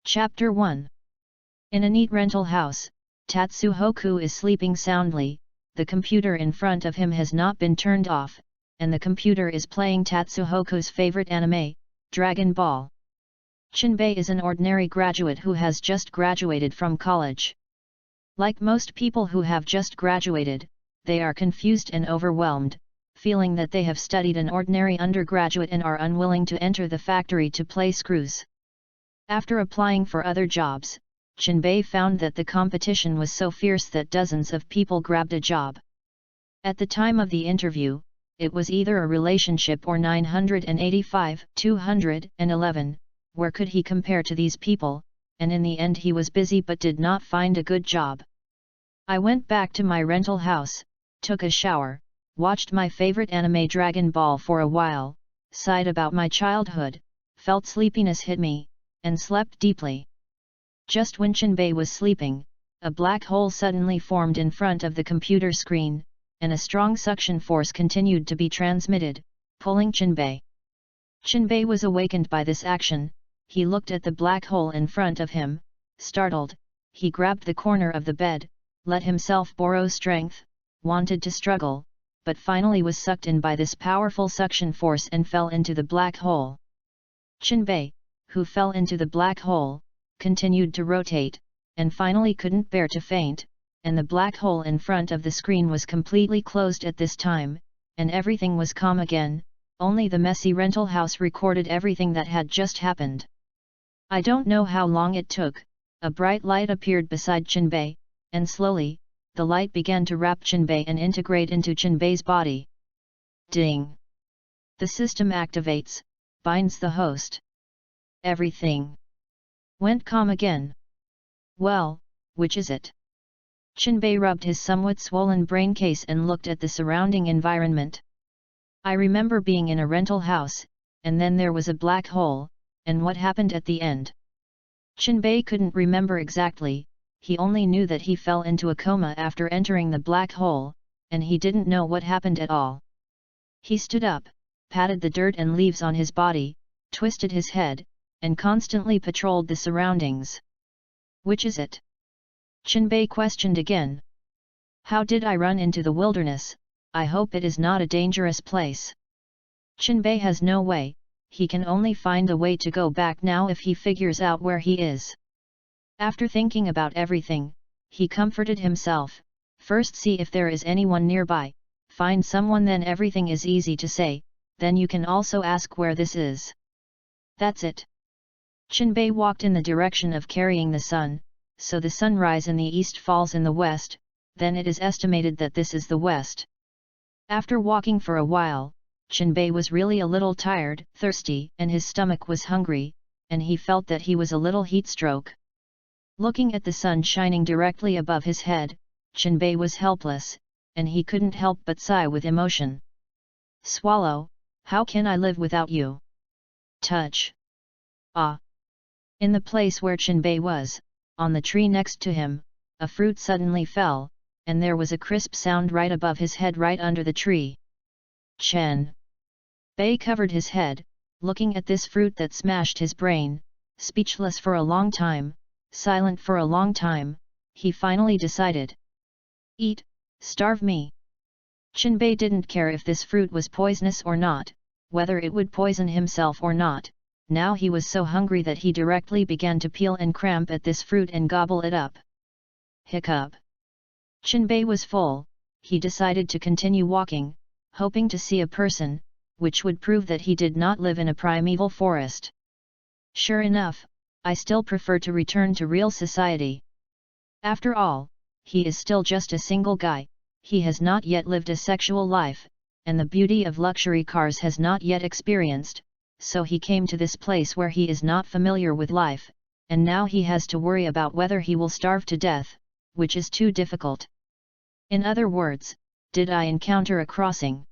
Chapter 1. In a neat rental house, Tatsuhoku is sleeping soundly. The computer in front of him has not been turned off, and the computer is playing Tatsuhoku's favorite anime, Dragon Ball. Chinbei is an ordinary graduate who has just graduated from college. Like most people who have just graduated, they are confused and overwhelmed, feeling that they have studied an ordinary undergraduate and are unwilling to enter the factory to play screws. After applying for other jobs, Chinbei found that the competition was so fierce that dozens of people grabbed a job. At the time of the interview, it was either a relationship or 985, 211, where could he compare to these people, and in the end he was busy but did not find a good job. I went back to my rental house, took a shower, watched my favorite anime Dragon Ball for a while, sighed about my childhood, felt sleepiness hit me, and slept deeply. Just when Chinbei was sleeping, a black hole suddenly formed in front of the computer screen, and a strong suction force continued to be transmitted, pulling Chinbei. Chinbei was awakened by this action. He looked at the black hole in front of him, startled. He grabbed the corner of the bed, let himself borrow strength, wanted to struggle, but finally was sucked in by this powerful suction force and fell into the black hole. Chinbei, who fell into the black hole, continued to rotate, and finally couldn't bear to faint, and the black hole in front of the screen was completely closed at this time, and everything was calm again. Only the messy rental house recorded everything that had just happened. I don't know how long it took. A bright light appeared beside Chinbei, and slowly, the light began to wrap Chinbei and integrate into Chinbei's body. Ding! The system activates, binds the host. Everything went calm again. Well, which is it? Chinbei rubbed his somewhat swollen brain case and looked at the surrounding environment. I remember being in a rental house, and then there was a black hole, and what happened at the end? Chinbei couldn't remember exactly. He only knew that he fell into a coma after entering the black hole, and he didn't know what happened at all. He stood up, patted the dirt and leaves on his body, twisted his head, and constantly patrolled the surroundings. Which is it? Chinbei questioned again. How did I run into the wilderness? I hope it is not a dangerous place. Chinbei has no way. He can only find a way to go back now if he figures out where he is. After thinking about everything, he comforted himself. First see if there is anyone nearby, find someone, then everything is easy to say, then you can also ask where this is. That's it. Chinbei walked in the direction of carrying the sun, so the sunrise in the east falls in the west, then it is estimated that this is the west. After walking for a while, Chinbei was really a little tired, thirsty, and his stomach was hungry, and he felt that he was a little heat stroke. Looking at the sun shining directly above his head, Chinbei was helpless, and he couldn't help but sigh with emotion. Swallow, how can I live without you? Touch. Ah! In the place where Chinbei was, on the tree next to him, a fruit suddenly fell, and there was a crisp sound right above his head right under the tree. Chinbei covered his head, looking at this fruit that smashed his brain, speechless for a long time, silent for a long time. He finally decided. Eat, starve me. Chinbei didn't care if this fruit was poisonous or not, whether it would poison himself or not. Now he was so hungry that he directly began to peel and cramp at this fruit and gobble it up. Hiccup. Chinbei was full. He decided to continue walking, hoping to see a person, which would prove that he did not live in a primeval forest. Sure enough, I still prefer to return to real society. After all, he is still just a single guy, he has not yet lived a sexual life, and the beauty of luxury cars has not yet experienced, so he came to this place where he is not familiar with life, and now he has to worry about whether he will starve to death, which is too difficult. In other words, did I encounter a crossing?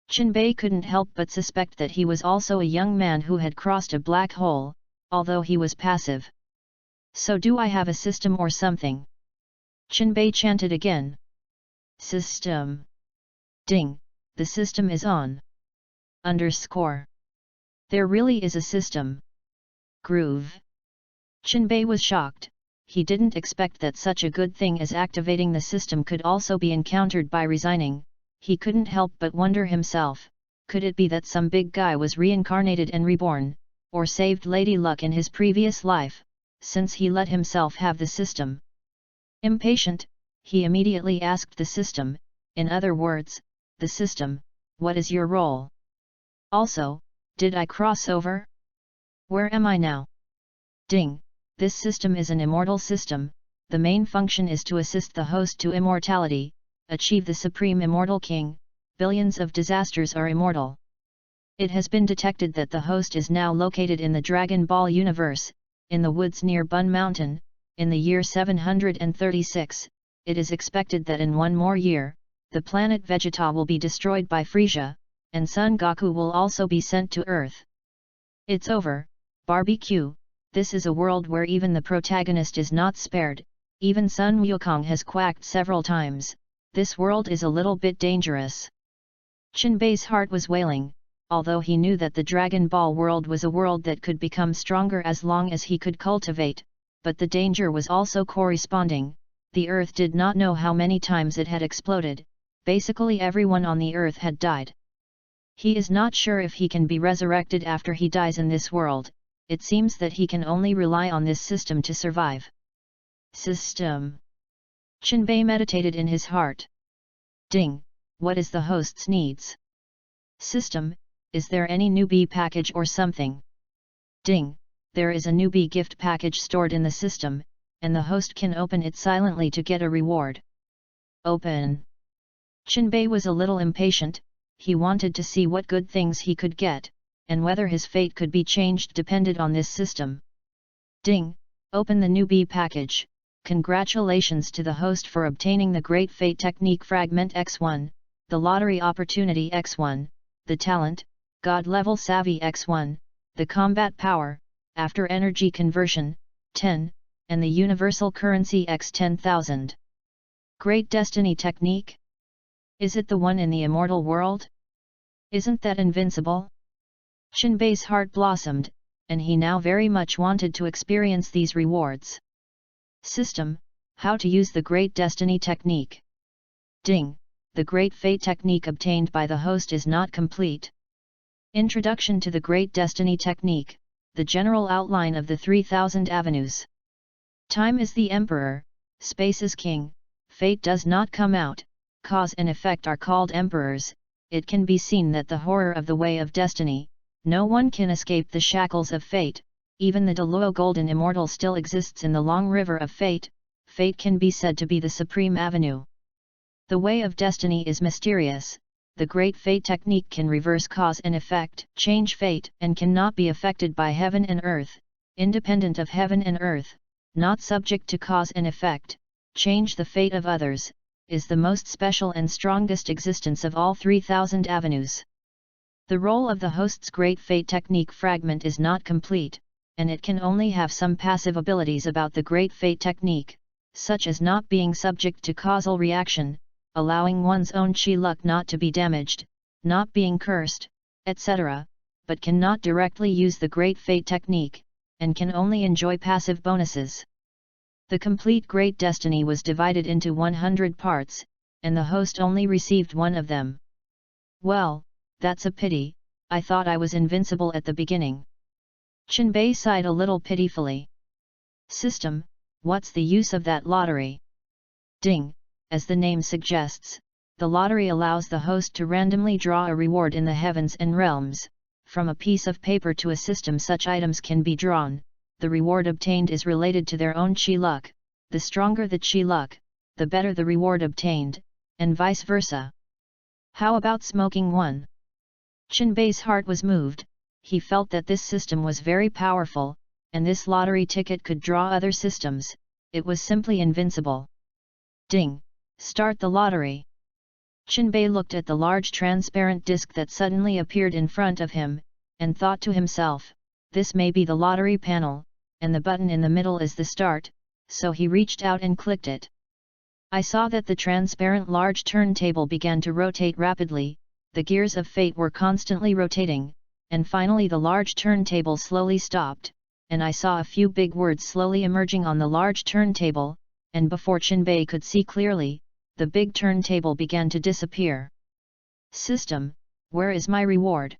Chinbei couldn't help but suspect that he was also a young man who had crossed a black hole, although he was passive. So do I have a system or something? Chinbei chanted again. System. Ding, the system is on. Underscore. There really is a system. Groove. Qinbei was shocked. He didn't expect that such a good thing as activating the system could also be encountered by resigning. He couldn't help but wonder himself, could it be that some big guy was reincarnated and reborn, or saved Lady Luck in his previous life, since he let himself have the system? Impatient, he immediately asked the system, in other words, the system, what is your role? Also, did I cross over? Where am I now? Ding! This system is an immortal system. The main function is to assist the host to immortality, achieve the supreme immortal king. Billions of disasters are immortal. It has been detected that the host is now located in the Dragon Ball universe, in the woods near Bun Mountain, in the year 736. It is expected that in one more year, the planet Vegeta will be destroyed by Frieza, and Son Goku will also be sent to Earth. It's over, barbecue. This is a world where even the protagonist is not spared. Even Sun Wukong has quacked several times. This world is a little bit dangerous. Qinbei's heart was wailing, although he knew that the Dragon Ball world was a world that could become stronger as long as he could cultivate, but the danger was also corresponding. The Earth did not know how many times it had exploded. Basically everyone on the Earth had died. He is not sure if he can be resurrected after he dies in this world. It seems that he can only rely on this system to survive. System. Qinbei meditated in his heart. Ding! What is the host's needs? System, is there any newbie package or something? Ding! There is a newbie gift package stored in the system, and the host can open it silently to get a reward. Open! Qinbei was a little impatient. He wanted to see what good things he could get, and whether his fate could be changed depended on this system. Ding! Open the newbie package. Congratulations to the host for obtaining the Great Fate Technique Fragment X1, the Lottery Opportunity X1, the Talent, God Level Savvy X1, the Combat Power, After Energy Conversion, 10, and the Universal Currency X 10,000. Great Destiny Technique? Is it the one in the immortal world? Isn't that invincible? Qinbei's heart blossomed, and he now very much wanted to experience these rewards. System, how to use the Great Destiny Technique. Ding! The Great Fate Technique obtained by the host is not complete. Introduction to the Great Destiny Technique, the general outline of the 3000 avenues. Time is the emperor, space is king, fate does not come out, cause and effect are called emperors. It can be seen that the horror of the way of destiny, no one can escape the shackles of fate. Even the Deluo Golden Immortal still exists in the long river of fate. Fate can be said to be the supreme avenue. The way of destiny is mysterious. The Great Fate Technique can reverse cause and effect, change fate, and cannot be affected by heaven and earth, independent of heaven and earth, not subject to cause and effect, change the fate of others, is the most special and strongest existence of all 3000 avenues. The role of the host's Great Fate Technique fragment is not complete, and it can only have some passive abilities about the Great Fate Technique, such as not being subject to causal reaction, allowing one's own chi luck not to be damaged, not being cursed, etc., but cannot directly use the Great Fate Technique, and can only enjoy passive bonuses. The complete Great Destiny was divided into 100 parts, and the host only received one of them. Well, that's a pity. I thought I was invincible at the beginning. Qinbei sighed a little pitifully. System, what's the use of that lottery? Ding! As the name suggests, the lottery allows the host to randomly draw a reward in the heavens and realms. From a piece of paper to a system such items can be drawn. The reward obtained is related to their own chi luck. The stronger the chi luck, the better the reward obtained, and vice versa. How about smoking one? Qinbei's heart was moved. He felt that this system was very powerful, and this lottery ticket could draw other systems. It was simply invincible. Ding! Start the lottery. Qinbei looked at the large transparent disc that suddenly appeared in front of him, and thought to himself, this may be the lottery panel, and the button in the middle is the start, so he reached out and clicked it. I saw that the transparent large turntable began to rotate rapidly. The gears of fate were constantly rotating, and finally the large turntable slowly stopped. and I saw a few big words slowly emerging on the large turntable, and before Chinbei could see clearly, the big turntable began to disappear. System, where is my reward?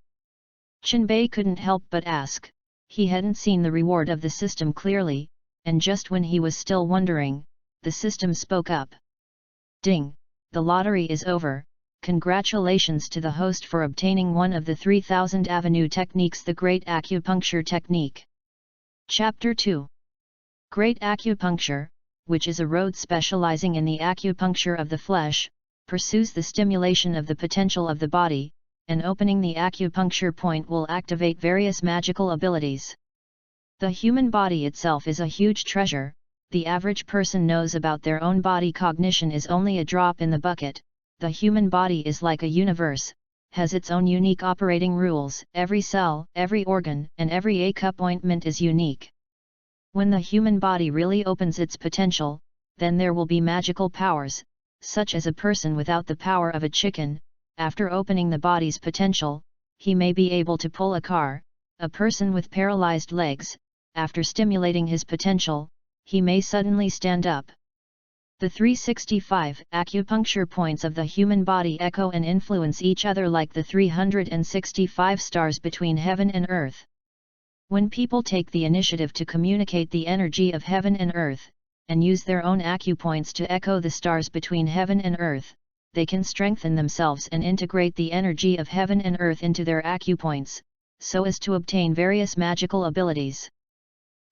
Chinbei couldn't help but ask. He hadn't seen the reward of the system clearly, and just when he was still wondering, the system spoke up. Ding! The lottery is over. Congratulations to the host for obtaining one of the 3000 Avenue techniques, the Great Acupuncture Technique. Chapter 2. Great Acupuncture, which is a road specializing in the acupuncture of the flesh, pursues the stimulation of the potential of the body, and opening the acupuncture point will activate various magical abilities. The human body itself is a huge treasure. The average person knows about their own body. Cognition is only a drop in the bucket. The human body is like a universe, has its own unique operating rules. Every cell, every organ, and every acupointment is unique. When the human body really opens its potential, then there will be magical powers, such as a person without the power of a chicken. After opening the body's potential, he may be able to pull a car. A person with paralyzed legs, after stimulating his potential, he may suddenly stand up. The 365 acupuncture points of the human body echo and influence each other like the 365 stars between heaven and earth. When people take the initiative to communicate the energy of heaven and earth, and use their own acupoints to echo the stars between heaven and earth, they can strengthen themselves and integrate the energy of heaven and earth into their acupoints, so as to obtain various magical abilities.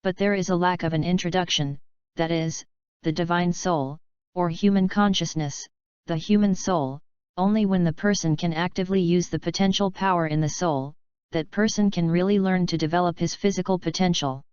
But there is a lack of an introduction, that is, the divine soul, or human consciousness, the human soul. Only when the person can actively use the potential power in the soul, that person can really learn to develop his physical potential.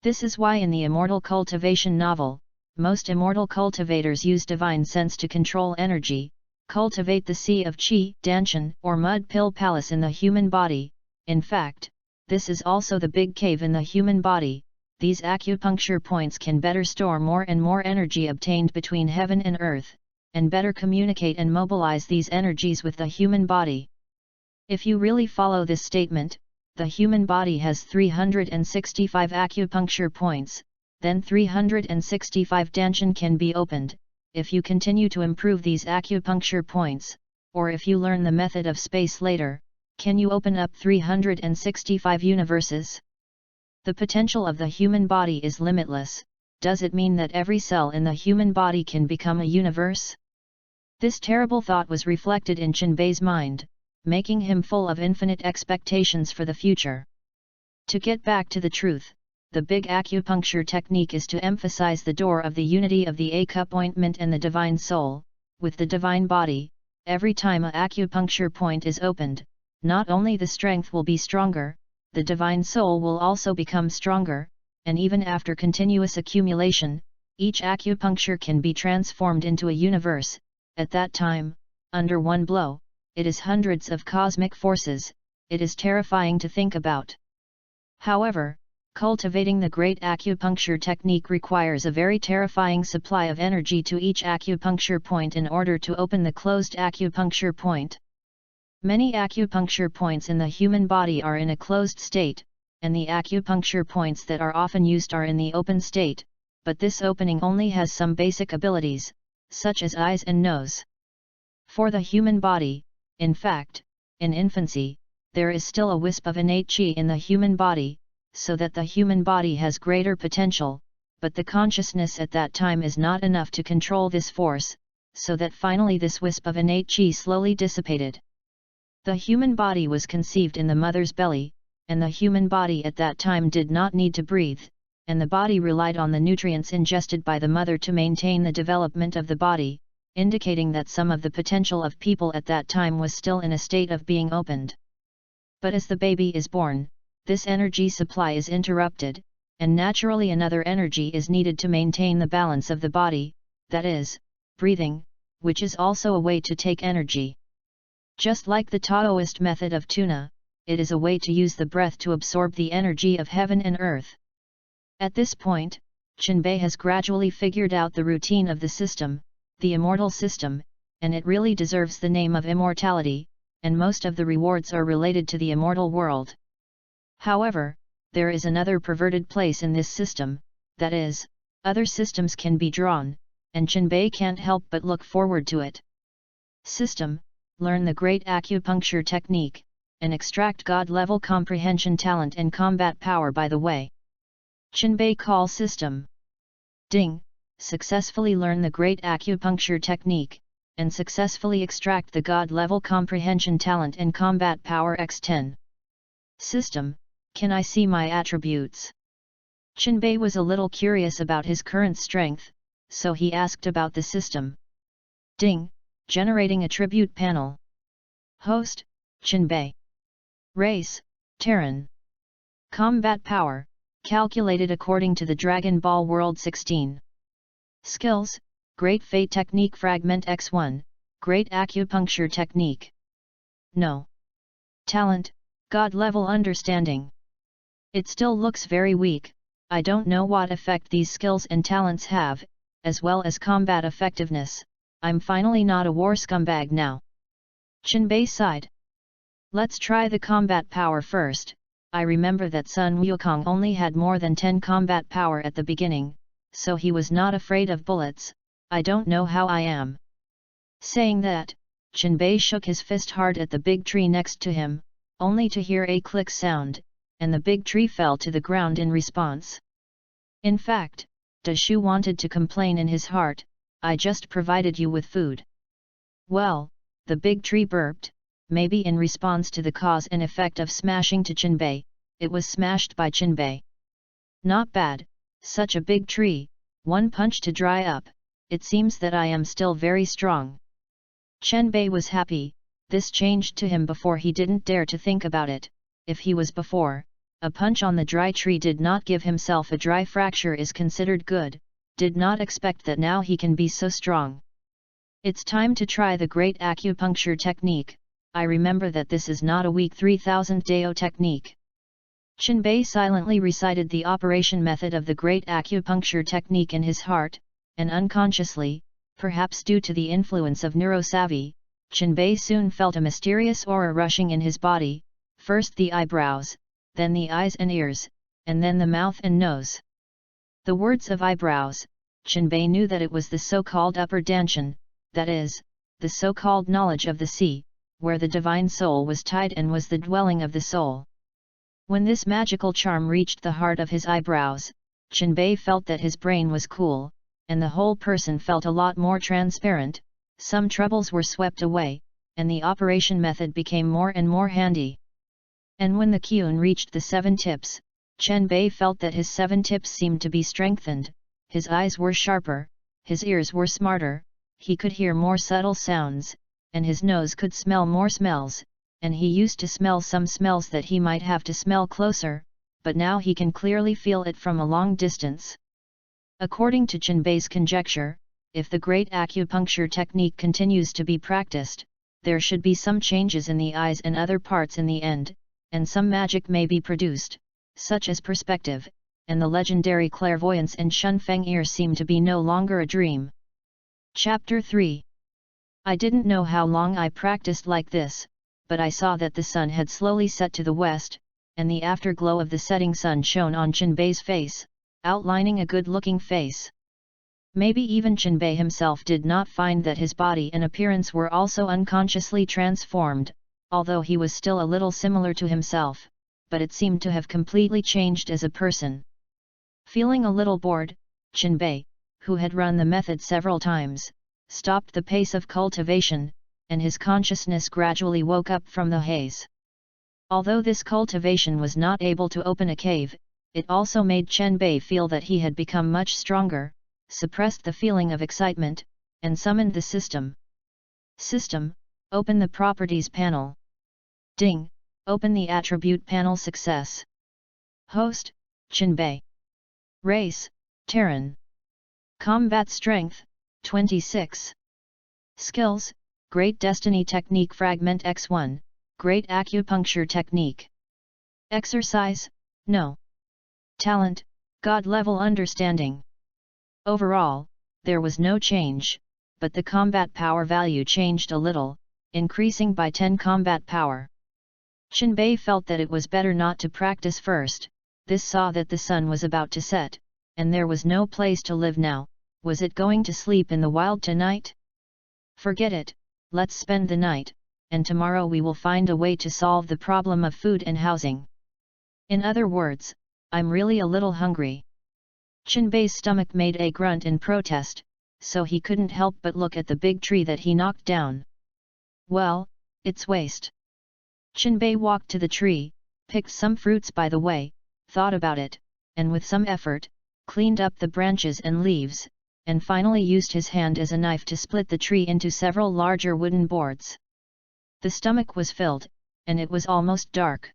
This is why in the Immortal Cultivation novel, most immortal cultivators use divine sense to control energy, cultivate the sea of qi, danshan, or mud pill palace in the human body. In fact, this is also the big cave in the human body. These acupuncture points can better store more and more energy obtained between heaven and earth, and better communicate and mobilize these energies with the human body. If you really follow this statement, the human body has 365 acupuncture points, then 365 danshan can be opened. If you continue to improve these acupuncture points, or if you learn the method of space later, can you open up 365 universes? The potential of the human body is limitless. Does it mean that every cell in the human body can become a universe? This terrible thought was reflected in Chinbei's mind, making him full of infinite expectations for the future. To get back to the truth, the big acupuncture technique is to emphasize the door of the unity of the acupointment and the divine soul, with the divine body. Every time an acupuncture point is opened, not only the strength will be stronger, the divine soul will also become stronger, and even after continuous accumulation, each acupuncture can be transformed into a universe. At that time, under one blow, it is hundreds of cosmic forces. It is terrifying to think about. However, cultivating the great acupuncture technique requires a very terrifying supply of energy to each acupuncture point in order to open the closed acupuncture point. Many acupuncture points in the human body are in a closed state, and the acupuncture points that are often used are in the open state, but this opening only has some basic abilities, such as eyes and nose. For the human body, in fact, in infancy, there is still a wisp of innate qi in the human body, so that the human body has greater potential, but the consciousness at that time is not enough to control this force, so that finally this wisp of innate qi slowly dissipated. The human body was conceived in the mother's belly, and the human body at that time did not need to breathe, and the body relied on the nutrients ingested by the mother to maintain the development of the body, indicating that some of the potential of people at that time was still in a state of being opened. But as the baby is born, this energy supply is interrupted, and naturally another energy is needed to maintain the balance of the body, that is, breathing, which is also a way to take energy. Just like the Taoist method of tuna, it is a way to use the breath to absorb the energy of heaven and earth. At this point, Chinbei has gradually figured out the routine of the system, the immortal system, and it really deserves the name of immortality, and most of the rewards are related to the immortal world. However, there is another perverted place in this system, that is, other systems can be drawn, and Chinbei can't help but look forward to it. System, learn the great acupuncture technique, and extract God-level comprehension talent and combat power by the way. Chinbei call system. Ding, successfully learn the great acupuncture technique, and successfully extract the God-level comprehension talent and combat power x10. System, can I see my attributes? Chinbei was a little curious about his current strength, so he asked about the system. Ding, generating attribute panel. Host, Chinbei. Race, Terran. Combat power, calculated according to the Dragon Ball World 16. Skills, Great Fate Technique Fragment X1, Great Acupuncture Technique. No. Talent, God Level Understanding. It still looks very weak. I don't know what effect these skills and talents have, as well as combat effectiveness. I'm finally not a war scumbag now. Chinbei sighed. Let's try the combat power first. I remember that Sun Wukong only had more than 10 combat power at the beginning, so he was not afraid of bullets. I don't know how I am. Saying that, Chinbei shook his fist hard at the big tree next to him, only to hear a click sound, and the big tree fell to the ground in response. In fact, Dashu wanted to complain in his heart, I just provided you with food. Well, the big tree burped, maybe in response to the cause and effect of smashing to Chinbei, it was smashed by Chinbei. Not bad, such a big tree, one punch to dry up, it seems that I am still very strong. Chinbei was happy, this changed to him before he didn't dare to think about it, if he was before, a punch on the dry tree did not give himself a dry fracture is considered good, did not expect that now he can be so strong. It's time to try the great acupuncture technique. I remember that this is not a weak 3000 Dao technique. Chinbei silently recited the operation method of the great acupuncture technique in his heart, and unconsciously, perhaps due to the influence of neurosavvy, Chinbei soon felt a mysterious aura rushing in his body, first the eyebrows, then the eyes and ears, and then the mouth and nose. The words of eyebrows, Chinbei knew that it was the so-called upper dantian, that is, the so-called knowledge of the sea, where the divine soul was tied and was the dwelling of the soul. When this magical charm reached the heart of his eyebrows, Chinbei felt that his brain was cool, and the whole person felt a lot more transparent, some troubles were swept away, and the operation method became more and more handy. And when the Qun reached the 7 tips, Chinbei felt that his 7 tips seemed to be strengthened, his eyes were sharper, his ears were smarter, he could hear more subtle sounds, and his nose could smell more smells, and he used to smell some smells that he might have to smell closer, but now he can clearly feel it from a long distance. According to Chinbei's conjecture, if the great acupuncture technique continues to be practiced, there should be some changes in the eyes and other parts in the end, and some magic may be produced, such as perspective, and the legendary clairvoyance and Shunfeng ear seem to be no longer a dream. Chapter 3. I didn't know how long I practiced like this, but I saw that the sun had slowly set to the west, and the afterglow of the setting sun shone on Chinbei's face, outlining a good-looking face. Maybe even Chinbei himself did not find that his body and appearance were also unconsciously transformed, although he was still a little similar to himself, but it seemed to have completely changed as a person. Feeling a little bored, Chinbei, who had run the method several times, stopped the pace of cultivation, and his consciousness gradually woke up from the haze. Although this cultivation was not able to open a cave, it also made Chinbei feel that he had become much stronger, suppressed the feeling of excitement, and summoned the system. System, open the properties panel. Ding, open the attribute panel success. Host, Chinbei. Race, Terran. Combat strength, 26. Skills, Great Destiny Technique Fragment X1, Great Acupuncture Technique. Exercise, no. Talent, God Level Understanding. Overall, there was no change, but the combat power value changed a little, increasing by 10 combat power. Chinbei felt that it was better not to practice first, This saw that the sun was about to set, and there was no place to live now. Was it going to sleep in the wild tonight? Forget it, let's spend the night, and tomorrow we will find a way to solve the problem of food and housing. In other words, I'm really a little hungry. Chinbei's stomach made a grunt in protest, so he couldn't help but look at the big tree that he knocked down. Well, it's waste. Chinbei walked to the tree, picked some fruits by the way, thought about it, and with some effort, cleaned up the branches and leaves, and finally used his hand as a knife to split the tree into several larger wooden boards. The stomach was filled, and it was almost dark.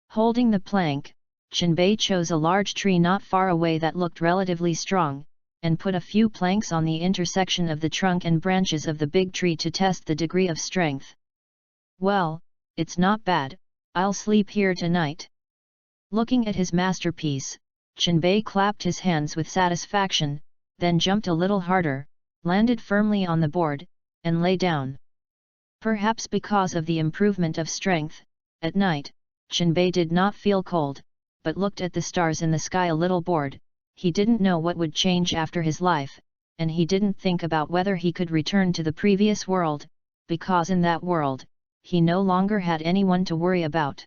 Holding the plank, Chinbei chose a large tree not far away that looked relatively strong, and put a few planks on the intersection of the trunk and branches of the big tree to test the degree of strength. Well, it's not bad, I'll sleep here tonight. Looking at his masterpiece, Chinbei clapped his hands with satisfaction, then jumped a little harder, landed firmly on the board, and lay down. Perhaps because of the improvement of strength, at night, Chinbei did not feel cold, but looked at the stars in the sky a little bored. He didn't know what would change after his life, and he didn't think about whether he could return to the previous world, because in that world, he no longer had anyone to worry about.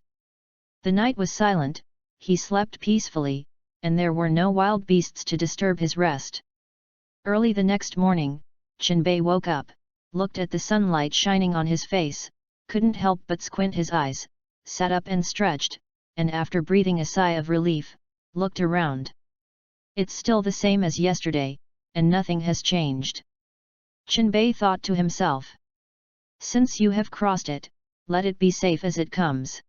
The night was silent, he slept peacefully, and there were no wild beasts to disturb his rest. Early the next morning, Chinbei woke up, looked at the sunlight shining on his face, couldn't help but squint his eyes, sat up and stretched, and after breathing a sigh of relief, looked around. It's still the same as yesterday, and nothing has changed. Chinbei thought to himself. Since you have crossed it, let it be safe as it comes.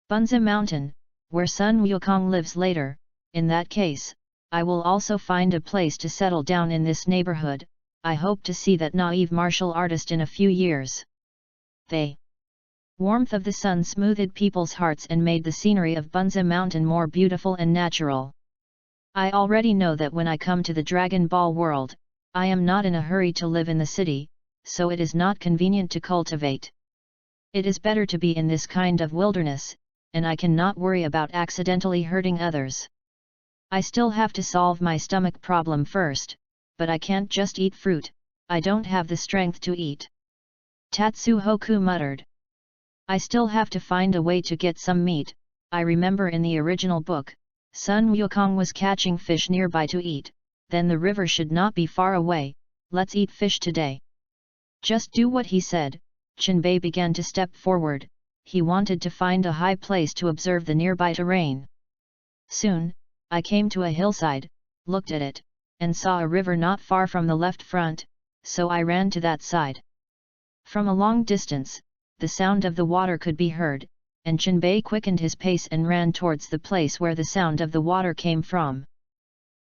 Bunzi Mountain, where Sun Wukong lives later, in that case, I will also find a place to settle down in this neighborhood. I hope to see that naive martial artist in a few years. The warmth of the sun smoothed people's hearts and made the scenery of Bunzi Mountain more beautiful and natural. I already know that when I come to the Dragon Ball world, I am not in a hurry to live in the city, so it is not convenient to cultivate. It is better to be in this kind of wilderness, and I cannot worry about accidentally hurting others. I still have to solve my stomach problem first, but I can't just eat fruit, I don't have the strength to eat. Tatsuhoku muttered. I still have to find a way to get some meat. I remember in the original book, Sun Wukong was catching fish nearby to eat, then the river should not be far away. Let's eat fish today. Just do what he said. Chinbei began to step forward. He wanted to find a high place to observe the nearby terrain. Soon, I came to a hillside, looked at it, and saw a river not far from the left front, so I ran to that side. From a long distance, the sound of the water could be heard, and Chinbei quickened his pace and ran towards the place where the sound of the water came from.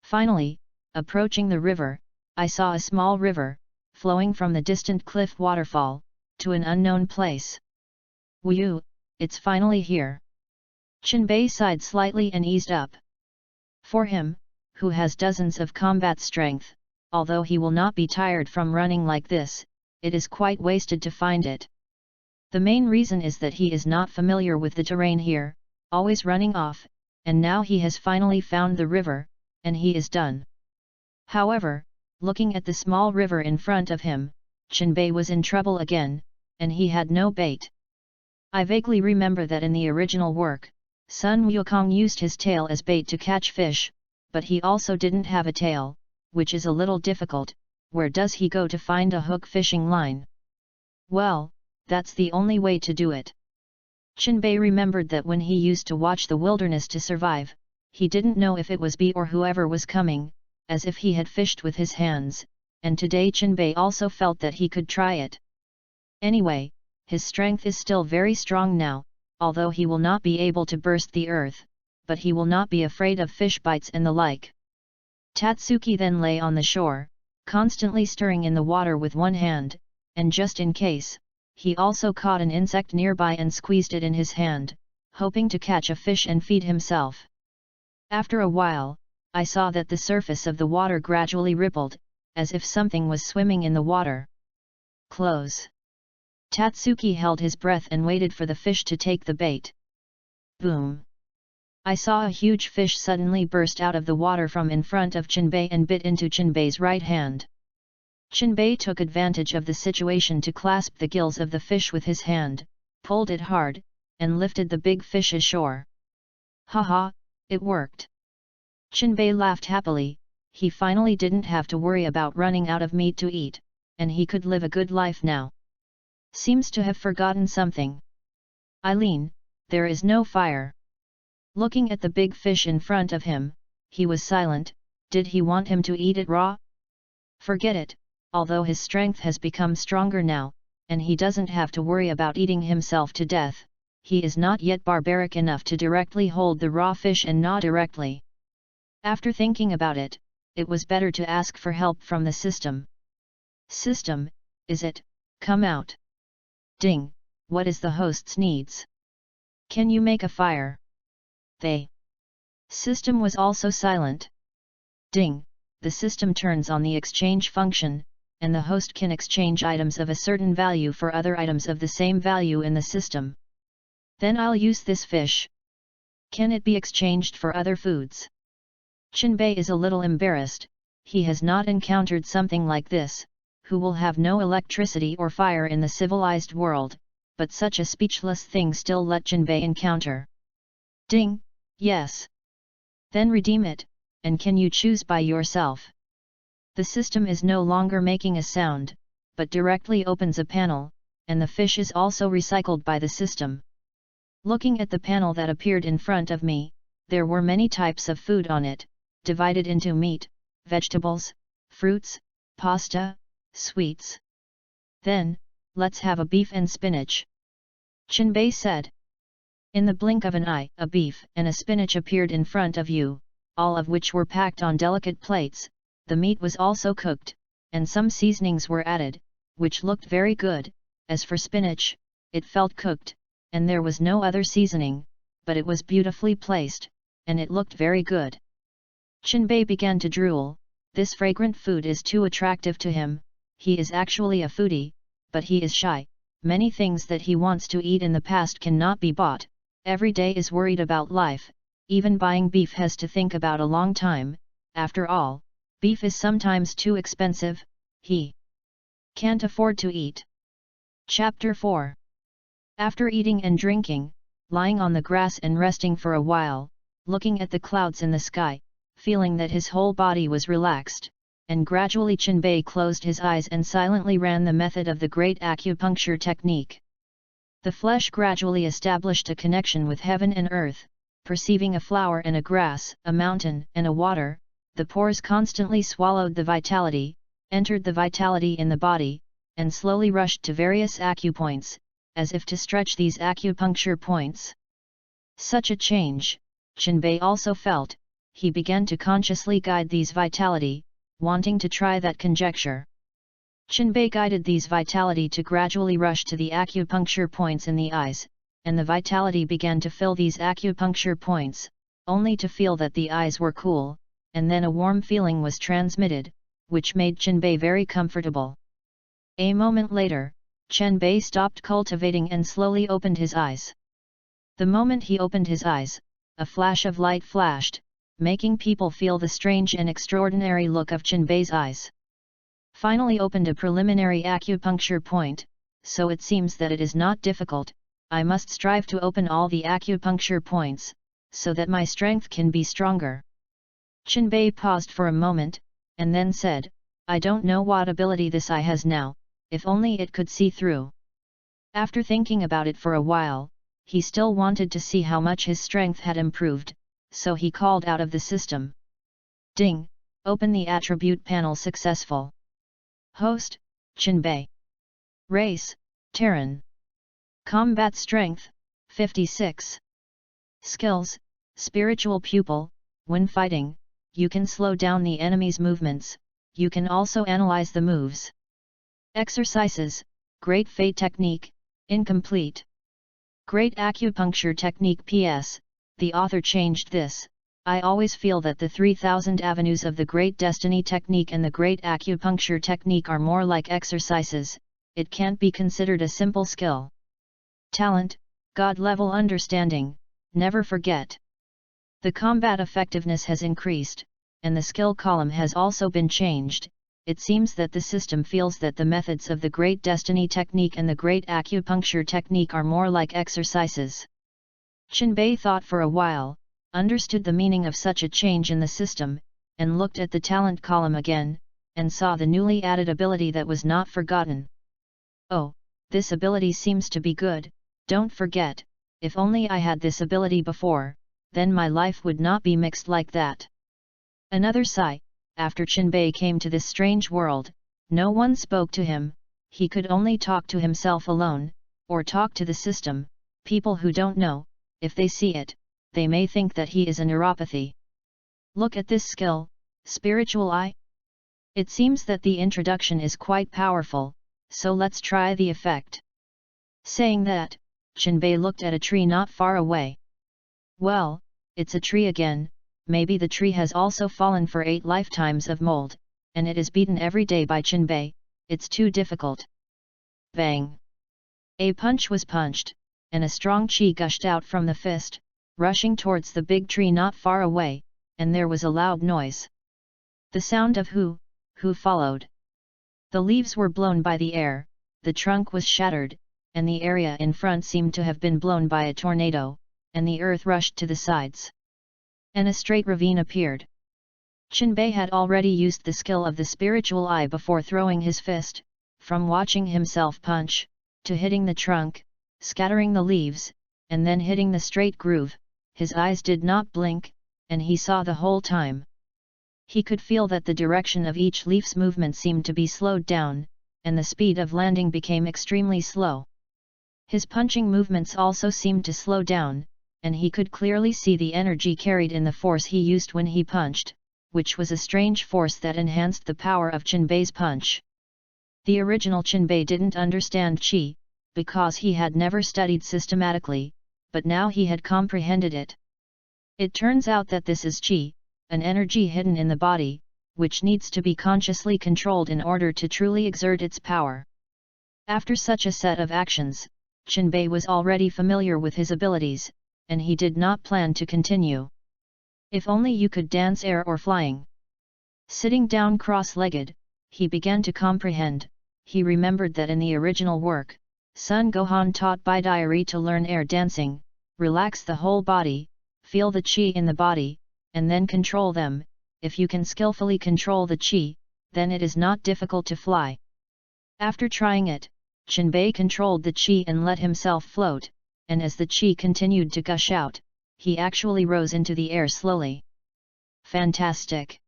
Finally, approaching the river, I saw a small river, flowing from the distant cliff waterfall, to an unknown place. Whew, it's finally here. Chinbei sighed slightly and eased up. For him, who has dozens of combat strength, although he will not be tired from running like this, it is quite wasted to find it. The main reason is that he is not familiar with the terrain here, always running off, and now he has finally found the river, and he is done. However, looking at the small river in front of him, Chinbei was in trouble again, and he had no bait. I vaguely remember that in the original work, Sun Wukong used his tail as bait to catch fish, but he also didn't have a tail, which is a little difficult. Where does he go to find a hook fishing line? Well, that's the only way to do it. Chinbei remembered that when he used to watch the wilderness to survive, he didn't know if it was Bee or whoever was coming, as if he had fished with his hands, and today Chinbei also felt that he could try it. Anyway, his strength is still very strong now, although he will not be able to burst the earth, but he will not be afraid of fish bites and the like. Tatsuki then lay on the shore, constantly stirring in the water with one hand, and just in case, he also caught an insect nearby and squeezed it in his hand, hoping to catch a fish and feed himself. After a while, I saw that the surface of the water gradually rippled, as if something was swimming in the water. Close. Tatsuki held his breath and waited for the fish to take the bait. Boom! I saw a huge fish suddenly burst out of the water from in front of Chenbei and bit into Chenbei's right hand. Chenbei took advantage of the situation to clasp the gills of the fish with his hand, pulled it hard, and lifted the big fish ashore. Haha, it worked. Chenbei laughed happily. He finally didn't have to worry about running out of meat to eat, and he could live a good life now. Seems to have forgotten something. Eileen, there is no fire. Looking at the big fish in front of him, he was silent. Did he want him to eat it raw? Forget it, although his strength has become stronger now, and he doesn't have to worry about eating himself to death, he is not yet barbaric enough to directly hold the raw fish and gnaw directly. After thinking about it, it was better to ask for help from the system. System, is it? Come out. Ding, what is the host's needs? Can you make a fire? The system was also silent. Ding, the system turns on the exchange function, and the host can exchange items of a certain value for other items of the same value in the system. Then I'll use this fish. Can it be exchanged for other foods? Chenbei is a little embarrassed. He has not encountered something like this, who will have no electricity or fire in the civilized world, but such a speechless thing still let Chenbei encounter. Ding, yes. Then redeem it, and can you choose by yourself? The system is no longer making a sound, but directly opens a panel, and the fish is also recycled by the system. Looking at the panel that appeared in front of me, there were many types of food on it, divided into meat, vegetables, fruits, pasta, sweets. Then, let's have a beef and spinach. Chenbei said. In the blink of an eye, a beef and a spinach appeared in front of you, all of which were packed on delicate plates. The meat was also cooked, and some seasonings were added, which looked very good. As for spinach, it felt cooked, and there was no other seasoning, but it was beautifully placed, and it looked very good. Chenbei began to drool. This fragrant food is too attractive to him. He is actually a foodie, but he is shy. Many things that he wants to eat in the past cannot be bought. Every day is worried about life. Even buying beef has to think about a long time. After all, beef is sometimes too expensive. He can't afford to eat. Chapter 4. After eating and drinking, lying on the grass and resting for a while, looking at the clouds in the sky, feeling that his whole body was relaxed, and gradually Chenbei closed his eyes and silently ran the method of the great acupuncture technique. The flesh gradually established a connection with heaven and earth, perceiving a flower and a grass, a mountain and a water. The pores constantly swallowed the vitality, entered the vitality in the body, and slowly rushed to various acupoints, as if to stretch these acupuncture points. Such a change, Chenbei also felt. He began to consciously guide these vitality, wanting to try that conjecture. Chenbei guided these vitality to gradually rush to the acupuncture points in the eyes, and the vitality began to fill these acupuncture points, only to feel that the eyes were cool, and then a warm feeling was transmitted, which made Chenbei very comfortable. A moment later, Chenbei stopped cultivating and slowly opened his eyes. The moment he opened his eyes, a flash of light flashed, making people feel the strange and extraordinary look of Chenbei's eyes. Finally opened a preliminary acupuncture point, so it seems that it is not difficult. I must strive to open all the acupuncture points, so that my strength can be stronger. Chenbei paused for a moment, and then said, I don't know what ability this eye has now, if only it could see through. After thinking about it for a while, he still wanted to see how much his strength had improved, so he called out of the system. Ding, open the attribute panel successful. Host, Chenbei. Race, Terran. Combat strength, 56. Skills, spiritual pupil. When fighting, you can slow down the enemy's movements, you can also analyze the moves. Exercises, Great Fate Technique, incomplete. Great Acupuncture Technique. PS, the author changed this. I always feel that the 3000 avenues of the Great Destiny Technique and the Great Acupuncture Technique are more like exercises. It can't be considered a simple skill. Talent, God-level understanding, never forget. The combat effectiveness has increased, and the skill column has also been changed. It seems that the system feels that the methods of the Great Destiny technique and the Great Acupuncture technique are more like exercises. Qinbei thought for a while, understood the meaning of such a change in the system, and looked at the talent column again, and saw the newly added ability that was not forgotten. Oh, this ability seems to be good. Don't forget, if only I had this ability before, then my life would not be mixed like that. Another sigh. After Qinbei came to this strange world, no one spoke to him. He could only talk to himself alone, or talk to the system. People who don't know, if they see it, they may think that he is a neuropathy. Look at this skill, Spiritual Eye. It seems that the introduction is quite powerful, so let's try the effect. Saying that, Qinbei looked at a tree not far away. Well, it's a tree again. Maybe the tree has also fallen for 8 lifetimes of mold, and it is beaten every day by Qinbei. It's too difficult. Bang! A punch was punched, and a strong qi gushed out from the fist, rushing towards the big tree not far away, and there was a loud noise. The sound of who followed. The leaves were blown by the air, the trunk was shattered, and the area in front seemed to have been blown by a tornado, and the earth rushed to the sides. And a straight ravine appeared. Qinbei had already used the skill of the Spiritual Eye before throwing his fist, from watching himself punch, to hitting the trunk, scattering the leaves, and then hitting the straight groove. His eyes did not blink, and he saw the whole time. He could feel that the direction of each leaf's movement seemed to be slowed down, and the speed of landing became extremely slow. His punching movements also seemed to slow down, and he could clearly see the energy carried in the force he used when he punched, which was a strange force that enhanced the power of Qinbei's punch. The original Qinbei didn't understand qi, because he had never studied systematically, but now he had comprehended it. It turns out that this is qi, an energy hidden in the body, which needs to be consciously controlled in order to truly exert its power. After such a set of actions, Qinbei was already familiar with his abilities, and he did not plan to continue. If only you could dance air or flying. Sitting down cross-legged, he began to comprehend. He remembered that in the original work, Sun Gohan taught by diary to learn air dancing, relax the whole body, feel the qi in the body, and then control them. If you can skillfully control the qi, then it is not difficult to fly. After trying it, Qinbei controlled the qi and let himself float, and as the qi continued to gush out, he actually rose into the air slowly. Fantastic!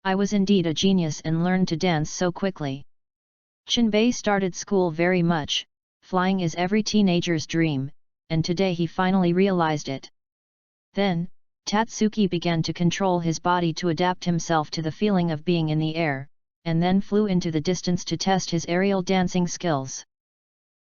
I was indeed a genius and learned to dance so quickly. Qinbei started school very much. Flying is every teenager's dream, and today he finally realized it. Then, Tatsuki began to control his body to adapt himself to the feeling of being in the air, and then flew into the distance to test his aerial dancing skills.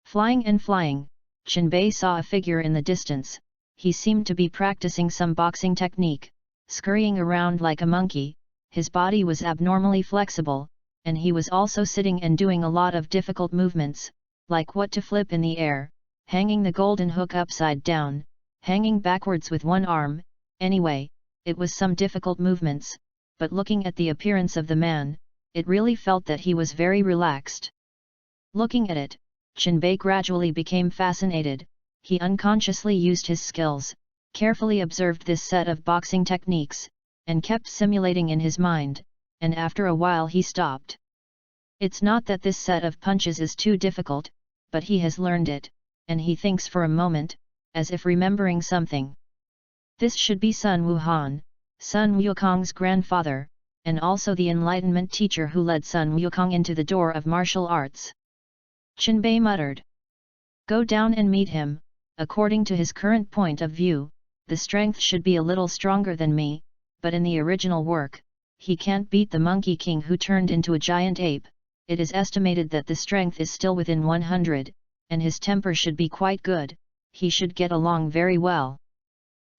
Flying and flying, Qinbei saw a figure in the distance. He seemed to be practicing some boxing technique, scurrying around like a monkey. His body was abnormally flexible, and he was also sitting and doing a lot of difficult movements, like what to flip in the air, hanging the golden hook upside down, hanging backwards with one arm. Anyway, it was some difficult movements, but looking at the appearance of the man, it really felt that he was very relaxed. Looking at it, Qinbei gradually became fascinated. He unconsciously used his skills, carefully observed this set of boxing techniques, and kept simulating in his mind, and after a while he stopped. It's not that this set of punches is too difficult, but he has learned it, and he thinks for a moment, as if remembering something. This should be Sun Wuhan, Sun Wukong's grandfather, and also the enlightenment teacher who led Sun Wukong into the door of martial arts. Qinbei muttered. Go down and meet him. According to his current point of view, the strength should be a little stronger than me, but in the original work, he can't beat the Monkey King who turned into a giant ape. It is estimated that the strength is still within 100, and his temper should be quite good. He should get along very well.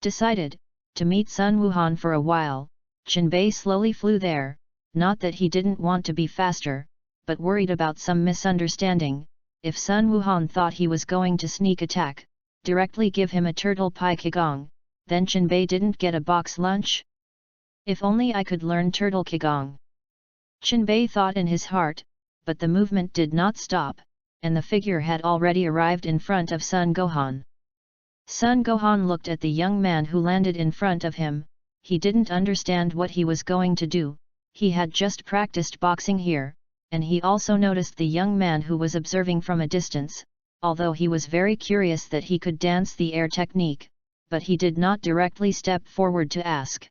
Decided to meet Sun Wuhan for a while, Qinbei slowly flew there, not that he didn't want to be faster, but worried about some misunderstanding. If Sun Wuhan thought he was going to sneak attack, directly give him a turtle pie qigong, then Chinbei didn't get a box lunch? If only I could learn turtle qigong. Chinbei thought in his heart, but the movement did not stop, and the figure had already arrived in front of Sun Gohan. Sun Gohan looked at the young man who landed in front of him. He didn't understand what he was going to do. He had just practiced boxing here, and he also noticed the young man who was observing from a distance, although he was very curious that he could dance the air technique, but he did not directly step forward to ask.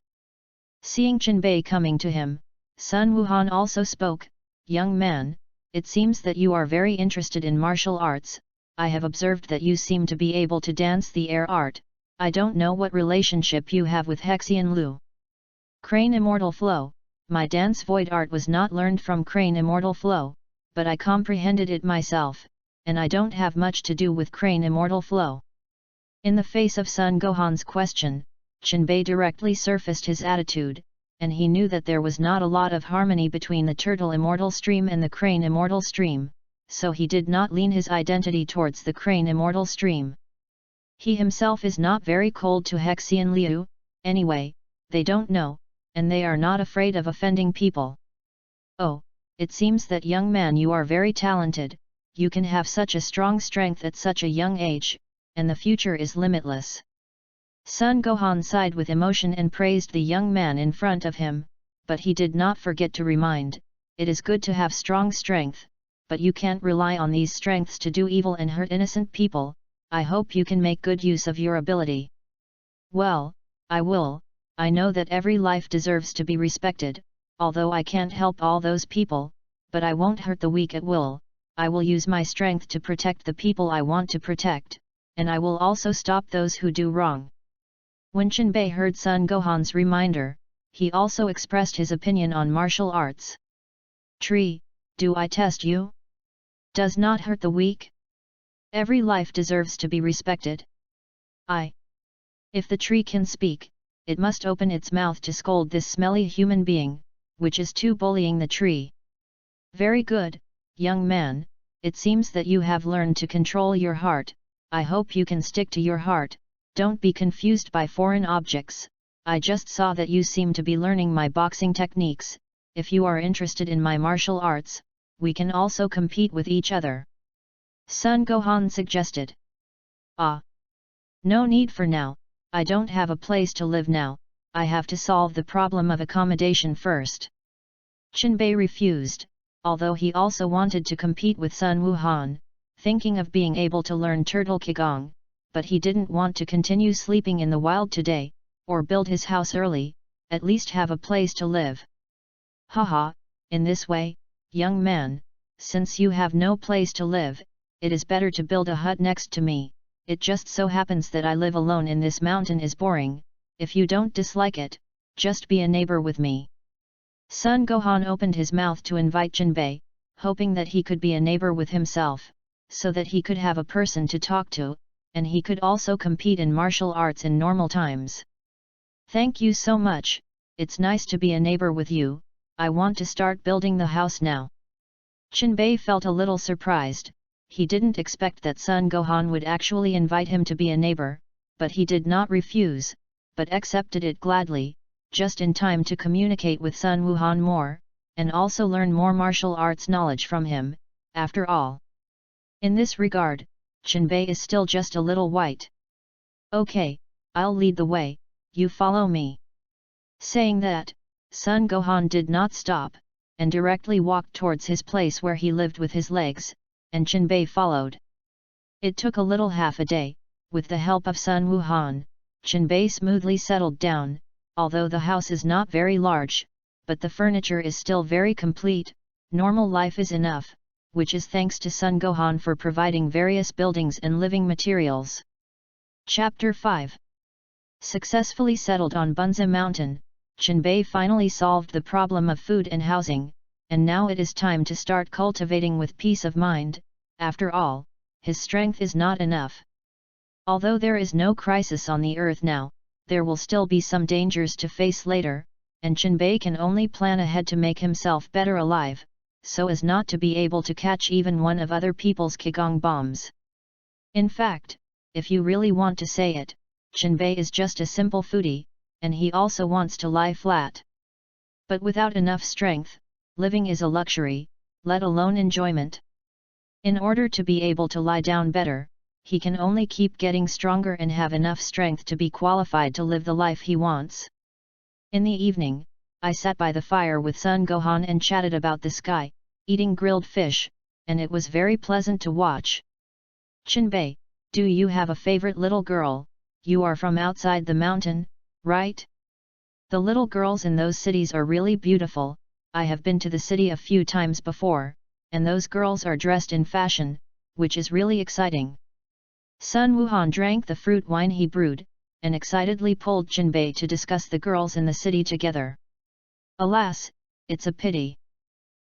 Seeing Chinbei coming to him, Sun Wuhan also spoke, "Young man, it seems that you are very interested in martial arts. I have observed that you seem to be able to dance the air art. I don't know what relationship you have with Hexian Lu. Crane Immortal Flow, my dance void art was not learned from Crane Immortal Flow, but I comprehended it myself, and I don't have much to do with Crane Immortal Flow." In the face of Sun Gohan's question, Chinbei directly surfaced his attitude, and he knew that there was not a lot of harmony between the Turtle Immortal Stream and the Crane Immortal Stream, so he did not lean his identity towards the Crane Immortal Stream. He himself is not very cold to Hexian Liu, anyway, they don't know, and they are not afraid of offending people. "Oh, it seems that young man you are very talented, you can have such a strong strength at such a young age, and the future is limitless." Sun Gohan sighed with emotion and praised the young man in front of him, but he did not forget to remind, "It is good to have strong strength, but you can't rely on these strengths to do evil and hurt innocent people. I hope you can make good use of your ability." "Well, I will. I know that every life deserves to be respected, although I can't help all those people, but I won't hurt the weak at will. I will use my strength to protect the people I want to protect, and I will also stop those who do wrong." When Chinbei heard Sun Gohan's reminder, he also expressed his opinion on martial arts. "Tree, do I test you? Does not hurt the weak? Every life deserves to be respected. If the tree can speak, it must open its mouth to scold this smelly human being, which is too bullying the tree." "Very good, young man, it seems that you have learned to control your heart. I hope you can stick to your heart. Don't be confused by foreign objects. I just saw that you seem to be learning my boxing techniques. If you are interested in my martial arts, we can also compete with each other," Sun Gohan suggested. "No need for now, I don't have a place to live now, I have to solve the problem of accommodation first." Chinbei refused, although he also wanted to compete with Sun Wuhan, thinking of being able to learn Turtle Qigong, but he didn't want to continue sleeping in the wild today, or build his house early, at least have a place to live. "Haha, in this way, young man, since you have no place to live, it is better to build a hut next to me. It just so happens that I live alone in this mountain is boring. If you don't dislike it, just be a neighbor with me." Sun Gohan opened his mouth to invite Chinbei, hoping that he could be a neighbor with himself, so that he could have a person to talk to, and he could also compete in martial arts in normal times. "Thank you so much, it's nice to be a neighbor with you. I want to start building the house now." Chinbei felt a little surprised. He didn't expect that Sun Gohan would actually invite him to be a neighbor, but he did not refuse, but accepted it gladly, just in time to communicate with Sun Wuhan more, and also learn more martial arts knowledge from him, after all. In this regard, Chinbei is still just a little white. "Okay, I'll lead the way, you follow me." Saying that, Sun Gohan did not stop, and directly walked towards his place where he lived with his legs, and Chinbei followed. It took a little half a day. With the help of Sun Wuhan, Chinbei smoothly settled down, although the house is not very large, but the furniture is still very complete. Normal life is enough, which is thanks to Sun Gohan for providing various buildings and living materials. Chapter 5. Successfully settled on Bunza Mountain, Chinbei finally solved the problem of food and housing, and now it is time to start cultivating with peace of mind. After all, his strength is not enough. Although there is no crisis on the earth now, there will still be some dangers to face later, and Chinbei can only plan ahead to make himself better alive, so as not to be able to catch even one of other people's Qigong bombs. In fact, if you really want to say it, Qinbei is just a simple foodie, and he also wants to lie flat. But without enough strength, living is a luxury, let alone enjoyment. In order to be able to lie down better, he can only keep getting stronger and have enough strength to be qualified to live the life he wants. In the evening, I sat by the fire with Sun Gohan and chatted about the sky, eating grilled fish, and it was very pleasant to watch. Qinbei, do you have a favorite little girl? You are from outside the mountain, right? The little girls in those cities are really beautiful. I have been to the city a few times before, and those girls are dressed in fashion, which is really exciting. Sun Wuhan drank the fruit wine he brewed, and excitedly pulled Qinbei to discuss the girls in the city together. Alas, it's a pity.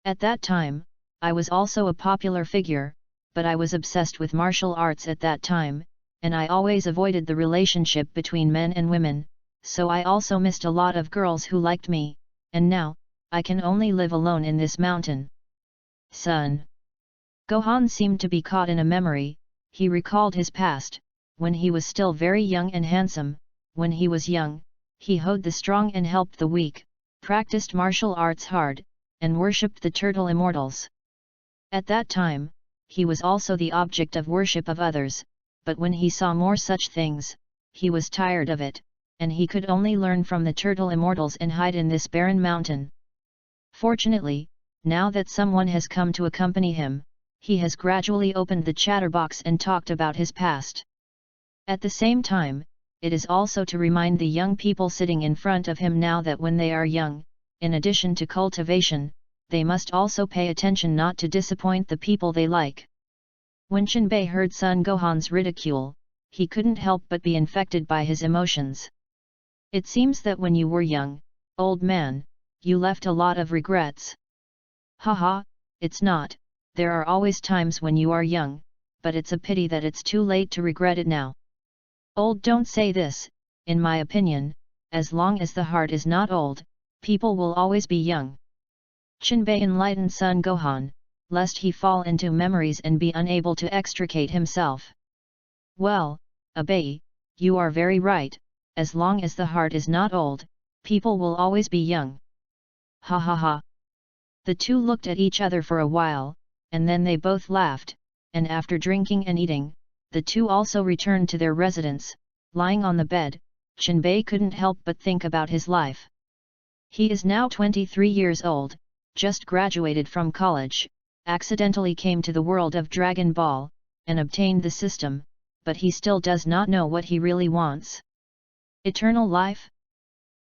At that time, I was also a popular figure, but I was obsessed with martial arts at that time, and I always avoided the relationship between men and women, so I also missed a lot of girls who liked me, and now, I can only live alone in this mountain. Sun Gohan seemed to be caught in a memory. He recalled his past, when he was still very young and handsome. When he was young, he hoed the strong and helped the weak, practiced martial arts hard, and worshipped the turtle immortals. At that time, he was also the object of worship of others, but when he saw more such things, he was tired of it, and he could only learn from the turtle immortals and hide in this barren mountain. Fortunately, now that someone has come to accompany him, he has gradually opened the chatterbox and talked about his past. At the same time, it is also to remind the young people sitting in front of him now that when they are young, in addition to cultivation, they must also pay attention not to disappoint the people they like. When Qinbei heard Sun Gohan's ridicule, he couldn't help but be infected by his emotions. It seems that when you were young, old man, you left a lot of regrets. Haha, it's not, there are always times when you are young, but it's a pity that it's too late to regret it now. Old, don't say this. In my opinion, as long as the heart is not old, people will always be young. Qinbei enlightened Sun Gohan, lest he fall into memories and be unable to extricate himself. Well, Abai, you are very right, as long as the heart is not old, people will always be young. Ha ha ha. The two looked at each other for a while, and then they both laughed, and after drinking and eating, the two also returned to their residence. Lying on the bed, Qinbei couldn't help but think about his life. He is now 23 years old, just graduated from college, accidentally came to the world of Dragon Ball, and obtained the system, but he still does not know what he really wants. Eternal life?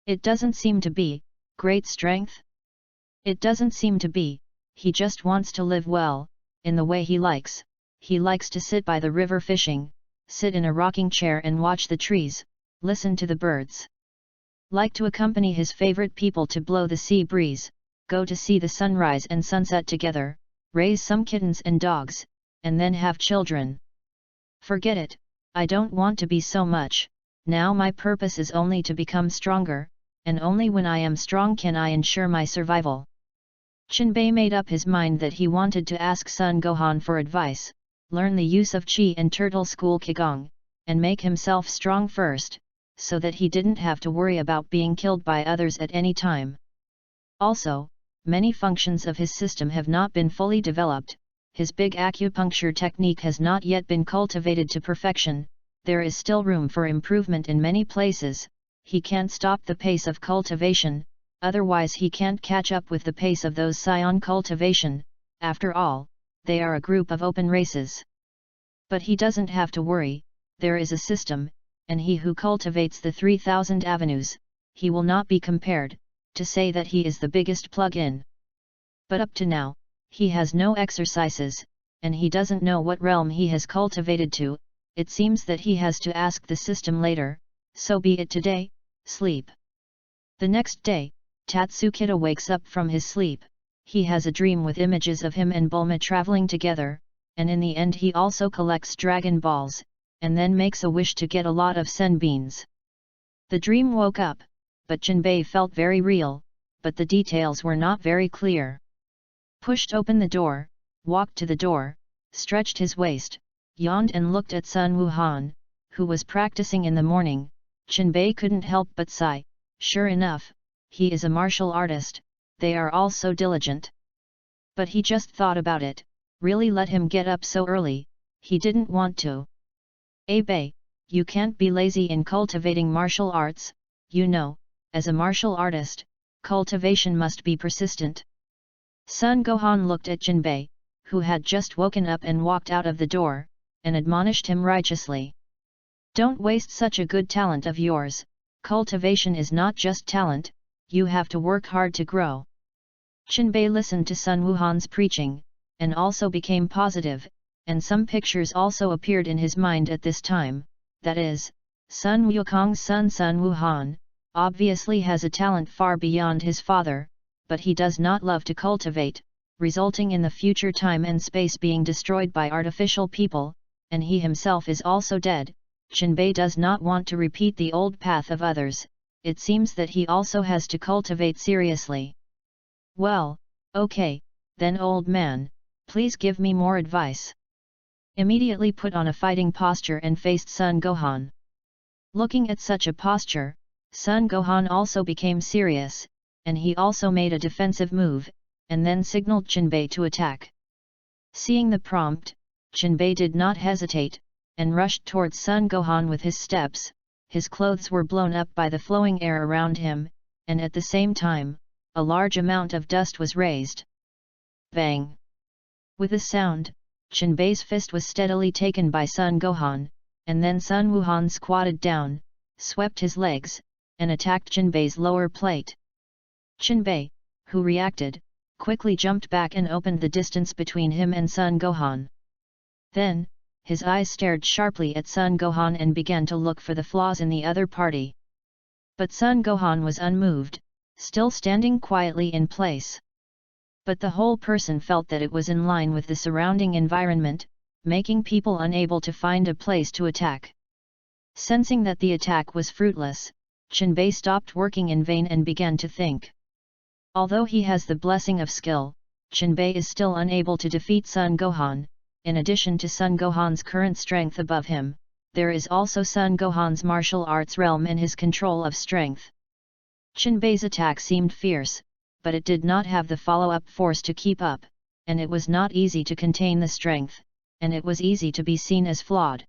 It doesn't seem to be. Great strength? It doesn't seem to be. He just wants to live well, in the way he likes. He likes to sit by the river fishing, sit in a rocking chair and watch the trees, listen to the birds. Like to accompany his favorite people to blow the sea breeze, go to see the sunrise and sunset together, raise some kittens and dogs, and then have children. Forget it, I don't want to be so much. Now my purpose is only to become stronger, and only when I am strong can I ensure my survival. Qinbei made up his mind that he wanted to ask Sun Gohan for advice, learn the use of Qi and Turtle School Qigong, and make himself strong first, so that he didn't have to worry about being killed by others at any time. Also, many functions of his system have not been fully developed, his big acupuncture technique has not yet been cultivated to perfection, there is still room for improvement in many places. He can't stop the pace of cultivation, otherwise he can't catch up with the pace of those scion cultivation. After all, they are a group of open races. But he doesn't have to worry, there is a system, and he who cultivates the 3,000 avenues, he will not be compared, to say that he is the biggest plug-in. But up to now, he has no exercises, and he doesn't know what realm he has cultivated to. It seems that he has to ask the system later, so be it today. Sleep. The next day, Tatsukita wakes up from his sleep. He has a dream with images of him and Bulma traveling together, and in the end he also collects Dragon Balls, and then makes a wish to get a lot of sen beans. The dream woke up, but Qinbei felt very real, but the details were not very clear. Pushed open the door, walked to the door, stretched his waist, yawned and looked at Sun Wuhan, who was practicing in the morning, Chenbei couldn't help but sigh. Sure enough, he is a martial artist, they are all so diligent. But he just thought about it, really let him get up so early, he didn't want to. Bei, you can't be lazy in cultivating martial arts, you know, as a martial artist, cultivation must be persistent. Sun Gohan looked at Chenbei, who had just woken up and walked out of the door, and admonished him righteously. Don't waste such a good talent of yours, cultivation is not just talent, you have to work hard to grow. Chenbei listened to Sun Wuhan's preaching, and also became positive, and some pictures also appeared in his mind at this time, that is, Sun Wukong's son Sun Wuhan, obviously has a talent far beyond his father, but he does not love to cultivate, resulting in the future time and space being destroyed by artificial people, and he himself is also dead. Chenbei does not want to repeat the old path of others, it seems that he also has to cultivate seriously. Well, okay, then old man, please give me more advice. Immediately put on a fighting posture and faced Sun Gohan. Looking at such a posture, Sun Gohan also became serious, and he also made a defensive move, and then signaled Chenbei to attack. Seeing the prompt, Chenbei did not hesitate, and rushed towards Sun Gohan with his steps. His clothes were blown up by the flowing air around him, and at the same time, a large amount of dust was raised. Bang! With a sound, Chenbei's fist was steadily taken by Sun Gohan, and then Sun Wuhan squatted down, swept his legs, and attacked Chenbei's lower plate. Chenbei, who reacted, quickly jumped back and opened the distance between him and Sun Gohan. Then, his eyes stared sharply at Sun Gohan and began to look for the flaws in the other party. But Sun Gohan was unmoved, still standing quietly in place. But the whole person felt that it was in line with the surrounding environment, making people unable to find a place to attack. Sensing that the attack was fruitless, Chenbei stopped working in vain and began to think. Although he has the blessing of skill, Chenbei is still unable to defeat Sun Gohan. In addition to Sun Gohan's current strength above him, there is also Sun Gohan's martial arts realm and his control of strength. Chenbei's attack seemed fierce, but it did not have the follow-up force to keep up, and it was not easy to contain the strength, and it was easy to be seen as flawed.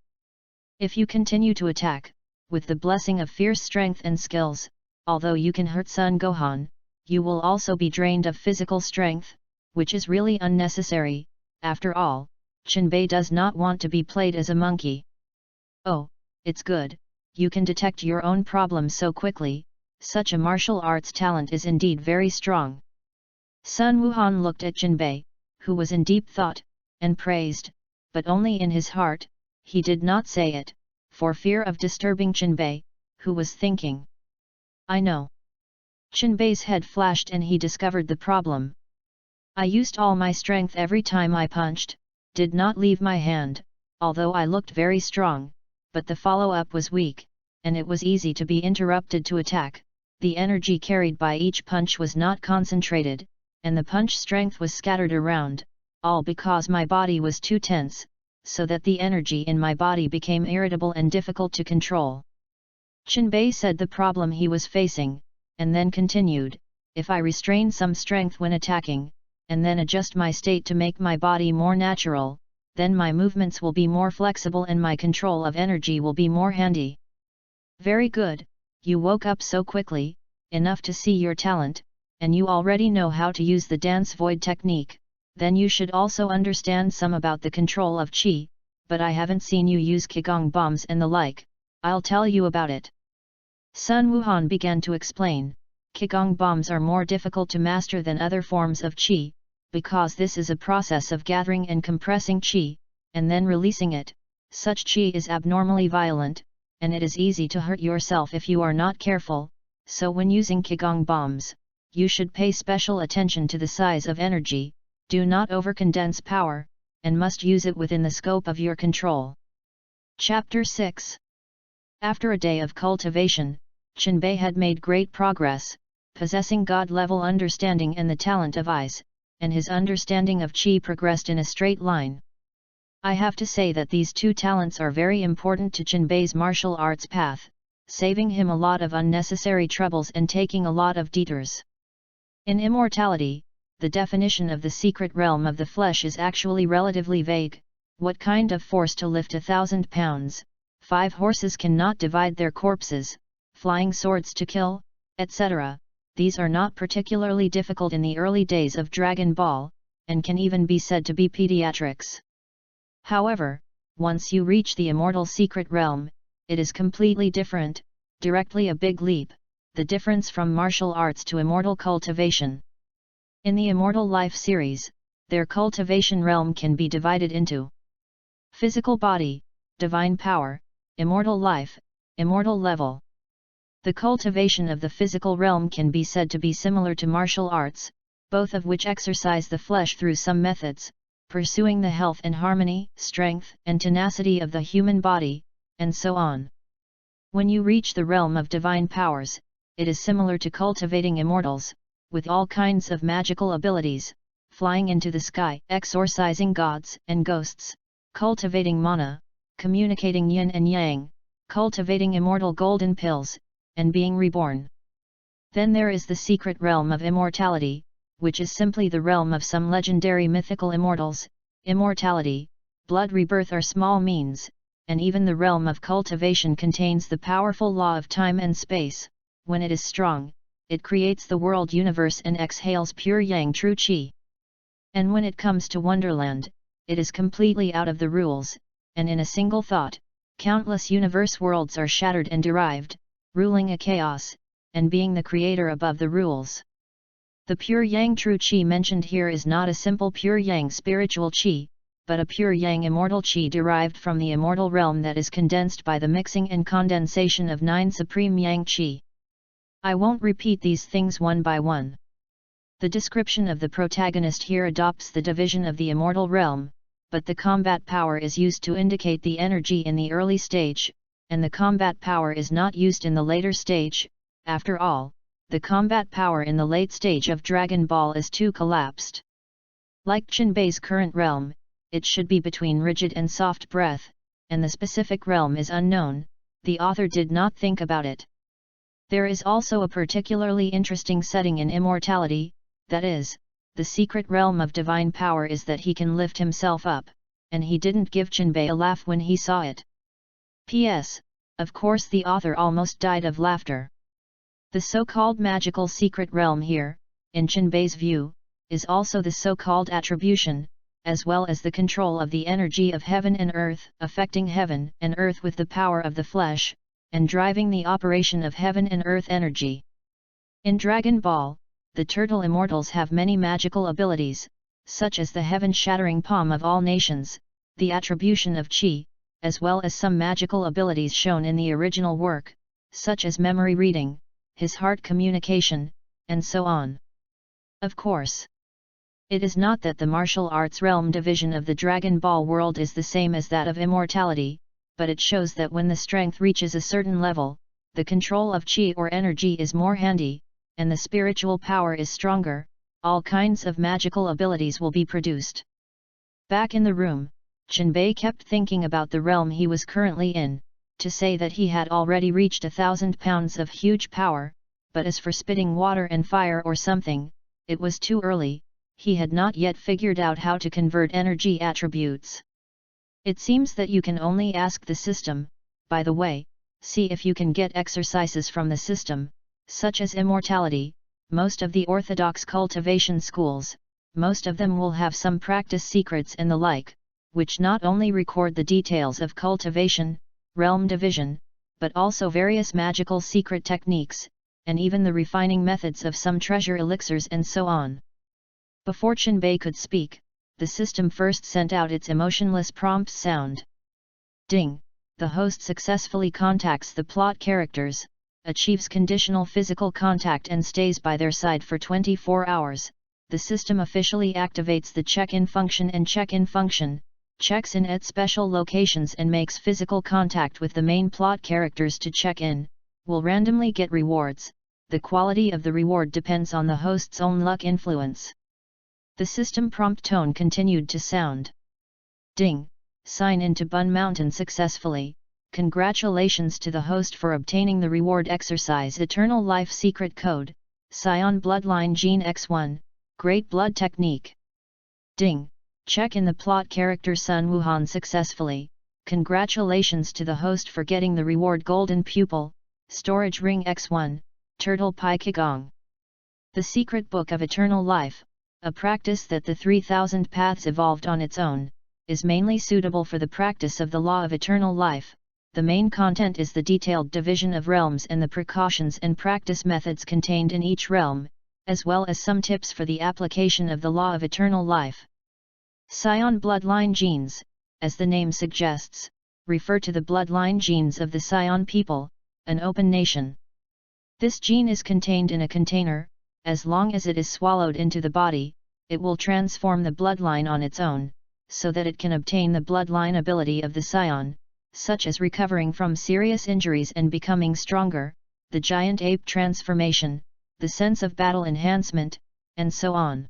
If you continue to attack, with the blessing of fierce strength and skills, although you can hurt Sun Gohan, you will also be drained of physical strength, which is really unnecessary. After all, Chenbei does not want to be played as a monkey. Oh, it's good, you can detect your own problems so quickly, such a martial arts talent is indeed very strong. Sun Wuhan looked at Chenbei, who was in deep thought, and praised, but only in his heart, he did not say it, for fear of disturbing Chenbei, who was thinking. I know. Chenbei's head flashed and he discovered the problem. I used all my strength every time I punched, did not leave my hand, although I looked very strong, but the follow-up was weak, and it was easy to be interrupted to attack. The energy carried by each punch was not concentrated, and the punch strength was scattered around, all because my body was too tense, so that the energy in my body became irritable and difficult to control. Chenbei said the problem he was facing, and then continued, if I restrain some strength when attacking, and then adjust my state to make my body more natural, then my movements will be more flexible and my control of energy will be more handy. Very good, you woke up so quickly, enough to see your talent, and you already know how to use the dance void technique, then you should also understand some about the control of qi, but I haven't seen you use qigong bombs and the like, I'll tell you about it. Sun Wuhan began to explain, qigong bombs are more difficult to master than other forms of qi, because this is a process of gathering and compressing qi, and then releasing it. Such qi is abnormally violent, and it is easy to hurt yourself if you are not careful, so when using qigong bombs, you should pay special attention to the size of energy, do not overcondense power, and must use it within the scope of your control. Chapter 6. After a day of cultivation, Chenbei had made great progress, possessing God-level understanding and the talent of eyes, and his understanding of qi progressed in a straight line. I have to say that these two talents are very important to Jinbei's martial arts path, saving him a lot of unnecessary troubles and taking a lot of detours. In immortality, the definition of the secret realm of the flesh is actually relatively vague. What kind of force to lift 1,000 pounds, 5 horses cannot divide their corpses, flying swords to kill, etc. These are not particularly difficult in the early days of Dragon Ball, and can even be said to be pediatrics. However, once you reach the immortal secret realm, it is completely different, directly a big leap, the difference from martial arts to immortal cultivation. In the Immortal Life series, their cultivation realm can be divided into physical body, divine power, immortal life, immortal level. The cultivation of the physical realm can be said to be similar to martial arts, both of which exercise the flesh through some methods, pursuing the health and harmony, strength and tenacity of the human body, and so on. When you reach the realm of divine powers, it is similar to cultivating immortals, with all kinds of magical abilities, flying into the sky, exorcising gods and ghosts, cultivating mana, communicating yin and yang, cultivating immortal golden pills, and being reborn. Then there is the secret realm of immortality, which is simply the realm of some legendary mythical immortals. Immortality, blood rebirth are small means, and even the realm of cultivation contains the powerful law of time and space. When it is strong, it creates the world universe and exhales pure yang true qi. And when it comes to Wonderland, it is completely out of the rules, and in a single thought, countless universe worlds are shattered and derived, ruling a chaos, and being the creator above the rules. The pure yang true qi mentioned here is not a simple pure yang spiritual qi, but a pure yang immortal qi derived from the immortal realm that is condensed by the mixing and condensation of 9 supreme yang qi. I won't repeat these things one by one. The description of the protagonist here adopts the division of the immortal realm, but the combat power is used to indicate the energy in the early stage, and the combat power is not used in the later stage. After all, the combat power in the late stage of Dragon Ball is too collapsed. Like Jinbei's current realm, it should be between rigid and soft breath, and the specific realm is unknown. The author did not think about it. There is also a particularly interesting setting in immortality, that is, the secret realm of divine power is that he can lift himself up, and he didn't give Jinbei a laugh when he saw it. P.S. Of course the author almost died of laughter. The so-called magical secret realm here, in Jinbei's view, is also the so-called attribution, as well as the control of the energy of heaven and earth, affecting heaven and earth with the power of the flesh, and driving the operation of heaven and earth energy. In Dragon Ball, the turtle immortals have many magical abilities, such as the heaven-shattering palm of all nations, the attribution of qi, as well as some magical abilities shown in the original work, such as memory reading, his heart communication, and so on. Of course, it is not that the martial arts realm division of the Dragon Ball world is the same as that of immortality, but it shows that when the strength reaches a certain level, the control of qi or energy is more handy, and the spiritual power is stronger, all kinds of magical abilities will be produced. Back in the room, Jinbei kept thinking about the realm he was currently in. To say that he had already reached 1,000 pounds of huge power, but as for spitting water and fire or something, it was too early. He had not yet figured out how to convert energy attributes. It seems that you can only ask the system. By the way, see if you can get exercises from the system, such as immortality. Most of the orthodox cultivation schools, most of them will have some practice secrets and the like, which not only record the details of cultivation, realm division, but also various magical secret techniques, and even the refining methods of some treasure elixirs and so on. Before Jinbei could speak, the system first sent out its emotionless prompt sound. Ding! The host successfully contacts the plot characters, achieves conditional physical contact and stays by their side for 24 hours. The system officially activates the check-in function, and check-in function checks in at special locations and makes physical contact with the main plot characters to check in, will randomly get rewards. The quality of the reward depends on the host's own luck influence. The system prompt tone continued to sound. Ding! sign in to Bun Mountain successfully. Congratulations to the host for obtaining the reward exercise Eternal Life Secret Code, Scion Bloodline Gene X1, Great Blood Technique. Ding! Check in the plot character Sun Wuhan successfully. Congratulations to the host for getting the reward Golden Pupil, Storage Ring X1, Turtle Pie Qigong. The Secret Book of Eternal Life, a practice that the 3000 Paths evolved on its own, is mainly suitable for the practice of the law of eternal life. The main content is the detailed division of realms and the precautions and practice methods contained in each realm, as well as some tips for the application of the law of eternal life. Scion bloodline genes, as the name suggests, refer to the bloodline genes of the Scion people, an open nation. This gene is contained in a container. As long as it is swallowed into the body, it will transform the bloodline on its own, so that it can obtain the bloodline ability of the Scion, such as recovering from serious injuries and becoming stronger, the giant ape transformation, the sense of battle enhancement, and so on.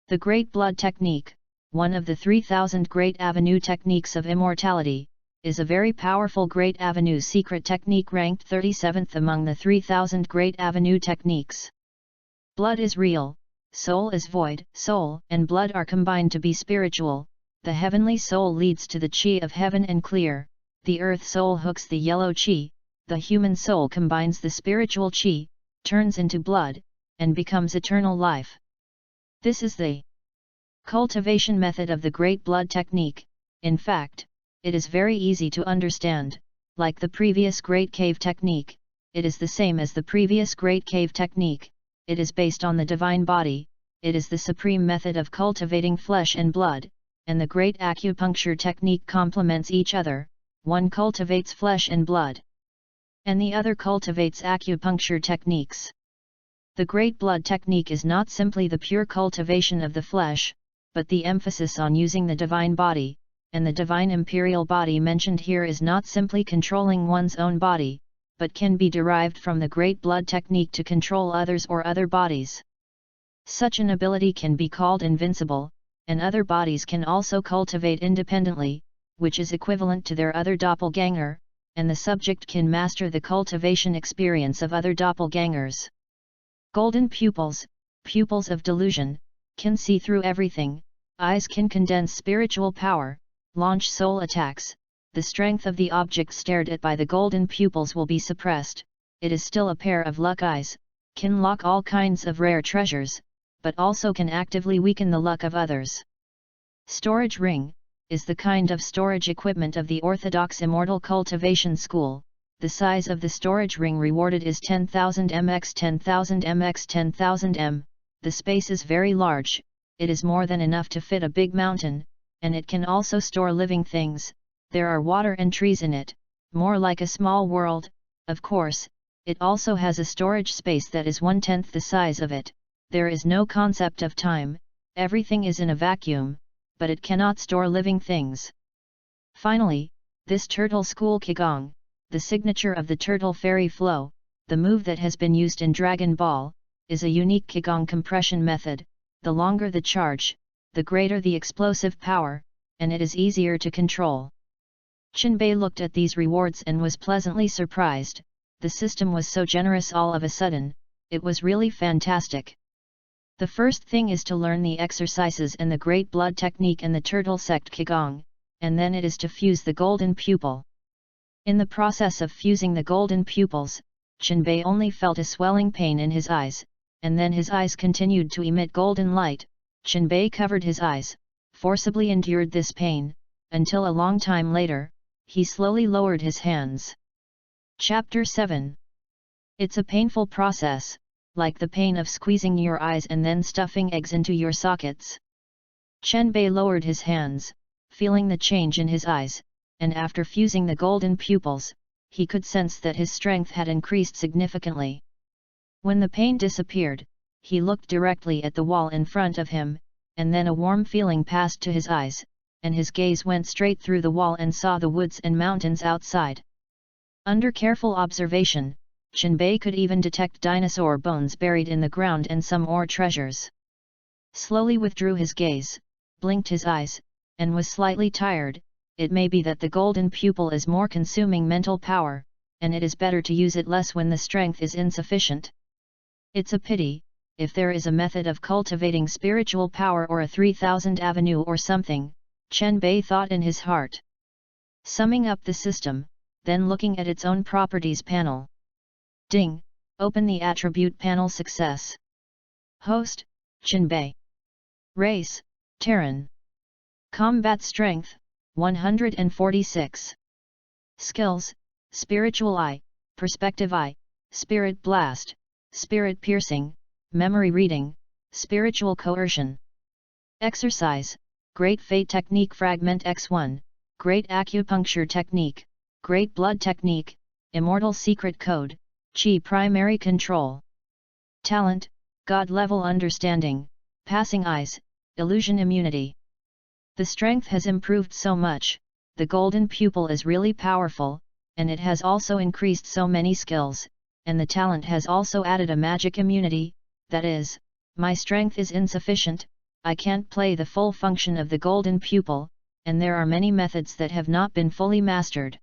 The Great Blood Technique, one of the 3000 Great Avenue Techniques of Immortality, is a very powerful Great Avenue secret technique ranked 37th among the 3000 Great Avenue Techniques. Blood is real, soul is void. Soul and blood are combined to be spiritual. The heavenly soul leads to the chi of heaven and clear, the earth soul hooks the yellow chi, the human soul combines the spiritual chi, turns into blood, and becomes eternal life. This is the cultivation method of the Great Blood Technique. In fact, it is very easy to understand. Like the previous Great Cave Technique, it is the same as the previous Great Cave Technique. It is based on the divine body, it is the supreme method of cultivating flesh and blood, and the great acupuncture technique complements each other. One cultivates flesh and blood, and the other cultivates acupuncture techniques. The Great Blood Technique is not simply the pure cultivation of the flesh, but the emphasis on using the divine body, and the divine imperial body mentioned here is not simply controlling one's own body, but can be derived from the Great Blood Technique to control others or other bodies. Such an ability can be called invincible, and other bodies can also cultivate independently, which is equivalent to their other doppelganger, and the subject can master the cultivation experience of other doppelgangers. Golden pupils, pupils of delusion, can see through everything. Eyes can condense spiritual power, launch soul attacks. The strength of the object stared at by the golden pupils will be suppressed. It is still a pair of luck eyes, can lock all kinds of rare treasures, but also can actively weaken the luck of others. Storage ring is the kind of storage equipment of the orthodox immortal cultivation school. The size of the storage ring rewarded is 10,000 mx 10,000 mx 10,000 m. The space is very large, it is more than enough to fit a big mountain, and it can also store living things. There are water and trees in it, more like a small world. Of course, it also has a storage space that is 1/10 the size of it. There is no concept of time, everything is in a vacuum, but it cannot store living things. Finally, this Turtle School Qigong, the signature of the Turtle Fairy Flow, the move that has been used in Dragon Ball, is a unique Qigong compression method. The longer the charge, the greater the explosive power, and it is easier to control. Qinbei looked at these rewards and was pleasantly surprised. The system was so generous all of a sudden, it was really fantastic. The first thing is to learn the exercises and the Great Blood Technique and the Turtle Sect Qigong, and then it is to fuse the golden pupil. In the process of fusing the golden pupils, Qinbei only felt a swelling pain in his eyes, and then his eyes continued to emit golden light. Qinbei covered his eyes, forcibly endured this pain, until a long time later, he slowly lowered his hands. Chapter 7. It's a painful process, like the pain of squeezing your eyes and then stuffing eggs into your sockets. Qinbei lowered his hands, feeling the change in his eyes, and after fusing the golden pupils, he could sense that his strength had increased significantly. When the pain disappeared, he looked directly at the wall in front of him, and then a warm feeling passed to his eyes, and his gaze went straight through the wall and saw the woods and mountains outside. Under careful observation, Qinbei could even detect dinosaur bones buried in the ground and some ore treasures. Slowly withdrew his gaze, blinked his eyes, and was slightly tired. it may be that the golden pupil is more consuming mental power, and it is better to use it less when the strength is insufficient. It's a pity, if there is a method of cultivating spiritual power or a 3000 avenue or something, Chen Bei thought in his heart. Summing up the system, then looking at its own properties panel. Ding! Open the attribute panel. Success. Host, Chen Bei. Race, Terran. Combat strength, 146. Skills, Spiritual Eye, Perspective Eye, Spirit Blast, Spirit Piercing, Memory Reading, Spiritual Coercion. Exercise, Great Fate Technique Fragment X1, Great Acupuncture Technique, Great Blood Technique, Immortal Secret Code, Qi Primary Control. Talent, God Level Understanding, Passing Eyes, Illusion Immunity. The strength has improved so much, the golden pupil is really powerful, and it has also increased so many skills, and the talent has also added a magic immunity, that is, my strength is insufficient, I can't play the full function of the golden pupil, and there are many methods that have not been fully mastered.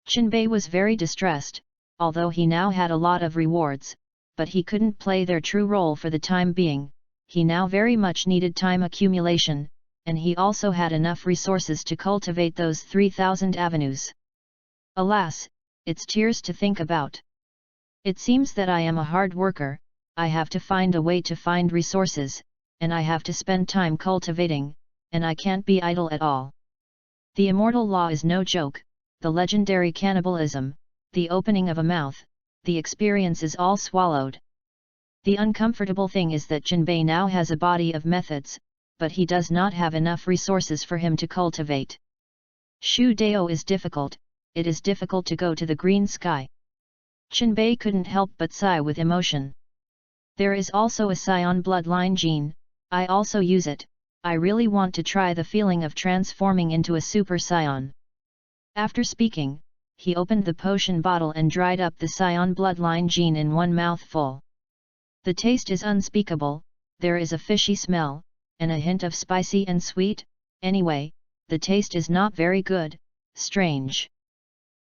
Chen Bei was very distressed, although he now had a lot of rewards, but he couldn't play their true role for the time being, he now very much needed time accumulation, and he also had enough resources to cultivate those 3000 avenues. Alas, it's tears to think about. It seems that I am a hard worker, I have to find a way to find resources, and I have to spend time cultivating, and I can't be idle at all. The immortal law is no joke, the legendary cannibalism, the opening of a mouth, the experience is all swallowed. The uncomfortable thing is that Chen Bei now has a body of methods, but he does not have enough resources for him to cultivate. Shu Dao is difficult, it is difficult to go to the green sky. Chen Bei couldn't help but sigh with emotion. There is also a Scion bloodline gene, I also use it, I really want to try the feeling of transforming into a Super Scion. After speaking, he opened the potion bottle and dried up the Scion bloodline gene in one mouthful. The taste is unspeakable, there is a fishy smell, and a hint of spicy and sweet, anyway, the taste is not very good, strange.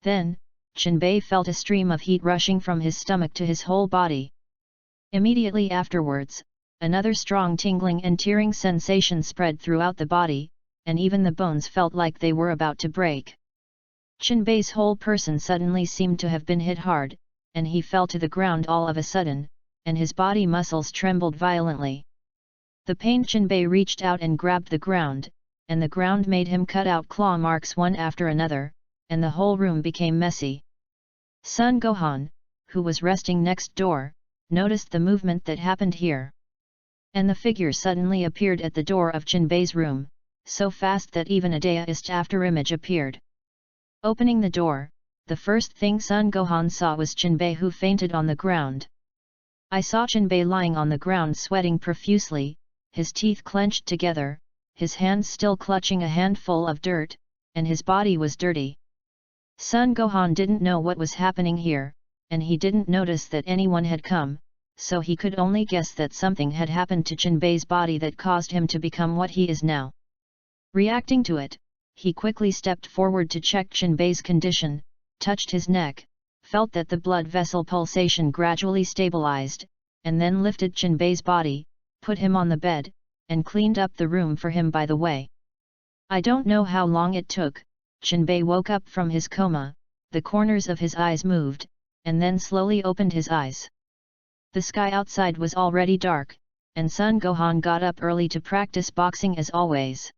Then, Chen Bei felt a stream of heat rushing from his stomach to his whole body. Immediately afterwards, another strong tingling and tearing sensation spread throughout the body, and even the bones felt like they were about to break. Chen Bei's whole person suddenly seemed to have been hit hard, and he fell to the ground all of a sudden, and his body muscles trembled violently. The pained Chen Bei reached out and grabbed the ground, and the ground made him cut out claw marks one after another, and the whole room became messy. Sun Gohan, who was resting next door, noticed the movement that happened here. And the figure suddenly appeared at the door of Chen Bei's room, so fast that even a daist afterimage appeared. Opening the door, the first thing Sun Gohan saw was Chen Bei, who fainted on the ground. I saw Chen Bei lying on the ground sweating profusely, his teeth clenched together, his hands still clutching a handful of dirt, and his body was dirty. Sun Gohan didn't know what was happening here, and he didn't notice that anyone had come, so he could only guess that something had happened to Chen Bei's body that caused him to become what he is now. Reacting to it, he quickly stepped forward to check Chen Bei's condition, touched his neck, felt that the blood vessel pulsation gradually stabilized, and then lifted Chen Bei's body, put him on the bed, and cleaned up the room for him by the way. I don't know how long it took, Chen Bei woke up from his coma, the corners of his eyes moved, and then slowly opened his eyes. The sky outside was already dark, and Sun Gohan got up early to practice boxing as always.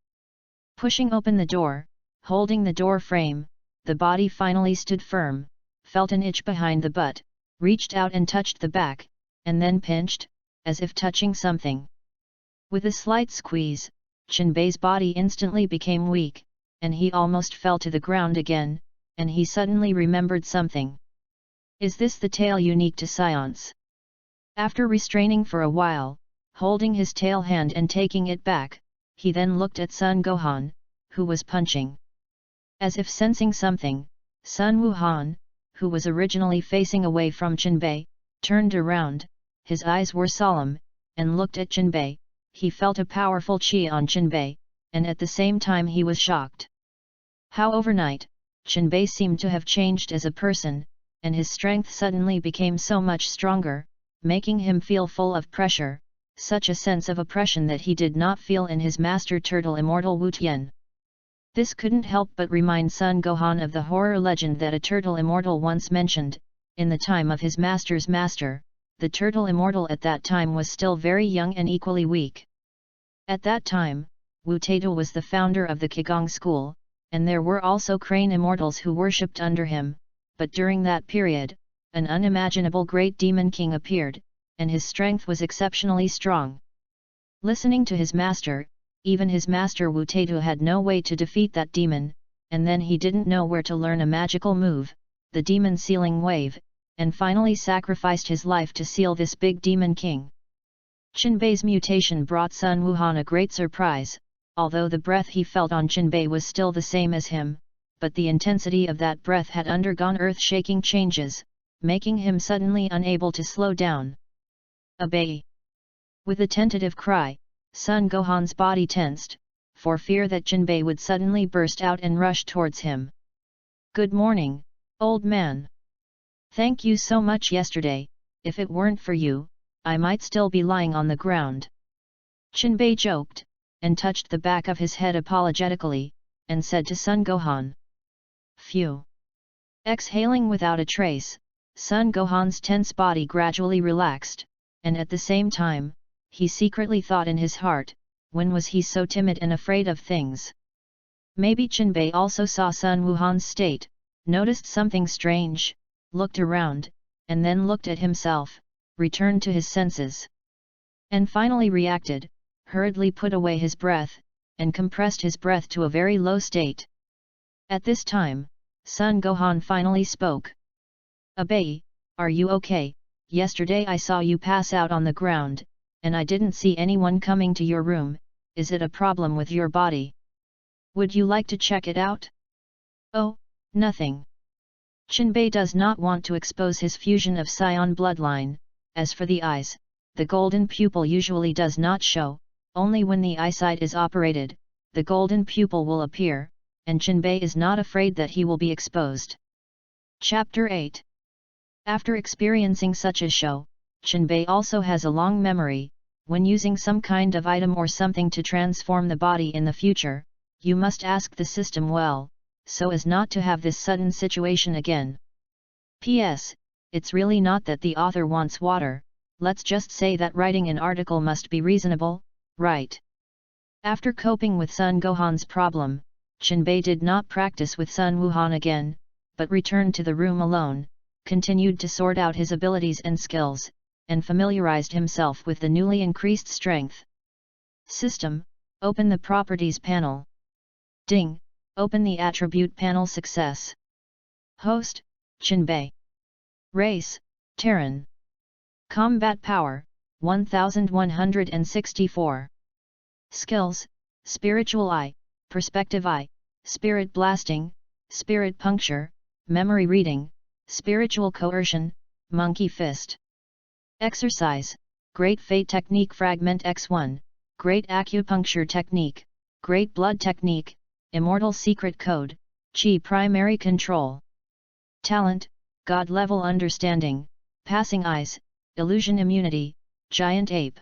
Pushing open the door, holding the door frame, the body finally stood firm, felt an itch behind the butt, reached out and touched the back, and then pinched, as if touching something. With a slight squeeze, Chen Bei's body instantly became weak, and he almost fell to the ground again, and he suddenly remembered something. Is this the tail unique to Science? After restraining for a while, holding his tail hand and taking it back, he then looked at Sun Gohan, who was punching. As if sensing something, Sun Wuhan, who was originally facing away from Chen Bei, turned around, his eyes were solemn, and looked at Chen Bei. He felt a powerful qi on Chen Bei, and at the same time he was shocked. How overnight, Qinbei seemed to have changed as a person, and his strength suddenly became so much stronger, making him feel full of pressure, such a sense of oppression that he did not feel in his master turtle immortal Wu Tian. This couldn't help but remind Sun Gohan of the horror legend that a turtle immortal once mentioned. In the time of his master's master, the turtle immortal at that time was still very young and equally weak. At that time, Wu Taito was the founder of the Qigong school, and there were also crane immortals who worshipped under him, but during that period, an unimaginable great demon king appeared, and his strength was exceptionally strong. Listening to his master, even his master Wu Taito had no way to defeat that demon, and then he didn't know where to learn a magical move, the demon sealing wave, and finally sacrificed his life to seal this big demon king. Qinbei's mutation brought Sun Wuhan a great surprise, although the breath he felt on Qinbei was still the same as him, but the intensity of that breath had undergone earth-shaking changes, making him suddenly unable to slow down. Obey! With a tentative cry, Sun Gohan's body tensed, for fear that Qinbei would suddenly burst out and rush towards him. "Good morning, old man. Thank you so much yesterday, if it weren't for you, I might still be lying on the ground." Qinbei joked, and touched the back of his head apologetically, and said to Sun Gohan. "Phew!" Exhaling without a trace, Sun Gohan's tense body gradually relaxed, and at the same time, he secretly thought in his heart, when was he so timid and afraid of things? Maybe Qinbei also saw Sun Wuhan's state, noticed something strange, looked around, and then looked at himself, returned to his senses. And finally reacted, hurriedly put away his breath, and compressed his breath to a very low state. At this time, Sun Gohan finally spoke. "Abai, are you okay? Yesterday I saw you pass out on the ground, and I didn't see anyone coming to your room. Is it a problem with your body? Would you like to check it out?" "Oh, nothing." Qinbei does not want to expose his fusion of Scion bloodline. As for the eyes, the golden pupil usually does not show, only when the eyesight is operated, the golden pupil will appear, and Qinbei is not afraid that he will be exposed. Chapter 8. After experiencing such a show, Qinbei also has a long memory. When using some kind of item or something to transform the body in the future, you must ask the system well, so as not to have this sudden situation again. P.S. It's really not that the author wants water, let's just say that writing an article must be reasonable, right? After coping with Sun Gohan's problem, Qinbei did not practice with Sun Wuhan again, but returned to the room alone, continued to sort out his abilities and skills, and familiarized himself with the newly increased strength. System, open the Properties panel. Ding, open the Attribute panel. Success. Host, Qinbei. Race, Terran. Combat Power, 1164. Skills, Spiritual Eye, Perspective Eye, Spirit Blasting, Spirit Puncture, Memory Reading, Spiritual Coercion, Monkey Fist. Exercise, Great Fate Technique Fragment X1, Great Acupuncture Technique, Great Blood Technique, Immortal Secret Code, Qi Primary Control. Talent, God Level Understanding, Passing Eyes, Illusion Immunity, Giant Ape.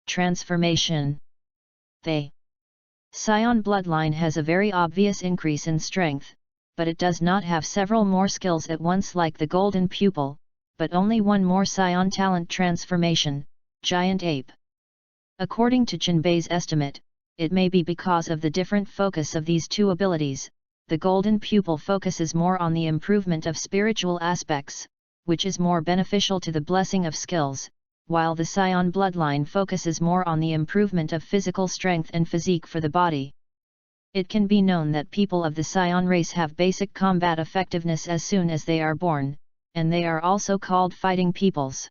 Transformation. The Scion bloodline has a very obvious increase in strength, but it does not have several more skills at once like the Golden Pupil, but only one more Scion talent transformation, Giant Ape. According to Qinbei's estimate, it may be because of the different focus of these two abilities. The Golden Pupil focuses more on the improvement of spiritual aspects, which is more beneficial to the blessing of skills, while the Scion bloodline focuses more on the improvement of physical strength and physique for the body. It can be known that people of the Scion race have basic combat effectiveness as soon as they are born, and they are also called fighting peoples.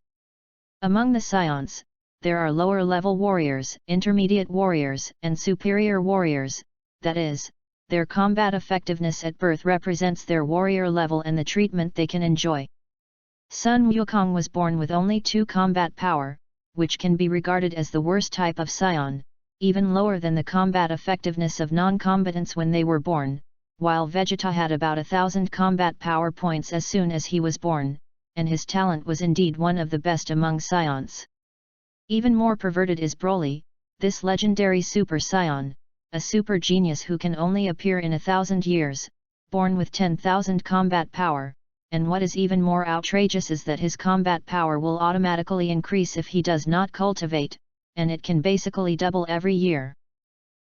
Among the Scions, there are lower-level warriors, intermediate warriors, and superior warriors, that is, their combat effectiveness at birth represents their warrior level and the treatment they can enjoy. Sun Wukong was born with only 2 combat power, which can be regarded as the worst type of Scion, even lower than the combat effectiveness of non-combatants when they were born, while Vegeta had about 1,000 combat power points as soon as he was born, and his talent was indeed one of the best among Scions. Even more perverted is Broly, this legendary Super Scion, a super genius who can only appear in 1,000 years, born with 10,000 combat power, and what is even more outrageous is that his combat power will automatically increase if he does not cultivate, and it can basically double every year.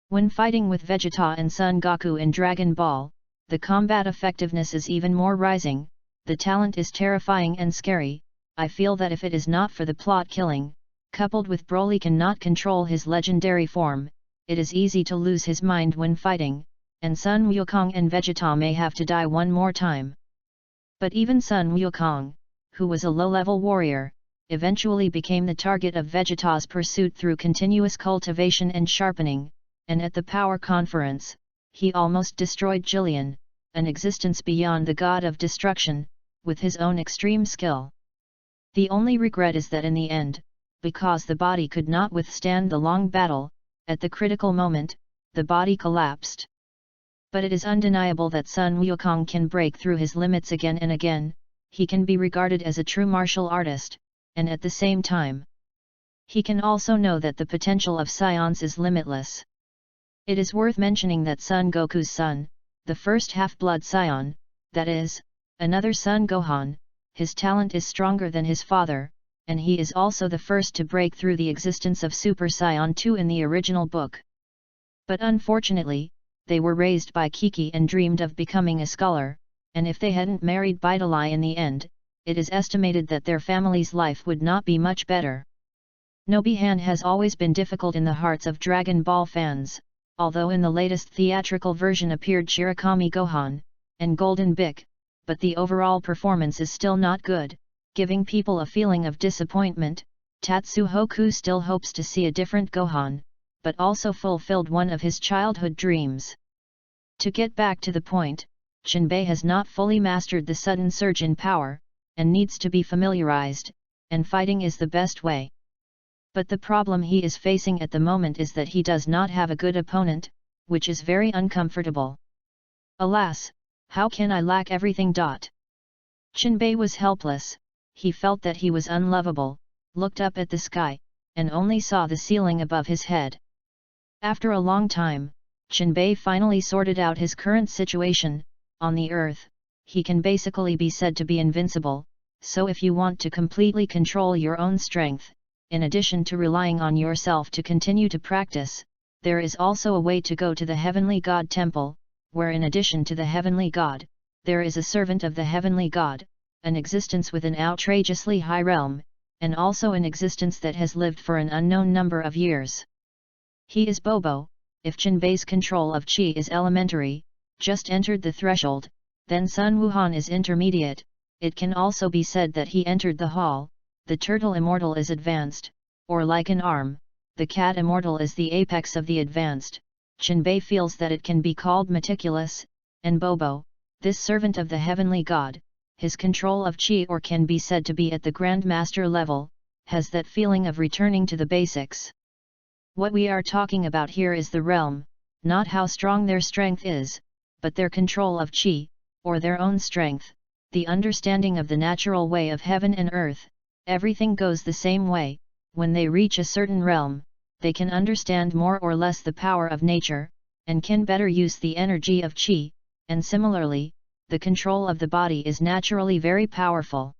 When fighting with Vegeta and Son Goku in Dragon Ball, the combat effectiveness is even more rising, the talent is terrifying and scary. I feel that if it is not for the plot killing, coupled with Broly cannot control his legendary form, it is easy to lose his mind when fighting, and Sun Wukong and Vegeta may have to die one more time. But even Sun Wukong, who was a low-level warrior, eventually became the target of Vegeta's pursuit through continuous cultivation and sharpening, and at the Power Conference, he almost destroyed Jillian, an existence beyond the god of destruction, with his own extreme skill. The only regret is that in the end, because the body could not withstand the long battle, at the critical moment, the body collapsed. But it is undeniable that Sun Wukong can break through his limits again and again, he can be regarded as a true martial artist, and at the same time, he can also know that the potential of Scions is limitless. It is worth mentioning that Son Goku's son, the first half-blood Scion, that is, another Son Gohan, his talent is stronger than his father, and he is also the first to break through the existence of Super Saiyan 2 in the original book. But unfortunately, they were raised by Kiki and dreamed of becoming a scholar, and if they hadn't married Bidalai in the end, it is estimated that their family's life would not be much better. Nobihan has always been difficult in the hearts of Dragon Ball fans, although in the latest theatrical version appeared Shirokami Gohan, and Golden Bick, but the overall performance is still not good, giving people a feeling of disappointment. Tatsuhoku still hopes to see a different Gohan, but also fulfilled one of his childhood dreams. To get back to the point, Jinbei has not fully mastered the sudden surge in power, and needs to be familiarized, and fighting is the best way. But the problem he is facing at the moment is that he does not have a good opponent, which is very uncomfortable. Alas, how can I lack everything? Jinbei was helpless, he felt that he was unlovable, looked up at the sky, and only saw the ceiling above his head. After a long time, Jinbei finally sorted out his current situation. On the earth, he can basically be said to be invincible, so if you want to completely control your own strength, in addition to relying on yourself to continue to practice, there is also a way to go to the Heavenly God Temple, where in addition to the Heavenly God, there is a servant of the Heavenly God, an existence with an outrageously high realm, and also an existence that has lived for an unknown number of years. He is Bobo. If Jinbei's control of Qi is elementary, just entered the threshold, then Sun Wuhan is intermediate. It can also be said that he entered the hall, the turtle immortal is advanced, or like an arm, the cat immortal is the apex of the advanced. Jinbei feels that it can be called meticulous, and Bobo, this servant of the Heavenly God, his control of Qi or can be said to be at the Grandmaster level, has that feeling of returning to the basics. What we are talking about here is the realm, not how strong their strength is, but their control of Qi, or their own strength, the understanding of the natural way of heaven and earth. Everything goes the same way. When they reach a certain realm, they can understand more or less the power of nature, and can better use the energy of Qi, and similarly, the control of the body is naturally very powerful.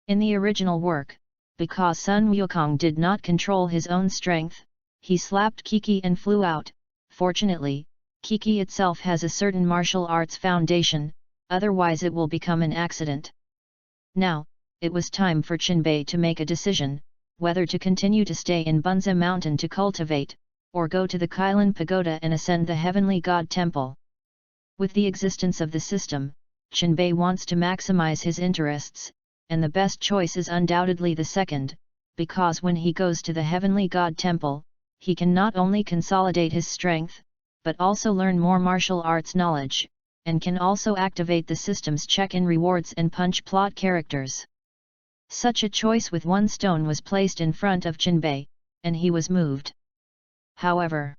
In the original work, because Sun Wukong did not control his own strength, he slapped Kiki and flew out. Fortunately, Kiki itself has a certain martial arts foundation, otherwise it will become an accident. Now, it was time for Jinbei to make a decision, whether to continue to stay in Bunza Mountain to cultivate, or go to the Kailan Pagoda and ascend the Heavenly God Temple. With the existence of the system, Jinbei wants to maximize his interests, and the best choice is undoubtedly the second, because when he goes to the Heavenly God Temple, he can not only consolidate his strength, but also learn more martial arts knowledge, and can also activate the system's check-in rewards and punch plot characters. Such a choice with one stone was placed in front of Jinbei, and he was moved. However,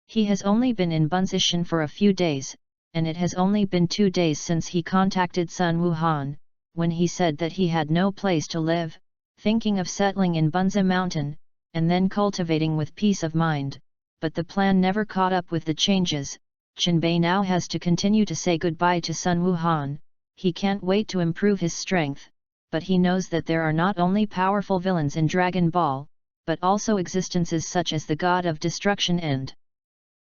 he has only been in Bunzishan for a few days, and it has only been 2 days since he contacted Sun Wuhan, when he said that he had no place to live, thinking of settling in Bunza Mountain, and then cultivating with peace of mind, but the plan never caught up with the changes. Qinbei now has to continue to say goodbye to Sun Wuhan. He can't wait to improve his strength, but he knows that there are not only powerful villains in Dragon Ball, but also existences such as the God of Destruction and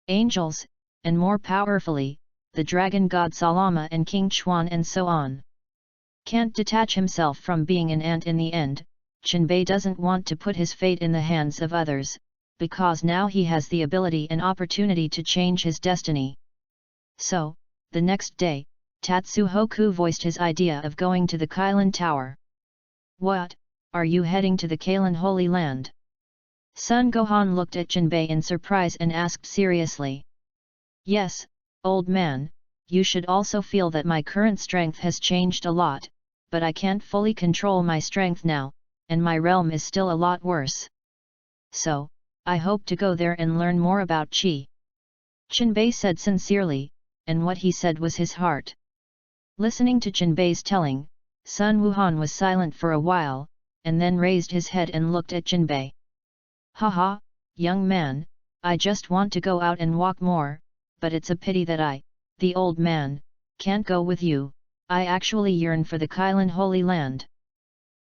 angels, and more powerfully, the Dragon God Salama and King Chuan and so on. Can't detach himself from being an ant in the end. Qinbei doesn't want to put his fate in the hands of others, because now he has the ability and opportunity to change his destiny. So, the next day, Tatsuhoku voiced his idea of going to the Kailan Tower. What, are you heading to the Kailan Holy Land? Sun Gohan looked at Qinbei in surprise and asked seriously. Yes, old man, you should also feel that my current strength has changed a lot, but I can't fully control my strength now, and my realm is still a lot worse. So, I hope to go there and learn more about Qi. Qinbei said sincerely, and what he said was his heart. Listening to Qinbei's telling, Sun Wuhan was silent for a while, and then raised his head and looked at Qinbei. Haha, young man, I just want to go out and walk more, but it's a pity that I, the old man, can't go with you. I actually yearn for the Kailan Holy Land.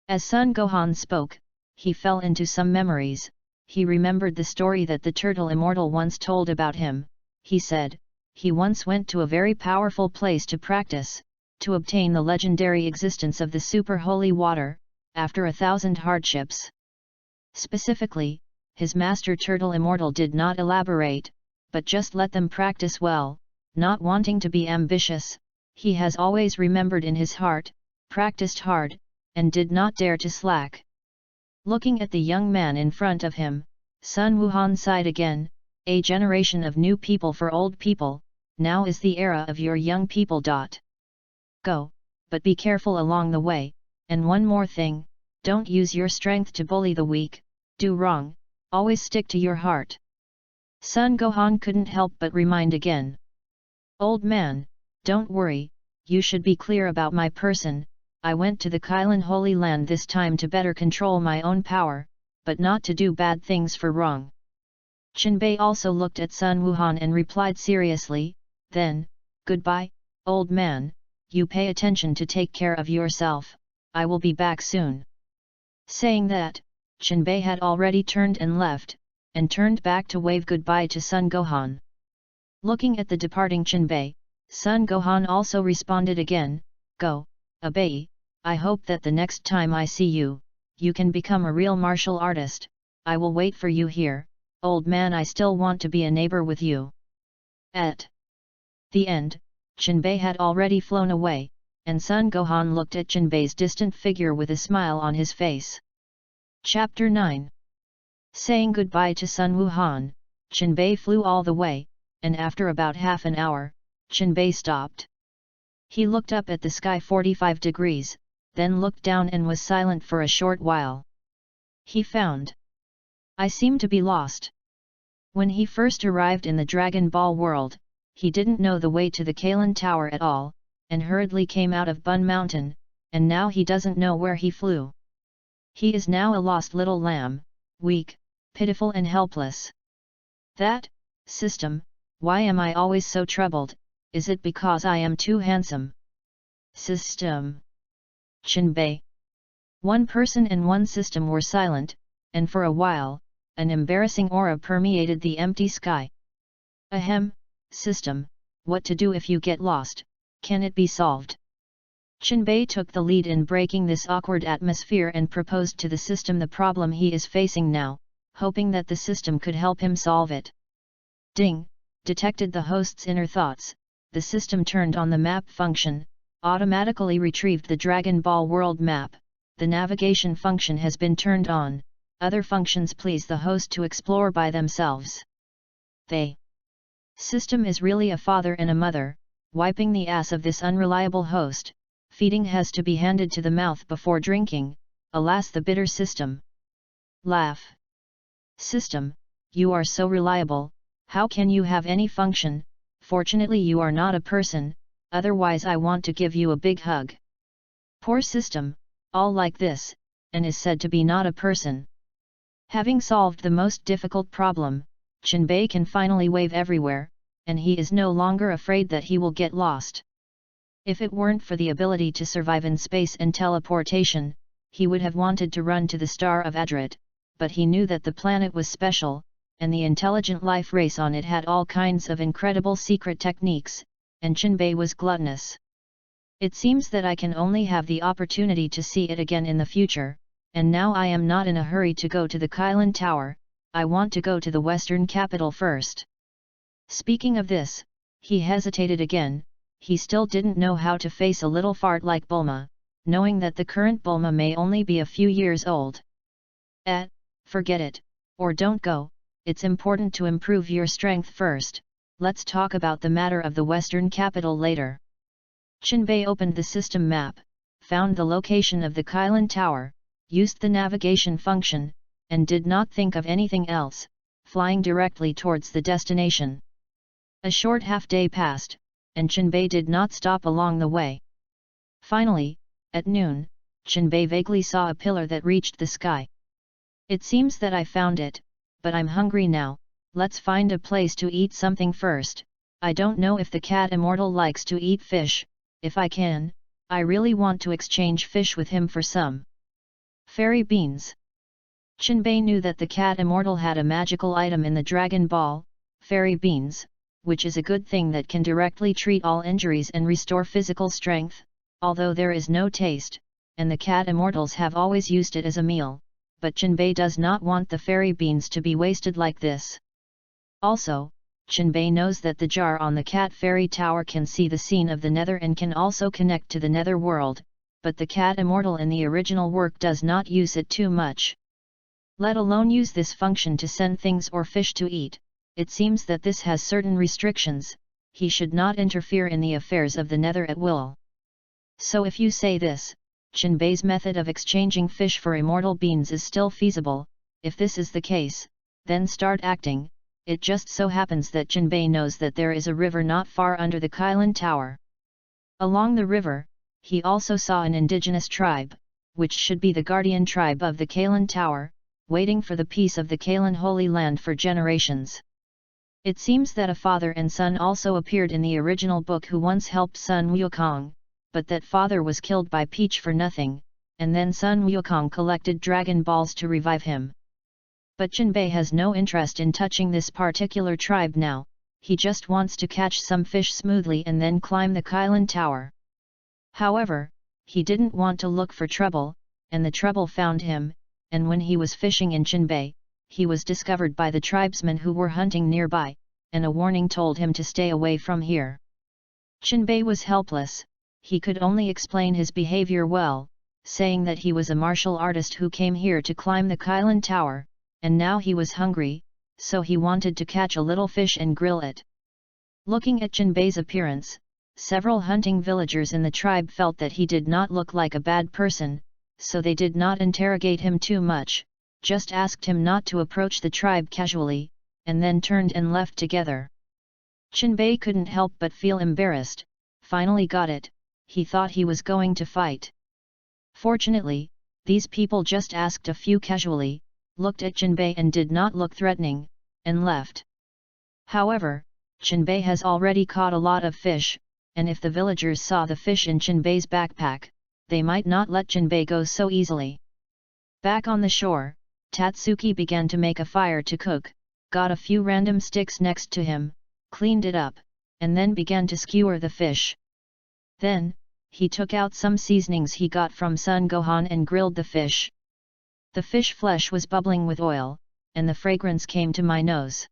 As Sun Gohan spoke, he fell into some memories. He remembered the story that the turtle immortal once told about him. He said, he once went to a very powerful place to practice, to obtain the legendary existence of the super holy water, after 1,000 hardships. Specifically, his master turtle immortal did not elaborate, but just let them practice well, not wanting to be ambitious. He has always remembered in his heart, practiced hard, and did not dare to slack. Looking at the young man in front of him, Sun Wuhan sighed again. A generation of new people for old people, now is the era of your young people. Go, but be careful along the way, and one more thing, don't use your strength to bully the weak, do wrong, always stick to your heart. Sun Gohan couldn't help but remind again. Old man, don't worry, you should be clear about my person. I went to the Kailan Holy Land this time to better control my own power, but not to do bad things for wrong. Qinbei also looked at Sun Wuhan and replied seriously, then, goodbye, old man, you pay attention to take care of yourself, I will be back soon. Saying that, Qinbei had already turned and left, and turned back to wave goodbye to Sun Gohan. Looking at the departing Qinbei, Sun Gohan also responded again, go, Abai, I hope that the next time I see you, you can become a real martial artist. I will wait for you here, old man. I still want to be a neighbor with you. At the end, Qinbei had already flown away, and Sun Gohan looked at Qinbei's distant figure with a smile on his face. Chapter 9. Saying goodbye to Sun Wuhan, Qinbei flew all the way, and after about half an hour, Qinbei stopped. He looked up at the sky 45 degrees, then looked down and was silent for a short while. He found. I seem to be lost. When he first arrived in the Dragon Ball world, he didn't know the way to the Kailan Tower at all, and hurriedly came out of Bun Mountain, and now he doesn't know where he flew. He is now a lost little lamb, weak, pitiful and helpless. That system, why am I always so troubled? Is it because I am too handsome? System. Qinbei. One person and one system were silent, and for a while, an embarrassing aura permeated the empty sky. Ahem, system, what to do if you get lost, can it be solved? Qinbei took the lead in breaking this awkward atmosphere and proposed to the system the problem he is facing now, hoping that the system could help him solve it. Ding, detected the host's inner thoughts. The system turned on the map function, automatically retrieved the Dragon Ball world map. The navigation function has been turned on. Other functions please the host to explore by themselves. The system is really a father and a mother, wiping the ass of this unreliable host. Feeding has to be handed to the mouth before drinking, alas the bitter system. Laugh. System, you are so reliable, how can you have any function? fortunately you are not a person, otherwise I want to give you a big hug. Poor system, all like this, and is said to be not a person. Having solved the most difficult problem, Chenbei can finally wave everywhere, and he is no longer afraid that he will get lost. If it weren't for the ability to survive in space and teleportation, he would have wanted to run to the star of Adrit, but he knew that the planet was special, and the intelligent life race on it had all kinds of incredible secret techniques, and Chenbei was gluttonous. It seems that I can only have the opportunity to see it again in the future, and now I am not in a hurry to go to the Kylin Tower, I want to go to the western capital first. Speaking of this, he hesitated again. He still didn't know how to face a little fart like Bulma, knowing that the current Bulma may only be a few years old. Forget it, or don't go, it's important to improve your strength first, let's talk about the matter of the western capital later. Chenbei opened the system map, found the location of the Kylin Tower, used the navigation function, and did not think of anything else, flying directly towards the destination. A short half-day passed, and Chenbei did not stop along the way. Finally, at noon, Chenbei vaguely saw a pillar that reached the sky. It seems that I found it, but I'm hungry now, let's find a place to eat something first. I don't know if the cat immortal likes to eat fish, if I can, I really want to exchange fish with him for some fairy beans. Chenbei knew that the cat immortal had a magical item in the Dragon Ball, fairy beans, which is a good thing that can directly treat all injuries and restore physical strength, although there is no taste, and the cat immortals have always used it as a meal, but Chenbei does not want the fairy beans to be wasted like this. Also, Chenbei knows that the jar on the cat fairy tower can see the scene of the nether and can also connect to the nether world, but the cat immortal in the original work does not use it too much. Let alone use this function to send things or fish to eat. It seems that this has certain restrictions, he should not interfere in the affairs of the nether at will. So if you say this, Chenbei's method of exchanging fish for immortal beans is still feasible. If this is the case, then start acting. It just so happens that Chenbei knows that there is a river not far under the Kylin Tower. Along the river, he also saw an indigenous tribe, which should be the guardian tribe of the Kylin Tower, waiting for the peace of the Kylin Holy Land for generations. It seems that a father and son also appeared in the original book who once helped Sun Wukong, but that father was killed by Peach for nothing, and then Sun Wukong collected Dragon Balls to revive him. But Chenbei has no interest in touching this particular tribe now, he just wants to catch some fish smoothly and then climb the Kylin Tower. However, he didn't want to look for trouble, and the trouble found him, and when he was fishing in Chenbei, he was discovered by the tribesmen who were hunting nearby, and a warning told him to stay away from here. Chenbei was helpless, he could only explain his behavior well, saying that he was a martial artist who came here to climb the Kylin Tower, and now he was hungry, so he wanted to catch a little fish and grill it. Looking at Chenbei's appearance, several hunting villagers in the tribe felt that he did not look like a bad person, so they did not interrogate him too much, just asked him not to approach the tribe casually, and then turned and left together. Chenbei couldn't help but feel embarrassed. Finally got it, he thought he was going to fight. Fortunately, these people just asked a few casually, looked at Chenbei and did not look threatening, and left. However, Chenbei has already caught a lot of fish, and if the villagers saw the fish in Chenbei's backpack, they might not let Chenbei go so easily. Back on the shore, Tatsuki began to make a fire to cook, got a few random sticks next to him, cleaned it up, and then began to skewer the fish. Then, he took out some seasonings he got from Sun Gohan and grilled the fish. The fish flesh was bubbling with oil, and the fragrance came to my nose.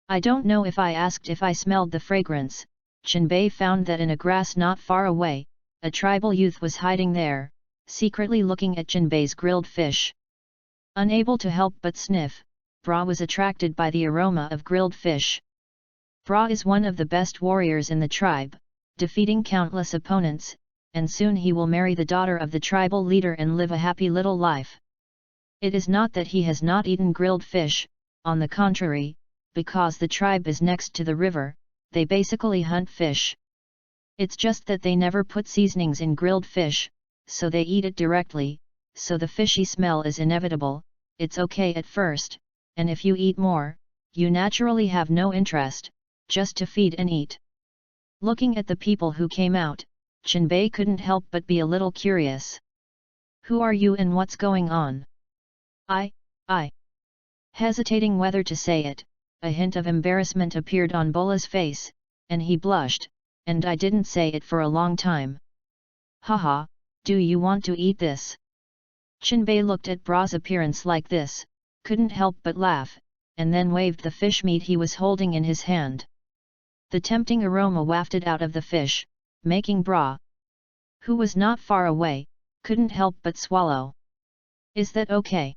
I don't know if I asked if I smelled the fragrance. Chenbei found that in a grass not far away, a tribal youth was hiding there, secretly looking at Chenbei's grilled fish. Unable to help but sniff, Bra was attracted by the aroma of grilled fish. Bra is one of the best warriors in the tribe, defeating countless opponents, and soon he will marry the daughter of the tribal leader and live a happy little life. It is not that he has not eaten grilled fish, on the contrary, because the tribe is next to the river, they basically hunt fish. It's just that they never put seasonings in grilled fish, so they eat it directly, so the fishy smell is inevitable. It's okay at first, and if you eat more, you naturally have no interest, just to feed and eat. Looking at the people who came out, Jinbei couldn't help but be a little curious. Who are you and what's going on? I. Hesitating whether to say it, a hint of embarrassment appeared on Bola's face, and he blushed, and I didn't say it for a long time. Haha, do you want to eat this? Jinbei looked at Bra's appearance like this, couldn't help but laugh, and then waved the fish meat he was holding in his hand. The tempting aroma wafted out of the fish, making Bra, who was not far away, couldn't help but swallow. Is that okay?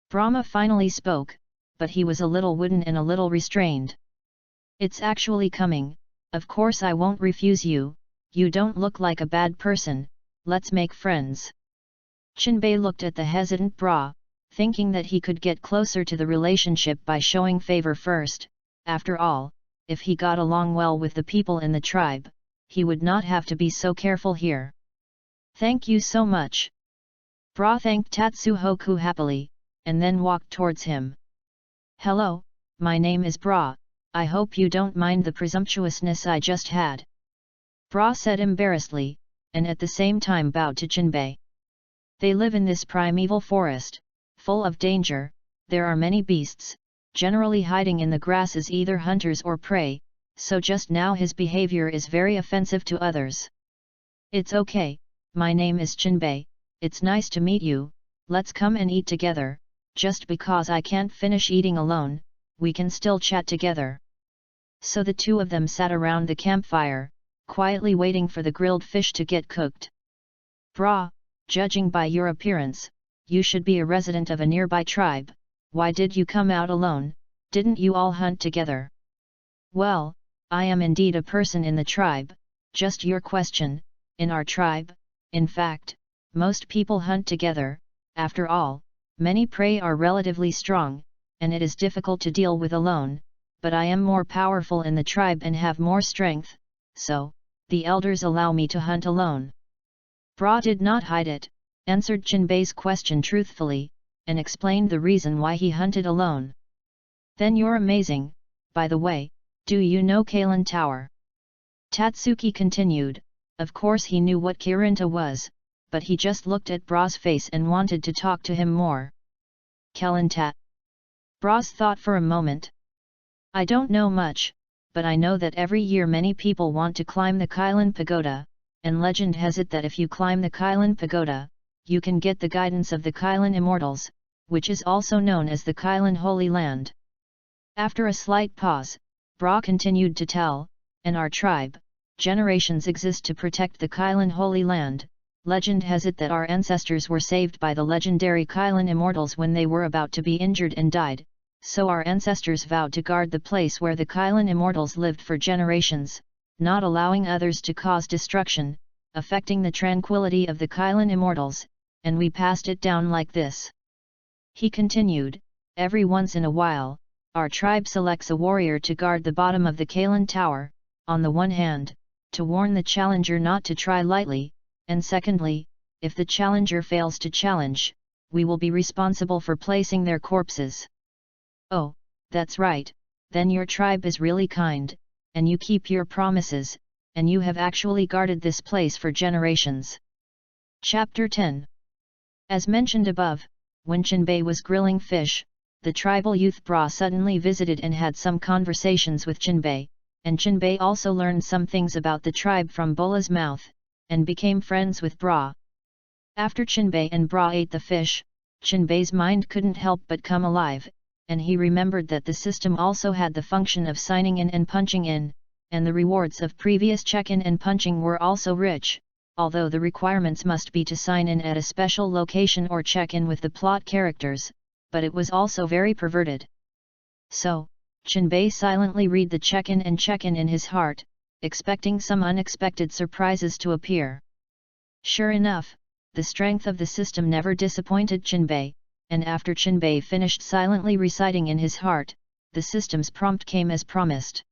Brahma finally spoke, but he was a little wooden and a little restrained. It's actually coming, of course I won't refuse you, you don't look like a bad person, let's make friends. Jinbei looked at the hesitant Bra, thinking that he could get closer to the relationship by showing favor first. After all, if he got along well with the people in the tribe, he would not have to be so careful here. Thank you so much. Bra thanked Tatsuhoku happily, and then walked towards him. Hello, my name is Bra, I hope you don't mind the presumptuousness I just had. Bra said embarrassedly, and at the same time bowed to Jinbei. They live in this primeval forest, full of danger. There are many beasts, generally hiding in the grasses, either hunters or prey, so just now his behavior is very offensive to others. It's okay, my name is Jinbei, it's nice to meet you, let's come and eat together. Just because I can't finish eating alone, we can still chat together. So the two of them sat around the campfire, quietly waiting for the grilled fish to get cooked. Bra, judging by your appearance, you should be a resident of a nearby tribe. Why did you come out alone? Didn't you all hunt together? Well, I am indeed a person in the tribe. Just your question, in our tribe, in fact, most people hunt together. After all, many prey are relatively strong, and it is difficult to deal with alone, but I am more powerful in the tribe and have more strength, so, the elders allow me to hunt alone. Bra did not hide it, answered Jinbei's question truthfully, and explained the reason why he hunted alone. Then you're amazing. By the way, do you know Kailan Tower? Tatsuki continued. Of course he knew what Kirinta was, but he just looked at Bra's face and wanted to talk to him more. Kailan Tat. Bras thought for a moment. I don't know much, but I know that every year many people want to climb the Kailan Pagoda, and legend has it that if you climb the Kailan Pagoda, you can get the guidance of the Kailan Immortals, which is also known as the Kailan Holy Land. After a slight pause, Bra continued to tell, in our tribe, generations exist to protect the Kailan Holy Land. Legend has it that our ancestors were saved by the legendary Kailan Immortals when they were about to be injured and died, so our ancestors vowed to guard the place where the Kailan Immortals lived for generations, not allowing others to cause destruction, affecting the tranquility of the Kailan Immortals, and we passed it down like this. He continued, every once in a while, our tribe selects a warrior to guard the bottom of the Kailan Tower, on the one hand, to warn the challenger not to try lightly, and secondly, if the challenger fails to challenge, we will be responsible for placing their corpses. Oh, that's right, then your tribe is really kind, and you keep your promises, and you have actually guarded this place for generations. Chapter 10. As mentioned above, when Jinbei was grilling fish, the tribal youth Bra suddenly visited and had some conversations with Jinbei, and Jinbei also learned some things about the tribe from Bola's mouth, and became friends with Bra. After Jinbei and Bra ate the fish, Jinbei's mind couldn't help but come alive, and he remembered that the system also had the function of signing in and punching in, and the rewards of previous check-in and punching were also rich, although the requirements must be to sign in at a special location or check in with the plot characters, but it was also very perverted. So, Jinbei silently read the check-in and check-in in his heart, expecting some unexpected surprises to appear. Sure enough, the strength of the system never disappointed Jinbei, and after Jinbei finished silently reciting in his heart, the system's prompt came as promised.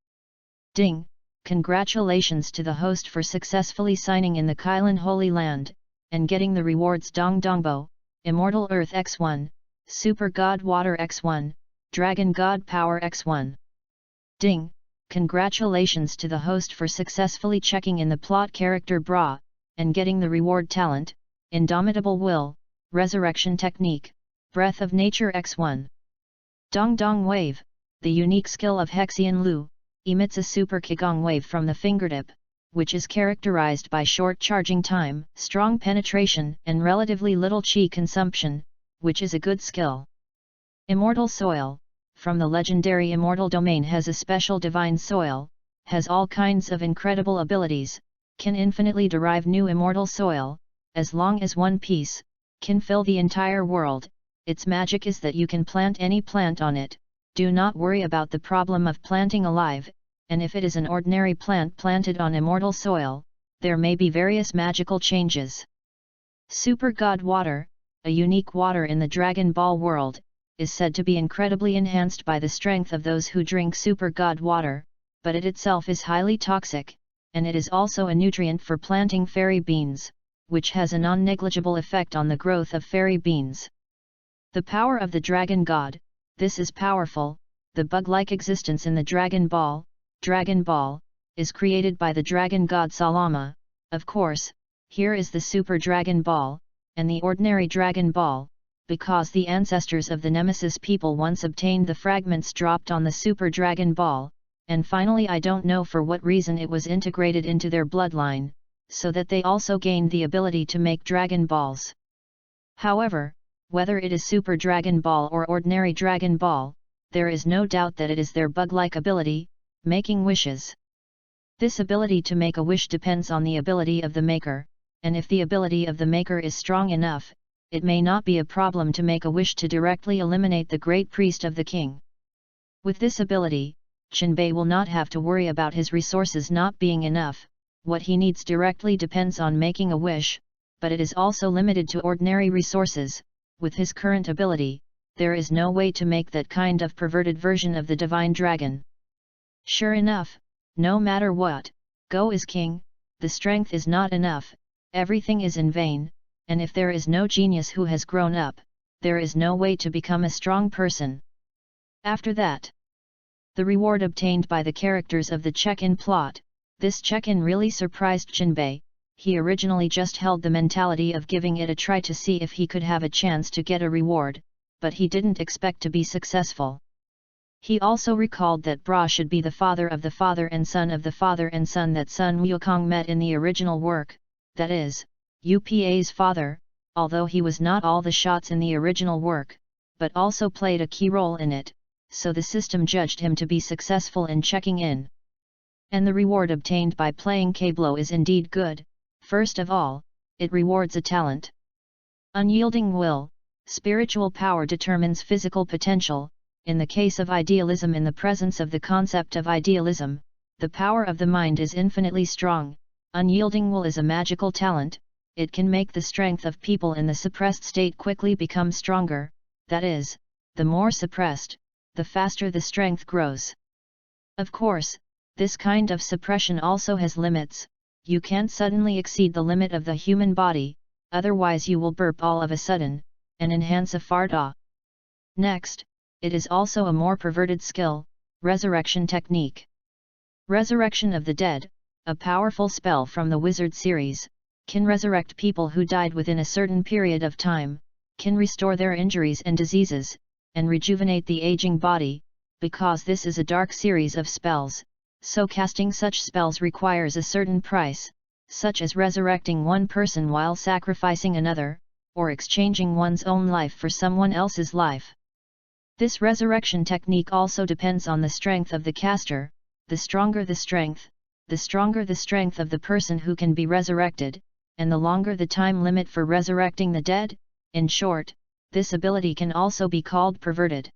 Ding! Congratulations to the host for successfully signing in the Kailan Holy Land, and getting the rewards Dong Dongbo, Immortal Earth X1, Super God Water X1, Dragon God Power X1. Ding! Congratulations to the host for successfully checking in the plot character Bra, and getting the reward Talent, Indomitable Will, Resurrection Technique, Breath of Nature X1. Dong Dong Wave, the unique skill of Hexian Lu, emits a super Qigong wave from the fingertip, which is characterized by short charging time, strong penetration and relatively little Qi consumption, which is a good skill. Immortal Soil, from the legendary Immortal Domain, has a special divine soil, has all kinds of incredible abilities, can infinitely derive new immortal soil, as long as one piece, can fill the entire world. Its magic is that you can plant any plant on it. Do not worry about the problem of planting alive, and if it is an ordinary plant planted on immortal soil, there may be various magical changes. Super God Water, a unique water in the Dragon Ball world, is said to be incredibly enhanced by the strength of those who drink Super God Water, but it itself is highly toxic, and it is also a nutrient for planting fairy beans, which has a non-negligible effect on the growth of fairy beans. The power of the Dragon God, this is powerful. The bug-like existence in the Dragon Ball, is created by the Dragon God Salama. Of course, here is the Super Dragon Ball, and the ordinary Dragon Ball, because the ancestors of the Nemesis people once obtained the fragments dropped on the Super Dragon Ball, and finally I don't know for what reason it was integrated into their bloodline, so that they also gained the ability to make Dragon Balls. However, whether it is Super Dragon Ball or ordinary Dragon Ball, there is no doubt that it is their bug-like ability, making wishes. This ability to make a wish depends on the ability of the maker, and if the ability of the maker is strong enough, it may not be a problem to make a wish to directly eliminate the great priest of the king. With this ability, Jinbei will not have to worry about his resources not being enough. What he needs directly depends on making a wish, but it is also limited to ordinary resources. With his current ability, there is no way to make that kind of perverted version of the divine dragon. Sure enough, no matter what, Go is king, the strength is not enough, everything is in vain, and if there is no genius who has grown up, there is no way to become a strong person. After that, the reward obtained by the characters of the check-in plot, this check-in really surprised Jinbei. He originally just held the mentality of giving it a try to see if he could have a chance to get a reward, but he didn't expect to be successful. He also recalled that Bra should be the father of the father and son of the father and son that Sun Wukong met in the original work, that is, Upa's father, although he was not all the shots in the original work, but also played a key role in it, so the system judged him to be successful in checking in. And the reward obtained by playing Kablo is indeed good. First of all, it rewards a talent. Unyielding will, spiritual power determines physical potential. In the case of idealism, in the presence of the concept of idealism, the power of the mind is infinitely strong. Unyielding will is a magical talent, it can make the strength of people in the suppressed state quickly become stronger, that is, the more suppressed, the faster the strength grows. Of course, this kind of suppression also has limits. You can't suddenly exceed the limit of the human body, otherwise you will burp all of a sudden, and enhance a fart. Next, it is also a more perverted skill, Resurrection Technique. Resurrection of the Dead, a powerful spell from the Wizard series, can resurrect people who died within a certain period of time, can restore their injuries and diseases, and rejuvenate the aging body. Because this is a dark series of spells, so casting such spells requires a certain price, such as resurrecting one person while sacrificing another, or exchanging one's own life for someone else's life. This resurrection technique also depends on the strength of the caster. The stronger the strength of the person who can be resurrected, and the longer the time limit for resurrecting the dead. In short, this ability can also be called perverted.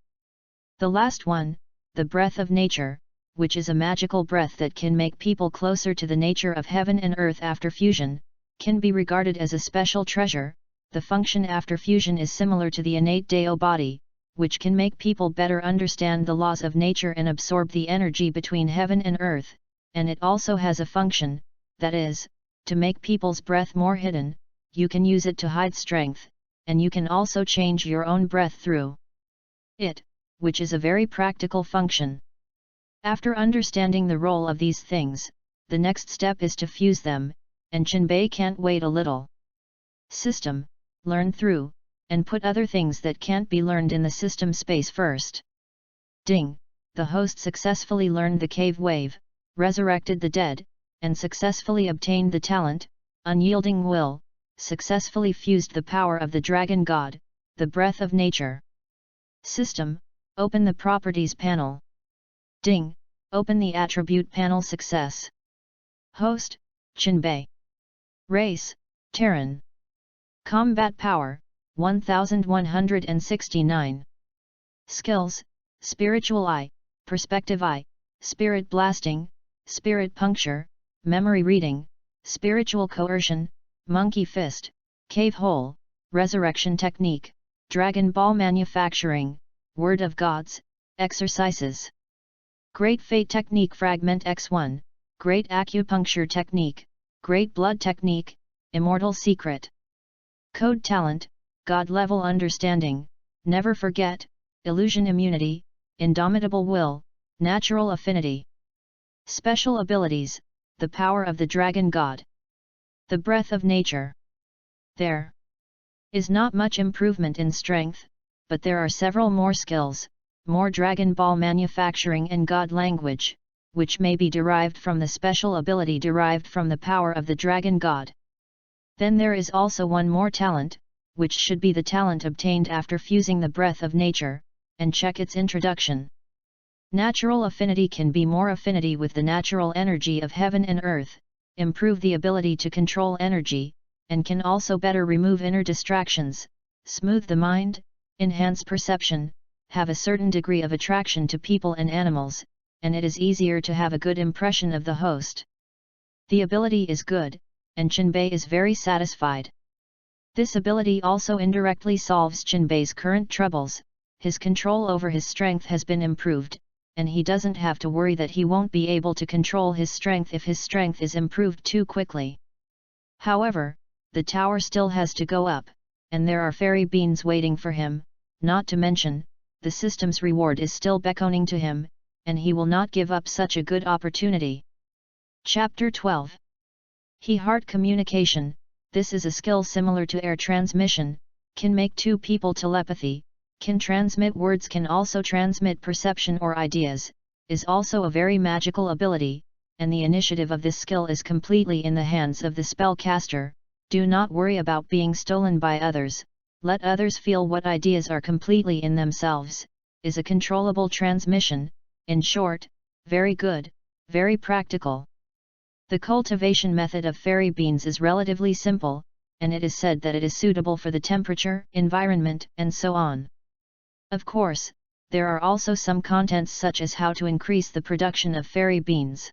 The last one, the breath of nature, which is a magical breath that can make people closer to the nature of heaven and earth after fusion, can be regarded as a special treasure. The function after fusion is similar to the innate Deo body, which can make people better understand the laws of nature and absorb the energy between heaven and earth. and it also has a function, that is, to make people's breath more hidden. You can use it to hide strength, and you can also change your own breath through it, which is a very practical function. After understanding the role of these things, the next step is to fuse them, and Chinbei can't wait a little. System, learn through, and put other things that can't be learned in the system space first. Ding! The host successfully learned the cave wave, resurrected the dead, and successfully obtained the talent, unyielding will, successfully fused the power of the dragon god, the breath of nature. System, open the properties panel. Ding! Open the attribute panel. Success. Host, Chinbei. Race, Terran. Combat power, 1169. Skills, Spiritual Eye, Perspective Eye, Spirit Blasting, Spirit Puncture, Memory Reading, Spiritual Coercion, Monkey Fist, Cave Hole, Resurrection Technique, Dragon Ball Manufacturing, Word of Gods, Exercises. Great Fate Technique. Fragment X1, Great Acupuncture Technique, Great Blood Technique, Immortal Secret. Code Talent, God Level Understanding, Never Forget, Illusion Immunity, Indomitable Will, Natural Affinity. Special Abilities, the Power of the Dragon God. The Breath of Nature. There is not much improvement in strength, but there are several more skills, more Dragon Ball Manufacturing and God Language, which may be derived from the special ability derived from the power of the Dragon God. Then there is also one more talent, which should be the talent obtained after fusing the Breath of Nature, and check its introduction. Natural Affinity can be more affinity with the natural energy of heaven and earth, improve the ability to control energy, and can also better remove inner distractions, smooth the mind, enhance perception, have a certain degree of attraction to people and animals, and it is easier to have a good impression of the host. The ability is good, and Chinbei is very satisfied. This ability also indirectly solves Chinbei's current troubles. His control over his strength has been improved, and he doesn't have to worry that he won't be able to control his strength if his strength is improved too quickly. However, the tower still has to go up, and there are fairy beans waiting for him, not to mention, the system's reward is still beckoning to him, and he will not give up such a good opportunity. Chapter 12. He-Heart Communication. This is a skill similar to air transmission, can make two people telepathy, can transmit words, can also transmit perception or ideas, is also a very magical ability, and the initiative of this skill is completely in the hands of the spellcaster. Do not worry about being stolen by others, let others feel what ideas are completely in themselves, is a controllable transmission, in short, very good, very practical. The cultivation method of fairy beans is relatively simple, and it is said that it is suitable for the temperature, environment, and so on. Of course, there are also some contents such as how to increase the production of fairy beans.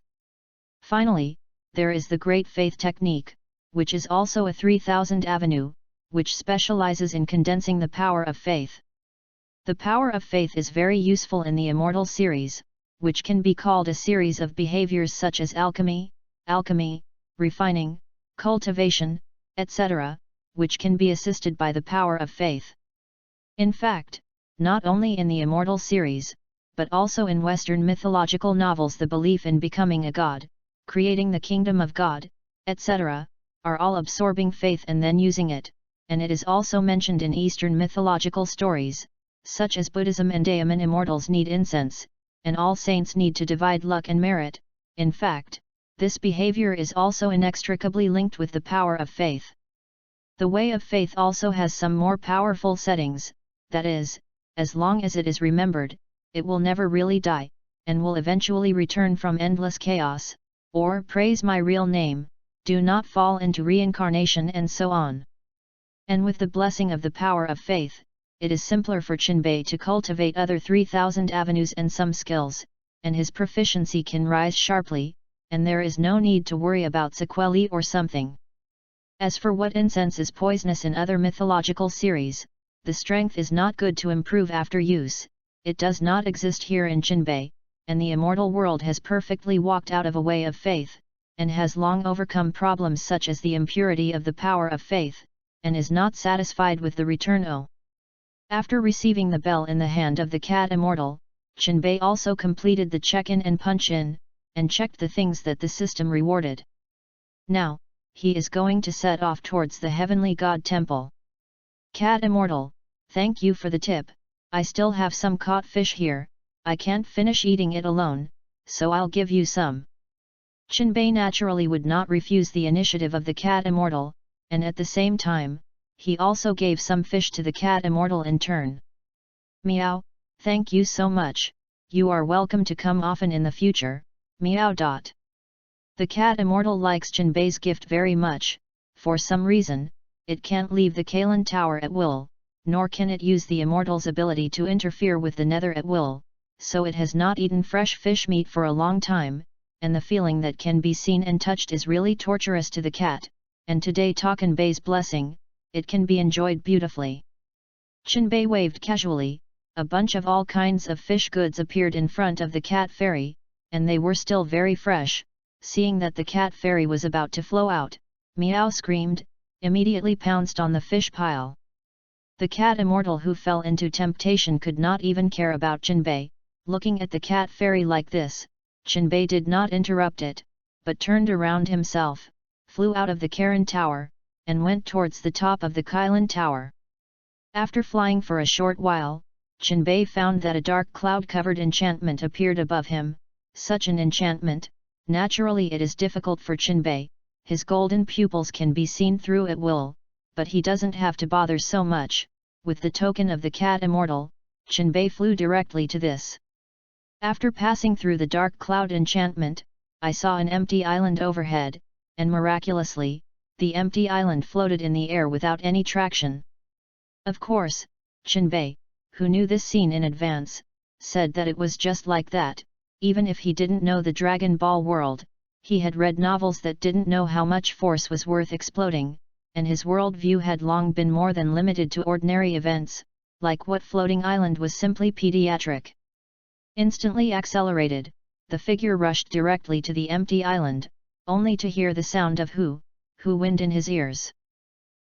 Finally, there is the Great Faith Technique, which is also a 3000 avenue, which specializes in condensing the power of faith. The power of faith is very useful in the Immortal series, which can be called a series of behaviors such as alchemy, refining, cultivation, etc., which can be assisted by the power of faith. In fact, not only in the Immortal series, but also in Western mythological novels, the belief in becoming a god, creating the kingdom of God, etc., are all absorbing faith and then using it, and it is also mentioned in Eastern mythological stories, such as Buddhism and Daemon immortals need incense, and all saints need to divide luck and merit. In fact, this behavior is also inextricably linked with the power of faith. The way of faith also has some more powerful settings, that is, as long as it is remembered, it will never really die, and will eventually return from endless chaos, or praise my real name, do not fall into reincarnation, and so on. And with the blessing of the power of faith, it is simpler for Chinbei to cultivate other 3000 avenues and some skills, and his proficiency can rise sharply, and there is no need to worry about sequelae or something. As for what incense is poisonous in other mythological series, the strength is not good to improve after use, it does not exist here in Chinbei, and the immortal world has perfectly walked out of a way of faith, and has long overcome problems such as the impurity of the power of faith, and is not satisfied with the return. After receiving the bell in the hand of the cat immortal, Chinbei also completed the check-in and punch-in, and checked the things that the system rewarded. Now, he is going to set off towards the heavenly god temple. Cat immortal, thank you for the tip. I still have some caught fish here, I can't finish eating it alone, so I'll give you some. Chinbei naturally would not refuse the initiative of the cat immortal, and at the same time, he also gave some fish to the cat immortal in turn. Meow, thank you so much, you are welcome to come often in the future, meow. The cat immortal likes Chinbei's gift very much. For some reason, it can't leave the Kalen Tower at will, nor can it use the immortal's ability to interfere with the nether at will, so it has not eaten fresh fish meat for a long time, and the feeling that can be seen and touched is really torturous to the cat, and today Takanbei's blessing, it can be enjoyed beautifully. Chinbei waved casually, a bunch of all kinds of fish goods appeared in front of the cat fairy, and they were still very fresh. Seeing that the cat fairy was about to flow out, Meow screamed, immediately pounced on the fish pile. The cat immortal who fell into temptation could not even care about Chinbei. Looking at the cat fairy like this, Chinbei did not interrupt it, but turned around himself, flew out of the Karen Tower, and went towards the top of the Kylan Tower. After flying for a short while, Chinbei found that a dark cloud-covered enchantment appeared above him. Such an enchantment, naturally it is difficult for Chinbei, his golden pupils can be seen through at will, but he doesn't have to bother so much. With the token of the cat immortal, Chinbei flew directly to this. After passing through the dark cloud enchantment, I saw an empty island overhead, and miraculously, the empty island floated in the air without any traction. Of course, Chinbei, who knew this scene in advance, said that it was just like that. Even if he didn't know the Dragon Ball world, he had read novels that didn't know how much force was worth exploding, and his worldview had long been more than limited to ordinary events, like what floating island was simply pediatric. Instantly accelerated, the figure rushed directly to the empty island, only to hear the sound of hoo wind in his ears.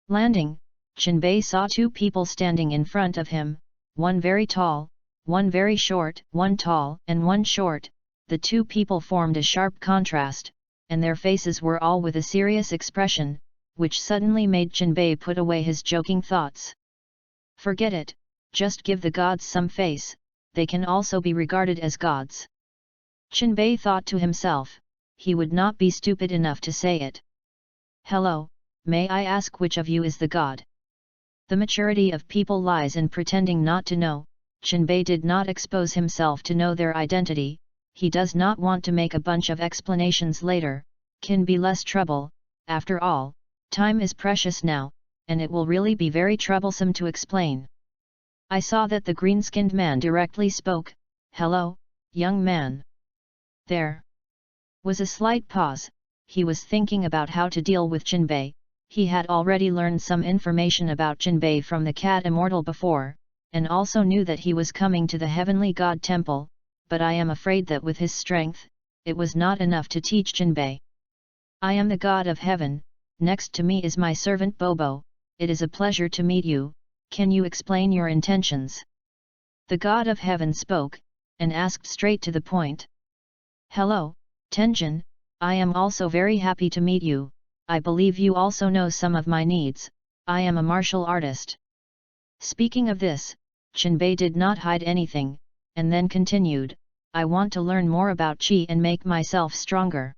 Landing, Chinbei saw two people standing in front of him, one very tall, one very short, one tall and one short. The two people formed a sharp contrast, and their faces were all with a serious expression, which suddenly made Chinbei put away his joking thoughts. Forget it, just give the gods some face, they can also be regarded as gods. Chinbei thought to himself, he would not be stupid enough to say it. Hello, may I ask which of you is the god? The maturity of people lies in pretending not to know. Chinbei did not expose himself to know their identity, he does not want to make a bunch of explanations later, can be less trouble. After all, time is precious now, and it will really be very troublesome to explain. I saw that the green-skinned man directly spoke, hello, young man. There was a slight pause, he was thinking about how to deal with Chinbei. He had already learned some information about Chinbei from the cat immortal before, and also knew that he was coming to the heavenly god temple, but I am afraid that with his strength, it was not enough to teach Chinbei. I am the god of heaven, next to me is my servant Bobo, it is a pleasure to meet you, can you explain your intentions? The god of heaven spoke, and asked straight to the point. Hello, Tenjin, I am also very happy to meet you, I believe you also know some of my needs, I am a martial artist. Speaking of this, Chinbei did not hide anything, and then continued, I want to learn more about Qi and make myself stronger.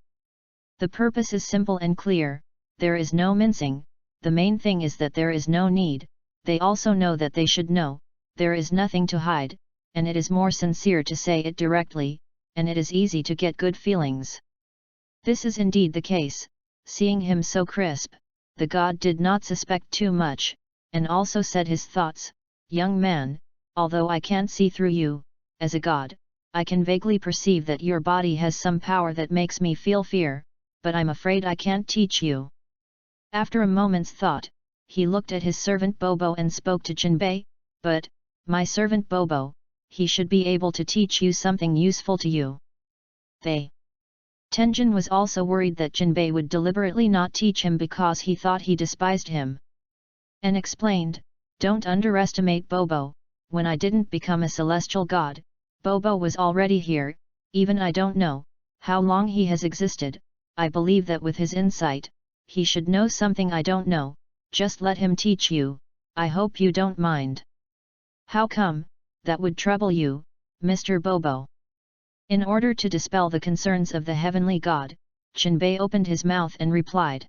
The purpose is simple and clear, there is no mincing, the main thing is that there is no need, they also know that they should know, there is nothing to hide, and it is more sincere to say it directly, and it is easy to get good feelings. This is indeed the case, seeing him so crisp, the god did not suspect too much, and also said his thoughts, young man, although I can't see through you, as a god, I can vaguely perceive that your body has some power that makes me feel fear, but I'm afraid I can't teach you. After a moment's thought, he looked at his servant Bobo and spoke to Chinbei, but, my servant Bobo, he should be able to teach you something useful to you. Tenjin was also worried that Jinbei would deliberately not teach him because he thought he despised him. And explained, "Don't underestimate Bobo, when I didn't become a celestial god, Bobo was already here, even I don't know how long he has existed. I believe that with his insight, he should know something I don't know, just let him teach you, I hope you don't mind." "How come, that would trouble you, Mr. Bobo?" In order to dispel the concerns of the heavenly god, Jinbei opened his mouth and replied.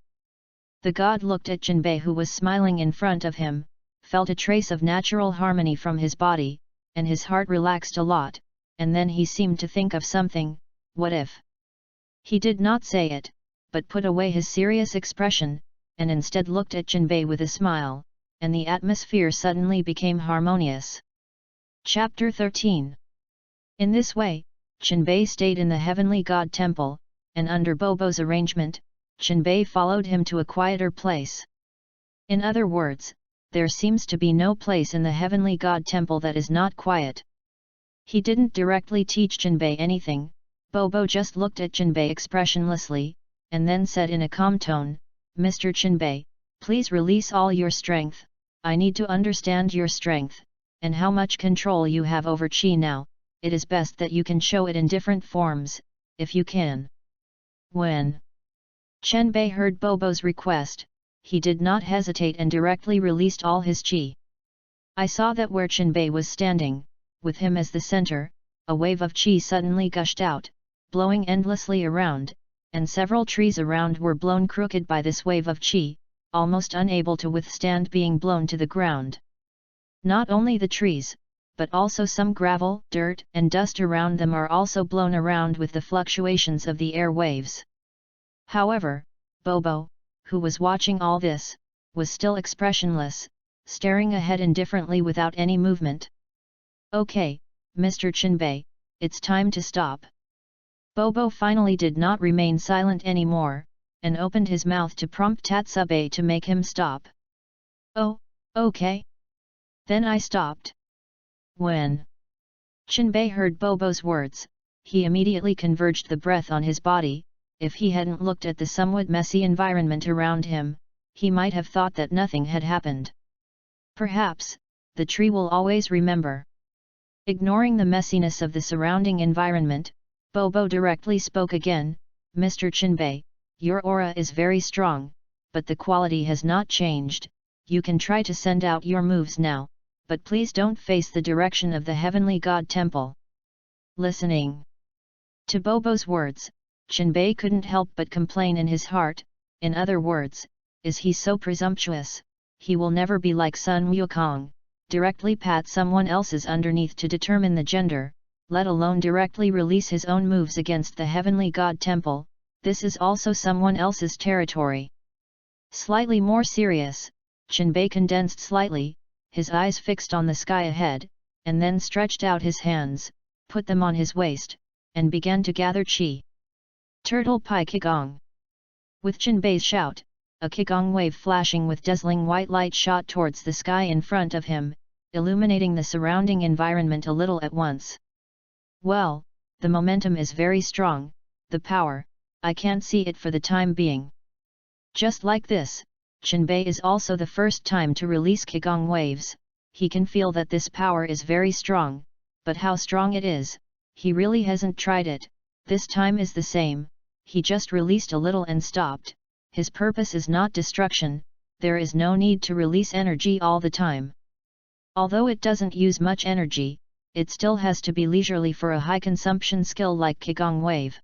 The god looked at Jinbei, who was smiling in front of him, felt a trace of natural harmony from his body, and his heart relaxed a lot, and then he seemed to think of something. What if? He did not say it, but put away his serious expression, and instead looked at Jinbei with a smile, and the atmosphere suddenly became harmonious. Chapter 13. In this way, Jinbei stayed in the heavenly god temple, and under Bobo's arrangement, Jinbei followed him to a quieter place. In other words, there seems to be no place in the heavenly god temple that is not quiet. He didn't directly teach Jinbei anything. Bobo just looked at Jinbei expressionlessly, and then said in a calm tone, "Mr. Jinbei, please release all your strength. I need to understand your strength, and how much control you have over Qi now. It is best that you can show it in different forms, if you can." When Jinbei heard Bobo's request, he did not hesitate and directly released all his Qi. I saw that where Jinbei was standing, with him as the center, a wave of Qi suddenly gushed out, blowing endlessly around, and several trees around were blown crooked by this wave of Qi, almost unable to withstand being blown to the ground. Not only the trees, but also some gravel, dirt and dust around them are also blown around with the fluctuations of the air waves. However, Bobo, who was watching all this, was still expressionless, staring ahead indifferently without any movement. "Okay, Mr. Jinbei, it's time to stop." Bobo finally did not remain silent anymore, and opened his mouth to prompt Tatsubei to make him stop. "Oh, okay." Then I stopped. When Jinbei heard Bobo's words, he immediately converged the breath on his body. If he hadn't looked at the somewhat messy environment around him, he might have thought that nothing had happened. Perhaps, the tree will always remember. Ignoring the messiness of the surrounding environment, Bobo directly spoke again, "Mr. Jinbei, your aura is very strong, but the quality has not changed. You can try to send out your moves now, but please don't face the direction of the heavenly god temple." Listening to Bobo's words, Jinbei couldn't help but complain in his heart. In other words, is he so presumptuous? He will never be like Sun Wukong, directly pat someone else's underneath to determine the gender, let alone directly release his own moves against the heavenly god temple. This is also someone else's territory. Slightly more serious, Jinbei condensed slightly, his eyes fixed on the sky ahead, and then stretched out his hands, put them on his waist, and began to gather Qi. Turtle Pi Qigong. With Jinbei's shout, a Qigong wave flashing with dazzling white light shot towards the sky in front of him, illuminating the surrounding environment a little at once. Well, the momentum is very strong, the power, I can't see it for the time being. Just like this, Jinbei is also the first time to release Qigong waves. He can feel that this power is very strong, but how strong it is, he really hasn't tried it. This time is the same. He just released a little and stopped. His purpose is not destruction, there is no need to release energy all the time. Although it doesn't use much energy, it still has to be leisurely for a high consumption skill like Qigong wave.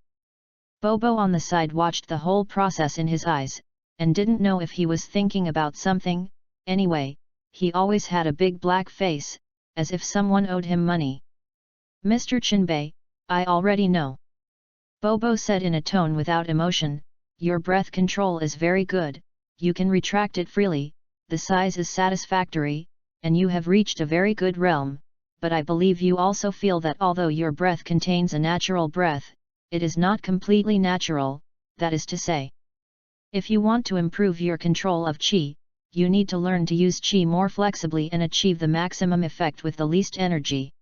Bobo on the side watched the whole process in his eyes, and didn't know if he was thinking about something. Anyway, he always had a big black face, as if someone owed him money. "Mr. Jinbei, I already know," Bobo said in a tone without emotion, "your breath control is very good, you can retract it freely, the size is satisfactory, and you have reached a very good realm, but I believe you also feel that although your breath contains a natural breath, it is not completely natural, that is to say. If you want to improve your control of Qi, you need to learn to use Qi more flexibly and achieve the maximum effect with the least energy."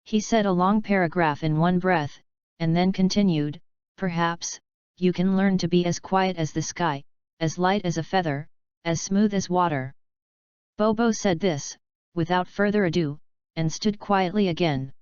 He said a long paragraph in one breath, and then continued, "Perhaps, you can learn to be as quiet as the sky, as light as a feather, as smooth as water." Bobo said this, without further ado, and stood quietly again.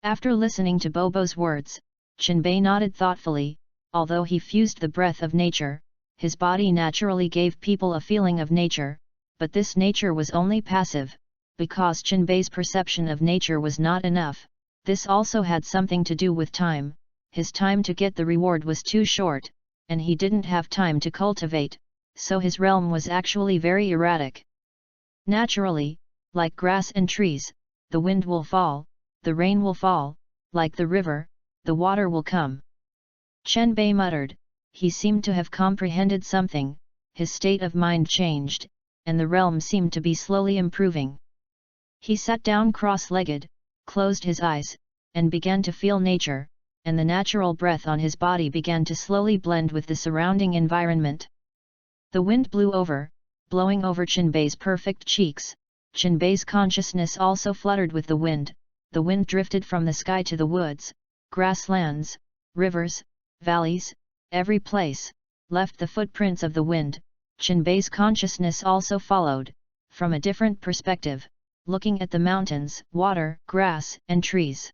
After listening to Bobo's words, Chinbei nodded thoughtfully. Although he fused the breath of nature, his body naturally gave people a feeling of nature, but this nature was only passive, because Chinbei's perception of nature was not enough. This also had something to do with time. His time to get the reward was too short, and he didn't have time to cultivate, so his realm was actually very erratic. Naturally, like grass and trees, the wind will fall, the rain will fall, like the river, the water will come. Chenbei muttered. He seemed to have comprehended something, his state of mind changed, and the realm seemed to be slowly improving. He sat down cross-legged, closed his eyes, and began to feel nature, and the natural breath on his body began to slowly blend with the surrounding environment. The wind blew over, blowing over Chinbei's perfect cheeks. Chinbei's consciousness also fluttered with the wind drifted from the sky to the woods, grasslands, rivers, valleys, every place, left the footprints of the wind. Chinbei's consciousness also followed, from a different perspective, looking at the mountains, water, grass, and trees.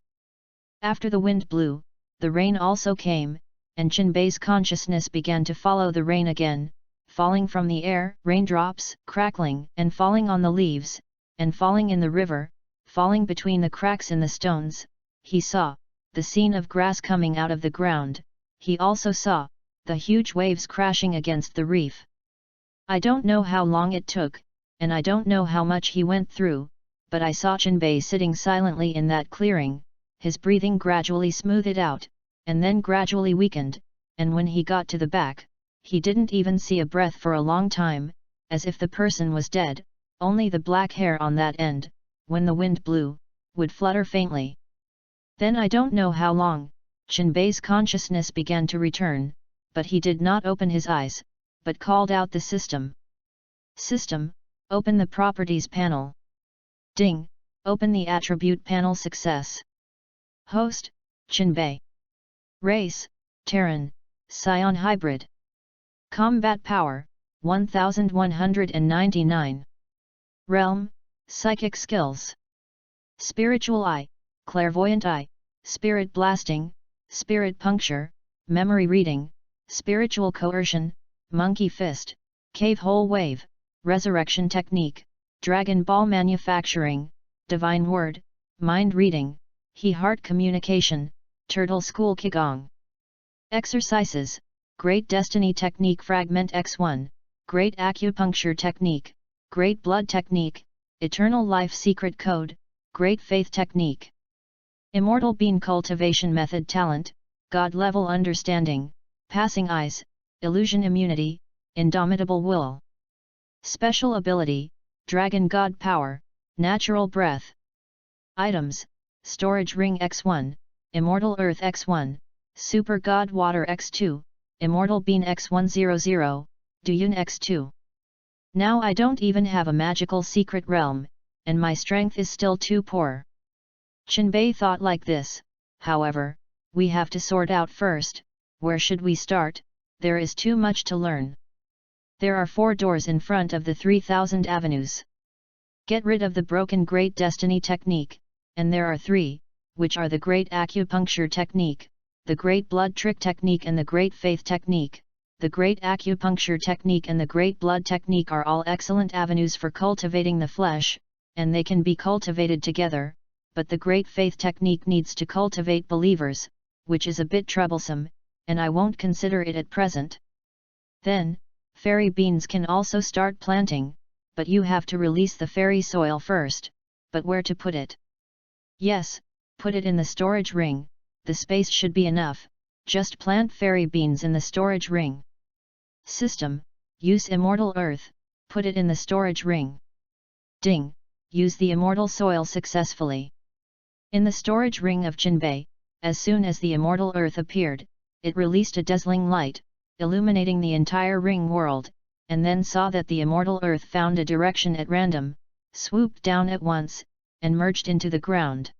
After the wind blew, the rain also came, and Chinbei's consciousness began to follow the rain again, falling from the air, raindrops, crackling and falling on the leaves, and falling in the river, falling between the cracks in the stones. He saw the scene of grass coming out of the ground. He also saw the huge waves crashing against the reef. I don't know how long it took, and I don't know how much he went through, but I saw Chinbei sitting silently in that clearing. His breathing gradually smoothed out, and then gradually weakened, and when he got to the back, he didn't even see a breath for a long time, as if the person was dead. Only the black hair on that end, when the wind blew, would flutter faintly. Then I don't know how long, Chinbei's consciousness began to return, but he did not open his eyes, but called out the system. System, open the properties panel. Ding, open the attribute panel. Success. Host, Chinbei. Race, Terran, Scion Hybrid. Combat Power, 1199. Realm, Psychic Skills. Spiritual Eye, Clairvoyant Eye, Spirit Blasting, Spirit Puncture, Memory Reading, Spiritual Coercion, Monkey Fist, Cave Hole Wave, Resurrection Technique, Dragon Ball Manufacturing, Divine Word, Mind Reading, He-Heart Communication, Turtle School Qigong. Exercises, Great Destiny Technique Fragment X1, Great Acupuncture Technique, Great Blood Technique, Eternal Life Secret Code, Great Faith Technique. Immortal Being Cultivation Method. Talent, God Level Understanding, Passing Eyes, Illusion Immunity, Indomitable Will. Special Ability, Dragon God Power, Natural Breath. Items, Storage Ring X1, Immortal Earth X1, Super God Water X2, Immortal Bean X100, Duyun X2. Now I don't even have a magical secret realm, and my strength is still too poor. Chinbei thought like this. However, we have to sort out first, where should we start? There is too much to learn. There are 4 doors in front of the 3000 avenues. Get rid of the broken Great Destiny Technique, and there are 3, which are the Great Acupuncture Technique, the Great Blood Trick Technique and the Great Faith Technique. The Great Acupuncture Technique and the Great Blood Technique are all excellent avenues for cultivating the flesh, and they can be cultivated together, but the Great Faith Technique needs to cultivate believers, which is a bit troublesome, and I won't consider it at present. Then, fairy beans can also start planting, but you have to release the fairy soil first. But where to put it? Yes, put it in the storage ring. The space should be enough. Just plant fairy beans in the storage ring. System, use Immortal Earth, put it in the storage ring. Ding, use the Immortal Soil successfully. In the storage ring of Chinbei, as soon as the Immortal Earth appeared, it released a dazzling light, illuminating the entire ring world, and then saw that the Immortal Earth found a direction at random, swooped down at once, and merged into the ground.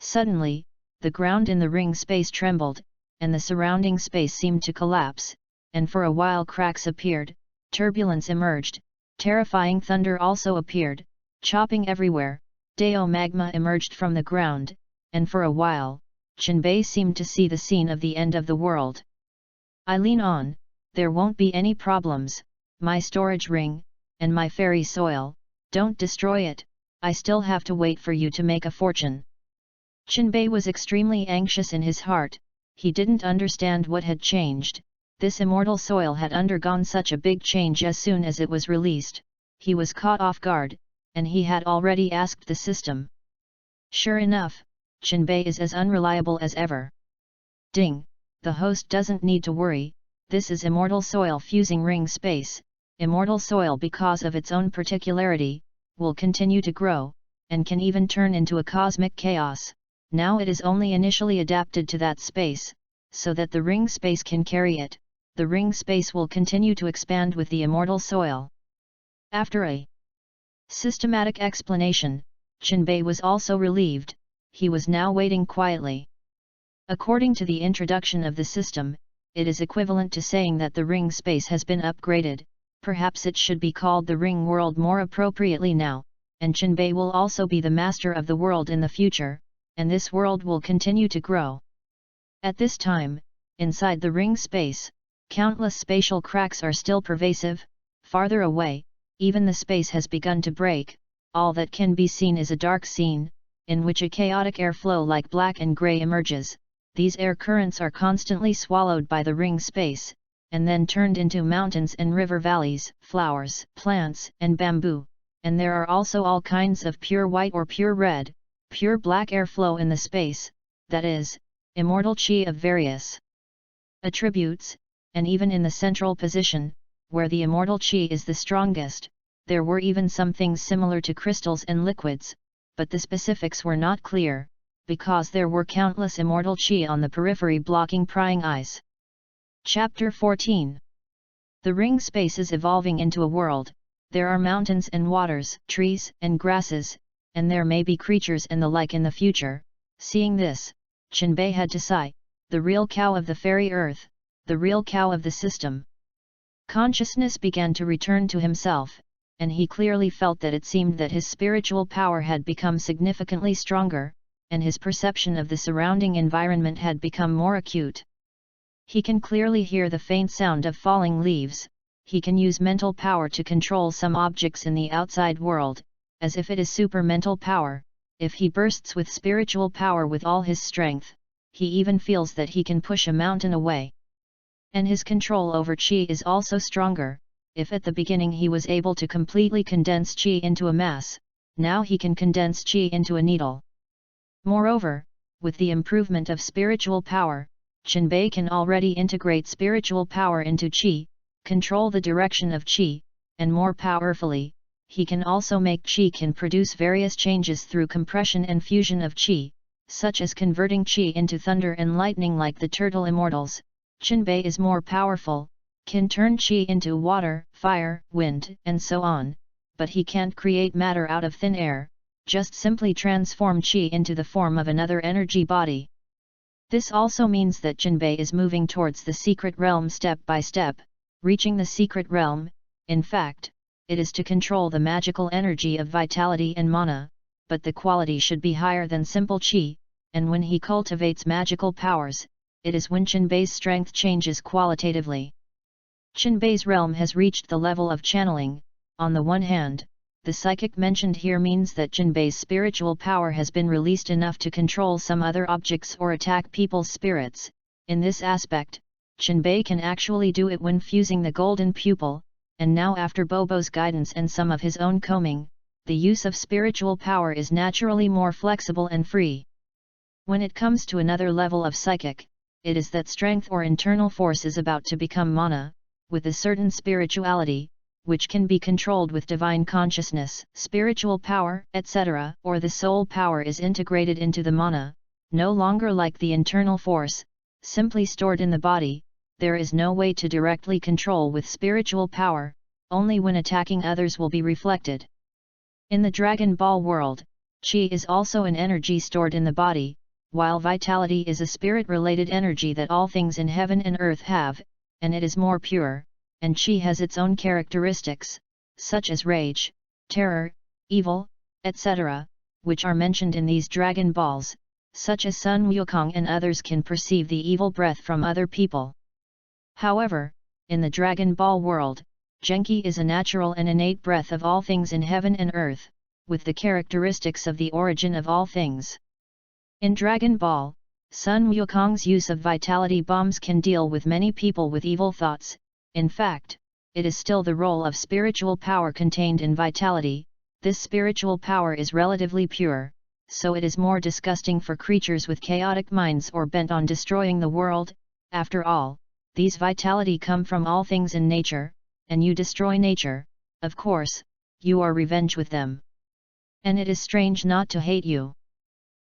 Suddenly, the ground in the ring space trembled, and the surrounding space seemed to collapse, and for a while cracks appeared, turbulence emerged, terrifying thunder also appeared, chopping everywhere, Dao magma emerged from the ground, and for a while, Chenbei seemed to see the scene of the end of the world. I lean on, there won't be any problems, my storage ring, and my fairy soil, don't destroy it, I still have to wait for you to make a fortune. Chenbei was extremely anxious in his heart, he didn't understand what had changed, this immortal soil had undergone such a big change as soon as it was released, he was caught off guard, and he had already asked the system. Sure enough, Chenbei is as unreliable as ever. Ding, the host doesn't need to worry, this is immortal soil fusing ring space, immortal soil because of its own particularity, will continue to grow, and can even turn into a cosmic chaos. Now it is only initially adapted to that space, so that the ring space can carry it, the ring space will continue to expand with the immortal soil. After a systematic explanation, Chenbei was also relieved, he was now waiting quietly. According to the introduction of the system, it is equivalent to saying that the ring space has been upgraded, perhaps it should be called the ring world more appropriately now, and Chenbei will also be the master of the world in the future, and this world will continue to grow. At this time, inside the ring space, countless spatial cracks are still pervasive, farther away, even the space has begun to break, all that can be seen is a dark scene, in which a chaotic airflow like black and grey emerges, these air currents are constantly swallowed by the ring space, and then turned into mountains and river valleys, flowers, plants, and bamboo, and there are also all kinds of pure white or pure red, pure black airflow in the space, that is, immortal chi of various attributes, and even in the central position, where the immortal chi is the strongest, there were even some things similar to crystals and liquids, but the specifics were not clear, because there were countless immortal chi on the periphery blocking prying eyes. Chapter 14. The ring space is evolving into a world, there are mountains and waters, trees and grasses, and there may be creatures and the like in the future. Seeing this, Chenbei had to sigh, the real cow of the fairy earth, the real cow of the system. Consciousness began to return to himself, and he clearly felt that it seemed that his spiritual power had become significantly stronger, and his perception of the surrounding environment had become more acute. He can clearly hear the faint sound of falling leaves, he can use mental power to control some objects in the outside world, as if it is super mental power. If he bursts with spiritual power with all his strength, he even feels that he can push a mountain away. And his control over chi is also stronger, if at the beginning he was able to completely condense chi into a mass, now he can condense chi into a needle. Moreover, with the improvement of spiritual power, Chenbei can already integrate spiritual power into chi, control the direction of chi, and more powerfully, he can also make chi can produce various changes through compression and fusion of chi, such as converting chi into thunder and lightning like the turtle immortals. Chenbei is more powerful, can turn chi into water, fire, wind, and so on, but he can't create matter out of thin air, just simply transform chi into the form of another energy body. This also means that Chenbei is moving towards the secret realm step by step, reaching the secret realm. In fact, it is to control the magical energy of vitality and mana, but the quality should be higher than simple chi, and when he cultivates magical powers, it is when Chenbei's strength changes qualitatively. Chenbei's realm has reached the level of channeling. On the one hand, the psychic mentioned here means that Chenbei's spiritual power has been released enough to control some other objects or attack people's spirits. In this aspect, Chenbei can actually do it when fusing the golden pupil, and now after Bobo's guidance and some of his own combing, the use of spiritual power is naturally more flexible and free. When it comes to another level of psychic, it is that strength or internal force is about to become mana, with a certain spirituality, which can be controlled with divine consciousness, spiritual power, etc., or the soul power is integrated into the mana, no longer like the internal force, simply stored in the body. There is no way to directly control with spiritual power, only when attacking others will be reflected. In the Dragon Ball world, Qi is also an energy stored in the body, while vitality is a spirit-related energy that all things in heaven and earth have, and it is more pure, and Qi has its own characteristics, such as rage, terror, evil, etc., which are mentioned in these Dragon Balls, such as Sun Wukong and others can perceive the evil breath from other people. However, in the Dragon Ball world, Genki is a natural and innate breath of all things in heaven and earth, with the characteristics of the origin of all things. In Dragon Ball, Sun Wukong's use of vitality bombs can deal with many people with evil thoughts. In fact, it is still the role of spiritual power contained in vitality. This spiritual power is relatively pure, so it is more disgusting for creatures with chaotic minds or bent on destroying the world. After all, these vitality come from all things in nature, and you destroy nature, of course, you are revenge with them. And it is strange not to hate you.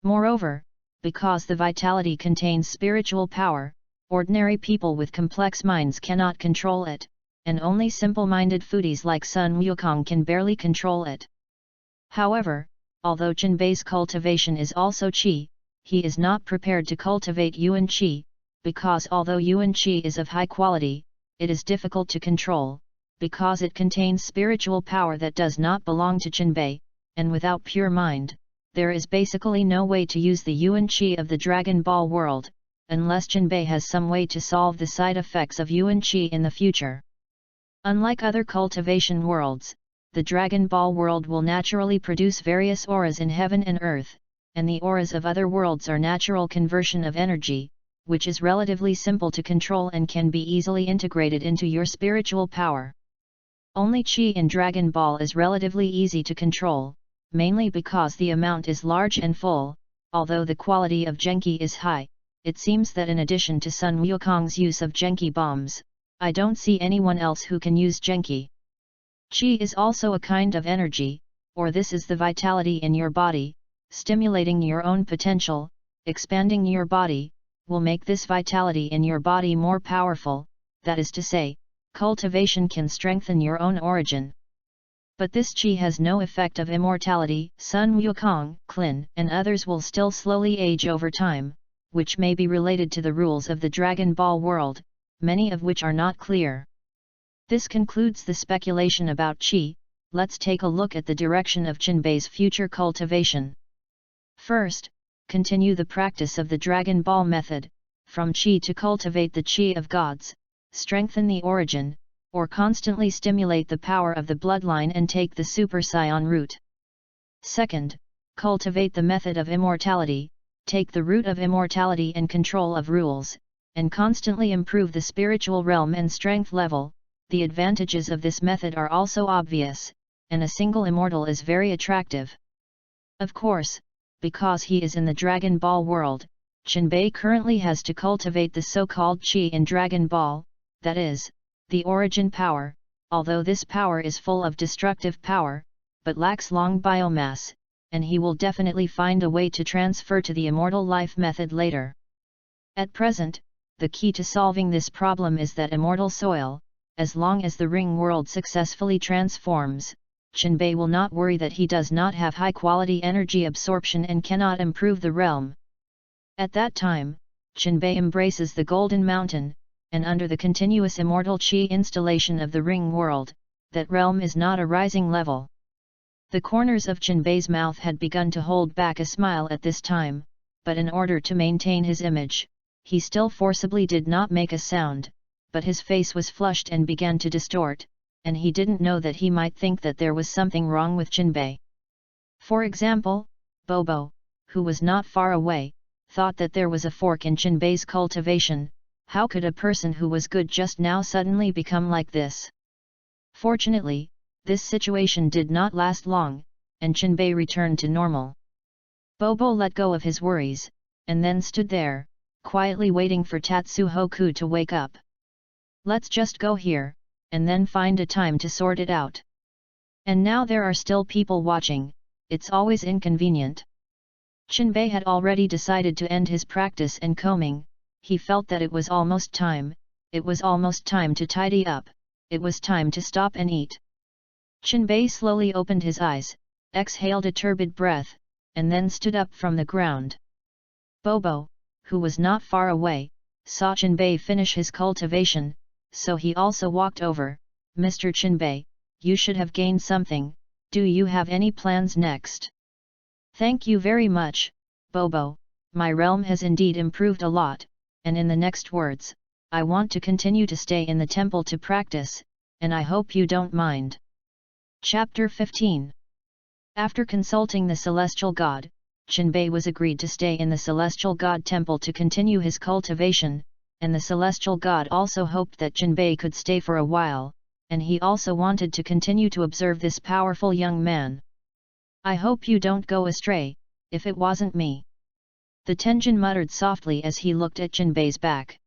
Moreover, because the vitality contains spiritual power, ordinary people with complex minds cannot control it, and only simple-minded foodies like Sun Wukong can barely control it. However, although Jinbei's cultivation is also Qi, he is not prepared to cultivate Yuan Qi, because although Yuan Qi is of high quality, it is difficult to control, because it contains spiritual power that does not belong to Jinbei, and without pure mind, there is basically no way to use the Yuan Qi of the Dragon Ball world, unless Jinbei has some way to solve the side effects of Yuan Qi in the future. Unlike other cultivation worlds, the Dragon Ball world will naturally produce various auras in heaven and earth, and the auras of other worlds are natural conversion of energy, which is relatively simple to control and can be easily integrated into your spiritual power. Only Qi in Dragon Ball is relatively easy to control, mainly because the amount is large and full. Although the quality of Genki is high, it seems that in addition to Sun Wukong's use of Genki bombs, I don't see anyone else who can use Genki. Qi is also a kind of energy, or this is the vitality in your body, stimulating your own potential, expanding your body, will make this vitality in your body more powerful, that is to say, cultivation can strengthen your own origin. But this Qi has no effect of immortality. Sun Wukong, Klin, and others will still slowly age over time, which may be related to the rules of the Dragon Ball world, many of which are not clear. This concludes the speculation about Qi. Let's take a look at the direction of Jinbei's future cultivation. First, continue the practice of the Dragon Ball method, from Qi to cultivate the Qi of gods, strengthen the origin, or constantly stimulate the power of the bloodline and take the Super Saiyan route. Second, cultivate the method of immortality, take the root of immortality and control of rules, and constantly improve the spiritual realm and strength level. The advantages of this method are also obvious, and a single immortal is very attractive. Of course, because he is in the Dragon Ball world, Jinbei currently has to cultivate the so-called Qi in Dragon Ball, that is, the origin power, although this power is full of destructive power, but lacks long biomass, and he will definitely find a way to transfer to the immortal life method later. At present, the key to solving this problem is that immortal soil. As long as the ring world successfully transforms, Jinbei will not worry that he does not have high-quality energy absorption and cannot improve the realm. At that time, Jinbei embraces the Golden Mountain, and under the continuous immortal Qi installation of the ring world, that realm is not a rising level. The corners of Jinbei's mouth had begun to hold back a smile at this time, but in order to maintain his image, he still forcibly did not make a sound. But his face was flushed and began to distort, and he didn't know that he might think that there was something wrong with Jinbei. For example, Bobo, who was not far away, thought that there was a fork in Jinbei's cultivation. How could a person who was good just now suddenly become like this? Fortunately, this situation did not last long, and Jinbei returned to normal. Bobo let go of his worries, and then stood there, quietly waiting for Tatsuhoku to wake up. Let's just go here, and then find a time to sort it out. And now there are still people watching, it's always inconvenient. Jinbei had already decided to end his practice and combing. He felt that it was almost time to tidy up, it was time to stop and eat. Jinbei slowly opened his eyes, exhaled a turbid breath, and then stood up from the ground. Bobo, who was not far away, saw Chinbei finish his cultivation, so he also walked over. Mr. Chinbei, you should have gained something. Do you have any plans next? Thank you very much, Bobo, my realm has indeed improved a lot, and in the next words, I want to continue to stay in the temple to practice, and I hope you don't mind. Chapter 15. After consulting the celestial god, Chinbei was agreed to stay in the celestial god temple to continue his cultivation, and the celestial god also hoped that Chinbei could stay for a while, and he also wanted to continue to observe this powerful young man. I hope you don't go astray, if it wasn't me. The Tenjin muttered softly as he looked at Chinbei's back.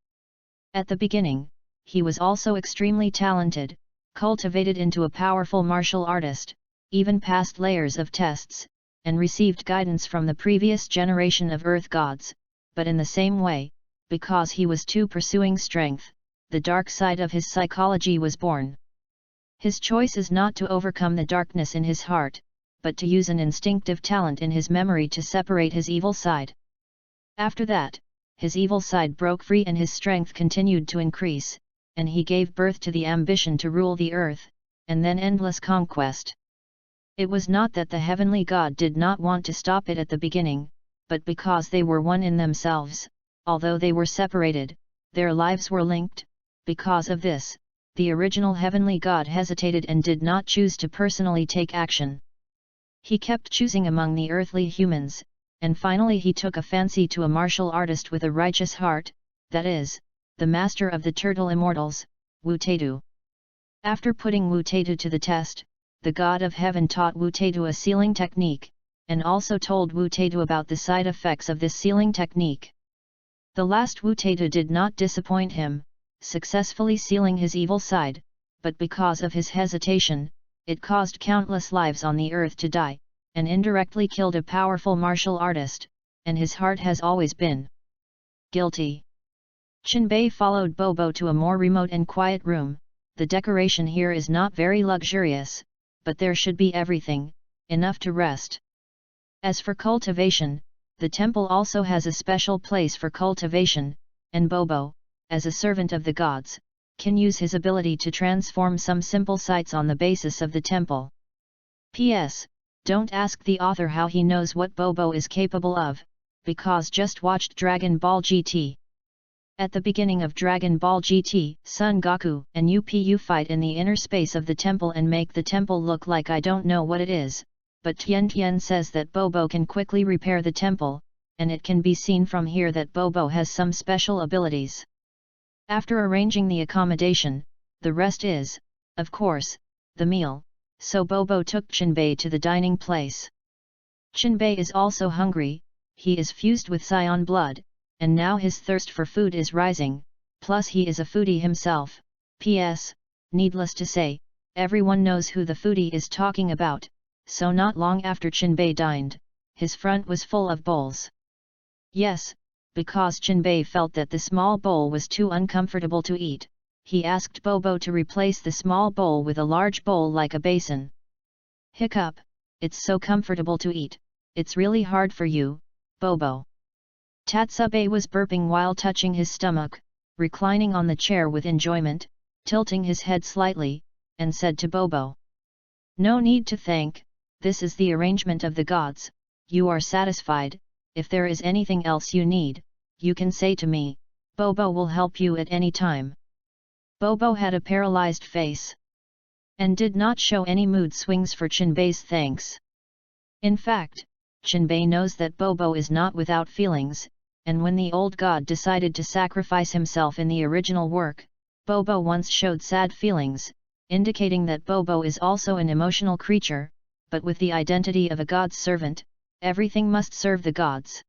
At the beginning, he was also extremely talented, cultivated into a powerful martial artist, even passed layers of tests, and received guidance from the previous generation of earth gods, but in the same way, because he was too pursuing strength, the dark side of his psychology was born. His choice is not to overcome the darkness in his heart, but to use an instinctive talent in his memory to separate his evil side. After that, his evil side broke free and his strength continued to increase, and he gave birth to the ambition to rule the earth, and then endless conquest. It was not that the heavenly god did not want to stop it at the beginning, but because they were one in themselves, although they were separated, their lives were linked. Because of this, the original heavenly god hesitated and did not choose to personally take action. He kept choosing among the earthly humans, and finally he took a fancy to a martial artist with a righteous heart, that is, the master of the turtle immortals, Wu Taidu. After putting Wu Taidu to the test, the god of heaven taught Wu Taidu a sealing technique, and also told Wu Taidu about the side effects of this sealing technique. The last Wu Taidu did not disappoint him, successfully sealing his evil side, but because of his hesitation, it caused countless lives on the earth to die, and indirectly killed a powerful martial artist, and his heart has always been guilty. Chinbei followed Bobo to a more remote and quiet room. The decoration here is not very luxurious, but there should be everything, enough to rest. As for cultivation, the temple also has a special place for cultivation, and Bobo, as a servant of the gods, can use his ability to transform some simple sites on the basis of the temple. P.S. Don't ask the author how he knows what Bobo is capable of, because just watched Dragon Ball GT. At the beginning of Dragon Ball GT, Son Goku and UPU fight in the inner space of the temple and make the temple look like I don't know what it is, but Tian Tian says that Bobo can quickly repair the temple, and it can be seen from here that Bobo has some special abilities. After arranging the accommodation, the rest is, of course, the meal, so Bobo took Chinbei to the dining place. Chinbei is also hungry, he is fused with Scion blood, and now his thirst for food is rising, plus he is a foodie himself. P.S. Needless to say, everyone knows who the foodie is talking about, so not long after Chinbei dined, his front was full of bowls. Yes, because Chinbei felt that the small bowl was too uncomfortable to eat, he asked Bobo to replace the small bowl with a large bowl like a basin. Hiccup, it's so comfortable to eat, it's really hard for you, Bobo. Tatsube was burping while touching his stomach, reclining on the chair with enjoyment, tilting his head slightly, and said to Bobo, "No need to thank, this is the arrangement of the gods, you are satisfied, if there is anything else you need, you can say to me, Bobo will help you at any time." Bobo had a paralyzed face, and did not show any mood swings for Chinbei's thanks. In fact, Chinbei knows that Bobo is not without feelings, and when the old god decided to sacrifice himself in the original work, Bobo once showed sad feelings, indicating that Bobo is also an emotional creature, but with the identity of a god's servant, everything must serve the gods.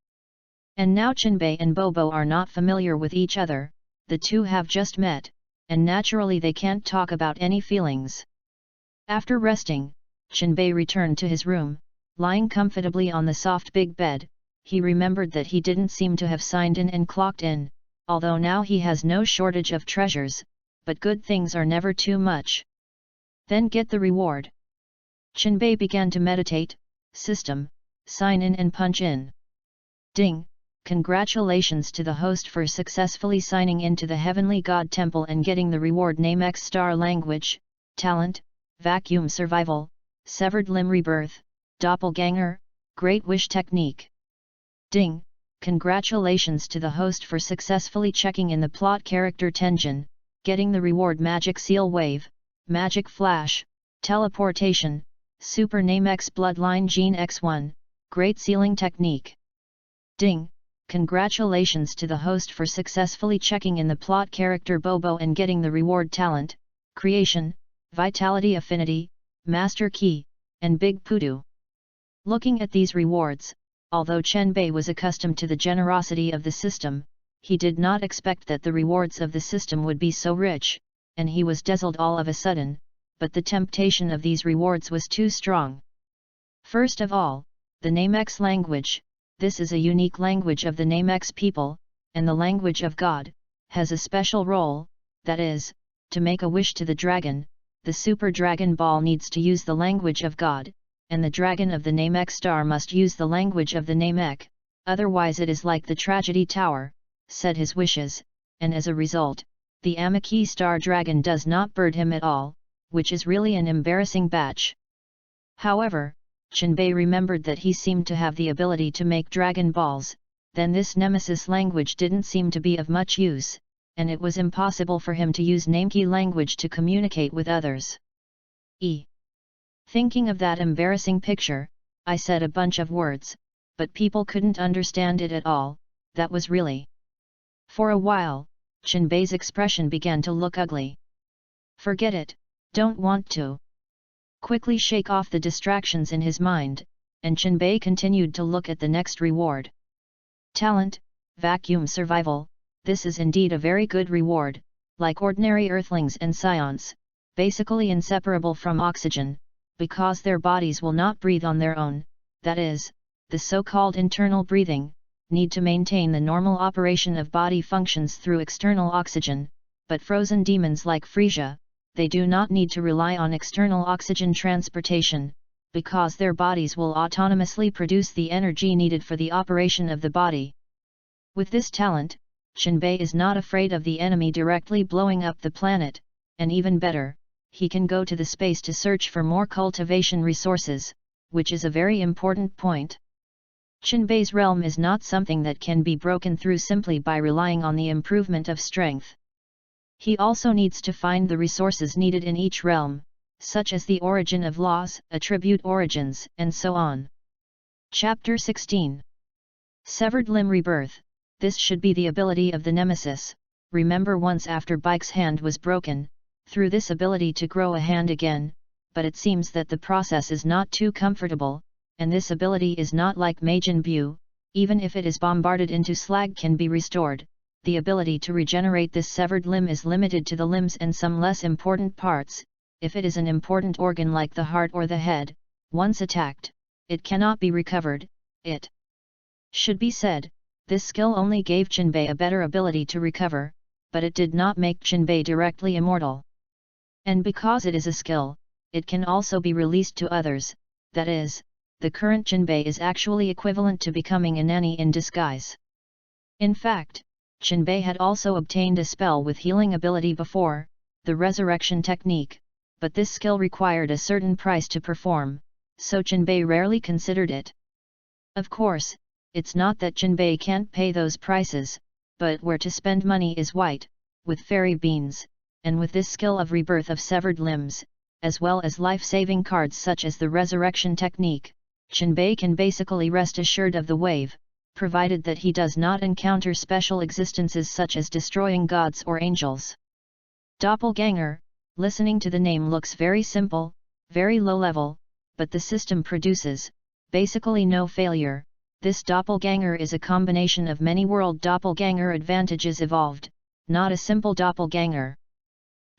And now Chinbei and Bobo are not familiar with each other, the two have just met, and naturally they can't talk about any feelings. After resting, Chinbei returned to his room, lying comfortably on the soft big bed. He remembered that he didn't seem to have signed in and clocked in, although now he has no shortage of treasures, but good things are never too much. Then get the reward. Chinbei began to meditate. System, sign in and punch in. Ding! Congratulations to the host for successfully signing into the Heavenly God Temple and getting the reward name X star language, talent, vacuum survival, severed limb rebirth, doppelganger, great wish technique. Ding! Congratulations to the host for successfully checking in the plot character Tenjin, getting the reward magic seal wave, magic flash, teleportation, super name X bloodline gene X1, great sealing technique. Ding! Congratulations to the host for successfully checking in the plot character Bobo and getting the reward talent, creation, vitality affinity, master key, and big poodoo. Looking at these rewards, although Chenbei was accustomed to the generosity of the system, he did not expect that the rewards of the system would be so rich, and he was dazzled all of a sudden, but the temptation of these rewards was too strong. First of all, the name X language. This is a unique language of the name X people, and the language of God, has a special role, that is, to make a wish to the dragon, the Super Dragon Ball needs to use the language of God, and the dragon of the name X star must use the language of the name X, otherwise it is like the tragedy tower, said his wishes, and as a result, the Amaki star dragon does not bird him at all, which is really an embarrassing batch. However, Chenbei remembered that he seemed to have the ability to make Dragon Balls, then this Nemesis language didn't seem to be of much use, and it was impossible for him to use Nameki language to communicate with others. Thinking of that embarrassing picture, I said a bunch of words, but people couldn't understand it at all, that was really. For a while, Chenbei's expression began to look ugly. Forget it, don't want to. Quickly shake off the distractions in his mind, and Chenbei continued to look at the next reward. Talent, vacuum survival, this is indeed a very good reward, like ordinary earthlings and scions, basically inseparable from oxygen, because their bodies will not breathe on their own, that is, the so-called internal breathing, need to maintain the normal operation of body functions through external oxygen, but frozen demons like Frisia, they do not need to rely on external oxygen transportation, because their bodies will autonomously produce the energy needed for the operation of the body. With this talent, Chenbei is not afraid of the enemy directly blowing up the planet, and even better, he can go to the space to search for more cultivation resources, which is a very important point. Chenbei's realm is not something that can be broken through simply by relying on the improvement of strength. He also needs to find the resources needed in each realm, such as the origin of laws, attribute origins, and so on. Chapter 16. Severed Limb Rebirth. This should be the ability of the Nemesis. Remember, once after Bike's hand was broken, through this ability to grow a hand again, but it seems that the process is not too comfortable, and this ability is not like Majin Bu, even if it is bombarded into slag can be restored. The ability to regenerate this severed limb is limited to the limbs and some less important parts. If it is an important organ like the heart or the head, once attacked, it cannot be recovered. It should be said, this skill only gave Chenbei a better ability to recover, but it did not make Chenbei directly immortal. And because it is a skill, it can also be released to others, that is, the current Chenbei is actually equivalent to becoming a nanny in disguise. In fact, Chenbei had also obtained a spell with healing ability before, the resurrection technique, but this skill required a certain price to perform, so Chenbei rarely considered it. Of course, it's not that Chenbei can't pay those prices, but where to spend money is white, with fairy beans, and with this skill of rebirth of severed limbs, as well as life-saving cards such as the resurrection technique, Chenbei can basically rest assured of the wave, provided that he does not encounter special existences such as destroying gods or angels. Doppelganger, listening to the name looks very simple, very low level, but the system produces, basically no failure. This doppelganger is a combination of many world doppelganger advantages evolved, not a simple doppelganger.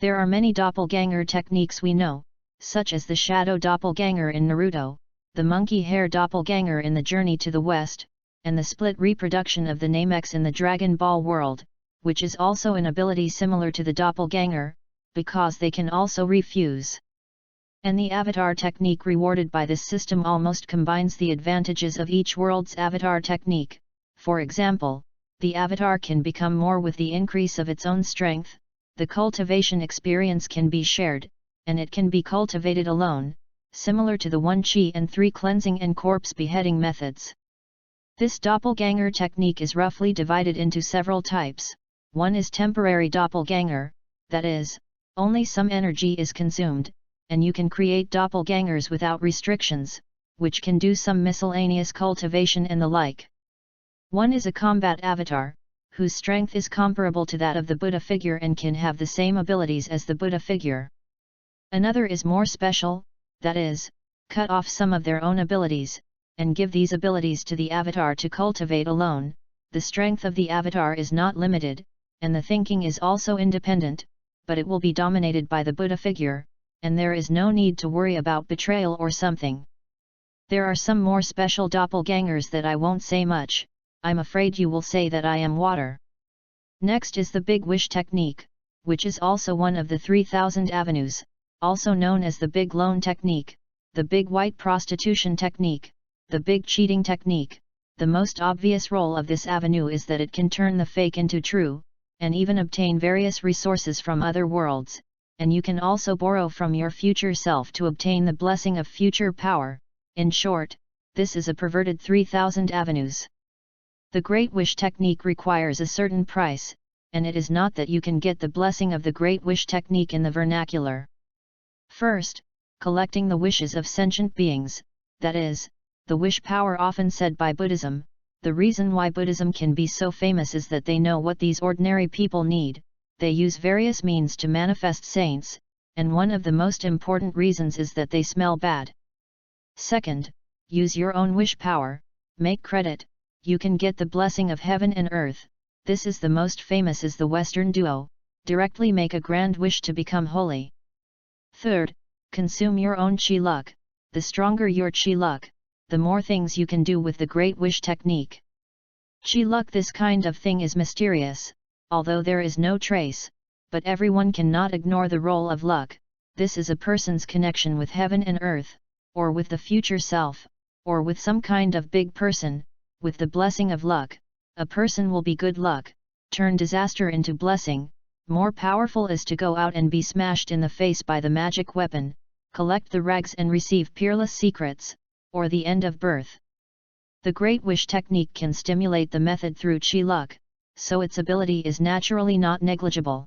There are many doppelganger techniques we know, such as the shadow doppelganger in Naruto, the monkey hair doppelganger in the Journey to the West, and the split reproduction of the name X in the Dragon Ball world, which is also an ability similar to the doppelganger, because they can also refuse. And the avatar technique rewarded by this system almost combines the advantages of each world's avatar technique. For example, the avatar can become more with the increase of its own strength, the cultivation experience can be shared, and it can be cultivated alone, similar to the 1 Qi and 3 cleansing and corpse beheading methods. This doppelganger technique is roughly divided into several types. One is temporary doppelganger, that is, only some energy is consumed, and you can create doppelgangers without restrictions, which can do some miscellaneous cultivation and the like. One is a combat avatar, whose strength is comparable to that of the Buddha figure and can have the same abilities as the Buddha figure. Another is more special, that is, cut off some of their own abilities, and give these abilities to the avatar to cultivate alone. The strength of the avatar is not limited, and the thinking is also independent, but it will be dominated by the Buddha figure, and there is no need to worry about betrayal or something. There are some more special doppelgangers that I won't say much. I'm afraid you will say that I am water. Next is the Big Wish technique, which is also one of the 3000 avenues, also known as the Big Loan technique, the Big White Prostitution technique, the Big Cheating technique. The most obvious role of this avenue is that it can turn the fake into true, and even obtain various resources from other worlds, and you can also borrow from your future self to obtain the blessing of future power. In short, this is a perverted 3000 avenues. The Great Wish technique requires a certain price, and it is not that you can get the blessing of the Great Wish technique in the vernacular. First, collecting the wishes of sentient beings, that is, the wish power often said by Buddhism. The reason why Buddhism can be so famous is that they know what these ordinary people need. They use various means to manifest saints, and one of the most important reasons is that they smell bad. Second, use your own wish power, make credit. You can get the blessing of heaven and earth. This is the most famous is the Western duo, directly make a grand wish to become holy. Third, consume your own Qi luck. The stronger your Qi luck, the more things you can do with the Great Wish technique. Qi luck, this kind of thing is mysterious, although there is no trace, but everyone cannot ignore the role of luck. This is a person's connection with heaven and earth, or with the future self, or with some kind of big person. With the blessing of luck, a person will be good luck, turn disaster into blessing. More powerful is to go out and be smashed in the face by the magic weapon, collect the rags and receive peerless secrets, or the end of birth. The Great Wish technique can stimulate the method through Qi luck, so its ability is naturally not negligible.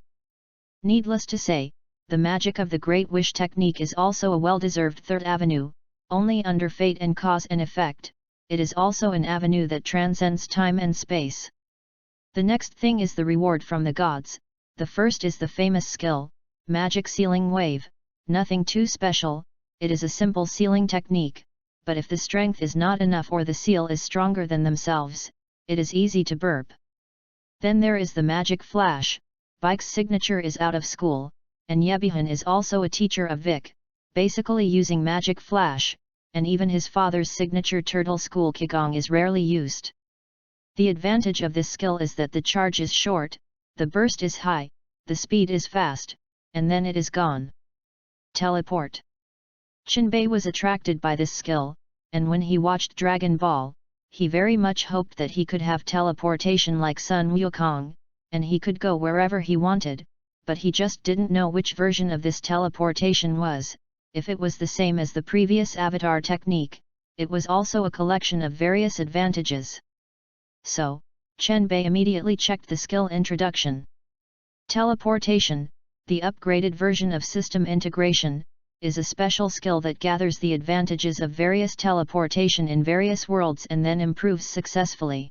Needless to say, the magic of the Great Wish technique is also a well-deserved third avenue, only under fate and cause and effect. It is also an avenue that transcends time and space. The next thing is the reward from the gods. The first is the famous skill, magic sealing wave. Nothing too special, it is a simple sealing technique, but if the strength is not enough or the seal is stronger than themselves, it is easy to burp. Then there is the magic flash. Bike's signature is out of school, and Yebihan is also a teacher of Vic, basically using magic flash. And even his father's signature turtle school Qigong is rarely used. The advantage of this skill is that the charge is short, the burst is high, the speed is fast, and then it is gone. Teleport. Qinbei was attracted by this skill, and when he watched Dragon Ball, he very much hoped that he could have teleportation like Sun Wukong, and he could go wherever he wanted, but he just didn't know which version of this teleportation was. If it was the same as the previous avatar technique, it was also a collection of various advantages. So, Qinbei immediately checked the skill introduction. Teleportation, the upgraded version of system integration, is a special skill that gathers the advantages of various teleportation in various worlds and then improves successfully.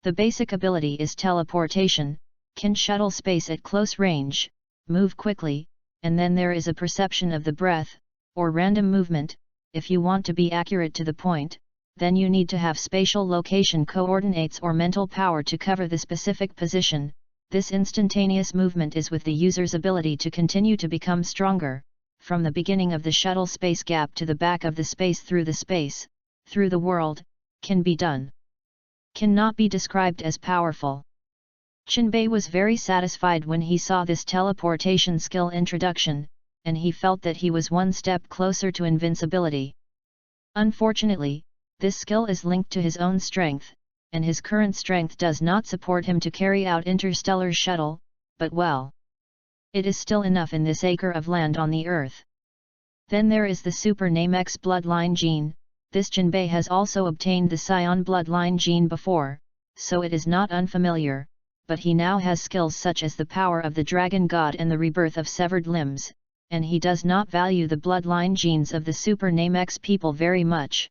The basic ability is teleportation, can shuttle space at close range, move quickly, and then there is a perception of the breath, or random movement. If you want to be accurate to the point, then you need to have spatial location coordinates or mental power to cover the specific position. This instantaneous movement is with the user's ability to continue to become stronger, from the beginning of the shuttle space gap to the back of the space, through the world, can be done. Cannot be described as powerful. Qinbei was very satisfied when he saw this teleportation skill introduction, and he felt that he was one step closer to invincibility. Unfortunately, this skill is linked to his own strength, and his current strength does not support him to carry out interstellar shuttle, but well, it is still enough in this acre of land on the Earth. Then there is the Super Name X bloodline gene. This Jinbei has also obtained the Scion bloodline gene before, so it is not unfamiliar, but he now has skills such as the power of the Dragon God and the rebirth of severed limbs, and he does not value the bloodline genes of the Super Name X people very much.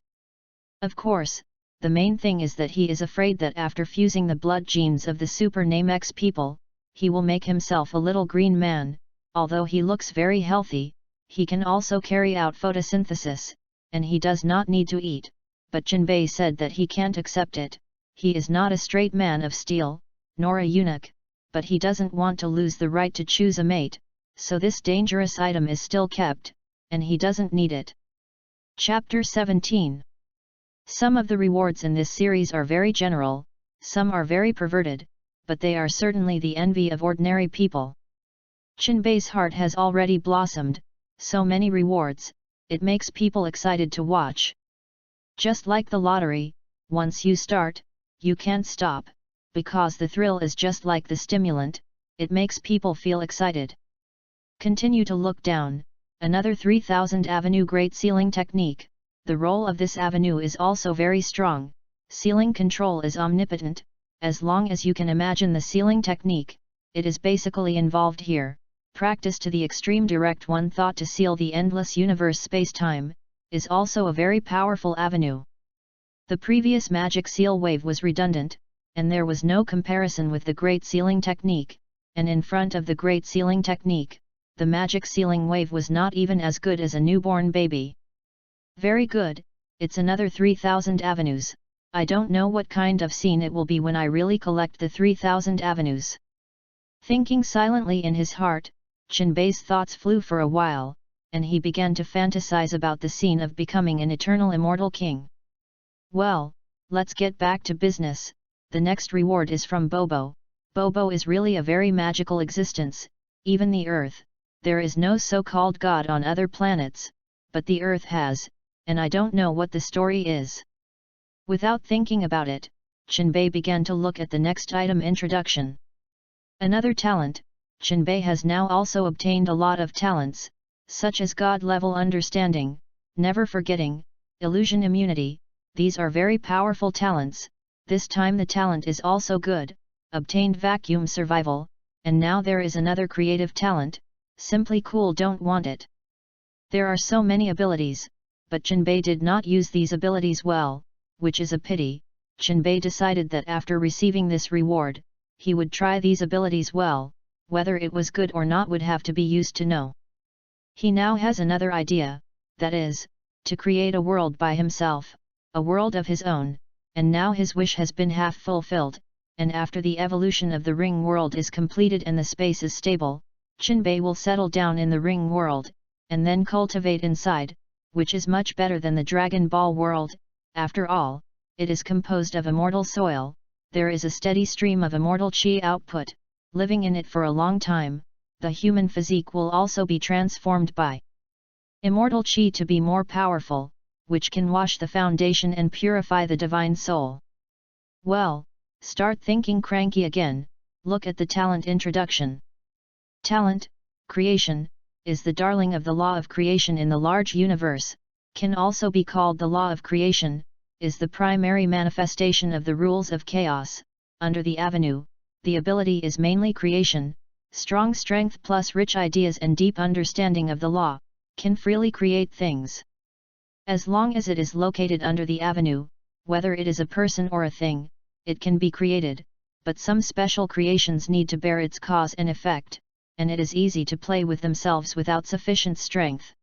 Of course, the main thing is that he is afraid that after fusing the blood genes of the Super Name X people, he will make himself a little green man. Although he looks very healthy, he can also carry out photosynthesis, and he does not need to eat, but Jinbei said that he can't accept it. He is not a straight man of steel, nor a eunuch, but he doesn't want to lose the right to choose a mate, so this dangerous item is still kept, and he doesn't need it. Chapter 17. Some of the rewards in this series are very general, some are very perverted, but they are certainly the envy of ordinary people. Jinbei's heart has already blossomed, so many rewards, it makes people excited to watch. Just like the lottery, once you start, you can't stop, because the thrill is just like the stimulant, it makes people feel excited. Continue to look down, another 3000 Avenue Great Sealing Technique. The role of this avenue is also very strong. Sealing control is omnipotent. As long as you can imagine the sealing technique, it is basically involved here. Practice to the extreme direct one thought to seal the endless universe space-time, is also a very powerful avenue. The previous magic seal wave was redundant, and there was no comparison with the great sealing technique, and in front of the great sealing technique, the magic sealing wave was not even as good as a newborn baby. Very good, it's another 3000 avenues. I don't know what kind of scene it will be when I really collect the 3000 avenues. Thinking silently in his heart, Jinbei's thoughts flew for a while, and he began to fantasize about the scene of becoming an eternal immortal king. Well, let's get back to business. The next reward is from Bobo. Bobo is really a very magical existence, even the Earth. There is no so-called God on other planets, but the Earth has, and I don't know what the story is. Without thinking about it, Jinbei began to look at the next item introduction. Another talent. Jinbei has now also obtained a lot of talents, such as God-level understanding, never forgetting, illusion immunity. These are very powerful talents. This time the talent is also good, obtained vacuum survival, and now there is another creative talent, simply cool, don't want it. There are so many abilities, but Jinbei did not use these abilities well, which is a pity. Jinbei decided that after receiving this reward, he would try these abilities well. Whether it was good or not would have to be used to know. He now has another idea, that is, to create a world by himself, a world of his own, and now his wish has been half fulfilled, and after the evolution of the ring world is completed and the space is stable, Jinbei will settle down in the ring world, and then cultivate inside, which is much better than the Dragon Ball world. After all, it is composed of immortal soil, there is a steady stream of immortal chi output. Living in it for a long time, the human physique will also be transformed by immortal chi to be more powerful, which can wash the foundation and purify the divine soul. Well, start thinking cranky again, look at the talent introduction. Talent, creation, is the darling of the law of creation in the large universe, can also be called the law of creation, is the primary manifestation of the rules of chaos. Under the avenue, the ability is mainly creation, strong strength plus rich ideas and deep understanding of the law, can freely create things. As long as it is located under the avenue, whether it is a person or a thing, it can be created, but some special creations need to bear its cause and effect, and it is easy to play with themselves without sufficient strength.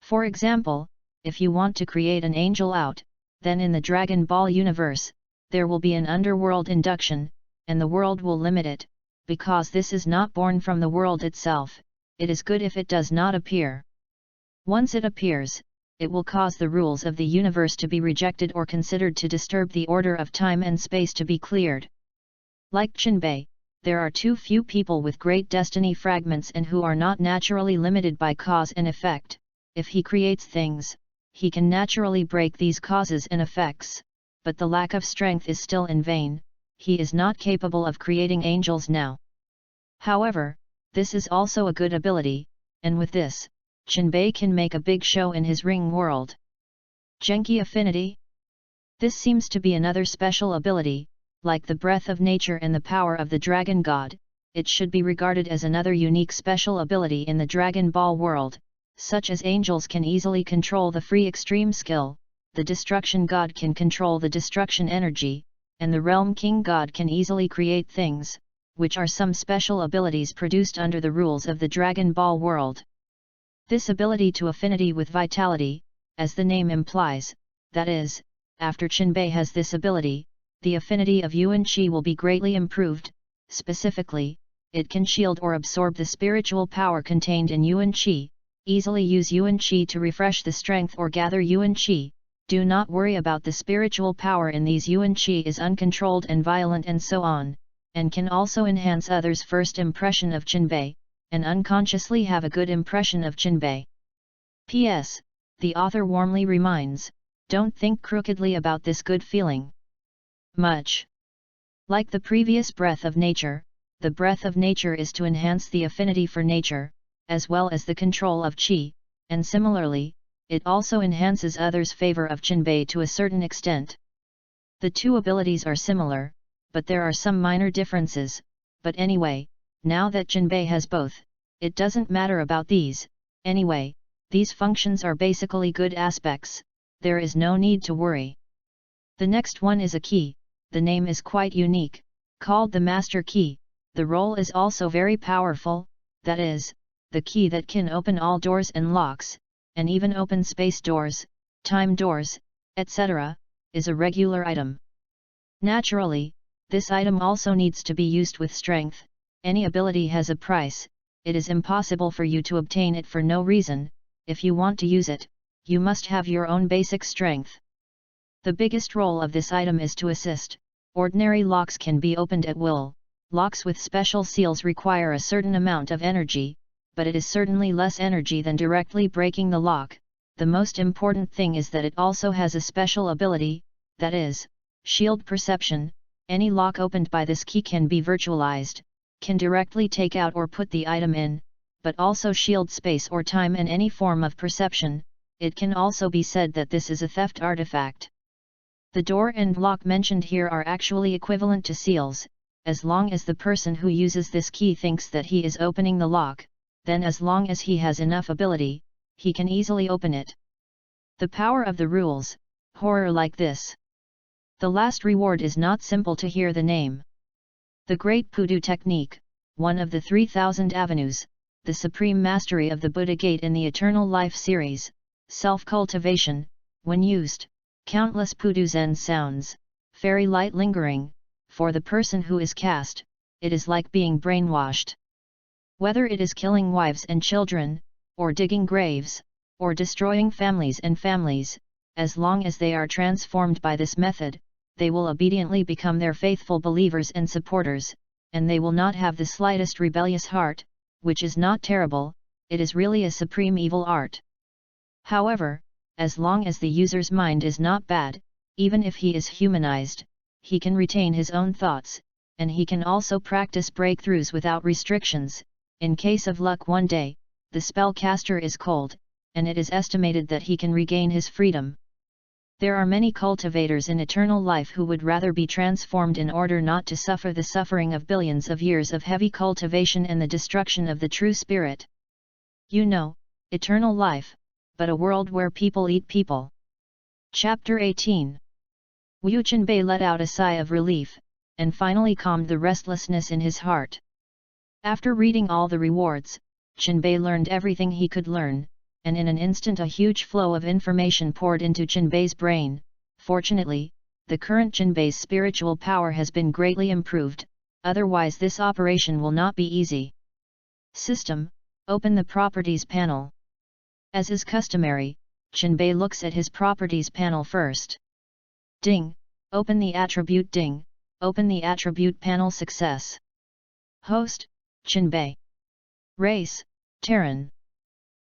For example, if you want to create an angel out, then in the Dragon Ball universe, there will be an underworld induction, and the world will limit it, because this is not born from the world itself. It is good if it does not appear. Once it appears, it will cause the rules of the universe to be rejected or considered to disturb the order of time and space to be cleared. Like Jinbei, there are too few people with great destiny fragments and who are not naturally limited by cause and effect. If he creates things, he can naturally break these causes and effects, but the lack of strength is still in vain, he is not capable of creating angels now. However, this is also a good ability, and with this, Jinbei can make a big show in his ring world. Genki Affinity? This seems to be another special ability, like the breath of nature and the power of the dragon god. It should be regarded as another unique special ability in the Dragon Ball world, such as angels can easily control the free extreme skill, the destruction god can control the destruction energy, and the realm king god can easily create things, which are some special abilities produced under the rules of the Dragon Ball world. This ability to affinity with vitality, as the name implies, that is, after Jinbei has this ability, the affinity of Yuan Qi will be greatly improved. Specifically, it can shield or absorb the spiritual power contained in Yuan Qi, easily use Yuan Qi to refresh the strength or gather Yuan Qi. Do not worry about the spiritual power in these. Yuan Qi is uncontrolled and violent and so on, and can also enhance others' first impression of Jinbei, and unconsciously have a good impression of Jinbei. P.S. The author warmly reminds, don't think crookedly about this good feeling. Much like the previous breath of nature, the breath of nature is to enhance the affinity for nature, as well as the control of Qi, and similarly, it also enhances others' favor of Jinbei to a certain extent. The two abilities are similar, but there are some minor differences, but anyway, now that Jinbei has both, it doesn't matter about these. Anyway, these functions are basically good aspects, there is no need to worry. The next one is a key. The name is quite unique, called the Master Key. The role is also very powerful, that is, the key that can open all doors and locks, and even open space doors, time doors, etc., is a regular item. Naturally, this item also needs to be used with strength. Any ability has a price, it is impossible for you to obtain it for no reason. If you want to use it, you must have your own basic strength. The biggest role of this item is to assist. Ordinary locks can be opened at will. Locks with special seals require a certain amount of energy, but it is certainly less energy than directly breaking the lock. The most important thing is that it also has a special ability, that is, shield perception. Any lock opened by this key can be virtualized, can directly take out or put the item in, but also shield space or time and any form of perception. It can also be said that this is a theft artifact. The door and lock mentioned here are actually equivalent to seals. As long as the person who uses this key thinks that he is opening the lock, then as long as he has enough ability, he can easily open it. The power of the rules, horror like this. The last reward is not simple to hear the name. The Great Pudu Technique, one of the 3000 avenues, the supreme mastery of the Buddha Gate in the Eternal Life series, self-cultivation, when used. Countless Pudu Zen sounds, fairy light lingering, for the person who is cast, it is like being brainwashed. Whether it is killing wives and children, or digging graves, or destroying families and families, as long as they are transformed by this method, they will obediently become their faithful believers and supporters, and they will not have the slightest rebellious heart, which is not terrible, it is really a supreme evil art. However, as long as the user's mind is not bad, even if he is humanized, he can retain his own thoughts, and he can also practice breakthroughs without restrictions. In case of luck one day, the spellcaster is cold, and it is estimated that he can regain his freedom. There are many cultivators in eternal life who would rather be transformed in order not to suffer the suffering of billions of years of heavy cultivation and the destruction of the true spirit. You know, eternal life, but a world where people eat people. Chapter 18. Wu Jinbei let out a sigh of relief, and finally calmed the restlessness in his heart. After reading all the rewards, Jinbei learned everything he could learn, and in an instant a huge flow of information poured into Jinbei's brain. Fortunately, the current Jinbei's spiritual power has been greatly improved, otherwise this operation will not be easy. System, open the Properties panel. As is customary, Jinbei looks at his Properties panel first. Ding, open the attribute. Ding, open the attribute panel. Success. Host, Jinbei. Race, Terran.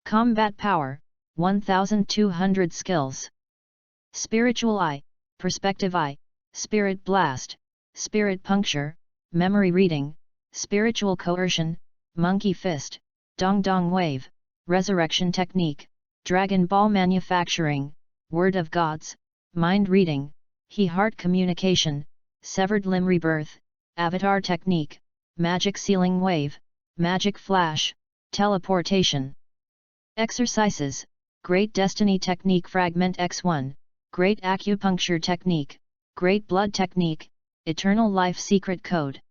Combat power, 1200 skills. Spiritual Eye, Perspective Eye, Spirit Blast, Spirit Puncture, Memory Reading, Spiritual Coercion, Monkey Fist, Dong Dong Wave, Resurrection Technique, Dragon Ball Manufacturing, Word of Gods, Mind Reading, He-Heart Communication, Severed Limb Rebirth, Avatar Technique, Magic Sealing Wave, Magic Flash, Teleportation. Exercises, Great Destiny Technique Fragment X1, Great Acupuncture Technique, Great Blood Technique, Eternal Life Secret Code.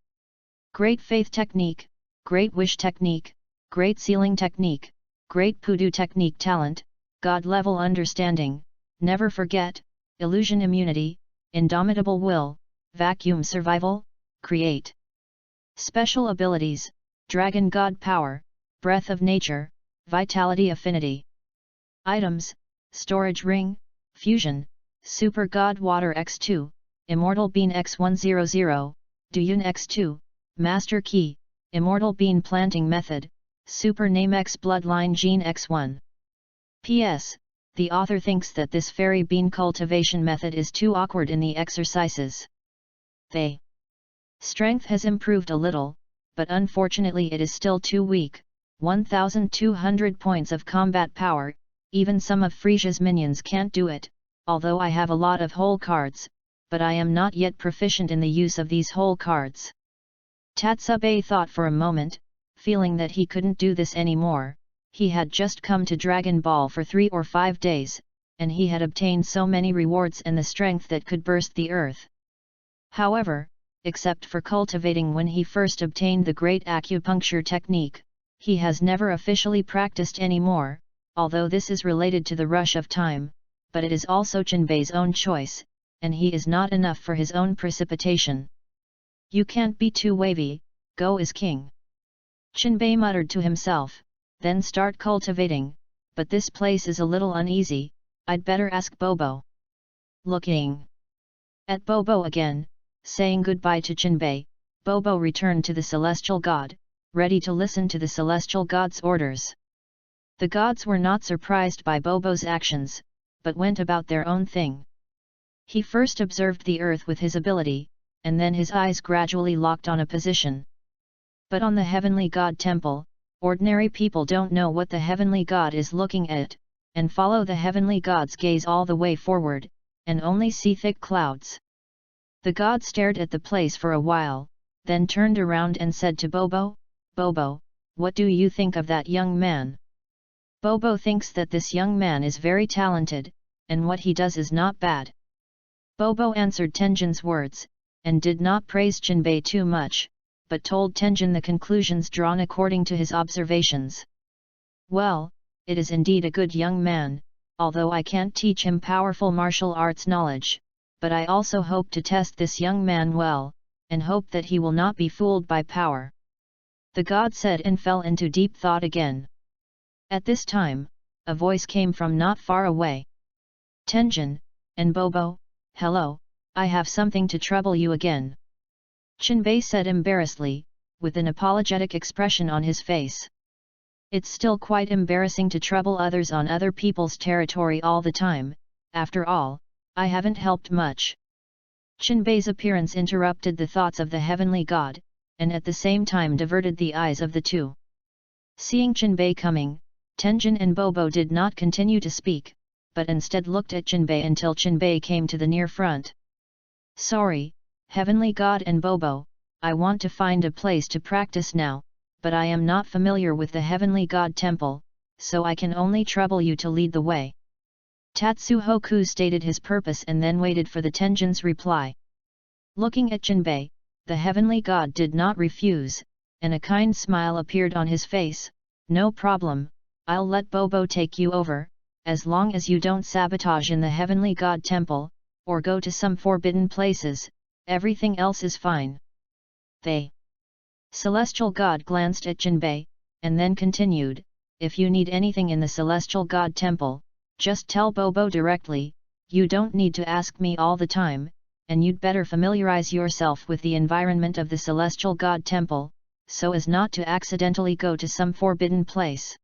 Great Faith Technique, Great Wish Technique, Great Sealing Technique, Great Pudu Technique Talent, God Level Understanding, Never Forget, Illusion Immunity, Indomitable Will, Vacuum Survival, Create. Special Abilities, Dragon God Power, Breath of Nature, Vitality Affinity. Items, Storage Ring, Fusion, Super God Water X2, Immortal Bean X100, Duyun X2, Master Key, Immortal Bean Planting Method, Super Name X Bloodline Gene X1. P.S. The author thinks that this fairy bean cultivation method is too awkward in the exercises. They. Strength has improved a little, but unfortunately it is still too weak. 1200 points of combat power, even some of Frisia's minions can't do it, although I have a lot of whole cards, but I am not yet proficient in the use of these whole cards. Tatsube thought for a moment, feeling that he couldn't do this anymore. He had just come to Dragon Ball for 3 or 5 days, and he had obtained so many rewards and the strength that could burst the earth. However, except for cultivating when he first obtained the great acupuncture technique, he has never officially practiced anymore, although this is related to the rush of time, but it is also Jinbei's own choice, and he is not enough for his own precipitation. You can't be too wavy, go is king. Jinbei muttered to himself, then start cultivating, but this place is a little uneasy, I'd better ask Bobo. Looking at Bobo again, saying goodbye to Jinbei, Bobo returned to the celestial god, ready to listen to the celestial god's orders. The gods were not surprised by Bobo's actions, but went about their own thing. He first observed the earth with his ability, and then his eyes gradually locked on a position. But on the heavenly god temple, ordinary people don't know what the heavenly god is looking at, and follow the heavenly god's gaze all the way forward, and only see thick clouds. The god stared at the place for a while, then turned around and said to Bobo, "Bobo, what do you think of that young man?" Bobo thinks that this young man is very talented, and what he does is not bad. Bobo answered Tenjin's words, and did not praise Jinbei too much, but told Tenjin the conclusions drawn according to his observations. Well, it is indeed a good young man, although I can't teach him powerful martial arts knowledge, but I also hope to test this young man well, and hope that he will not be fooled by power. The god said and fell into deep thought again. At this time, a voice came from not far away. Tenjin, and Bobo, hello, I have something to trouble you again. Jinbei said embarrassedly, with an apologetic expression on his face. It's still quite embarrassing to trouble others on other people's territory all the time, after all, I haven't helped much. Jinbei's appearance interrupted the thoughts of the heavenly god, and at the same time diverted the eyes of the two. Seeing Jinbei coming, Tenjin and Bobo did not continue to speak, but instead looked at Jinbei until Jinbei came to the near front. Sorry, heavenly god and Bobo, I want to find a place to practice now, but I am not familiar with the heavenly god temple, so I can only trouble you to lead the way. Tatsuhoku stated his purpose and then waited for the Tenjin's reply. Looking at Jinbei, the heavenly god did not refuse, and a kind smile appeared on his face. No problem, I'll let Bobo take you over, as long as you don't sabotage in the heavenly god temple, or go to some forbidden places, everything else is fine. The celestial god glanced at Jinbei, and then continued, if you need anything in the celestial god temple, just tell Bobo directly, you don't need to ask me all the time, and you'd better familiarize yourself with the environment of the celestial god temple, so as not to accidentally go to some forbidden place.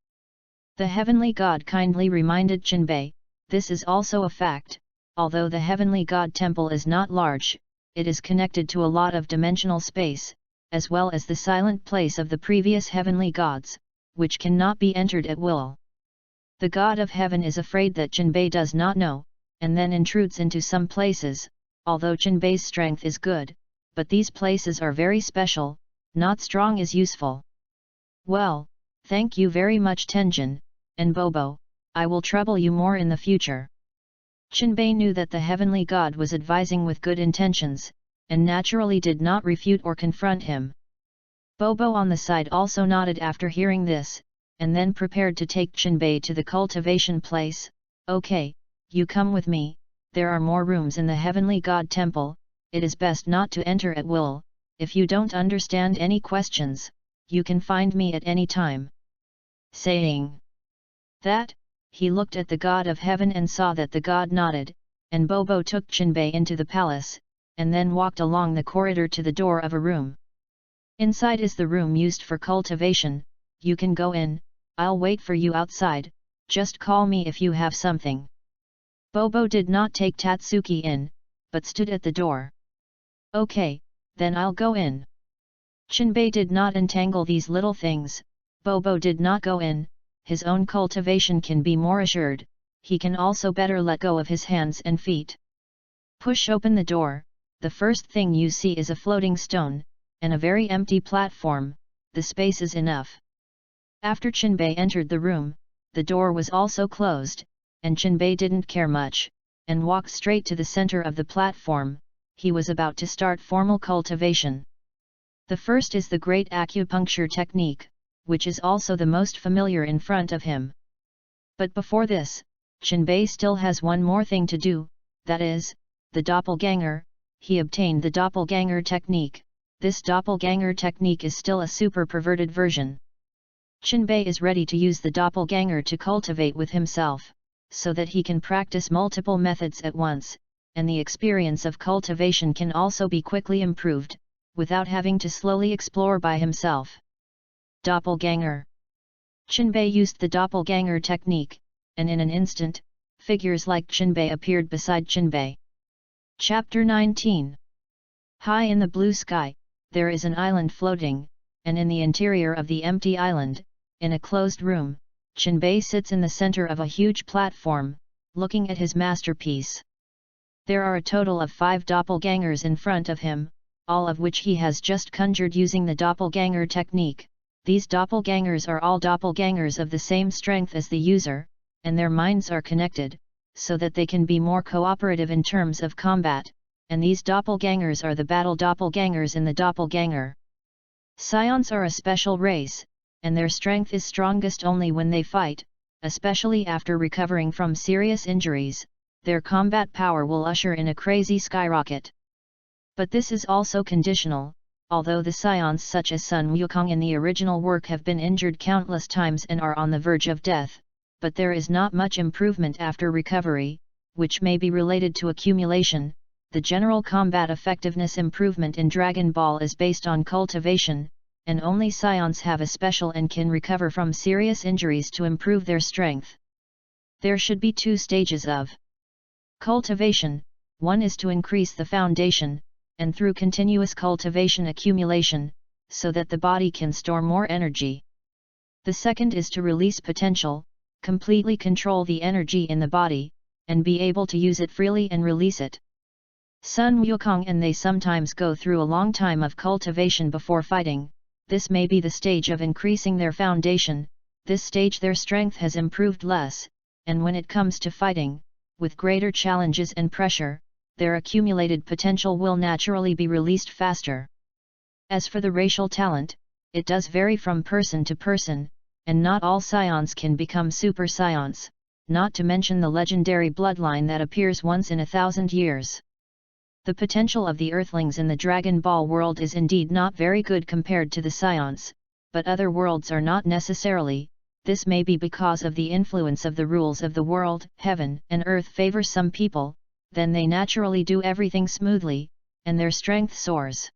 The heavenly god kindly reminded Jinbei, this is also a fact, although the heavenly god temple is not large, it is connected to a lot of dimensional space, as well as the silent place of the previous heavenly gods, which cannot be entered at will. The god of heaven is afraid that Jinbei does not know, and then intrudes into some places, although Jinbei's strength is good, but these places are very special, not strong is useful. Well, thank you very much Tenjin, and Bobo, I will trouble you more in the future. Jinbei knew that the heavenly god was advising with good intentions, and naturally did not refute or confront him. Bobo on the side also nodded after hearing this, and then prepared to take Jinbei to the cultivation place. Okay, you come with me, there are more rooms in the heavenly god temple, it is best not to enter at will, if you don't understand any questions, you can find me at any time. Saying that, he looked at the god of heaven and saw that the god nodded, and Bobo took Jinbei into the palace, and then walked along the corridor to the door of a room. Inside is the room used for cultivation, you can go in, I'll wait for you outside, just call me if you have something. Bobo did not take Tatsuki in, but stood at the door. Okay, then I'll go in. Jinbei did not entangle these little things, Bobo did not go in, his own cultivation can be more assured, he can also better let go of his hands and feet. Push open the door, the first thing you see is a floating stone, and a very empty platform, the space is enough. After Jinbei entered the room, the door was also closed, and Jinbei didn't care much, and walked straight to the center of the platform, he was about to start formal cultivation. The first is the great acupuncture technique, which is also the most familiar in front of him. But before this, Jinbei still has one more thing to do, that is, the doppelganger, he obtained the doppelganger technique, this doppelganger technique is still a super perverted version. Jinbei is ready to use the doppelganger to cultivate with himself, so that he can practice multiple methods at once, and the experience of cultivation can also be quickly improved, without having to slowly explore by himself. Doppelganger. Jinbei used the doppelganger technique, and in an instant, figures like Jinbei appeared beside Jinbei. Chapter 19. High in the blue sky, there is an island floating, and in the interior of the empty island, in a closed room, Jinbei sits in the center of a huge platform, looking at his masterpiece. There are a total of 5 doppelgangers in front of him, all of which he has just conjured using the doppelganger technique. These doppelgangers are all doppelgangers of the same strength as the user, and their minds are connected, so that they can be more cooperative in terms of combat, and these doppelgangers are the battle doppelgangers in the doppelganger. Scions are a special race, and their strength is strongest only when they fight, especially after recovering from serious injuries, their combat power will usher in a crazy skyrocket. But this is also conditional, although the scions such as Sun Wukong in the original work have been injured countless times and are on the verge of death, but there is not much improvement after recovery, which may be related to accumulation. The general combat effectiveness improvement in Dragon Ball is based on cultivation, and only scions have a special and can recover from serious injuries to improve their strength. There should be 2 stages of cultivation, one is to increase the foundation, and through continuous cultivation accumulation, so that the body can store more energy. The second is to release potential, completely control the energy in the body, and be able to use it freely and release it. Sun Wukong and they sometimes go through a long time of cultivation before fighting, this may be the stage of increasing their foundation, this stage their strength has improved less, and when it comes to fighting, with greater challenges and pressure, their accumulated potential will naturally be released faster. As for the racial talent, it does vary from person to person, and not all scions can become super scions, not to mention the legendary bloodline that appears once in 1,000 years. The potential of the Earthlings in the Dragon Ball world is indeed not very good compared to the scions, but other worlds are not necessarily. This may be because of the influence of the rules of the world. Heaven and earth favor some people, then they naturally do everything smoothly, and their strength soars.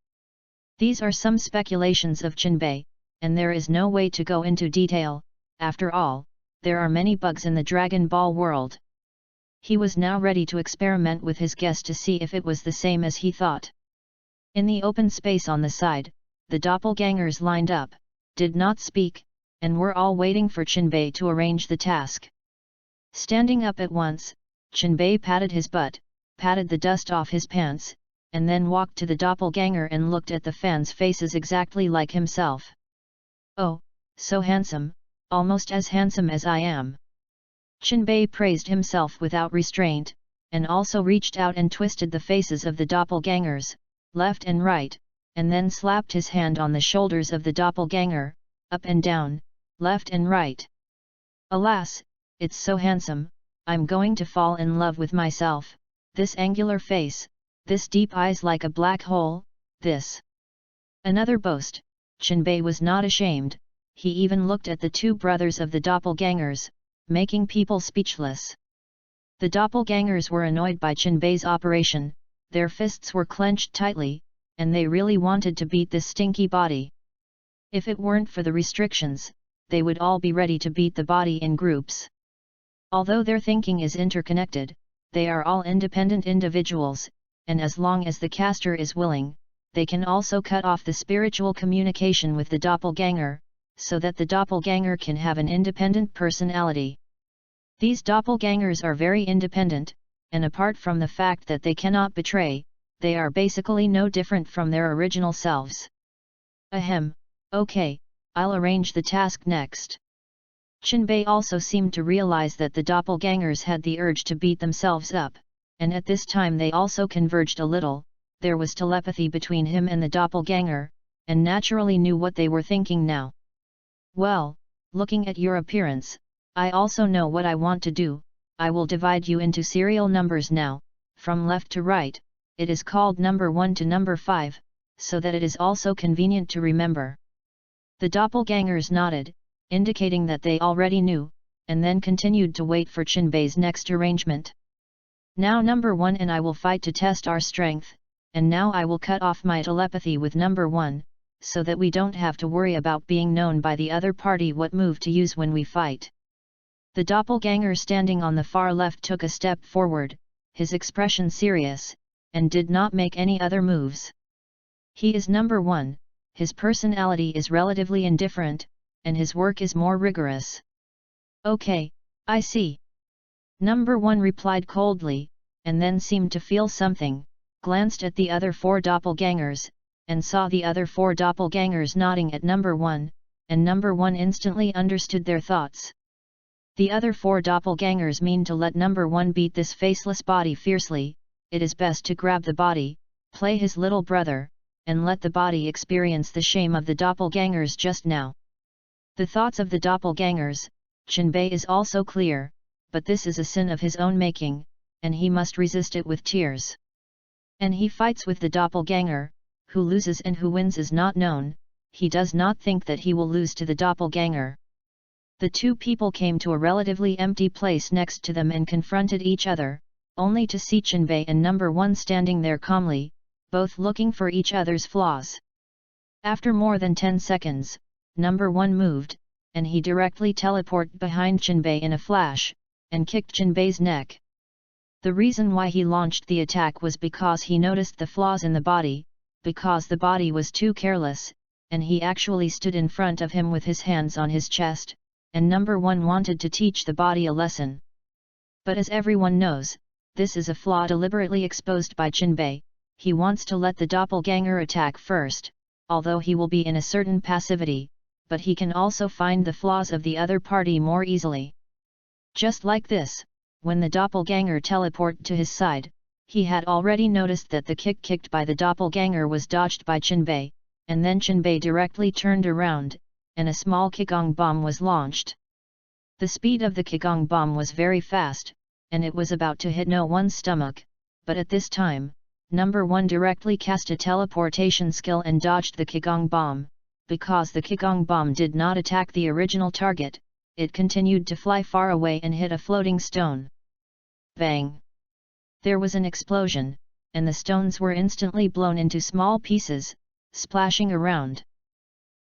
These are some speculations of Jinbei, and there is no way to go into detail. After all, there are many bugs in the Dragon Ball world. He was now ready to experiment with his guess to see if it was the same as he thought. In the open space on the side, the doppelgangers lined up, did not speak, and were all waiting for Jinbei to arrange the task. Standing up at once, Jinbei patted his butt, patted the dust off his pants, and then walked to the doppelganger and looked at the fans' faces exactly like himself. "Oh, so handsome, almost as handsome as I am." Jinbei praised himself without restraint, and also reached out and twisted the faces of the doppelgangers, left and right, and then slapped his hand on the shoulders of the doppelganger, up and down, left and right. "Alas, it's so handsome, I'm going to fall in love with myself, this angular face, this deep eyes like a black hole, this." Another boast. Jinbei was not ashamed, he even looked at the two brothers of the doppelgangers, making people speechless. The doppelgangers were annoyed by Jinbei's operation, their fists were clenched tightly, and they really wanted to beat this stinky body. If it weren't for the restrictions, they would all be ready to beat the body in groups. Although their thinking is interconnected, they are all independent individuals, and as long as the caster is willing, they can also cut off the spiritual communication with the doppelganger, so that the doppelganger can have an independent personality. These doppelgangers are very independent, and apart from the fact that they cannot betray, they are basically no different from their original selves. Ahem, okay, I'll arrange the task next. Jinbei also seemed to realize that the doppelgangers had the urge to beat themselves up, and at this time they also converged a little. There was telepathy between him and the doppelganger, and naturally knew what they were thinking now. "Well, looking at your appearance, I also know what I want to do. I will divide you into serial numbers now, from left to right. It is called number 1 to number 5, so that it is also convenient to remember." The doppelgangers nodded, indicating that they already knew, and then continued to wait for Jinbei's next arrangement. "Now number 1 and I will fight to test our strength, and now I will cut off my telepathy with number 1, so that we don't have to worry about being known by the other party what move to use when we fight." The doppelganger standing on the far left took a step forward, his expression serious, and did not make any other moves. He is number 1, his personality is relatively indifferent, and his work is more rigorous. "Okay, I see." Number 1 replied coldly, and then seemed to feel something, glanced at the other 4 doppelgangers, and saw the other 4 doppelgangers nodding at number 1, and number 1 instantly understood their thoughts. The other 4 doppelgangers mean to let number 1 beat this faceless body fiercely. It is best to grab the body, play his little brother, and let the body experience the shame of the doppelgangers just now. The thoughts of the doppelgangers, Jinbei is also clear, but this is a sin of his own making, and he must resist it with tears. And he fights with the doppelganger, who loses and who wins is not known. He does not think that he will lose to the doppelganger. The two people came to a relatively empty place next to them and confronted each other, only to see Jinbei and number 1 standing there calmly, both looking for each other's flaws. After more than 10 seconds, number 1 moved, and he directly teleported behind Jinbei in a flash, and kicked Jinbei's neck. The reason why he launched the attack was because he noticed the flaws in the body, because the body was too careless, and he actually stood in front of him with his hands on his chest, and number 1 wanted to teach the body a lesson. But as everyone knows, this is a flaw deliberately exposed by Jinbei. He wants to let the doppelganger attack first, although he will be in a certain passivity, but he can also find the flaws of the other party more easily. Just like this, when the doppelganger teleported to his side, he had already noticed that the kick kicked by the doppelganger was dodged by Jinbei, and then Jinbei directly turned around, and a small Qigong bomb was launched. The speed of the Qigong bomb was very fast, and it was about to hit no one's stomach, but at this time, number 1 directly cast a teleportation skill and dodged the Qigong bomb. Because the Qigong bomb did not attack the original target, it continued to fly far away and hit a floating stone. Bang! There was an explosion, and the stones were instantly blown into small pieces, splashing around.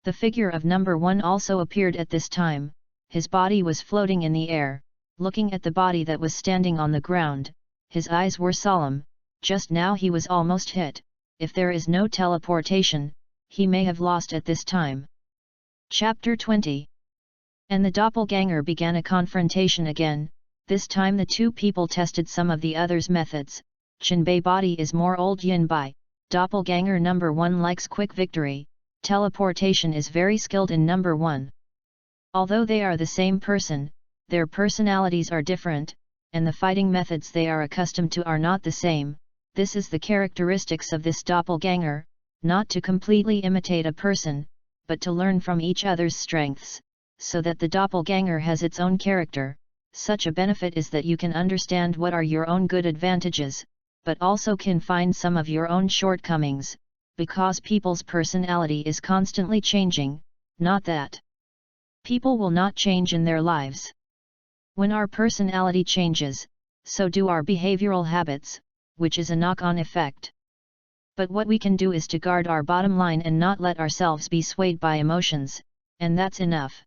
The figure of number 1 also appeared at this time. His body was floating in the air, looking at the body that was standing on the ground. His eyes were solemn. Just now he was almost hit. If there is no teleportation, he may have lost at this time. Chapter 20. And the doppelganger began a confrontation again. This time the two people tested some of the other's methods. Jinbei body is more old yin bai. Doppelganger number 1 likes quick victory. Teleportation is very skilled in number 1. Although they are the same person, their personalities are different, and the fighting methods they are accustomed to are not the same. This is the characteristics of this doppelganger, not to completely imitate a person, but to learn from each other's strengths, so that the doppelganger has its own character. Such a benefit is that you can understand what are your own good advantages, but also can find some of your own shortcomings, because people's personality is constantly changing, not that people will not change in their lives. When our personality changes, so do our behavioral habits, which is a knock-on effect. But what we can do is to guard our bottom line and not let ourselves be swayed by emotions, and that's enough.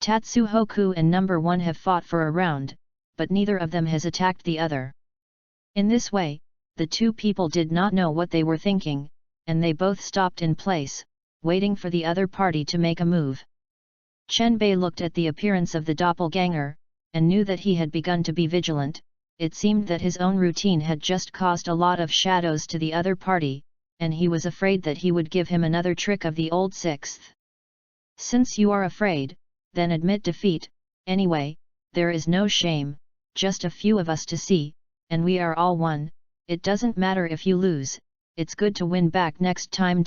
Tatsuhoku and number 1 have fought for a round, but neither of them has attacked the other. In this way, the two people did not know what they were thinking, and they both stopped in place, waiting for the other party to make a move. Chenbei looked at the appearance of the doppelganger, and knew that he had begun to be vigilant. It seemed that his own routine had just caused a lot of shadows to the other party, and he was afraid that he would give him another trick of the old 6th. Since you are afraid, then admit defeat. Anyway, there is no shame, just a few of us to see, and we are all one. It doesn't matter if you lose, it's good to win back next time.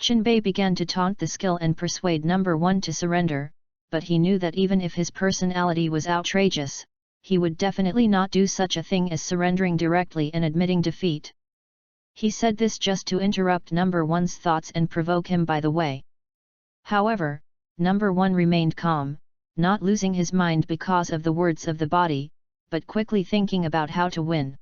Chenbei began to taunt the skill and persuade number 1 to surrender, but he knew that even if his personality was outrageous, he would definitely not do such a thing as surrendering directly and admitting defeat. He said this just to interrupt number 1's thoughts and provoke him by the way. However, number 1 remained calm, not losing his mind because of the words of the body, but quickly thinking about how to win.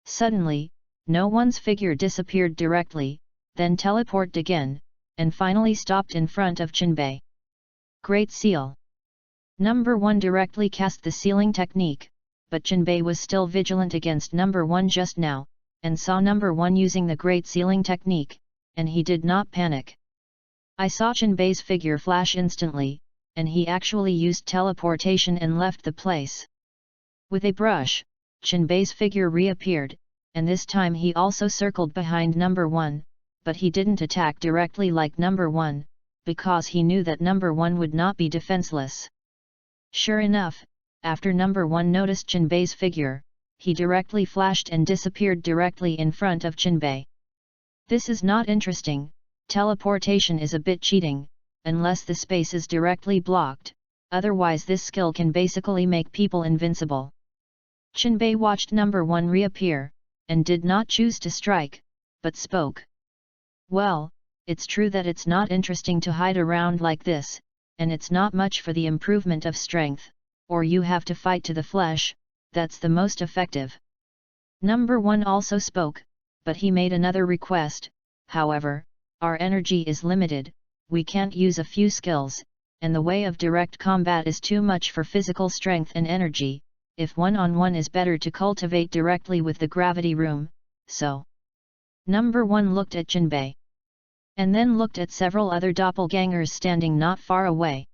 Suddenly, no one's figure disappeared directly, then teleported again, and finally stopped in front of Chenbei. Great Seal. Number 1 directly cast the sealing technique, but Chenbei was still vigilant against number 1 just now, and saw number 1 using the great sealing technique, and he did not panic. I saw Chenbei's figure flash instantly, and he actually used teleportation and left the place. With a brush, Chenbei's figure reappeared, and this time he also circled behind number 1, but he didn't attack directly like number 1, because he knew that number 1 would not be defenseless. Sure enough, after number 1 noticed Chenbei's figure, he directly flashed and disappeared directly in front of Chenbei. This is not interesting. Teleportation is a bit cheating, unless the space is directly blocked, otherwise this skill can basically make people invincible. Chenbei watched number 1 reappear, and did not choose to strike, but spoke. Well, it's true that it's not interesting to hide around like this, and it's not much for the improvement of strength, or you have to fight to the flesh, that's the most effective. Number 1 also spoke, but he made another request. However, our energy is limited, we can't use a few skills, and the way of direct combat is too much for physical strength and energy. If one-on-one is better to cultivate directly with the gravity room, so. Number 1 looked at Chenbei, and then looked at several other doppelgangers standing not far away.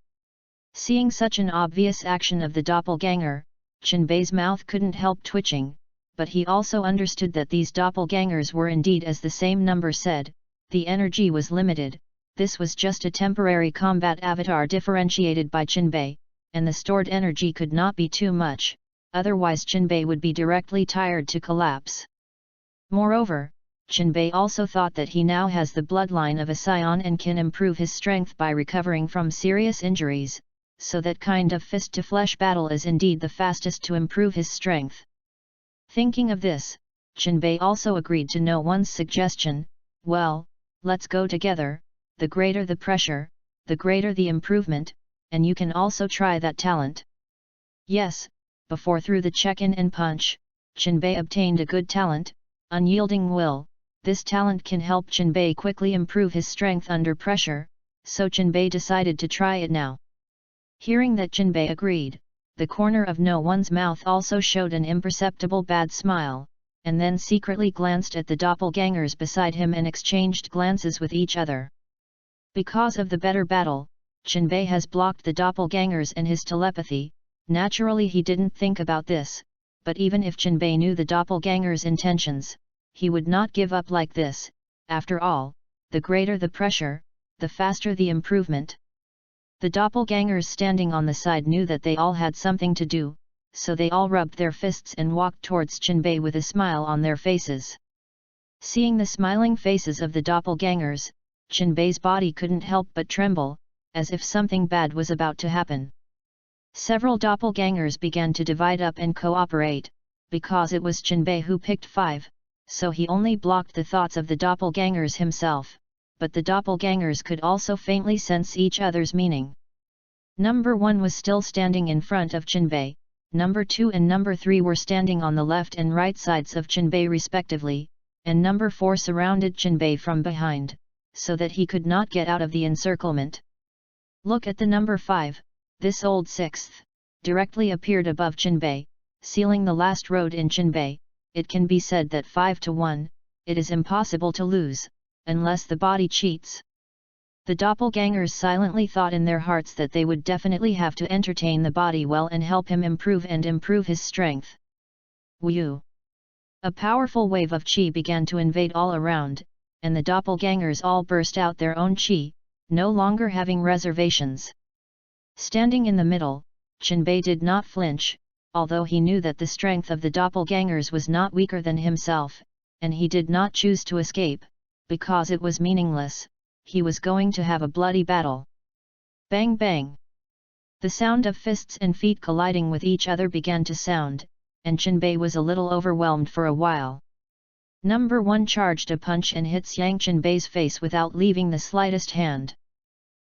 Seeing such an obvious action of the doppelganger, Chenbei's mouth couldn't help twitching, but he also understood that these doppelgangers were indeed as the same number said, the energy was limited. This was just a temporary combat avatar differentiated by Chenbei, and the stored energy could not be too much, otherwise Chenbei would be directly tired to collapse. Moreover, Chenbei also thought that he now has the bloodline of a scion and can improve his strength by recovering from serious injuries, so that kind of fist-to-flesh battle is indeed the fastest to improve his strength. Thinking of this, Chenbei also agreed to no one's suggestion. Well, let's go together, the greater the pressure, the greater the improvement, and you can also try that talent. Yes, before through the check-in and punch, Chenbei obtained a good talent, unyielding will. This talent can help Jinbei quickly improve his strength under pressure, so Jinbei decided to try it now. Hearing that Jinbei agreed, the corner of no one's mouth also showed an imperceptible bad smile, and then secretly glanced at the doppelgangers beside him and exchanged glances with each other. Because of the better battle, Jinbei has blocked the doppelgangers and his telepathy. Naturally he didn't think about this, but even if Jinbei knew the doppelgangers' intentions, he would not give up like this. After all, the greater the pressure, the faster the improvement. The doppelgangers standing on the side knew that they all had something to do, so they all rubbed their fists and walked towards Jinbei with a smile on their faces. Seeing the smiling faces of the doppelgangers, Jinbei's body couldn't help but tremble, as if something bad was about to happen. Several doppelgangers began to divide up and cooperate, because it was Jinbei who picked 5, so he only blocked the thoughts of the doppelgangers himself, but the doppelgangers could also faintly sense each other's meaning. Number 1 was still standing in front of Jinbei, number 2 and number 3 were standing on the left and right sides of Jinbei respectively, and number 4 surrounded Jinbei from behind, so that he could not get out of the encirclement. Look at the number 5, this old 6th, directly appeared above Jinbei, sealing the last road in Jinbei. It can be said that 5 to 1, it is impossible to lose, unless the body cheats. The doppelgangers silently thought in their hearts that they would definitely have to entertain the body well and help him improve his strength. Whew! A powerful wave of qi began to invade all around, and the doppelgangers all burst out their own qi, no longer having reservations. Standing in the middle, Jinbei did not flinch, although he knew that the strength of the doppelgangers was not weaker than himself, and he did not choose to escape, because it was meaningless. He was going to have a bloody battle. Bang bang! The sound of fists and feet colliding with each other began to sound, and Jinbei was a little overwhelmed for a while. Number 1 charged a punch and hit Yang Jinbei's face without leaving the slightest hand.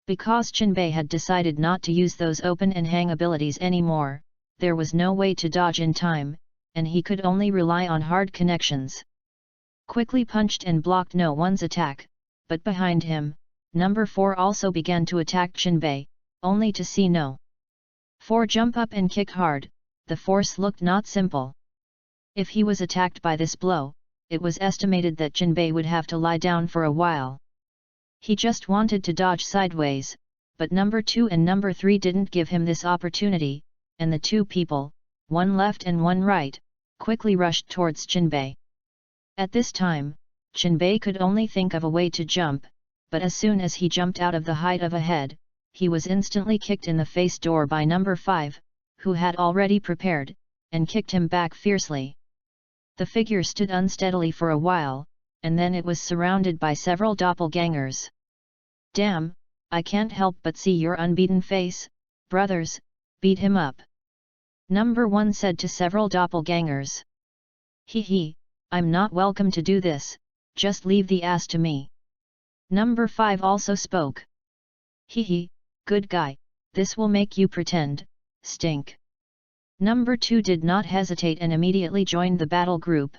Because Jinbei had decided not to use those open and hang abilities anymore, there was no way to dodge in time, and he could only rely on hard connections. Quickly punched and blocked no one's attack, but behind him, number 4 also began to attack Jinbei, only to see no 4 jump up and kick hard. The force looked not simple. If he was attacked by this blow, it was estimated that Jinbei would have to lie down for a while. He just wanted to dodge sideways, but number 2 and number 3 didn't give him this opportunity, and the two people, one left and one right, quickly rushed towards Jinbei. At this time, Jinbei could only think of a way to jump, but as soon as he jumped out of the height of a head, he was instantly kicked in the face door by number 5, who had already prepared, and kicked him back fiercely. The figure stood unsteadily for a while, and then it was surrounded by several doppelgangers. "Damn, I can't help but see your unbeaten face, brothers, beat him up," number 1 said to several doppelgangers. "Hee, I'm not welcome to do this, just leave the ass to me." Number 5 also spoke. "Hee, good guy, this will make you pretend, stink." Number 2 did not hesitate and immediately joined the battle group.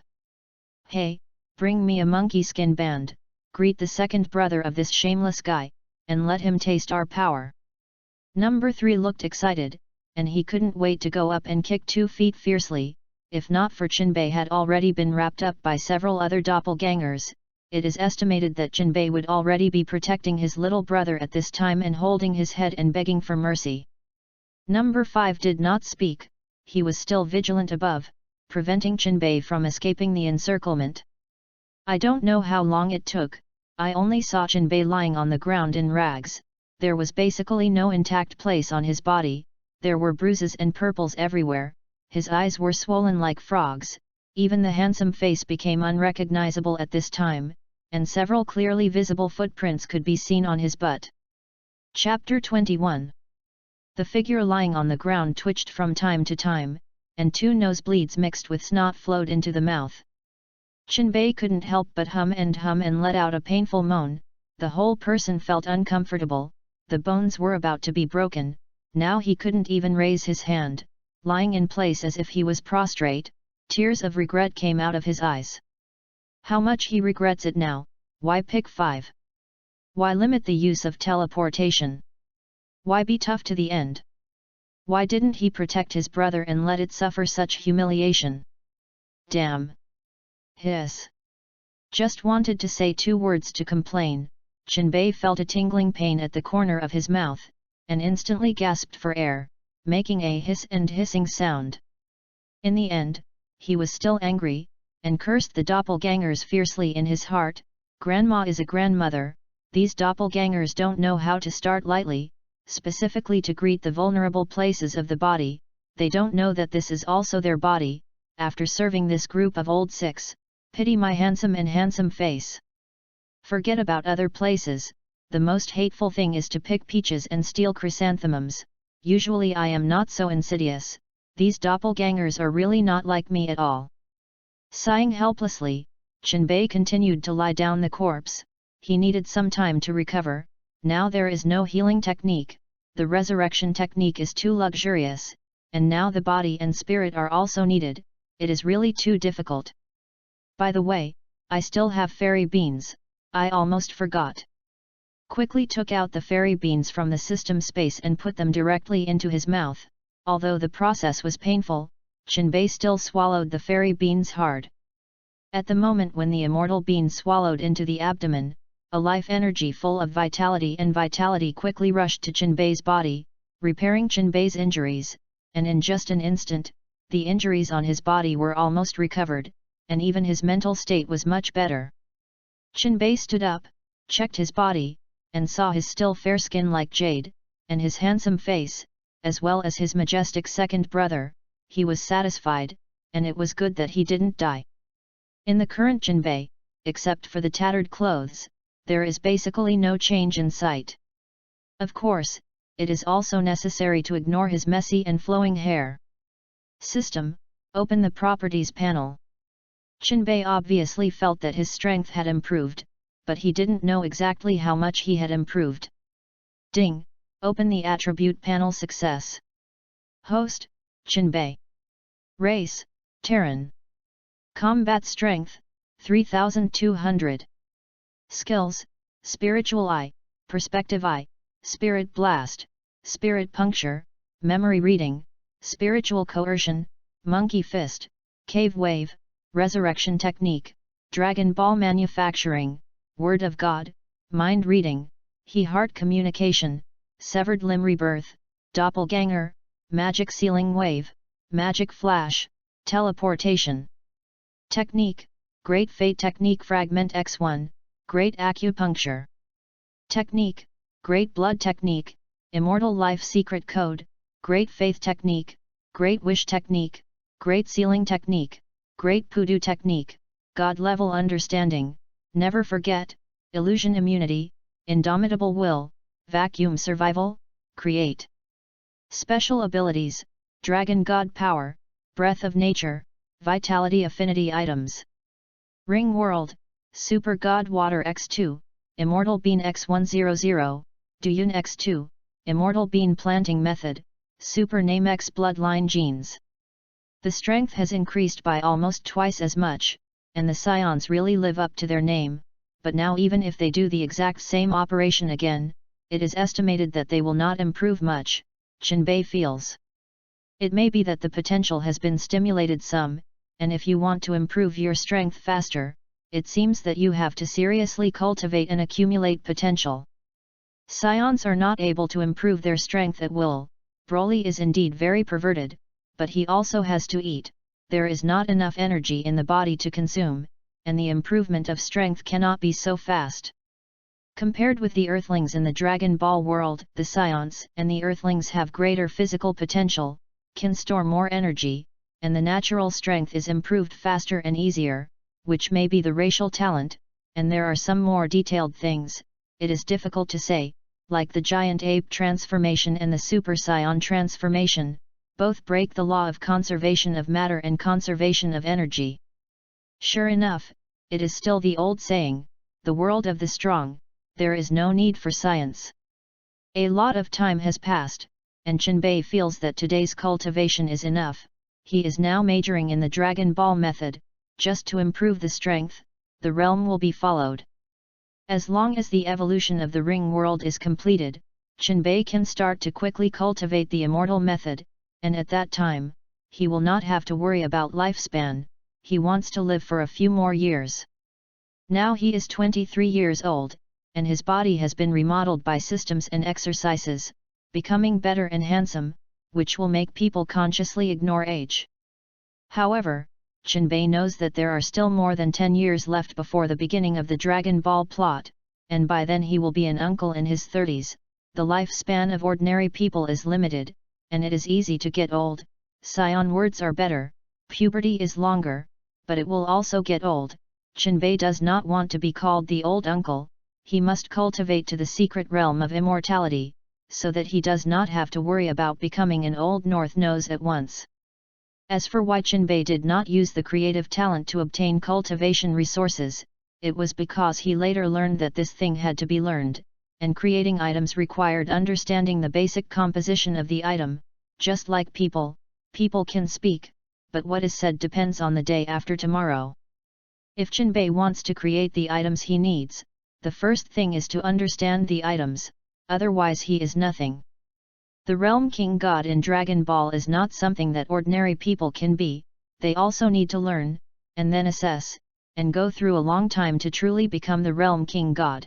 "Hey, bring me a monkey skin band, greet the second brother of this shameless guy, and let him taste our power." Number 3 looked excited, and he couldn't wait to go up and kick 2 feet fiercely. If not for Jinbei had already been wrapped up by several other doppelgangers, it is estimated that Jinbei would already be protecting his little brother at this time and holding his head and begging for mercy. Number 5 did not speak, he was still vigilant above, preventing Jinbei from escaping the encirclement. I don't know how long it took, I only saw Jinbei lying on the ground in rags. There was basically no intact place on his body, there were bruises and purples everywhere. His eyes were swollen like frogs, even the handsome face became unrecognizable at this time, and several clearly visible footprints could be seen on his butt. Chapter 21. The figure lying on the ground twitched from time to time, and 2 nosebleeds mixed with snot flowed into the mouth. Jinbei couldn't help but hum and let out a painful moan. The whole person felt uncomfortable, the bones were about to be broken, now he couldn't even raise his hand. Lying in place as if he was prostrate, tears of regret came out of his eyes. How much he regrets it now. Why pick 5? Why limit the use of teleportation? Why be tough to the end? Why didn't he protect his brother and let it suffer such humiliation? Damn! Hiss! Just wanted to say 2 words to complain. Jinbei felt a tingling pain at the corner of his mouth, and instantly gasped for air, making a hiss and hissing sound. In the end, he was still angry, and cursed the doppelgangers fiercely in his heart. Grandma is a grandmother, these doppelgangers don't know how to start lightly, specifically to greet the vulnerable places of the body. They don't know that this is also their body. After serving this group of old six, pity my handsome face. Forget about other places, the most hateful thing is to pick peaches and steal chrysanthemums. Usually I am not so insidious, these doppelgangers are really not like me at all. Sighing helplessly, Jinbei continued to lie down the corpse. He needed some time to recover. Now there is no healing technique, the resurrection technique is too luxurious, and now the body and spirit are also needed, it is really too difficult. By the way, I still have fairy beans, I almost forgot. Quickly took out the fairy beans from the system space and put them directly into his mouth. Although the process was painful, Jinbei still swallowed the fairy beans hard. At the moment when the immortal bean swallowed into the abdomen, a life energy full of vitality quickly rushed to Jinbei's body, repairing Jinbei's injuries, and in just an instant, the injuries on his body were almost recovered, and even his mental state was much better. Jinbei stood up, checked his body, and saw his still fair skin like jade, and his handsome face, as well as his majestic second brother. He was satisfied, and it was good that he didn't die. In the current Jinbei, except for the tattered clothes, there is basically no change in sight. Of course, it is also necessary to ignore his messy and flowing hair. System, open the properties panel. Jinbei obviously felt that his strength had improved, but he didn't know exactly how much he had improved. Ding, open the attribute panel. Success. Host, Jinbei. Race, Terran. Combat strength, 3200. Skills, Spiritual Eye, Perspective Eye, Spirit Blast, Spirit Puncture, Memory Reading, Spiritual Coercion, Monkey Fist, Cave Wave, Resurrection Technique, Dragon Ball Manufacturing, Word of God, Mind Reading, He-Heart Communication, Severed Limb Rebirth, Doppelganger, Magic Sealing Wave, Magic Flash, Teleportation. Technique, Great Fate Technique Fragment X1, Great Acupuncture. Technique, Great Blood Technique, Immortal Life Secret Code, Great Faith Technique, Great Wish Technique, Great Sealing Technique, Great Pudu Technique, God Level Understanding, Never Forget, Illusion Immunity, Indomitable Will, Vacuum Survival, Create. Special Abilities, Dragon God Power, Breath of Nature, Vitality Affinity Items. Ring World, Super God Water X2, Immortal Bean X100, Duyun X2, Immortal Bean Planting Method, Super Name X Bloodline Genes. The strength has increased by almost twice as much, and the scions really live up to their name, but now even if they do the exact same operation again, it is estimated that they will not improve much, Jinbei feels. It may be that the potential has been stimulated some, and if you want to improve your strength faster, it seems that you have to seriously cultivate and accumulate potential. Scions are not able to improve their strength at will. Broly is indeed very perverted, but he also has to eat, there is not enough energy in the body to consume, and the improvement of strength cannot be so fast. Compared with the Earthlings in the Dragon Ball world, the Scions and the Earthlings have greater physical potential, can store more energy, and the natural strength is improved faster and easier, which may be the racial talent, and there are some more detailed things, it is difficult to say, like the giant ape transformation and the Super Saiyan transformation, both break the law of conservation of matter and conservation of energy. Sure enough, it is still the old saying, the world of the strong, there is no need for science. A lot of time has passed, and Jinbei feels that today's cultivation is enough. He is now majoring in the Dragon Ball method, just to improve the strength, the realm will be followed. As long as the evolution of the ring world is completed, Qinbei can start to quickly cultivate the immortal method, and at that time, he will not have to worry about lifespan. He wants to live for a few more years. Now he is 23 years old, and his body has been remodeled by systems and exercises, becoming better and handsome, which will make people consciously ignore age. However, Qinbei knows that there are still more than 10 years left before the beginning of the Dragon Ball plot, and by then he will be an uncle in his 30s. The lifespan of ordinary people is limited, and it is easy to get old. Scion words are better, puberty is longer, but it will also get old. Qinbei does not want to be called the old uncle. He must cultivate to the secret realm of immortality, so that he does not have to worry about becoming an old North Nose at once. As for why Qinbei did not use the creative talent to obtain cultivation resources, it was because he later learned that this thing had to be learned, and creating items required understanding the basic composition of the item. Just like people can speak, but what is said depends on the day after tomorrow. If Qinbei wants to create the items he needs, the first thing is to understand the items, otherwise he is nothing. The Realm King God in Dragon Ball is not something that ordinary people can be. They also need to learn, and then assess, and go through a long time to truly become the Realm King God.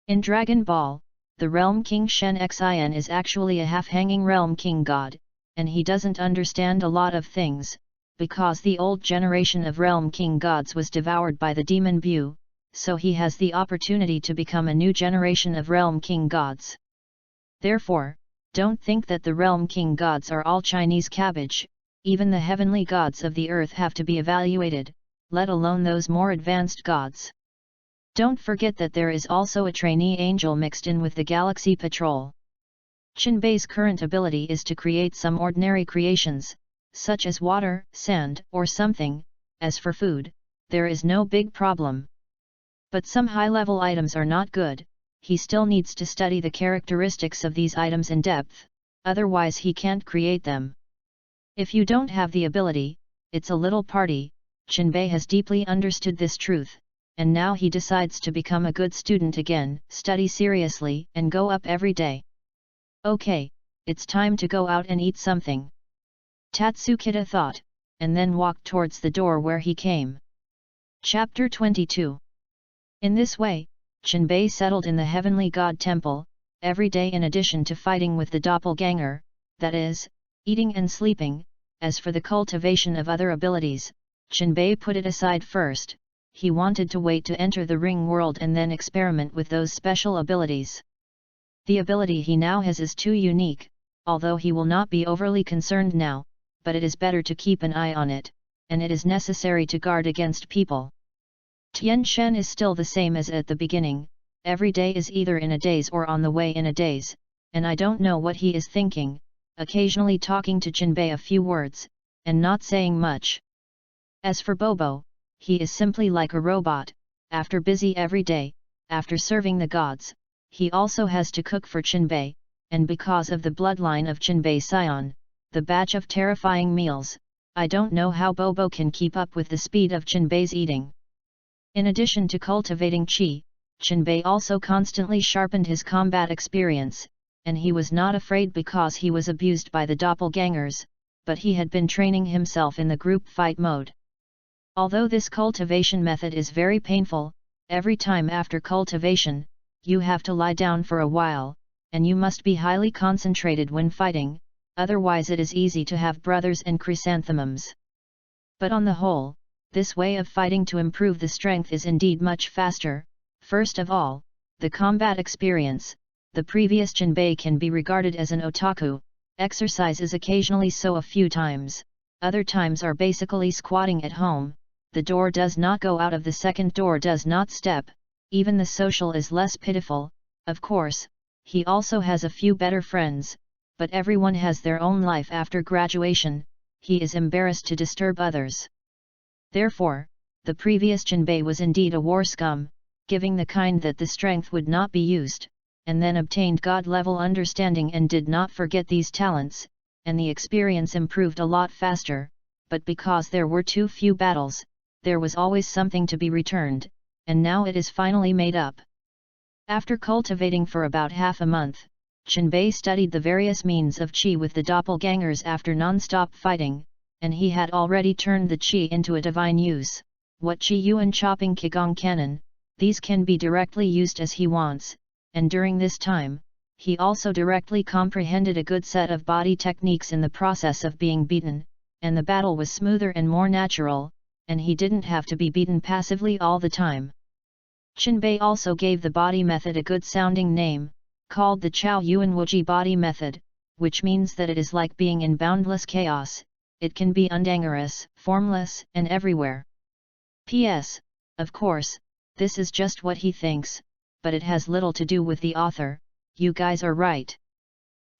In Dragon Ball, the Realm King Shen Xin is actually a half-hanging Realm King God, and he doesn't understand a lot of things, because the old generation of Realm King Gods was devoured by the Demon Bu, so he has the opportunity to become a new generation of Realm King Gods. Therefore, don't think that the Realm King Gods are all Chinese cabbage. Even the heavenly gods of the earth have to be evaluated, let alone those more advanced gods. Don't forget that there is also a trainee angel mixed in with the Galaxy Patrol. Qinbei's current ability is to create some ordinary creations, such as water, sand, or something. As for food, there is no big problem. But some high-level items are not good. He still needs to study the characteristics of these items in depth, otherwise he can't create them. If you don't have the ability, it's a little party. Qinbei has deeply understood this truth, and now he decides to become a good student again, study seriously, and go up every day. Okay, it's time to go out and eat something. Tatsukita thought, and then walked towards the door where he came. Chapter 22. In this way, Qinbei settled in the Heavenly God Temple, every day in addition to fighting with the doppelganger, that is, eating and sleeping. As for the cultivation of other abilities, Qinbei put it aside first. He wanted to wait to enter the ring world and then experiment with those special abilities. The ability he now has is too unique, although he will not be overly concerned now, but it is better to keep an eye on it, and it is necessary to guard against people. Tian Shen is still the same as at the beginning. Every day is either in a daze or on the way in a daze, and I don't know what he is thinking, occasionally talking to Qinbei a few words, and not saying much. As for Bobo, he is simply like a robot. After busy every day, after serving the gods, he also has to cook for Qinbei, and because of the bloodline of Qinbei Sion, the batch of terrifying meals, I don't know how Bobo can keep up with the speed of Qinbei's eating. In addition to cultivating qi, Qinbei also constantly sharpened his combat experience, and he was not afraid because he was abused by the doppelgangers, but he had been training himself in the group fight mode. Although this cultivation method is very painful, every time after cultivation, you have to lie down for a while, and you must be highly concentrated when fighting, otherwise it is easy to have brothers and chrysanthemums. But on the whole, this way of fighting to improve the strength is indeed much faster. First of all, the combat experience. The previous Qinbei can be regarded as an otaku, exercises occasionally so a few times, other times are basically squatting at home, the door does not go out of the second door does not step, even the social is less pitiful. Of course, he also has a few better friends, but everyone has their own life after graduation. He is embarrassed to disturb others. Therefore, the previous Qinbei was indeed a war scum, giving the kind that the strength would not be used, and then obtained God-level understanding and did not forget these talents, and the experience improved a lot faster, but because there were too few battles, there was always something to be returned, and now it is finally made up. After cultivating for about half a month, Qinbei studied the various means of qi with the doppelgangers after non-stop fighting, and he had already turned the qi into a divine use. What qi yuan chopping qigong canon, these can be directly used as he wants, and during this time, he also directly comprehended a good set of body techniques in the process of being beaten, and the battle was smoother and more natural, and he didn't have to be beaten passively all the time. Qinbei also gave the body method a good sounding name, called the Chao Yuan Wuji body method, which means that it is like being in boundless chaos, it can be undangerous, formless, and everywhere. P.S. Of course, this is just what he thinks, but it has little to do with the author, you guys are right.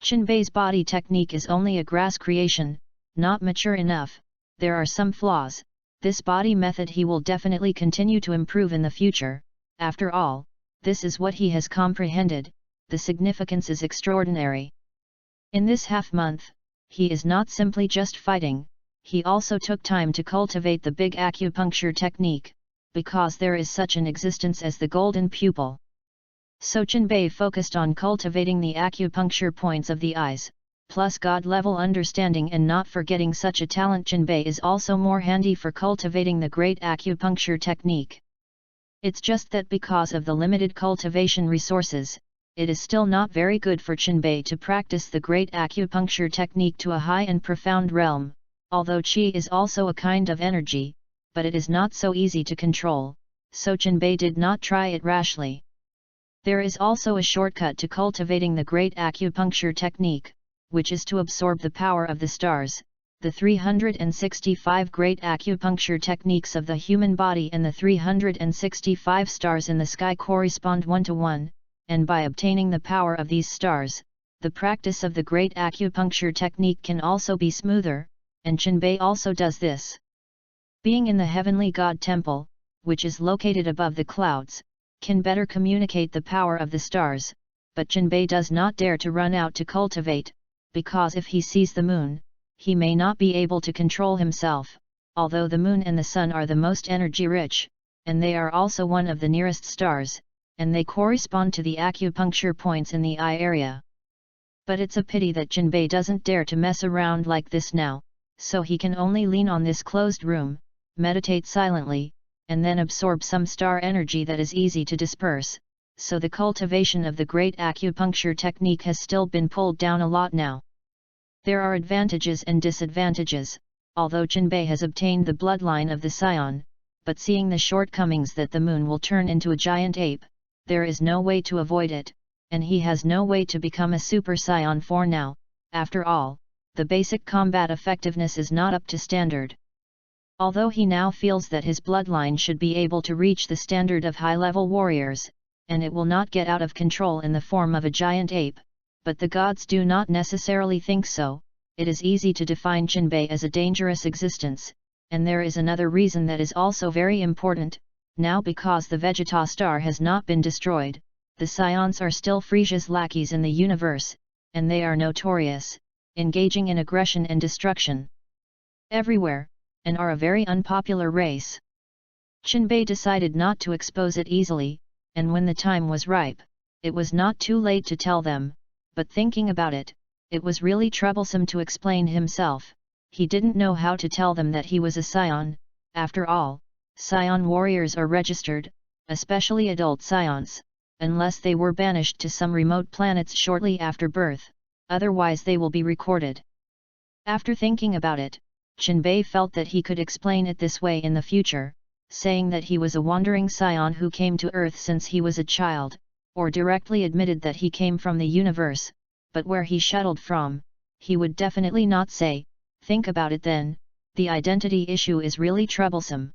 Qinbei's body technique is only a grass creation, not mature enough, there are some flaws, this body method he will definitely continue to improve in the future, after all, this is what he has comprehended, the significance is extraordinary. In this half-month, he is not simply just fighting, he also took time to cultivate the big acupuncture technique, because there is such an existence as the golden pupil. So Qinbei focused on cultivating the acupuncture points of the eyes, plus God-level understanding and not forgetting such a talent. Qinbei is also more handy for cultivating the great acupuncture technique. It's just that because of the limited cultivation resources, it is still not very good for Qinbei to practice the great acupuncture technique to a high and profound realm, although qi is also a kind of energy, but it is not so easy to control, so Qinbei did not try it rashly. There is also a shortcut to cultivating the great acupuncture technique, which is to absorb the power of the stars. The 365 great acupuncture techniques of the human body and the 365 stars in the sky correspond 1-to-1, and by obtaining the power of these stars, the practice of the great acupuncture technique can also be smoother, and Qinbei also does this. Being in the heavenly God temple, which is located above the clouds, can better communicate the power of the stars, but Qinbei does not dare to run out to cultivate, because if he sees the moon, he may not be able to control himself, although the moon and the sun are the most energy-rich, and they are also one of the nearest stars, and they correspond to the acupuncture points in the eye area. But it's a pity that Qinbei doesn't dare to mess around like this now, so he can only lean on this closed room, meditate silently, and then absorb some star energy that is easy to disperse, so the cultivation of the great acupuncture technique has still been pulled down a lot now. There are advantages and disadvantages, although Qinbei has obtained the bloodline of the scion, but seeing the shortcomings that the moon will turn into a giant ape, there is no way to avoid it, and he has no way to become a super scion for now. After all, the basic combat effectiveness is not up to standard. Although he now feels that his bloodline should be able to reach the standard of high-level warriors, and it will not get out of control in the form of a giant ape, but the gods do not necessarily think so. It is easy to define Qinbei as a dangerous existence, and there is another reason that is also very important. Now because the Vegeta star has not been destroyed, the Scions are still Frisia's lackeys in the universe, and they are notorious, engaging in aggression and destruction everywhere, and are a very unpopular race. Qinbei decided not to expose it easily, and when the time was ripe, it was not too late to tell them, but thinking about it, it was really troublesome to explain himself. He didn't know how to tell them that he was a scion. After all, scion warriors are registered, especially adult scions, unless they were banished to some remote planets shortly after birth, otherwise they will be recorded. After thinking about it, Qinbei felt that he could explain it this way in the future, saying that he was a wandering scion who came to Earth since he was a child, or directly admitted that he came from the universe, but where he shuttled from, he would definitely not say. Think about it then, the identity issue is really troublesome.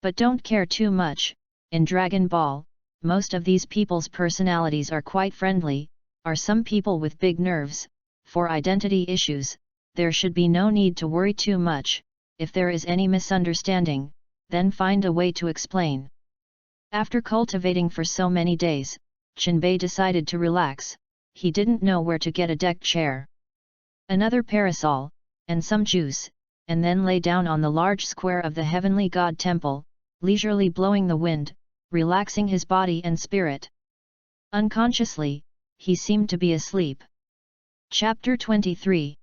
But don't care too much. In Dragon Ball, most of these people's personalities are quite friendly, are some people with big nerves. For identity issues, there should be no need to worry too much. If there is any misunderstanding, then find a way to explain. After cultivating for so many days, Qinbei decided to relax. He didn't know where to get a deck chair, another parasol, and some juice. and then lay down on the large square of the heavenly god temple, leisurely blowing the wind, relaxing his body and spirit. Unconsciously, he seemed to be asleep. Chapter 23.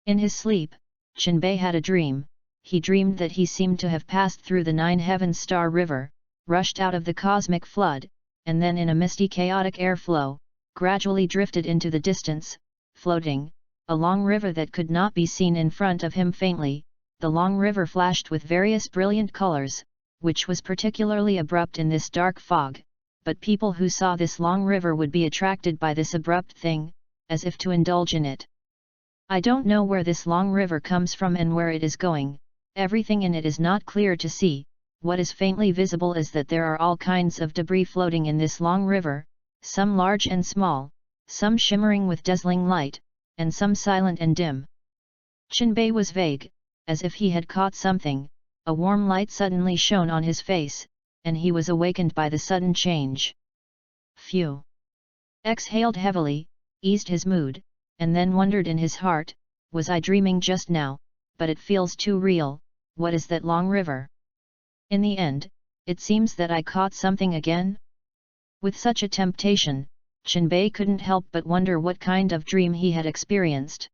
In his sleep, Qinbei had a dream. He dreamed that he seemed to have passed through the 9 heavens star river, rushed out of the cosmic flood, and then in a misty chaotic airflow, gradually drifted into the distance, floating, a long river that could not be seen in front of him faintly. The long river flashed with various brilliant colors, which was particularly abrupt in this dark fog, but people who saw this long river would be attracted by this abrupt thing, as if to indulge in it. I don't know where this long river comes from and where it is going. Everything in it is not clear to see. What is faintly visible is that there are all kinds of debris floating in this long river, some large and small, some shimmering with dazzling light, and some silent and dim. Qinbei was vague, as if he had caught something. A warm light suddenly shone on his face, and he was awakened by the sudden change. Phew! Exhaled heavily, eased his mood, and then wondered in his heart, was I dreaming just now? But it feels too real. What is that long river? In the end, it seems that I caught something again? With such a temptation, Qinbei couldn't help but wonder what kind of dream he had experienced.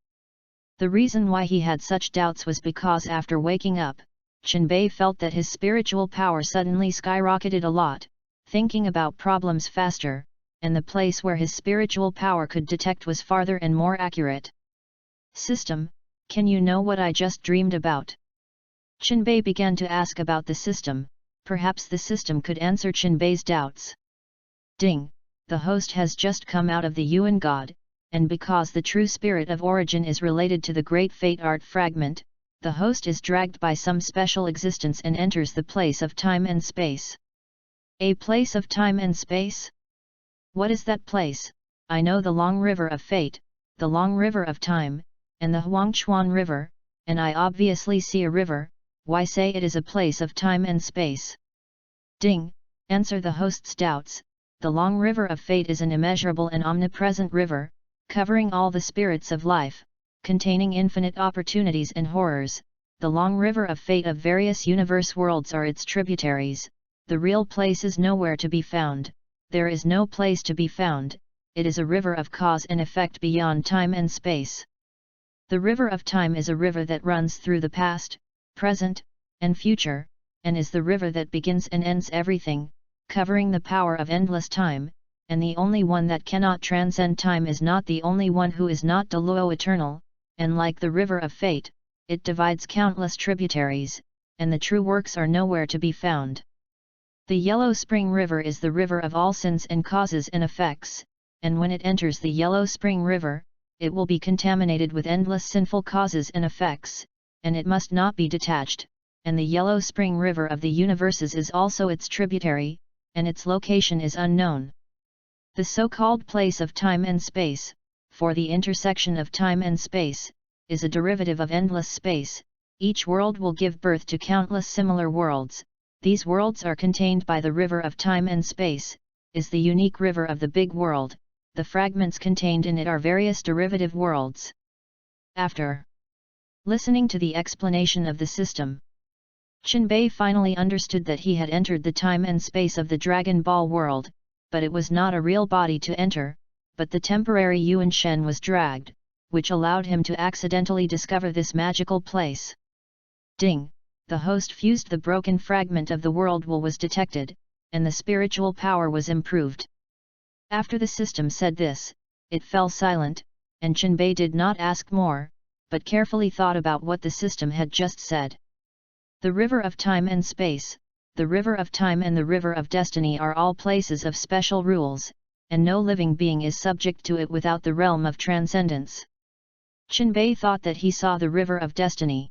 The reason why he had such doubts was because after waking up, Qinbei felt that his spiritual power suddenly skyrocketed a lot, thinking about problems faster, and the place where his spiritual power could detect was farther and more accurate. System, can you know what I just dreamed about? Qinbei began to ask about the system. Perhaps the system could answer Qinbei's doubts. Ding! The host has just come out of the Yuan God, and because the true spirit of origin is related to the great fate art fragment, the host is dragged by some special existence and enters the place of time and space. A place of time and space? What is that place? I know the long river of fate, the long river of time, and the Huangchuan River, and I obviously see a river. Why say it is a place of time and space? Ding! Answer the host's doubts. The long river of fate is an immeasurable and omnipresent river, covering all the spirits of life, containing infinite opportunities and horrors. The long river of fate of various universe worlds are its tributaries. The real place is nowhere to be found. There is no place to be found. It is a river of cause and effect beyond time and space. The river of time is a river that runs through the past, present, and future, and is the river that begins and ends everything, covering the power of endless time, and the only one that cannot transcend time is not the only one who is not de luo eternal, and like the river of fate, it divides countless tributaries, and the true works are nowhere to be found. The Yellow Spring River is the river of all sins and causes and effects, and when it enters the Yellow Spring River, it will be contaminated with endless sinful causes and effects, and it must not be detached, and the Yellow Spring River of the universes is also its tributary, and its location is unknown. The so-called place of time and space, for the intersection of time and space, is a derivative of endless space. Each world will give birth to countless similar worlds. These worlds are contained by the river of time and space, is the unique river of the big world. The fragments contained in it are various derivative worlds. After listening to the explanation of the system, Qinbei finally understood that he had entered the time and space of the Dragon Ball world, but it was not a real body to enter, but the temporary Yuan Shen was dragged, which allowed him to accidentally discover this magical place. Ding! The host fused the broken fragment of the world will was detected, and the spiritual power was improved. After the system said this, it fell silent, and Qinbei did not ask more, but carefully thought about what the system had just said. The river of time and space, the river of time and the river of destiny are all places of special rules, and no living being is subject to it without the realm of transcendence. Qinbei thought that he saw the river of destiny.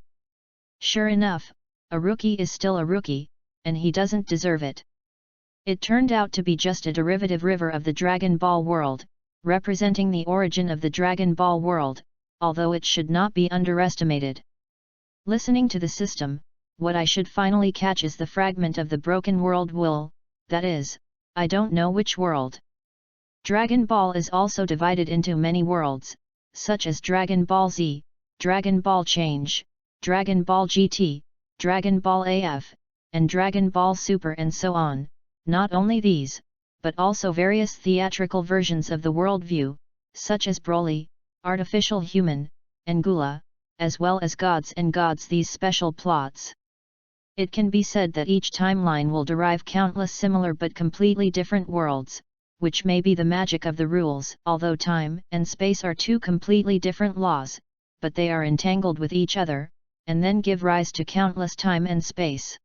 Sure enough, a rookie is still a rookie, and he doesn't deserve it. It turned out to be just a derivative river of the Dragon Ball world, representing the origin of the Dragon Ball world, although it should not be underestimated. Listening to the system, what I should finally catch is the fragment of the broken world will, that is, I don't know which world. Dragon Ball is also divided into many worlds, such as Dragon Ball Z, Dragon Ball Change, Dragon Ball GT, Dragon Ball AF, and Dragon Ball Super and so on. Not only these, but also various theatrical versions of the worldview, such as Broly, Artificial Human, and Gula, as well as Gods and Gods, these special plots. It can be said that each timeline will derive countless similar but completely different worlds, which may be the magic of the rules. Although time and space are two completely different laws, but they are entangled with each other, and then give rise to countless time and space.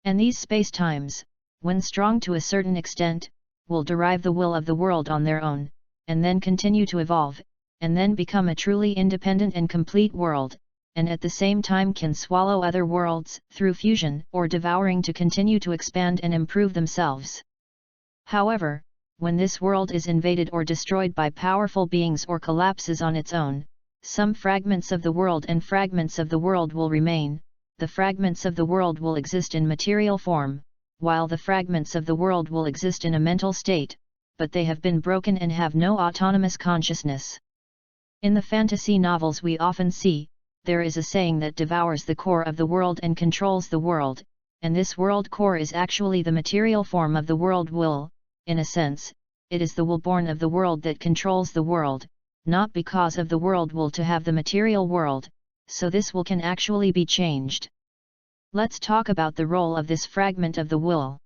And these space-times, when strong to a certain extent, will derive the will of the world on their own, and then continue to evolve, and then become a truly independent and complete world, and at the same time can swallow other worlds, through fusion or devouring, to continue to expand and improve themselves. However, when this world is invaded or destroyed by powerful beings or collapses on its own, some fragments of the world and fragments of the world will remain. The fragments of the world will exist in material form, while the fragments of the world will exist in a mental state, but they have been broken and have no autonomous consciousness. In the fantasy novels we often see, there is a saying that devours the core of the world and controls the world, and this world core is actually the material form of the world will. In a sense, it is the will born of the world that controls the world, not because of the world will to have the material world, so this will can actually be changed. Let's talk about the role of this fragment of the will.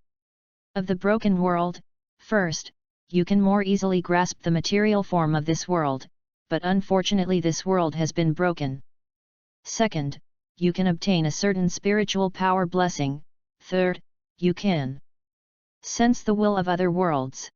Of the broken world, first, you can more easily grasp the material form of this world, but unfortunately this world has been broken. Second, you can obtain a certain spiritual power blessing. Third, you can sense the will of other worlds.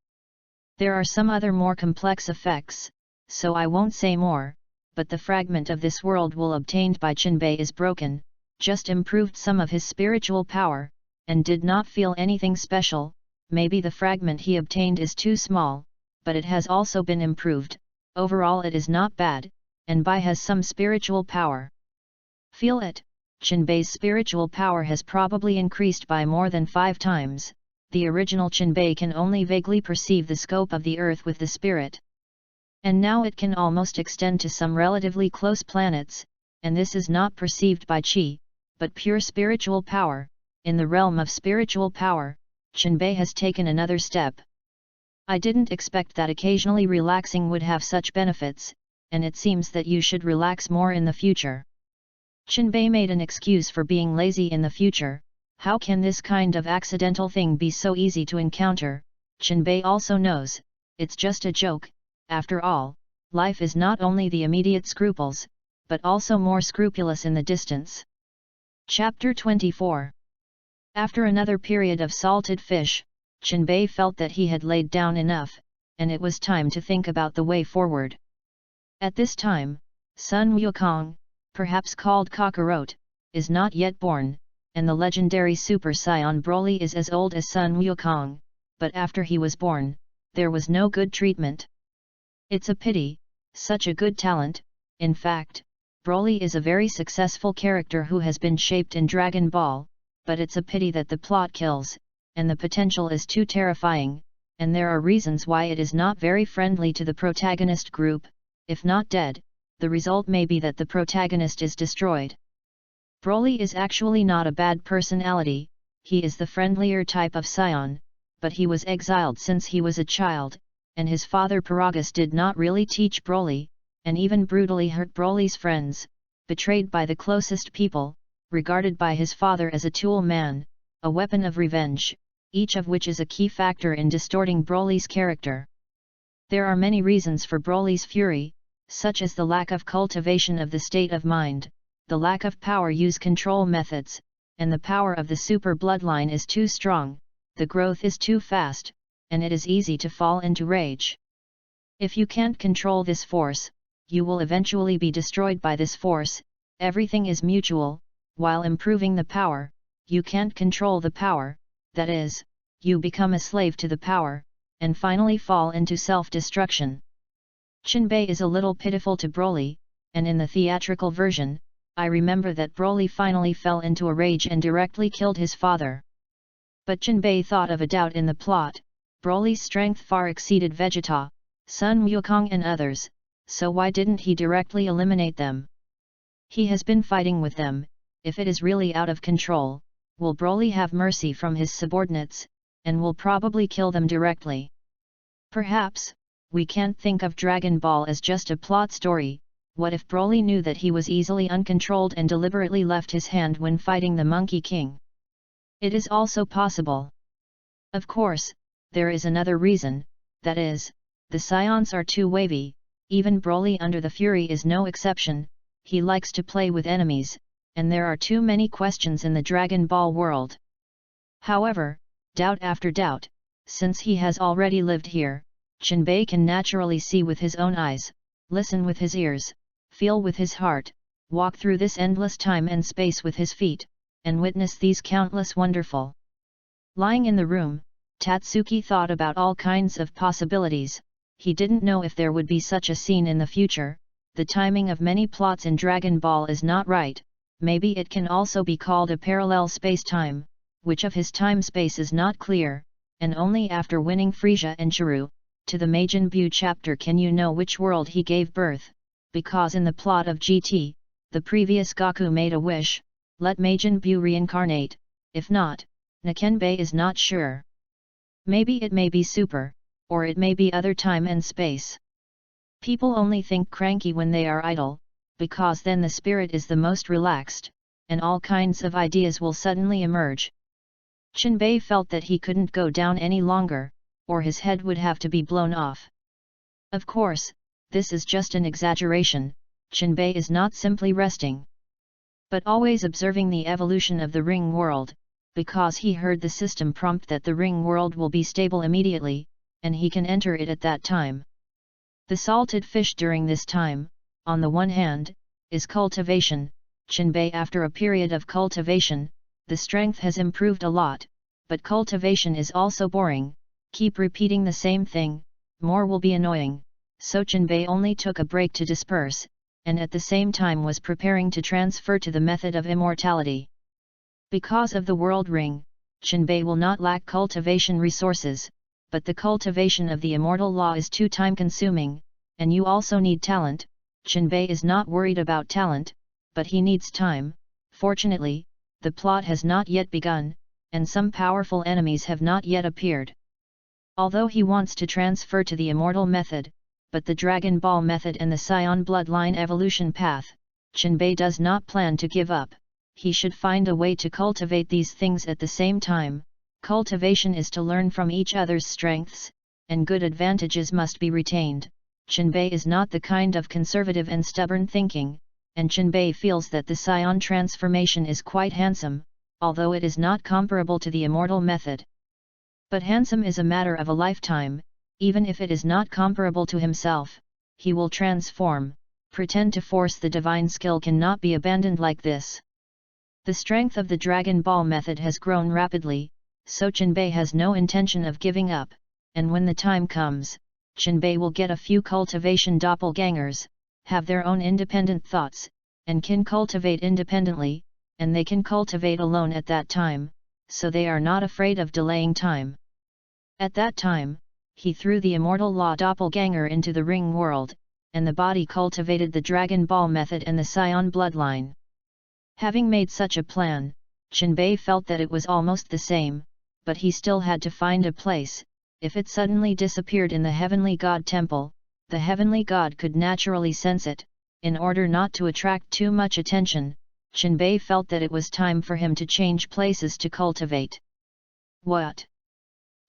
There are some other more complex effects, so I won't say more, but the fragment of this world will obtained by Jinbei is broken, just improved some of his spiritual power, and did not feel anything special. Maybe the fragment he obtained is too small, but it has also been improved. Overall it is not bad, and Bai has some spiritual power. Feel it, Jinbei's spiritual power has probably increased by more than 5 times. The original Jinbei can only vaguely perceive the scope of the earth with the spirit. And now it can almost extend to some relatively close planets, and this is not perceived by Qi, but pure spiritual power. In the realm of spiritual power, Jinbei has taken another step. I didn't expect that occasionally relaxing would have such benefits, and it seems that you should relax more in the future. Jinbei made an excuse for being lazy in the future. How can this kind of accidental thing be so easy to encounter? Jinbei also knows, it's just a joke. After all, life is not only the immediate scruples, but also more scrupulous in the distance. Chapter 24. After another period of salted fish, Jinbei felt that he had laid down enough, and it was time to think about the way forward. At this time, Sun Wukong, perhaps called Kakarot, is not yet born, and the legendary Super Saiyan Broly is as old as Sun Wukong, but after he was born, there was no good treatment. It's a pity, such a good talent. In fact, Broly is a very successful character who has been shaped in Dragon Ball, but it's a pity that the plot kills, and the potential is too terrifying, and there are reasons why it is not very friendly to the protagonist group. If not dead, the result may be that the protagonist is destroyed. Broly is actually not a bad personality, he is the friendlier type of Saiyan, but he was exiled since he was a child, and his father Paragus did not really teach Broly, and even brutally hurt Broly's friends, betrayed by the closest people, regarded by his father as a tool man, a weapon of revenge, each of which is a key factor in distorting Broly's character. There are many reasons for Broly's fury, such as the lack of cultivation of the state of mind, the lack of power use control methods, and the power of the super bloodline is too strong, the growth is too fast, and it is easy to fall into rage. If you can't control this force, you will eventually be destroyed by this force. Everything is mutual. While improving the power, you can't control the power, that is, you become a slave to the power, and finally fall into self-destruction. Jinbei is a little pitiful to Broly, and in the theatrical version, I remember that Broly finally fell into a rage and directly killed his father. But Jinbei thought of a doubt in the plot. Broly's strength far exceeded Vegeta, Sun Wukong and others, so why didn't he directly eliminate them? He has been fighting with them. If it is really out of control, will Broly have mercy from his subordinates, and will probably kill them directly. Perhaps, we can't think of Dragon Ball as just a plot story. What if Broly knew that he was easily uncontrolled and deliberately left his hand when fighting the Monkey King? It is also possible. Of course, there is another reason, that is, the scions are too wavy. Even Broly under the Fury is no exception. He likes to play with enemies, and there are too many questions in the Dragon Ball world. However, doubt after doubt, since he has already lived here, Jinbei can naturally see with his own eyes, listen with his ears, feel with his heart, walk through this endless time and space with his feet, and witness these countless wonderful. Lying in the room, Tatsuki thought about all kinds of possibilities. He didn't know if there would be such a scene in the future. The timing of many plots in Dragon Ball is not right. Maybe it can also be called a parallel space-time, which of his time-space is not clear, and only after winning Frieza and Churu to the Majin Buu chapter can you know which world he gave birth, because in the plot of GT, the previous Goku made a wish, let Majin Buu reincarnate. If not, Nakenbei is not sure. Maybe it may be Super, or it may be other time and space. People only think cranky when they are idle, because then the spirit is the most relaxed, and all kinds of ideas will suddenly emerge. Jinbei felt that he couldn't go down any longer, or his head would have to be blown off. Of course, this is just an exaggeration. Jinbei is not simply resting, but always observing the evolution of the ring world, because he heard the system prompt that the ring world will be stable immediately, and he can enter it at that time. The salted fish during this time, on the one hand, is cultivation. Jinbei after a period of cultivation, the strength has improved a lot, but cultivation is also boring. Keep repeating the same thing, more will be annoying, so Jinbei only took a break to disperse, and at the same time was preparing to transfer to the method of immortality. Because of the world ring, Jinbei will not lack cultivation resources, but the cultivation of the immortal law is too time-consuming, and you also need talent. Jinbei is not worried about talent, but he needs time. Fortunately, the plot has not yet begun, and some powerful enemies have not yet appeared. Although he wants to transfer to the immortal method, but the Dragon Ball method and the Scion bloodline evolution path, Jinbei does not plan to give up. He should find a way to cultivate these things at the same time. Cultivation is to learn from each other's strengths, and good advantages must be retained. Jinbei is not the kind of conservative and stubborn thinking, and Jinbei feels that the Scion transformation is quite handsome, although it is not comparable to the immortal method. But handsome is a matter of a lifetime. Even if it is not comparable to himself, he will transform. Pretend to force the divine skill cannot be abandoned like this. The strength of the Dragon Ball method has grown rapidly, so Jinbei has no intention of giving up, and when the time comes, Jinbei will get a few cultivation doppelgangers, have their own independent thoughts, and can cultivate independently, and they can cultivate alone at that time, so they are not afraid of delaying time. At that time, he threw the immortal law doppelganger into the ring world, and the body cultivated the Dragon Ball method and the Scion bloodline. Having made such a plan, Jinbei felt that it was almost the same, but he still had to find a place. If it suddenly disappeared in the Heavenly God Temple, the Heavenly God could naturally sense it. In order not to attract too much attention, Jinbei felt that it was time for him to change places to cultivate. What?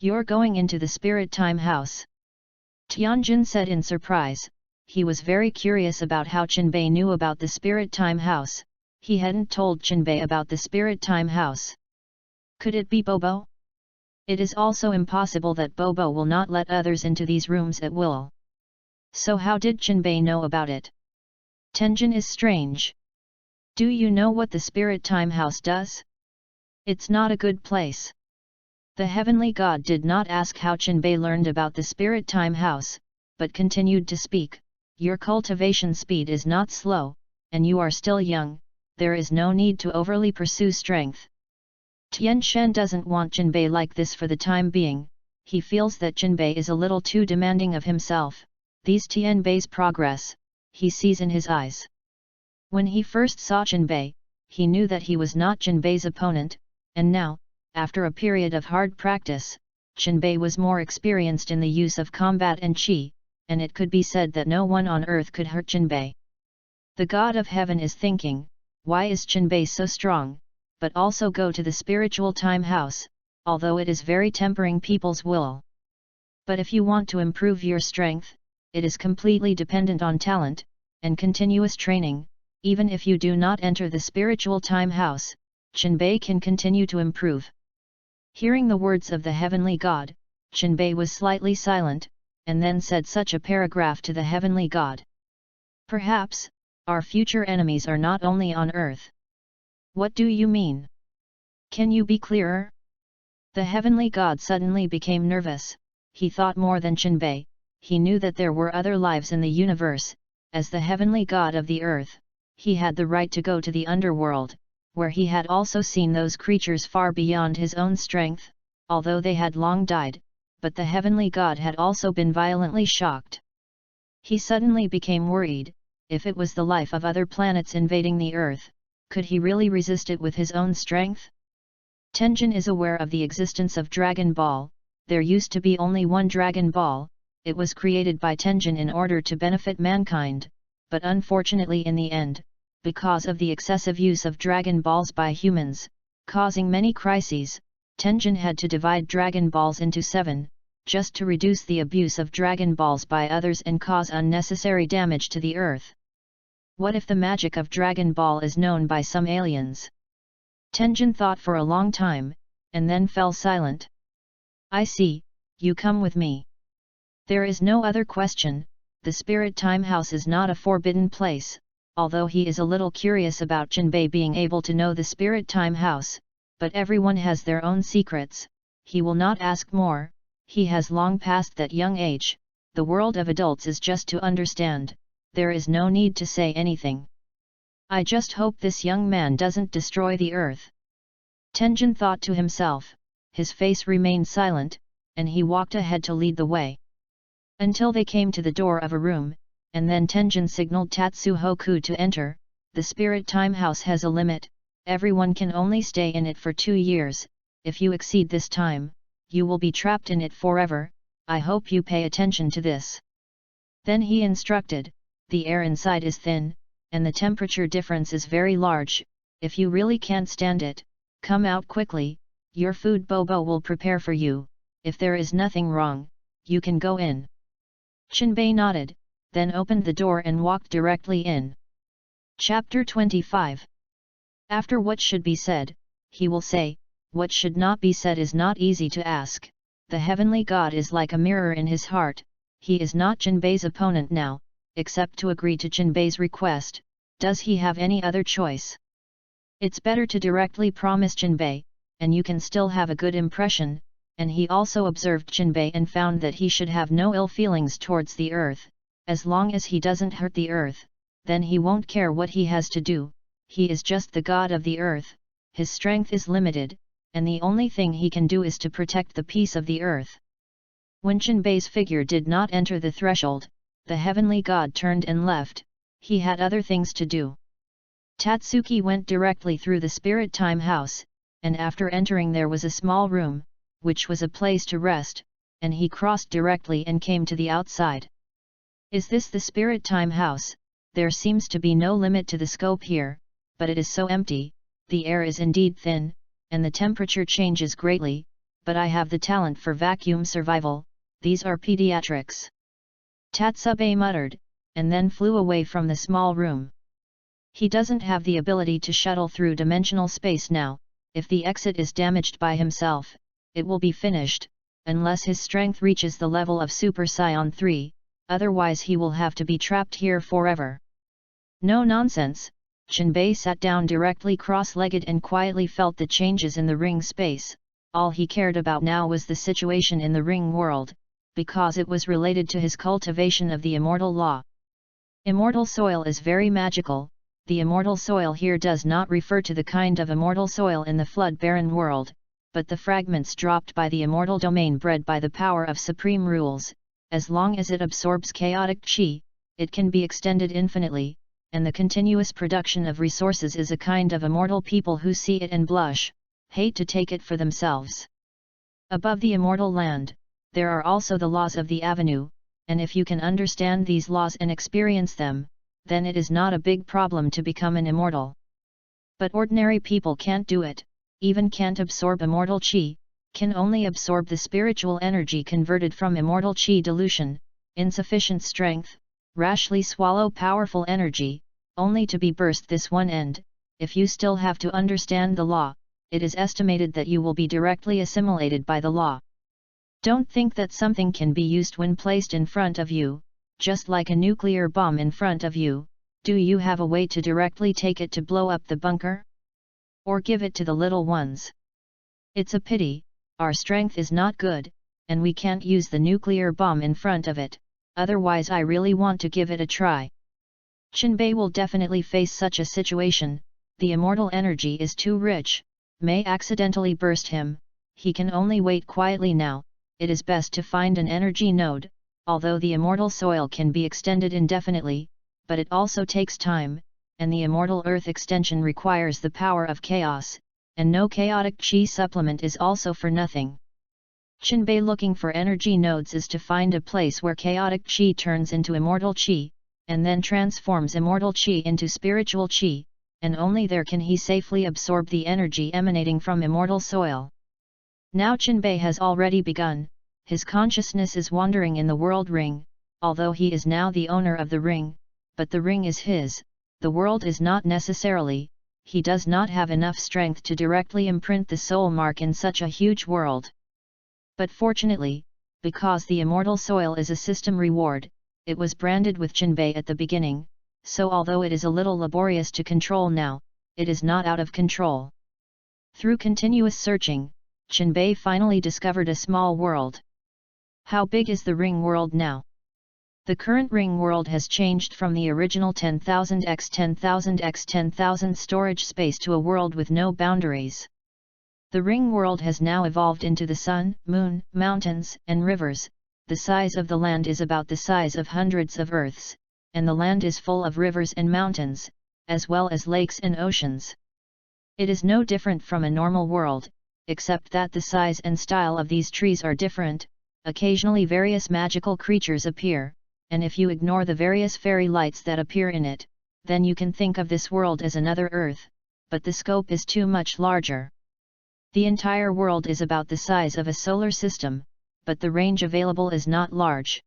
You're going into the Spirit Time House? Tianjin said in surprise. He was very curious about how Jinbei knew about the Spirit Time House. He hadn't told Jinbei about the Spirit Time House. Could it be Bobo? It is also impossible that Bobo will not let others into these rooms at will. So how did Jinbei know about it? Tenjin is strange. Do you know what the Spirit Time House does? It's not a good place. The Heavenly God did not ask how Jinbei learned about the Spirit Time House, but continued to speak. Your cultivation speed is not slow, and you are still young. There is no need to overly pursue strength. Tian Shen doesn't want Jinbei like this for the time being. He feels that Jinbei is a little too demanding of himself. These Tianbei's progress, he sees in his eyes. When he first saw Jinbei, he knew that he was not Jinbei's opponent, and now, after a period of hard practice, Jinbei was more experienced in the use of combat and qi, and it could be said that no one on earth could hurt Jinbei. The God of Heaven is thinking, why is Jinbei so strong, but also go to the spiritual time house, although it is very tempering people's will. But if you want to improve your strength, it is completely dependent on talent, and continuous training. Even if you do not enter the spiritual time house, Jinbei can continue to improve. Hearing the words of the heavenly God, Jinbei was slightly silent, and then said such a paragraph to the heavenly God. Perhaps, our future enemies are not only on earth. What do you mean? Can you be clearer? The heavenly God suddenly became nervous. He thought more than Jinbei. He knew that there were other lives in the universe. As the heavenly God of the earth, he had the right to go to the underworld, where he had also seen those creatures far beyond his own strength, although they had long died, but the heavenly God had also been violently shocked. He suddenly became worried. If it was the life of other planets invading the earth, could he really resist it with his own strength? Tenjin is aware of the existence of Dragon Ball. There used to be only one Dragon Ball. It was created by Tenjin in order to benefit mankind, but unfortunately in the end, because of the excessive use of Dragon Balls by humans, causing many crises, Tenjin had to divide Dragon Balls into 7, just to reduce the abuse of Dragon Balls by others and cause unnecessary damage to the earth. What if the magic of Dragon Ball is known by some aliens? Tenjin thought for a long time, and then fell silent. I see, you come with me. There is no other question. The Spirit Time House is not a forbidden place, although he is a little curious about Jinbei being able to know the Spirit Time House, but everyone has their own secrets. He will not ask more. He has long passed that young age. The world of adults is just to understand. There is no need to say anything. I just hope this young man doesn't destroy the earth. Tenjin thought to himself. His face remained silent, and he walked ahead to lead the way. Until they came to the door of a room, and then Tenjin signaled Tatsuhoku to enter. The Spirit Time House has a limit. Everyone can only stay in it for 2 years. If you exceed this time, you will be trapped in it forever. I hope you pay attention to this. Then he instructed, the air inside is thin, and the temperature difference is very large. If you really can't stand it, come out quickly. Your food Bobo will prepare for you. If there is nothing wrong, you can go in. Jinbei nodded, then opened the door and walked directly in. Chapter 25. After what should be said, he will say. What should not be said is not easy to ask. The heavenly God is like a mirror in his heart. He is not Jinbei's opponent now, except to agree to Jinbei's request. Does he have any other choice? It's better to directly promise Jinbei, and you can still have a good impression. And he also observed Jinbei and found that he should have no ill feelings towards the earth. As long as he doesn't hurt the earth, then he won't care what he has to do. He is just the god of the earth. His strength is limited, and the only thing he can do is to protect the peace of the earth. When Jinbei's figure did not enter the threshold, the heavenly god turned and left. He had other things to do. Tatsuki went directly through the Spirit Time House, and after entering there was a small room, which was a place to rest, and he crossed directly and came to the outside. Is this the Spirit Time House? There seems to be no limit to the scope here, but it is so empty. The air is indeed thin, and the temperature changes greatly, but I have the talent for vacuum survival. These are pediatrics. Tatsube muttered, and then flew away from the small room. He doesn't have the ability to shuttle through dimensional space now. If the exit is damaged by himself, it will be finished, unless his strength reaches the level of Super Saiyan 3, otherwise he will have to be trapped here forever. No nonsense. Jinbei sat down directly cross-legged and quietly felt the changes in the ring space. All he cared about now was the situation in the ring world, because it was related to his cultivation of the immortal law. Immortal soil is very magical. The immortal soil here does not refer to the kind of immortal soil in the flood-barren world, but the fragments dropped by the immortal domain bred by the power of supreme rules. As long as it absorbs chaotic qi, it can be extended infinitely. and the continuous production of resources is a kind of immortal people who see it and blush, hate to take it for themselves. Above the immortal land, there are also the laws of the avenue, and if you can understand these laws and experience them, then it is not a big problem to become an immortal. But ordinary people can't do it, even can't absorb immortal chi, can only absorb the spiritual energy converted from immortal chi dilution, insufficient strength, rashly swallow powerful energy, only to be burst this one end. If you still have to understand the law, it is estimated that you will be directly assimilated by the law. Don't think that something can be used when placed in front of you, just like a nuclear bomb in front of you. Do you have a way to directly take it to blow up the bunker? Or give it to the little ones? It's a pity, our strength is not good, and we can't use the nuclear bomb in front of it, otherwise I really want to give it a try. Jinbei will definitely face such a situation, the immortal energy is too rich, may accidentally burst him, he can only wait quietly now. It is best to find an energy node, although the immortal soil can be extended indefinitely, but it also takes time, and the immortal earth extension requires the power of chaos, and no chaotic chi supplement is also for nothing. Jinbei looking for energy nodes is to find a place where chaotic chi turns into immortal chi, and then transforms immortal chi into spiritual chi, and only there can he safely absorb the energy emanating from immortal soil. Now Jinbei has already begun, his consciousness is wandering in the world ring, although he is now the owner of the ring, but the ring is his, the world is not necessarily, he does not have enough strength to directly imprint the soul mark in such a huge world. But fortunately, because the immortal soil is a system reward, it was branded with Jinbei at the beginning, so although it is a little laborious to control now, it is not out of control. Through continuous searching, Jinbei finally discovered a small world. How big is the ring world now? The current ring world has changed from the original 10,000 x 10,000 x 10,000 storage space to a world with no boundaries. The ring world has now evolved into the sun, moon, mountains, and rivers. The size of the land is about the size of hundreds of Earths, and the land is full of rivers and mountains, as well as lakes and oceans. It is no different from a normal world, except that the size and style of these trees are different. Occasionally various magical creatures appear, and if you ignore the various fairy lights that appear in it, then you can think of this world as another Earth, but the scope is too much larger. The entire world is about the size of a solar system, but the range available is not large.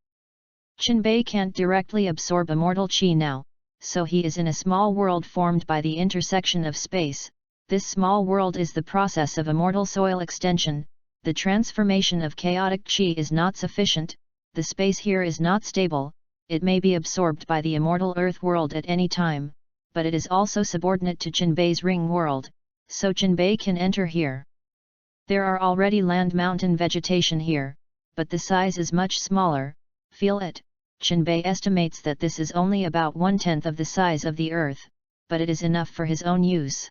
Jinbei can't directly absorb immortal chi now, so he is in a small world formed by the intersection of space. This small world is the process of immortal soil extension. The transformation of chaotic chi is not sufficient, the space here is not stable, it may be absorbed by the immortal earth world at any time, but it is also subordinate to Jinbei's ring world, so Jinbei can enter here. There are already land mountain vegetation here, but the size is much smaller, feel it, Jinbei estimates that this is only about 1/10 of the size of the earth, but it is enough for his own use.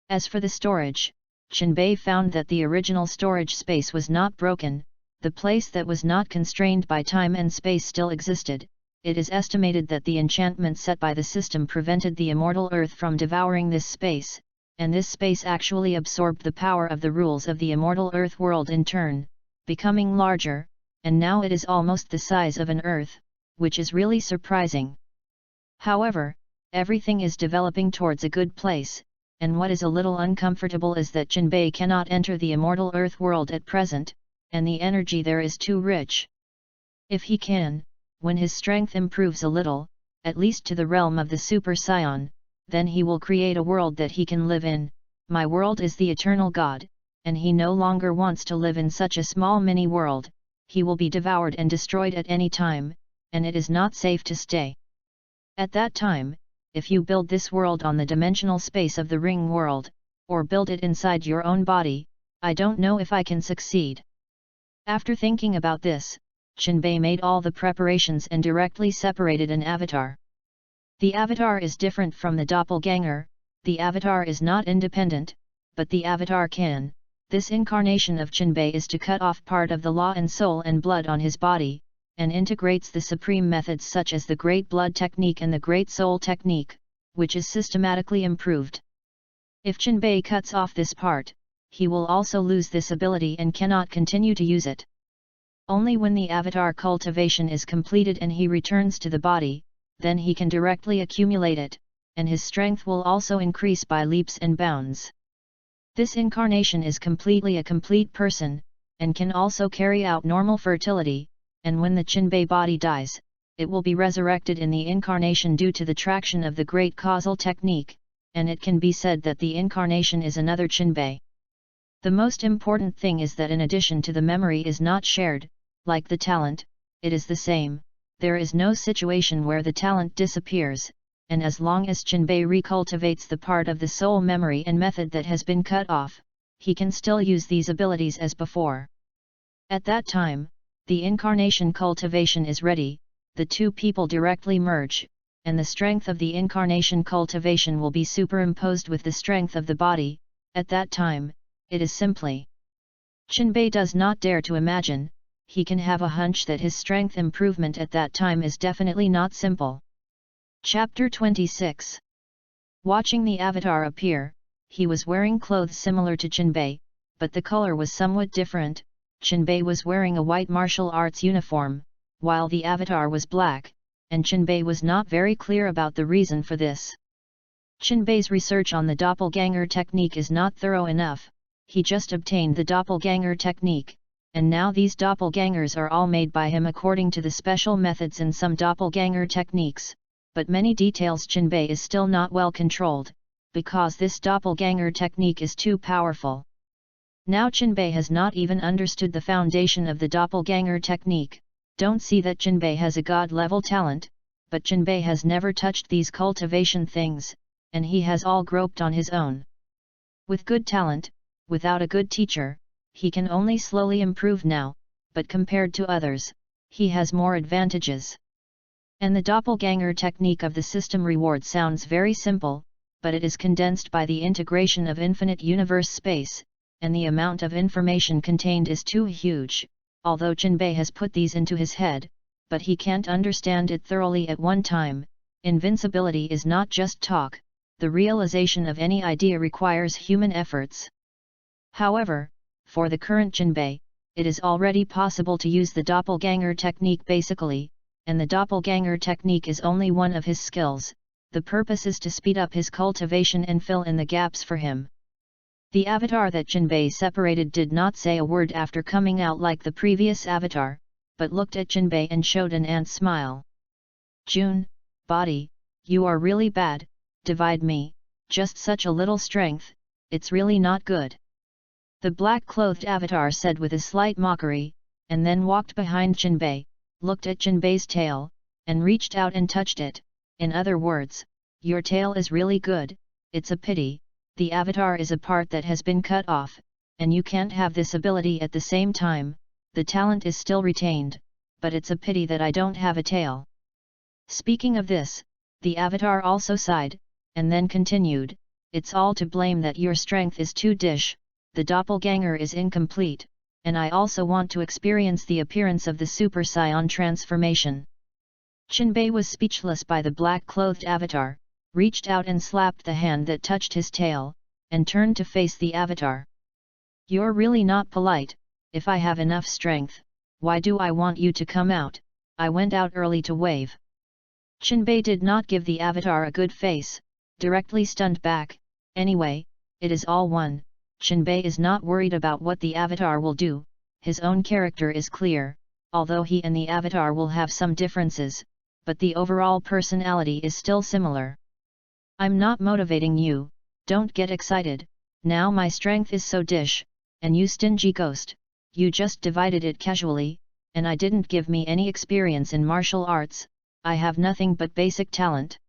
As for the storage, Jinbei found that the original storage space was not broken, the place that was not constrained by time and space still existed. It is estimated that the enchantment set by the system prevented the immortal earth from devouring this space, and this space actually absorbed the power of the rules of the immortal earth world in turn, becoming larger, and now it is almost the size of an earth, which is really surprising. However, everything is developing towards a good place, and what is a little uncomfortable is that Jinbei cannot enter the immortal earth world at present, and the energy there is too rich. If he can, when his strength improves a little, at least to the realm of the Super Scion, then he will create a world that he can live in. My world is the eternal God, and he no longer wants to live in such a small mini world, he will be devoured and destroyed at any time, and it is not safe to stay. At that time, if you build this world on the dimensional space of the ring world, or build it inside your own body, I don't know if I can succeed. After thinking about this, Jinbei made all the preparations and directly separated an avatar. The avatar is different from the doppelganger, the avatar is not independent, but the avatar can. This incarnation of Jinbei is to cut off part of the law and soul and blood on his body, and integrates the supreme methods such as the Great Blood Technique and the Great Soul Technique, which is systematically improved. If Jinbei cuts off this part, he will also lose this ability and cannot continue to use it. Only when the avatar cultivation is completed and he returns to the body, then he can directly accumulate it, and his strength will also increase by leaps and bounds. This incarnation is completely a complete person, and can also carry out normal fertility, and when the Jinbei body dies, it will be resurrected in the incarnation due to the traction of the Great Causal Technique, and it can be said that the incarnation is another Jinbei. The most important thing is that in addition to the memory is not shared, like the talent, it is the same, there is no situation where the talent disappears, and as long as Jinbei recultivates the part of the soul memory and method that has been cut off, he can still use these abilities as before. At that time, the incarnation cultivation is ready, the two people directly merge, and the strength of the incarnation cultivation will be superimposed with the strength of the body. At that time, it is simply. Jinbei does not dare to imagine, he can have a hunch that his strength improvement at that time is definitely not simple. Chapter 26. Watching the avatar appear, he was wearing clothes similar to Jinbei, but the color was somewhat different. Jinbei was wearing a white martial arts uniform, while the avatar was black, and Jinbei was not very clear about the reason for this. Jinbei's research on the doppelganger technique is not thorough enough, he just obtained the doppelganger technique, and now these doppelgangers are all made by him according to the special methods in some doppelganger techniques, but many details Jinbei is still not well controlled, because this doppelganger technique is too powerful. Now Jinbei has not even understood the foundation of the doppelganger technique. Don't see that Jinbei has a god-level talent, but Jinbei has never touched these cultivation things, and he has all groped on his own. With good talent, without a good teacher, he can only slowly improve now, but compared to others, he has more advantages. And the doppelganger technique of the system reward sounds very simple, but it is condensed by the integration of infinite universe space, and the amount of information contained is too huge, although Jinbei has put these into his head, but he can't understand it thoroughly at one time. Invincibility is not just talk, the realization of any idea requires human efforts. However, for the current Jinbei, it is already possible to use the doppelganger technique basically, and the doppelganger technique is only one of his skills. The purpose is to speed up his cultivation and fill in the gaps for him. The avatar that Jinbei separated did not say a word after coming out like the previous avatar, but looked at Jinbei and showed an ant smile. Jun, body, you are really bad, divide me, just such a little strength, it's really not good. The black-clothed avatar said with a slight mockery, and then walked behind Jinbei, looked at Jinbei's tail, and reached out and touched it. In other words, your tail is really good, it's a pity, the avatar is a part that has been cut off, and you can't have this ability at the same time, the talent is still retained, but it's a pity that I don't have a tail. Speaking of this, the avatar also sighed, and then continued, it's all to blame that your strength is too dish, the doppelganger is incomplete, and I also want to experience the appearance of the Super Saiyan transformation. Jinbei was speechless by the black-clothed avatar, reached out and slapped the hand that touched his tail, and turned to face the avatar. You're really not polite, if I have enough strength, why do I want you to come out? I went out early to wave. Jinbei did not give the avatar a good face, directly stunned back. Anyway, it is all one, Jinbei is not worried about what the avatar will do, his own character is clear, although he and the avatar will have some differences, but the overall personality is still similar. I'm not motivating you, don't get excited, now my strength is so dish, and you stingy ghost, you just divided it casually, and I didn't give me any experience in martial arts, I have nothing but basic talent.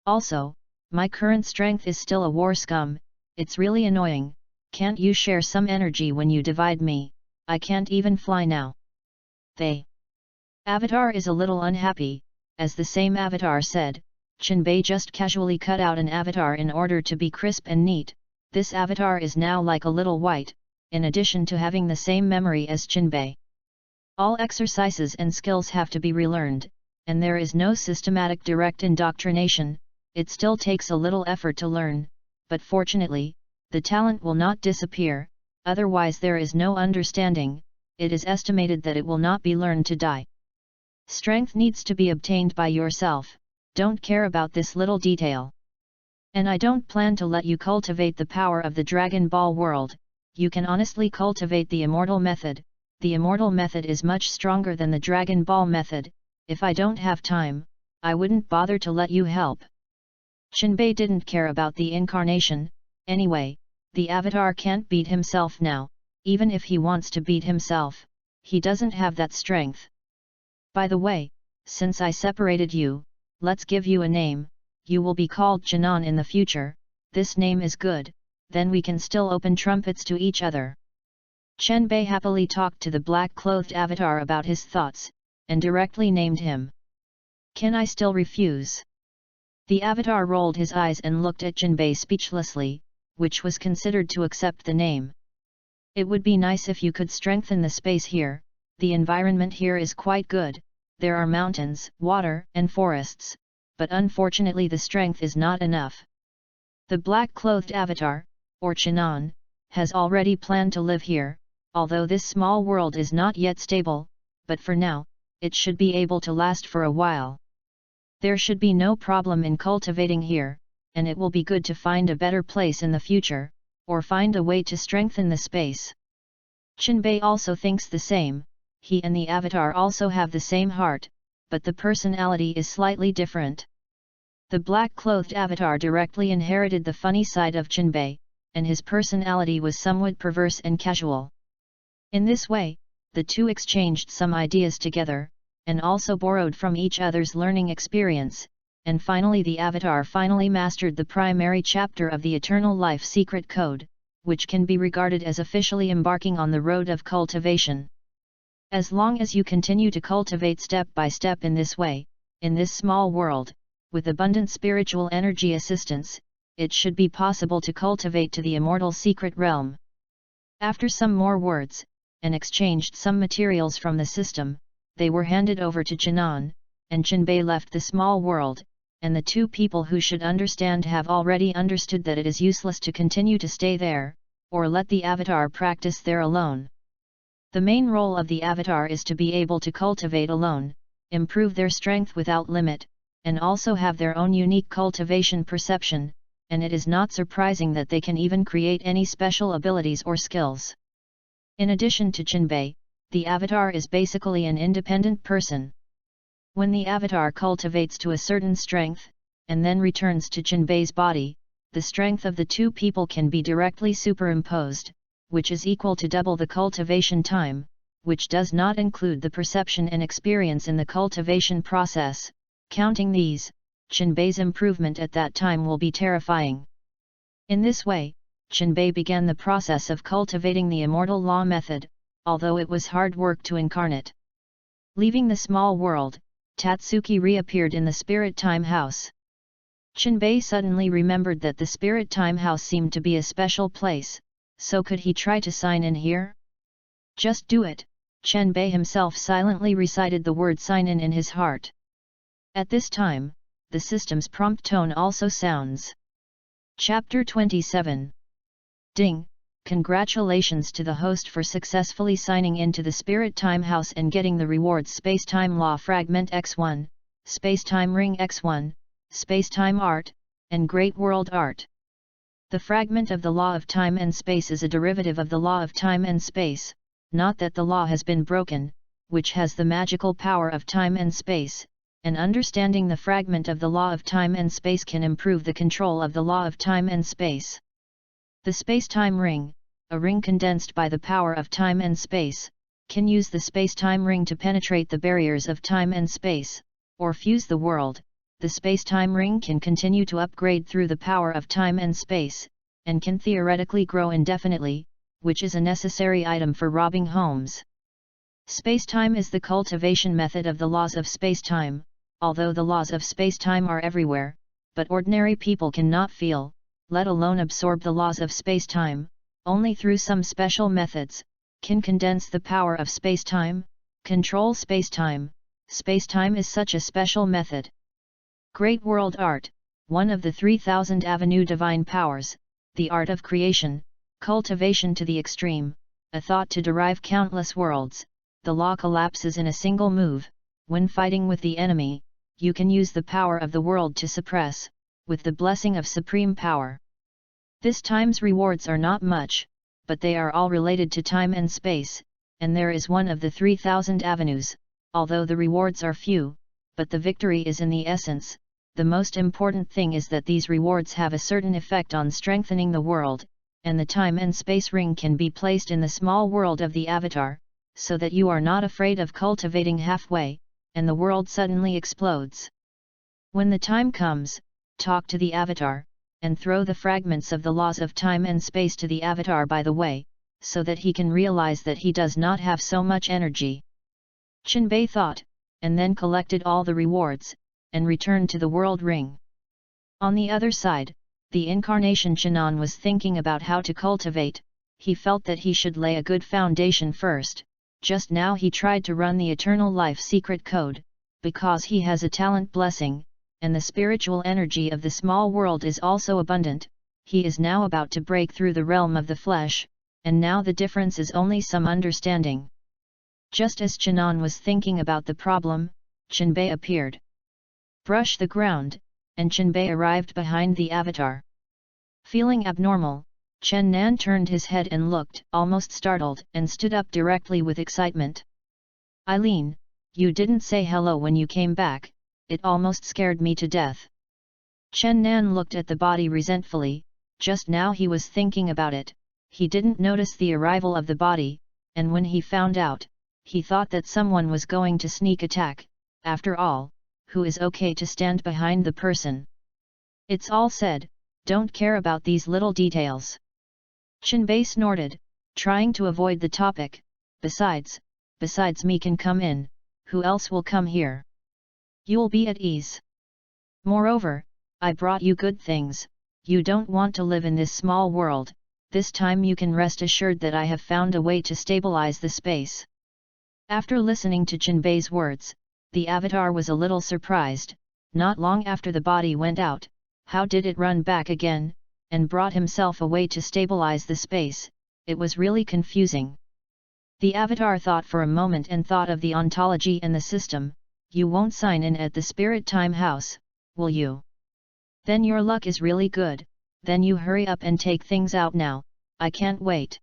Also, my current strength is still a war scum, it's really annoying, can't you share some energy when you divide me, I can't even fly now. The avatar is a little unhappy, as the same avatar said, Jinbei just casually cut out an avatar in order to be crisp and neat, this avatar is now like a little white, in addition to having the same memory as Jinbei. All exercises and skills have to be relearned, and there is no systematic direct indoctrination. It still takes a little effort to learn, but fortunately, the talent will not disappear, otherwise there is no understanding. It is estimated that it will not be learned to die. Strength needs to be obtained by yourself, don't care about this little detail. And I don't plan to let you cultivate the power of the Dragon Ball world. You can honestly cultivate the immortal method. The immortal method is much stronger than the Dragon Ball method. If I don't have time, I wouldn't bother to let you help. Jinbei didn't care about the incarnation. Anyway, the avatar can't beat himself now. Even if he wants to beat himself, he doesn't have that strength. By the way, since I separated you, let's give you a name. You will be called Jinan in the future. This name is good, then we can still open trumpets to each other. Jinbei happily talked to the black-clothed avatar about his thoughts, and directly named him. Can I still refuse? The avatar rolled his eyes and looked at Jinbei speechlessly, which was considered to accept the name. It would be nice if you could strengthen the space here. The environment here is quite good. There are mountains, water, and forests, but unfortunately the strength is not enough. The black-clothed avatar, or Jinan, has already planned to live here, although this small world is not yet stable, but for now, it should be able to last for a while. There should be no problem in cultivating here, and it will be good to find a better place in the future, or find a way to strengthen the space. Jinbei also thinks the same. He and the avatar also have the same heart, but the personality is slightly different. The black-clothed avatar directly inherited the funny side of Jinbei, and his personality was somewhat perverse and casual. In this way, the two exchanged some ideas together, and also borrowed from each other's learning experience, and finally the avatar finally mastered the primary chapter of the Eternal Life Secret Code, which can be regarded as officially embarking on the road of cultivation. As long as you continue to cultivate step by step in this way, in this small world, with abundant spiritual energy assistance, it should be possible to cultivate to the immortal secret realm. After some more words, and exchanged some materials from the system, they were handed over to Jinan, and Jinbei left the small world, and the two people who should understand have already understood that it is useless to continue to stay there, or let the avatar practice there alone. The main role of the avatar is to be able to cultivate alone, improve their strength without limit, and also have their own unique cultivation perception, and it is not surprising that they can even create any special abilities or skills. In addition to Jinbei, the avatar is basically an independent person. When the avatar cultivates to a certain strength, and then returns to Jinbei's body, the strength of the two people can be directly superimposed, which is equal to double the cultivation time, which does not include the perception and experience in the cultivation process. Counting these, Jinbei's improvement at that time will be terrifying. In this way, Jinbei began the process of cultivating the immortal law method, although it was hard work to incarnate. Leaving the small world, Tatsuki reappeared in the Spirit Time House. Jinbei suddenly remembered that the Spirit Time House seemed to be a special place, so could he try to sign in here? Just do it, Jinbei himself silently recited the word sign in his heart. At this time, the system's prompt tone also sounds. Chapter 27. Ding! Congratulations to the host for successfully signing into the Spirit Time House and getting the rewards Space-Time Law Fragment X1, Space-Time Ring X1, Space-Time Art, and Great World Art. The fragment of the law of time and space is a derivative of the law of time and space, not that the law has been broken, which has the magical power of time and space, and understanding the fragment of the law of time and space can improve the control of the law of time and space. The space-time ring, a ring condensed by the power of time and space, can use the space-time ring to penetrate the barriers of time and space, or fuse the world. The space-time ring can continue to upgrade through the power of time and space, and can theoretically grow indefinitely, which is a necessary item for robbing homes. Space-time is the cultivation method of the laws of space-time, although the laws of space-time are everywhere, but ordinary people cannot feel, let alone absorb the laws of space-time, only through some special methods, can condense the power of space-time, Control space-time. Space-time is such a special method. Great world art, one of the 3,000 avenue divine powers, the art of creation, cultivation to the extreme, a thought to derive countless worlds, the law collapses in a single move. When fighting with the enemy, you can use the power of the world to suppress, with the blessing of supreme power. This time's rewards are not much, but they are all related to time and space, and there is one of the 3,000 avenues, although the rewards are few, but the victory is in the essence. The most important thing is that these rewards have a certain effect on strengthening the world, and the time and space ring can be placed in the small world of the avatar, so that you are not afraid of cultivating halfway, and the world suddenly explodes. When the time comes, talk to the avatar, and throw the fragments of the laws of time and space to the avatar by the way, so that he can realize that he does not have so much energy. Chinbei thought, and then collected all the rewards, and returned to the world ring. On the other side, the incarnation Chinon was thinking about how to cultivate. He felt that he should lay a good foundation first. Just now he tried to run the eternal life secret code, because he has a talent blessing, and the spiritual energy of the small world is also abundant. He is now about to break through the realm of the flesh, and now the difference is only some understanding. Just as Chinon was thinking about the problem, Chinbei appeared. Brush the ground, and Chinbei arrived behind the avatar. Feeling abnormal, Chen Nan turned his head and looked almost startled and stood up directly with excitement. Eileen, you didn't say hello when you came back, it almost scared me to death. Chen Nan looked at the body resentfully. Just now he was thinking about it. He didn't notice the arrival of the body, and when he found out, he thought that someone was going to sneak attack. After all, who is okay to stand behind the person? It's all said, don't care about these little details. Chinbei snorted, trying to avoid the topic. Besides me can come in, who else will come here? You'll be at ease. Moreover, I brought you good things. You don't want to live in this small world. This time you can rest assured that I have found a way to stabilize the space. After listening to Chinbei's words, the avatar was a little surprised. Not long after the body went out, how did it run back again, and brought himself a way to stabilize the space? It was really confusing. The avatar thought for a moment and thought of the ontology and the system. You won't sign in at the Spirit Time House, will you? Then your luck is really good, then you hurry up and take things out now, I can't wait.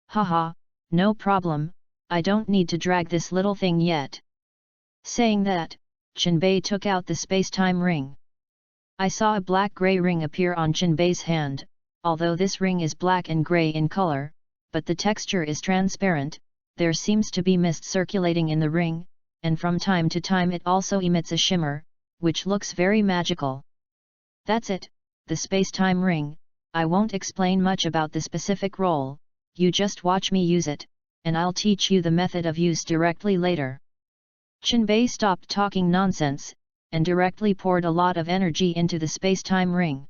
Haha, no problem, I don't need to drag this little thing yet. Saying that, Chinbei took out the space-time ring. I saw a black-grey ring appear on Chinbei's hand, although this ring is black and grey in color, but the texture is transparent. There seems to be mist circulating in the ring, and from time to time it also emits a shimmer, which looks very magical. That's it, the space-time ring. I won't explain much about the specific role, you just watch me use it, and I'll teach you the method of use directly later. Chinbei stopped talking nonsense, and directly poured a lot of energy into the space-time ring.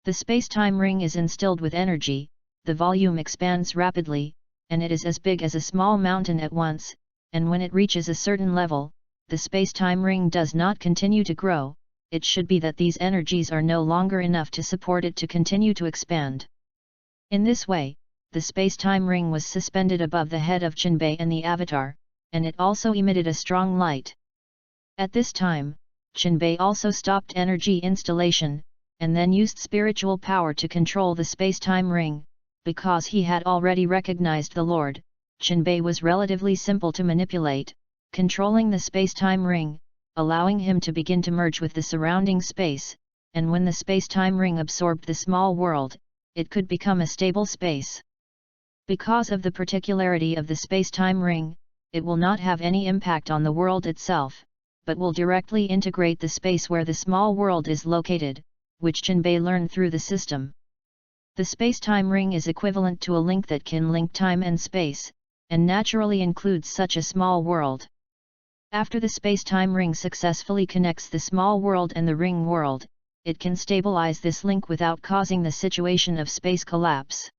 The space-time ring is instilled with energy, the volume expands rapidly, and it is as big as a small mountain at once, and when it reaches a certain level, the space-time ring does not continue to grow. It should be that these energies are no longer enough to support it to continue to expand. In this way, the space-time ring was suspended above the head of Chinbei and the avatar, and it also emitted a strong light. At this time, Chinbei also stopped energy installation, and then used spiritual power to control the space-time ring. Because he had already recognized the Lord, Chinbei was relatively simple to manipulate, controlling the space-time ring, allowing him to begin to merge with the surrounding space, and when the space-time ring absorbed the small world, it could become a stable space. Because of the particularity of the space-time ring, it will not have any impact on the world itself, but will directly integrate the space where the small world is located, which Chinbei learned through the system. The space-time ring is equivalent to a link that can link time and space, and naturally includes such a small world. After the space-time ring successfully connects the small world and the ring world, it can stabilize this link without causing the situation of space collapse.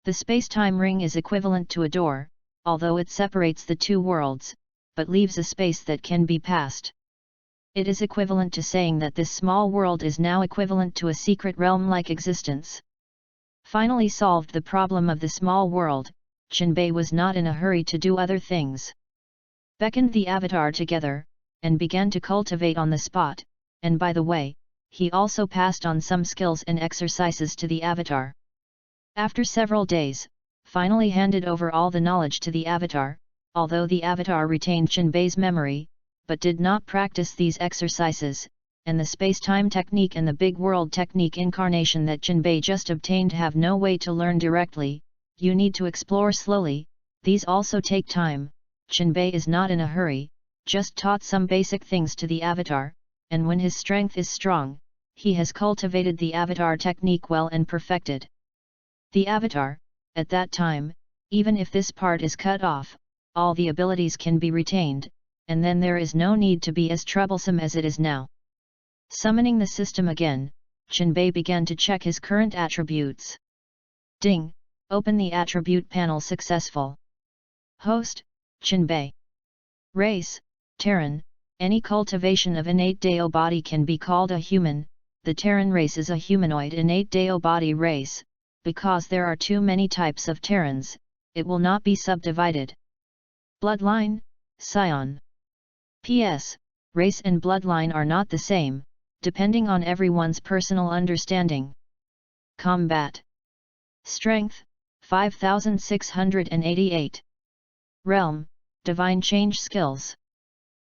The space-time ring is equivalent to a door, although it separates the two worlds, but leaves a space that can be passed. It is equivalent to saying that this small world is now equivalent to a secret realm-like existence. Finally solved the problem of the small world, Jinbei was not in a hurry to do other things. Beckoned the avatar together, and began to cultivate on the spot, and by the way, he also passed on some skills and exercises to the avatar. After several days, finally handed over all the knowledge to the avatar, although the avatar retained Jinbei's memory, but did not practice these exercises, and the space-time technique and the big world technique incarnation that Jinbei just obtained have no way to learn directly. You need to explore slowly, these also take time. Jinbei is not in a hurry, just taught some basic things to the avatar, and when his strength is strong, he has cultivated the avatar technique well and perfected. The avatar, at that time, even if this part is cut off, all the abilities can be retained, and then there is no need to be as troublesome as it is now. Summoning the system again, Jinbei began to check his current attributes. Ding! Open the attribute panel successful. Host, Jinbei. Race, Terran. Any cultivation of innate Dao body can be called a human. The Terran race is a humanoid innate Dao body race. Because there are too many types of Terrans, it will not be subdivided. Bloodline, Scion. P.S. Race and bloodline are not the same, depending on everyone's personal understanding. Combat. Strength, 5688. Realm, Divine Change Skills.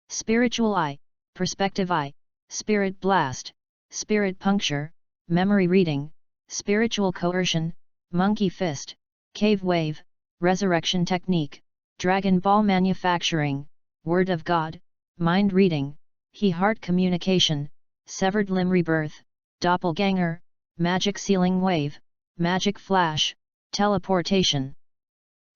Spiritual Eye, Perspective Eye, Spirit Blast, Spirit Puncture, Memory Reading, Spiritual Coercion, Monkey Fist, Cave Wave, Resurrection Technique, Dragon Ball Manufacturing, Word of God, Mind Reading, He-Heart Communication, Severed Limb Rebirth, Doppelganger, Magic Sealing Wave, Magic Flash, Teleportation.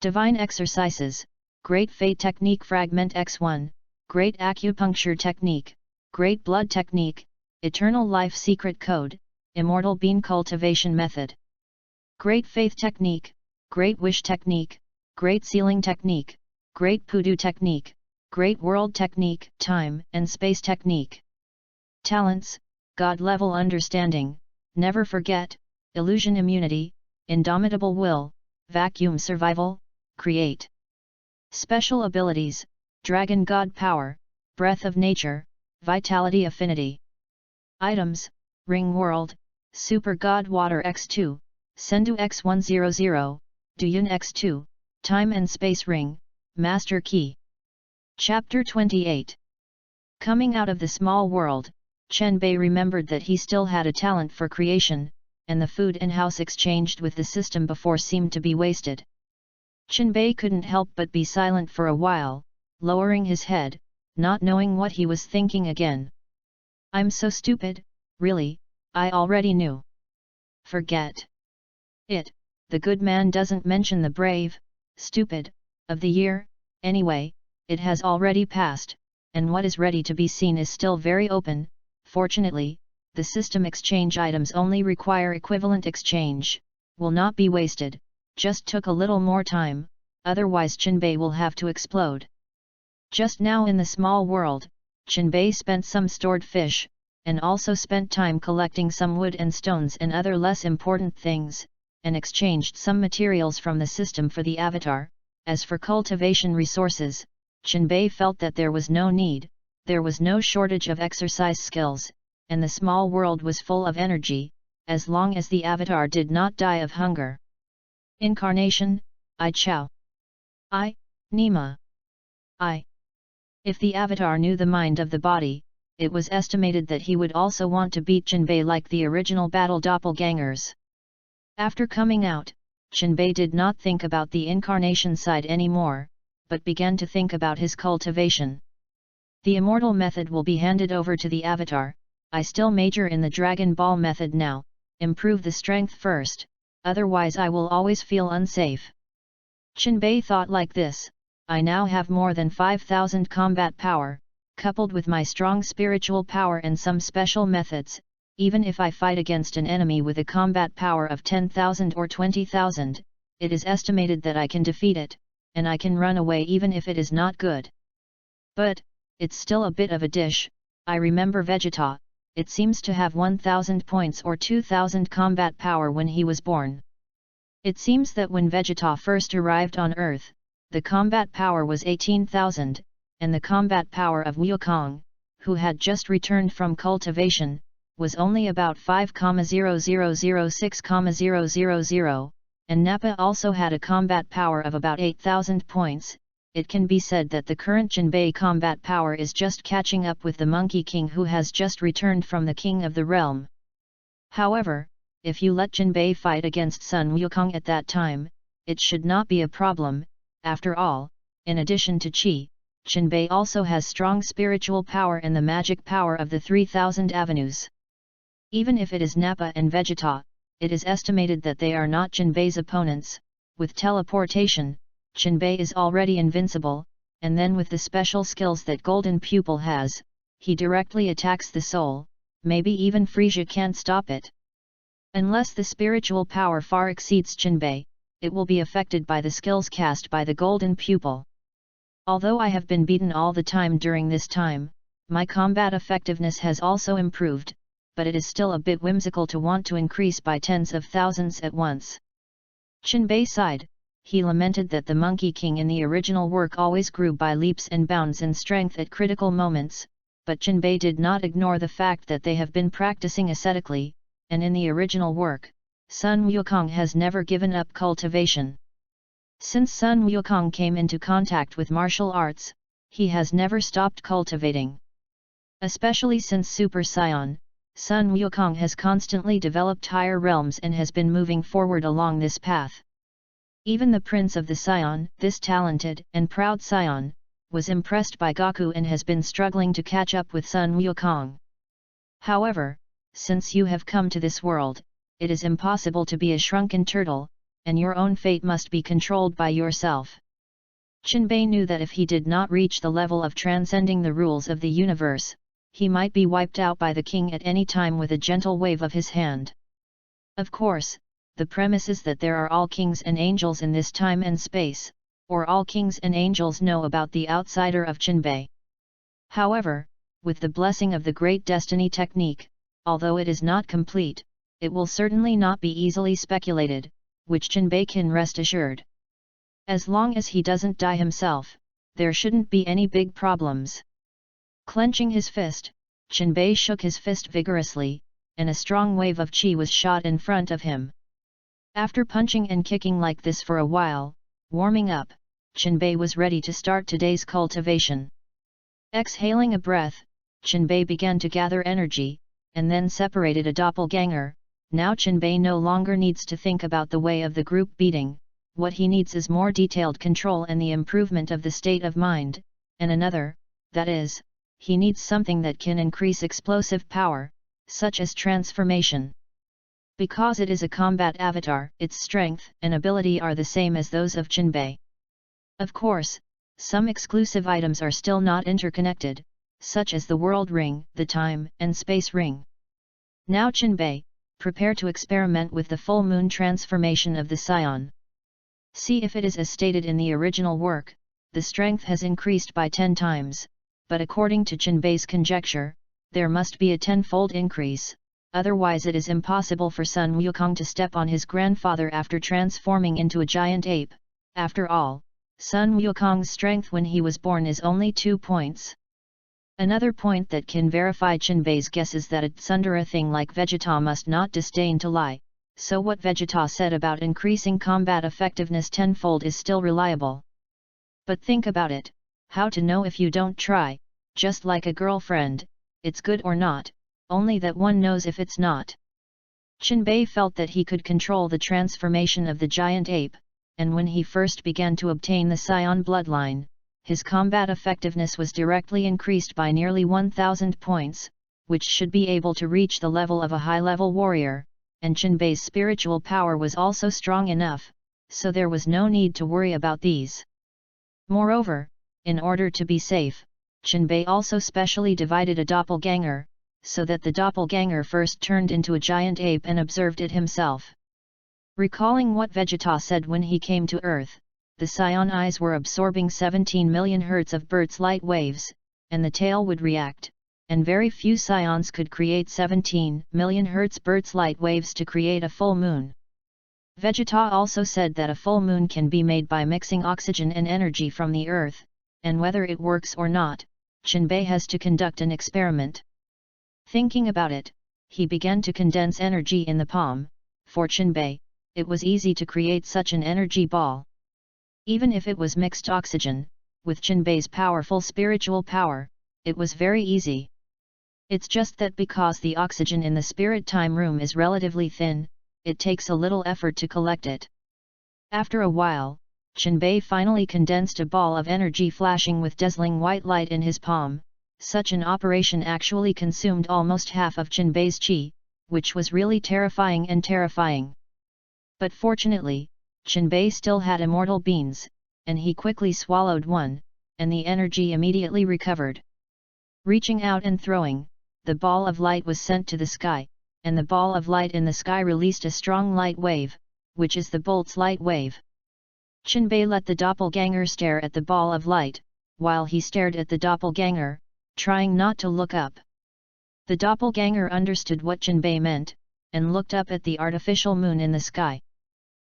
Divine Exercises, Great Fate Technique Fragment X1, Great Acupuncture Technique, Great Blood Technique, Eternal Life Secret Code, Immortal Bean Cultivation Method. Great Faith Technique, Great Wish Technique, Great Sealing Technique, Great Pudu Technique, Great World Technique, Time and Space Technique. Talents, God Level Understanding, Never Forget, Illusion Immunity, Indomitable Will, Vacuum Survival, Create. Special Abilities, Dragon God Power, Breath of Nature, Vitality Affinity. Items, Ring World, Super God Water X2, Sendu X100, Duyun X2, Time and Space Ring, Master Key. Chapter 28. Coming out of the small world, Jinbei remembered that he still had a talent for creation, and the food and house exchanged with the system before seemed to be wasted. Jinbei couldn't help but be silent for a while, lowering his head, not knowing what he was thinking again. I'm so stupid, really, I already knew. Forget it, the good man doesn't mention the brave, stupid, of the year, anyway, it has already passed, and what is ready to be seen is still very open. Fortunately, the system exchange items only require equivalent exchange, will not be wasted, just took a little more time, otherwise Jinbei will have to explode. Just now in the small world, Jinbei spent some stored fish, and also spent time collecting some wood and stones and other less important things, and exchanged some materials from the system for the avatar. As for cultivation resources, Jinbei felt that there was no need, there was no shortage of exercise skills, and the small world was full of energy, as long as the avatar did not die of hunger. Incarnation, I Chao. I, Nima. I. If the avatar knew the mind of the body, it was estimated that he would also want to beat Jinbei like the original battle doppelgangers. After coming out, Jinbei did not think about the incarnation side anymore, but began to think about his cultivation. The immortal method will be handed over to the avatar. I still major in the Dragon Ball method now, improve the strength first, otherwise I will always feel unsafe. Jinbei thought like this, I now have more than 5,000 combat power, coupled with my strong spiritual power and some special methods, even if I fight against an enemy with a combat power of 10,000 or 20,000, it is estimated that I can defeat it, and I can run away even if it is not good. But, it's still a bit of a dish. I remember Vegeta, it seems to have 1000 points or 2000 combat power when he was born. It seems that when Vegeta first arrived on Earth, the combat power was 18,000, and the combat power of Wukong, who had just returned from cultivation, was only about 5,000,6,000, and Nappa also had a combat power of about 8,000 points. It can be said that the current Jinbei combat power is just catching up with the Monkey King who has just returned from the King of the Realm. However, if you let Jinbei fight against Sun Wukong at that time, it should not be a problem. After all, in addition to Qi, Jinbei also has strong spiritual power and the magic power of the 3000 avenues. Even if it is Nappa and Vegeta, it is estimated that they are not Jinbei's opponents. With teleportation, Jinbei is already invincible, and then with the special skills that Golden Pupil has, he directly attacks the soul. Maybe even Frieza can't stop it. Unless the spiritual power far exceeds Jinbei, it will be affected by the skills cast by the Golden Pupil. Although I have been beaten all the time during this time, my combat effectiveness has also improved, but it is still a bit whimsical to want to increase by tens of thousands at once. Jinbei sighed. He lamented that the Monkey King in the original work always grew by leaps and bounds in strength at critical moments, but Jinbei did not ignore the fact that they have been practicing ascetically, and in the original work, Sun Wukong has never given up cultivation. Since Sun Wukong came into contact with martial arts, he has never stopped cultivating. Especially since Super Saiyan, Sun Wukong has constantly developed higher realms and has been moving forward along this path. Even the Prince of the Saiyan, this talented and proud Saiyan, was impressed by Goku and has been struggling to catch up with Sun Wukong. However, since you have come to this world, it is impossible to be a shrunken turtle, and your own fate must be controlled by yourself. Jinbei knew that if he did not reach the level of transcending the rules of the universe, he might be wiped out by the king at any time with a gentle wave of his hand. Of course, the premise is that there are all kings and angels in this time and space, or all kings and angels know about the outsider of Jinbei. However, with the blessing of the Great Destiny technique, although it is not complete, it will certainly not be easily speculated, which Jinbei can rest assured. As long as he doesn't die himself, there shouldn't be any big problems. Clenching his fist, Jinbei shook his fist vigorously, and a strong wave of qi was shot in front of him. After punching and kicking like this for a while, warming up, Jinbei was ready to start today's cultivation. Exhaling a breath, Jinbei began to gather energy, and then separated a doppelganger. Now Jinbei no longer needs to think about the way of the group beating, what he needs is more detailed control and the improvement of the state of mind, and another, that is, he needs something that can increase explosive power, such as transformation. Because it is a combat avatar, its strength and ability are the same as those of Jinbei. Of course, some exclusive items are still not interconnected, such as the World Ring, the Time and Space Ring. Now Jinbei, prepare to experiment with the full moon transformation of the Saiyan. See if it is as stated in the original work, the strength has increased by 10 times, but according to Jinbei's conjecture, there must be a 10-fold increase. Otherwise it is impossible for Sun Wukong to step on his grandfather after transforming into a giant ape. After all, Sun Wukong's strength when he was born is only 2 points. Another point that can verify Jinbei's guess is that a tsundere thing like Vegeta must not disdain to lie, so what Vegeta said about increasing combat effectiveness 10-fold is still reliable. But think about it, how to know if you don't try, just like a girlfriend, it's good or not, only that one knows if it's not. Jinbei felt that he could control the transformation of the giant ape, and when he first began to obtain the Saiyan bloodline, his combat effectiveness was directly increased by nearly 1000 points, which should be able to reach the level of a high-level warrior, and Jinbei's spiritual power was also strong enough, so there was no need to worry about these. Moreover, in order to be safe, Jinbei also specially divided a doppelganger, so that the doppelganger first turned into a giant ape and observed it himself. Recalling what Vegeta said when he came to Earth, the scion eyes were absorbing 17 million Hz of Bert's light waves, and the tail would react, and very few scions could create 17 million Hz Bert's light waves to create a full moon. Vegeta also said that a full moon can be made by mixing oxygen and energy from the earth, and whether it works or not, Jinbei has to conduct an experiment. Thinking about it, he began to condense energy in the palm. For Jinbei, it was easy to create such an energy ball. Even if it was mixed oxygen, with Jinbei's powerful spiritual power, it was very easy. It's just that because the oxygen in the spirit time room is relatively thin, it takes a little effort to collect it. After a while, Jinbei finally condensed a ball of energy flashing with dazzling white light in his palm. Such an operation actually consumed almost half of Jinbei's qi, which was really terrifying. But fortunately, Jinbei still had immortal beans, and he quickly swallowed one, and the energy immediately recovered. Reaching out and throwing, the ball of light was sent to the sky, and the ball of light in the sky released a strong light wave, which is the bolt's light wave. Jinbei let the doppelganger stare at the ball of light, while he stared at the doppelganger, trying not to look up. The doppelganger understood what Jinbei meant, and looked up at the artificial moon in the sky.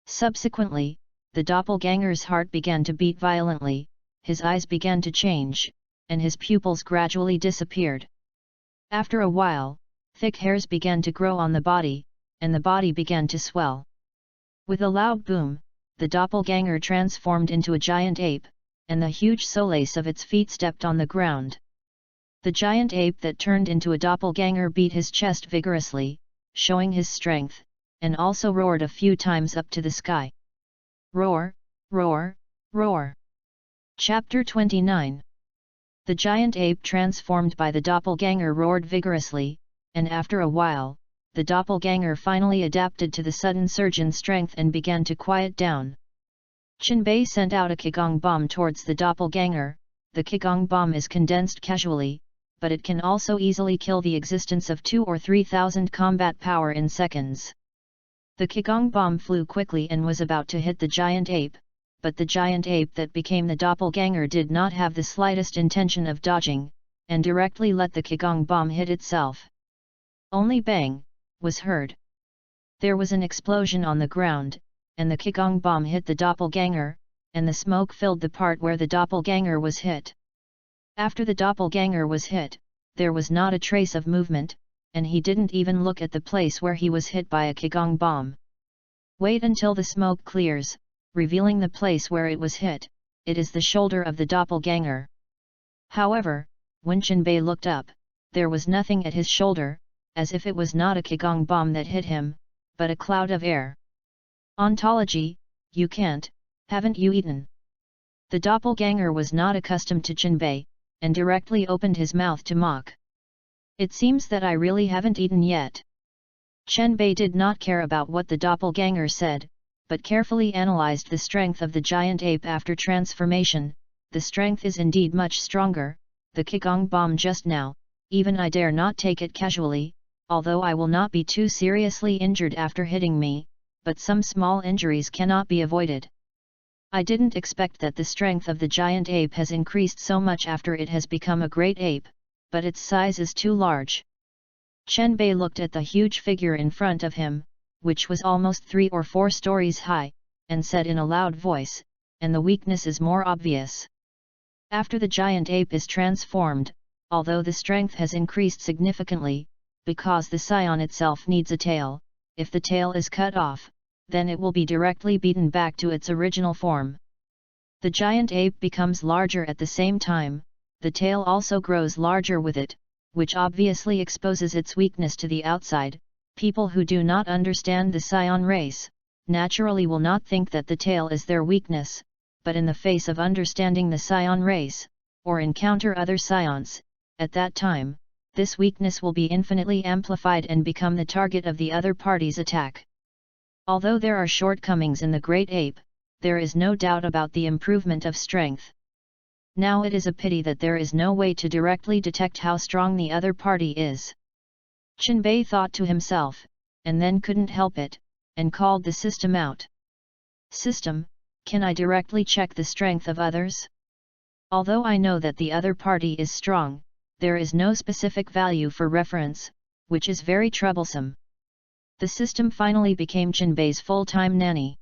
Subsequently, the doppelganger's heart began to beat violently, his eyes began to change, and his pupils gradually disappeared. After a while, thick hairs began to grow on the body, and the body began to swell. With a loud boom, the doppelganger transformed into a giant ape, and the huge solace of its feet stepped on the ground. The giant ape that turned into a doppelganger beat his chest vigorously, showing his strength, and also roared a few times up to the sky. Roar, roar, roar. Chapter 29. The giant ape transformed by the doppelganger roared vigorously, and after a while, the doppelganger finally adapted to the sudden surge in strength and began to quiet down. Jinbei sent out a Qigong bomb towards the doppelganger. The Qigong bomb is condensed casually, but it can also easily kill the existence of 2,000 or 3,000 combat power in seconds. The Qigong bomb flew quickly and was about to hit the giant ape, but the giant ape that became the doppelganger did not have the slightest intention of dodging, and directly let the Qigong bomb hit itself. Only bang was heard. There was an explosion on the ground, and the Qigong bomb hit the doppelganger, and the smoke filled the part where the doppelganger was hit. After the doppelganger was hit, there was not a trace of movement, and he didn't even look at the place where he was hit by a Qigong bomb. Wait until the smoke clears, revealing the place where it was hit. It is the shoulder of the doppelganger. However, when Jinbei looked up, there was nothing at his shoulder, as if it was not a Qigong bomb that hit him, but a cloud of air. Ontology, you can't, haven't you eaten? The doppelganger was not accustomed to Jinbei, and directly opened his mouth to mock. It seems that I really haven't eaten yet. Jinbei did not care about what the doppelganger said, but carefully analyzed the strength of the giant ape after transformation. The strength is indeed much stronger. The Qigong bomb just now, even I dare not take it casually, although I will not be too seriously injured after hitting me, but some small injuries cannot be avoided. I didn't expect that the strength of the giant ape has increased so much after it has become a great ape, but its size is too large. Jinbei looked at the huge figure in front of him, which was almost 3 or 4 stories high, and said in a loud voice, and the weakness is more obvious. After the giant ape is transformed, although the strength has increased significantly, because the scion itself needs a tail, if the tail is cut off, then it will be directly beaten back to its original form. The giant ape becomes larger at the same time, the tail also grows larger with it, which obviously exposes its weakness to the outside. People who do not understand the scion race, naturally will not think that the tail is their weakness, but in the face of understanding the scion race, or encounter other scions, at that time, this weakness will be infinitely amplified and become the target of the other party's attack. Although there are shortcomings in the great ape, there is no doubt about the improvement of strength. Now it is a pity that there is no way to directly detect how strong the other party is. Jinbei thought to himself, and then couldn't help it, and called the system out. System, Can I directly check the strength of others? Although I know that the other party is strong, there is no specific value for reference, which is very troublesome. The system finally became Jinbei's full-time nanny.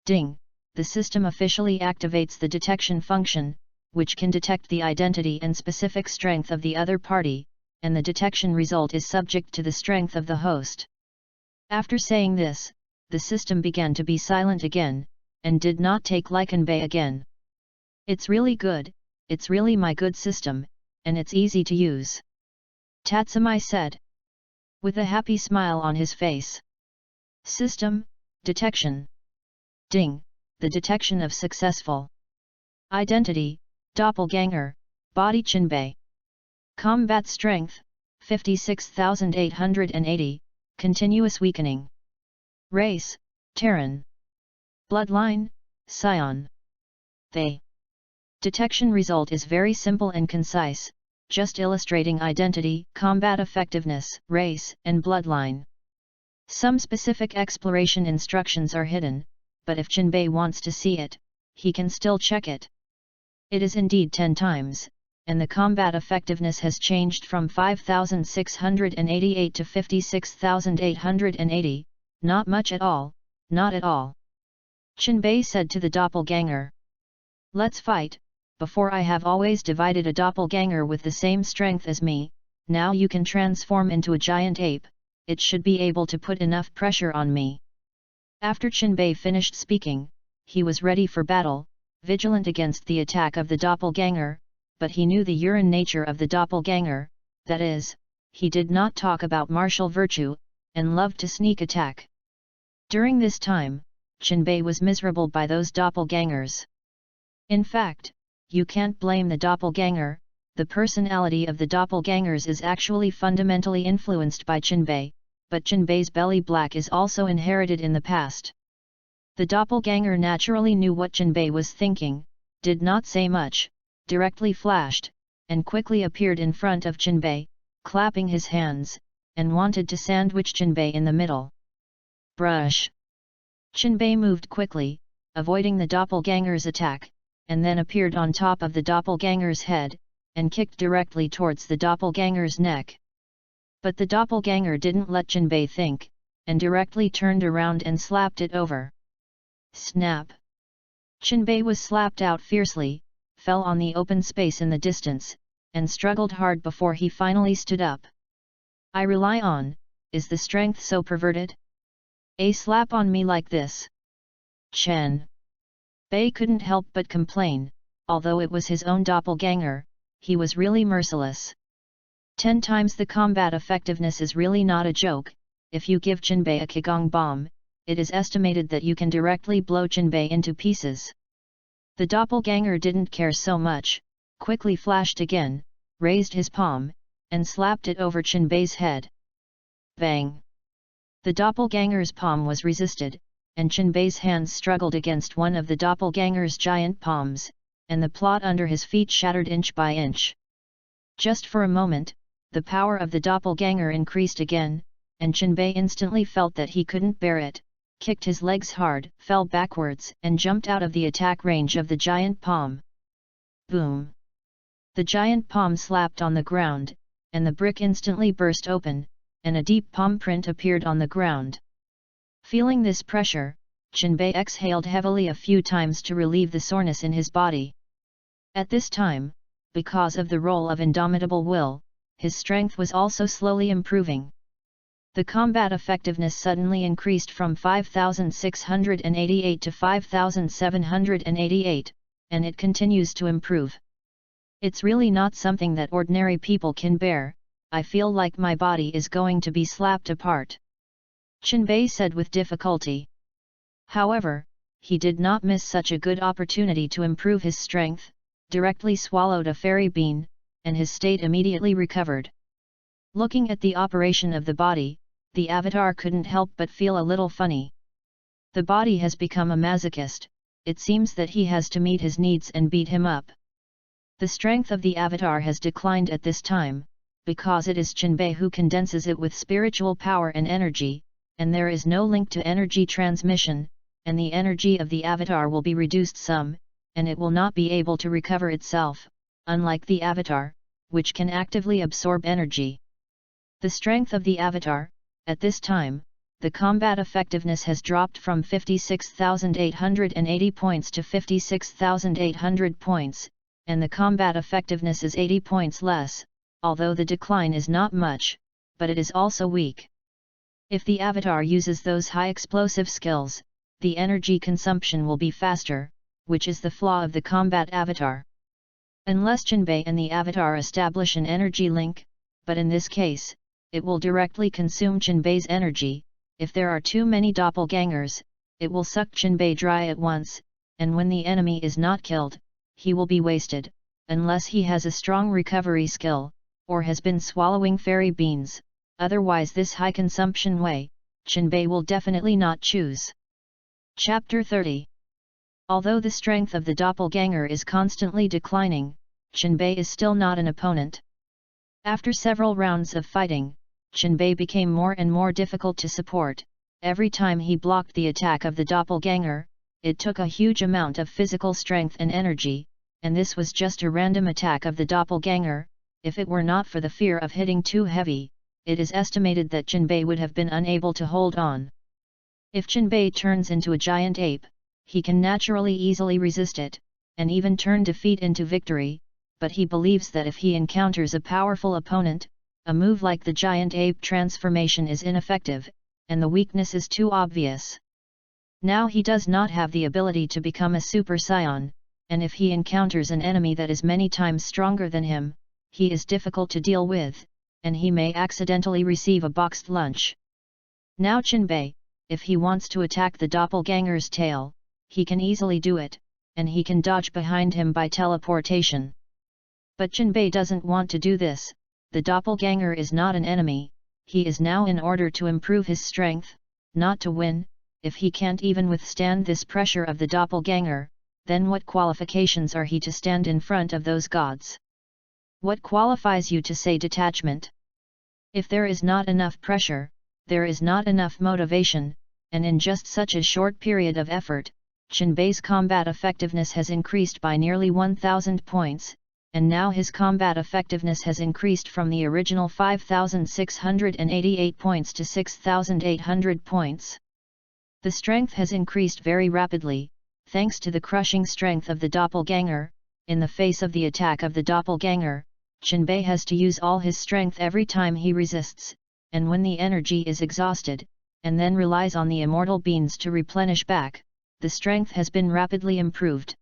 Ding! The system officially activates the detection function, which can detect the identity and specific strength of the other party, and the detection result is subject to the strength of the host. After saying this, the system began to be silent again, and did not take Lycanbei again. It's really good, it's really my good system, and it's easy to use. Tatsumi said, with a happy smile on his face. System, detection. Ding, the detection of successful. Identity, doppelganger, body Jinbei. Combat strength, 56,880, continuous weakening. Race, Terran. Bloodline, Scion. They. Detection result is very simple and concise, just illustrating identity, combat effectiveness, race, and bloodline. Some specific exploration instructions are hidden, but if Jinbei wants to see it, he can still check it. It is indeed 10 times, and the combat effectiveness has changed from 5,688 to 56,880, not much at all, not at all. Jinbei said to the doppelganger. Let's fight. Before I have always divided a doppelganger with the same strength as me, now you can transform into a giant ape, it should be able to put enough pressure on me. After Jinbei finished speaking, he was ready for battle, vigilant against the attack of the doppelganger, but he knew the urine nature of the doppelganger, that is, he did not talk about martial virtue, and loved to sneak attack. During this time, Jinbei was miserable by those doppelgangers. In fact, you can't blame the doppelganger, the personality of the doppelgangers is actually fundamentally influenced by Jinbei, but Jinbei's belly black is also inherited in the past. The doppelganger naturally knew what Jinbei was thinking, did not say much, directly flashed, and quickly appeared in front of Jinbei, clapping his hands, and wanted to sandwich Jinbei in the middle. Brush! Jinbei moved quickly, avoiding the doppelganger's attack, and then appeared on top of the doppelganger's head, and kicked directly towards the doppelganger's neck. But the doppelganger didn't let Jinbei think, and directly turned around and slapped it over. Snap! Jinbei was slapped out fiercely, fell on the open space in the distance, and struggled hard before he finally stood up. I rely on, is the strength so perverted? A slap on me like this. Chen. Bei couldn't help but complain, although it was his own doppelganger, he was really merciless. 10 times the combat effectiveness is really not a joke. If you give Jinbei a Qigong bomb, it is estimated that you can directly blow Jinbei into pieces. The doppelganger didn't care so much, quickly flashed again, raised his palm, and slapped it over Jinbei's head. Bang! The doppelganger's palm was resisted, and Jinbei's hands struggled against one of the doppelganger's giant palms, and the plot under his feet shattered inch by inch. Just for a moment, the power of the doppelganger increased again, and Jinbei instantly felt that he couldn't bear it, kicked his legs hard, fell backwards, and jumped out of the attack range of the giant palm. Boom! The giant palm slapped on the ground, and the brick instantly burst open, and a deep palm print appeared on the ground. Feeling this pressure, Jinbei exhaled heavily a few times to relieve the soreness in his body. At this time, because of the role of indomitable will, his strength was also slowly improving. The combat effectiveness suddenly increased from 5,688 to 5,788, and it continues to improve. It's really not something that ordinary people can bear. I feel like my body is going to be slapped apart. Jinbei said with difficulty. However, he did not miss such a good opportunity to improve his strength, directly swallowed a fairy bean, and his state immediately recovered. Looking at the operation of the body, the avatar couldn't help but feel a little funny. The body has become a masochist, it seems that he has to meet his needs and beat him up. The strength of the avatar has declined at this time, because it is Jinbei who condenses it with spiritual power and energy, and there is no link to energy transmission, and the energy of the avatar will be reduced some, and it will not be able to recover itself, unlike the avatar, which can actively absorb energy. The strength of the avatar, at this time, the combat effectiveness has dropped from 56,880 points to 56,800 points, and the combat effectiveness is 80 points less, although the decline is not much, but it is also weak. If the avatar uses those high explosive skills, the energy consumption will be faster, which is the flaw of the combat avatar. Unless Jinbei and the avatar establish an energy link, but in this case, it will directly consume Jinbei's energy. If there are too many doppelgangers, it will suck Jinbei dry at once, and when the enemy is not killed, he will be wasted, unless he has a strong recovery skill, or has been swallowing fairy beans. Otherwise this high consumption way, Jinbei will definitely not choose. Chapter 30. Although the strength of the doppelganger is constantly declining, Jinbei is still not an opponent. After several rounds of fighting, Jinbei became more and more difficult to support. Every time he blocked the attack of the doppelganger, it took a huge amount of physical strength and energy, and this was just a random attack of the doppelganger. If it were not for the fear of hitting too heavy, it is estimated that Jinbei would have been unable to hold on. If Jinbei turns into a giant ape, he can naturally easily resist it, and even turn defeat into victory, but he believes that if he encounters a powerful opponent, a move like the giant ape transformation is ineffective, and the weakness is too obvious. Now he does not have the ability to become a Super Saiyan, and if he encounters an enemy that is many times stronger than him, he is difficult to deal with, and he may accidentally receive a boxed lunch. Now Jinbei, if he wants to attack the doppelganger's tail, he can easily do it, and he can dodge behind him by teleportation. But Jinbei doesn't want to do this. The doppelganger is not an enemy, he is now in order to improve his strength, not to win. If he can't even withstand this pressure of the doppelganger, then what qualifications are he to stand in front of those gods? What qualifies you to say detachment? If there is not enough pressure, there is not enough motivation, and in just such a short period of effort, Jinbei's combat effectiveness has increased by nearly 1,000 points, and now his combat effectiveness has increased from the original 5,688 points to 6,800 points. The strength has increased very rapidly, thanks to the crushing strength of the doppelganger. In the face of the attack of the doppelganger, Jinbei has to use all his strength every time he resists, and when the energy is exhausted, and then relies on the immortal beans to replenish back, the strength has been rapidly improved.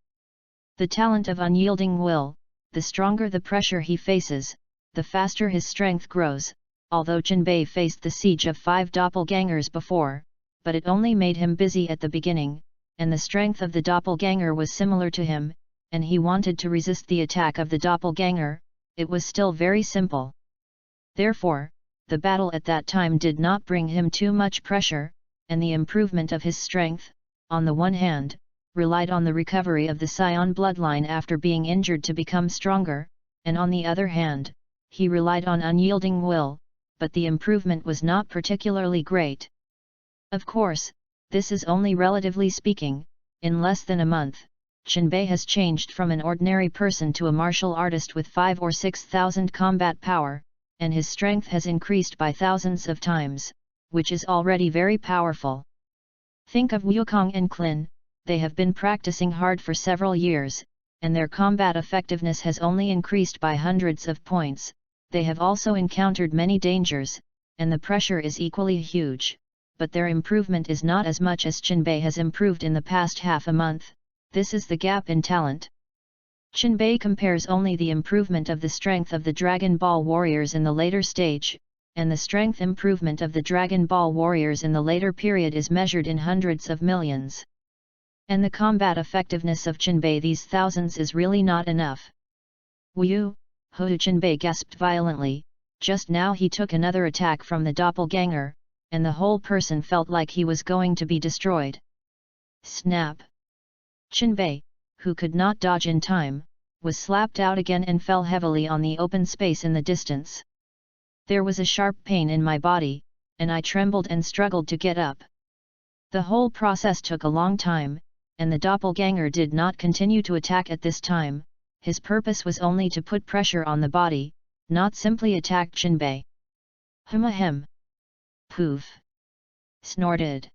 The talent of unyielding will, the stronger the pressure he faces, the faster his strength grows. Although Jinbei faced the siege of 5 doppelgangers before, but it only made him busy at the beginning, and the strength of the doppelganger was similar to him, and he wanted to resist the attack of the doppelganger. It was still very simple. Therefore, the battle at that time did not bring him too much pressure, and the improvement of his strength, on the one hand, relied on the recovery of the Saiyan bloodline after being injured to become stronger, and on the other hand, he relied on unyielding will, but the improvement was not particularly great. Of course, this is only relatively speaking. In less than a month, Jinbei has changed from an ordinary person to a martial artist with 5,000 or 6,000 combat power, and his strength has increased by thousands of times, which is already very powerful. Think of Wukong and Qin. They have been practicing hard for several years, and their combat effectiveness has only increased by hundreds of points. They have also encountered many dangers, and the pressure is equally huge, but their improvement is not as much as Jinbei has improved in the past half a month. This is the gap in talent. Jinbei compares only the improvement of the strength of the Dragon Ball warriors in the later stage, and the strength improvement of the Dragon Ball warriors in the later period is measured in hundreds of millions. And the combat effectiveness of Jinbei, these thousands, is really not enough. Wu, Jinbei gasped violently. Just now he took another attack from the doppelganger, and the whole person felt like he was going to be destroyed. Snap! Jinbei, who could not dodge in time, was slapped out again and fell heavily on the open space in the distance. There was a sharp pain in my body, and I trembled and struggled to get up. The whole process took a long time, and the doppelganger did not continue to attack at this time. His purpose was only to put pressure on the body, not simply attack Jinbei. Ahem. Poof. Snorted.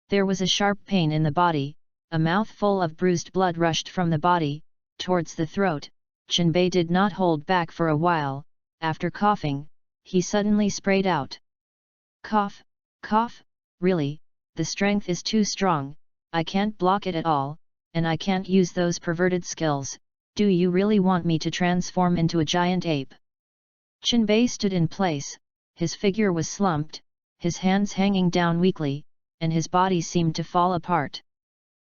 There was a sharp pain in the body, a mouthful of bruised blood rushed from the body, towards the throat. Jinbei did not hold back for a while. After coughing, he suddenly sprayed out. Cough, cough, really, the strength is too strong, I can't block it at all, and I can't use those perverted skills. Do you really want me to transform into a giant ape? Jinbei stood in place, his figure was slumped, his hands hanging down weakly, and his body seemed to fall apart.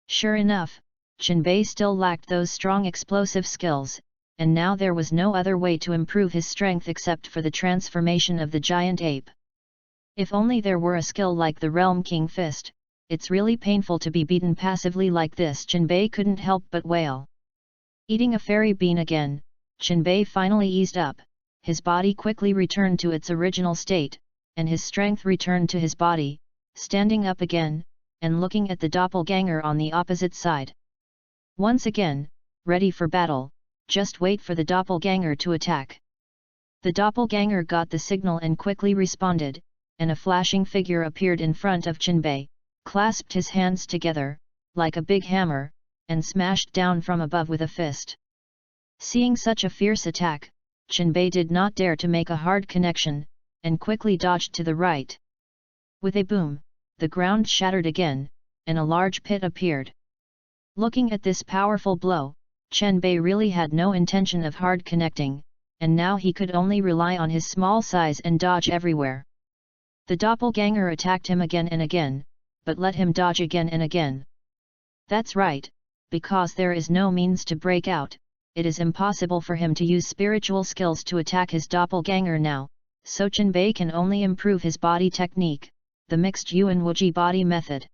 Sure enough, Jinbei still lacked those strong explosive skills, and now there was no other way to improve his strength except for the transformation of the giant ape. If only there were a skill like the Realm King Fist. It's really painful to be beaten passively like this. Jinbei couldn't help but wail. Eating a fairy bean again, Jinbei finally eased up, his body quickly returned to its original state, and his strength returned to his body, standing up again, and looking at the doppelganger on the opposite side. Once again, ready for battle, just wait for the doppelganger to attack. The doppelganger got the signal and quickly responded, and a flashing figure appeared in front of Jinbei, clasped his hands together, like a big hammer, and smashed down from above with a fist. Seeing such a fierce attack, Jinbei did not dare to make a hard connection, and quickly dodged to the right. With a boom, the ground shattered again, and a large pit appeared. Looking at this powerful blow, Jinbei really had no intention of hard connecting, and now he could only rely on his small size and dodge everywhere. The doppelganger attacked him again and again, but let him dodge again and again. That's right, because there is no means to break out, it is impossible for him to use spiritual skills to attack his doppelganger now, so Jinbei can only improve his body technique, the mixed Yuan Wuji body method.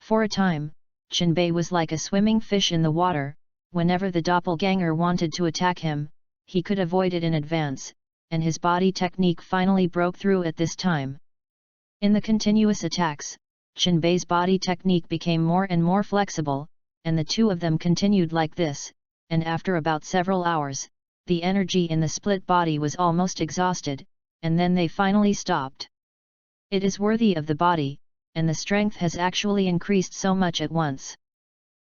For a time, Jinbei was like a swimming fish in the water. Whenever the doppelganger wanted to attack him, he could avoid it in advance, and his body technique finally broke through at this time. In the continuous attacks, Jinbei's body technique became more and more flexible, and the two of them continued like this, and after about several hours, the energy in the split body was almost exhausted, and then they finally stopped. It is worthy of the body, and the strength has actually increased so much at once.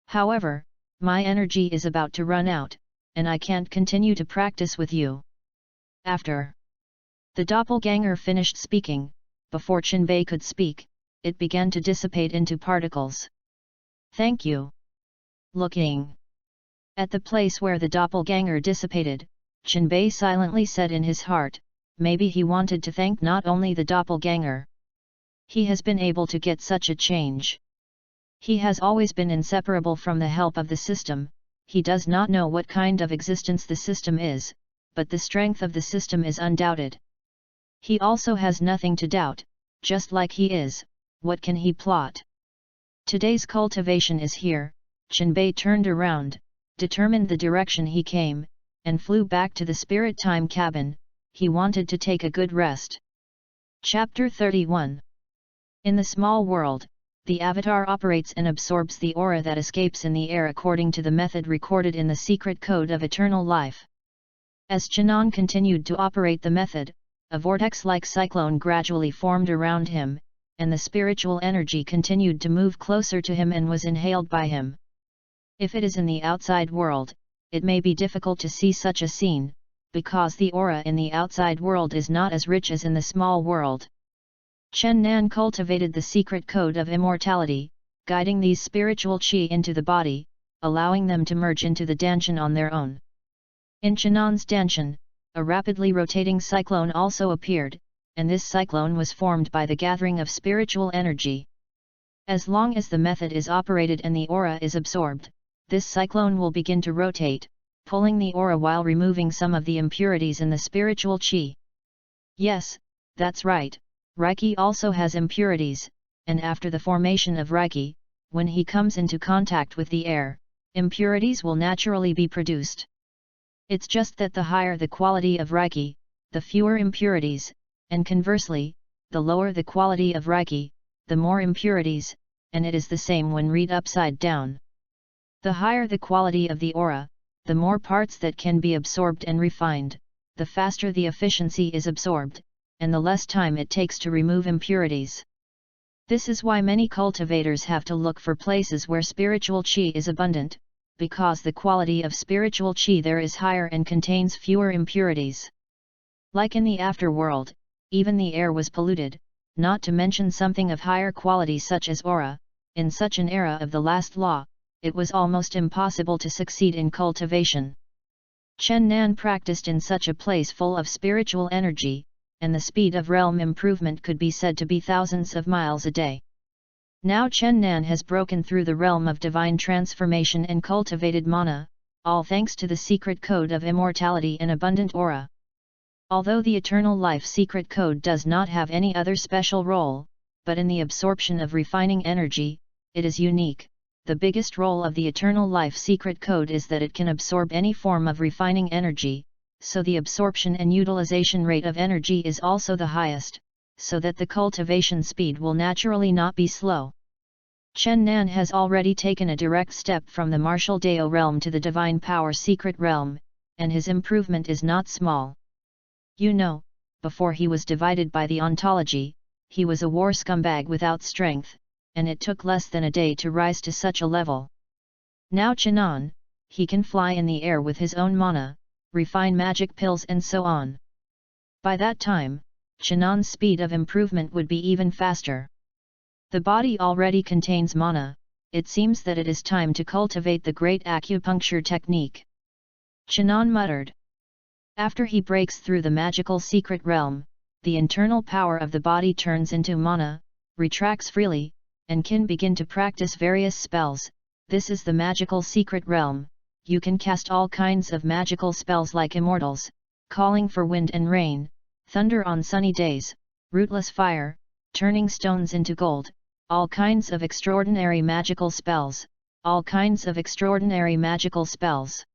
However, my energy is about to run out, and I can't continue to practice with you. After the doppelganger finished speaking, before Jinbei could speak, it began to dissipate into particles. Thank you. Looking at the place where the doppelganger dissipated, Jinbei silently said in his heart, maybe he wanted to thank not only the doppelganger. He has been able to get such a change. He has always been inseparable from the help of the system. He does not know what kind of existence the system is, but the strength of the system is undoubted. He also has nothing to doubt, just like he is, what can he plot? Today's cultivation is here. Jinbei turned around, determined the direction he came, and flew back to the spirit time cabin. He wanted to take a good rest. Chapter 31. In the small world, the avatar operates and absorbs the aura that escapes in the air according to the method recorded in the secret code of eternal life. As Channon continued to operate the method, a vortex-like cyclone gradually formed around him, and the spiritual energy continued to move closer to him and was inhaled by him. If it is in the outside world, it may be difficult to see such a scene, because the aura in the outside world is not as rich as in the small world. Chen Nan cultivated the secret code of immortality, guiding these spiritual qi into the body, allowing them to merge into the danshan on their own. In Channon's danshan, a rapidly rotating cyclone also appeared, and this cyclone was formed by the gathering of spiritual energy. As long as the method is operated and the aura is absorbed, this cyclone will begin to rotate, pulling the aura while removing some of the impurities in the spiritual qi. Yes, that's right, Reiki also has impurities, and after the formation of Reiki, when he comes into contact with the air, impurities will naturally be produced. It's just that the higher the quality of Reiki, the fewer impurities, and conversely, the lower the quality of Reiki, the more impurities, and it is the same when read upside down. The higher the quality of the aura, the more parts that can be absorbed and refined, the faster the efficiency is absorbed, and the less time it takes to remove impurities. This is why many cultivators have to look for places where spiritual chi is abundant, because the quality of spiritual chi there is higher and contains fewer impurities. Like in the afterworld, even the air was polluted, not to mention something of higher quality such as aura. In such an era of the last law, it was almost impossible to succeed in cultivation. Chen Nan practiced in such a place full of spiritual energy, and the speed of realm improvement could be said to be thousands of miles a day. Now Chen Nan has broken through the realm of divine transformation and cultivated mana, all thanks to the secret code of immortality and abundant aura. Although the eternal life secret code does not have any other special role, but in the absorption of refining energy, it is unique. The biggest role of the eternal life secret code is that it can absorb any form of refining energy, so the absorption and utilization rate of energy is also the highest, so that the cultivation speed will naturally not be slow. Chen Nan has already taken a direct step from the martial Dao realm to the divine power secret realm, and his improvement is not small. You know, before he was divided by the ontology, he was a war scumbag without strength, and it took less than a day to rise to such a level. Now Chenan, he can fly in the air with his own mana, refine magic pills and so on. By that time, Chenan's speed of improvement would be even faster. The body already contains mana, it seems that it is time to cultivate the great acupuncture technique. Chenan muttered. After he breaks through the magical secret realm, the internal power of the body turns into mana, retracts freely, and can begin to practice various spells. This is the magical secret realm. You can cast all kinds of magical spells like immortals, calling for wind and rain, thunder on sunny days, rootless fire, turning stones into gold, all kinds of extraordinary magical spells, all kinds of extraordinary magical spells.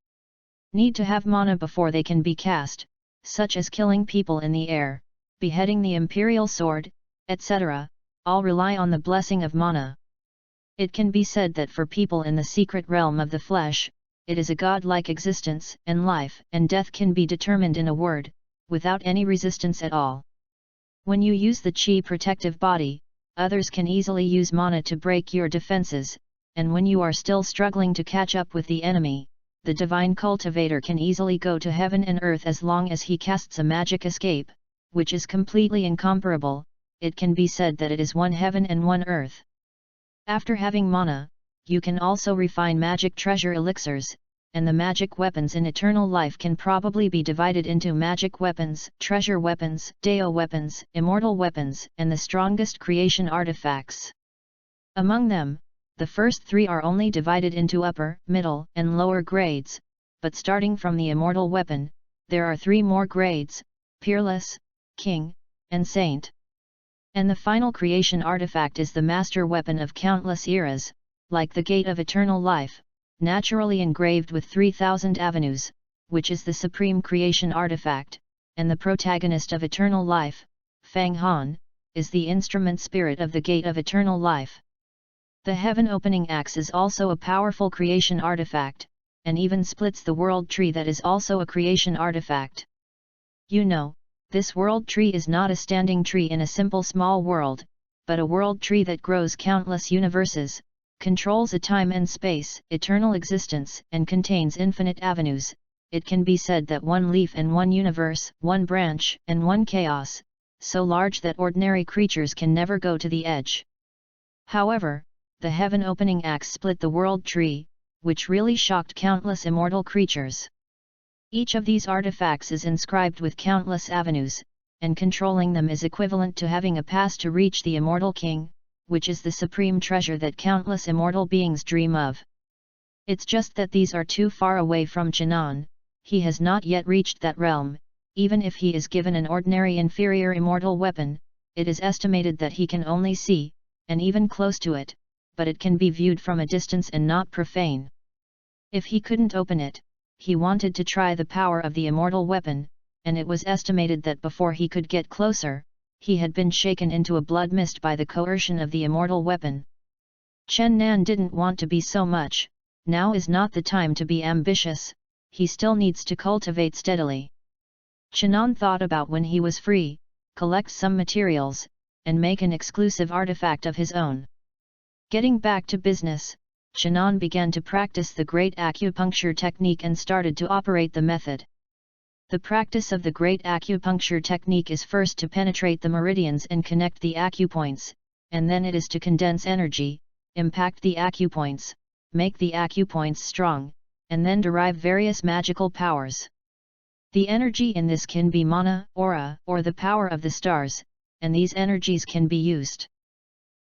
Need to have mana before they can be cast, such as killing people in the air, beheading the imperial sword, etc., all rely on the blessing of mana. It can be said that for people in the secret realm of the flesh, it is a godlike existence, and life and death can be determined in a word, without any resistance at all. When you use the chi protective body, others can easily use mana to break your defenses, and when you are still struggling to catch up with the enemy, the divine cultivator can easily go to heaven and earth as long as he casts a magic escape, which is completely incomparable. It can be said that it is one heaven and one earth. After having mana, you can also refine magic treasure elixirs, and the magic weapons in eternal life can probably be divided into magic weapons, treasure weapons, Dao weapons, immortal weapons, and the strongest creation artifacts. Among them, the first three are only divided into upper, middle, and lower grades, but starting from the immortal weapon, there are three more grades: Peerless, King, and Saint. And the final creation artifact is the master weapon of countless eras, like the Gate of Eternal Life, naturally engraved with 3000 avenues, which is the supreme creation artifact, and the protagonist of Eternal Life, Fang Han, is the instrument spirit of the Gate of Eternal Life. The heaven-opening axe is also a powerful creation artifact, and even splits the world tree that is also a creation artifact. You know, this world tree is not a standing tree in a simple small world, but a world tree that grows countless universes, controls a time and space, eternal existence, and contains infinite avenues. It can be said that one leaf and one universe, one branch and one chaos, so large that ordinary creatures can never go to the edge. However, the heaven-opening axe split the world tree, which really shocked countless immortal creatures. Each of these artifacts is inscribed with countless avenues, and controlling them is equivalent to having a pass to reach the immortal king, which is the supreme treasure that countless immortal beings dream of. It's just that these are too far away from Chenan. He has not yet reached that realm. Even if he is given an ordinary inferior immortal weapon, it is estimated that he can only see, and even close to it, but it can be viewed from a distance and not profane. If he couldn't open it, he wanted to try the power of the immortal weapon, and it was estimated that before he could get closer, he had been shaken into a blood mist by the coercion of the immortal weapon. Chen Nan didn't want to be so much, now is not the time to be ambitious, he still needs to cultivate steadily. Qinan thought about when he was free, collect some materials, and make an exclusive artifact of his own. Getting back to business, Qinan began to practice the great acupuncture technique and started to operate the method. The practice of the great acupuncture technique is first to penetrate the meridians and connect the acupoints, and then it is to condense energy, impact the acupoints, make the acupoints strong, and then derive various magical powers. The energy in this can be mana, aura, or the power of the stars, and these energies can be used.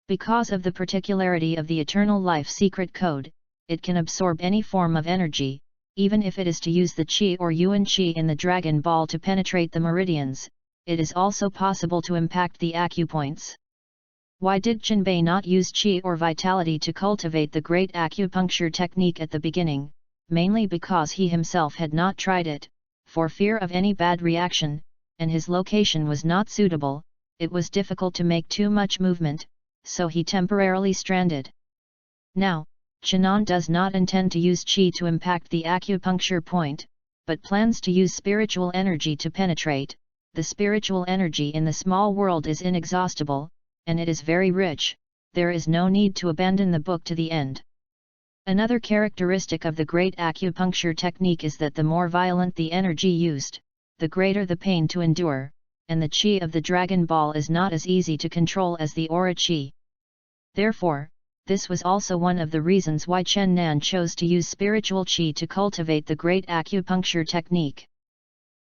Because of the particularity of the Eternal Life Secret Code, it can absorb any form of energy, even if it is to use the Qi or Yuan Qi in the Dragon Ball to penetrate the meridians, it is also possible to impact the acupoints. Why did Jinbei not use Qi or Vitality to cultivate the great acupuncture technique at the beginning? Mainly because he himself had not tried it, for fear of any bad reaction, and his location was not suitable, it was difficult to make too much movement, so he temporarily stranded. Now, Qinan does not intend to use Qi to impact the acupuncture point, but plans to use spiritual energy to penetrate. The spiritual energy in the small world is inexhaustible, and it is very rich, there is no need to abandon the book to the end. Another characteristic of the great acupuncture technique is that the more violent the energy used, the greater the pain to endure, and the Qi of the Dragon Ball is not as easy to control as the Aura Qi. Therefore, this was also one of the reasons why Chen Nan chose to use spiritual Qi to cultivate the great acupuncture technique.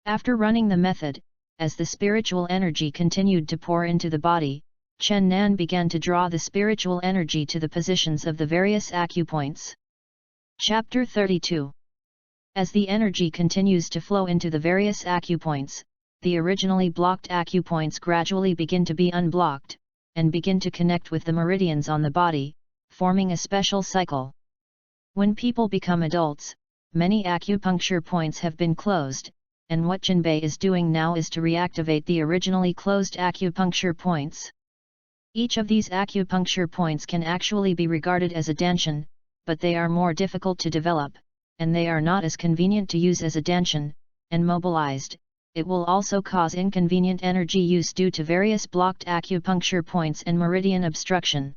After running the method, as the spiritual energy continued to pour into the body, Chen Nan began to draw the spiritual energy to the positions of the various acupoints. Chapter 32. As the energy continues to flow into the various acupoints, the originally blocked acupoints gradually begin to be unblocked, and begin to connect with the meridians on the body, forming a special cycle. When people become adults, many acupuncture points have been closed, and what Jinbei is doing now is to reactivate the originally closed acupuncture points. Each of these acupuncture points can actually be regarded as a danshan, but they are more difficult to develop, and they are not as convenient to use as a danshan, and mobilized. It will also cause inconvenient energy use due to various blocked acupuncture points and meridian obstruction.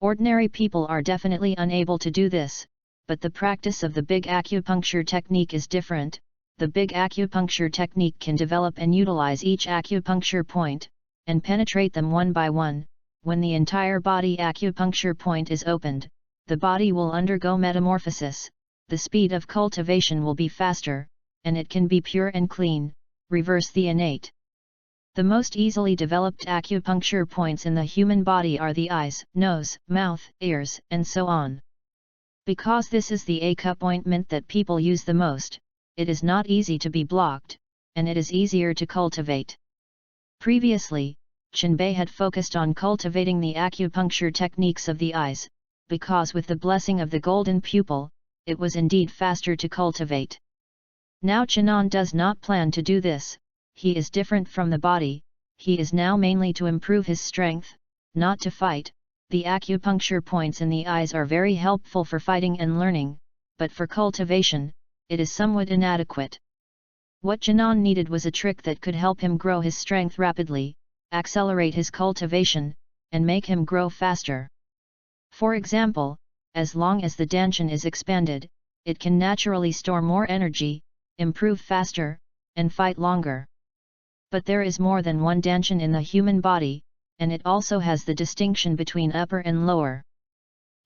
Ordinary people are definitely unable to do this, but the practice of the big acupuncture technique is different. The big acupuncture technique can develop and utilize each acupuncture point, and penetrate them one by one. When the entire body acupuncture point is opened, the body will undergo metamorphosis, the speed of cultivation will be faster, and it can be pure and clean, reverse the innate. The most easily developed acupuncture points in the human body are the eyes, nose, mouth, ears, and so on. Because this is the acupointment that people use the most, it is not easy to be blocked, and it is easier to cultivate. Previously, Jinbei had focused on cultivating the acupuncture techniques of the eyes, because with the blessing of the golden pupil, it was indeed faster to cultivate. Now Qinan does not plan to do this, he is different from the body, he is now mainly to improve his strength, not to fight. The acupuncture points in the eyes are very helpful for fighting and learning, but for cultivation, it is somewhat inadequate. What Qinan needed was a trick that could help him grow his strength rapidly, accelerate his cultivation, and make him grow faster. For example, as long as the danshan is expanded, it can naturally store more energy, improve faster, and fight longer. But there is more than one danshan in the human body, and it also has the distinction between upper and lower.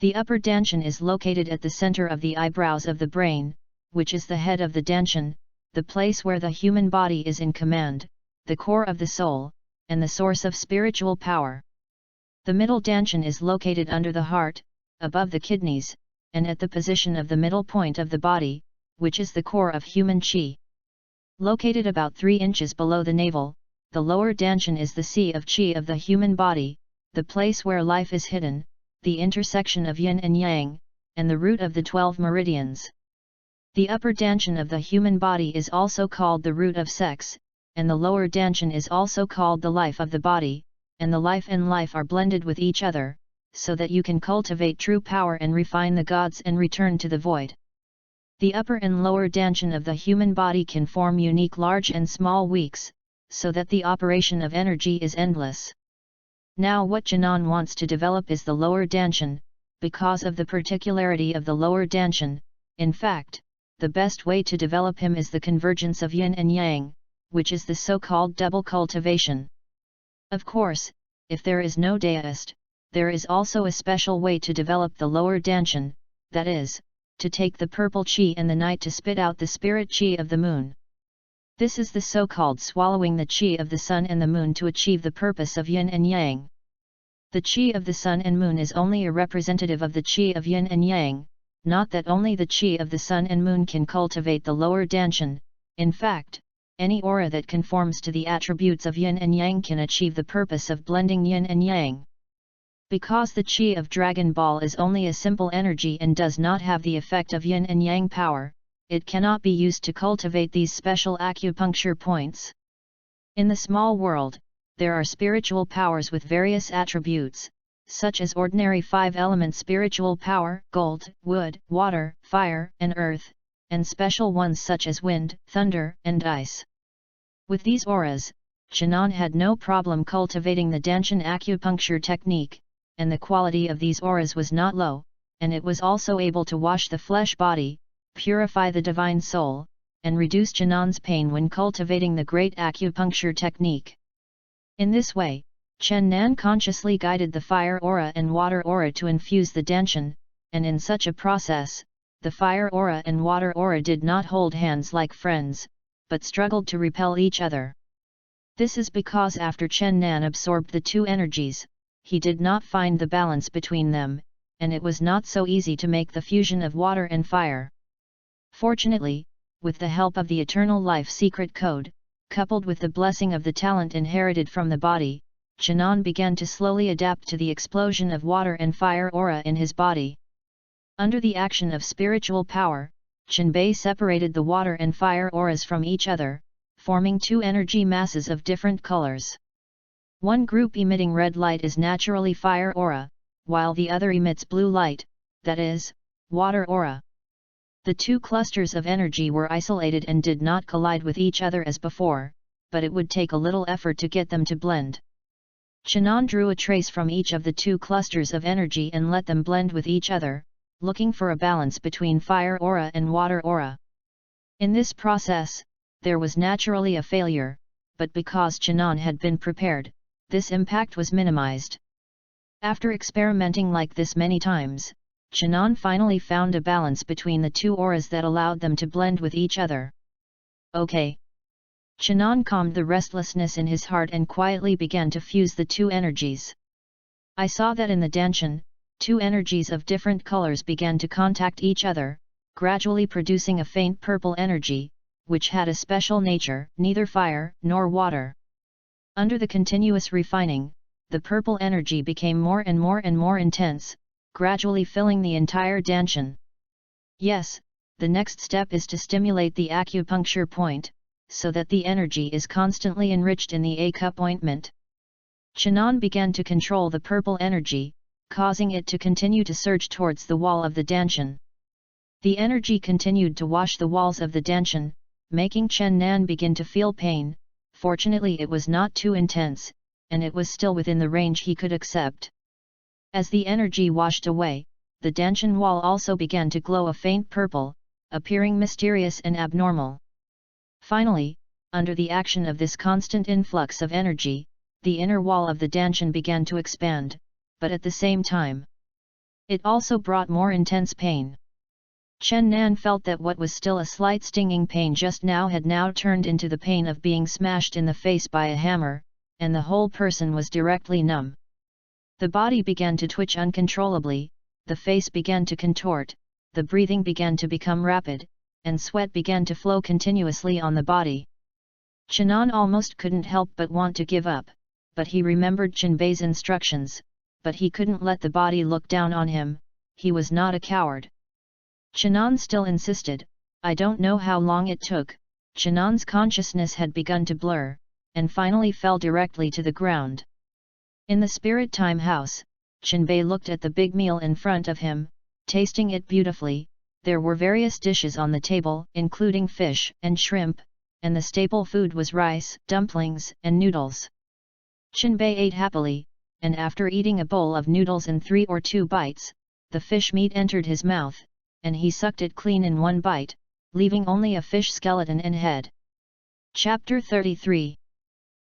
The upper danshan is located at the center of the eyebrows of the brain, which is the head of the danshan, the place where the human body is in command, the core of the soul, and the source of spiritual power. The middle danshan is located under the heart, above the kidneys, and at the position of the middle point of the body, which is the core of human qi. Located about 3 inches below the navel, the lower danshan is the sea of qi of the human body, the place where life is hidden, the intersection of yin and yang, and the root of the 12 meridians. The upper danshan of the human body is also called the root of sex, and the lower dantian is also called the life of the body, and the life and life are blended with each other, so that you can cultivate true power and refine the gods and return to the void. The upper and lower dantian of the human body can form unique large and small weeks, so that the operation of energy is endless. Now what Jinan wants to develop is the lower dantian, because of the particularity of the lower dantian. In fact, the best way to develop him is the convergence of yin and yang, which is the so-called double cultivation. Of course, if there is no deist, there is also a special way to develop the lower dantian, that is, to take the purple qi and the night to spit out the spirit qi of the moon. This is the so-called swallowing the qi of the sun and the moon to achieve the purpose of yin and yang. The qi of the sun and moon is only a representative of the qi of yin and yang, not that only the qi of the sun and moon can cultivate the lower dantian. In fact, any aura that conforms to the attributes of yin and yang can achieve the purpose of blending yin and yang. Because the qi of Dragon Ball is only a simple energy and does not have the effect of yin and yang power, it cannot be used to cultivate these special acupuncture points. In the small world, there are spiritual powers with various attributes, such as ordinary 5-element spiritual power, gold, wood, water, fire, and earth, and special ones such as wind, thunder, and ice. With these auras, Jinan had no problem cultivating the dantian acupuncture technique, and the quality of these auras was not low, and it was also able to wash the flesh body, purify the divine soul, and reduce Jinan's pain when cultivating the great acupuncture technique. In this way, Chen Nan consciously guided the fire aura and water aura to infuse the dantian, and in such a process, the fire aura and water aura did not hold hands like friends, but struggled to repel each other. This is because after Chen Nan absorbed the two energies, he did not find the balance between them, and it was not so easy to make the fusion of water and fire. Fortunately, with the help of the Eternal Life Secret Code, coupled with the blessing of the talent inherited from the body, Jinan began to slowly adapt to the explosion of water and fire aura in his body. Under the action of spiritual power, Jinbei separated the water and fire auras from each other, forming two energy masses of different colors. One group emitting red light is naturally fire aura, while the other emits blue light, that is, water aura. The two clusters of energy were isolated and did not collide with each other as before, but it would take a little effort to get them to blend. Jinan drew a trace from each of the two clusters of energy and let them blend with each other, looking for a balance between fire aura and water aura. In this process, there was naturally a failure, but because Jinan had been prepared, this impact was minimized. After experimenting like this many times, Jinan finally found a balance between the two auras that allowed them to blend with each other. Okay. Jinan calmed the restlessness in his heart and quietly began to fuse the two energies. I saw that in the dantian, two energies of different colors began to contact each other, gradually producing a faint purple energy, which had a special nature, neither fire nor water. Under the continuous refining, the purple energy became more and more intense, gradually filling the entire dantian. Yes, the next step is to stimulate the acupuncture point, so that the energy is constantly enriched in the A-cup ointment. Jinan began to control the purple energy, causing it to continue to surge towards the wall of the dantian. The energy continued to wash the walls of the dantian, making Chen Nan begin to feel pain. Fortunately it was not too intense, and it was still within the range he could accept. As the energy washed away, the dantian wall also began to glow a faint purple, appearing mysterious and abnormal. Finally, under the action of this constant influx of energy, the inner wall of the dantian began to expand, but at the same time, it also brought more intense pain. Chen Nan felt that what was still a slight stinging pain just now had now turned into the pain of being smashed in the face by a hammer, and the whole person was directly numb. The body began to twitch uncontrollably, the face began to contort, the breathing began to become rapid, and sweat began to flow continuously on the body. Jinan almost couldn't help but want to give up, but he remembered Jinbei's instructions, but he couldn't let the body look down on him, he was not a coward. Jinan still insisted. I don't know how long it took, Chenan's consciousness had begun to blur, and finally fell directly to the ground. In the spirit time house, Chenbei looked at the big meal in front of him, tasting it beautifully. There were various dishes on the table, including fish and shrimp, and the staple food was rice, dumplings, and noodles. Chenbei ate happily, and after eating a bowl of noodles in 3 or 2 bites, the fish meat entered his mouth, and he sucked it clean in 1 bite, leaving only a fish skeleton and head. Chapter 33.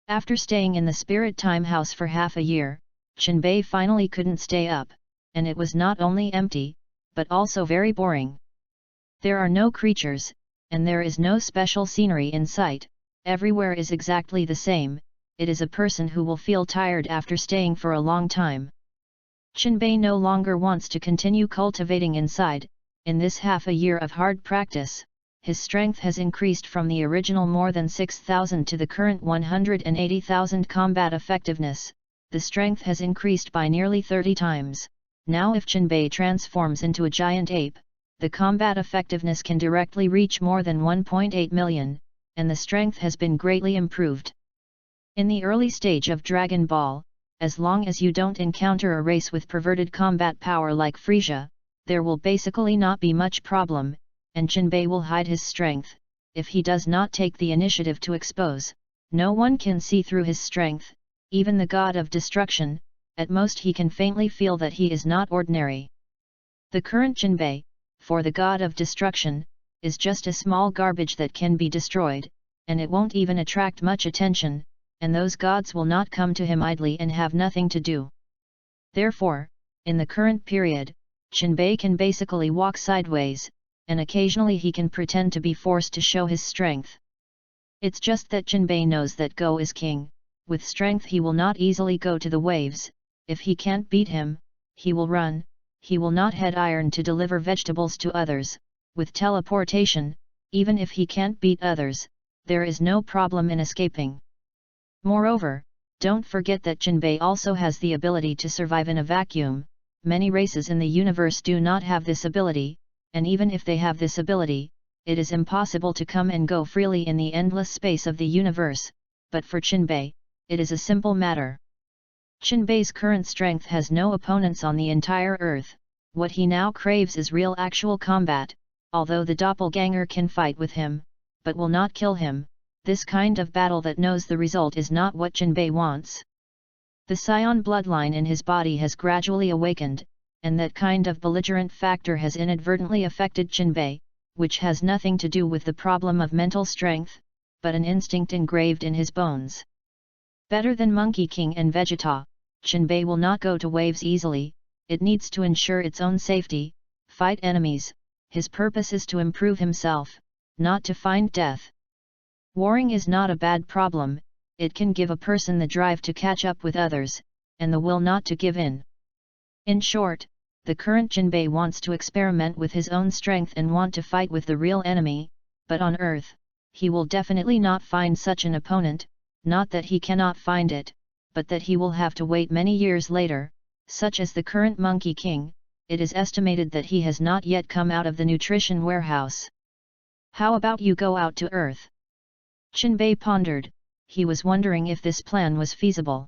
After staying in the spirit time house for half a year, Chenbei finally couldn't stay up, and it was not only empty, but also very boring. There are no creatures, and there is no special scenery in sight. Everywhere is exactly the same. It is a person who will feel tired after staying for a long time. Chenbei no longer wants to continue cultivating inside. In this half a year of hard practice, his strength has increased from the original more than 6,000 to the current 180,000 combat effectiveness. The strength has increased by nearly 30 times. Now if Chenbei transforms into a giant ape, the combat effectiveness can directly reach more than 1.8 million, and the strength has been greatly improved. In the early stage of Dragon Ball, as long as you don't encounter a race with perverted combat power like Frieza, there will basically not be much problem, and Chenbei will hide his strength. If he does not take the initiative to expose, no one can see through his strength, even the god of destruction. At most he can faintly feel that he is not ordinary. The current Chenbei, for the god of destruction, is just a small garbage that can be destroyed, and it won't even attract much attention, and those gods will not come to him idly and have nothing to do. Therefore, in the current period, Chenbei can basically walk sideways, and occasionally he can pretend to be forced to show his strength. It's just that Chenbei knows that Go is king. With strength he will not easily go to the waves. If he can't beat him, he will run. He will not head iron to deliver vegetables to others. With teleportation, even if he can't beat others, there is no problem in escaping. Moreover, don't forget that Chenbei also has the ability to survive in a vacuum. Many races in the universe do not have this ability, and even if they have this ability, it is impossible to come and go freely in the endless space of the universe. But for Chenbei, it is a simple matter. Chenbei's current strength has no opponents on the entire earth. What he now craves is real actual combat, although the doppelganger can fight with him, but will not kill him. This kind of battle that knows the result is not what Chenbei wants. The Scion bloodline in his body has gradually awakened, and that kind of belligerent factor has inadvertently affected Chenbei, which has nothing to do with the problem of mental strength, but an instinct engraved in his bones. Better than Monkey King and Vegeta, Chenbei will not go to waves easily. It needs to ensure its own safety, fight enemies. His purpose is to improve himself, not to find death. Warring is not a bad problem. It can give a person the drive to catch up with others, and the will not to give in. In short, the current Chenbei wants to experiment with his own strength and want to fight with the real enemy, but on Earth, he will definitely not find such an opponent. Not that he cannot find it, but that he will have to wait many years later, such as the current Monkey King. It is estimated that he has not yet come out of the nutrition warehouse. How about you go out to Earth? Chenbei pondered. He was wondering if this plan was feasible.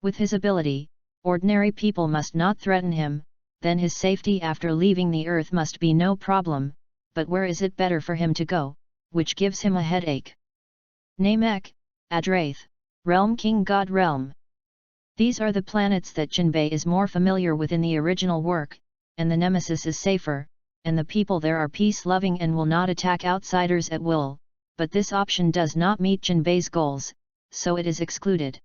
With his ability, ordinary people must not threaten him, then his safety after leaving the Earth must be no problem, but where is it better for him to go, which gives him a headache? Namek, Adrath, Realm King God Realm. These are the planets that Chenbei is more familiar with in the original work, and the Nemesis is safer, and the people there are peace-loving and will not attack outsiders at will, but this option does not meet Chenbei's goals, so it is excluded.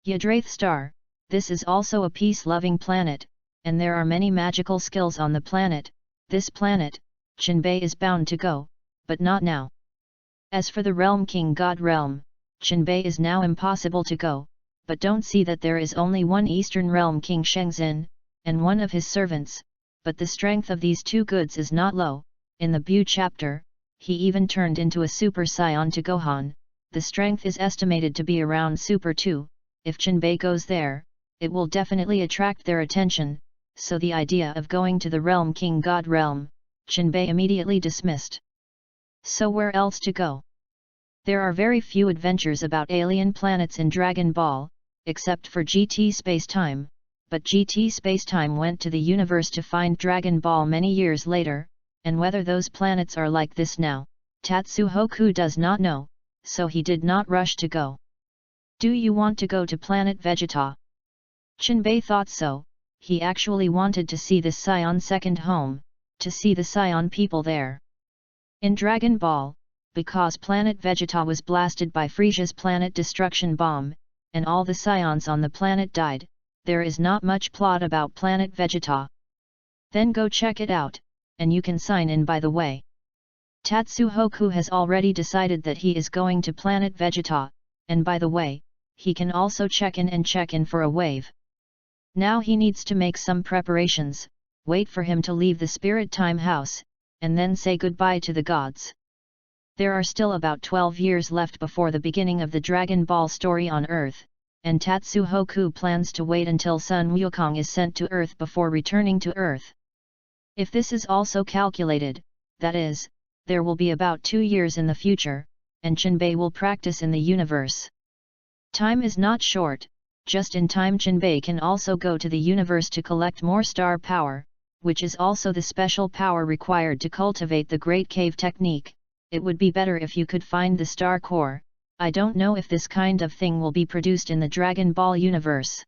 Yadrath Star, this is also a peace-loving planet, and there are many magical skills on the planet. This planet, Chenbei is bound to go, but not now. As for the Realm King God Realm, Chenbei is now impossible to go, but don't see that there is only one Eastern Realm King Shenzhen, and one of his servants, but the strength of these two goods is not low. In the Bu chapter, he even turned into a Super Saiyan to Gohan. The strength is estimated to be around Super 2, if Chenbei goes there, it will definitely attract their attention, so the idea of going to the Realm King God Realm, Chenbei immediately dismissed. So where else to go? There are very few adventures about alien planets in Dragon Ball, except for GT Spacetime, but GT Spacetime went to the universe to find Dragon Ball many years later, and whether those planets are like this now, Tatsuhoku does not know, so he did not rush to go. Do you want to go to planet Vegeta? Jinbei thought so. He actually wanted to see this Scion second home, to see the Scion people there. In Dragon Ball, because planet Vegeta was blasted by Frisia's planet destruction bomb, and all the Scions on the planet died, there is not much plot about planet Vegeta. Then go check it out, and you can sign in by the way. Tatsuhoku has already decided that he is going to planet Vegeta, and by the way, he can also check in for a wave. Now he needs to make some preparations, wait for him to leave the Spirit Time House, and then say goodbye to the gods. There are still about 12 years left before the beginning of the Dragon Ball story on Earth, and Tatsuhoku plans to wait until Sun Wukong is sent to Earth before returning to Earth. If this is also calculated, that is, there will be about 2 years in the future, and Jinbei will practice in the universe. Time is not short, just in time Jinbei can also go to the universe to collect more star power, which is also the special power required to cultivate the Great Cave technique. It would be better if you could find the star core. I don't know if this kind of thing will be produced in the Dragon Ball universe.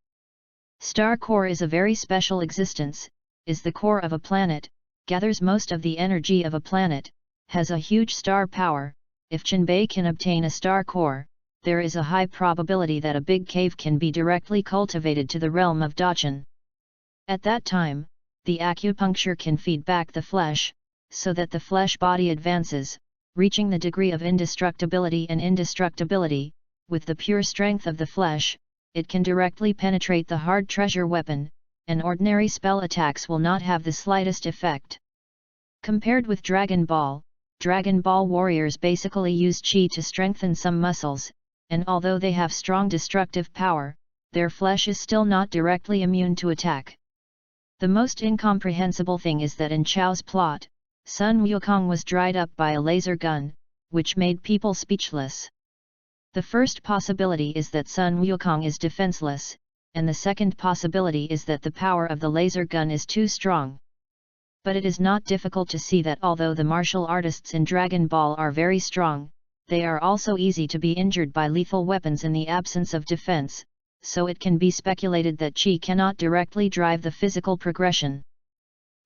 Star core is a very special existence, is the core of a planet, gathers most of the energy of a planet, has a huge star power. If Jinbei can obtain a star core, there is a high probability that a big cave can be directly cultivated to the realm of Dachan. At that time, the acupuncture can feed back the flesh, so that the flesh body advances, reaching the degree of indestructibility, with the pure strength of the flesh, it can directly penetrate the hard treasure weapon, and ordinary spell attacks will not have the slightest effect. Compared with Dragon Ball warriors basically use chi to strengthen some muscles, and although they have strong destructive power, their flesh is still not directly immune to attack. The most incomprehensible thing is that in Chao's plot, Sun Wukong was dried up by a laser gun, which made people speechless. The first possibility is that Sun Wukong is defenseless, and the second possibility is that the power of the laser gun is too strong. But it is not difficult to see that although the martial artists in Dragon Ball are very strong, they are also easy to be injured by lethal weapons in the absence of defense, so it can be speculated that chi cannot directly drive the physical progression.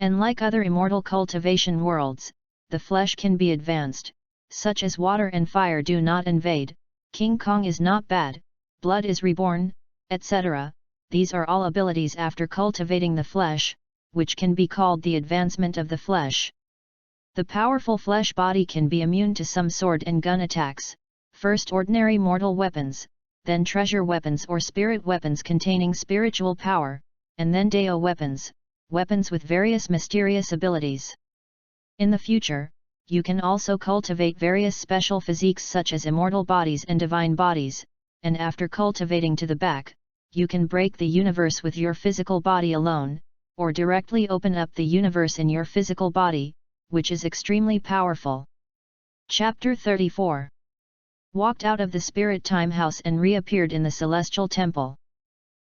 And like other immortal cultivation worlds, the flesh can be advanced, such as water and fire do not invade, King Kong is not bad, blood is reborn, etc. These are all abilities after cultivating the flesh, which can be called the advancement of the flesh. The powerful flesh body can be immune to some sword and gun attacks, first ordinary mortal weapons, then treasure weapons or spirit weapons containing spiritual power, and then Deo weapons with various mysterious abilities. In the future, you can also cultivate various special physiques such as immortal bodies and divine bodies, and after cultivating to the back, you can break the universe with your physical body alone, or directly open up the universe in your physical body, which is extremely powerful. Chapter 34. Walked out of the Spirit Time House and reappeared in the Celestial Temple.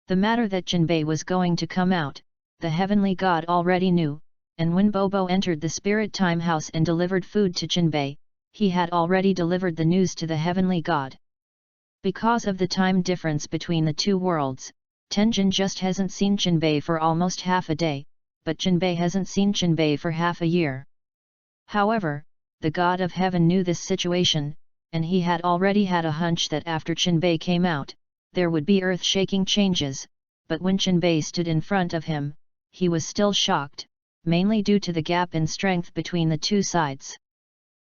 The matter that Jinbei was going to come out, the heavenly god already knew, and when Bobo entered the Spirit Time House and delivered food to Jinbei, he had already delivered the news to the heavenly god. Because of the time difference between the two worlds, Tenjin just hasn't seen Jinbei for almost half a day, but Jinbei hasn't seen Jinbei for half a year. However, the god of heaven knew this situation, and he had already had a hunch that after Jinbei came out, there would be earth-shaking changes, but when Jinbei stood in front of him, he was still shocked, mainly due to the gap in strength between the two sides.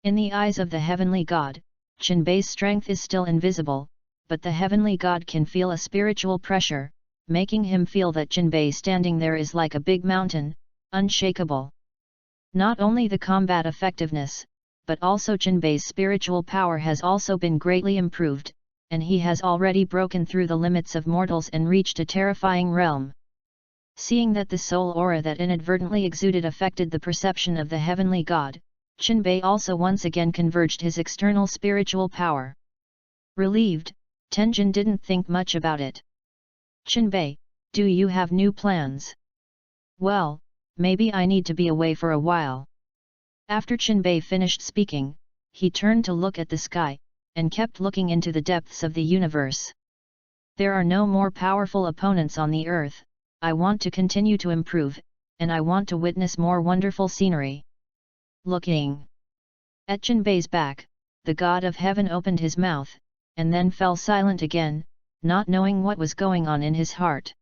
In the eyes of the heavenly god, Jinbei's strength is still invisible, but the heavenly god can feel a spiritual pressure, making him feel that Jinbei standing there is like a big mountain, unshakable. Not only the combat effectiveness, but also Jinbei's spiritual power has also been greatly improved, and he has already broken through the limits of mortals and reached a terrifying realm. Seeing that the soul aura that inadvertently exuded affected the perception of the heavenly god, Chinbei also once again converged his external spiritual power. Relieved, Tenjin didn't think much about it. Chinbei, do you have new plans? Well, maybe I need to be away for a while. After Chinbei finished speaking, he turned to look at the sky, and kept looking into the depths of the universe. There are no more powerful opponents on the earth. I want to continue to improve, and I want to witness more wonderful scenery. Looking at Chinbei's back, the god of heaven opened his mouth, and then fell silent again, not knowing what was going on in his heart.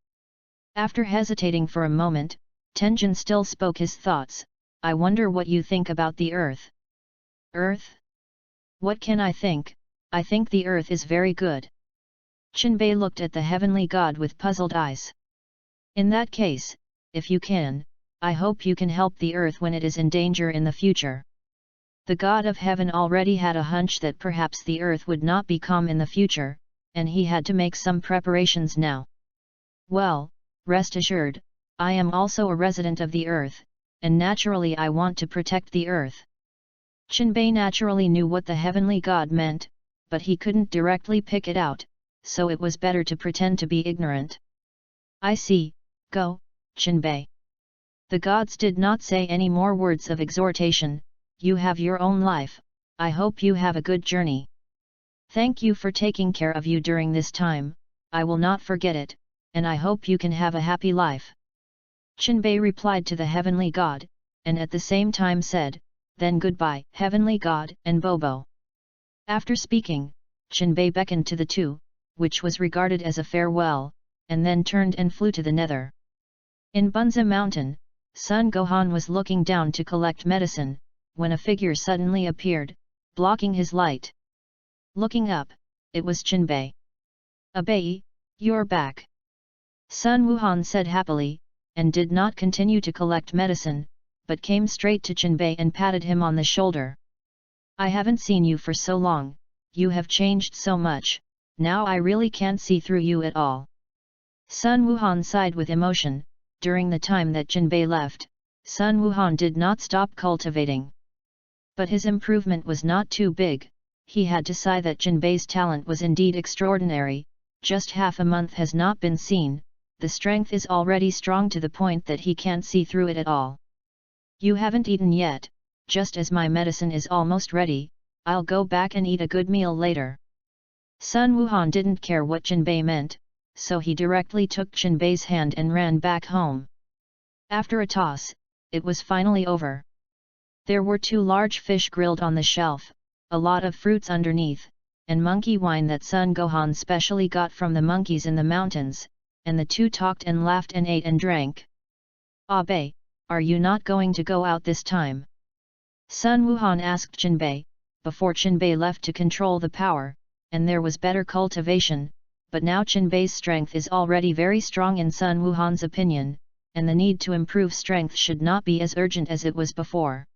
After hesitating for a moment, Tenjin still spoke his thoughts. I wonder what you think about the earth. Earth? What can I think? I think the earth is very good. Chinbei looked at the heavenly god with puzzled eyes. In that case, if you can, I hope you can help the earth when it is in danger in the future. The god of heaven already had a hunch that perhaps the earth would not be calm in the future, and he had to make some preparations now. Well, rest assured, I am also a resident of the earth, and naturally I want to protect the earth. Chinbei naturally knew what the heavenly god meant, but he couldn't directly pick it out, so it was better to pretend to be ignorant. I see, go, Chinbei. The gods did not say any more words of exhortation. You have your own life, I hope you have a good journey. Thank you for taking care of you during this time, I will not forget it, and I hope you can have a happy life. Chinbei replied to the heavenly god, and at the same time said, then goodbye, heavenly god and Bobo. After speaking, Chinbei beckoned to the two, which was regarded as a farewell, and then turned and flew to the nether. In Bunza Mountain, Sun Gohan was looking down to collect medicine, when a figure suddenly appeared, blocking his light. Looking up, it was Chinbei. Abai, you're back. Sun Wuhan said happily, and did not continue to collect medicine, but came straight to Chinbei and patted him on the shoulder. I haven't seen you for so long, you have changed so much, now I really can't see through you at all. Sun Wuhan sighed with emotion. During the time that Chinbei left, Sun Wuhan did not stop cultivating. But his improvement was not too big. He had to sigh that Chinbei's talent was indeed extraordinary. Just half a month has not been seen, the strength is already strong to the point that he can't see through it at all. You haven't eaten yet, just as my medicine is almost ready, I'll go back and eat a good meal later. Sun Wuhan didn't care what Chinbei meant, so he directly took Chinbei's hand and ran back home. After a toss, it was finally over. There were 2 large fish grilled on the shelf, a lot of fruits underneath, and monkey wine that Sun Gohan specially got from the monkeys in the mountains, and the two talked and laughed and ate and drank. Abe, are you not going to go out this time? Sun Wuhan asked Chinbei, before Chinbei left to control the power, and there was better cultivation, but now Chinbei's strength is already very strong in Sun Wuhan's opinion, and the need to improve strength should not be as urgent as it was before.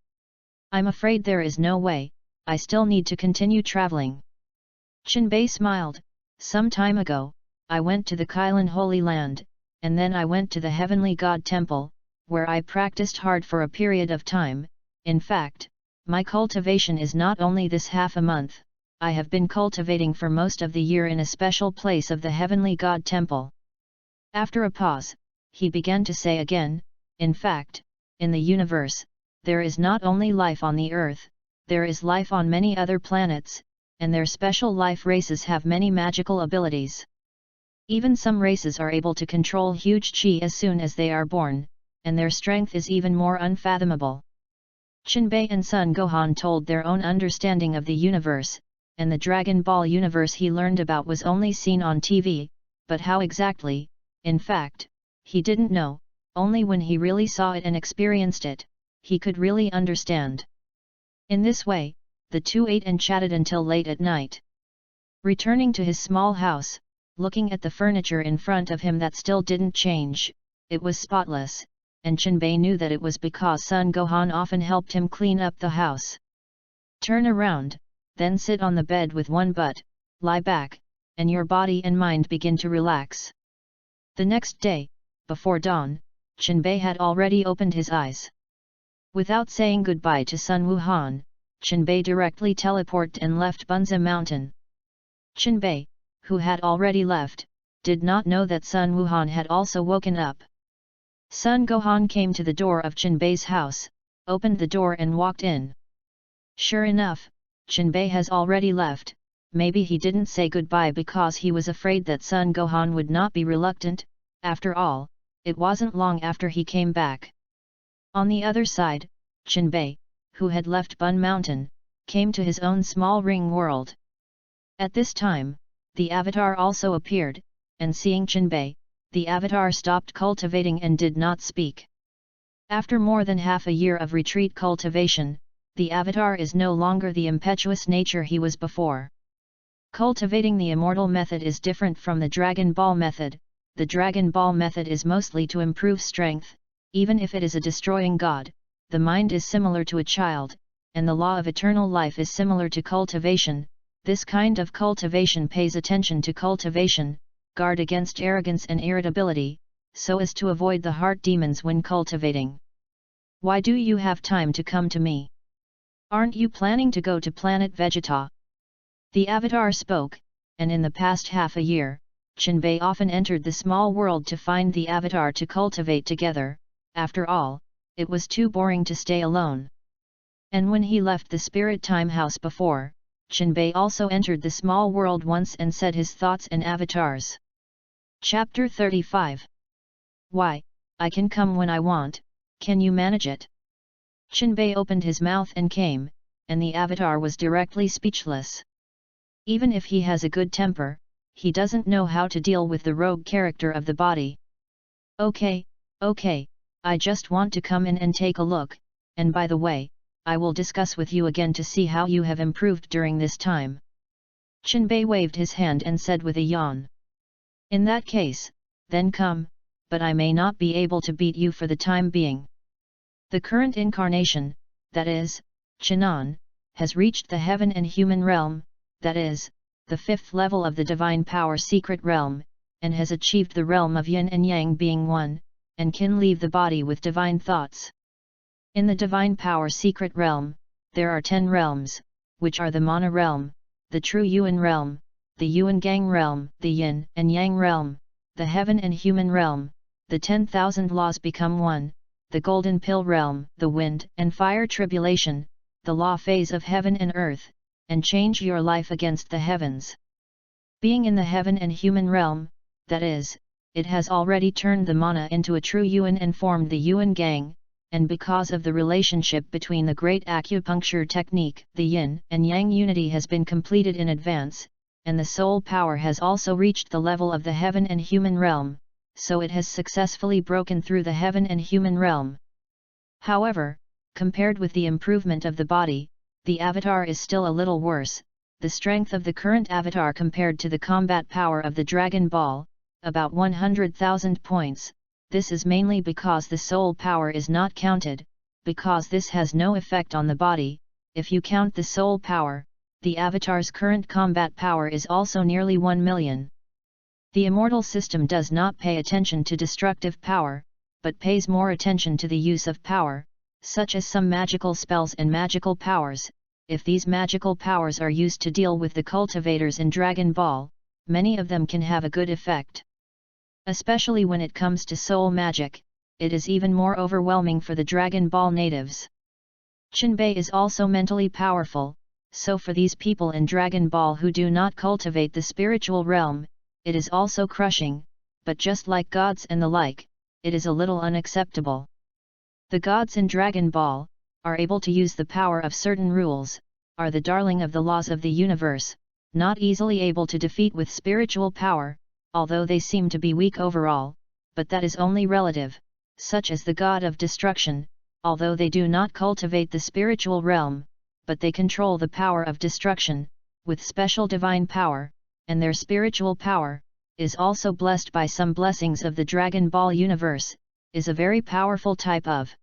I'm afraid there is no way, I still need to continue traveling. Chinbei smiled. Some time ago, I went to the Kailan Holy Land, and then I went to the Heavenly God Temple, where I practiced hard for a period of time. In fact, my cultivation is not only this half a month, I have been cultivating for most of the year in a special place of the Heavenly God Temple. After a pause, he began to say again, in fact, in the universe, there is not only life on the earth, there is life on many other planets, and their special life races have many magical abilities. Even some races are able to control huge chi as soon as they are born, and their strength is even more unfathomable. Chinbei and Sun Gohan told their own understanding of the universe, and the Dragon Ball universe he learned about was only seen on TV, but how exactly, in fact, he didn't know, only when he really saw it and experienced it, he could really understand. In this way, the two ate and chatted until late at night. Returning to his small house, looking at the furniture in front of him that still didn't change, it was spotless, and Chinbei knew that it was because Sun Gohan often helped him clean up the house. Turn around, then sit on the bed with one butt, lie back, and your body and mind begin to relax. The next day, before dawn, Chinbei had already opened his eyes. Without saying goodbye to Sun Wuhan, Qianbei directly teleported and left Bunzi Mountain. Qianbei, who had already left, did not know that Sun Wuhan had also woken up. Sun Gohan came to the door of Qianbei's house, opened the door and walked in. Sure enough, Qianbei has already left. Maybe he didn't say goodbye because he was afraid that Sun Gohan would not be reluctant. After all, it wasn't long after he came back. On the other side, Qianbei, who had left Bun Mountain, came to his own small ring world. At this time, the avatar also appeared, and seeing Qianbei, the avatar stopped cultivating and did not speak. After more than half a year of retreat cultivation, the avatar is no longer the impetuous nature he was before. Cultivating the immortal method is different from the Dragon Ball method. The Dragon Ball method is mostly to improve strength. Even if it is a destroying god, the mind is similar to a child, and the law of eternal life is similar to cultivation. This kind of cultivation pays attention to cultivation, guard against arrogance and irritability, so as to avoid the heart demons when cultivating. Why do you have time to come to me? Aren't you planning to go to planet Vegeta? The avatar spoke, and in the past half a year, Qianbei often entered the small world to find the avatar to cultivate together. After all, it was too boring to stay alone. And when he left the Spirit Time House before, Qianbei also entered the small world once and said his thoughts and avatars. Chapter 35. Why, I can come when I want, can you manage it? Qianbei opened his mouth and came, and the avatar was directly speechless. Even if he has a good temper, he doesn't know how to deal with the rogue character of the body. Okay, I just want to come in and take a look, and by the way, I will discuss with you again to see how you have improved during this time. Qianbei waved his hand and said with a yawn. In that case, then come, but I may not be able to beat you for the time being. The current incarnation, that is, Qianan, has reached the heaven and human realm, that is, the fifth level of the divine power secret realm, and has achieved the realm of yin and yang being one, and can leave the body with divine thoughts. In the divine power secret realm, there are 10 realms, which are the Mana realm, the true Yuan realm, the Yuan Gang realm, the yin and yang realm, the heaven and human realm, the 10,000 laws become one, the golden pill realm, the wind and fire tribulation, the law phase of heaven and earth, and change your life against the heavens. Being in the heaven and human realm, that is, it has already turned the Mana into a true Yuan and formed the Yuan Gang, and because of the relationship between the great acupuncture technique, the yin and yang unity has been completed in advance, and the soul power has also reached the level of the heaven and human realm, so it has successfully broken through the heaven and human realm. However, compared with the improvement of the body, the avatar is still a little worse. The strength of the current avatar compared to the combat power of the Dragon Ball, about 100,000 points. This is mainly because the soul power is not counted, because this has no effect on the body. If you count the soul power, the avatar's current combat power is also nearly 1 million. The immortal system does not pay attention to destructive power, but pays more attention to the use of power, such as some magical spells and magical powers. If these magical powers are used to deal with the cultivators in Dragon Ball, many of them can have a good effect. Especially when it comes to soul magic, it is even more overwhelming for the Dragon Ball natives. Qianbei is also mentally powerful, so for these people in Dragon Ball who do not cultivate the spiritual realm, it is also crushing, but just like gods and the like, it is a little unacceptable. The gods in Dragon Ball are able to use the power of certain rules, are the darling of the laws of the universe, not easily able to defeat with spiritual power, although they seem to be weak overall, but that is only relative, such as the god of destruction, although they do not cultivate the spiritual realm, but they control the power of destruction, with special divine power, and their spiritual power, is also blessed by some blessings of the Dragon Ball universe, is a very powerful type of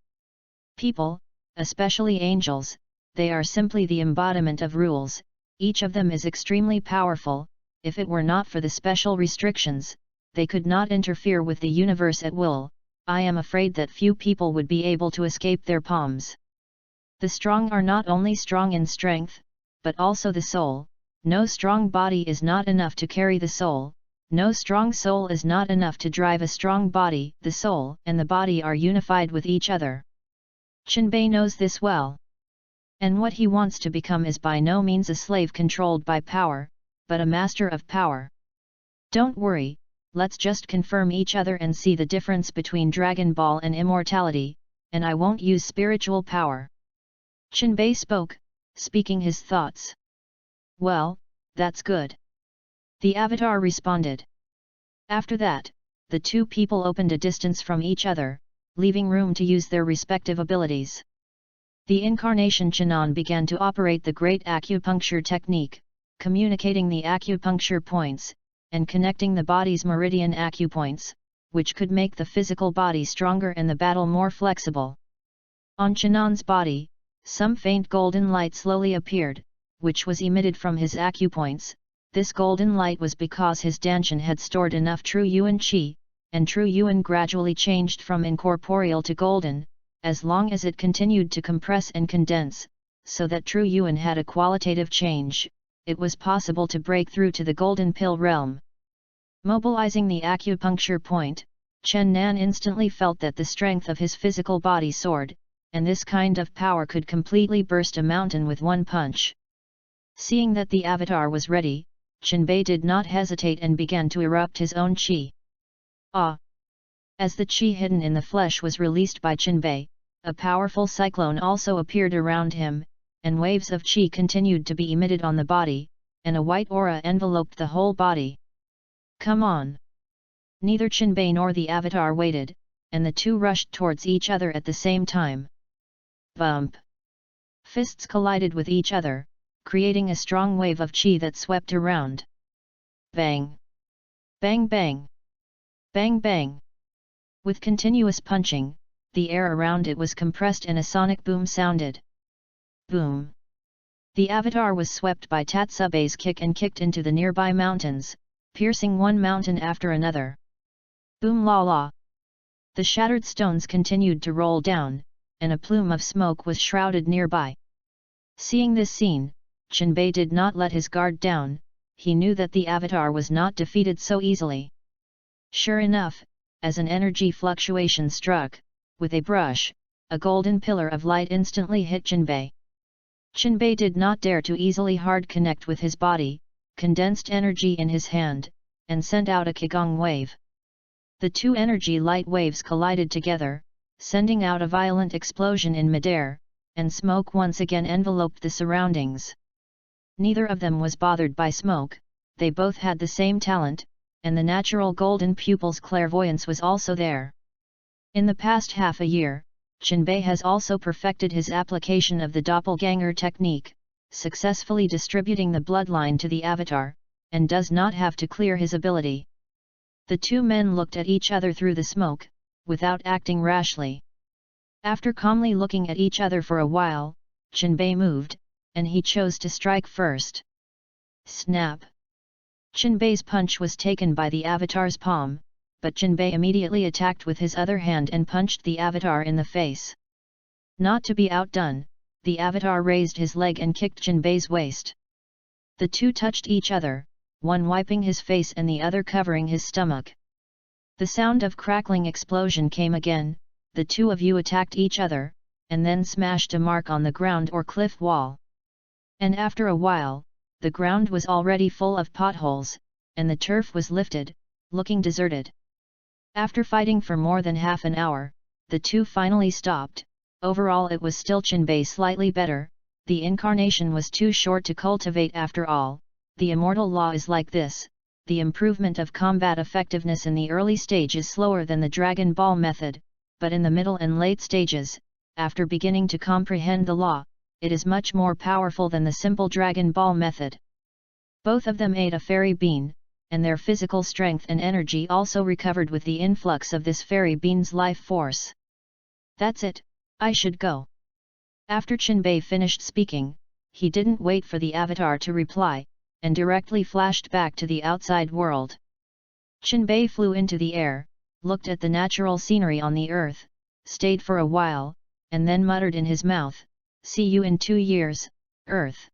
people, especially angels. They are simply the embodiment of rules, each of them is extremely powerful. If it were not for the special restrictions, they could not interfere with the universe at will. I am afraid that few people would be able to escape their palms. The strong are not only strong in strength, but also the soul. No strong body is not enough to carry the soul, no strong soul is not enough to drive a strong body. The soul and the body are unified with each other. Qianbei knows this well. And what he wants to become is by no means a slave controlled by power, but a master of power. Don't worry, let's just confirm each other and see the difference between Dragon Ball and immortality, and I won't use spiritual power. Qianbei spoke, speaking his thoughts. Well, that's good. The avatar responded. After that, the two people opened a distance from each other, leaving room to use their respective abilities. The incarnation Qianan began to operate the great acupuncture technique, communicating the acupuncture points, and connecting the body's meridian acupoints, which could make the physical body stronger and the battle more flexible. On Qianan's body, some faint golden light slowly appeared, which was emitted from his acupoints. This golden light was because his Danshan had stored enough true yuan qi, and true yuan gradually changed from incorporeal to golden, as long as it continued to compress and condense, so that true yuan had a qualitative change, it was possible to break through to the golden pill realm. Mobilizing the acupuncture point, Chen Nan instantly felt that the strength of his physical body soared, and this kind of power could completely burst a mountain with one punch. Seeing that the avatar was ready, Qianbei did not hesitate and began to erupt his own qi. Ah! As the qi hidden in the flesh was released by Qianbei, a powerful cyclone also appeared around him, and waves of qi continued to be emitted on the body, and a white aura enveloped the whole body. Come on! Neither Qianbei nor the avatar waited, and the two rushed towards each other at the same time. Bump! Fists collided with each other, creating a strong wave of qi that swept around. Bang! Bang bang! Bang bang! With continuous punching, the air around it was compressed and a sonic boom sounded. Boom! The avatar was swept by Tatsubei's kick and kicked into the nearby mountains, piercing one mountain after another. Boom la la! The shattered stones continued to roll down, and a plume of smoke was shrouded nearby. Seeing this scene, Qianbei did not let his guard down, he knew that the avatar was not defeated so easily. Sure enough, as an energy fluctuation struck, with a brush, a golden pillar of light instantly hit Qianbei. Qianbei did not dare to easily hard connect with his body, condensed energy in his hand, and sent out a qigong wave. The two energy light waves collided together, sending out a violent explosion in midair, and smoke once again enveloped the surroundings. Neither of them was bothered by smoke, they both had the same talent, and the natural golden pupil's clairvoyance was also there. In the past half a year, Qianbei has also perfected his application of the doppelganger technique, successfully distributing the bloodline to the avatar, and does not have to clear his ability. The two men looked at each other through the smoke, without acting rashly. After calmly looking at each other for a while, Qianbei moved, and he chose to strike first. Snap! Qianbei's punch was taken by the avatar's palm, but Qianbei immediately attacked with his other hand and punched the avatar in the face. Not to be outdone, the avatar raised his leg and kicked Qianbei's waist. The two touched each other, one wiping his face and the other covering his stomach. The sound of crackling explosion came again, the two of you attacked each other, and then smashed a mark on the ground or cliff wall. And after a while, the ground was already full of potholes, and the turf was lifted, looking deserted. After fighting for more than half an hour, the two finally stopped. Overall it was still Qianbei slightly better, the incarnation was too short to cultivate after all, the immortal law is like this, the improvement of combat effectiveness in the early stage is slower than the Dragon Ball method, but in the middle and late stages, after beginning to comprehend the law, it is much more powerful than the simple Dragon Ball method. Both of them ate a fairy bean, and their physical strength and energy also recovered with the influx of this fairy bean's life force. That's it, I should go. After Qianbei finished speaking, he didn't wait for the avatar to reply, and directly flashed back to the outside world. Qianbei flew into the air, looked at the natural scenery on the earth, stayed for a while, and then muttered in his mouth, see you in 2 years, Earth."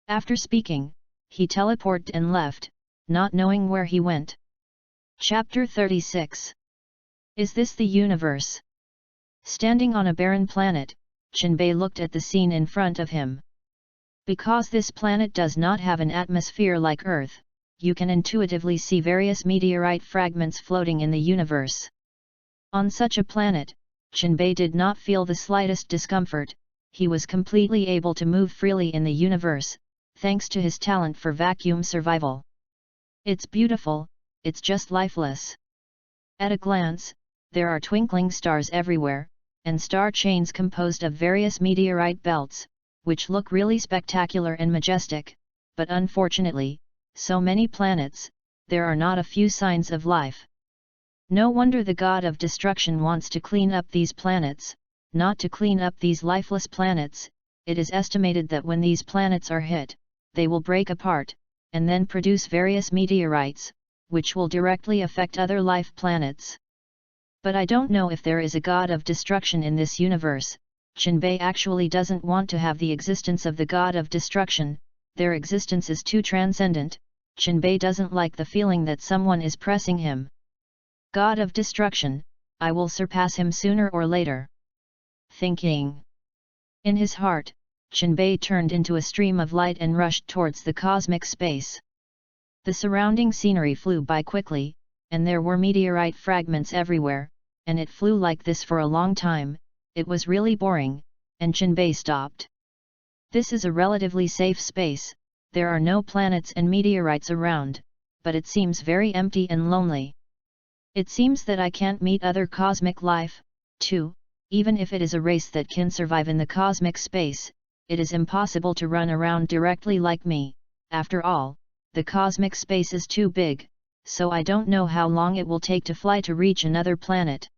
After speaking, he teleported and left, not knowing where he went. Chapter 36. Is this the universe? Standing on a barren planet, Jinbei looked at the scene in front of him. Because this planet does not have an atmosphere like Earth, you can intuitively see various meteorite fragments floating in the universe. On such a planet, Jinbei did not feel the slightest discomfort. He was completely able to move freely in the universe, thanks to his talent for vacuum survival. It's beautiful, it's just lifeless. At a glance, there are twinkling stars everywhere, and star chains composed of various meteorite belts, which look really spectacular and majestic, but unfortunately, so many planets, there are not a few signs of life. No wonder the god of destruction wants to clean up these planets, not to clean up these lifeless planets. It is estimated that when these planets are hit, they will break apart, and then produce various meteorites, which will directly affect other life planets. But I don't know if there is a god of destruction in this universe. Jinbei actually doesn't want to have the existence of the god of destruction, their existence is too transcendent. Jinbei doesn't like the feeling that someone is pressing him. God of destruction, I will surpass him sooner or later. Thinking. In his heart, Jinbei turned into a stream of light and rushed towards the cosmic space. The surrounding scenery flew by quickly, and there were meteorite fragments everywhere, and it flew like this for a long time. It was really boring, and Jinbei stopped. This is a relatively safe space, there are no planets and meteorites around, but it seems very empty and lonely. It seems that I can't meet other cosmic life, too. Even if it is a race that can survive in the cosmic space, it is impossible to run around directly like me. After all, the cosmic space is too big, so I don't know how long it will take to fly to reach another planet.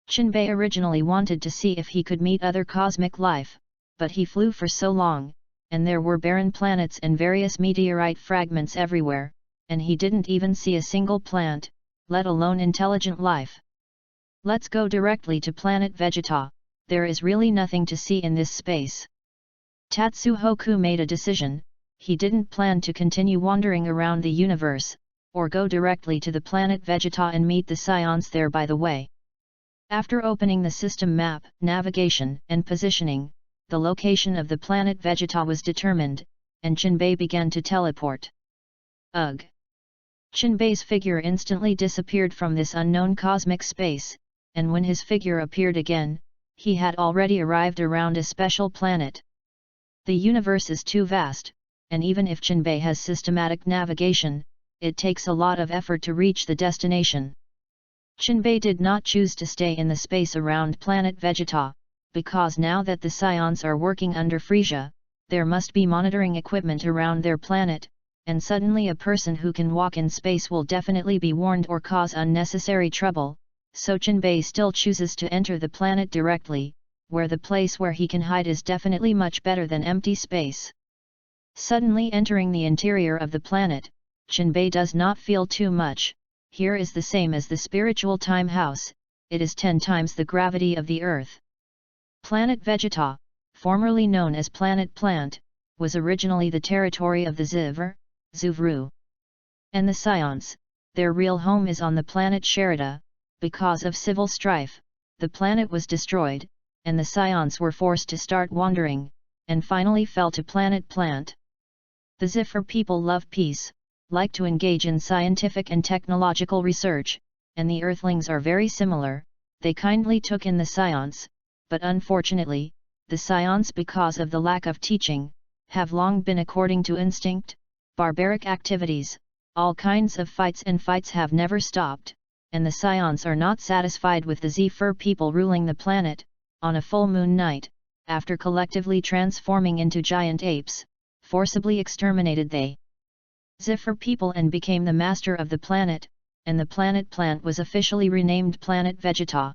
Jinbei originally wanted to see if he could meet other cosmic life, but he flew for so long, and there were barren planets and various meteorite fragments everywhere, and he didn't even see a single plant, let alone intelligent life. Let's go directly to planet Vegeta, there is really nothing to see in this space. Tatsuhoku made a decision. He didn't plan to continue wandering around the universe, or go directly to the planet Vegeta and meet the scions there by the way. After opening the system map, navigation and positioning, the location of the planet Vegeta was determined, and Jinbei began to teleport. Ugh! Jinbei's figure instantly disappeared from this unknown cosmic space, and when his figure appeared again, he had already arrived around a special planet. The universe is too vast, and even if Jinbei has systematic navigation, it takes a lot of effort to reach the destination. Jinbei did not choose to stay in the space around planet Vegeta, because now that the scions are working under Frisia, there must be monitoring equipment around their planet, and suddenly a person who can walk in space will definitely be warned or cause unnecessary trouble, so Jinbei still chooses to enter the planet directly, where the place where he can hide is definitely much better than empty space. Suddenly entering the interior of the planet, Jinbei does not feel too much. Here is the same as the spiritual time house, it is 10 times the gravity of the Earth. Planet Vegeta, formerly known as Planet Plant, was originally the territory of the Zuvru. And the Scions, their real home is on the planet Sherida. Because of civil strife, the planet was destroyed, and the Scions were forced to start wandering, and finally fell to Planet Plant. The Zephyr people love peace, like to engage in scientific and technological research, and the Earthlings are very similar. They kindly took in the Scions, but unfortunately, the Scions, because of the lack of teaching, have long been according to instinct, barbaric activities, all kinds of fights have never stopped, and the Scions are not satisfied with the Zephyr people ruling the planet. On a full moon night, after collectively transforming into giant apes, forcibly exterminated they Zephyr people and became the master of the planet, and the planet Plant was officially renamed Planet Vegeta.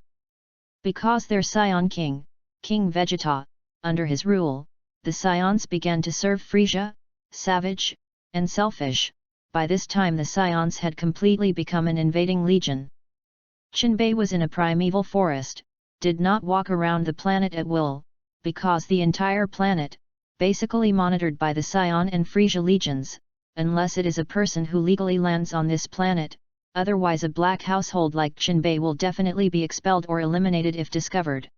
Because their Scion King, King Vegeta, under his rule, the Scions began to serve Frisia, savage, and selfish. By this time the Scions had completely become an invading legion. Jinbei was in a primeval forest, did not walk around the planet at will, because the entire planet, basically monitored by the Scion and Frisia legions, unless it is a person who legally lands on this planet, otherwise a black household like Jinbei will definitely be expelled or eliminated if discovered.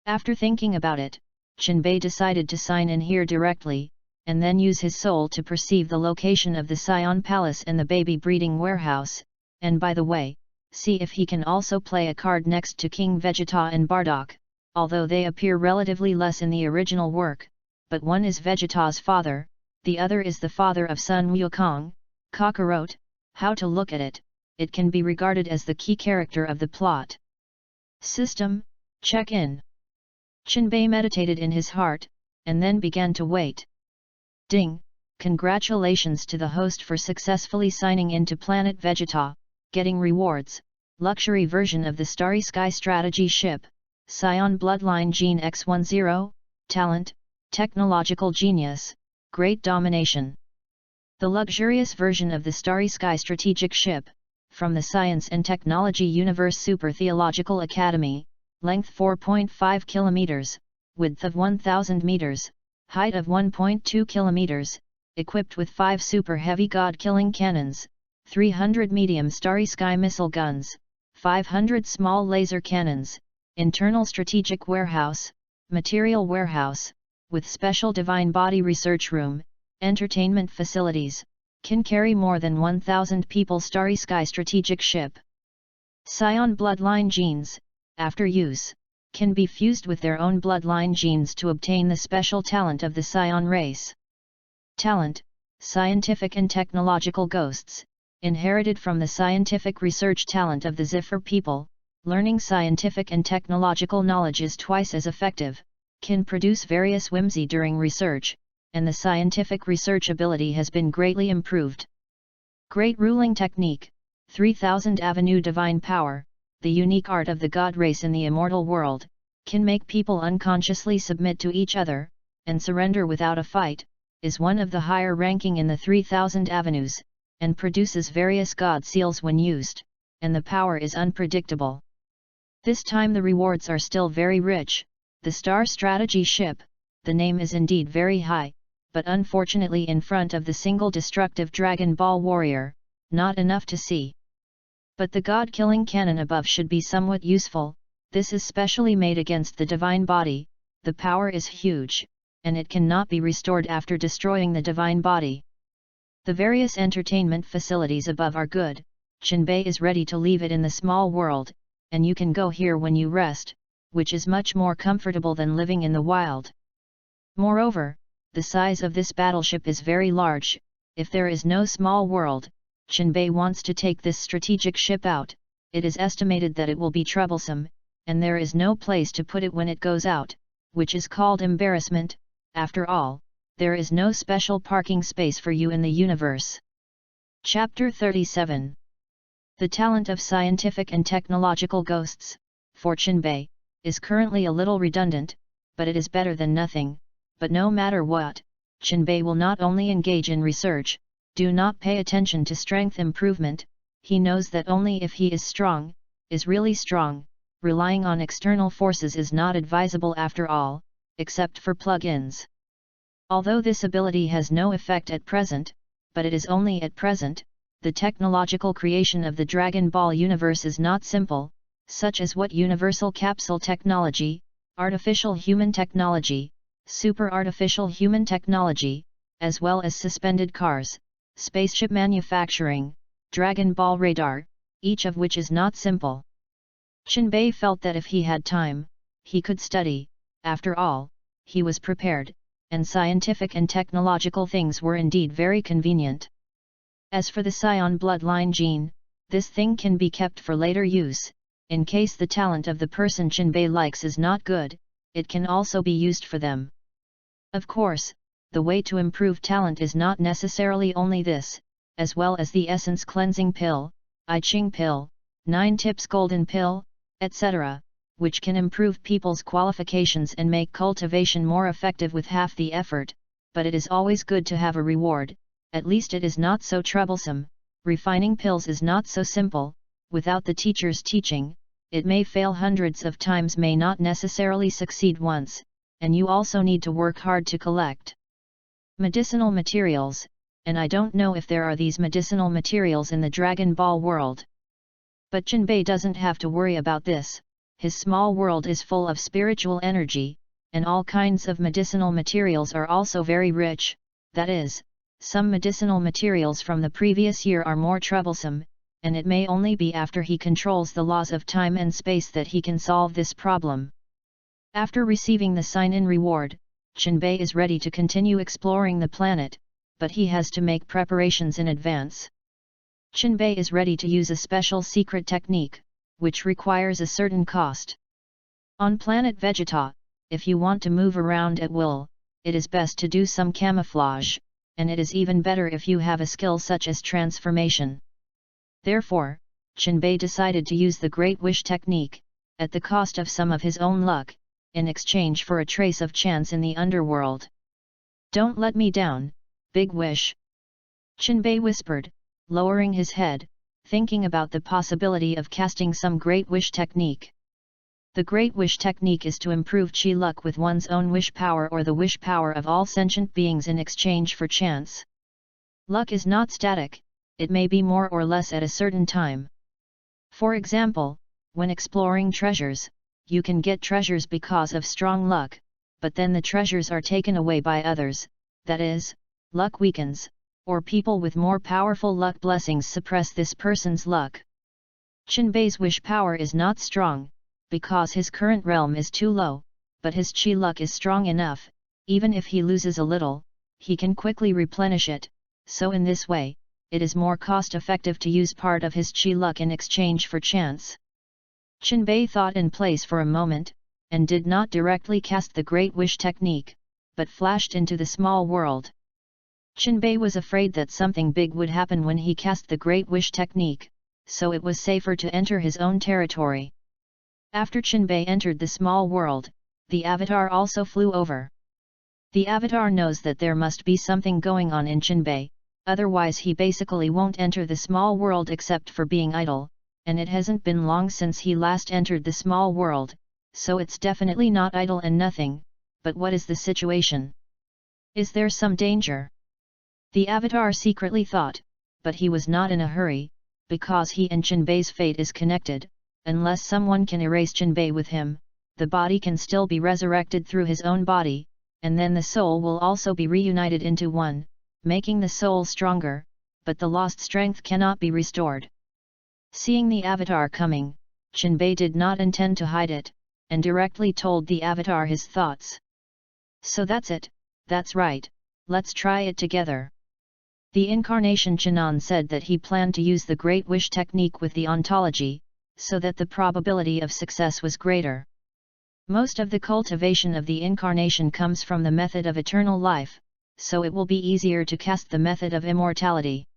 After thinking about it, Jinbei decided to sign in here directly, and then use his soul to perceive the location of the Scion Palace and the baby breeding warehouse, and by the way, see if he can also play a card next to King Vegeta and Bardock, although they appear relatively less in the original work, but one is Vegeta's father, the other is the father of Sun Wukong, Kakarot. How to look at it, it can be regarded as the key character of the plot. System, check in. Jinbei meditated in his heart, and then began to wait. Ding! Congratulations to the host for successfully signing into Planet Vegeta, getting rewards, luxury version of the Starry Sky strategy ship, Scion Bloodline Gene X10, talent, technological genius, great domination. The luxurious version of the Starry Sky strategic ship, from the Science and Technology Universe Super Theological Academy, length 4.5 kilometers, width of 1000 meters, height of 1.2 kilometers, equipped with 5 super heavy god-killing cannons, 300 medium Starry Sky missile guns, 500 small laser cannons, internal strategic warehouse, material warehouse, with special divine body research room, entertainment facilities, can carry more than 1000 people. Starry Sky strategic ship. Scion bloodline genes, after use, can be fused with their own bloodline genes to obtain the special talent of the Scion race. Talent, scientific and technological ghosts, inherited from the scientific research talent of the Zephyr people. Learning scientific and technological knowledge is twice as effective, can produce various whimsy during research, and the scientific research ability has been greatly improved. Great ruling technique, 3000 Avenue divine power, the unique art of the god race in the immortal world, can make people unconsciously submit to each other, and surrender without a fight, is one of the higher ranking in the 3000 Avenues, and produces various god seals when used, and the power is unpredictable. This time the rewards are still very rich. The Star Strategy ship, the name is indeed very high, but unfortunately in front of the single destructive Dragon Ball warrior, not enough to see. But the god-killing cannon above should be somewhat useful. This is specially made against the divine body. The power is huge, and it cannot be restored after destroying the divine body. The various entertainment facilities above are good. Jinbei is ready to leave it in the small world, and you can go here when you rest, which is much more comfortable than living in the wild. Moreover, the size of this battleship is very large. If there is no small world, Jinbei wants to take this strategic ship out. It is estimated that it will be troublesome, and there is no place to put it when it goes out, which is called embarrassment. After all, there is no special parking space for you in the universe. Chapter 37. The talent of scientific and technological ghosts, for Jinbei, is currently a little redundant, but it is better than nothing. But no matter what, Jinbei will not only engage in research, do not pay attention to strength improvement. He knows that only if he is strong, is really strong, relying on external forces is not advisable after all, except for plug-ins. Although this ability has no effect at present, but it is only at present, the technological creation of the Dragon Ball universe is not simple, such as what universal capsule technology, artificial human technology, super artificial human technology, as well as suspended cars, spaceship manufacturing, Dragon Ball radar, each of which is not simple. Jinbei felt that if he had time, he could study. After all, he was prepared, and scientific and technological things were indeed very convenient. As for the Scion bloodline gene, this thing can be kept for later use. In case the talent of the person Jinbei likes is not good, it can also be used for them. Of course, the way to improve talent is not necessarily only this, as well as the Essence Cleansing Pill, I Ching Pill, 9 Tips Golden Pill, etc., which can improve people's qualifications and make cultivation more effective with half the effort, but it is always good to have a reward. At least it is not so troublesome. Refining pills is not so simple. Without the teacher's teaching, it may fail hundreds of times, may not necessarily succeed once, and you also need to work hard to collect medicinal materials, and I don't know if there are these medicinal materials in the Dragon Ball world. But Jinbei doesn't have to worry about this, his small world is full of spiritual energy, and all kinds of medicinal materials are also very rich, that is, some medicinal materials from the previous year are more troublesome, and it may only be after he controls the laws of time and space that he can solve this problem. After receiving the sign-in reward, Jinbei is ready to continue exploring the planet, but he has to make preparations in advance. Jinbei is ready to use a special secret technique, which requires a certain cost. On planet Vegeta, if you want to move around at will, it is best to do some camouflage, and it is even better if you have a skill such as transformation. Therefore, Jinbei decided to use the Great Wish technique, at the cost of some of his own luck, in exchange for a trace of chance in the underworld. "Don't let me down, Big Wish," Jinbei whispered, lowering his head, thinking about the possibility of casting some Great Wish technique. The Great Wish technique is to improve chi luck with one's own wish power or the wish power of all sentient beings in exchange for chance. Luck is not static, it may be more or less at a certain time. For example, when exploring treasures, you can get treasures because of strong luck, but then the treasures are taken away by others, that is, luck weakens, or people with more powerful luck blessings suppress this person's luck. Jinbei's wish power is not strong, because his current realm is too low, but his chi luck is strong enough, even if he loses a little, he can quickly replenish it, so in this way, it is more cost-effective to use part of his chi luck in exchange for chance. Jinbei thought in place for a moment, and did not directly cast the Great Wish technique, but flashed into the small world. Jinbei was afraid that something big would happen when he cast the Great Wish technique, so it was safer to enter his own territory. After Jinbei entered the small world, the avatar also flew over. The avatar knows that there must be something going on in Jinbei, otherwise he basically won't enter the small world except for being idle, and it hasn't been long since he last entered the small world, so it's definitely not idle and nothing, but what is the situation? Is there some danger? The avatar secretly thought, but he was not in a hurry, because he and Jinbei's fate is connected. Unless someone can erase Jinbei with him, the body can still be resurrected through his own body, and then the soul will also be reunited into one, making the soul stronger, but the lost strength cannot be restored. Seeing the avatar coming, Jinbei did not intend to hide it, and directly told the avatar his thoughts. "So that's it, that's right, let's try it together." The incarnation Jinan said that he planned to use the Great Wish technique with the ontology, so that the probability of success was greater. Most of the cultivation of the incarnation comes from the method of eternal life, so it will be easier to cast the method of immortality.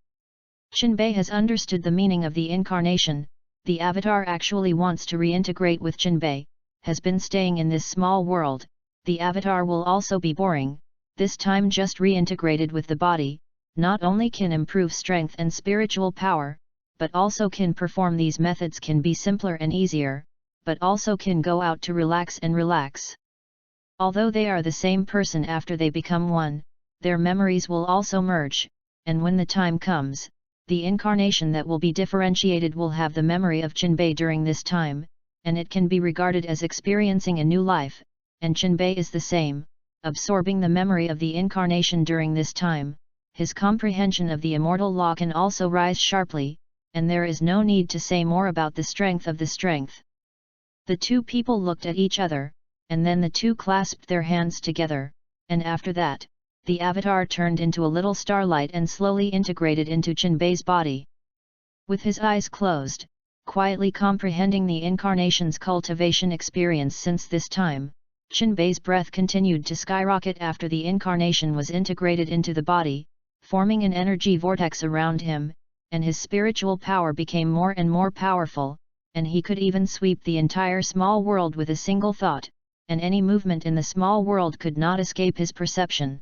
Jinbei has understood the meaning of the incarnation, the avatar actually wants to reintegrate with Jinbei, has been staying in this small world, the avatar will also be boring, this time just reintegrated with the body, not only can improve strength and spiritual power, but also can perform these methods can be simpler and easier, but also can go out to relax and relax. Although they are the same person after they become one, their memories will also merge, and when the time comes, the incarnation that will be differentiated will have the memory of Jinbei during this time, and it can be regarded as experiencing a new life, and Jinbei is the same, absorbing the memory of the incarnation during this time, his comprehension of the immortal law can also rise sharply, and there is no need to say more about the strength of the strength. The two people looked at each other, and then the two clasped their hands together, and after that, the avatar turned into a little starlight and slowly integrated into Jinbei's body. With his eyes closed, quietly comprehending the incarnation's cultivation experience since this time, Jinbei's breath continued to skyrocket after the incarnation was integrated into the body, forming an energy vortex around him, and his spiritual power became more and more powerful, and he could even sweep the entire small world with a single thought, and any movement in the small world could not escape his perception.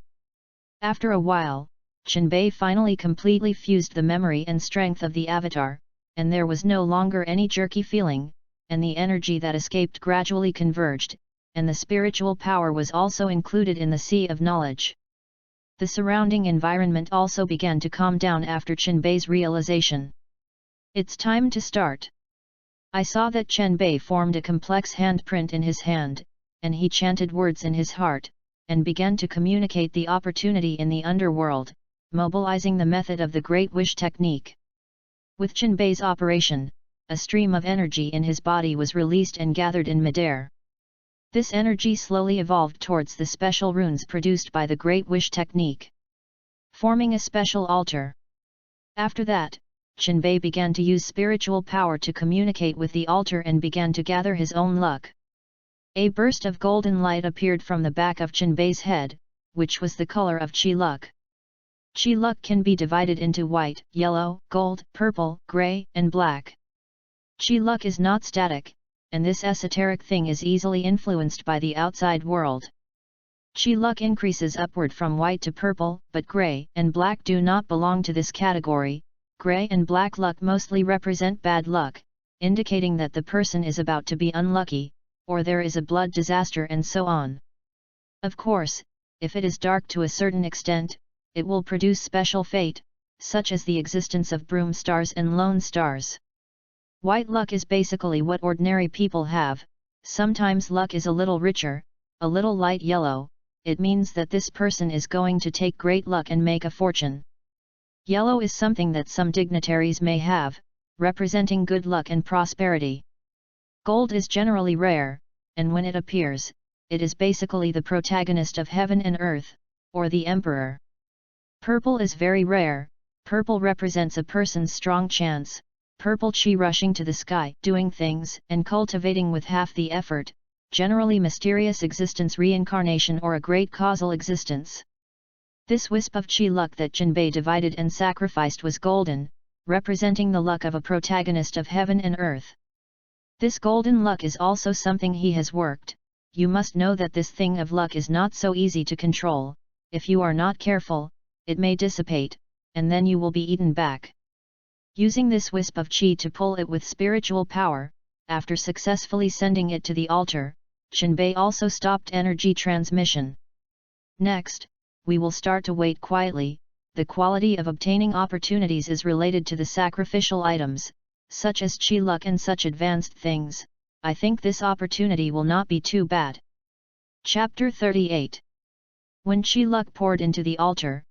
After a while, Jinbei finally completely fused the memory and strength of the avatar, and there was no longer any jerky feeling, and the energy that escaped gradually converged, and the spiritual power was also included in the sea of knowledge. The surrounding environment also began to calm down after Qianbei's realization. It's time to start. I saw that Qianbei formed a complex handprint in his hand, and he chanted words in his heart, and began to communicate the opportunity in the underworld, mobilizing the method of the Great Wish technique. With Qianbei's operation, a stream of energy in his body was released and gathered in midair. This energy slowly evolved towards the special runes produced by the Great Wish technique, forming a special altar. After that, Qianbei began to use spiritual power to communicate with the altar and began to gather his own luck. A burst of golden light appeared from the back of Qianbei's head, which was the color of Qi luck. Qi luck can be divided into white, yellow, gold, purple, gray, and black. Qi luck is not static, and this esoteric thing is easily influenced by the outside world. Qi luck increases upward from white to purple, but gray and black do not belong to this category. Gray and black luck mostly represent bad luck, indicating that the person is about to be unlucky, or there is a blood disaster and so on. Of course, if it is dark to a certain extent, it will produce special fate, such as the existence of broom stars and lone stars. White luck is basically what ordinary people have. Sometimes luck is a little richer, a little light yellow. It means that this person is going to take great luck and make a fortune. Yellow is something that some dignitaries may have, representing good luck and prosperity. Gold is generally rare, and when it appears, it is basically the protagonist of heaven and earth, or the emperor. Purple is very rare. Purple represents a person's strong chance, purple chi rushing to the sky, doing things and cultivating with half the effort, generally mysterious existence, reincarnation, or a great causal existence. This wisp of Qi luck that Qianbei divided and sacrificed was golden, representing the luck of a protagonist of heaven and earth. This golden luck is also something he has worked. You must know that this thing of luck is not so easy to control. If you are not careful, it may dissipate, and then you will be eaten back. Using this wisp of Qi to pull it with spiritual power, after successfully sending it to the altar, Qianbei also stopped energy transmission. Next, we will start to wait quietly. The quality of obtaining opportunities is related to the sacrificial items, such as Qi luck and such advanced things. I think this opportunity will not be too bad. Chapter 38. When Qi luck poured into the altar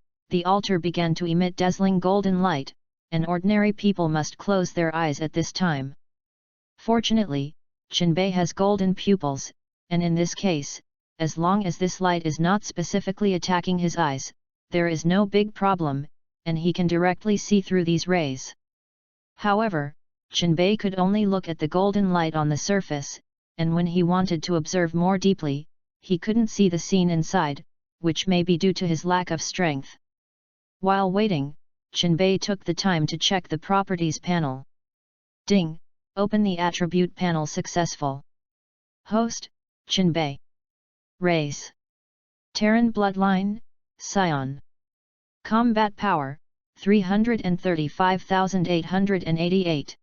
began to emit dazzling golden light, and ordinary people must close their eyes at this time. Fortunately, Qianbei has golden pupils, and in this case, as long as this light is not specifically attacking his eyes, there is no big problem, and he can directly see through these rays. However, Qianbei could only look at the golden light on the surface, and when he wanted to observe more deeply, he couldn't see the scene inside, which may be due to his lack of strength. While waiting, Qianbei took the time to check the Properties panel. Ding! Open the Attribute panel successful. Host, Qianbei. Race: Terran bloodline, Scion. Combat power, 335,888.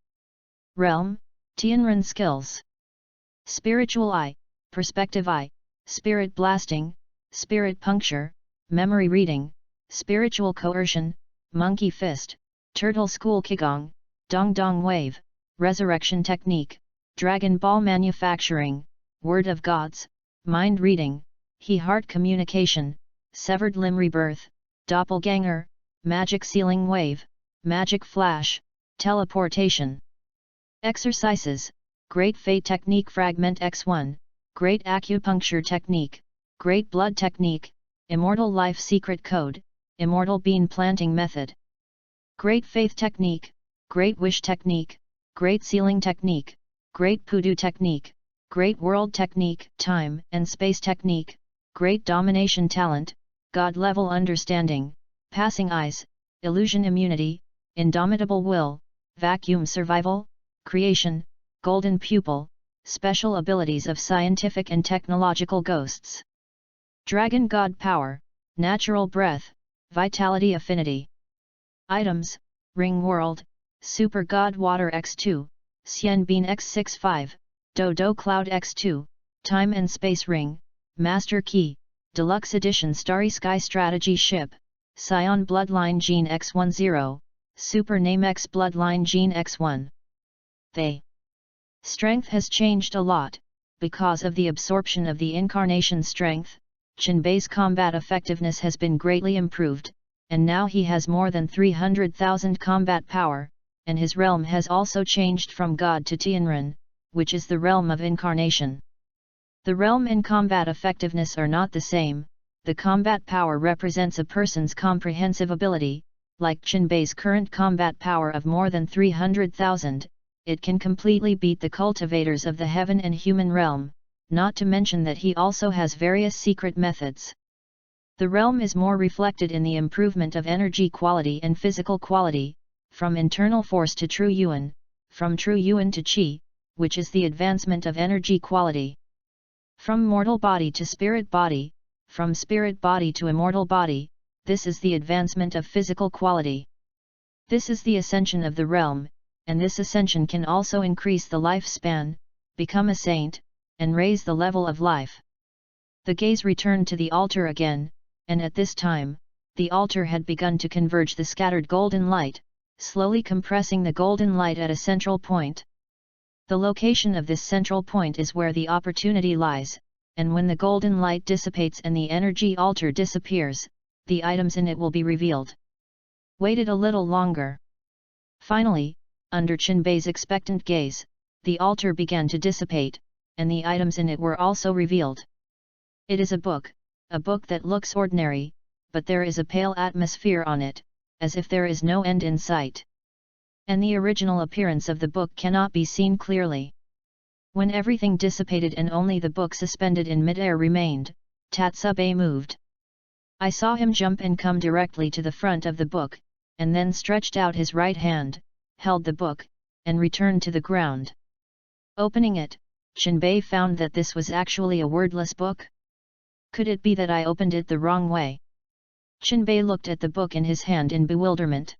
Realm, Tianren skills. Spiritual eye, Perspective eye, Spirit blasting, Spirit puncture, Memory reading, Spiritual coercion, Monkey fist, Turtle school Qigong, Dong Dong wave, Resurrection technique, Dragon ball manufacturing, Word of gods, Mind reading, He heart communication, Severed limb rebirth, Doppelganger, Magic ceiling wave, Magic flash, Teleportation. Exercises: Great Fate technique, Fragment X1, Great acupuncture technique, Great blood technique, Immortal life secret code, Immortal bean planting method. Great faith technique, Great wish technique, Great sealing technique, Great pudu technique, Great world technique, time and space technique, Great domination talent, God level understanding, Passing eyes, Illusion immunity, Indomitable will, Vacuum survival, Creation, Golden pupil, Special abilities of scientific and technological ghosts. Dragon god power, Natural breath, Vitality affinity. Items: Ring world, Super god water x2, Xian bean x65, Dodo cloud x2, Time and Space Ring, Master Key, Deluxe Edition Starry Sky Strategy Ship, Scion Bloodline Gene X10, Super Name X Bloodline Gene X1. They. Strength has changed a lot, because of the absorption of the incarnation strength. Jinbei's combat effectiveness has been greatly improved, and now he has more than 300,000 combat power, and his realm has also changed from God to Tianren, which is the realm of incarnation. The realm and combat effectiveness are not the same. The combat power represents a person's comprehensive ability. Like Jinbei's current combat power of more than 300,000, it can completely beat the cultivators of the heaven and human realm, not to mention that he also has various secret methods. The realm is more reflected in the improvement of energy quality and physical quality, from internal force to true yuan, from true yuan to qi, which is the advancement of energy quality. From mortal body to spirit body, from spirit body to immortal body, this is the advancement of physical quality. This is the ascension of the realm, and this ascension can also increase the lifespan, become a saint, and raise the level of life. The gaze returned to the altar again, and at this time, the altar had begun to converge the scattered golden light, slowly compressing the golden light at a central point. The location of this central point is where the opportunity lies, and when the golden light dissipates and the energy altar disappears, the items in it will be revealed. Waited a little longer. Finally, under Jinbei's expectant gaze, the altar began to dissipate, and the items in it were also revealed. It is a book that looks ordinary, but there is a pale atmosphere on it, as if there is no end in sight. And the original appearance of the book cannot be seen clearly. When everything dissipated and only the book suspended in mid-air remained, Tatsube moved. I saw him jump and come directly to the front of the book, and then stretched out his right hand, held the book, and returned to the ground. Opening it, Jinbei found that this was actually a wordless book. Could it be that I opened it the wrong way? Jinbei looked at the book in his hand in bewilderment.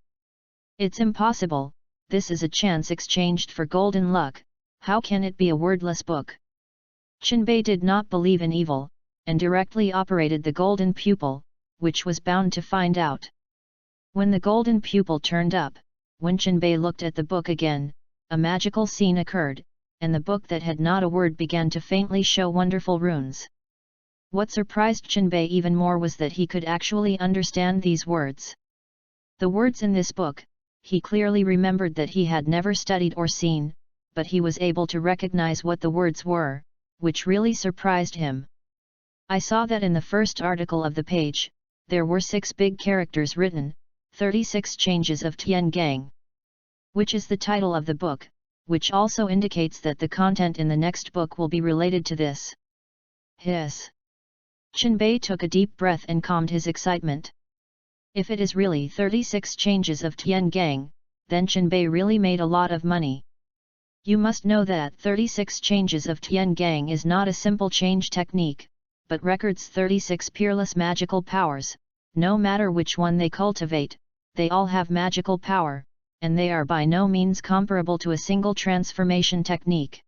It's impossible, this is a chance exchanged for golden luck, how can it be a wordless book? Jinbei did not believe in evil, and directly operated the golden pupil, which was bound to find out. When the golden pupil turned up, when Jinbei looked at the book again, a magical scene occurred, and the book that had not a word began to faintly show wonderful runes. What surprised Jinbei even more was that he could actually understand these words. The words in this book, he clearly remembered that he had never studied or seen, but he was able to recognize what the words were, which really surprised him. I saw that in the first article of the page, there were 6 big characters written, 36 changes of Tian Gang. Which is the title of the book, which also indicates that the content in the next book will be related to this. Hiss. Jinbei took a deep breath and calmed his excitement. If it is really 36 changes of Tian Gang, then Jinbei really made a lot of money. You must know that 36 changes of Tian Gang is not a simple change technique, but records 36 peerless magical powers. No matter which one they cultivate, they all have magical power, and they are by no means comparable to a single transformation technique.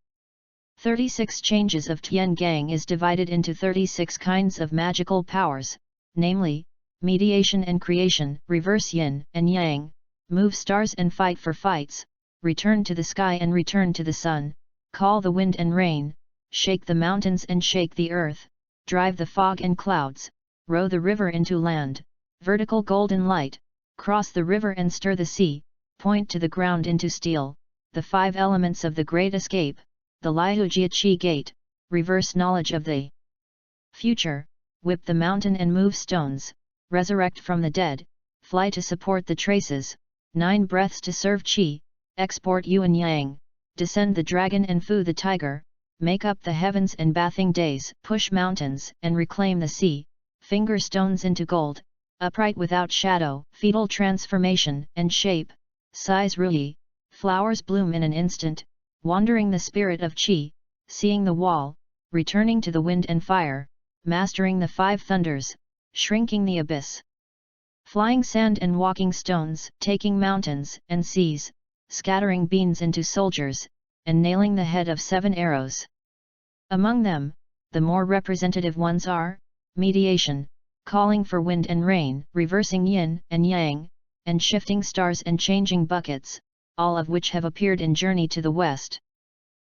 36 changes of Tian Gang is divided into 36 kinds of magical powers, namely, mediation and creation, reverse yin and yang, move stars and fight for fights, return to the sky and return to the sun, call the wind and rain, shake the mountains and shake the earth, drive the fog and clouds, row the river into land, vertical golden light, cross the river and stir the sea, point to the ground into steel, the 5 elements of the great escape, the Liujia Qi gate, reverse knowledge of the future, whip the mountain and move stones, resurrect from the dead, fly to support the traces, 9 breaths to serve qi, export yuan yang, descend the dragon and fu the tiger, make up the heavens and bathing days, push mountains and reclaim the sea, finger stones into gold, upright without shadow, fetal transformation and shape, size rui, flowers bloom in an instant, wandering the spirit of qi, seeing the wall, returning to the wind and fire, mastering the 5 thunders, shrinking the abyss. Flying sand and walking stones, taking mountains and seas, scattering beans into soldiers, and nailing the head of 7 arrows. Among them, The more representative ones are, mediation, calling for wind and rain, reversing yin and yang, and shifting stars and changing buckets, all of which have appeared in Journey to the West.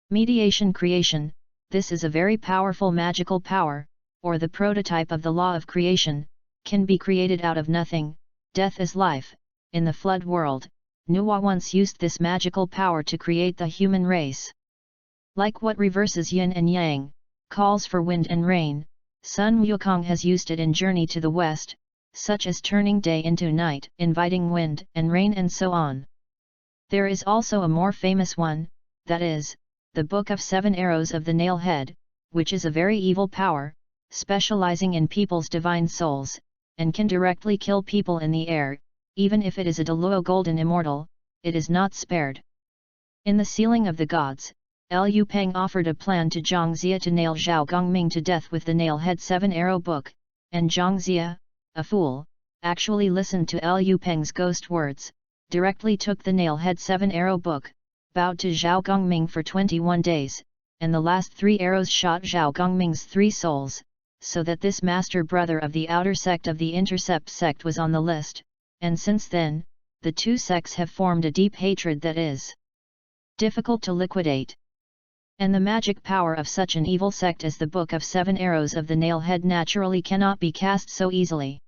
Mediation creation, this is a very powerful magical power, or the prototype of the law of creation, can be created out of nothing. Death is life. In the flood world, Nuwa once used this magical power to create the human race. Like what reverses yin and yang, calls for wind and rain, Sun Wukong has used it in Journey to the West, such as turning day into night, inviting wind and rain, and so on. There is also a more famous one, that is, the Book of 7 Arrows of the Nail Head, which is a very evil power, specializing in people's divine souls, and can directly kill people in the air. Even if it is a Deluo golden immortal, it is not spared. In the Sealing of the Gods, Lu Peng offered a plan to Zhang Zia to nail Zhao Gongming to death with the Nail-Head 7-Arrow book, and Zhang Zia, a fool, actually listened to Lu Peng's ghost words, directly took the Nail-Head 7-Arrow book, bowed to Zhao Gongming for 21 days, and the last 3 arrows shot Zhao Gongming's 3 souls, so that this master brother of the outer sect of the intercept sect was on the list, and since then, the 2 sects have formed a deep hatred that is difficult to liquidate. And the magic power of such an evil sect as the Book of 7 Arrows of the Nail-Head naturally cannot be cast so easily.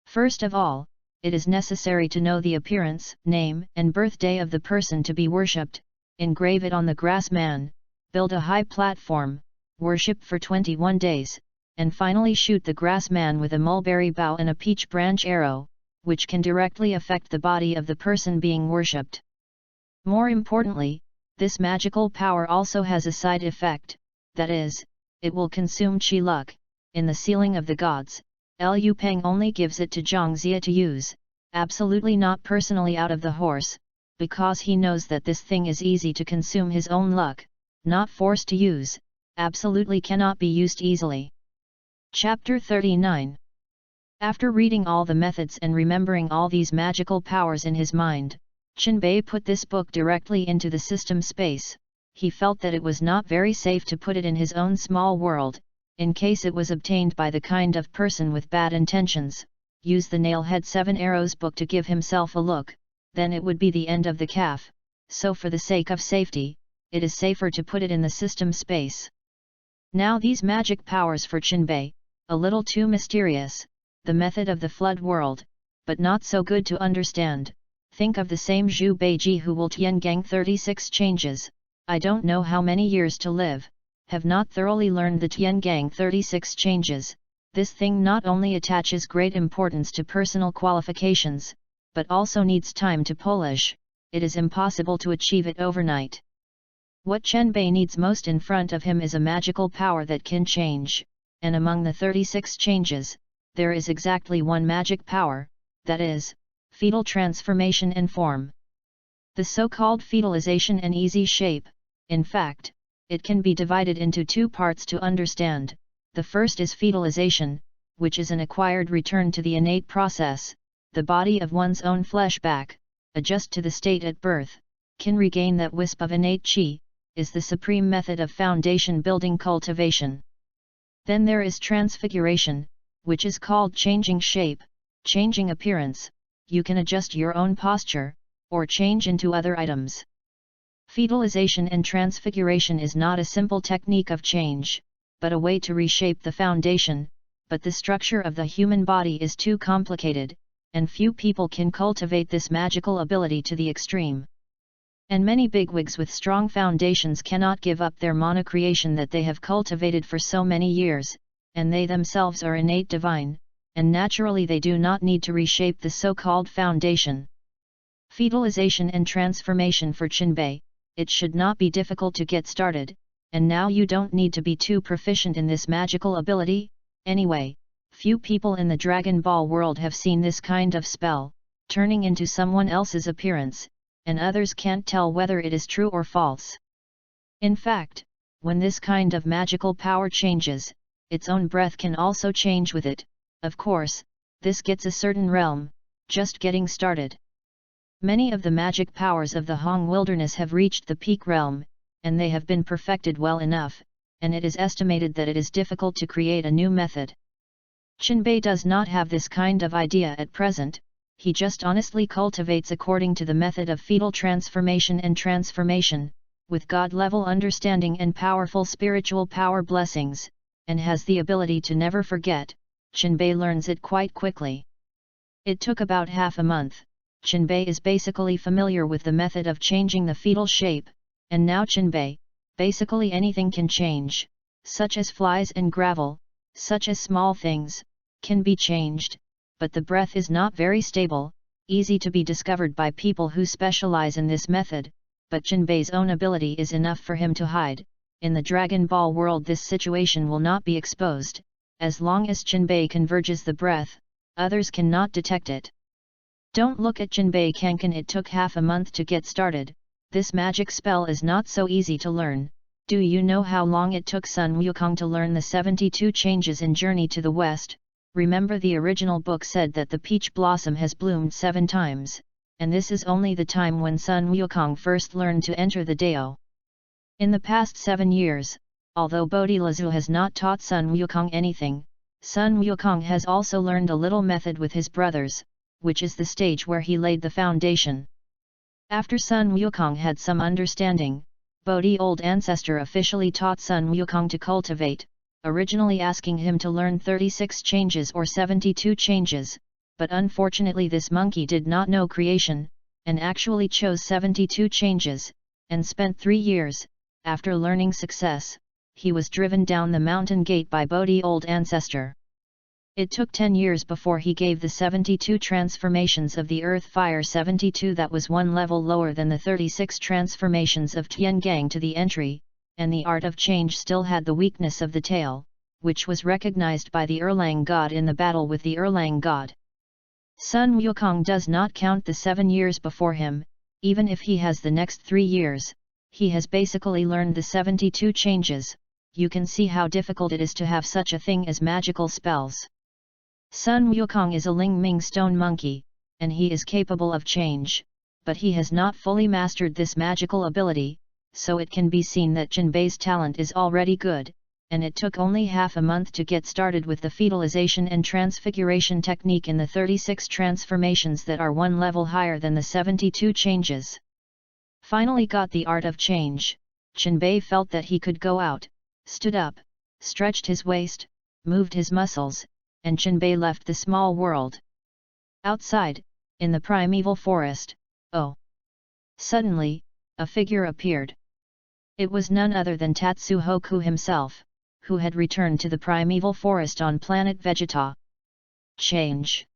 First of all, it is necessary to know the appearance, name, and birthday of the person to be worshipped, engrave it on the grass man, build a high platform, worship for 21 days, and finally shoot the grass man with a mulberry bough and a peach branch arrow, which can directly affect the body of the person being worshipped. More importantly, this magical power also has a side effect, that is, it will consume chi luck. In the Sealing of the Gods, Lu Peng only gives it to Zhang Zia to use, absolutely not personally out of the horse, because he knows that this thing is easy to consume his own luck, not forced to use, absolutely cannot be used easily. Chapter 39. After reading all the methods and remembering all these magical powers in his mind, Qinbei put this book directly into the system space. He felt that it was not very safe to put it in his own small world, in case it was obtained by the kind of person with bad intentions. Use the Nail-Head 7 Arrows book to give himself a look, then it would be the end of the calf, so for the sake of safety, it is safer to put it in the system space. Now these magic powers for Qinbei, a little too mysterious, the method of the flood world, but not so good to understand. Think of the same Zhu Beiji who will Tiangang 36 changes, I don't know how many years to live, have not thoroughly learned the Tiangang 36 changes. This thing not only attaches great importance to personal qualifications, but also needs time to polish. It is impossible to achieve it overnight. What Qinbei needs most in front of him is a magical power that can change, and among the 36 changes, there is exactly one magic power, that is, fetal transformation and form. The so-called fetalization and easy shape, in fact, it can be divided into 2 parts to understand. The first is fetalization, which is an acquired return to the innate process, the body of one's own flesh back, adjust to the state at birth, can regain that wisp of innate chi, is the supreme method of foundation building cultivation. Then there is transfiguration, which is called changing shape, changing appearance. You can adjust your own posture, or change into other items. Fetalization and transfiguration is not a simple technique of change, but a way to reshape the foundation, but the structure of the human body is too complicated, and few people can cultivate this magical ability to the extreme. And many bigwigs with strong foundations cannot give up their monocreation that they have cultivated for so many years, and they themselves are innate divine, and naturally they do not need to reshape the so-called foundation. Fetalization and transformation for Qinbei, it should not be difficult to get started, and now you don't need to be too proficient in this magical ability. Anyway, few people in the Dragon Ball world have seen this kind of spell, turning into someone else's appearance, and others can't tell whether it is true or false. In fact, when this kind of magical power changes, its own breath can also change with it. Of course, this gets a certain realm, just getting started. Many of the magic powers of the Hong wilderness have reached the peak realm, and they have been perfected well enough, and it is estimated that it is difficult to create a new method. Qinbei does not have this kind of idea at present, he just honestly cultivates according to the method of fetal transformation and transformation, with God-level understanding and powerful spiritual power blessings, and has the ability to never forget. Qinbei learns it quite quickly. It took about half a month. Qinbei is basically familiar with the method of changing the fetal shape, and now Qinbei, basically anything can change, such as flies and gravel, such as small things, can be changed, but the breath is not very stable, easy to be discovered by people who specialize in this method, but Qinbei's own ability is enough for him to hide. In the Dragon Ball world this situation will not be exposed, as long as Qinbei converges the breath, others cannot detect it. Don't look at Qinbei Kankan, it took half a month to get started. This magic spell is not so easy to learn. Do you know how long it took Sun Wukong to learn the 72 changes in Journey to the West? Remember, the original book said that the peach blossom has bloomed 7 times, and this is only the time when Sun Wukong first learned to enter the Dao. In the past 7 years, although Bodhi Lazu has not taught Sun Wukong anything, Sun Wukong has also learned a little method with his brothers, which is the stage where he laid the foundation. After Sun Wukong had some understanding, Bodhi Old Ancestor officially taught Sun Wukong to cultivate, originally asking him to learn 36 changes or 72 changes, but unfortunately this monkey did not know creation, and actually chose 72 changes, and spent 3 years. After learning success, he was driven down the mountain gate by Bodhi Old Ancestor. It took 10 years before he gave the 72 transformations of the Earth Fire 72 that was 1 level lower than the 36 transformations of Tiangang to the entry, and the art of change still had the weakness of the tail, which was recognized by the Erlang god in the battle with the Erlang god. Sun Wukong does not count the 7 years before him, even if he has the next 3 years, he has basically learned the 72 changes. You can see how difficult it is to have such a thing as magical spells. Sun Wukong is a Ling Ming stone monkey, and he is capable of change, but he has not fully mastered this magical ability, so it can be seen that Qinbei's talent is already good, and it took only half a month to get started with the fetalization and transfiguration technique in the 36 transformations that are 1 level higher than the 72 changes. Finally got the art of change, Qinbei felt that he could go out, stood up, stretched his waist, moved his muscles, and Qinbei left the small world. Outside, in the primeval forest, oh! Suddenly, a figure appeared. It was none other than Tatsuhoku himself, who had returned to the primeval forest on planet Vegeta. Change.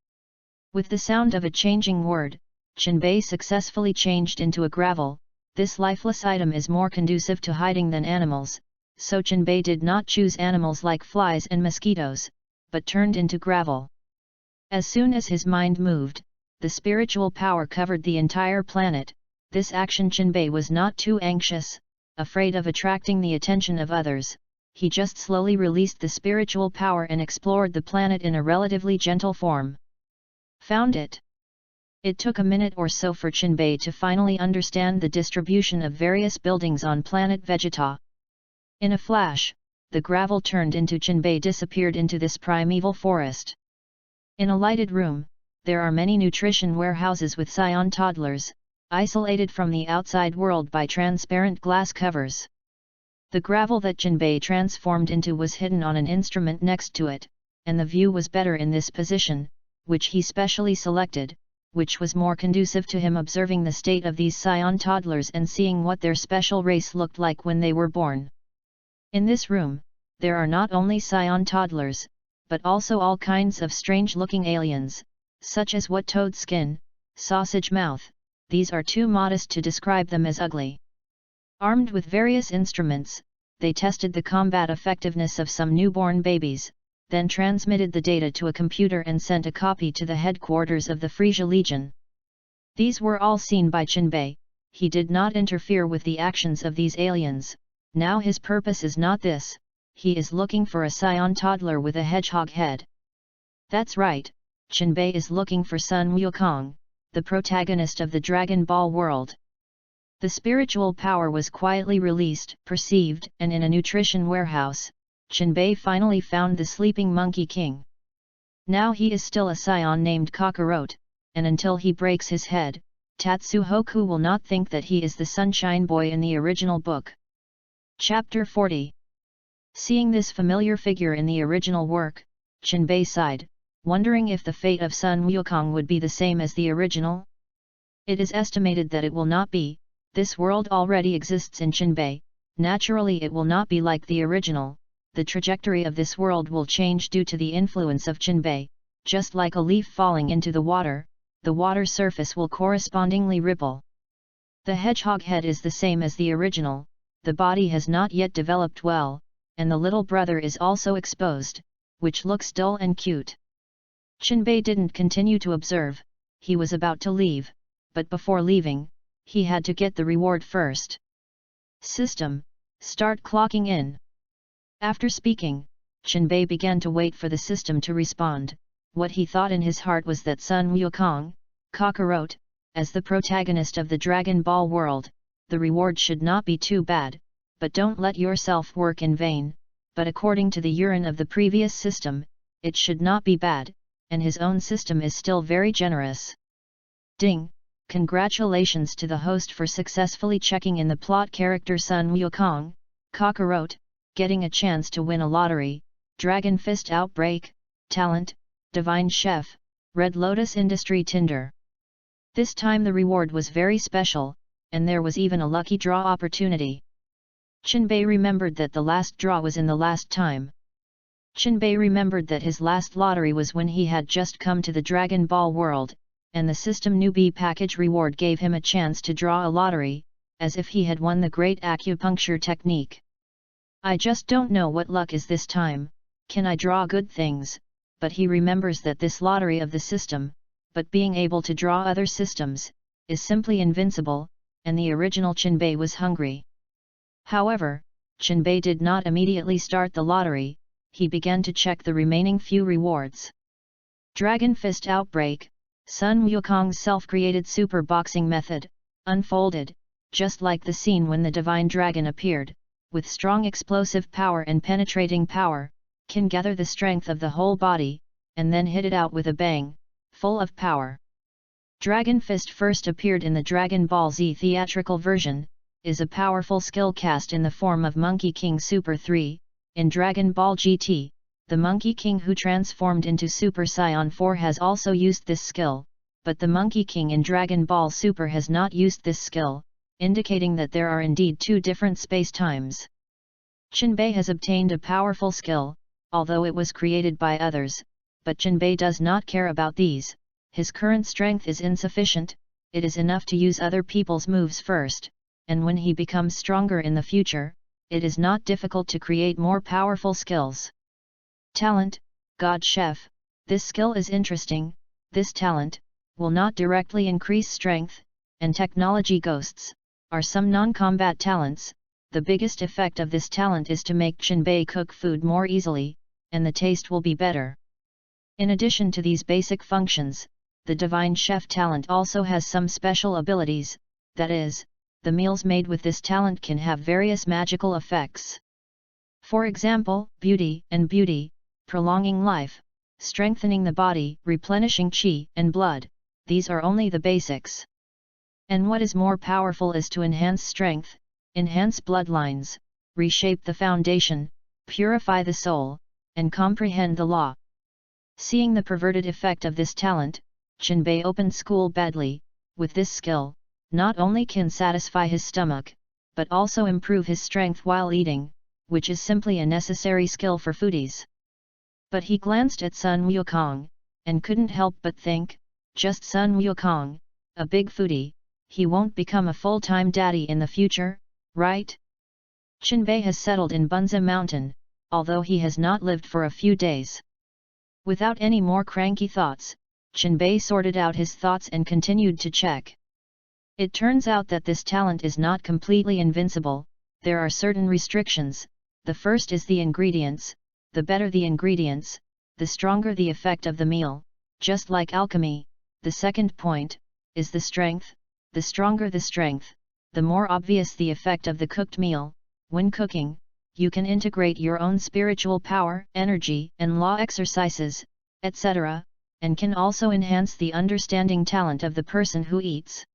With the sound of a changing word, Qinbei successfully changed into a gravel. This lifeless item is more conducive to hiding than animals, so Qinbei did not choose animals like flies and mosquitoes, but turned into gravel. As soon as his mind moved, the spiritual power covered the entire planet. This action Qinbei was not too anxious, afraid of attracting the attention of others, he just slowly released the spiritual power and explored the planet in a relatively gentle form. Found it. It took a minute or so for Qinbei to finally understand the distribution of various buildings on planet Vegeta. In a flash, the gravel turned into Qinbei disappeared into this primeval forest. In a lighted room, there are many nutrition warehouses with scion toddlers, isolated from the outside world by transparent glass covers. The gravel that Qinbei transformed into was hidden on an instrument next to it, and the view was better in this position, which he specially selected, which was more conducive to him observing the state of these scion toddlers and seeing what their special race looked like when they were born. In this room, there are not only scion toddlers, but also all kinds of strange-looking aliens, such as what toad skin, sausage mouth. These are too modest to describe them as ugly. Armed with various instruments, they tested the combat effectiveness of some newborn babies, then transmitted the data to a computer and sent a copy to the headquarters of the Frisia Legion. These were all seen by Qinbei. He did not interfere with the actions of these aliens. Now his purpose is not this, he is looking for a scion toddler with a hedgehog head. That's right, Qinbei is looking for Sun Wukong, the protagonist of the Dragon Ball world. The spiritual power was quietly released, perceived, and in a nutrition warehouse, Chinbei finally found the sleeping Monkey King. Now he is still a scion named Kakarote, and until he breaks his head, Tatsuhoku will not think that he is the Sunshine Boy in the original book. Chapter 40. Seeing this familiar figure in the original work, Chinbei sighed, wondering if the fate of Sun Wukong would be the same as the original. It is estimated that it will not be. This world already exists in Chinbei, naturally it will not be like the original. The trajectory of this world will change due to the influence of Chinbei, just like a leaf falling into the water surface will correspondingly ripple. The hedgehog head is the same as the original, the body has not yet developed well, and the little brother is also exposed, which looks dull and cute. Chinbei didn't continue to observe, he was about to leave, but before leaving, he had to get the reward first. System, start clocking in. After speaking, Chinbei began to wait for the system to respond. What he thought in his heart was that Sun Wukong, Kakarote, as the protagonist of the Dragon Ball world, the reward should not be too bad, but don't let yourself work in vain, but according to the urine of the previous system, it should not be bad, and his own system is still very generous. Ding! Congratulations to the host for successfully checking in the plot character Sun Wukong, Kakarote, getting a chance to win a lottery, Dragon Fist Outbreak, Talent, Divine Chef, Red Lotus Industry Tinder. This time the reward was very special, and there was even a lucky draw opportunity. Chinbei remembered that the last draw was in the last time. Chinbei remembered that his last lottery was when he had just come to the Dragon Ball world, and the system newbie package reward gave him a chance to draw a lottery, as if he had won the great acupuncture technique. I just don't know what luck is this time, can I draw good things, but he remembers that this lottery of the system, but being able to draw other systems, is simply invincible, and the original Chinbei was hungry. However, Chinbei did not immediately start the lottery, he began to check the remaining few rewards. Dragon Fist Outbreak, Sun Wukong's self-created super boxing method, unfolded, just like the scene when the Divine Dragon appeared, with strong explosive power and penetrating power, can gather the strength of the whole body, and then hit it out with a bang, full of power. Dragon Fist first appeared in the Dragon Ball Z theatrical version, is a powerful skill cast in the form of Monkey King Super 3, in Dragon Ball GT, the Monkey King who transformed into Super Saiyan 4 has also used this skill, but the Monkey King in Dragon Ball Super has not used this skill, indicating that there are indeed two different space-times. Chinbei has obtained a powerful skill, although it was created by others, but Chinbei does not care about these, his current strength is insufficient, it is enough to use other people's moves first, and when he becomes stronger in the future, it is not difficult to create more powerful skills. Talent, God Chef, this skill is interesting, this talent, will not directly increase strength, and technology ghosts, are some non-combat talents. The biggest effect of this talent is to make Chinbei cook food more easily, and the taste will be better. In addition to these basic functions, the Divine Chef talent also has some special abilities, that is, the meals made with this talent can have various magical effects. For example, beauty, prolonging life, strengthening the body, replenishing qi and blood, these are only the basics. And what is more powerful is to enhance strength, enhance bloodlines, reshape the foundation, purify the soul, and comprehend the law. Seeing the perverted effect of this talent, Chinbei opened school badly. With this skill, not only can satisfy his stomach, but also improve his strength while eating, which is simply a necessary skill for foodies. But he glanced at Sun Wukong, and couldn't help but think, just Sun Wukong, a big foodie, he won't become a full-time daddy in the future, right? Chinbei has settled in Bunza Mountain, although he has not lived for a few days. Without any more cranky thoughts, Chinbei sorted out his thoughts and continued to check. It turns out that this talent is not completely invincible, there are certain restrictions. The first is the ingredients, the better the ingredients, the stronger the effect of the meal, just like alchemy. The second point is the strength, the stronger the strength, the more obvious the effect of the cooked meal. When cooking, you can integrate your own spiritual power, energy, and law exercises, etc., and can also enhance the understanding talent of the person who eats.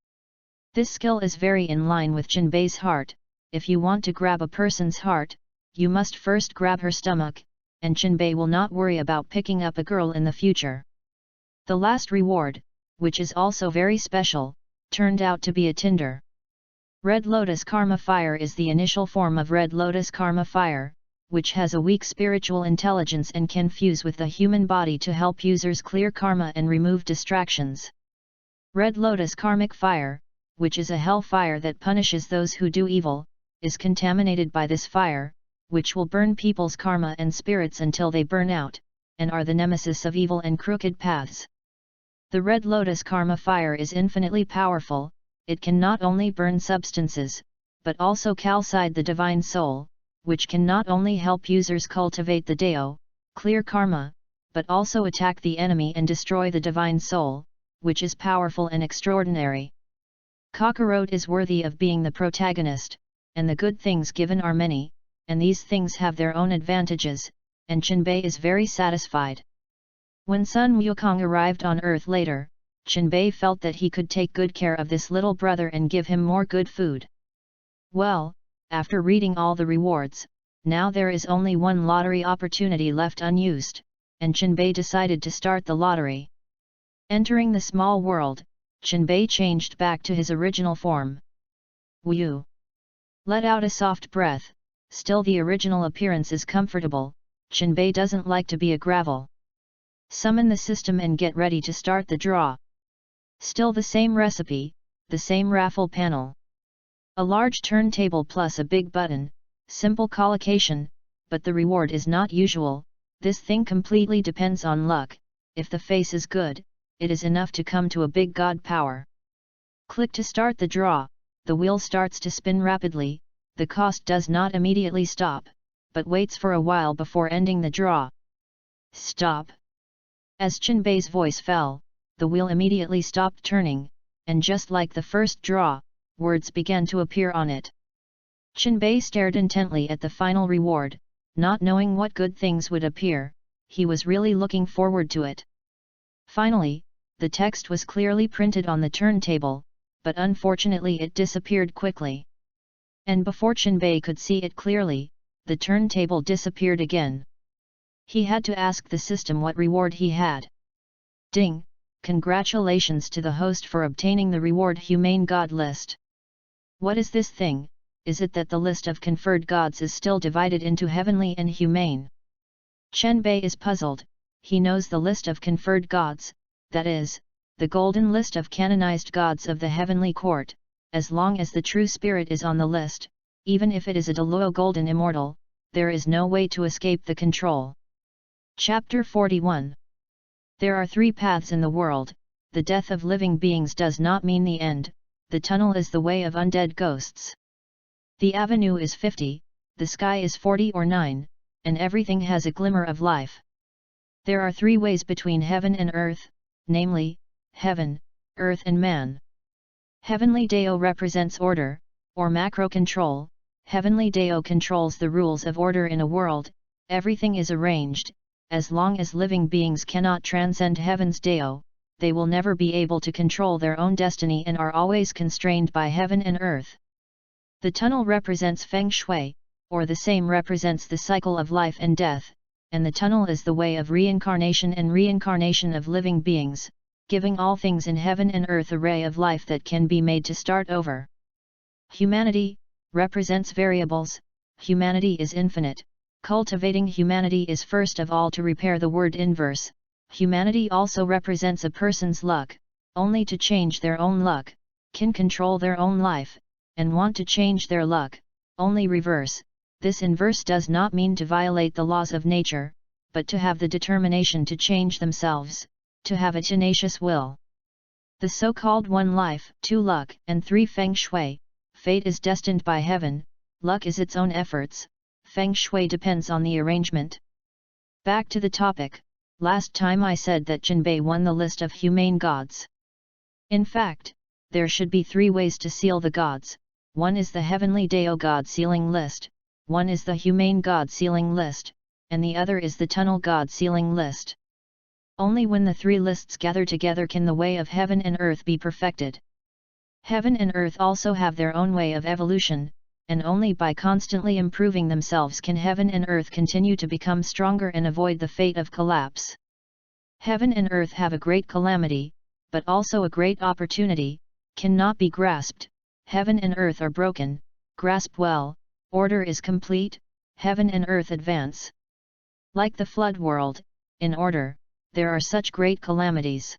This skill is very in line with Jinbei's heart. If you want to grab a person's heart, you must first grab her stomach, and Jinbei will not worry about picking up a girl in the future. The last reward, which is also very special, turned out to be a tinder. Red Lotus Karma Fire is the initial form of Red Lotus Karma Fire, which has a weak spiritual intelligence and can fuse with the human body to help users clear karma and remove distractions. Red Lotus Karmic Fire, which is a hell fire that punishes those who do evil, is contaminated by this fire, which will burn people's karma and spirits until they burn out, and are the nemesis of evil and crooked paths. The Red Lotus Karma Fire is infinitely powerful. It can not only burn substances, but also calcide the divine soul, which can not only help users cultivate the Dao, clear karma, but also attack the enemy and destroy the divine soul, which is powerful and extraordinary. Kakarot is worthy of being the protagonist, and the good things given are many, and these things have their own advantages, and Jinbei is very satisfied. When Sun Wukong arrived on Earth later, Jinbei felt that he could take good care of this little brother and give him more good food. Well, after reading all the rewards, now there is only one lottery opportunity left unused, and Jinbei decided to start the lottery. Entering the small world, Jinbei changed back to his original form. Wu let out a soft breath. Still the original appearance is comfortable. Jinbei doesn't like to be a gravel. Summon the system and get ready to start the draw. Still the same recipe, the same raffle panel. A large turntable plus a big button, simple collocation, but the reward is not usual. This thing completely depends on luck. If the face is good, it is enough to come to a big god power. Click to start the draw. The wheel starts to spin rapidly. The cost does not immediately stop, but waits for a while before ending the draw. Stop! As Jinbei's voice fell, the wheel immediately stopped turning, and just like the first draw, words began to appear on it. Jinbei stared intently at the final reward, not knowing what good things would appear. He was really looking forward to it. Finally, the text was clearly printed on the turntable, but unfortunately it disappeared quickly. And before Jinbei could see it clearly, the turntable disappeared again. He had to ask the system what reward he had. Ding! Congratulations to the host for obtaining the reward Humane God list. What is this thing? Is it that the list of conferred gods is still divided into heavenly and humane? Jinbei is puzzled. He knows the list of conferred gods, that is, the golden list of canonized gods of the heavenly court. As long as the true spirit is on the list, even if it is a Deluo golden immortal, there is no way to escape the control. Chapter 41. There are three paths in the world. The death of living beings does not mean the end. The tunnel is the way of undead ghosts. The avenue is 50, the sky is 40 or 9, and everything has a glimmer of life. There are three ways between heaven and earth, namely, heaven, earth and man. Heavenly Dao represents order, or macro control. Heavenly Dao controls the rules of order in a world. Everything is arranged. As long as living beings cannot transcend heaven's Dao, they will never be able to control their own destiny and are always constrained by heaven and earth. The tunnel represents Feng Shui, or the same represents the cycle of life and death, and the tunnel is the way of reincarnation and reincarnation of living beings, giving all things in heaven and earth a ray of life that can be made to start over. Humanity represents variables. Humanity is infinite. Cultivating humanity is first of all to repair the word inverse. Humanity also represents a person's luck, only to change their own luck, can control their own life, and want to change their luck, only reverse. This inverse does not mean to violate the laws of nature, but to have the determination to change themselves, to have a tenacious will. The so-called 1 life, 2 luck, and 3 feng shui. Fate is destined by heaven, luck is its own efforts, feng shui depends on the arrangement. Back to the topic. Last time I said that Jinbei won the list of humane gods. In fact, there should be 3 ways to seal the gods. one is the heavenly Dao God sealing list, one is the humane God sealing list, and the other is the tunnel God sealing list. Only when the three lists gather together can the way of heaven and earth be perfected. Heaven and earth also have their own way of evolution, and only by constantly improving themselves can heaven and earth continue to become stronger and avoid the fate of collapse. Heaven and earth have a great calamity, but also a great opportunity, cannot be grasped. Heaven and earth are broken, grasp well, order is complete, heaven and earth advance. Like the flood world, in order, there are such great calamities.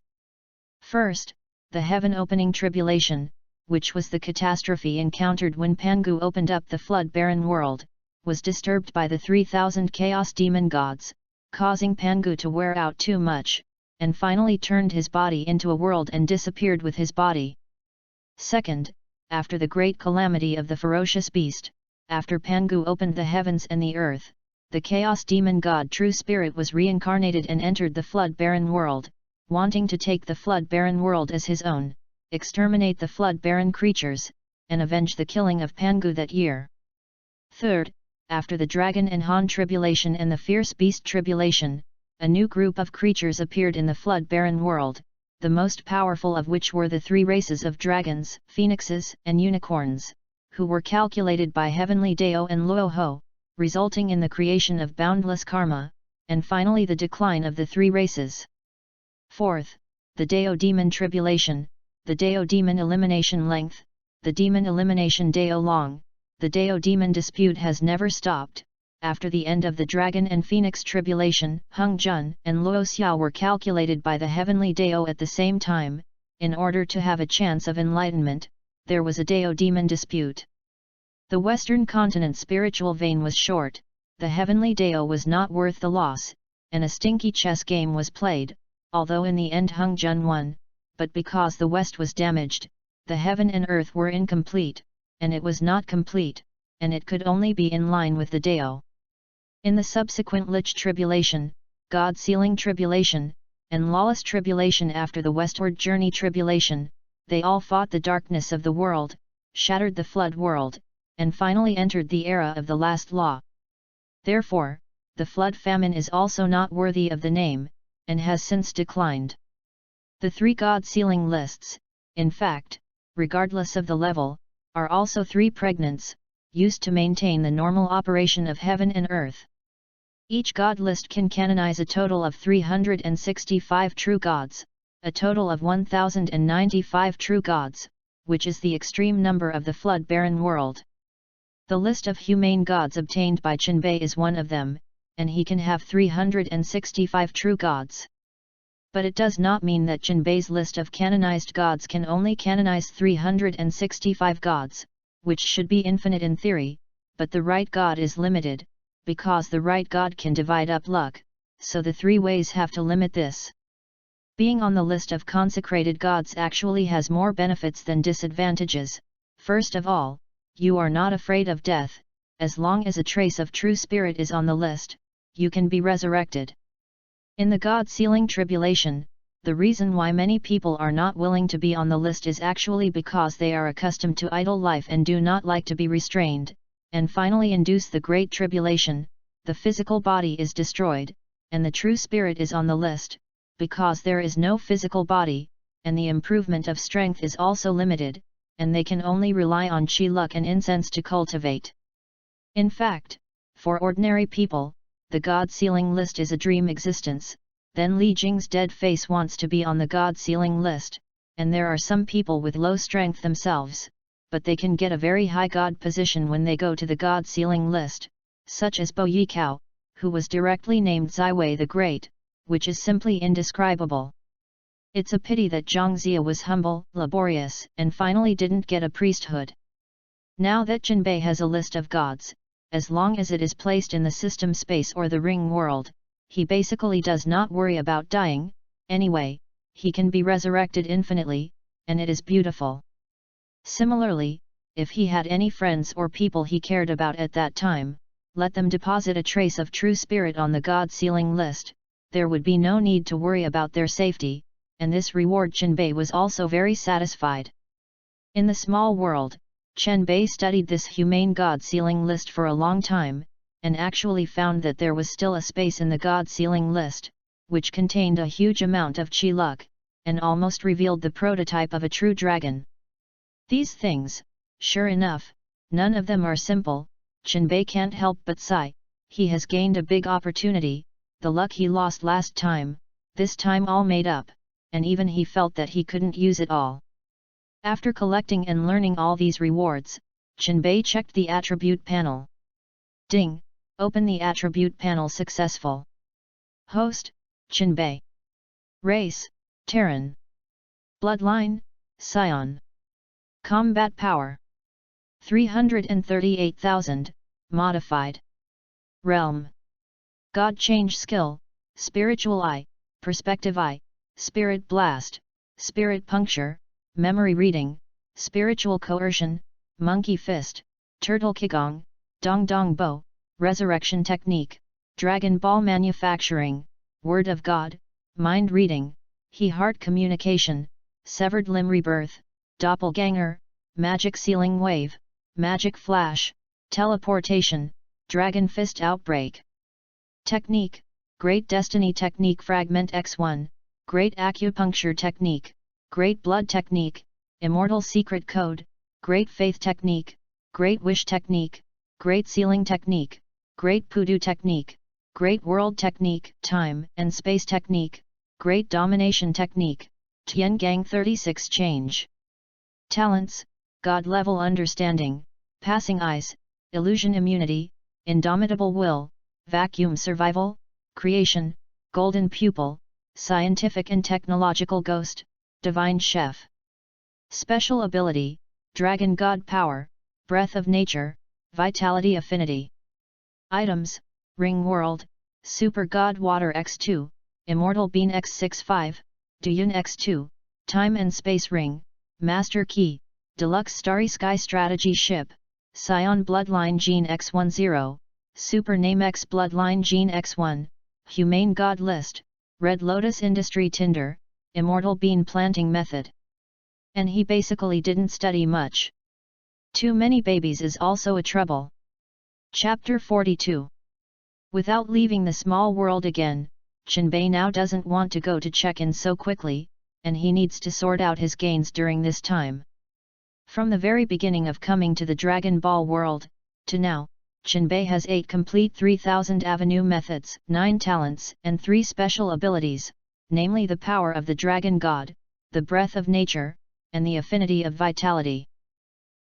First, the heaven opening tribulation, which was the catastrophe encountered when Pangu opened up the flood barren world, was disturbed by the 3,000 chaos demon gods, causing Pangu to wear out too much, and finally turned his body into a world and disappeared with his body. Second, after the great calamity of the ferocious beast, after Pangu opened the heavens and the earth, the chaos demon god True Spirit was reincarnated and entered the flood barren world, wanting to take the flood barren world as his own, exterminate the flood barren creatures, and avenge the killing of Pangu that year. Third, after the dragon and Han tribulation and the fierce beast tribulation, a new group of creatures appeared in the flood barren world, the most powerful of which were the three races of dragons, phoenixes, and unicorns, who were calculated by heavenly Dao and Luoho, resulting in the creation of boundless karma, and finally the decline of the three races. Fourth, the Dao demon tribulation, the Dao demon elimination length, the demon elimination Dao long, the Dao demon dispute has never stopped. After the end of the dragon and phoenix tribulation, Hung Jun and Luo Xiao were calculated by the heavenly Dao at the same time. In order to have a chance of enlightenment, there was a Dao demon dispute. The western continent's spiritual vein was short, the heavenly Dao was not worth the loss, and a stinky chess game was played, although in the end Hung Jun won, but because the west was damaged, the heaven and earth were incomplete, and it was not complete, and it could only be in line with the Dao. In the subsequent Lich tribulation, God sealing tribulation, and lawless tribulation after the westward journey tribulation, they all fought the darkness of the world, shattered the flood world, and finally entered the era of the last law. Therefore, the flood famine is also not worthy of the name, and has since declined. The three God sealing lists, in fact, regardless of the level, are also three pregnants, used to maintain the normal operation of heaven and earth. Each God list can canonize a total of 365 true gods, a total of 1095 true gods, which is the extreme number of the flood barren world. The list of humane gods obtained by Chenbei is one of them, and he can have 365 true gods. But it does not mean that Chenbei's list of canonized gods can only canonize 365 gods, which should be infinite in theory, but the right god is limited, because the right god can divide up luck, so the three ways have to limit this. Being on the list of consecrated gods actually has more benefits than disadvantages. First of all, you are not afraid of death, as long as a trace of True Spirit is on the list, you can be resurrected. In the God sealing tribulation, the reason why many people are not willing to be on the list is actually because they are accustomed to idle life and do not like to be restrained, and finally induce the Great Tribulation, the physical body is destroyed, and the True Spirit is on the list, because there is no physical body, and the improvement of strength is also limited, and they can only rely on chi luck and incense to cultivate. In fact, for ordinary people, the God sealing list is a dream existence. Then Li Jing's dead face wants to be on the God sealing list, and there are some people with low strength themselves, but they can get a very high God position when they go to the God sealing list, such as Bo Yikao, who was directly named Ziwei the Great, which is simply indescribable. It's a pity that Zhang Zia was humble, laborious, and finally didn't get a priesthood. Now that Chenbei has a list of gods, as long as it is placed in the system space or the ring world, he basically does not worry about dying. Anyway, he can be resurrected infinitely, and it is beautiful. Similarly, if he had any friends or people he cared about at that time, let them deposit a trace of True Spirit on the God sealing list, there would be no need to worry about their safety, and this reward Chenbei was also very satisfied. In the small world, Chen Bei studied this humane god sealing list for a long time, and actually found that there was still a space in the god sealing list, which contained a huge amount of chi luck, and almost revealed the prototype of a true dragon. These things, sure enough, none of them are simple. Chen Bei can't help but sigh. He has gained a big opportunity. The luck he lost last time, this time all made up, and even he felt that he couldn't use it all. After collecting and learning all these rewards, Chen Bei checked the attribute panel. Ding! Open the attribute panel successful. Host, Chen Bei. Race, Terran. Bloodline, Scion. Combat power. 338,000, modified. Realm. God change skill, spiritual eye, perspective eye, spirit blast, spirit puncture, memory reading, spiritual coercion, monkey fist, turtle qigong, dong dong bow, resurrection technique, dragon ball manufacturing, word of God, mind reading, he heart communication, severed limb rebirth, doppelganger, magic sealing wave, magic flash, teleportation, dragon fist outbreak. Technique, Great Destiny Technique Fragment X1, Great Acupuncture Technique, Great Blood Technique, Immortal Secret Code, Great Faith Technique, Great Wish Technique, Great Sealing Technique, Great Pudu Technique, Great World Technique, Time and Space Technique, Great Domination Technique, Tian Gang 36 Change. Talents, God Level Understanding, Passing Eyes, Illusion Immunity, Indomitable Will, Vacuum Survival, Creation, Golden Pupil, Scientific and Technological Ghost, Divine Chef. Special Ability, Dragon God Power, Breath of Nature, Vitality Affinity. Items, Ring World, Super God Water X2, Immortal Bean X65, Duyun X2, Time and Space Ring, Master Key, Deluxe Starry Sky Strategy Ship, Scion Bloodline Gene X10, Super Name X Bloodline Gene X1, Humane God List, Red Lotus Industry Tinder, Immortal Bean Planting Method. And he basically didn't study much. Too many babies is also a trouble. Chapter 42. Without leaving the small world again, Chen Bei now doesn't want to go to check-in so quickly, and he needs to sort out his gains during this time. From the very beginning of coming to the Dragon Ball world, to now, Chen Bei has 8 complete 3000 Avenue methods, 9 talents and 3 special abilities, namely the power of the Dragon God, the breath of nature, and the affinity of vitality.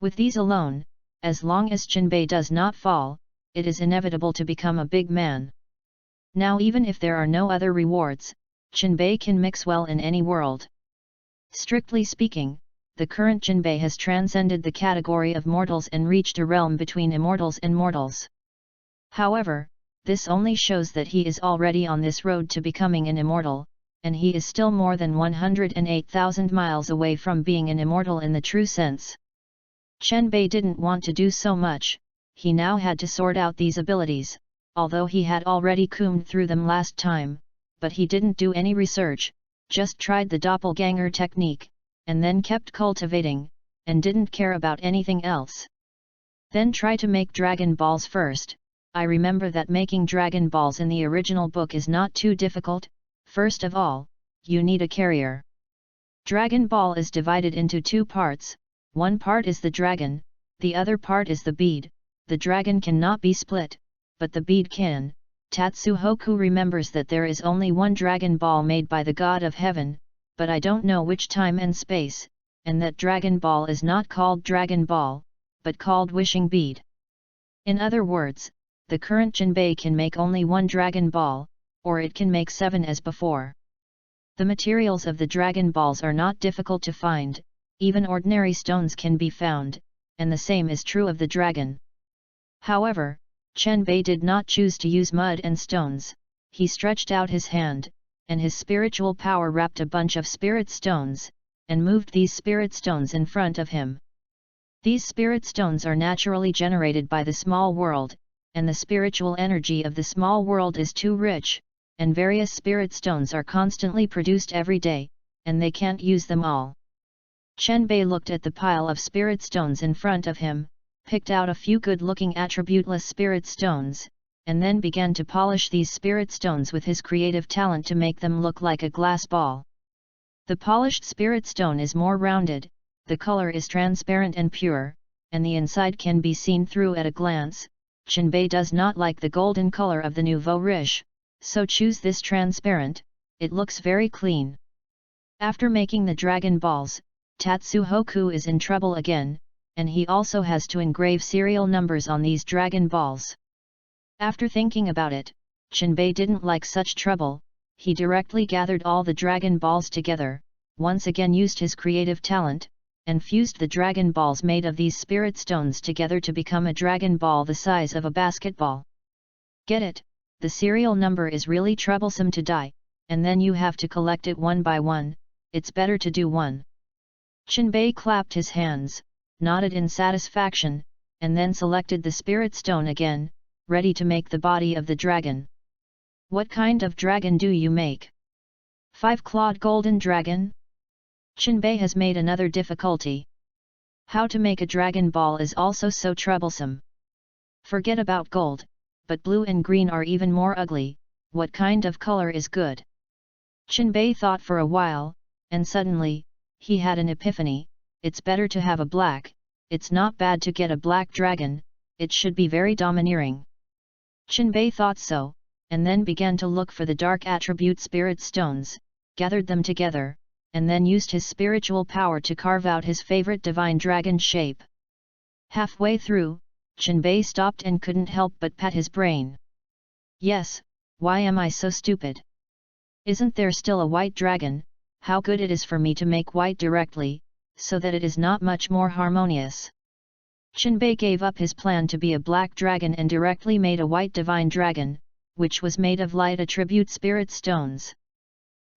With these alone, as long as Chen Bei does not fall, it is inevitable to become a big man. Now even if there are no other rewards, Chen Bei can mix well in any world. Strictly speaking, the current Chen Bei has transcended the category of mortals and reached a realm between immortals and mortals. However, this only shows that he is already on this road to becoming an immortal, and he is still more than 108,000 miles away from being an immortal in the true sense. Chen Bei didn't want to do so much, he now had to sort out these abilities, although he had already combed through them last time, but he didn't do any research, just tried the doppelganger technique, and then kept cultivating, and didn't care about anything else. Then try to make Dragon Balls first. I remember that making Dragon Balls in the original book is not too difficult. First of all, you need a carrier. Dragon Ball is divided into 2 parts, one part is the dragon, the other part is the bead. The dragon cannot be split, but the bead can. Tatsuhoku remembers that there is only one Dragon Ball made by the God of Heaven, but I don't know which time and space, and that Dragon Ball is not called Dragon Ball, but called Wishing Bead. In other words, the current Chen Bei can make only one Dragon Ball, or it can make 7 as before. The materials of the Dragon Balls are not difficult to find, even ordinary stones can be found, and the same is true of the dragon. However, Chen Bei did not choose to use mud and stones. He stretched out his hand, and his spiritual power wrapped a bunch of spirit stones, and moved these spirit stones in front of him. These spirit stones are naturally generated by the small world, and the spiritual energy of the small world is too rich, and various spirit stones are constantly produced every day, and they can't use them all. Chen-bei looked at the pile of spirit stones in front of him, picked out a few good-looking attributeless spirit stones, and then began to polish these spirit stones with his creative talent to make them look like a glass ball. The polished spirit stone is more rounded, the color is transparent and pure, and the inside can be seen through at a glance. Chen-bei does not like the golden color of the nouveau riche, so choose this transparent, it looks very clean. After making the dragon balls, Tatsuhoku is in trouble again, and he also has to engrave serial numbers on these dragon balls. After thinking about it, Chen-bei didn't like such trouble. He directly gathered all the dragon balls together, once again used his creative talent, and fused the dragon balls made of these spirit stones together to become a dragon ball the size of a basketball. Get it? The serial number is really troublesome to die, and then you have to collect it one by one. It's better to do one. Chen-bei clapped his hands, nodded in satisfaction, and then selected the spirit stone again, ready to make the body of the dragon. What kind of dragon do you make? 5-clawed golden dragon? Chen-bei has made another difficulty. How to make a dragon ball is also so troublesome. Forget about gold, but blue and green are even more ugly. What kind of color is good? Chen-bei thought for a while, and suddenly, he had an epiphany. It's better to have a black. It's not bad to get a black dragon, it should be very domineering. Chen-bei thought so, and then began to look for the dark attribute spirit stones, gathered them together, and then used his spiritual power to carve out his favorite divine dragon shape. Halfway through, Chen-bei stopped and couldn't help but pat his brain. Yes, why am I so stupid? Isn't there still a white dragon? How good it is for me to make white directly, so that it is not much more harmonious. Chen-bei gave up his plan to be a black dragon and directly made a white divine dragon, which was made of light attribute spirit stones.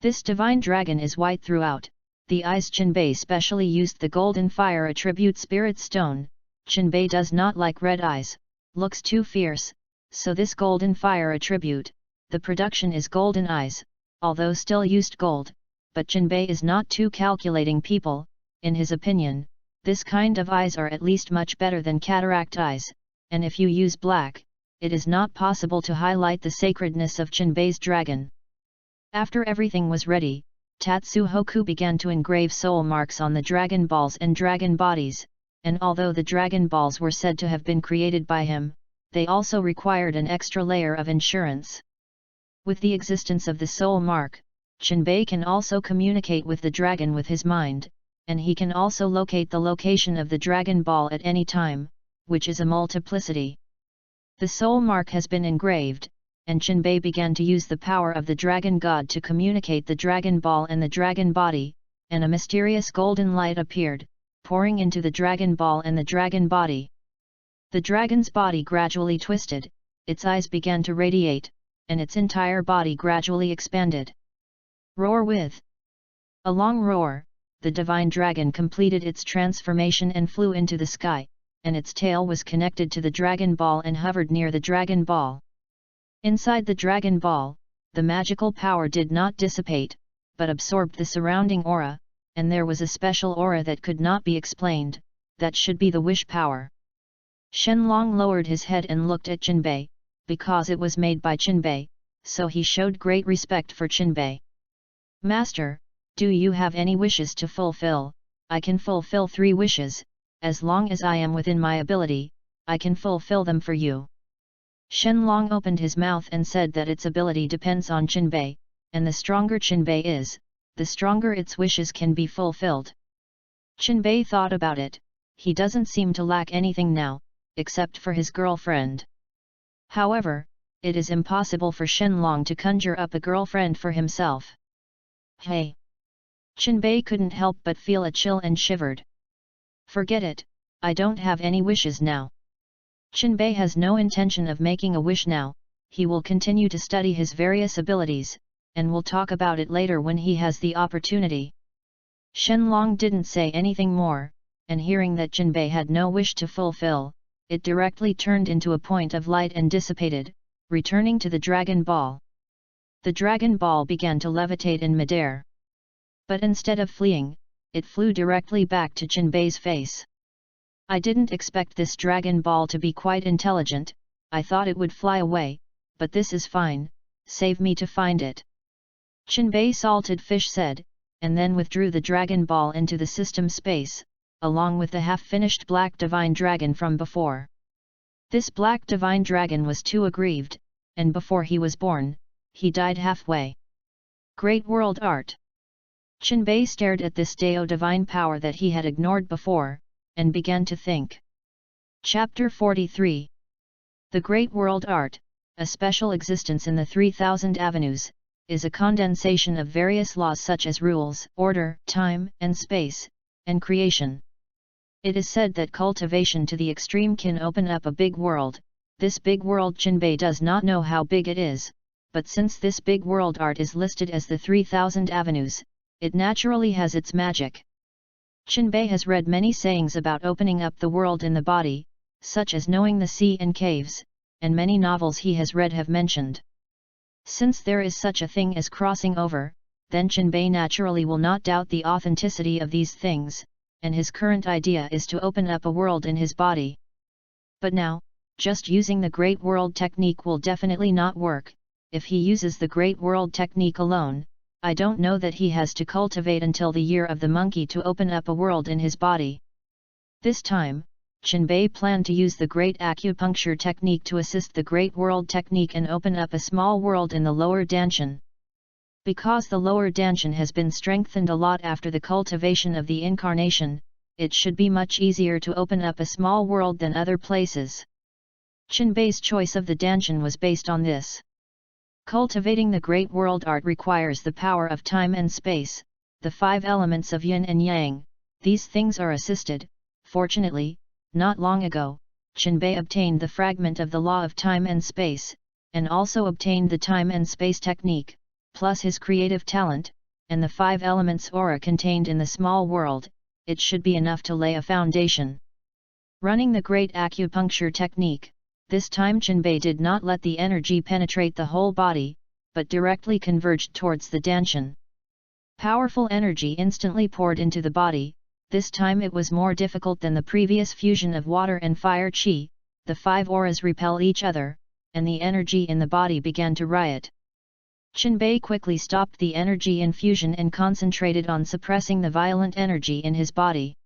This divine dragon is white throughout. The eyes Chen-bei specially used the golden fire attribute spirit stone. Chen-bei does not like red eyes, looks too fierce, so this golden fire attribute, the production is golden eyes, although still used gold, but Chen-bei is not too calculating people. In his opinion, this kind of eyes are at least much better than cataract eyes, and if you use black, it is not possible to highlight the sacredness of Chen-bei's dragon. After everything was ready, Tatsuhoku began to engrave soul marks on the dragon balls and dragon bodies, and although the dragon balls were said to have been created by him, they also required an extra layer of insurance. With the existence of the soul mark, Chen-bei can also communicate with the dragon with his mind, and he can also locate the location of the dragon ball at any time, which is a multiplicity. The soul mark has been engraved, and Chen-bei began to use the power of the dragon god to communicate the dragon ball and the dragon body, and a mysterious golden light appeared, pouring into the dragon ball and the dragon body. The dragon's body gradually twisted, its eyes began to radiate, and its entire body gradually expanded. Roar with a long roar, the divine dragon completed its transformation and flew into the sky, and its tail was connected to the dragon ball and hovered near the dragon ball. Inside the dragon ball, the magical power did not dissipate, but absorbed the surrounding aura, and there was a special aura that could not be explained, that should be the wish power. Shenlong lowered his head and looked at Chen-bei, because it was made by Chen-bei, so he showed great respect for Chen-bei. Master, do you have any wishes to fulfill? I can fulfill 3 wishes, as long as I am within my ability, I can fulfill them for you. Shenlong opened his mouth and said that its ability depends on Chen-bei, and the stronger Chen-bei is, the stronger its wishes can be fulfilled. Chen-bei thought about it, he doesn't seem to lack anything now, except for his girlfriend. However, it is impossible for Shenlong to conjure up a girlfriend for himself. Hey! Chen-bei couldn't help but feel a chill and shivered. Forget it, I don't have any wishes now. Chen-bei has no intention of making a wish now, he will continue to study his various abilities, and will talk about it later when he has the opportunity. Shenlong didn't say anything more, and hearing that Chen-bei had no wish to fulfill, it directly turned into a point of light and dissipated, returning to the dragon ball. The dragon ball began to levitate in midair. But instead of fleeing, it flew directly back to Jinbei's face. I didn't expect this Dragon Ball to be quite intelligent, I thought it would fly away, but this is fine, save me to find it. Jinbei Salted Fish said, and then withdrew the Dragon Ball into the system space, along with the half-finished Black Divine Dragon from before. This Black Divine Dragon was too aggrieved, and before he was born, he died halfway. Great World Art. Jinbei stared at this Dao divine power that he had ignored before, and began to think. Chapter 43. The Great World Art, a special existence in the 3000 avenues, is a condensation of various laws such as rules, order, time, and space, and creation. It is said that cultivation to the extreme can open up a big world. This big world Jinbei does not know how big it is, but since this big world art is listed as the 3000 avenues, it naturally has its magic. Jinbei has read many sayings about opening up the world in the body, such as knowing the sea and caves, and many novels he has read have mentioned. Since there is such a thing as crossing over, then Jinbei naturally will not doubt the authenticity of these things, and his current idea is to open up a world in his body. But now, just using the Great World technique will definitely not work. If he uses the Great World technique alone, I don't know that he has to cultivate until the year of the monkey to open up a world in his body. This time, Jinbei planned to use the Great Acupuncture technique to assist the Great World technique and open up a small world in the lower Danshan. Because the lower Danshan has been strengthened a lot after the cultivation of the incarnation, it should be much easier to open up a small world than other places. Jinbei's choice of the Danshan was based on this. Cultivating the Great World Art requires the power of time and space, the 5 elements of yin and yang. These things are assisted. Fortunately, not long ago, Jinbei obtained the fragment of the law of time and space, and also obtained the time and space technique, plus his creative talent, and the 5 elements aura contained in the small world. It should be enough to lay a foundation. Running the Great Acupuncture technique, this time Jinbei did not let the energy penetrate the whole body, but directly converged towards the Danshan. Powerful energy instantly poured into the body. This time it was more difficult than the previous fusion of water and fire chi. The 5 auras repel each other, and the energy in the body began to riot. Jinbei quickly stopped the energy infusion and concentrated on suppressing the violent energy in his body.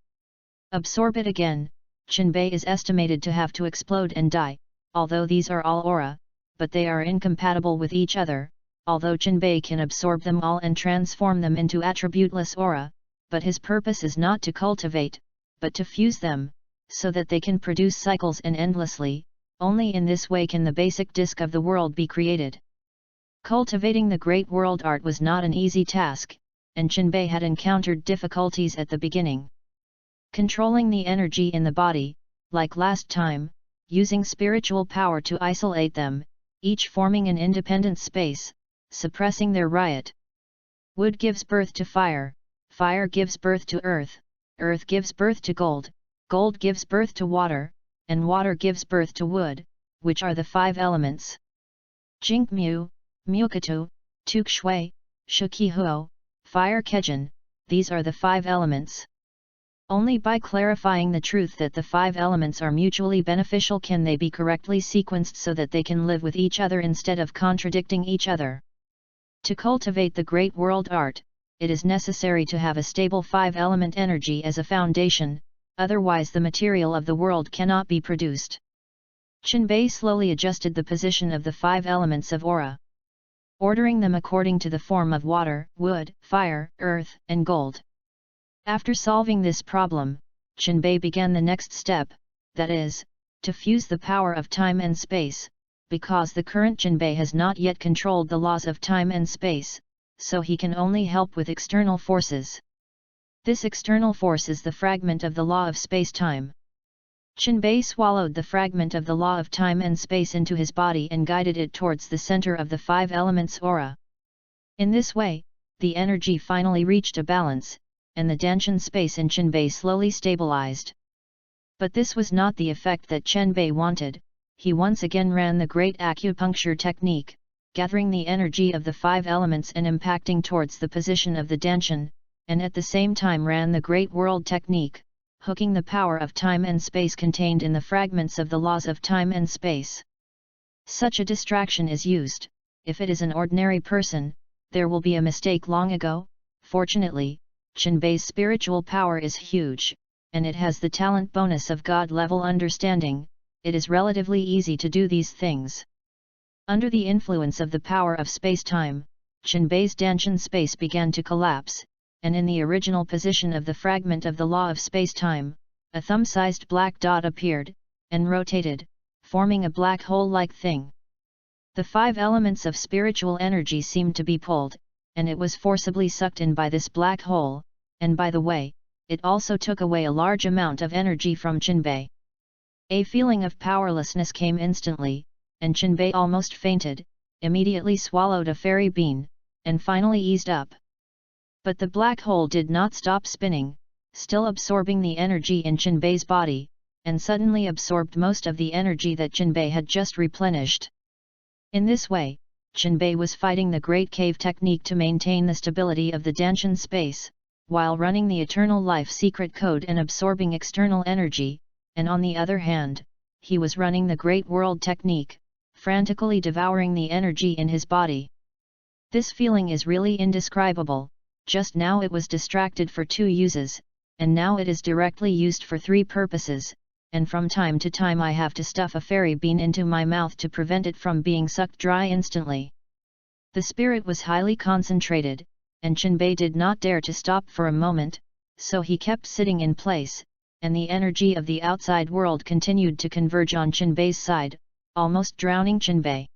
Absorb it again. Jinbei is estimated to have to explode and die. Although these are all aura, but they are incompatible with each other. Although Jinbei can absorb them all and transform them into attributeless aura, but his purpose is not to cultivate, but to fuse them, so that they can produce cycles and endlessly. Only in this way can the basic disk of the world be created. Cultivating the Great World Art was not an easy task, and Jinbei had encountered difficulties at the beginning. Controlling the energy in the body, like last time, using spiritual power to isolate them, each forming an independent space, suppressing their riot. Wood gives birth to fire, fire gives birth to earth, earth gives birth to gold, gold gives birth to water, and water gives birth to wood, which are the 5 elements. Jingmu, Mukatu, Tukshui, Shukihuo, Fire Kejin, these are the 5 elements. Only by clarifying the truth that the 5 elements are mutually beneficial can they be correctly sequenced so that they can live with each other instead of contradicting each other. To cultivate the Great World Art, it is necessary to have a stable 5-element energy as a foundation, otherwise the material of the world cannot be produced. Jinbei slowly adjusted the position of the 5 elements of aura, ordering them according to the form of water, wood, fire, earth, and gold. After solving this problem, Jinbei began the next step, that is, to fuse the power of time and space, because the current Jinbei has not yet controlled the laws of time and space, so he can only help with external forces. This external force is the fragment of the law of space-time. Jinbei swallowed the fragment of the law of time and space into his body and guided it towards the center of the 5 elements aura. In this way, the energy finally reached a balance, and the Danshan space in Jinbei slowly stabilized. But this was not the effect that Jinbei wanted. He once again ran the Great Acupuncture technique, gathering the energy of the 5 elements and impacting towards the position of the Danshan, and at the same time ran the Great World technique, hooking the power of time and space contained in the fragments of the laws of time and space. Such a distraction is used. If it is an ordinary person, there will be a mistake long ago. Fortunately, Chenbei's spiritual power is huge, and it has the talent bonus of God-level understanding. It is relatively easy to do these things. Under the influence of the power of space-time, Chenbei's Danshan space began to collapse, and in the original position of the fragment of the law of space-time, a thumb-sized black dot appeared, and rotated, forming a black hole-like thing. The 5 elements of spiritual energy seemed to be pulled, and it was forcibly sucked in by this black hole, and by the way, it also took away a large amount of energy from Chenbei. A feeling of powerlessness came instantly, and Chenbei almost fainted, immediately swallowed a fairy bean, and finally eased up. But the black hole did not stop spinning, still absorbing the energy in Chenbei's body, and suddenly absorbed most of the energy that Chenbei had just replenished. In this way, Chenbei was fighting the Great Cave technique to maintain the stability of the Danshan space, while running the Eternal Life secret code and absorbing external energy, and on the other hand, he was running the Great World technique, frantically devouring the energy in his body. This feeling is really indescribable. Just now it was distracted for 2 uses, and now it is directly used for 3 purposes, and from time to time I have to stuff a fairy bean into my mouth to prevent it from being sucked dry instantly. The spirit was highly concentrated, and Chenbei did not dare to stop for a moment, so he kept sitting in place, and the energy of the outside world continued to converge on Chenbei's side, almost drowning Chenbei.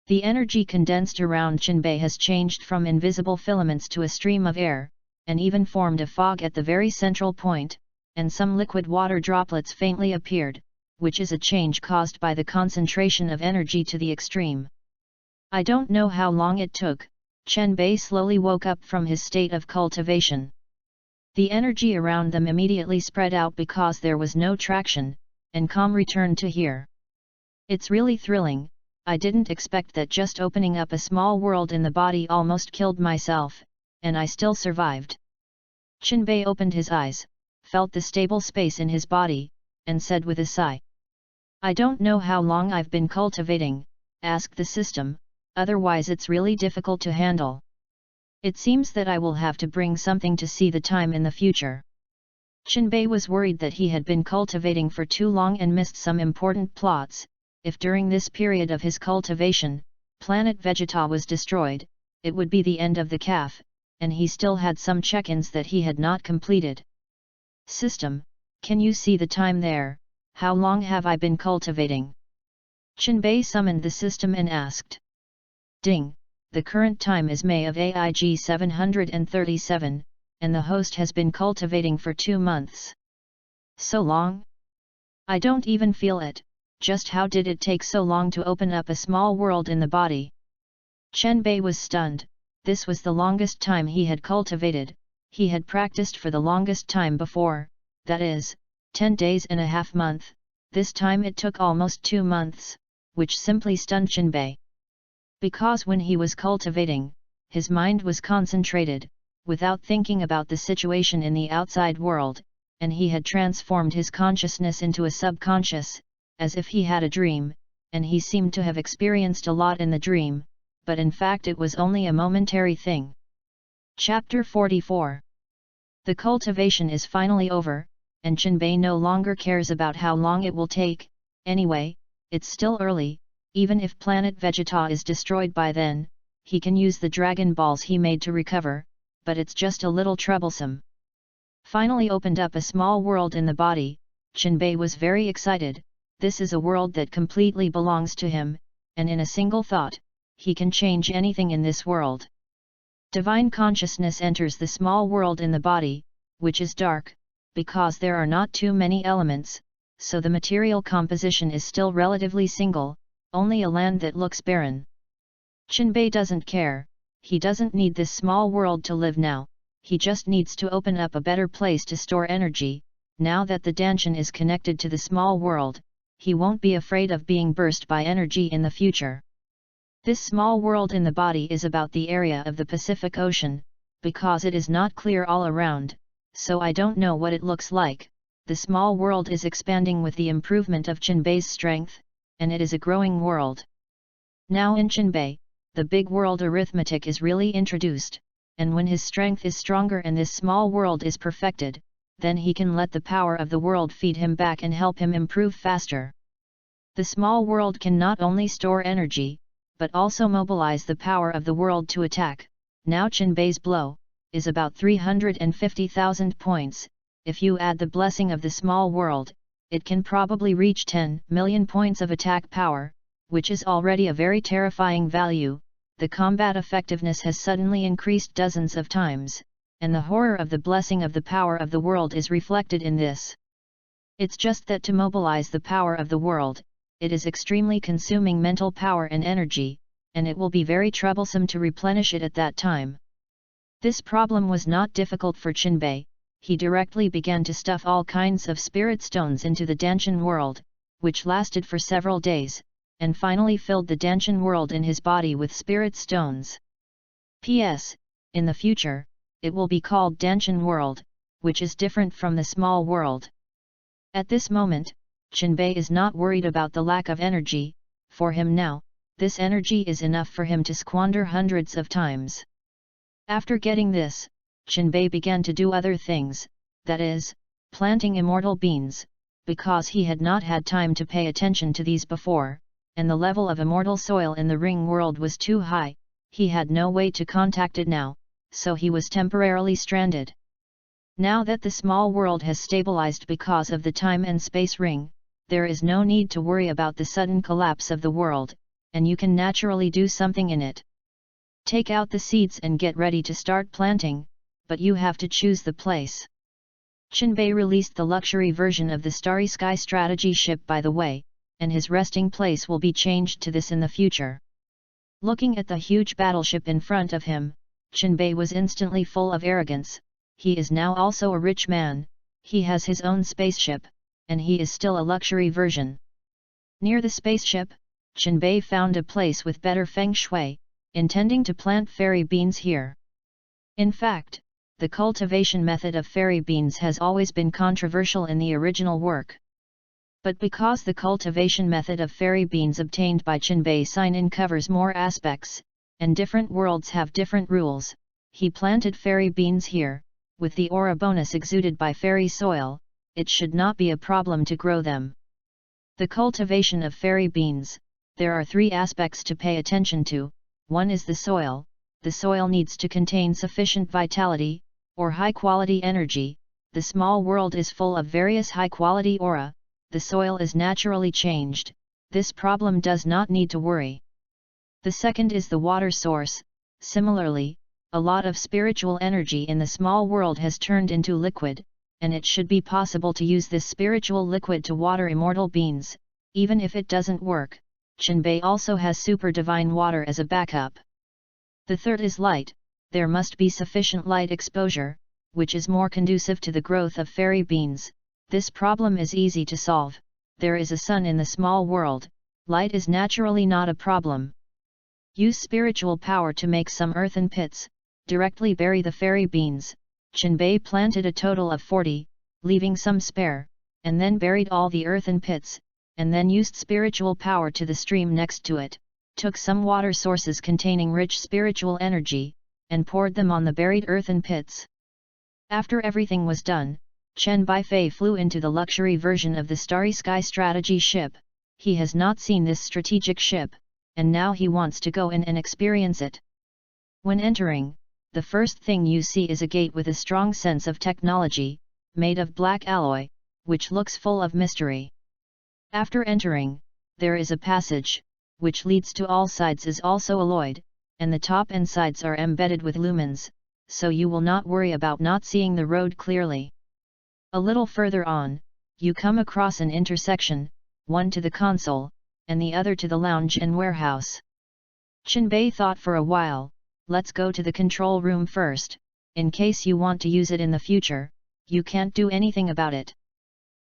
The energy condensed around Chenbei has changed from invisible filaments to a stream of air, and even formed a fog at the very central point, and some liquid water droplets faintly appeared, which is a change caused by the concentration of energy to the extreme. I don't know how long it took. Chenbei slowly woke up from his state of cultivation. The energy around them immediately spread out because there was no traction, and calm returned to here. It's really thrilling. I didn't expect that just opening up a small world in the body almost killed myself, and I still survived. Chenbei opened his eyes, felt the stable space in his body, and said with a sigh. I don't know how long I've been cultivating, ask the system, otherwise it's really difficult to handle. It seems that I will have to bring something to see the time in the future. Chenbei was worried that he had been cultivating for too long and missed some important plots. If during this period of his cultivation, planet Vegeta was destroyed, it would be the end of the calf, and he still had some check-ins that he had not completed. System, can you see the time there? How long have I been cultivating? Chenbei summoned the system and asked. Ding, the current time is May of AIG 737, and the host has been cultivating for 2 months. So long? I don't even feel it. Just how did it take so long to open up a small world in the body? Chenbei was stunned. This was the longest time he had cultivated. He had practiced for the longest time before, that is, 10 days and a half month. This time it took almost 2 months, which simply stunned Chenbei. Because when he was cultivating, his mind was concentrated, without thinking about the situation in the outside world, and he had transformed his consciousness into a subconscious, as if he had a dream, and he seemed to have experienced a lot in the dream, but in fact it was only a momentary thing. Chapter 44. The cultivation is finally over, and Chenbei no longer cares about how long it will take. Anyway, it's still early. Even if planet Vegeta is destroyed by then, he can use the Dragon Balls he made to recover, but it's just a little troublesome. Finally opened up a small world in the body, Chenbei was very excited. This is a world that completely belongs to him, and in a single thought, he can change anything in this world. Divine consciousness enters the small world in the body, which is dark, because there are not too many elements, so the material composition is still relatively single, only a land that looks barren. Chenbei doesn't care, he doesn't need this small world to live now, he just needs to open up a better place to store energy. Now that the Danshan is connected to the small world, he won't be afraid of being burst by energy in the future. This small world in the body is about the area of the Pacific Ocean, because it is not clear all around, so I don't know what it looks like. The small world is expanding with the improvement of Chenbei's strength, and it is a growing world. Now in Chenbei, the big world arithmetic is really introduced, and when his strength is stronger and this small world is perfected, then he can let the power of the world feed him back and help him improve faster. The small world can not only store energy, but also mobilize the power of the world to attack. Now Chenbei's blow is about 350,000 points. If you add the blessing of the small world, it can probably reach 10 million points of attack power, which is already a very terrifying value. The combat effectiveness has suddenly increased dozens of times, and the horror of the blessing of the power of the world is reflected in this. It's just that to mobilize the power of the world, it is extremely consuming mental power and energy, and it will be very troublesome to replenish it at that time. This problem was not difficult for Chenbei. He directly began to stuff all kinds of spirit stones into the Danshan world, which lasted for several days, and finally filled the Danshan world in his body with spirit stones. P.S. In the future, it will be called Danshan world, which is different from the small world. At this moment, Chenbei is not worried about the lack of energy. For him now, this energy is enough for him to squander hundreds of times. After getting this, Chenbei began to do other things, that is, planting immortal beans, because he had not had time to pay attention to these before, and the level of immortal soil in the ring world was too high. He had no way to contact it now, so he was temporarily stranded. Now that the small world has stabilized because of the time and space ring, there is no need to worry about the sudden collapse of the world, and you can naturally do something in it. Take out the seeds and get ready to start planting, but you have to choose the place. Chenbei released the luxury version of the Starry Sky strategy ship by the way, and his resting place will be changed to this in the future. Looking at the huge battleship in front of him, Chenbei was instantly full of arrogance. He is now also a rich man, he has his own spaceship, and he is still a luxury version. Near the spaceship, Chenbei found a place with better feng shui, intending to plant fairy beans here. In fact, the cultivation method of fairy beans has always been controversial in the original work. But because the cultivation method of fairy beans obtained by Chenbei Seinen covers more aspects, and different worlds have different rules, he planted fairy beans here. With the aura bonus exuded by fairy soil, it should not be a problem to grow them. The cultivation of fairy beans, there are three aspects to pay attention to. One is the soil. The soil needs to contain sufficient vitality, or high-quality energy. The small world is full of various high-quality aura. The soil is naturally changed. This problem does not need to worry. The second is the water source. Similarly, a lot of spiritual energy in the small world has turned into liquid, and it should be possible to use this spiritual liquid to water immortal beans. Even if it doesn't work, Chenbei also has super divine water as a backup. The third is light. There must be sufficient light exposure, which is more conducive to the growth of fairy beans. This problem is easy to solve. There is a sun in the small world. Light is naturally not a problem. Use spiritual power to make some earthen pits. Directly bury the fairy beans. Chenbei planted a total of 40, leaving some spare, and then buried all the earthen pits, and then used spiritual power to the stream next to it, took some water sources containing rich spiritual energy, and poured them on the buried earthen pits. After everything was done, Chen Baifei flew into the luxury version of the Starry Sky strategy ship. He has not seen this strategic ship, and now he wants to go in and experience it. When entering, the first thing you see is a gate with a strong sense of technology, made of black alloy, which looks full of mystery. After entering, there is a passage, which leads to all sides is also alloyed, and the top and sides are embedded with lumens, so you will not worry about not seeing the road clearly. A little further on, you come across an intersection, one to the console, and the other to the lounge and warehouse. Chenbei thought for a while. Let's go to the control room first, in case you want to use it in the future, you can't do anything about it.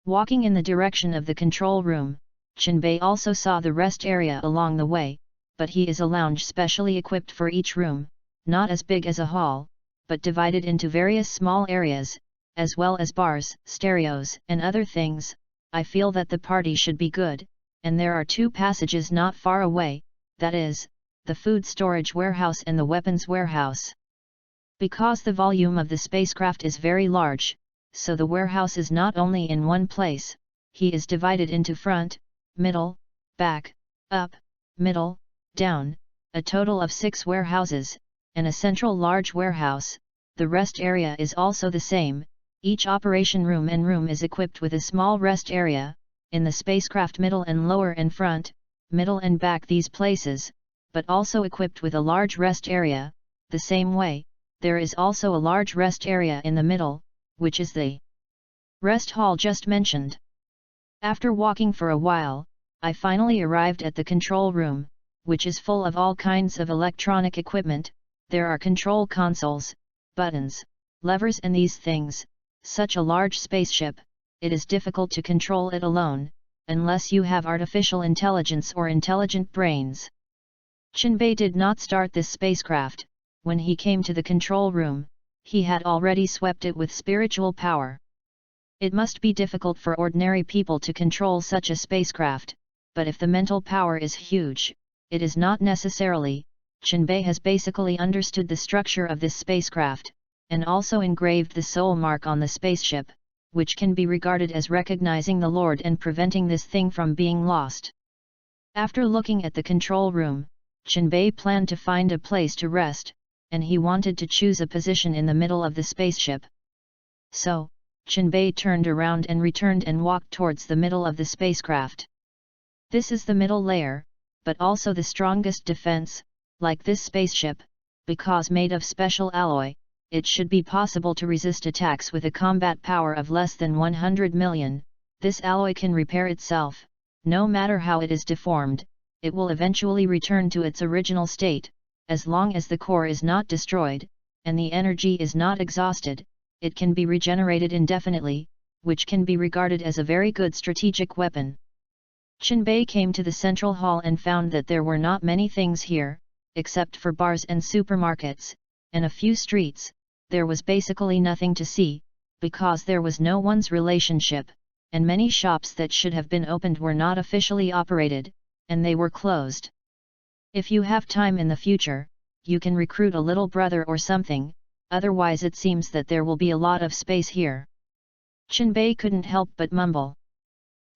Walking in the direction of the control room, Chenbei also saw the rest area along the way, but he is a lounge specially equipped for each room, not as big as a hall, but divided into various small areas, as well as bars, stereos, and other things. I feel that the party should be good, and there are 2 passages not far away, that is, the food storage warehouse and the weapons warehouse. Because the volume of the spacecraft is very large, so the warehouse is not only in one place, he is divided into front, middle, back, up, middle, down, a total of 6 warehouses, and a central large warehouse. The rest area is also the same. Each operation room and room is equipped with a small rest area, in the spacecraft middle and lower and front, middle and back these places, but also equipped with a large rest area. The same way, there is also a large rest area in the middle, which is the rest hall just mentioned. After walking for a while, I finally arrived at the control room, which is full of all kinds of electronic equipment. There are control consoles, buttons, levers and these things. Such a large spaceship, it is difficult to control it alone, unless you have artificial intelligence or intelligent brains. Chinbei did not start this spacecraft. When he came to the control room, he had already swept it with spiritual power. It must be difficult for ordinary people to control such a spacecraft, but if the mental power is huge, it is not necessarily. Chinbei has basically understood the structure of this spacecraft, and also engraved the soul mark on the spaceship, which can be regarded as recognizing the Lord and preventing this thing from being lost. After looking at the control room, Chinbei planned to find a place to rest, and he wanted to choose a position in the middle of the spaceship. So, Chinbei turned around and returned and walked towards the middle of the spacecraft. This is the middle layer, but also the strongest defense, like this spaceship, because made of special alloy. It should be possible to resist attacks with a combat power of less than 100 million. This alloy can repair itself, no matter how it is deformed, it will eventually return to its original state, as long as the core is not destroyed, and the energy is not exhausted, it can be regenerated indefinitely, which can be regarded as a very good strategic weapon. Chinbei came to the central hall and found that there were not many things here, except for bars and supermarkets, and a few streets. There was basically nothing to see, because there was no one's relationship, and many shops that should have been opened were not officially operated, and they were closed. If you have time in the future, you can recruit a little brother or something, otherwise it seems that there will be a lot of space here. Chinbei couldn't help but mumble.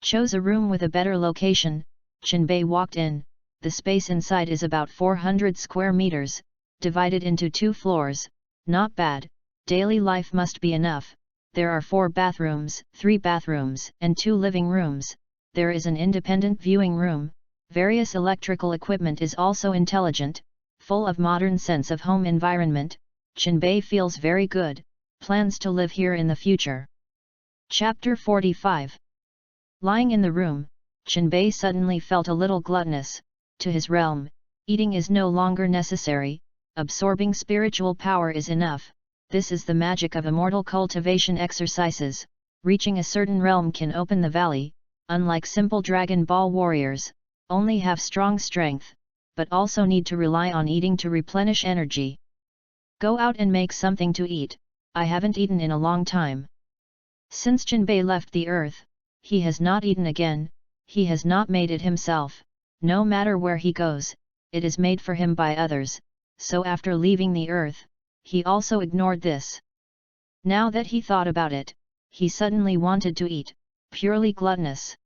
Chose a room with a better location. Chinbei walked in. The space inside is about 400 square meters, divided into 2 floors. Not bad, daily life must be enough. There are 4 bathrooms, 3 bathrooms, and 2 living rooms. There is an independent viewing room. Various electrical equipment is also intelligent, full of modern sense of home environment. Chinbei feels very good, plans to live here in the future. Chapter 45. Lying in the room, Chinbei suddenly felt a little gluttonous. To his realm, eating is no longer necessary. Absorbing spiritual power is enough. This is the magic of immortal cultivation exercises. Reaching a certain realm can open the valley, unlike simple Dragon Ball warriors, only have strong strength, but also need to rely on eating to replenish energy. Go out and make something to eat. I haven't eaten in a long time. Since Chinbei left the earth, he has not eaten again. He has not made it himself. No matter where he goes, it is made for him by others. So after leaving the earth, he also ignored this. Now that he thought about it, he suddenly wanted to eat, purely gluttonous.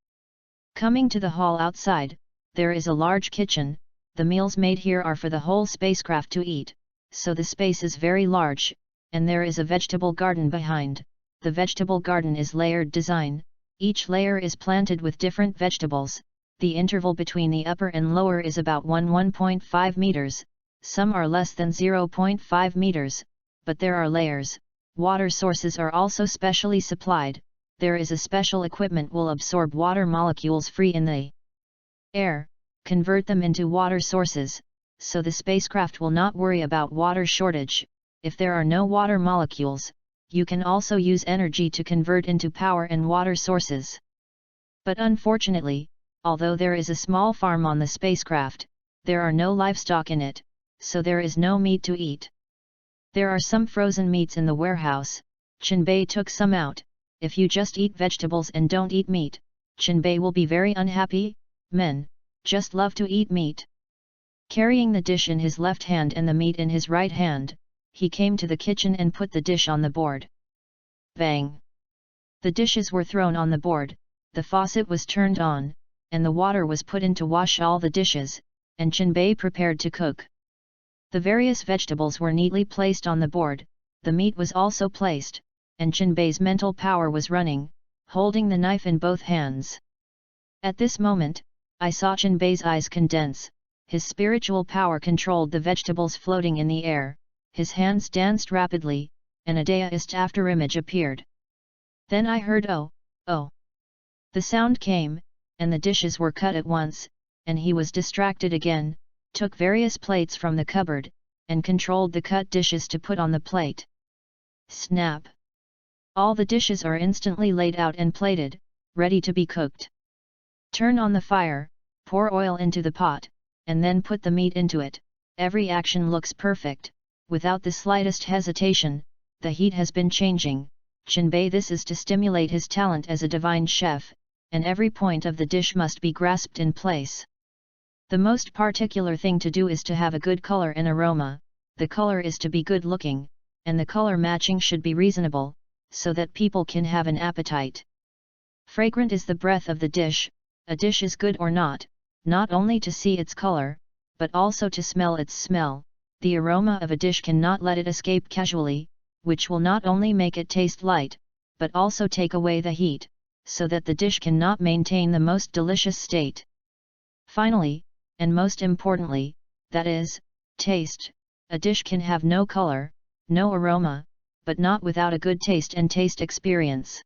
Coming to the hall outside, there is a large kitchen. The meals made here are for the whole spacecraft to eat, so the space is very large, and there is a vegetable garden behind. The vegetable garden is layered design. Each layer is planted with different vegetables. The interval between the upper and lower is about 1.5 meters. Some are less than 0.5 meters, but there are layers. Water sources are also specially supplied. There is a special equipment will absorb water molecules free in the air, convert them into water sources, so the spacecraft will not worry about water shortage. If there are no water molecules, you can also use energy to convert into power and water sources. But unfortunately, although there is a small farm on the spacecraft, there are no livestock in it, so there is no meat to eat. There are some frozen meats in the warehouse. Chinbei took some out. If you just eat vegetables and don't eat meat, Chinbei will be very unhappy. Men just love to eat meat. Carrying the dish in his left hand and the meat in his right hand, he came to the kitchen and put the dish on the board. Bang! The dishes were thrown on the board, the faucet was turned on, and the water was put in to wash all the dishes, and Chinbei prepared to cook. The various vegetables were neatly placed on the board, the meat was also placed, and Chinbei's mental power was running, holding the knife in both hands. At this moment, I saw Chinbei's eyes condense, his spiritual power controlled the vegetables floating in the air, his hands danced rapidly, and a Daoist afterimage appeared. Then I heard oh, oh. The sound came, and the dishes were cut at once, and he was distracted again, took various plates from the cupboard, and controlled the cut dishes to put on the plate. Snap! All the dishes are instantly laid out and plated, ready to be cooked. Turn on the fire, pour oil into the pot, and then put the meat into it. Every action looks perfect, without the slightest hesitation. The heat has been changing. Chinbei, this is to stimulate his talent as a divine chef, and every point of the dish must be grasped in place. The most particular thing to do is to have a good color and aroma. The color is to be good looking, and the color matching should be reasonable, so that people can have an appetite. Fragrant is the breath of the dish. A dish is good or not only to see its color, but also to smell its smell. The aroma of a dish cannot let it escape casually, which will not only make it taste light, but also take away the heat, so that the dish cannot maintain the most delicious state. Finally, and most importantly, that is, taste. A dish can have no color, no aroma, but not without a good taste and taste experience.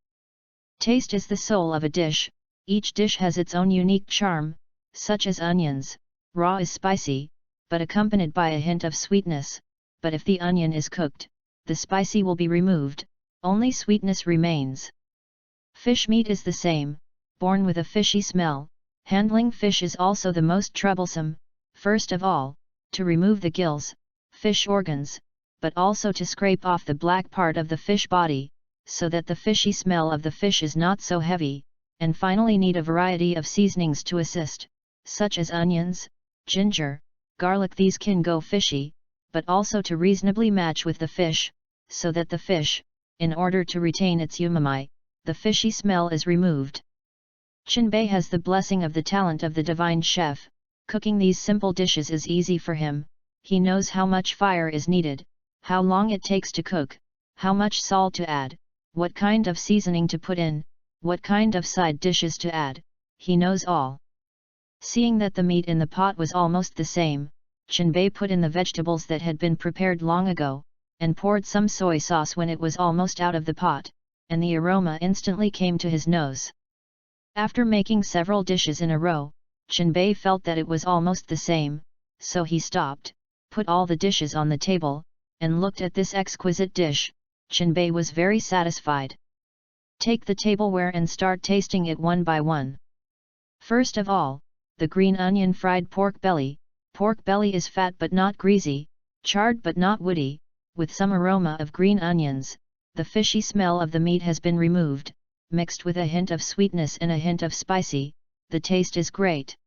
Taste is the soul of a dish. Each dish has its own unique charm, such as onions. Raw is spicy, but accompanied by a hint of sweetness, but if the onion is cooked, the spicy will be removed, only sweetness remains. Fish meat is the same, born with a fishy smell. Handling fish is also the most troublesome, first of all, to remove the gills, fish organs, but also to scrape off the black part of the fish body, so that the fishy smell of the fish is not so heavy, and finally need a variety of seasonings to assist, such as onions, ginger, garlic. These can go fishy, but also to reasonably match with the fish, so that the fish, in order to retain its umami, the fishy smell is removed. Chinbei has the blessing of the talent of the divine chef. Cooking these simple dishes is easy for him. He knows how much fire is needed, how long it takes to cook, how much salt to add, what kind of seasoning to put in, what kind of side dishes to add. He knows all. Seeing that the meat in the pot was almost the same, Chinbei put in the vegetables that had been prepared long ago, and poured some soy sauce when it was almost out of the pot, and the aroma instantly came to his nose. After making several dishes in a row, Chinbei felt that it was almost the same, so he stopped, put all the dishes on the table, and looked at this exquisite dish. Chinbei was very satisfied. Take the tableware and start tasting it one by one. First of all, the green onion fried pork belly. Pork belly is fat but not greasy, charred but not woody, with some aroma of green onions. The fishy smell of the meat has been removed, mixed with a hint of sweetness and a hint of spicy. The taste is great.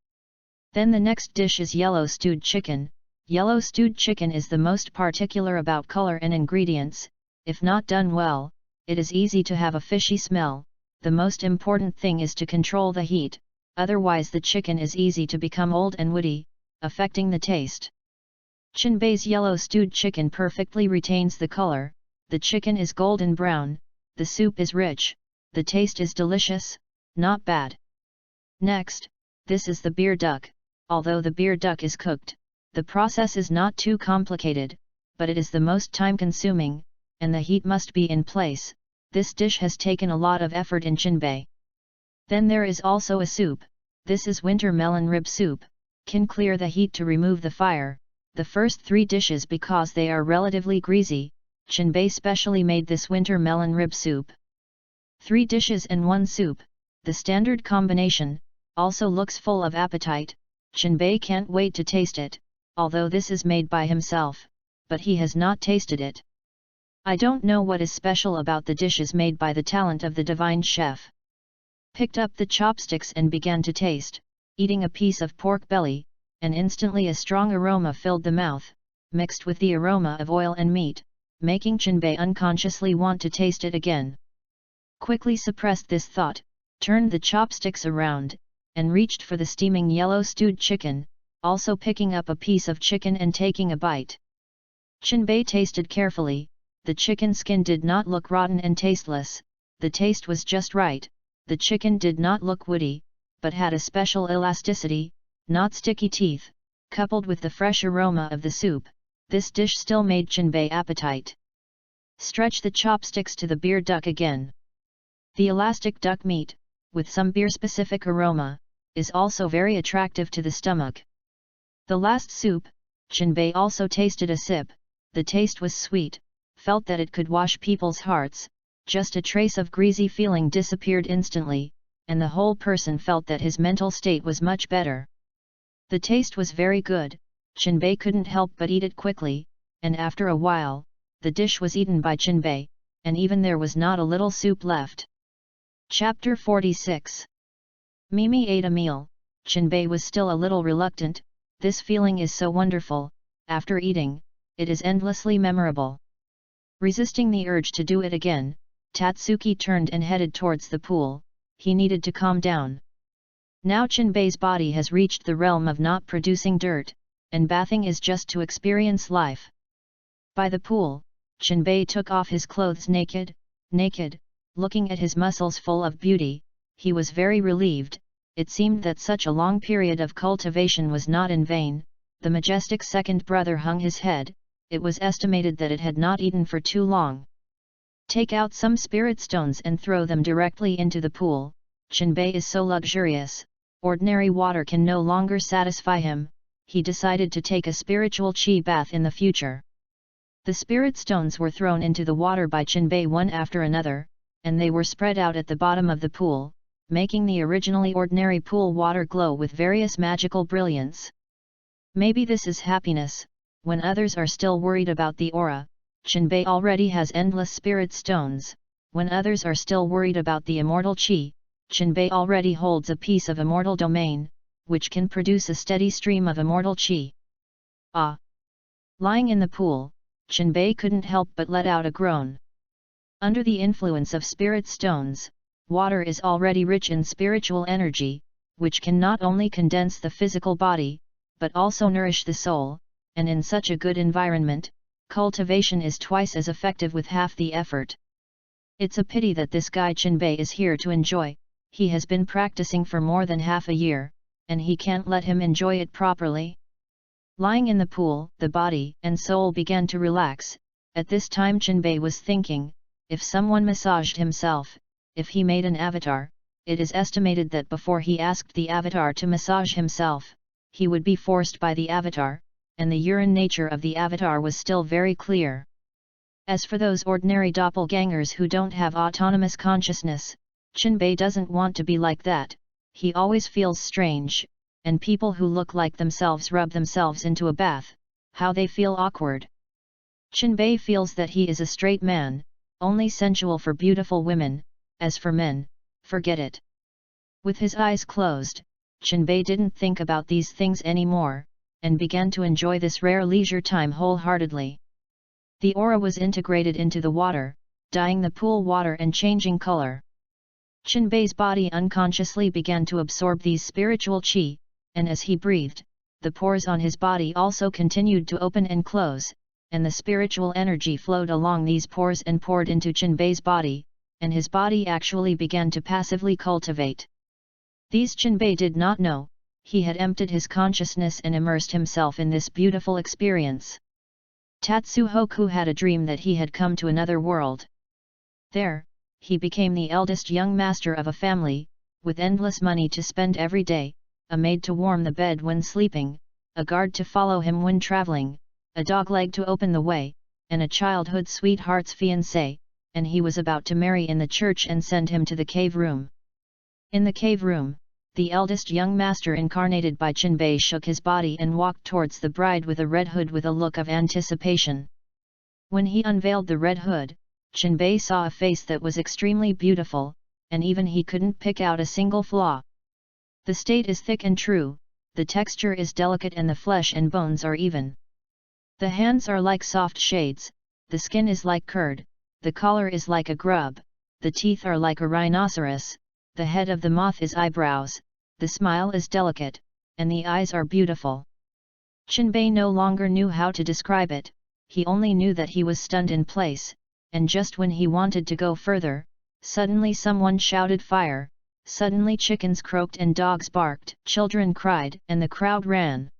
Then the next dish is yellow stewed chicken. Yellow stewed chicken is the most particular about color and ingredients. If not done well, it is easy to have a fishy smell. The most important thing is to control the heat, otherwise the chicken is easy to become old and woody, affecting the taste. Chinbei's yellow stewed chicken perfectly retains the color. The chicken is golden brown, the soup is rich, the taste is delicious, not bad. Next, this is the beer duck. Although the beer duck is cooked, the process is not too complicated, but it is the most time-consuming, and the heat must be in place. This dish has taken a lot of effort in Chinbei. Then there is also a soup. This is winter melon rib soup, can clear the heat to remove the fire. The first three dishes, because they are relatively greasy, Chinbei specially made this winter melon rib soup. 3 dishes and 1 soup, the standard combination, also looks full of appetite. Chinbei can't wait to taste it, although this is made by himself, but he has not tasted it. I don't know what is special about the dishes made by the talent of the divine chef. Picked up the chopsticks and began to taste, eating a piece of pork belly, and instantly a strong aroma filled the mouth, mixed with the aroma of oil and meat, making Chinbei unconsciously want to taste it again. Quickly suppressed this thought, turned the chopsticks around, and reached for the steaming yellow stewed chicken, also picking up a piece of chicken and taking a bite. Chinbei tasted carefully. The chicken skin did not look rotten and tasteless, the taste was just right. The chicken did not look woody, but had a special elasticity, not sticky teeth, coupled with the fresh aroma of the soup. This dish still made Chinbei appetite. Stretch the chopsticks to the beer duck again. The elastic duck meat, with some beer-specific aroma, is also very attractive to the stomach. The last soup, Chinbei also tasted a sip. The taste was sweet, felt that it could wash people's hearts, just a trace of greasy feeling disappeared instantly, and the whole person felt that his mental state was much better. The taste was very good, Chinbei couldn't help but eat it quickly, and after a while, the dish was eaten by Chinbei, and even there was not a little soup left. Chapter 46. Mimi ate a meal. Chinbei was still a little reluctant. This feeling is so wonderful. After eating, it is endlessly memorable. Resisting the urge to do it again, Tatsuki turned and headed towards the pool. He needed to calm down. Now Chinbei's body has reached the realm of not producing dirt, and bathing is just to experience life. By the pool, Chinbei took off his clothes naked, looking at his muscles full of beauty. He was very relieved. It seemed that such a long period of cultivation was not in vain. The majestic second brother hung his head. It was estimated that it had not eaten for too long. Take out some spirit stones and throw them directly into the pool. Chinbei is so luxurious, ordinary water can no longer satisfy him. He decided to take a spiritual chi bath in the future. The spirit stones were thrown into the water by Chinbei one after another, and they were spread out at the bottom of the pool, making the originally ordinary pool water glow with various magical brilliance. Maybe this is happiness. When others are still worried about the aura, Chinbei already has endless spirit stones. When others are still worried about the immortal chi, Chinbei already holds a piece of immortal domain, which can produce a steady stream of immortal chi. Ah! Lying in the pool, Chinbei couldn't help but let out a groan. Under the influence of spirit stones, water is already rich in spiritual energy, which can not only condense the physical body, but also nourish the soul. And in such a good environment, cultivation is twice as effective with half the effort. It's a pity that this guy Chinbei is here to enjoy. He has been practicing for more than half a year, and he can't let him enjoy it properly. Lying in the pool, the body and soul began to relax. At this time Chinbei was thinking, if someone massaged himself, if he made an avatar, it is estimated that before he asked the avatar to massage himself, he would be forced by the avatar, and the urine nature of the avatar was still very clear. As for those ordinary doppelgangers who don't have autonomous consciousness, Chinbei doesn't want to be like that. He always feels strange, and people who look like themselves rub themselves into a bath, how they feel awkward. Chinbei feels that he is a straight man, only sensual for beautiful women. As for men, forget it. With his eyes closed, Chinbei didn't think about these things anymore, and began to enjoy this rare leisure time wholeheartedly. The aura was integrated into the water, dyeing the pool water and changing color. Chinbei's body unconsciously began to absorb these spiritual chi, and as he breathed, the pores on his body also continued to open and close, and the spiritual energy flowed along these pores and poured into Chinbei's body, and his body actually began to passively cultivate. These Chinbei did not know. He had emptied his consciousness and immersed himself in this beautiful experience. Tatsuhoku had a dream that he had come to another world. There, he became the eldest young master of a family, with endless money to spend every day, a maid to warm the bed when sleeping, a guard to follow him when traveling, a dogleg to open the way, and a childhood sweetheart's fiancé, and he was about to marry in the church and send him to the cave room. In the cave room, the eldest young master incarnated by Chinbei shook his body and walked towards the bride with a red hood with a look of anticipation. When he unveiled the red hood, Jinbei saw a face that was extremely beautiful, and even he couldn't pick out a single flaw. The state is thick and true, the texture is delicate and the flesh and bones are even. The hands are like soft shades, the skin is like curd, the collar is like a grub, the teeth are like a rhinoceros, the head of the moth is eyebrows, the smile is delicate, and the eyes are beautiful. Jinbei no longer knew how to describe it, he only knew that he was stunned in place, and just when he wanted to go further, suddenly someone shouted fire, suddenly chickens croaked and dogs barked, children cried and the crowd ran.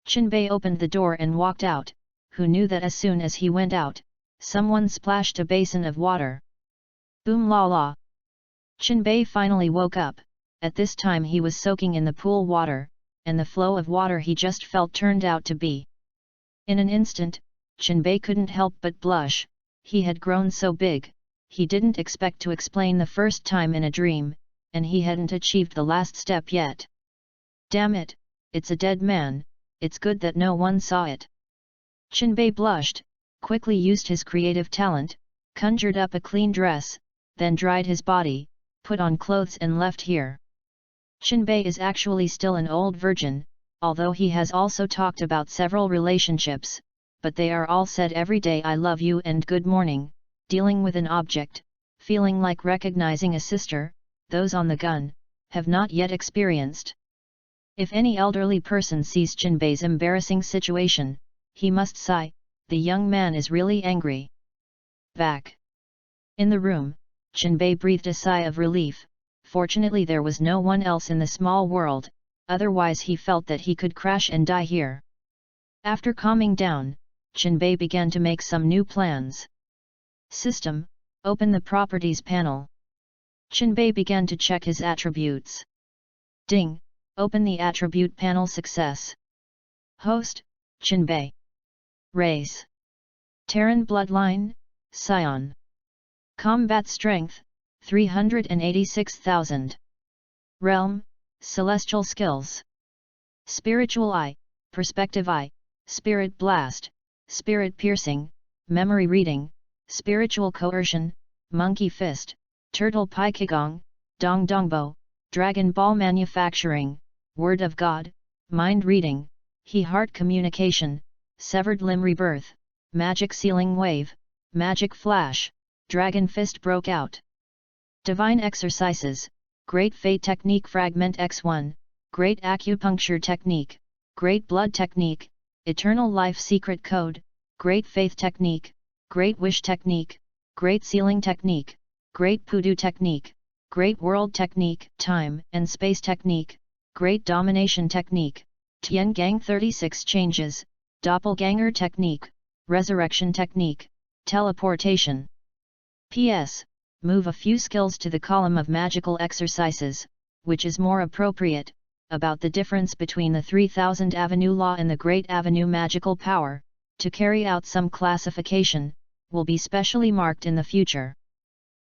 Jinbei opened the door and walked out, who knew that as soon as he went out, someone splashed a basin of water. Boom la la! Jinbei finally woke up, at this time he was soaking in the pool water, and the flow of water he just felt turned out to be. In an instant, Jinbei couldn't help but blush, he had grown so big, he didn't expect to explain the first time in a dream, and he hadn't achieved the last step yet. Damn it, it's a dead man, it's good that no one saw it. Jinbei blushed, quickly used his creative talent, conjured up a clean dress, then dried his body, put on clothes and left here. Jinbei is actually still an old virgin, although he has also talked about several relationships, but they are all said every day I love you and good morning, dealing with an object, feeling like recognizing a sister, those on the gun, have not yet experienced. If any elderly person sees Jinbei's embarrassing situation, he must sigh, the young man is really angry. Back in the room, Jinbei breathed a sigh of relief, fortunately there was no one else in the small world, otherwise he felt that he could crash and die here. After calming down, Jinbei began to make some new plans. System, open the Properties panel. Jinbei began to check his attributes. Ding, open the Attribute panel. Success. Host, Jinbei. Race, Terran bloodline, Scion. Combat strength, 386,000. Realm, Celestial skills. Spiritual Eye, Perspective Eye, Spirit Blast, Spirit Piercing, Memory Reading, Spiritual Coercion, Monkey Fist, Turtle Pai Qigong, Dong Dongbo, Dragon Ball Manufacturing, Word of God, Mind Reading, He Heart Communication, Severed Limb Rebirth, Magic Sealing Wave, Magic Flash, Dragon Fist Broke Out. Divine Exercises, Great Fate Technique Fragment X1, Great Acupuncture Technique, Great Blood Technique, Eternal Life Secret Code, Great Faith Technique, Great Wish Technique, Great Sealing Technique, Great Pudu Technique, Great World Technique, Time and Space Technique, Great Domination Technique, Tian Gang 36 Changes, Doppelganger Technique, Resurrection Technique, Teleportation. P.S. Move a few skills to the column of magical exercises, which is more appropriate, about the difference between the 3000 Avenue Law and the Great Avenue Magical Power, to carry out some classification, will be specially marked in the future.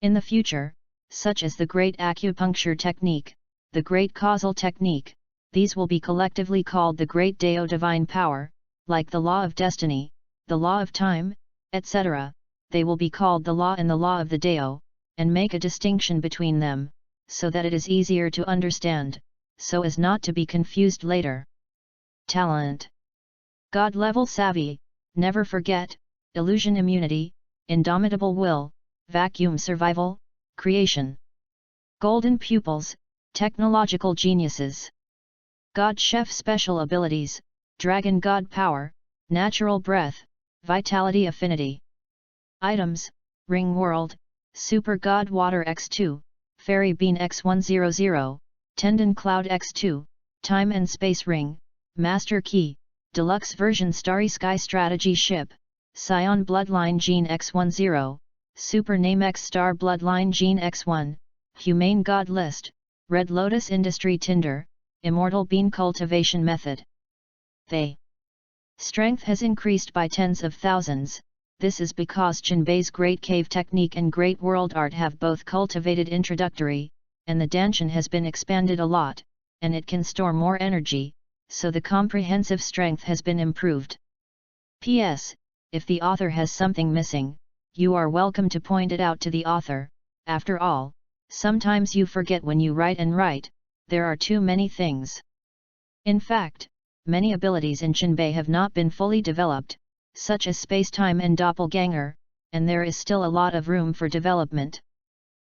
In the future, such as the Great Acupuncture Technique, the Great Causal Technique, these will be collectively called the Great Deo Divine Power, like the Law of Destiny, the Law of Time, etc., they will be called the Law and the Law of the Deo, and make a distinction between them, so that it is easier to understand, so as not to be confused later. Talent. God-level savvy, never forget, illusion immunity, indomitable will, vacuum survival, creation. Golden pupils, technological geniuses. God chef special abilities, dragon god power, natural breath, vitality affinity. Items, ring world, super god water x2, fairy bean x100, tendon cloud x2, time and space ring, master key, deluxe version starry sky strategy ship, scion bloodline gene x10, super name x star bloodline gene x1, humane god list, red lotus industry tinder, immortal bean cultivation method. They. Strength has increased by tens of thousands. This is because Jinbei's Great Cave Technique and Great World Art have both cultivated introductory, and the Danshin has been expanded a lot, and it can store more energy, so the comprehensive strength has been improved. P.S. If the author has something missing, you are welcome to point it out to the author. After all, sometimes you forget when you write and write, there are too many things. In fact, many abilities in Jinbei have not been fully developed, such as space-time and doppelganger, and there is still a lot of room for development.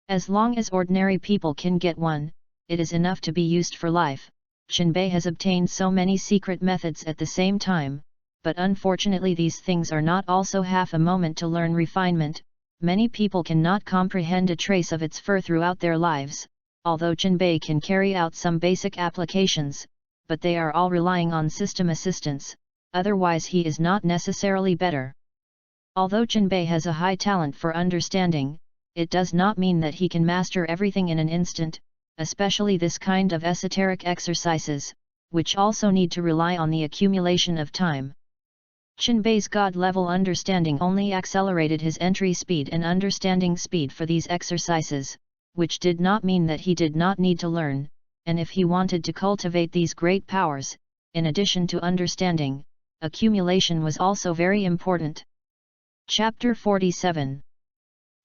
As long as ordinary people can get one, it is enough to be used for life. Jinbei has obtained so many secret methods at the same time, but unfortunately these things are not also half a moment to learn refinement. Many people cannot comprehend a trace of its fur throughout their lives, although Jinbei can carry out some basic applications, but they are all relying on system assistance, otherwise he is not necessarily better. Although Jinbei has a high talent for understanding, it does not mean that he can master everything in an instant, especially this kind of esoteric exercises, which also need to rely on the accumulation of time. Jinbei's God-level understanding only accelerated his entry speed and understanding speed for these exercises, which did not mean that he did not need to learn, and if he wanted to cultivate these great powers, in addition to understanding, accumulation was also very important. Chapter 47.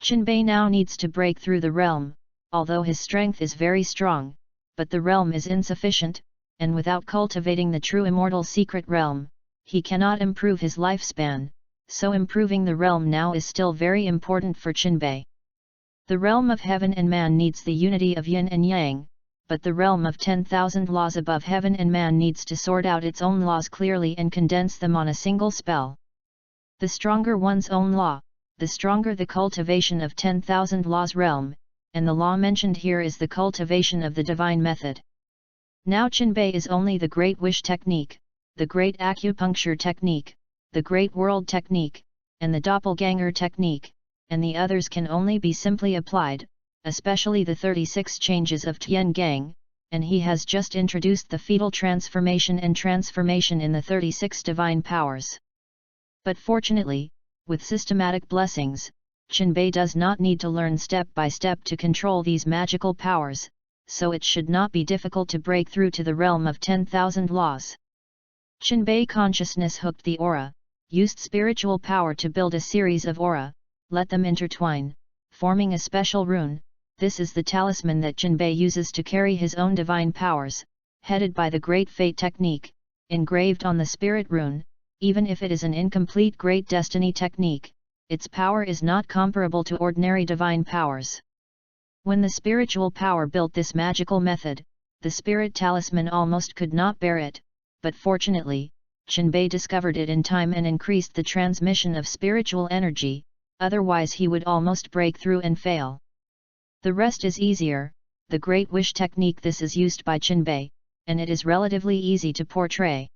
Jinbei now needs to break through the realm, although his strength is very strong, but the realm is insufficient, and without cultivating the true immortal secret realm, he cannot improve his lifespan, so improving the realm now is still very important for Jinbei. The realm of heaven and man needs the unity of yin and yang, but the realm of 10,000 laws above heaven and man needs to sort out its own laws clearly and condense them on a single spell. The stronger one's own law, the stronger the cultivation of 10,000 laws realm, and the law mentioned here is the cultivation of the divine method. Now Jinbei is only the Great Wish technique, the Great Acupuncture technique, the Great World technique, and the Doppelganger technique, and the others can only be simply applied, especially the 36 changes of Tian Gang, and he has just introduced the fetal transformation and transformation in the 36 divine powers. But fortunately, with systematic blessings, Jinbei does not need to learn step by step to control these magical powers, so it should not be difficult to break through to the realm of 10,000 laws. Jinbei consciousness hooked the aura, used spiritual power to build a series of aura, let them intertwine, forming a special rune. This is the talisman that Jinbei uses to carry his own divine powers, headed by the Great Fate technique, engraved on the spirit rune. Even if it is an incomplete Great Destiny technique, its power is not comparable to ordinary divine powers. When the spiritual power built this magical method, the spirit talisman almost could not bear it, but fortunately, Jinbei discovered it in time and increased the transmission of spiritual energy, otherwise he would almost break through and fail. The rest is easier, the Great Wish technique. This is used by Jinbei, and it is relatively easy to portray.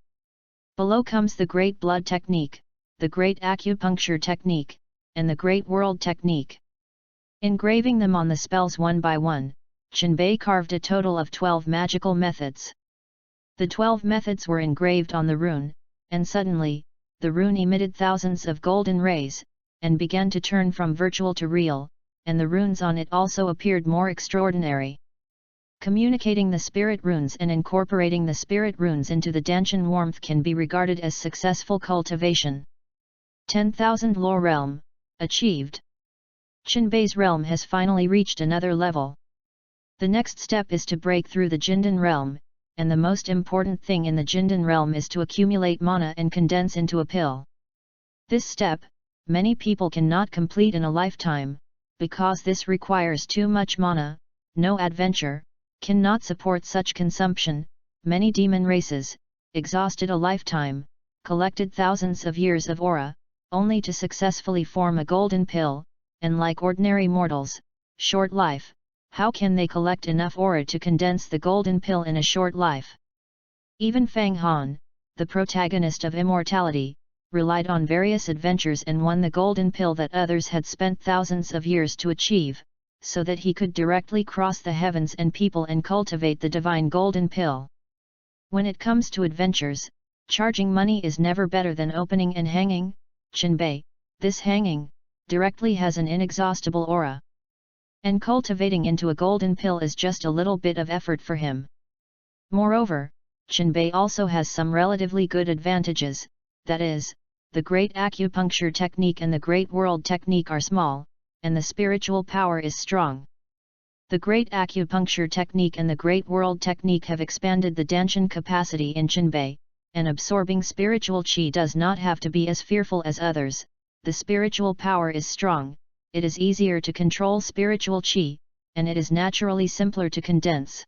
Below comes the Great Blood technique, the Great Acupuncture technique, and the Great World technique. Engraving them on the spells one by one, Jinbei carved a total of 12 magical methods. The 12 methods were engraved on the rune, and suddenly, the rune emitted thousands of golden rays, and began to turn from virtual to real, and the runes on it also appeared more extraordinary. Communicating the spirit runes and incorporating the spirit runes into the Danshan warmth can be regarded as successful cultivation. 10,000 law realm, achieved. Jinbei's realm has finally reached another level. The next step is to break through the Jindan realm, and the most important thing in the Jindan realm is to accumulate mana and condense into a pill. This step, many people cannot complete in a lifetime, because this requires too much mana. No adventure cannot support such consumption. Many demon races, exhausted a lifetime, collected thousands of years of aura, only to successfully form a golden pill, and like ordinary mortals, short life, how can they collect enough aura to condense the golden pill in a short life? Even Fang Han, the protagonist of Immortality, relied on various adventures and won the golden pill that others had spent thousands of years to achieve, so that he could directly cross the heavens and people and cultivate the divine golden pill. When it comes to adventures, charging money is never better than opening and hanging. Jinbei, this hanging, directly has an inexhaustible aura. And cultivating into a golden pill is just a little bit of effort for him. Moreover, Jinbei also has some relatively good advantages, that is, the great acupuncture technique and the great world technique are small, and the spiritual power is strong. The great acupuncture technique and the great world technique have expanded the danshan capacity in Jinbei, and absorbing spiritual qi does not have to be as fearful as others. The spiritual power is strong, it is easier to control spiritual qi, and it is naturally simpler to condense.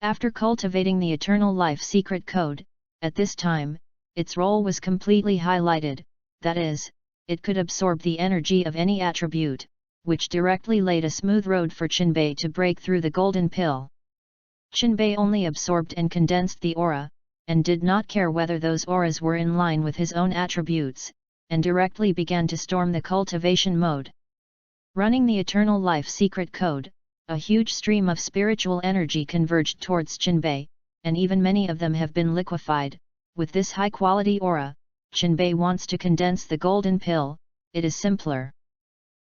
After cultivating the eternal life secret code, at this time, its role was completely highlighted, that is, it could absorb the energy of any attribute, which directly laid a smooth road for Jinbei to break through the golden pill. Jinbei only absorbed and condensed the aura, and did not care whether those auras were in line with his own attributes, and directly began to storm the cultivation mode. Running the eternal life secret code, a huge stream of spiritual energy converged towards Jinbei, and even many of them have been liquefied. With this high-quality aura, Jinbei wants to condense the golden pill, it is simpler.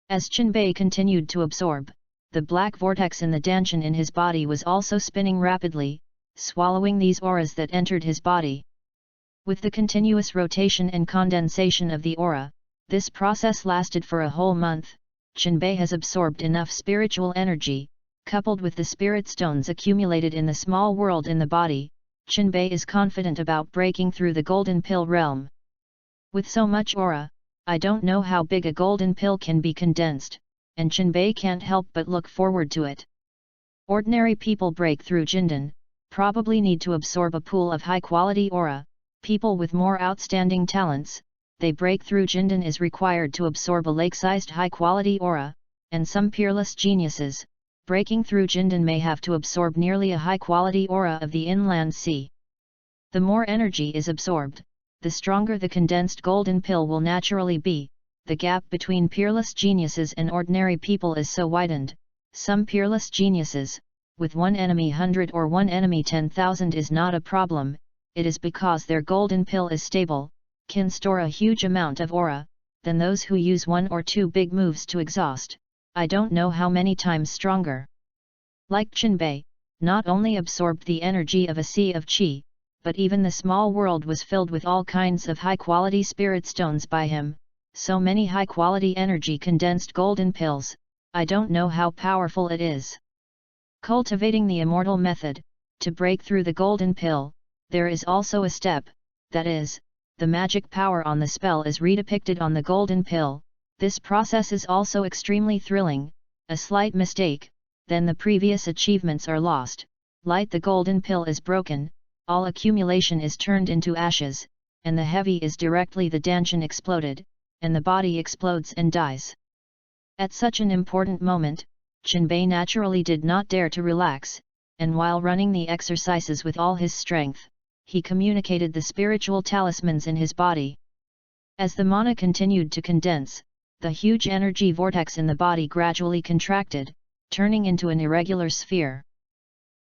As Jinbei continued to absorb, the black vortex in the danshan in his body was also spinning rapidly, swallowing these auras that entered his body. With the continuous rotation and condensation of the aura, this process lasted for a whole month. Jinbei has absorbed enough spiritual energy, coupled with the spirit stones accumulated in the small world in the body. Jinbei is confident about breaking through the golden pill realm. With so much aura, I don't know how big a golden pill can be condensed, and Jinbei can't help but look forward to it. Ordinary people break through Jindan, probably need to absorb a pool of high-quality aura. People with more outstanding talents, they break through Jindan is required to absorb a lake-sized high-quality aura, and some peerless geniuses, breaking through Jindan may have to absorb nearly a high-quality aura of the inland sea. The more energy is absorbed, the stronger the condensed golden pill will naturally be. The gap between peerless geniuses and ordinary people is so widened. Some peerless geniuses, with one enemy 100 or one enemy 10,000 is not a problem, it is because their golden pill is stable, can store a huge amount of aura, than those who use one or two big moves to exhaust, I don't know how many times stronger. Like Jinbei, not only absorbed the energy of a sea of qi, but even the small world was filled with all kinds of high-quality spirit stones by him, so many high-quality energy condensed golden pills, I don't know how powerful it is. Cultivating the immortal method, to break through the golden pill, there is also a step, that is, the magic power on the spell is redepicted on the golden pill. This process is also extremely thrilling. A slight mistake, then the previous achievements are lost. Light the golden pill is broken, all accumulation is turned into ashes, and the heavy is directly the danshan exploded, and the body explodes and dies. At such an important moment, Jinbei naturally did not dare to relax, and while running the exercises with all his strength, he communicated the spiritual talismans in his body. As the mana continued to condense, the huge energy vortex in the body gradually contracted, turning into an irregular sphere.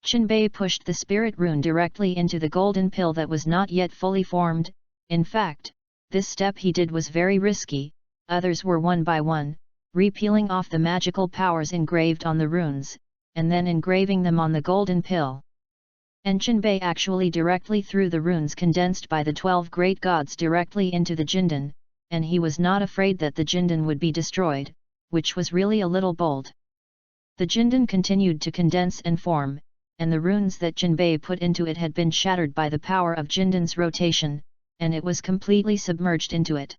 Jinbei pushed the spirit rune directly into the golden pill that was not yet fully formed. In fact, this step he did was very risky. Others were one by one, repealing off the magical powers engraved on the runes, and then engraving them on the golden pill. And Jinbei actually directly threw the runes condensed by the 12 great gods directly into the Jindan, and he was not afraid that the Jindan would be destroyed, which was really a little bold. The Jindan continued to condense and form, and the runes that Jinbei put into it had been shattered by the power of Jindan's rotation, and it was completely submerged into it.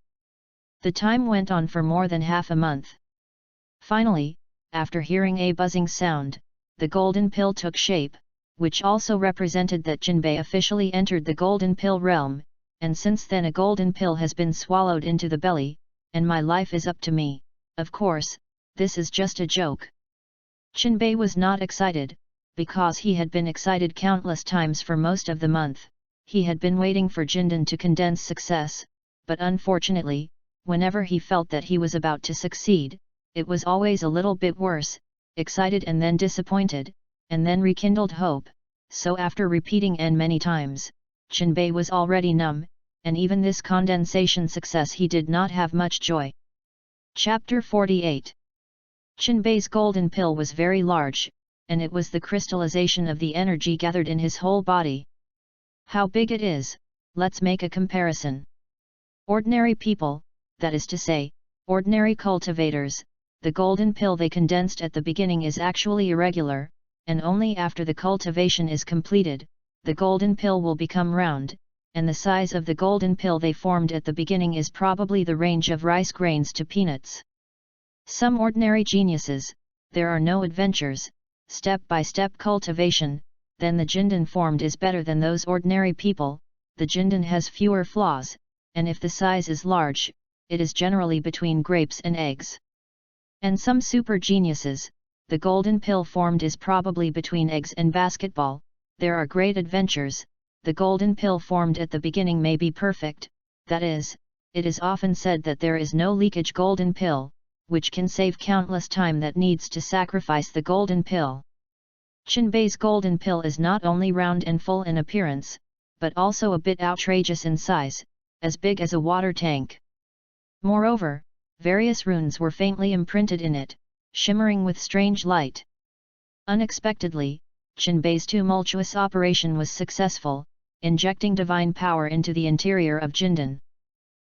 The time went on for more than half a month. Finally, after hearing a buzzing sound, the golden pill took shape, which also represented that Jinbei officially entered the golden pill realm, and since then a golden pill has been swallowed into the belly, and my life is up to me. Of course, this is just a joke. Jinbei was not excited, because he had been excited countless times for most of the month. He had been waiting for Jindan to condense success, but unfortunately, whenever he felt that he was about to succeed, it was always a little bit worse, excited and then disappointed, and then rekindled hope, so after repeating n many times, Jinbei was already numb, and even this condensation success he did not have much joy. Chapter 48. Jinbei's golden pill was very large, and it was the crystallization of the energy gathered in his whole body. How big it is, let's make a comparison. Ordinary people, that is to say, ordinary cultivators, the golden pill they condensed at the beginning is actually irregular, and only after the cultivation is completed, the golden pill will become round, and the size of the golden pill they formed at the beginning is probably the range of rice grains to peanuts. Some ordinary geniuses, there are no adventures, step-by-step cultivation, then the jindan formed is better than those ordinary people, the jindan has fewer flaws, and if the size is large, it is generally between grapes and eggs. And some super geniuses, the golden pill formed is probably between eggs and basketball, there are great adventures, the golden pill formed at the beginning may be perfect, that is, it is often said that there is no leakage golden pill, which can save countless time that needs to sacrifice the golden pill. Chinbei's golden pill is not only round and full in appearance, but also a bit outrageous in size, as big as a water tank. Moreover, various runes were faintly imprinted in it, shimmering with strange light. Unexpectedly, Chinbei's tumultuous operation was successful, injecting divine power into the interior of Jindan.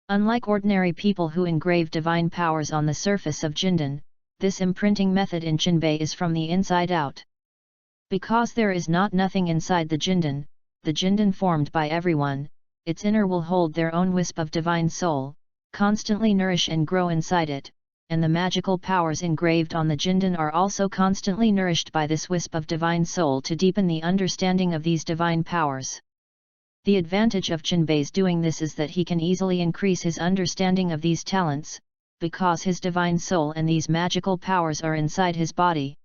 Unlike ordinary people who engrave divine powers on the surface of Jindan, this imprinting method in Chinbei is from the inside out. Because there is nothing inside the Jindan formed by everyone, its inner will hold their own wisp of divine soul, constantly nourish and grow inside it, and the magical powers engraved on the Jindan are also constantly nourished by this wisp of divine soul to deepen the understanding of these divine powers. The advantage of Chinbei's doing this is that he can easily increase his understanding of these talents, because his divine soul and these magical powers are inside his body.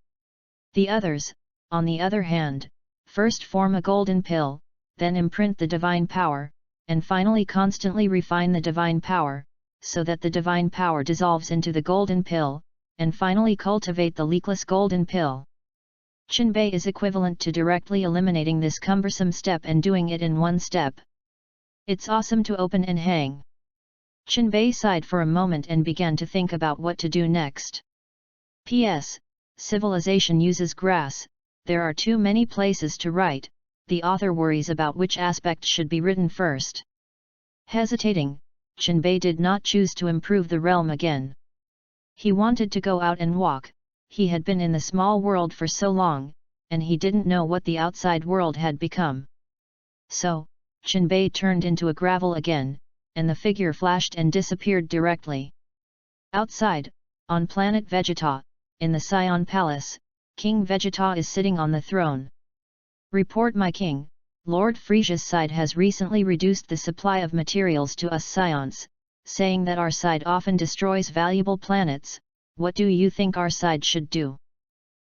The others, on the other hand, first form a golden pill, then imprint the divine power, and finally constantly refine the divine power, so that the divine power dissolves into the golden pill, and finally cultivate the leakless golden pill. Chinbei is equivalent to directly eliminating this cumbersome step and doing it in one step. It's awesome to open and hang. Chinbei sighed for a moment and began to think about what to do next. P.S. Civilization uses grass, there are too many places to write, the author worries about which aspect should be written first. Hesitating, Chinbei did not choose to improve the realm again. He wanted to go out and walk, he had been in the small world for so long, and he didn't know what the outside world had become. So, Chinbei turned into a gravel again, and the figure flashed and disappeared directly. Outside, on planet Vegeta, in the Scion Palace, King Vegeta is sitting on the throne. Report my king, Lord Frisia's side has recently reduced the supply of materials to us Scions, saying that our side often destroys valuable planets. What do you think our side should do?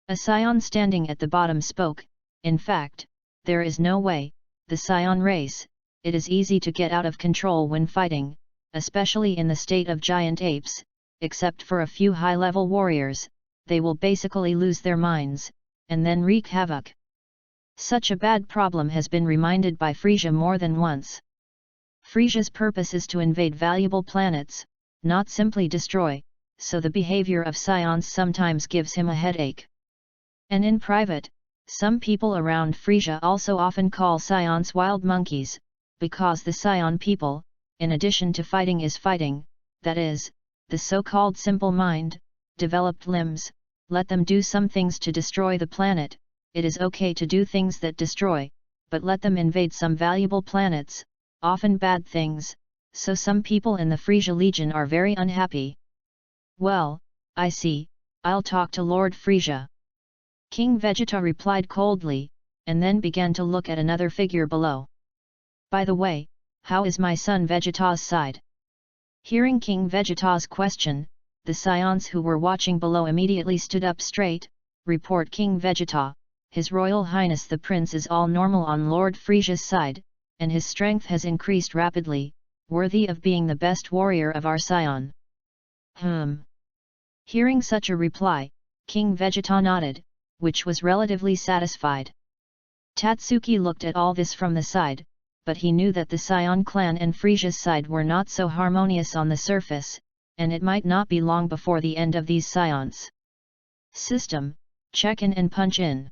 A Scion standing at the bottom spoke, in fact, there is no way, the Scion race, it is easy to get out of control when fighting, especially in the state of giant apes, except for a few high-level warriors, they will basically lose their minds, and then wreak havoc. Such a bad problem has been reminded by Frisia more than once. Frisia's purpose is to invade valuable planets, not simply destroy, so the behavior of Scions sometimes gives him a headache. And in private, some people around Frisia also often call Scions wild monkeys, because the Scion people, in addition to fighting is fighting, that is, the so-called simple mind, developed limbs, let them do some things to destroy the planet, it is okay to do things that destroy, but let them invade some valuable planets, often bad things, so some people in the Frisia Legion are very unhappy. Well, I see, I'll talk to Lord Frisia. King Vegeta replied coldly, and then began to look at another figure below. By the way, how is my son Vegeta's side? Hearing King Vegeta's question, the Scions who were watching below immediately stood up straight. Report King Vegeta, His Royal Highness the Prince is all normal on Lord Frisia's side, and his strength has increased rapidly, worthy of being the best warrior of our Scion. Hearing such a reply, King Vegeta nodded, which was relatively satisfied. Tatsuki looked at all this from the side, but he knew that the Scion clan and Frisia's side were not so harmonious on the surface, and it might not be long before the end of these Scions. System, check in and punch in.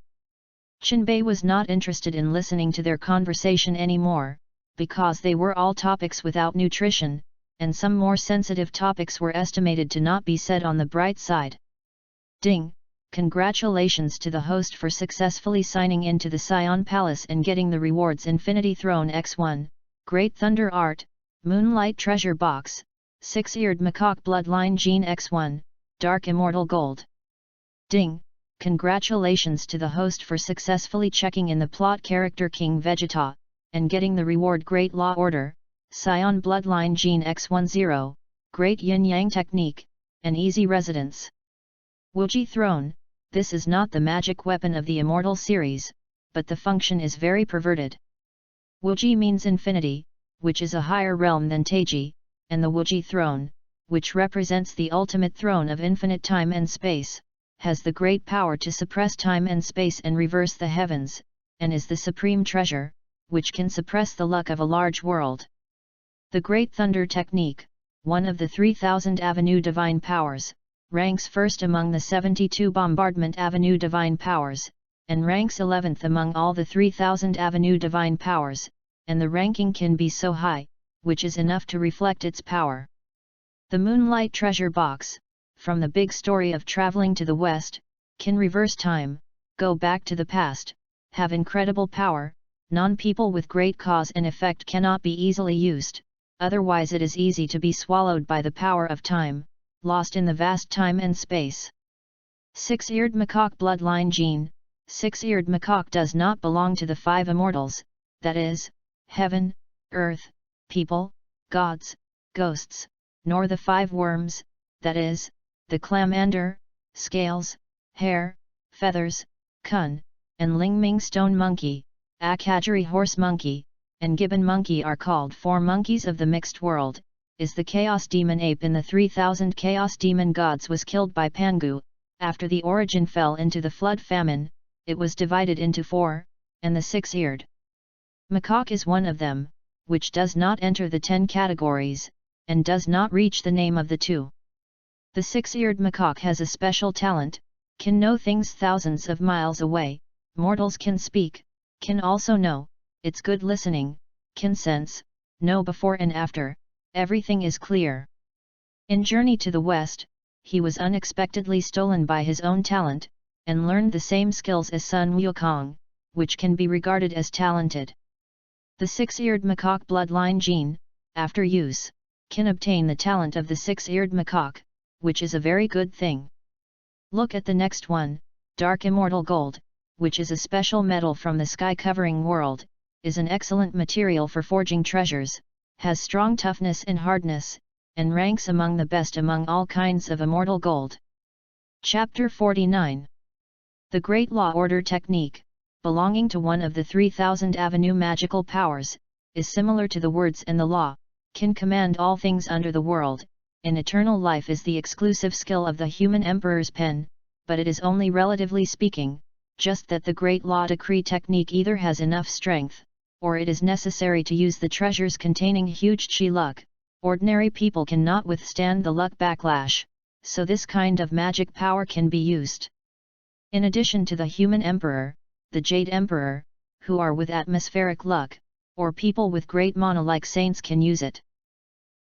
Chinbei was not interested in listening to their conversation anymore, because they were all topics without nutrition, and some more sensitive topics were estimated to not be said on the bright side. Ding! Congratulations to the host for successfully signing into the Scion Palace and getting the rewards Infinity Throne X1, Great Thunder Art, Moonlight Treasure Box, Six-Eared Macaque Bloodline Gene X1, Dark Immortal Gold. Ding! Congratulations to the host for successfully checking in the plot character King Vegeta, and getting the reward Great Law Order, Scion Bloodline Gene X10, Great Yin Yang Technique, and Easy Residence. Wuji Throne, this is not the magic weapon of the Immortal series, but the function is very perverted. Wuji means infinity, which is a higher realm than Taiji, and the Wuji Throne, which represents the ultimate throne of infinite time and space, has the great power to suppress time and space and reverse the heavens, and is the supreme treasure, which can suppress the luck of a large world. The Great Thunder Technique, one of the 3000 Avenue Divine Powers, ranks first among the 72 Bombardment Avenue Divine Powers, and ranks 11th among all the 3000 Avenue Divine Powers, and the ranking can be so high, which is enough to reflect its power. The Moonlight Treasure Box, from the big story of traveling to the west, can reverse time, go back to the past, have incredible power. Non-people with great cause and effect cannot be easily used, otherwise it is easy to be swallowed by the power of time, lost in the vast time and space. Six-Eared Macaque Bloodline Gene. Six-Eared Macaque does not belong to the five immortals, that is, heaven, earth, people, gods, ghosts, nor the five worms, that is, the Clamander, Scales, Hair, Feathers, Kun, and Lingming Stone Monkey, Akajiri Horse Monkey, and Gibbon Monkey are called four monkeys of the mixed world, is the Chaos Demon Ape in the 3000 Chaos Demon Gods was killed by Pangu. After the origin fell into the flood famine, it was divided into four, and the six-eared macaque is one of them, which does not enter the 10 categories, and does not reach the name of the two. The six-eared macaque has a special talent, can know things thousands of miles away, mortals can speak, can also know, it's good listening, can sense, know before and after, everything is clear. In Journey to the West, he was unexpectedly stolen by his own talent, and learned the same skills as Sun Wukong, which can be regarded as talented. The six-eared macaque bloodline gene, after use, can obtain the talent of the six-eared macaque, which is a very good thing. Look at the next one, Dark Immortal Gold, which is a special metal from the sky-covering world, is an excellent material for forging treasures, has strong toughness and hardness, and ranks among the best among all kinds of immortal gold. Chapter 49. The Great Law Order Technique, belonging to one of the 3000 Avenue magical powers, is similar to the words and the law, can command all things under the world, and eternal life is the exclusive skill of the human emperor's pen, but it is only relatively speaking, just that the Great Law Decree technique either has enough strength, or it is necessary to use the treasures containing huge chi luck. Ordinary people cannot withstand the luck backlash, so this kind of magic power can be used. In addition to the human emperor, the Jade Emperor, who are with atmospheric luck, or people with great mana like saints can use it.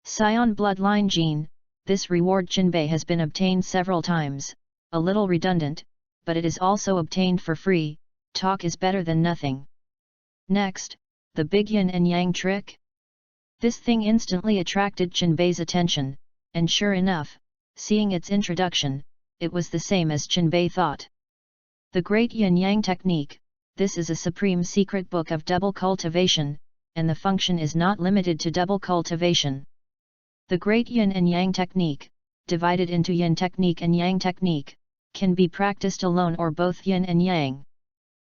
Scion Bloodline Gene, this reward Jinbei has been obtained several times, a little redundant, but it is also obtained for free, talk is better than nothing. Next, the Big Yin and Yang trick. This thing instantly attracted Jinbei's attention, and sure enough, seeing its introduction, it was the same as Jinbei thought. The Great Yin Yang Technique, this is a supreme secret book of double cultivation, and the function is not limited to double cultivation. The Great Yin and Yang Technique, divided into Yin Technique and Yang Technique, can be practiced alone or both Yin and Yang.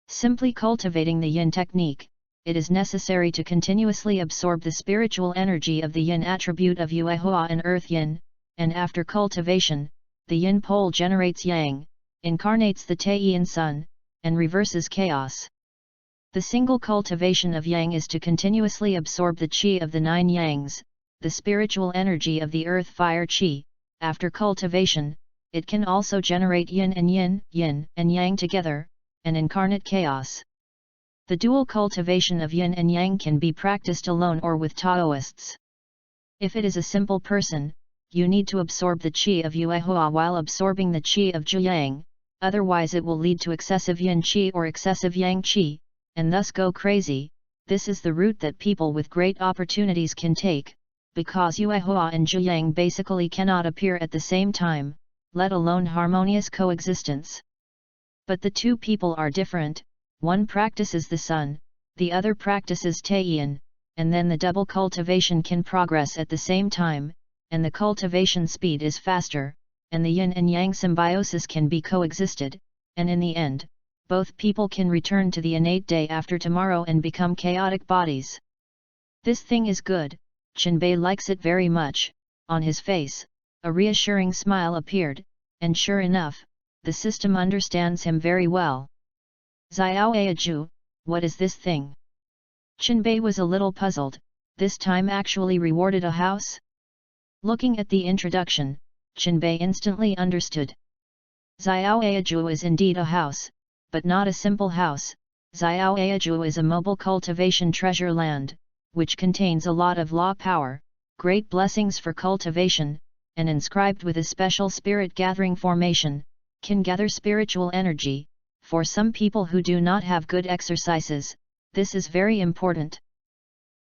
Simply cultivating the Yin Technique, it is necessary to continuously absorb the spiritual energy of the Yin attribute of Yue Hua and Earth Yin, and after cultivation, the Yin pole generates Yang, incarnates the Taiyin Sun, and reverses chaos. The single cultivation of Yang is to continuously absorb the Qi of the 9 Yangs, the spiritual energy of the Earth Fire Qi. After cultivation, it can also generate Yin and Yin, Yin and Yang together, and incarnate chaos. The dual cultivation of Yin and Yang can be practiced alone or with Taoists. If it is a simple person, you need to absorb the qi of Yuehua while absorbing the qi of Zhuyang, otherwise it will lead to excessive yin qi or excessive yang qi, and thus go crazy. This is the route that people with great opportunities can take, because Yuehua and Zhuyang basically cannot appear at the same time, let alone harmonious coexistence. But the two people are different, one practices the sun, the other practices Taiyin, and then the double cultivation can progress at the same time, and the cultivation speed is faster, and the yin and yang symbiosis can be coexisted, and in the end, both people can return to the innate day after tomorrow and become chaotic bodies. This thing is good, Qinbei likes it very much. On his face, a reassuring smile appeared, and sure enough, the system understands him very well. Xiao Aiju, what is this thing? Qinbei was a little puzzled, this time actually rewarded a house? Looking at the introduction, Qinbei instantly understood. Xiao Aiju is indeed a house, but not a simple house. Xiao Aiju is a mobile cultivation treasure land, which contains a lot of law power, great blessings for cultivation, and inscribed with a special spirit gathering formation, can gather spiritual energy. For some people who do not have good exercises, this is very important.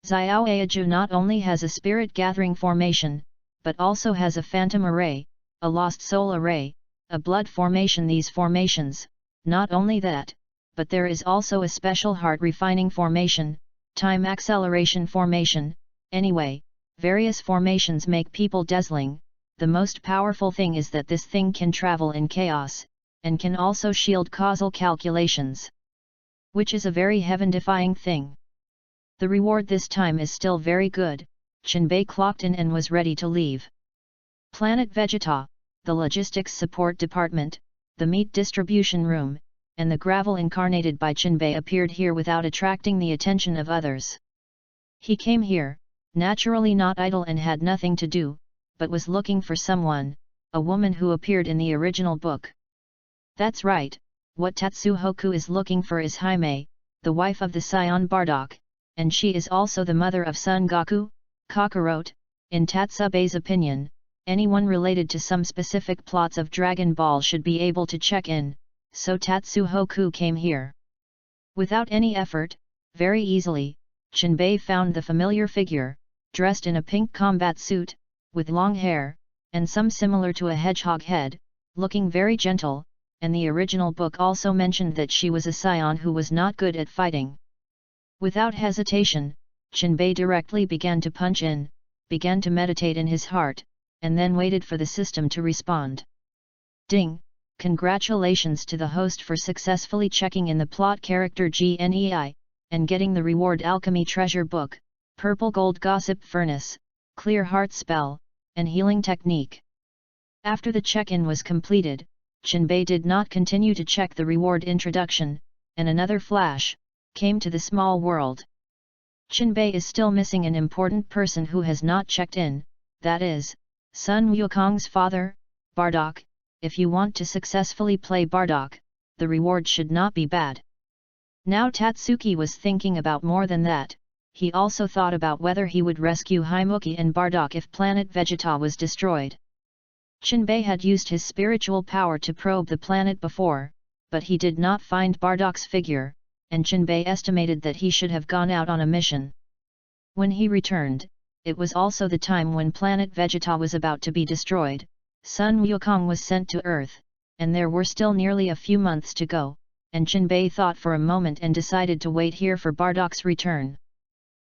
Xiao Aiju not only has a spirit gathering formation, but also has a phantom array, a lost soul array, a blood formation. These formations, not only that, but there is also a special heart refining formation, time acceleration formation. Anyway, various formations make people dazzling. The most powerful thing is that this thing can travel in chaos, and can also shield causal calculations, which is a very heaven-defying thing. The reward this time is still very good. Qinbei clocked in and was ready to leave. Planet Vegeta, the logistics support department, the meat distribution room, and the gravel incarnated by Qinbei appeared here without attracting the attention of others. He came here, naturally not idle and had nothing to do, but was looking for someone, a woman who appeared in the original book. That's right, what Tatsuhoku is looking for is Hime, the wife of the scion Bardock, and she is also the mother of Son Goku, Kakarot. In Tatsubei's opinion, anyone related to some specific plots of Dragon Ball should be able to check in, so Tatsuhoku came here. Without any effort, very easily, Qinbei found the familiar figure, dressed in a pink combat suit, with long hair, and some similar to a hedgehog head, looking very gentle, and the original book also mentioned that she was a scion who was not good at fighting. Without hesitation, Qinbei directly began to punch in, began to meditate in his heart, and then waited for the system to respond. Ding! Congratulations to the host for successfully checking in the plot character GNEI, and getting the reward Alchemy Treasure Book, Purple Gold Gossip Furnace, Clear Heart Spell, and Healing Technique. After the check-in was completed, Qinbei did not continue to check the reward introduction, and another flash came to the small world. Qinbei is still missing an important person who has not checked in, that is, Sun Wukong's father, Bardock. If you want to successfully play Bardock, the reward should not be bad. Now Tatsuki was thinking about more than that. He also thought about whether he would rescue Haimuki and Bardock if planet Vegeta was destroyed. Qinbei had used his spiritual power to probe the planet before, but he did not find Bardock's figure, and Qinbei estimated that he should have gone out on a mission. When he returned, it was also the time when planet Vegeta was about to be destroyed. Sun Wukong was sent to Earth, and there were still nearly a few months to go, and Qinbei thought for a moment and decided to wait here for Bardock's return.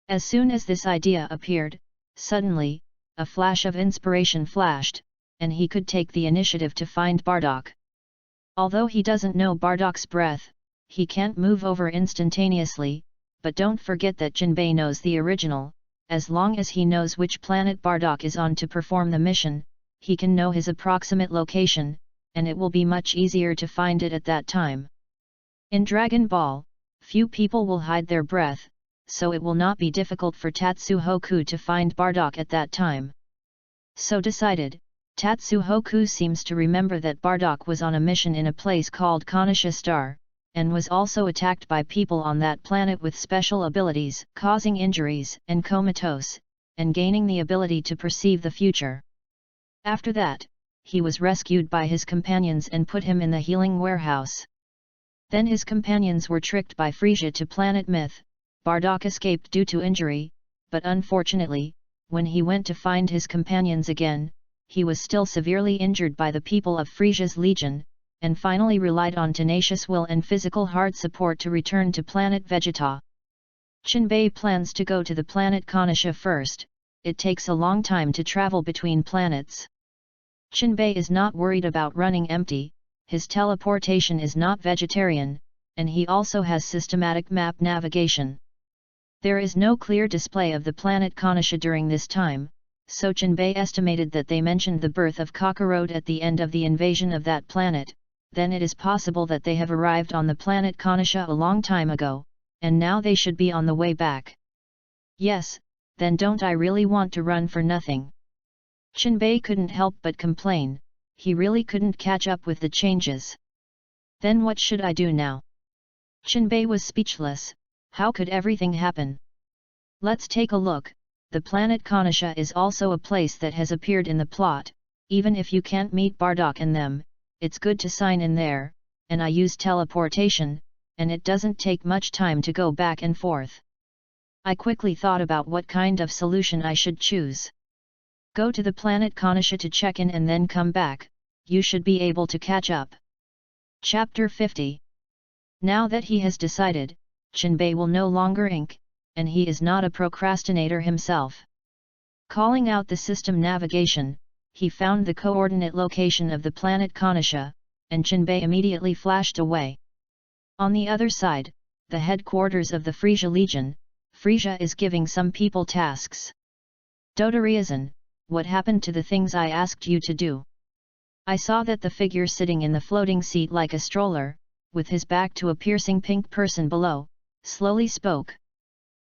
As soon as this idea appeared, suddenly, a flash of inspiration flashed, and he could take the initiative to find Bardock. Although he doesn't know Bardock's breath, he can't move over instantaneously, but don't forget that Qinbei knows the original. As long as he knows which planet Bardock is on to perform the mission, he can know his approximate location, and it will be much easier to find it at that time. In Dragon Ball, few people will hide their breath, so it will not be difficult for Tatsuhoku to find Bardock at that time. So decided, Tatsuhoku seems to remember that Bardock was on a mission in a place called Konosha Star, and was also attacked by people on that planet with special abilities, causing injuries and comatose, and gaining the ability to perceive the future. After that, he was rescued by his companions and put him in the healing warehouse. Then his companions were tricked by Frisia to planet Myth. Bardock escaped due to injury, but unfortunately, when he went to find his companions again, he was still severely injured by the people of Frisia's legion, and finally relied on tenacious will and physical hard support to return to planet Vegeta. Jinbei plans to go to the planet Konosha first. It takes a long time to travel between planets. Jinbei is not worried about running empty, his teleportation is not vegetarian, and he also has systematic map navigation. There is no clear display of the planet Konosha during this time, so Jinbei estimated that they mentioned the birth of Kakarot at the end of the invasion of that planet. Then it is possible that they have arrived on the planet Konosha a long time ago, and now they should be on the way back. Yes, then don't I really want to run for nothing? Jinbei couldn't help but complain, he really couldn't catch up with the changes. Then what should I do now? Jinbei was speechless, how could everything happen? Let's take a look. The planet Konosha is also a place that has appeared in the plot. Even if you can't meet Bardock and them, it's good to sign in there, and I use teleportation, and it doesn't take much time to go back and forth. I quickly thought about what kind of solution I should choose. Go to the planet Konosha to check in and then come back, you should be able to catch up. Chapter 50. Now that he has decided, Jinbei will no longer ink, and he is not a procrastinator himself. Calling out the system navigation, he found the coordinate location of the planet Konosha, and Jinbei immediately flashed away. On the other side, the headquarters of the Frisia Legion, Frisia is giving some people tasks. Dodoriazan, what happened to the things I asked you to do? I saw that the figure sitting in the floating seat like a stroller, with his back to a piercing pink person below, slowly spoke.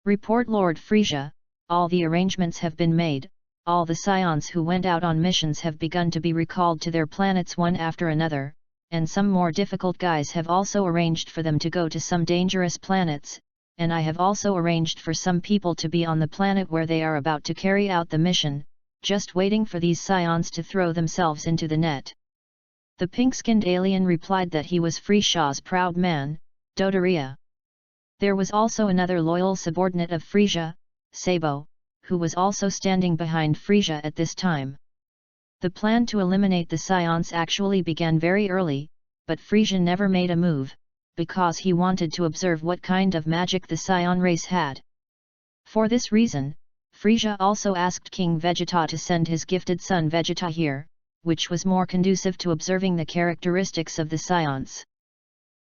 Report Lord Frisia, all the arrangements have been made, all the scions who went out on missions have begun to be recalled to their planets one after another, and some more difficult guys have also arranged for them to go to some dangerous planets, and I have also arranged for some people to be on the planet where they are about to carry out the mission, just waiting for these scions to throw themselves into the net. The pink-skinned alien replied that he was Frisia's proud man, Dodoria. There was also another loyal subordinate of Frisia, Sabo, who was also standing behind Frisia at this time. The plan to eliminate the scions actually began very early, but Frisia never made a move, because he wanted to observe what kind of magic the scion race had. For this reason, Frisia also asked King Vegeta to send his gifted son Vegeta here, which was more conducive to observing the characteristics of the scions.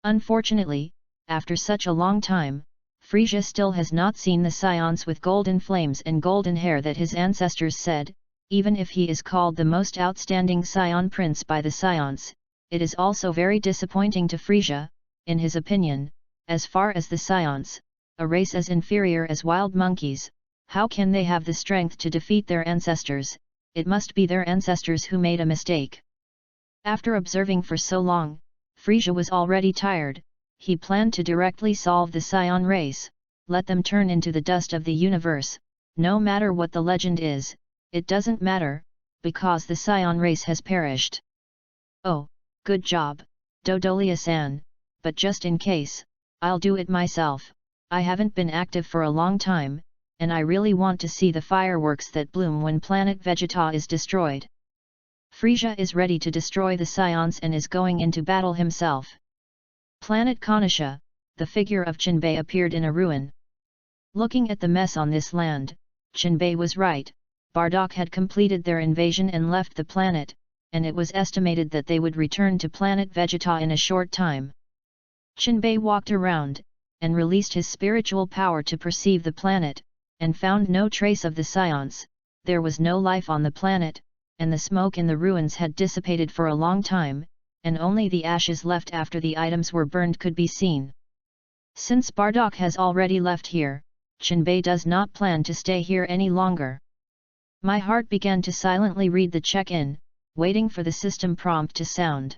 Unfortunately, after such a long time, Frisia still has not seen the scions with golden flames and golden hair that his ancestors said. Even if he is called the most outstanding scion prince by the scions, it is also very disappointing to Frisia, in his opinion, as far as the scions, a race as inferior as wild monkeys, how can they have the strength to defeat their ancestors? It must be their ancestors who made a mistake. After observing for so long, Frisia was already tired. He planned to directly solve the scion race, let them turn into the dust of the universe, no matter what the legend is. It doesn't matter, because the scion race has perished. Oh, good job, Dodolia-san, but just in case, I'll do it myself. I haven't been active for a long time, and I really want to see the fireworks that bloom when planet Vegeta is destroyed. Frisia is ready to destroy the scions and is going into battle himself. Planet Konosha, the figure of Jinbei appeared in a ruin. Looking at the mess on this land, Jinbei was right. Bardock had completed their invasion and left the planet, and it was estimated that they would return to planet Vegeta in a short time. Jinbei walked around, and released his spiritual power to perceive the planet, and found no trace of the scions. There was no life on the planet, and the smoke in the ruins had dissipated for a long time, and only the ashes left after the items were burned could be seen. Since Bardock has already left here, Jinbei does not plan to stay here any longer. My heart began to silently read the check-in, waiting for the system prompt to sound.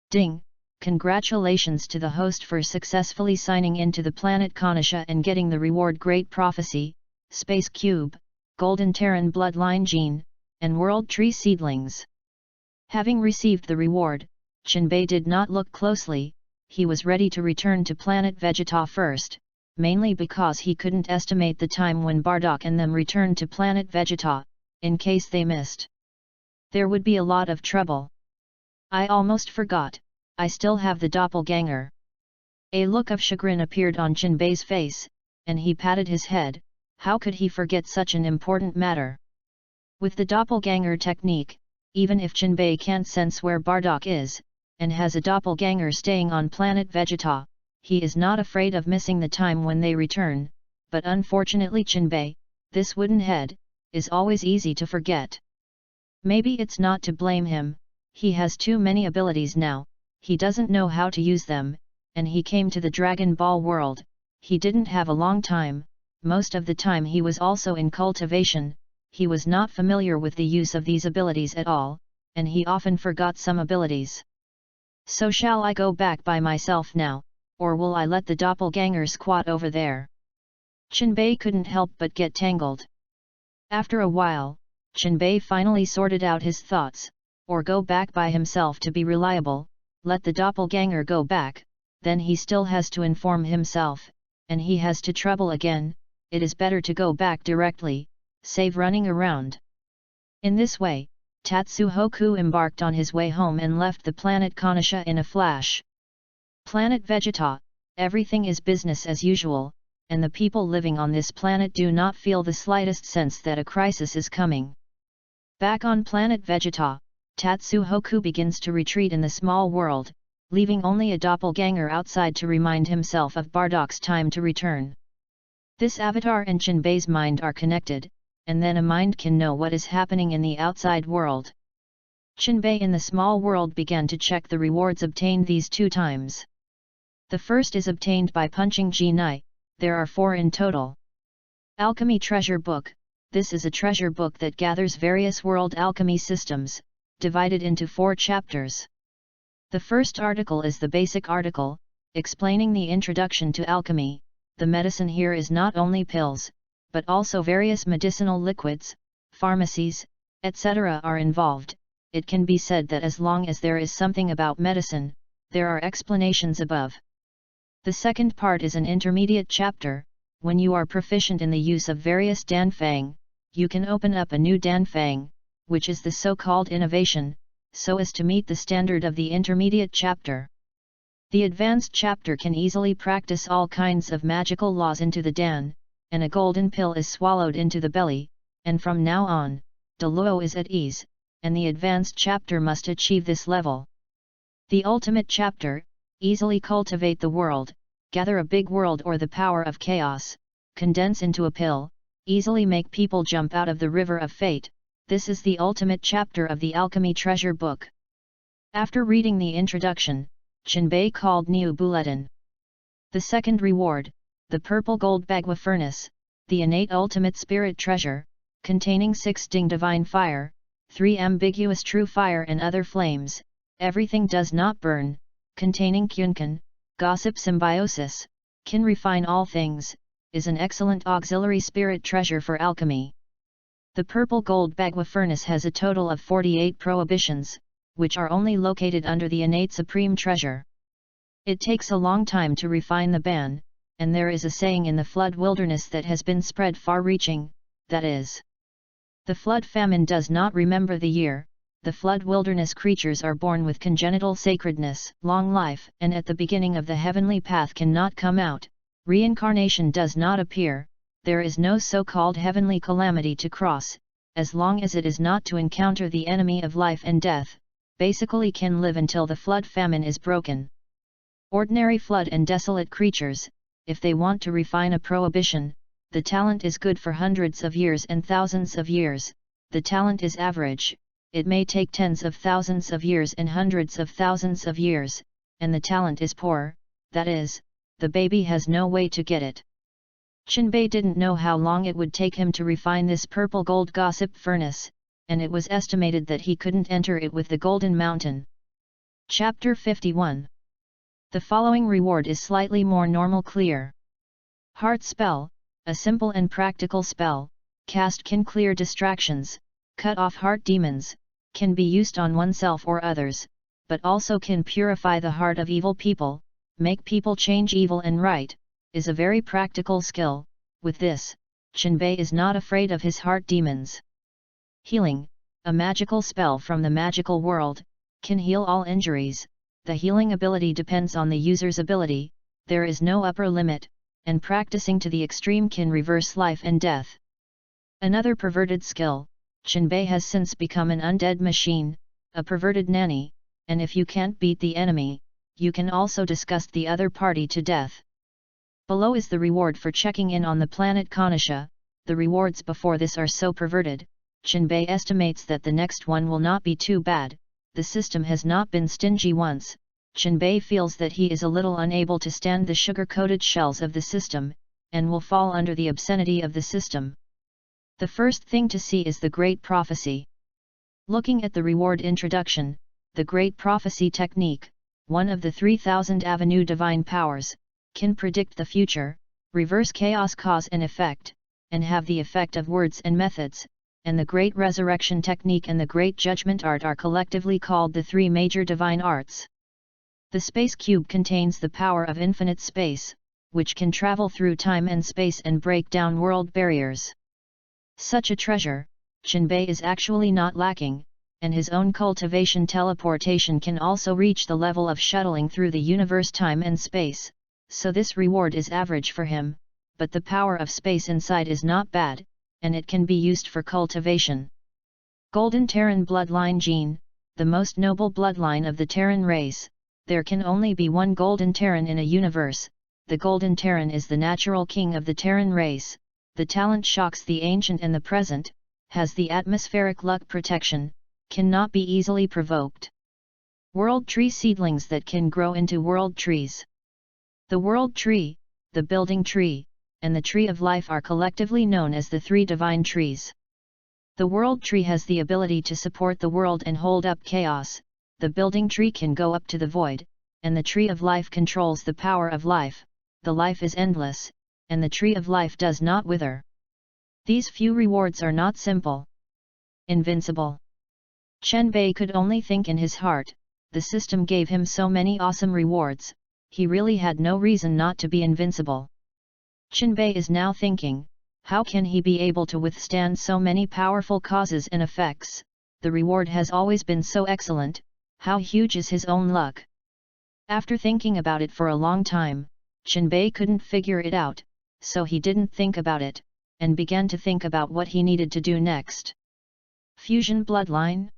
Ding! Congratulations to the host for successfully signing into the planet Konosha and getting the reward Great Prophecy, Space Cube, Golden Terran Bloodline Gene, and World Tree Seedlings. Having received the reward, Jinbei did not look closely. He was ready to return to planet Vegeta first, mainly because he couldn't estimate the time when Bardock and them returned to planet Vegeta, in case they missed. There would be a lot of trouble. I almost forgot, I still have the doppelganger. A look of chagrin appeared on Jinbei's face, and he patted his head. How could he forget such an important matter? With the doppelganger technique, even if Jinbei can't sense where Bardock is, and has a doppelganger staying on planet Vegeta, he is not afraid of missing the time when they return, but unfortunately Jinbei, this wooden head, is always easy to forget. Maybe it's not to blame him, he has too many abilities now, he doesn't know how to use them, and he came to the Dragon Ball world, he didn't have a long time, most of the time he was also in cultivation, he was not familiar with the use of these abilities at all, and he often forgot some abilities. So shall I go back by myself now, or will I let the doppelganger squat over there? Jinbei couldn't help but get tangled. After a while, Jinbei finally sorted out his thoughts, or go back by himself to be reliable, let the doppelganger go back, then he still has to inform himself, and he has to trouble again, it is better to go back directly, save running around. In this way, Tatsuhoku embarked on his way home and left the planet Konosha in a flash. Planet Vegeta, everything is business as usual, and the people living on this planet do not feel the slightest sense that a crisis is coming. Back on planet Vegeta, Tatsuhoku begins to retreat in the small world, leaving only a doppelganger outside to remind himself of Bardock's time to return. This avatar and Jinbei's mind are connected, and then a mind can know what is happening in the outside world. Jinbei in the small world began to check the rewards obtained these 2 times. The first is obtained by punching G9, there are 4 in total. Alchemy Treasure Book, this is a treasure book that gathers various world alchemy systems, divided into 4 chapters. The first article is the basic article, explaining the introduction to alchemy. The medicine here is not only pills, but also various medicinal liquids, pharmacies, etc. are involved. It can be said that as long as there is something about medicine, there are explanations above. The second part is an intermediate chapter. When you are proficient in the use of various danfang, you can open up a new danfang, which is the so-called innovation, so as to meet the standard of the intermediate chapter. The advanced chapter can easily practice all kinds of magical laws into the dan, and a golden pill is swallowed into the belly, and from now on, Deluo is at ease, and the advanced chapter must achieve this level. The ultimate chapter, easily cultivate the world, gather a big world or the power of chaos, condense into a pill, easily make people jump out of the river of fate. This is the ultimate chapter of the Alchemy Treasure Book. After reading the introduction, Jinbei called New Bulletin. The second reward, the Purple Gold Bagua Furnace, the innate ultimate spirit treasure, containing 6 Ding Divine Fire, 3 ambiguous True Fire and other flames, everything does not burn, containing Kyunkan, Gossip Symbiosis, can refine all things, is an excellent auxiliary spirit treasure for alchemy. The Purple Gold Bagua Furnace has a total of 48 prohibitions, which are only located under the innate supreme treasure. It takes a long time to refine the ban, and there is a saying in the flood wilderness that has been spread far-reaching, that is, the flood famine does not remember the year, the flood wilderness creatures are born with congenital sacredness, long life, and at the beginning of the heavenly path cannot come out, reincarnation does not appear, there is no so-called heavenly calamity to cross, as long as it is not to encounter the enemy of life and death, basically can live until the flood famine is broken. Ordinary flood and desolate creatures, if they want to refine a prohibition, the talent is good for hundreds of years and thousands of years, the talent is average, it may take tens of thousands of years and hundreds of thousands of years, and the talent is poor, that is, the baby has no way to get it. Jinbei didn't know how long it would take him to refine this purple gold gossip furnace, and it was estimated that he couldn't enter it with the Golden Mountain. Chapter 51. The following reward is slightly more normal clear. Heart Spell, a simple and practical spell, cast can clear distractions, cut off heart demons, can be used on oneself or others, but also can purify the heart of evil people, make people change evil and right, is a very practical skill. With this, Jinbei is not afraid of his heart demons. Healing, a magical spell from the magical world, can heal all injuries. The healing ability depends on the user's ability, there is no upper limit, and practicing to the extreme can reverse life and death. Another perverted skill, Jinbei has since become an undead machine, a perverted nanny, and if you can't beat the enemy, you can also disgust the other party to death. Below is the reward for checking in on the planet Konosha. The rewards before this are so perverted, Jinbei estimates that the next one will not be too bad. The system has not been stingy once. Jinbei feels that he is a little unable to stand the sugar-coated shells of the system, and will fall under the obscenity of the system. The first thing to see is the Great Prophecy. Looking at the reward introduction, the Great Prophecy technique, one of the 3000 Avenue Divine Powers, can predict the future, reverse chaos cause and effect, and have the effect of words and methods, and the Great Resurrection technique and the Great Judgment art are collectively called the three major divine arts. The space cube contains the power of infinite space, which can travel through time and space and break down world barriers. Such a treasure, Jinbei is actually not lacking, and his own cultivation teleportation can also reach the level of shuttling through the universe time and space, so this reward is average for him, but the power of space inside is not bad, and it can be used for cultivation. Golden Terran bloodline gene, the most noble bloodline of the Terran race. There can only be one Golden Terran in a universe. The Golden Terran is the natural king of the Terran race. The talent shocks the ancient and the present, has the atmospheric luck protection, cannot be easily provoked. World tree seedlings that can grow into world trees. The world tree, the building tree, and the tree of life are collectively known as the three divine trees. The world tree has the ability to support the world and hold up chaos. The building tree can go up to the void, and the tree of life controls the power of life. The life is endless, and the tree of life does not wither. These few rewards are not simple. Invincible. Jinbei could only think in his heart, the system gave him so many awesome rewards, he really had no reason not to be invincible. Jinbei is now thinking, how can he be able to withstand so many powerful causes and effects? The reward has always been so excellent, how huge is his own luck? After thinking about it for a long time, Jinbei couldn't figure it out, so he didn't think about it, and began to think about what he needed to do next. Fusion bloodline?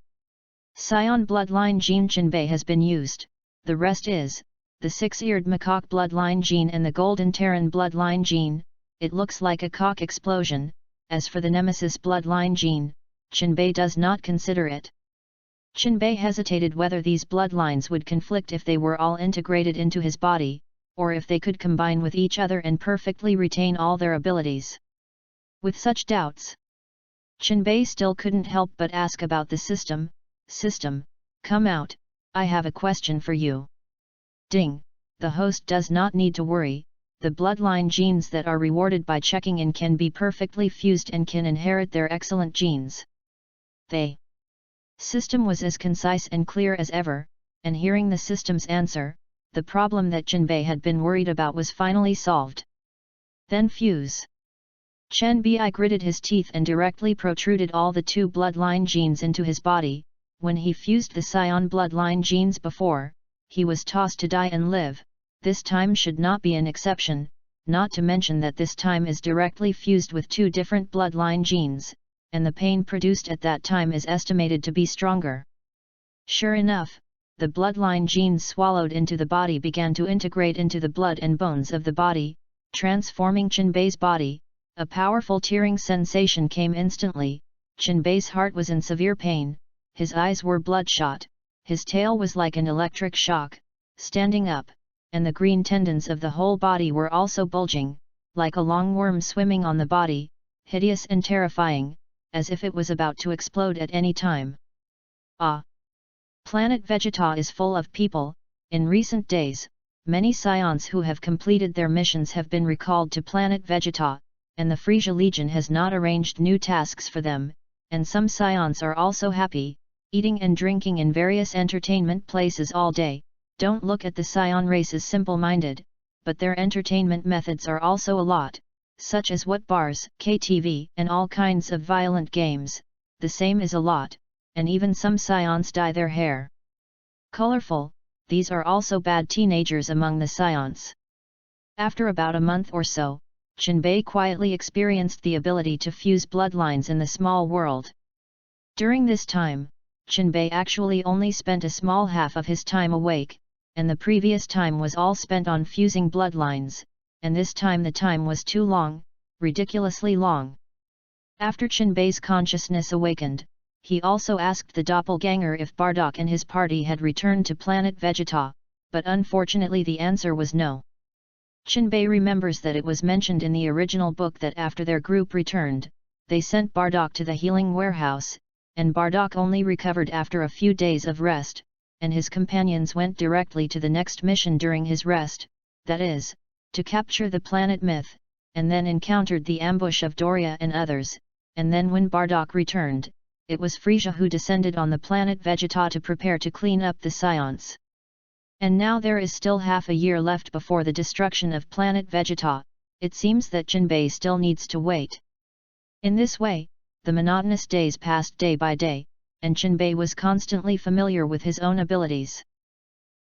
Scion bloodline gene Jinbei has been used, the rest is, the six-eared macaque bloodline gene and the golden Terran bloodline gene. It looks like a cock explosion. As for the Nemesis bloodline gene, Jinbei does not consider it. Jinbei hesitated whether these bloodlines would conflict if they were all integrated into his body, or if they could combine with each other and perfectly retain all their abilities. With such doubts, Jinbei still couldn't help but ask about the system. System, come out, I have a question for you. Ding, the host does not need to worry, the bloodline genes that are rewarded by checking in can be perfectly fused and can inherit their excellent genes. The system was as concise and clear as ever, and hearing the system's answer, the problem that Jinbei had been worried about was finally solved. Then fuse. Jinbei gritted his teeth and directly protruded all the two bloodline genes into his body. When he fused the Scion bloodline genes before, he was tossed to die and live. This time should not be an exception, not to mention that this time is directly fused with two different bloodline genes, and the pain produced at that time is estimated to be stronger. Sure enough, the bloodline genes swallowed into the body began to integrate into the blood and bones of the body, transforming Jinbei's body. A powerful tearing sensation came instantly. Jinbei's heart was in severe pain, his eyes were bloodshot, his tail was like an electric shock, standing up, and the green tendons of the whole body were also bulging, like a long worm swimming on the body, hideous and terrifying, as if it was about to explode at any time. Ah! Planet Vegeta is full of people. In recent days, many Scions who have completed their missions have been recalled to Planet Vegeta, and the Frisia Legion has not arranged new tasks for them, and some scions are also happy, eating and drinking in various entertainment places all day. Don't look at the scion race as simple-minded, but their entertainment methods are also a lot, such as what bars, KTV, and all kinds of violent games. The same is a lot, and even some scions dye their hair colorful. These are also bad teenagers among the scions. After about a month or so, Jinbei quietly experienced the ability to fuse bloodlines in the small world. During this time, Jinbei actually only spent a small half of his time awake, and the previous time was all spent on fusing bloodlines, and this time the time was too long, ridiculously long. After Jinbei's consciousness awakened, he also asked the doppelganger if Bardock and his party had returned to planet Vegeta, but unfortunately the answer was no. Jinbei remembers that it was mentioned in the original book that after their group returned, they sent Bardock to the healing warehouse, and Bardock only recovered after a few days of rest, and his companions went directly to the next mission during his rest, that is, to capture the planet Myth, and then encountered the ambush of Doria and others, and then when Bardock returned, it was Frisia who descended on the planet Vegeta to prepare to clean up the scions. And now there is still half a year left before the destruction of planet Vegeta. It seems that Jinbei still needs to wait. In this way, the monotonous days passed day by day, and Jinbei was constantly familiar with his own abilities.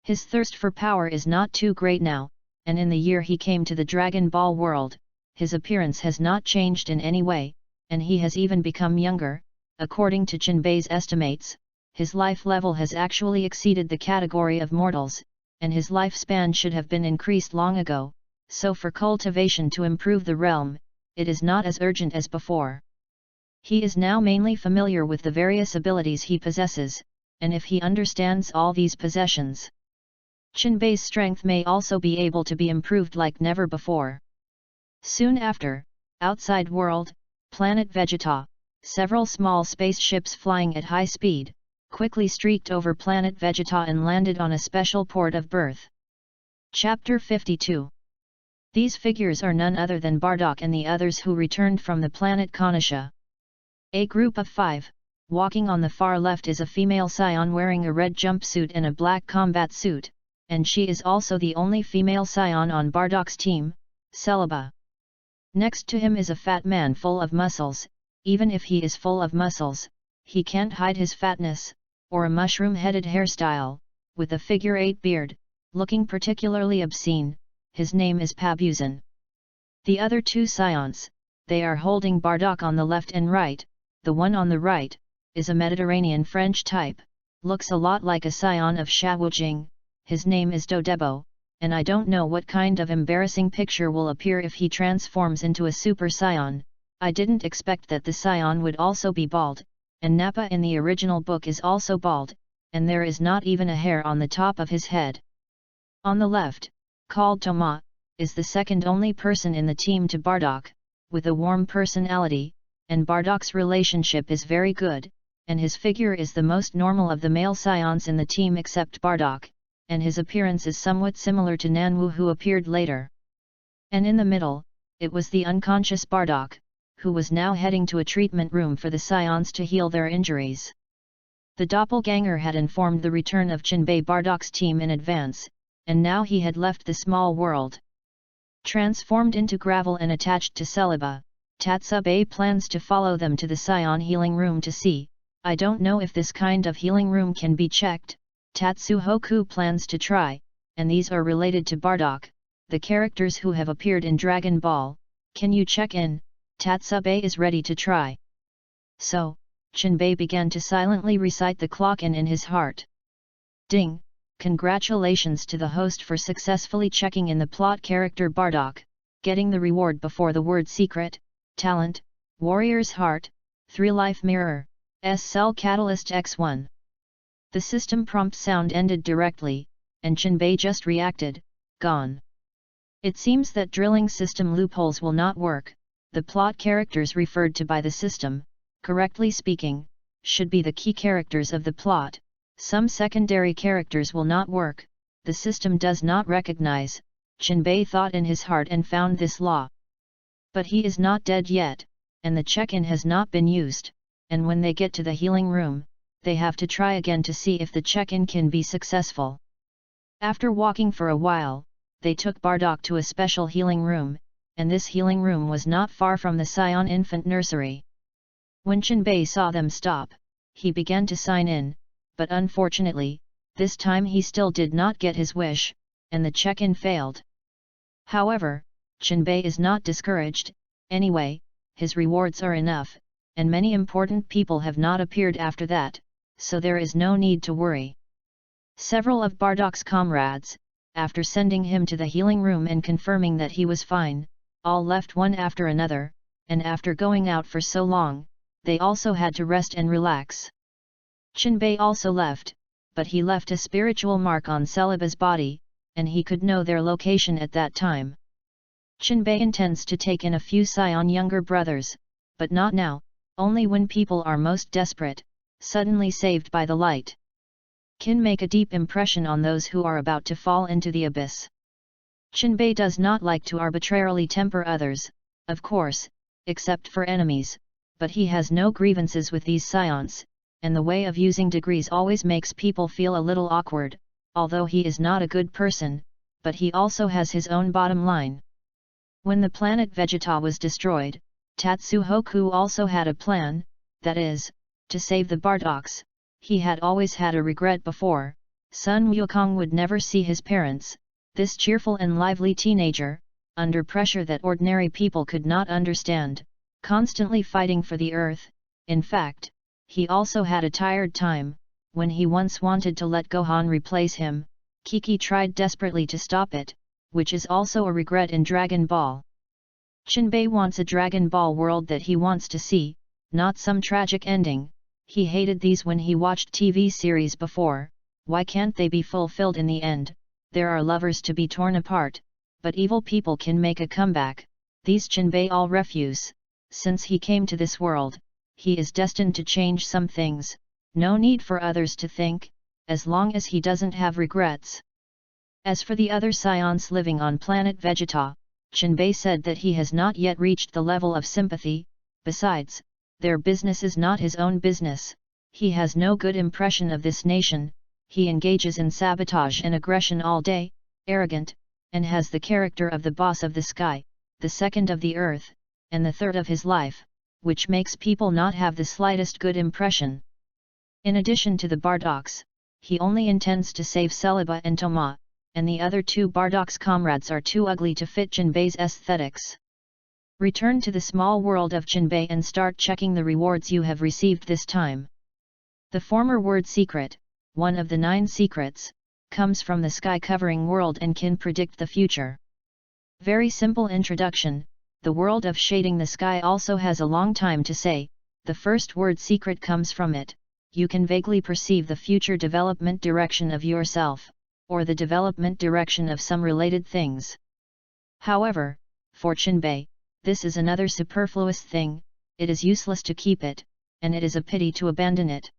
His thirst for power is not too great now, and in the year he came to the Dragon Ball world, his appearance has not changed in any way, and he has even become younger. According to Jinbei's estimates, his life level has actually exceeded the category of mortals, and his lifespan should have been increased long ago, so for cultivation to improve the realm, it is not as urgent as before. He is now mainly familiar with the various abilities he possesses, and if he understands all these possessions, Jinbei's strength may also be able to be improved like never before. Soon after, outside world, planet Vegeta, several small spaceships flying at high speed, quickly streaked over planet Vegeta and landed on a special port of birth. Chapter 52. These figures are none other than Bardock and the others who returned from the planet Konosha. A group of 5, walking on the far left is a female scion wearing a red jumpsuit and a black combat suit, and she is also the only female scion on Bardock's team, Celebi. Next to him is a fat man full of muscles. Even if he is full of muscles, he can't hide his fatness, or a mushroom-headed hairstyle, with a figure-8 beard, looking particularly obscene. His name is Pabuzin. The other two scions, they are holding Bardock on the left and right. The one on the right, is a Mediterranean French type, looks a lot like a scion of Shawujing. His name is Dodebo, and I don't know what kind of embarrassing picture will appear if he transforms into a super scion. I didn't expect that the scion would also be bald, and Nappa in the original book is also bald, and there is not even a hair on the top of his head. On the left, called Toma, is the second only person in the team to Bardock, with a warm personality, and Bardock's relationship is very good, and his figure is the most normal of the male scions in the team except Bardock, and his appearance is somewhat similar to Nanwu who appeared later. And in the middle, it was the unconscious Bardock, who was now heading to a treatment room for the scions to heal their injuries. The doppelganger had informed the return of Jinbei Bardock's team in advance, and now he had left the small world. Transformed into gravel and attached to Celebi, Tatsube plans to follow them to the scion healing room to see. I don't know if this kind of healing room can be checked. Tatsuhoku plans to try, and these are related to Bardock, the characters who have appeared in Dragon Ball. Can you check in? Tatsube is ready to try. So, Jinbei began to silently recite the clock-in in his heart. Ding! Congratulations to the host for successfully checking in the plot character Bardock, getting the reward before the word secret, talent, warrior's heart, 3 life mirror, S-Cell Catalyst X1. The system prompt sound ended directly, and Jinbei just reacted, gone. It seems that drilling system loopholes will not work. The plot characters referred to by the system, correctly speaking, should be the key characters of the plot. Some secondary characters will not work, the system does not recognize, Jinbei thought in his heart and found this law. But he is not dead yet, and the check-in has not been used, and when they get to the healing room, they have to try again to see if the check-in can be successful. After walking for a while, they took Bardock to a special healing room, and this healing room was not far from the Scion infant nursery. When Chinbei saw them stop, he began to sign in, but unfortunately, this time he still did not get his wish, and the check-in failed. However, Chinbei is not discouraged. Anyway, his rewards are enough, and many important people have not appeared after that, so there is no need to worry. Several of Bardock's comrades, after sending him to the healing room and confirming that he was fine, all left one after another, and after going out for so long, they also had to rest and relax. Chinbei also left, but he left a spiritual mark on Celiba's body, and he could know their location at that time. Chinbei intends to take in a few Scion younger brothers, but not now, only when people are most desperate, suddenly saved by the light. Can make a deep impression on those who are about to fall into the abyss. Chinbei does not like to arbitrarily temper others, of course, except for enemies, but he has no grievances with these Scions, and the way of using degrees always makes people feel a little awkward, although he is not a good person, but he also has his own bottom line. When the planet Vegeta was destroyed, Tatsuhoku also had a plan, that is, to save the Bardocks. He had always had a regret before. Sun Wukong would never see his parents, this cheerful and lively teenager, under pressure that ordinary people could not understand, constantly fighting for the earth. In fact, he also had a tired time. When he once wanted to let Gohan replace him, Kiki tried desperately to stop it, which is also a regret in Dragon Ball. Chinbei wants a Dragon Ball world that he wants to see, not some tragic ending. He hated these when he watched TV series before. Why can't they be fulfilled in the end? There are lovers to be torn apart, but evil people can make a comeback. These Chinbei all refuse. Since he came to this world, he is destined to change some things. No need for others to think, as long as he doesn't have regrets. As for the other Scions living on planet Vegeta, Chinbei said that he has not yet reached the level of sympathy. Besides, their business is not his own business. He has no good impression of this nation. He engages in sabotage and aggression all day, arrogant, and has the character of the boss of the sky, the second of the earth, and the third of his life, which makes people not have the slightest good impression. In addition to the Bardocks, he only intends to save Celiba and Toma, and the other two Bardocks comrades are too ugly to fit Chinbei's aesthetics. Return to the small world of Chinbei and start checking the rewards you have received this time. The former word secret, one of the 9 secrets, comes from the sky-covering world and can predict the future. Very simple introduction. The world of shading the sky also has a long time to say. The first word secret comes from it. You can vaguely perceive the future development direction of yourself, or the development direction of some related things. However, for Chinbei, this is another superfluous thing. It is useless to keep it, and it is a pity to abandon it.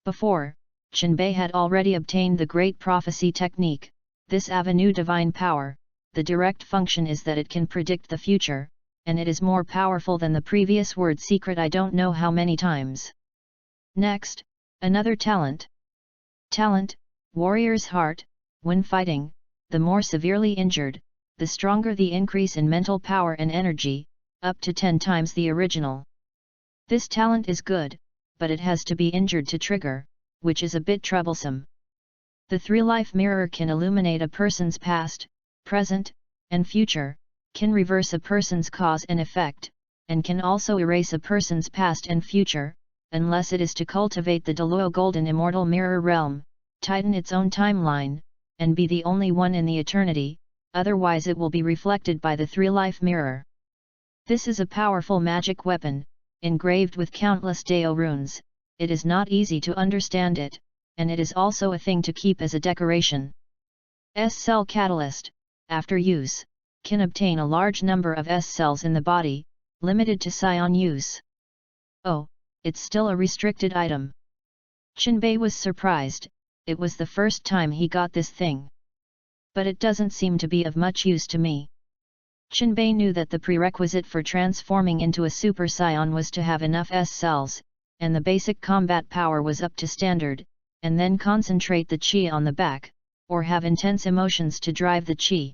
Before, Chinbei had already obtained the Great Prophecy technique, this avenue divine power. The direct function is that it can predict the future, and it is more powerful than the previous word secret I don't know how many times. Next, another talent. Talent, warrior's heart. When fighting, the more severely injured, the stronger the increase in mental power and energy, up to 10 times the original. This talent is good, but it has to be injured to trigger, which is a bit troublesome. The 3-life mirror can illuminate a person's past, present, and future, can reverse a person's cause and effect, and can also erase a person's past and future, unless it is to cultivate the Deluo Golden Immortal Mirror Realm, tighten its own timeline, and be the only one in the eternity, otherwise it will be reflected by the 3-life mirror. This is a powerful magic weapon, engraved with countless Dao runes. It is not easy to understand it, and it is also a thing to keep as a decoration. S-cell catalyst, after use, can obtain a large number of S-cells in the body, limited to Scion use. Oh, it's still a restricted item. Chinbei was surprised. It was the first time he got this thing. But it doesn't seem to be of much use to me. Jinbei knew that the prerequisite for transforming into a Super Saiyan was to have enough S cells, and the basic combat power was up to standard, and then concentrate the chi on the back, or have intense emotions to drive the chi.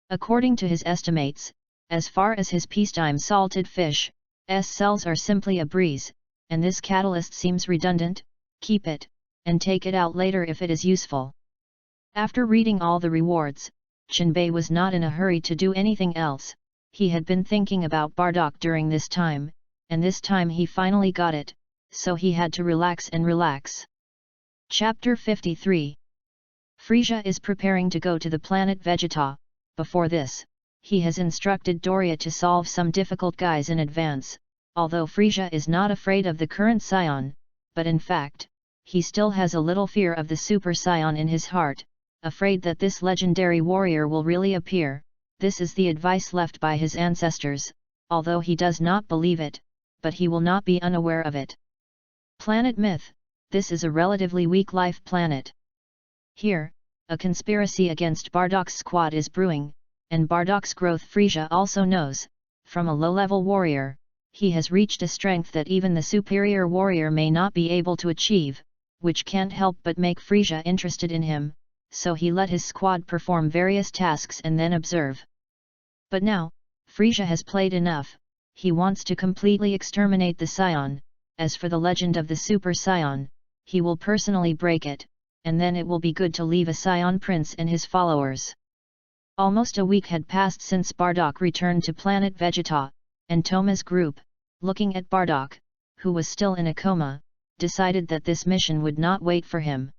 According to his estimates, as far as his peacetime salted fish, S cells are simply a breeze, and this catalyst seems redundant. Keep it, and take it out later if it is useful. After reading all the rewards, Jinbei was not in a hurry to do anything else. He had been thinking about Bardock during this time, and this time he finally got it, so he had to relax and relax. Chapter 53. Frisia is preparing to go to the planet Vegeta. Before this, he has instructed Doria to solve some difficult guys in advance, although Frisia is not afraid of the current Saiyan, but in fact, he still has a little fear of the Super Saiyan in his heart, afraid that this legendary warrior will really appear. This is the advice left by his ancestors, although he does not believe it, but he will not be unaware of it. Planet Myth. This is a relatively weak life planet. Here, a conspiracy against Bardock's squad is brewing, and Bardock's growth Frisia also knows. From a low-level warrior, he has reached a strength that even the superior warrior may not be able to achieve, which can't help but make Frisia interested in him, so he let his squad perform various tasks and then observe. But now, Frisia has played enough. He wants to completely exterminate the Saiyan. As for the legend of the Super Saiyan, he will personally break it, and then it will be good to leave a Saiyan prince and his followers. Almost a week had passed since Bardock returned to planet Vegeta, and Toma's group, looking at Bardock, who was still in a coma, decided that this mission would not wait for him.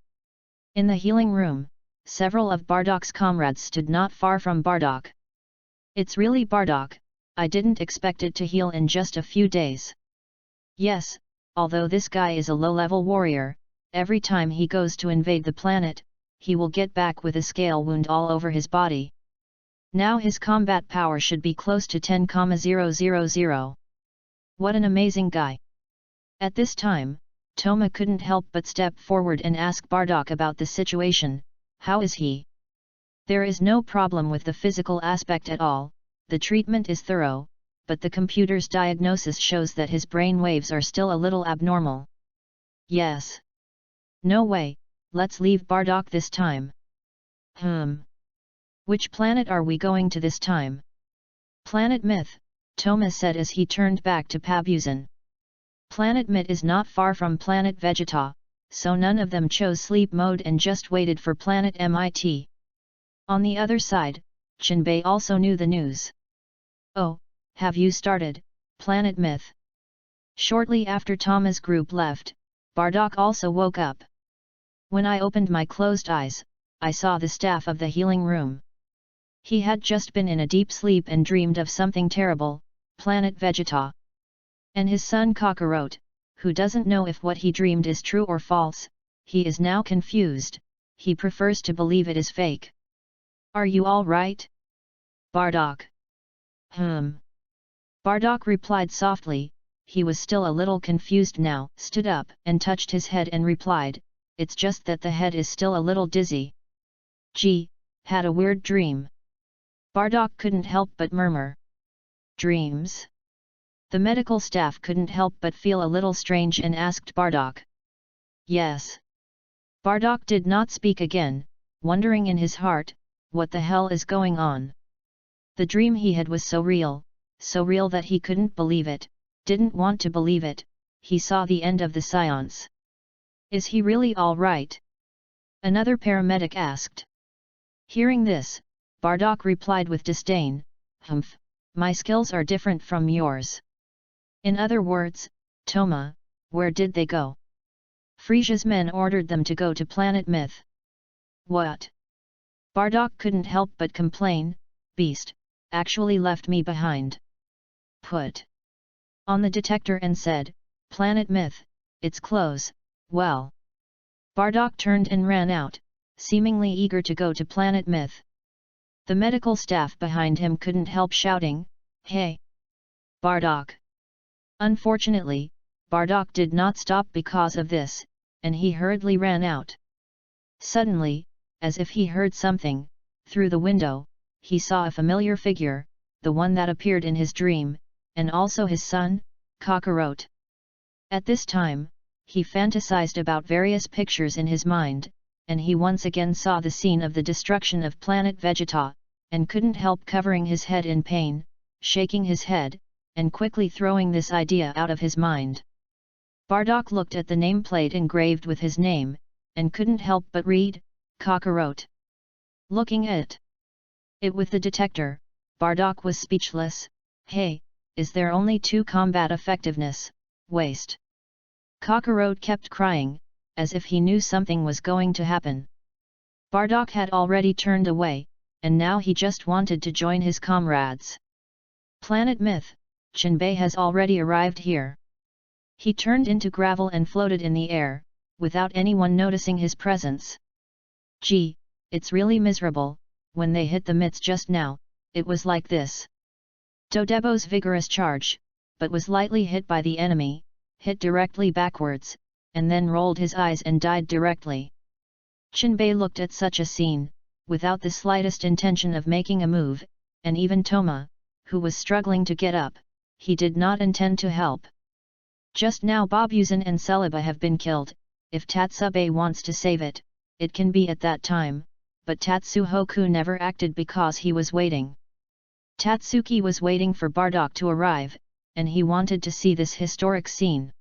In the healing room, several of Bardock's comrades stood not far from Bardock. "It's really Bardock, I didn't expect it to heal in just a few days." "Yes, although this guy is a low-level warrior, every time he goes to invade the planet, he will get back with a scale wound all over his body. Now his combat power should be close to 10,000. What an amazing guy." At this time, Toma couldn't help but step forward and ask Bardock about the situation. "How is he?" "There is no problem with the physical aspect at all, the treatment is thorough, but the computer's diagnosis shows that his brain waves are still a little abnormal." "Yes. No way, let's leave Bardock this time." "Which planet are we going to this time?" "Planet Myth," Toma said as he turned back to Pabuzin. Planet Myth is not far from planet Vegeta, so none of them chose sleep mode and just waited for planet MIT. On the other side, Jinbei also knew the news. "Oh, have you started, Planet Myth?" Shortly after Toma's group left, Bardock also woke up. "When I opened my closed eyes, I saw the staff of the healing room." He had just been in a deep sleep and dreamed of something terrible, Planet Vegeta. And his son Kakarot, who doesn't know if what he dreamed is true or false, he is now confused, he prefers to believe it is fake. "Are you all right, Bardock?" Bardock replied softly. He was still a little confused now, stood up and touched his head and replied, "It's just that the head is still a little dizzy." "Gee, had a weird dream." Bardock couldn't help but murmur. "Dreams?" The medical staff couldn't help but feel a little strange and asked Bardock. "Yes." Bardock did not speak again, wondering in his heart, what the hell is going on? The dream he had was so real that he couldn't believe it, didn't want to believe it. He saw the end of the seance. "Is he really all right?" another paramedic asked. Hearing this, Bardock replied with disdain, "Humph, my skills are different from yours." In other words, "Toma, where did they go?" "Frisia's men ordered them to go to Planet Myth." "What?" Bardock couldn't help but complain, "Beast, actually left me behind. Put on the detector and said, 'Planet Myth, it's close.' Well." Bardock turned and ran out, seemingly eager to go to Planet Myth. The medical staff behind him couldn't help shouting, "Hey! Bardock!" Unfortunately, Bardock did not stop because of this, and he hurriedly ran out. Suddenly, as if he heard something, through the window, he saw a familiar figure, the one that appeared in his dream, and also his son, Kakarot. At this time, he fantasized about various pictures in his mind, and he once again saw the scene of the destruction of planet Vegeta, and couldn't help covering his head in pain, shaking his head, and quickly throwing this idea out of his mind. Bardock looked at the nameplate engraved with his name, and couldn't help but read, Kakarot. Looking at it with the detector, Bardock was speechless. Hey, is there only 2 combat effectiveness, waste? Kakarot kept crying, as if he knew something was going to happen. Bardock had already turned away, and now he just wanted to join his comrades. Planet Myth, Jinbei has already arrived here. He turned into gravel and floated in the air, without anyone noticing his presence. Gee, it's really miserable. When they hit the myths just now, it was like this. Dodebo's vigorous charge, but was lightly hit by the enemy, hit directly backwards, and then rolled his eyes and died directly. Jinbei looked at such a scene, without the slightest intention of making a move, and even Toma, who was struggling to get up, he did not intend to help. Just now Bobuzin and Celebi have been killed. If Tatsube wants to save it, it can be at that time, but Tatsuhoku never acted because he was waiting. Tatsuki was waiting for Bardock to arrive, and he wanted to see this historic scene.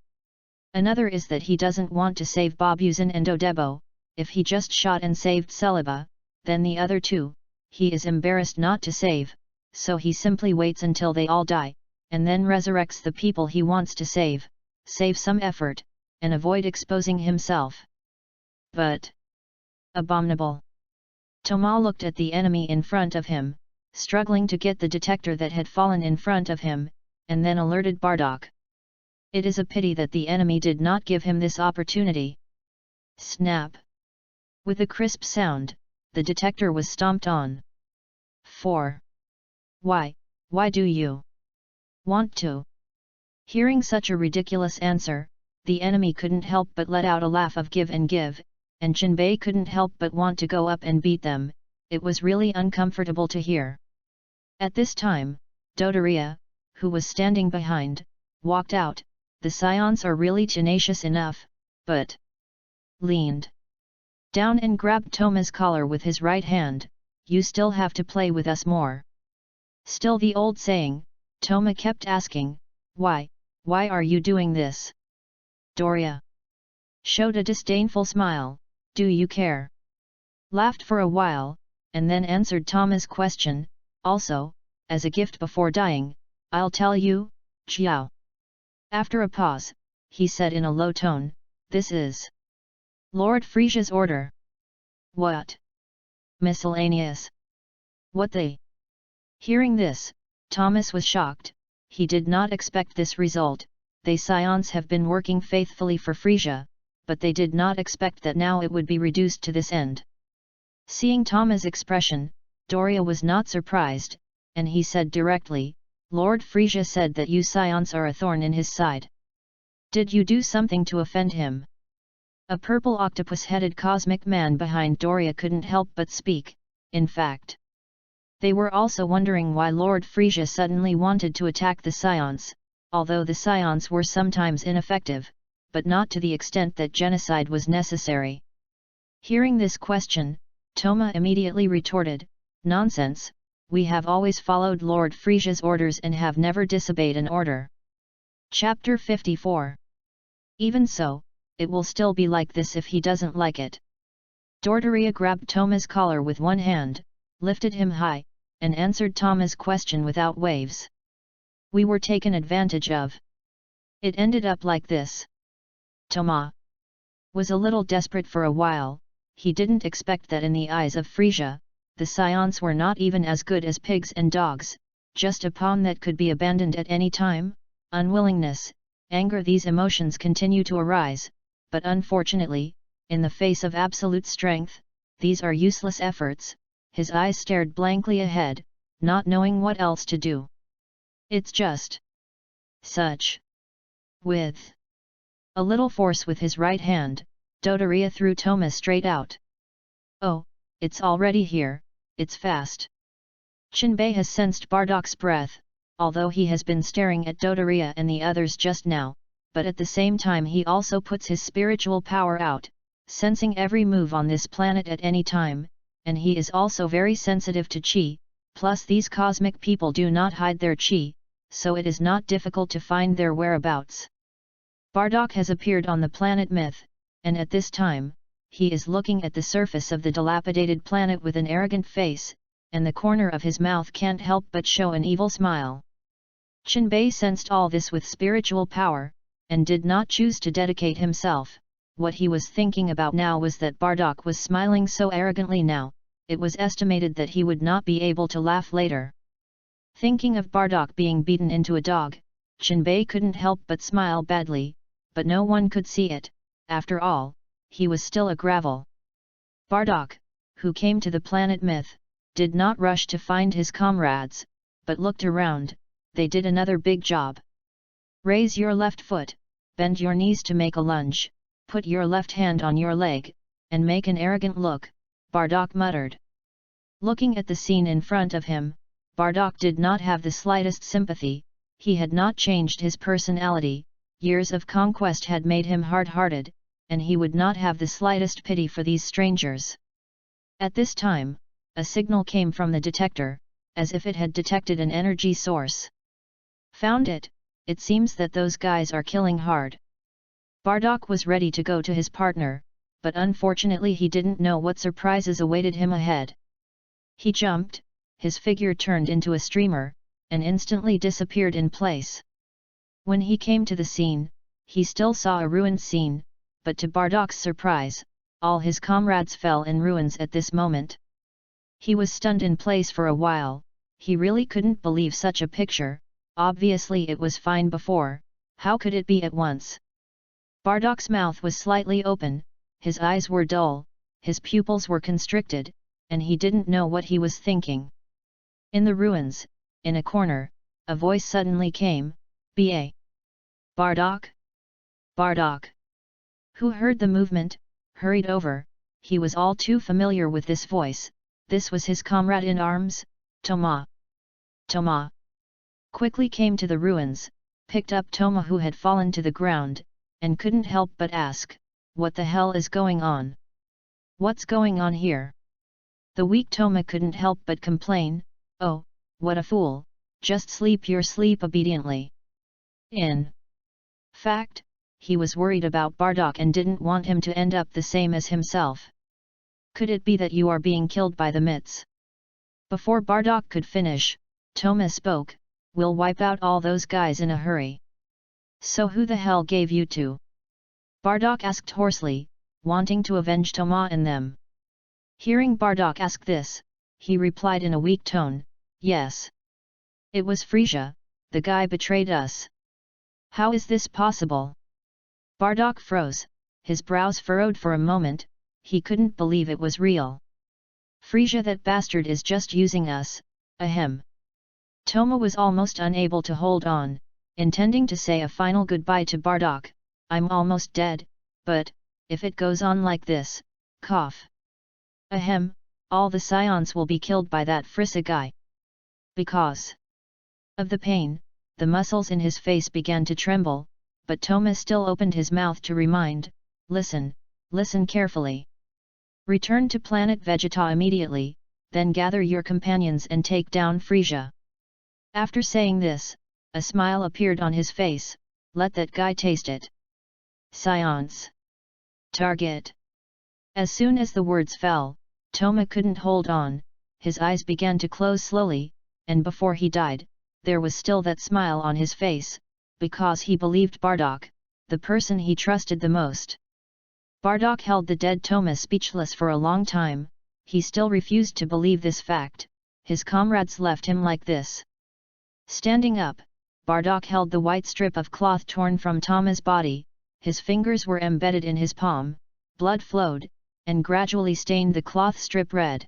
Another is that he doesn't want to save Bobuzin and Dodebo. If he just shot and saved Celebi, then the other 2, he is embarrassed not to save, so he simply waits until they all die, and then resurrects the people he wants to save some effort, and avoid exposing himself. But abominable. Toma looked at the enemy in front of him, struggling to get the detector that had fallen in front of him, and then alerted Bardock. It is a pity that the enemy did not give him this opportunity. Snap! With a crisp sound, the detector was stomped on. 4. Why do you want to? Hearing such a ridiculous answer, the enemy couldn't help but let out a laugh of give, and Jinbei couldn't help but want to go up and beat them. It was really uncomfortable to hear. At this time, Dodoria, who was standing behind, walked out. The scions are really tenacious enough, but leaned down and grabbed Toma's collar with his right hand. You still have to play with us more. Still the old saying, Toma kept asking, why are you doing this? Doria showed a disdainful smile. Do you care? Laughed for a while, and then answered Toma's question. Also, as a gift before dying, I'll tell you, Jiao. After a pause, he said in a low tone, this is Lord Frisia's order. What? Miscellaneous. What they? Hearing this, Thomas was shocked. He did not expect this result. They scions have been working faithfully for Frisia, but they did not expect that now it would be reduced to this end. Seeing Thoma's expression, Doria was not surprised, and he said directly, Lord Frisia said that you scions are a thorn in his side. Did you do something to offend him? A purple octopus-headed cosmic man behind Doria couldn't help but speak. In fact, they were also wondering why Lord Frisia suddenly wanted to attack the scions, although the scions were sometimes ineffective, but not to the extent that genocide was necessary. Hearing this question, Toma immediately retorted, nonsense, we have always followed Lord Frisia's orders and have never disobeyed an order. Chapter 54. Even so, it will still be like this if he doesn't like it. Dodoria grabbed Toma's collar with one hand, lifted him high, and answered Toma's question without waves. We were taken advantage of. It ended up like this. Toma was a little desperate for a while. He didn't expect that in the eyes of Frisia, the scions were not even as good as pigs and dogs, just a pawn that could be abandoned at any time. Unwillingness, anger, these emotions continue to arise, but unfortunately, in the face of absolute strength, these are useless efforts. His eyes stared blankly ahead, not knowing what else to do. It's just such. With a little force with his right hand, Dodoria threw Toma straight out. Oh, it's already here, it's fast. Chinbei has sensed Bardak's breath, although he has been staring at Dodoria and the others just now, but at the same time he also puts his spiritual power out, sensing every move on this planet at any time, and he is also very sensitive to qi, plus these cosmic people do not hide their qi, so it is not difficult to find their whereabouts. Bardak has appeared on the planet Myth, and at this time, he is looking at the surface of the dilapidated planet with an arrogant face, and the corner of his mouth can't help but show an evil smile. Chinbei sensed all this with spiritual power, and did not choose to dedicate himself. What he was thinking about now was that Bardak was smiling so arrogantly now, it was estimated that he would not be able to laugh later. Thinking of Bardak being beaten into a dog, Chinbei couldn't help but smile badly, but no one could see it. After all, he was still a gravel. Bardak, who came to the planet Myth, did not rush to find his comrades, but looked around. They did another big job. Raise your left foot, bend your knees to make a lunge, put your left hand on your leg, and make an arrogant look, Bardak muttered. Looking at the scene in front of him, Bardak did not have the slightest sympathy. He had not changed his personality, years of conquest had made him hard-hearted, and he would not have the slightest pity for these strangers. At this time, a signal came from the detector, as if it had detected an energy source. Found it, it seems that those guys are killing hard. Bardak was ready to go to his partner, but unfortunately he didn't know what surprises awaited him ahead. He jumped, his figure turned into a streamer, and instantly disappeared in place. When he came to the scene, he still saw a ruined scene, but to Bardak's surprise, all his comrades fell in ruins at this moment. He was stunned in place for a while. He really couldn't believe such a picture. Obviously it was fine before, how could it be at once? Bardak's mouth was slightly open, his eyes were dull, his pupils were constricted, and he didn't know what he was thinking. In the ruins, in a corner, a voice suddenly came, "B.A. Bardak? Bardak?" Who heard the movement, hurried over. He was all too familiar with this voice. This was his comrade in arms, Toma. Toma quickly came to the ruins, picked up Toma who had fallen to the ground, and couldn't help but ask, "What the hell is going on? What's going on here?" The weak Toma couldn't help but complain, "Oh, what a fool, just sleep your sleep obediently." In fact, he was worried about Bardak and didn't want him to end up the same as himself. "Could it be that you are being killed by the Mits?" Before Bardak could finish, Toma spoke, "We'll wipe out all those guys in a hurry." "So who the hell gave you to?" Bardak asked hoarsely, wanting to avenge Toma and them. Hearing Bardak ask this, he replied in a weak tone, "Yes. It was Frisia, the guy betrayed us." "How is this possible?" Bardak froze, his brows furrowed for a moment. He couldn't believe it was real. "Frisia, that bastard is just using us, ahem." Toma was almost unable to hold on, intending to say a final goodbye to Bardak. "I'm almost dead, but, if it goes on like this, cough. Ahem, all the scions will be killed by that Frisia guy." Because of the pain, the muscles in his face began to tremble, but Toma still opened his mouth to remind, "Listen, listen carefully. Return to planet Vegeta immediately, then gather your companions and take down Frisia." After saying this, a smile appeared on his face. "Let that guy taste it. Science. Target." As soon as the words fell, Toma couldn't hold on, his eyes began to close slowly, and before he died, there was still that smile on his face, because he believed Bardak, the person he trusted the most. Bardak held the dead Toma speechless for a long time. He still refused to believe this fact. His comrades left him like this. Standing up, Bardak held the white strip of cloth torn from Toma's body. His fingers were embedded in his palm, blood flowed, and gradually stained the cloth strip red.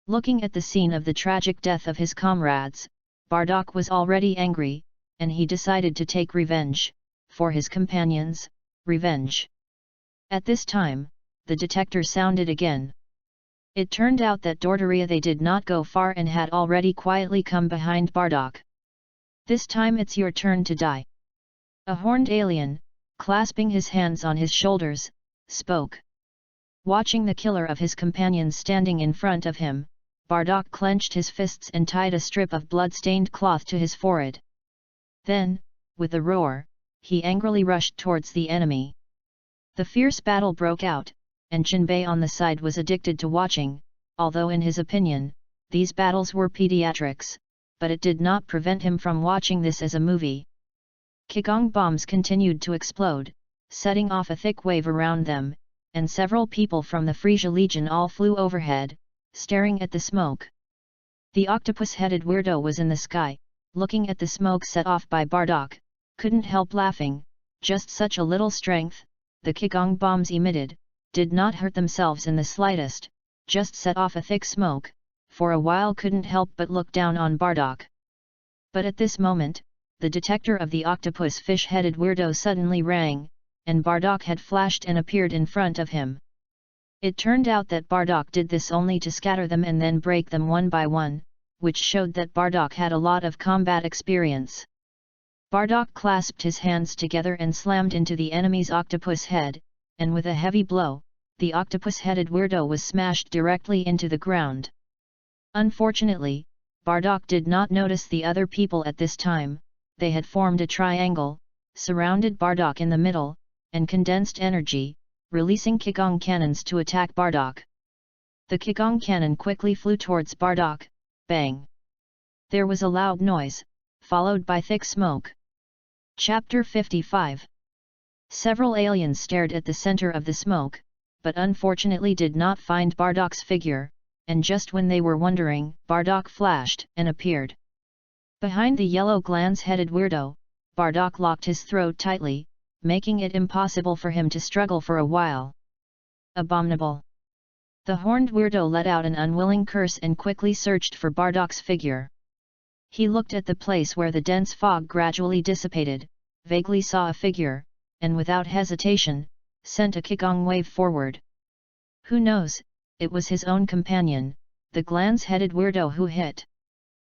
Looking at the scene of the tragic death of his comrades, Bardak was already angry, and he decided to take revenge, for his companions, revenge. At this time, the detector sounded again. It turned out that Dordaria they did not go far and had already quietly come behind Bardock. This time it's your turn to die. A horned alien, clasping his hands on his shoulders, spoke. Watching the killer of his companions standing in front of him, Bardock clenched his fists and tied a strip of blood-stained cloth to his forehead. Then, with a roar, he angrily rushed towards the enemy. The fierce battle broke out, and Jinbei on the side was addicted to watching, although in his opinion, these battles were pediatrics, but it did not prevent him from watching this as a movie. Qigong bombs continued to explode, setting off a thick wave around them, and several people from the Frisia Legion all flew overhead, staring at the smoke. The octopus-headed weirdo was in the sky, looking at the smoke set off by Bardock, couldn't help laughing. Just such a little strength, the Qigong bombs emitted, did not hurt themselves in the slightest, just set off a thick smoke, for a while couldn't help but look down on Bardock. But at this moment, the detector of the octopus fish-headed weirdo suddenly rang, and Bardock had flashed and appeared in front of him. It turned out that Bardock did this only to scatter them and then break them one by one, which showed that Bardock had a lot of combat experience. Bardock clasped his hands together and slammed into the enemy's octopus head, and with a heavy blow, the octopus-headed weirdo was smashed directly into the ground. Unfortunately, Bardock did not notice the other people at this time. They had formed a triangle, surrounded Bardock in the middle, and condensed energy, releasing Qigong cannons to attack Bardock. The Qigong cannon quickly flew towards Bardock. Bang! There was a loud noise, followed by thick smoke. Chapter 55. Several aliens stared at the center of the smoke, but unfortunately did not find Bardock's figure, and just when they were wondering, Bardock flashed and appeared. Behind the yellow glance-headed weirdo, Bardock locked his throat tightly, making it impossible for him to struggle for a while. Abominable! The horned weirdo let out an unwilling curse and quickly searched for Bardock's figure. He looked at the place where the dense fog gradually dissipated, vaguely saw a figure, and without hesitation, sent a Qigong wave forward. Who knows, it was his own companion, the glance-headed weirdo who hit.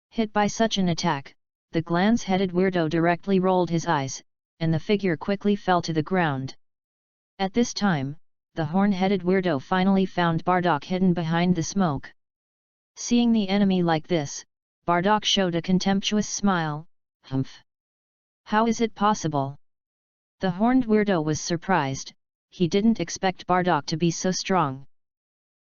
Hit by such an attack, the glance-headed weirdo directly rolled his eyes, and the figure quickly fell to the ground. At this time, the horn-headed weirdo finally found Bardock hidden behind the smoke. Seeing the enemy like this, Bardock showed a contemptuous smile. Humph! How is it possible? The horned weirdo was surprised, he didn't expect Bardock to be so strong.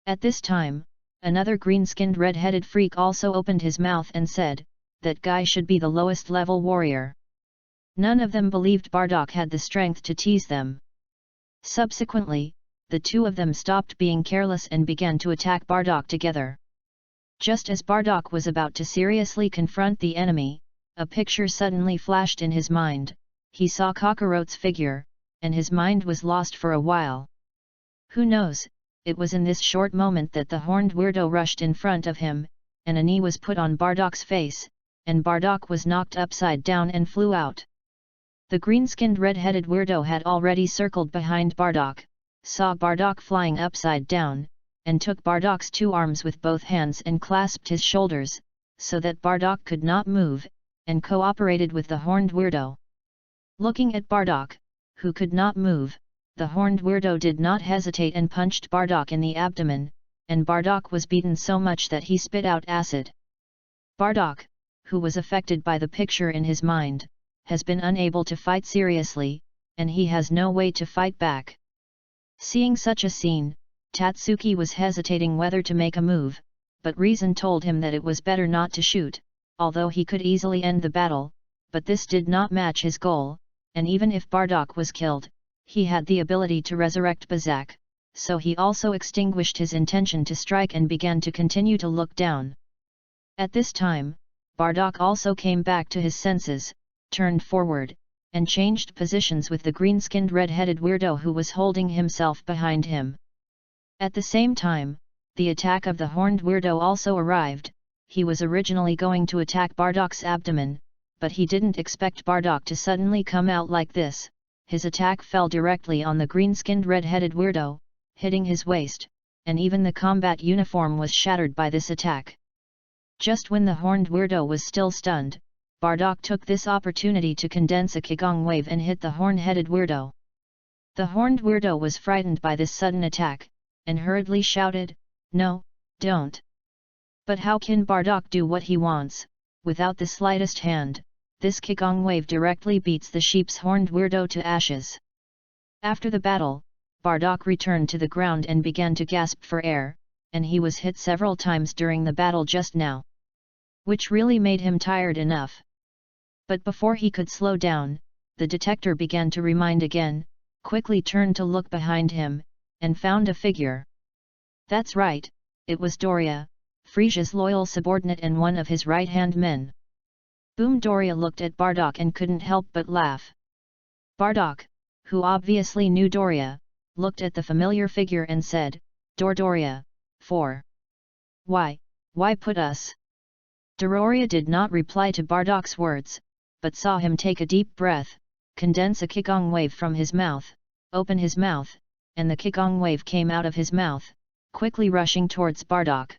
At this time, another green-skinned red-headed freak also opened his mouth and said, that guy should be the lowest level warrior. None of them believed Bardock had the strength to tease them. Subsequently, the two of them stopped being careless and began to attack Bardock together. Just as Bardock was about to seriously confront the enemy, a picture suddenly flashed in his mind. He saw Kakarot's figure, and his mind was lost for a while. Who knows, it was in this short moment that the horned weirdo rushed in front of him, and a knee was put on Bardock's face, and Bardock was knocked upside down and flew out. The green-skinned red-headed weirdo had already circled behind Bardock, saw Bardock flying upside down, and took Bardock's two arms with both hands and clasped his shoulders, so that Bardock could not move, and cooperated with the horned weirdo. Looking at Bardock, who could not move, the horned weirdo did not hesitate and punched Bardock in the abdomen, and Bardock was beaten so much that he spit out acid. Bardock, who was affected by the picture in his mind, has been unable to fight seriously, and he has no way to fight back. Seeing such a scene, Tatsuki was hesitating whether to make a move, but reason told him that it was better not to shoot, although he could easily end the battle, but this did not match his goal, and even if Bardock was killed, he had the ability to resurrect Bazak, so he also extinguished his intention to strike and began to continue to look down. At this time, Bardock also came back to his senses, turned forward, and changed positions with the green-skinned red-headed weirdo who was holding himself behind him. At the same time, the attack of the horned weirdo also arrived. He was originally going to attack Bardock's abdomen, but he didn't expect Bardock to suddenly come out like this. His attack fell directly on the green-skinned red-headed weirdo, hitting his waist, and even the combat uniform was shattered by this attack. Just when the horned weirdo was still stunned, Bardock took this opportunity to condense a Qigong wave and hit the horn-headed weirdo. The horned weirdo was frightened by this sudden attack, and hurriedly shouted, "No, don't." But how can Bardock do what he wants, without the slightest hand? This Qigong wave directly beats the sheep's horned weirdo to ashes. After the battle, Bardock returned to the ground and began to gasp for air, and he was hit several times during the battle just now, which really made him tired enough. But before he could slow down, the detector began to remind again, quickly turned to look behind him, and found a figure. That's right, it was Doria, Frisia's loyal subordinate and one of his right-hand men. Boom! Doria looked at Bardock and couldn't help but laugh. Bardock, who obviously knew Doria, looked at the familiar figure and said, Doria, for why put us? Doria did not reply to Bardock's words, but saw him take a deep breath, condense a Qigong wave from his mouth, open his mouth, and the Qigong wave came out of his mouth, quickly rushing towards Bardock.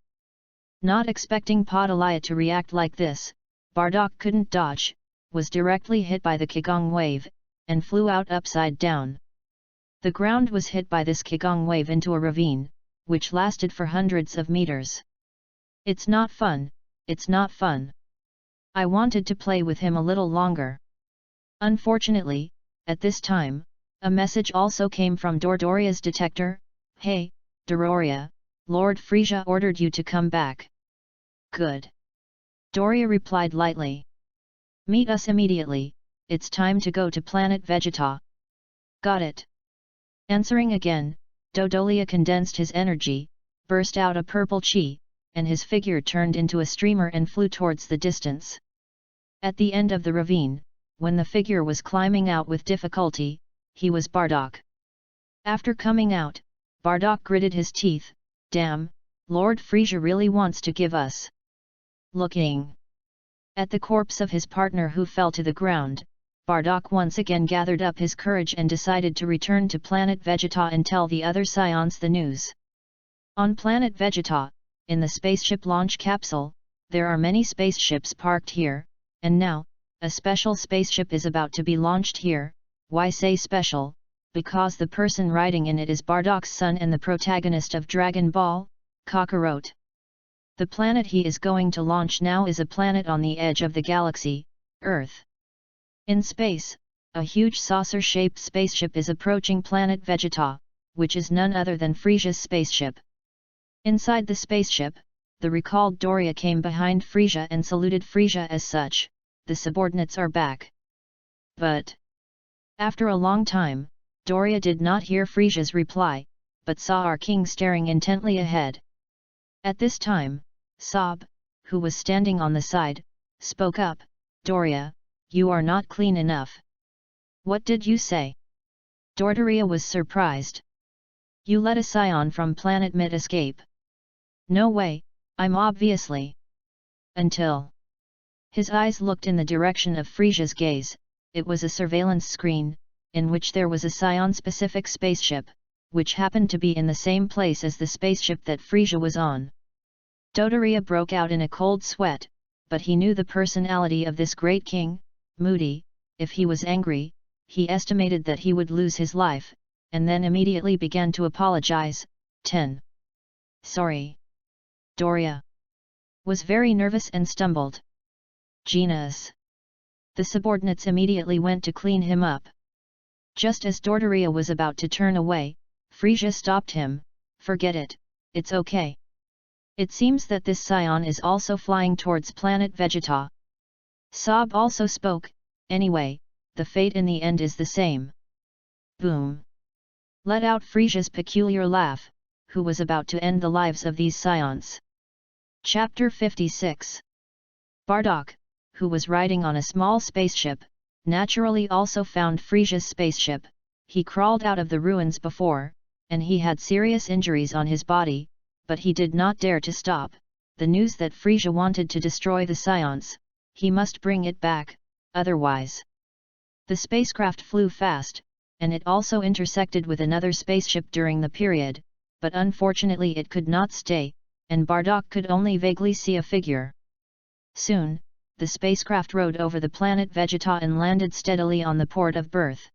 Not expecting Podalaya to react like this, Bardock couldn't dodge, was directly hit by the Qigong wave, and flew out upside down. The ground was hit by this Qigong wave into a ravine, which lasted for hundreds of meters. It's not fun, it's not fun. I wanted to play with him a little longer. Unfortunately, at this time, a message also came from Doria's detector. Hey, Doria, Lord Frisia ordered you to come back. Good. Doria replied lightly. Meet us immediately, it's time to go to planet Vegeta. Got it. Answering again, Dodolia condensed his energy, burst out a purple chi, and his figure turned into a streamer and flew towards the distance. At the end of the ravine, when the figure was climbing out with difficulty, he was Bardock. After coming out, Bardock gritted his teeth. Damn, Lord Frisia really wants to give us. Looking at the corpse of his partner who fell to the ground, Bardock once again gathered up his courage and decided to return to planet Vegeta and tell the other scions the news. On planet Vegeta, in the spaceship launch capsule, there are many spaceships parked here, and now, a special spaceship is about to be launched here. Why say special? Because the person riding in it is Bardock's son and the protagonist of Dragon Ball, Kakarot. The planet he is going to launch now is a planet on the edge of the galaxy, Earth. In space, a huge saucer-shaped spaceship is approaching planet Vegeta, which is none other than Frisia's spaceship. Inside the spaceship, the recalled Doria came behind Frisia and saluted Frisia as such. The subordinates are back. But after a long time, Doria did not hear Frisia's reply, but saw our king staring intently ahead. At this time, Sob, who was standing on the side, spoke up. Doria, you are not clean enough. What did you say? Doria was surprised. You let a scion from planet Mid escape. No way, I'm obviously. Until his eyes looked in the direction of Frisia's gaze. It was a surveillance screen, in which there was a scion-specific spaceship, which happened to be in the same place as the spaceship that Frisia was on. Dodoria broke out in a cold sweat, but he knew the personality of this great king, moody. If he was angry, he estimated that he would lose his life, and then immediately began to apologize. 10. Sorry. Doria was very nervous and stumbled. Genius. The subordinates immediately went to clean him up. Just as Doria was about to turn away, Frisia stopped him. Forget it, it's okay. It seems that this scion is also flying towards planet Vegeta. Sob also spoke. Anyway, the fate in the end is the same. Boom. Let out Frisia's peculiar laugh, who was about to end the lives of these scions. Chapter 56. Bardock, who was riding on a small spaceship, naturally also found Frisia's spaceship. He crawled out of the ruins before, and he had serious injuries on his body, but he did not dare to stop. The news that Frisia wanted to destroy the scions, he must bring it back, otherwise. The spacecraft flew fast, and it also intersected with another spaceship during the period, but unfortunately it could not stay, and Bardock could only vaguely see a figure. Soon, the spacecraft rode over the planet Vegeta and landed steadily on the port of birth.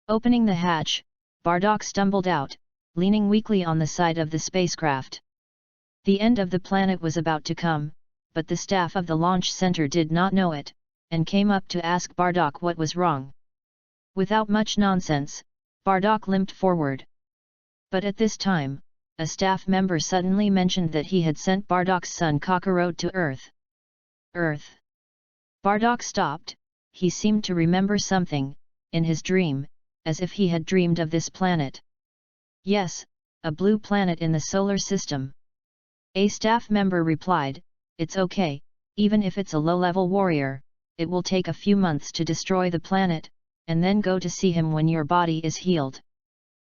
Opening the hatch, Bardock stumbled out, leaning weakly on the side of the spacecraft. The end of the planet was about to come, but the staff of the launch center did not know it, and came up to ask Bardock what was wrong. Without much nonsense, Bardock limped forward. But at this time, a staff member suddenly mentioned that he had sent Bardock's son Kakarot to Earth. Earth. Bardock stopped. He seemed to remember something, in his dream, as if he had dreamed of this planet. Yes, a blue planet in the solar system. A staff member replied, "It's okay, even if it's a low-level warrior, it will take a few months to destroy the planet, and then go to see him when your body is healed."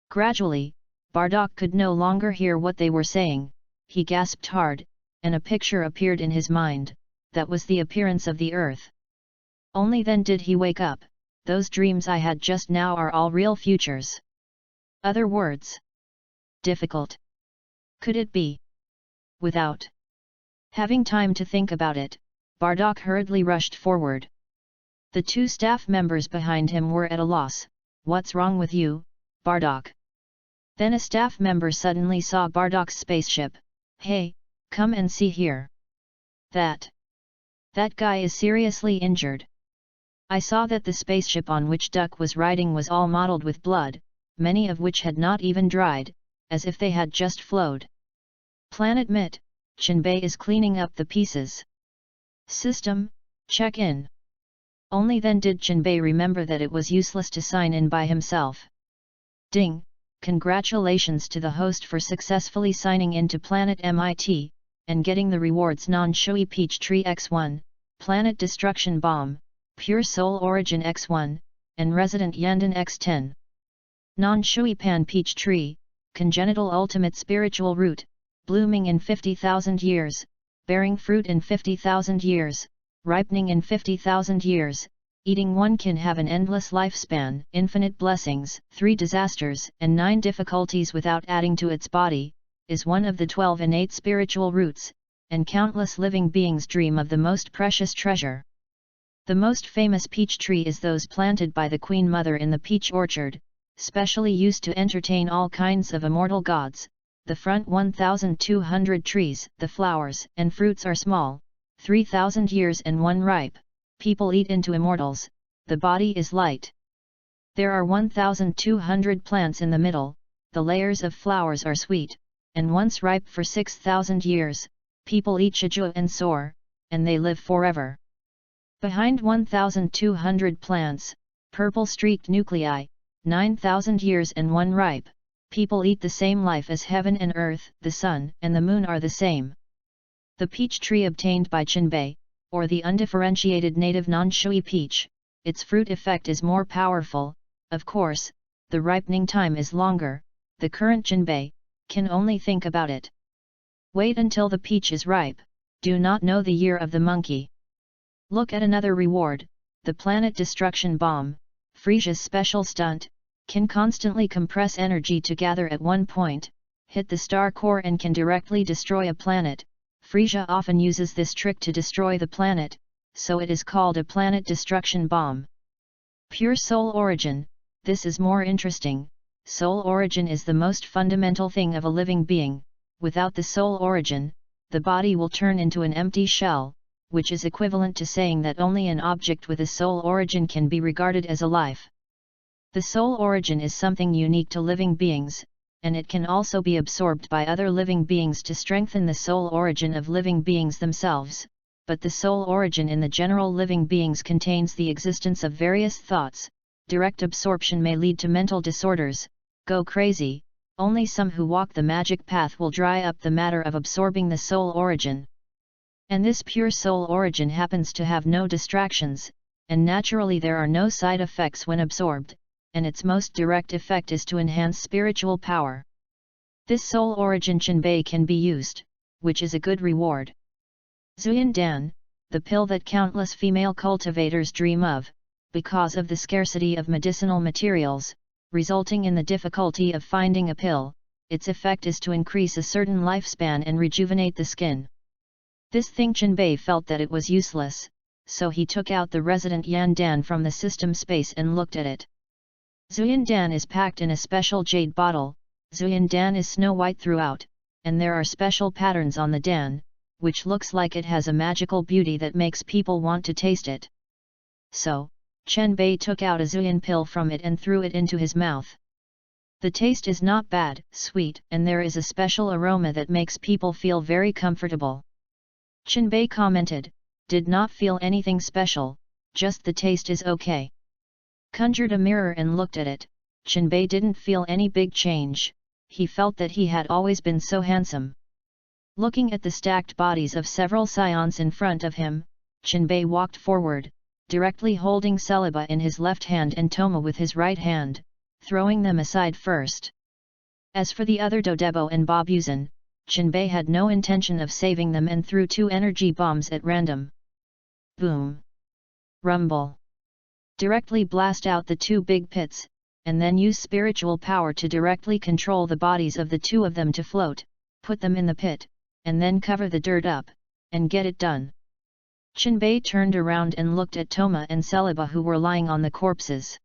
Gradually, Bardock could no longer hear what they were saying. He gasped hard, and a picture appeared in his mind. That was the appearance of the Earth. Only then did he wake up. Those dreams I had just now are all real futures. Other words. Difficult. Could it be? Without having time to think about it, Bardock hurriedly rushed forward. The two staff members behind him were at a loss. "What's wrong with you, Bardock?" Then a staff member suddenly saw Bardock's spaceship. "Hey, come and see here. That guy is seriously injured. I saw that the spaceship on which Duck was riding was all mottled with blood, many of which had not even dried, as if they had just flowed. Planet Mit, Jinbei is cleaning up the pieces. System, check in." Only then did Jinbei remember that it was useless to sign in by himself. Ding! Congratulations to the host for successfully signing in to Planet MIT, and getting the rewards Non-Shui Peach Tree X1, Planet Destruction Bomb, Pure Soul Origin X1, and Resident Yandan X10. Non-Shui Pan Peach Tree, Congenital Ultimate Spiritual Root, blooming in 50,000 years, bearing fruit in 50,000 years, ripening in 50,000 years, eating one can have an endless lifespan, infinite blessings, 3 disasters, and 9 difficulties without adding to its body, is one of the 12 innate spiritual roots, and countless living beings dream of the most precious treasure. The most famous peach tree is those planted by the Queen Mother in the peach orchard, specially used to entertain all kinds of immortal gods. The front 1,200 trees, the flowers and fruits are small, 3,000 years and one ripe. People eat into immortals, the body is light. There are 1,200 plants in the middle, the layers of flowers are sweet, and once ripe for 6,000 years, people eat shiju and soar, and they live forever. Behind 1,200 plants, purple-streaked nuclei, 9,000 years and one ripe, people eat the same life as heaven and earth, the sun and the moon are the same. The peach tree obtained by Jinbei, or the undifferentiated native non-shui peach, its fruit effect is more powerful, of course, the ripening time is longer, the current Jinbei can only think about it. Wait until the peach is ripe, do not know the year of the monkey. Look at another reward, the Planet Destruction Bomb, Frisia's special stunt, can constantly compress energy to gather at one point, hit the star core and can directly destroy a planet. Frisia often uses this trick to destroy the planet, so it is called a Planet Destruction Bomb. Pure Soul Origin, this is more interesting. Soul origin is the most fundamental thing of a living being. Without the soul origin, the body will turn into an empty shell, which is equivalent to saying that only an object with a soul origin can be regarded as a life. The soul origin is something unique to living beings, and it can also be absorbed by other living beings to strengthen the soul origin of living beings themselves, but the soul origin in the general living beings contains the existence of various thoughts. Direct absorption may lead to mental disorders, go crazy. Only some who walk the magic path will dry up the matter of absorbing the soul origin. And this pure soul origin happens to have no distractions, and naturally there are no side effects when absorbed, and its most direct effect is to enhance spiritual power. This soul origin Jinbei can be used, which is a good reward. Zuyan Dan, the pill that countless female cultivators dream of, because of the scarcity of medicinal materials, resulting in the difficulty of finding a pill, its effect is to increase a certain lifespan and rejuvenate the skin. This thing Chenbei felt that it was useless, so he took out the resident Yan Dan from the system space and looked at it. Zuyan Dan is packed in a special jade bottle. Zuyan Dan is snow white throughout, and there are special patterns on the Dan, which looks like it has a magical beauty that makes people want to taste it. So, Chenbei took out a Zuyan pill from it and threw it into his mouth. The taste is not bad, sweet, and there is a special aroma that makes people feel very comfortable. Chenbei commented, did not feel anything special, just the taste is okay. Conjured a mirror and looked at it. Chenbei didn't feel any big change, he felt that he had always been so handsome. Looking at the stacked bodies of several scions in front of him, Chenbei walked forward, directly holding Celiba in his left hand and Toma with his right hand, throwing them aside first. As for the other Dodebo and Babuzan, Chenbei had no intention of saving them and threw 2 energy bombs at random. Boom! Rumble! Directly blast out the 2 big pits, and then use spiritual power to directly control the bodies of the 2 of them to float, put them in the pit, and then cover the dirt up, and get it done. Chenbei turned around and looked at Toma and Celiba who were lying on the corpses.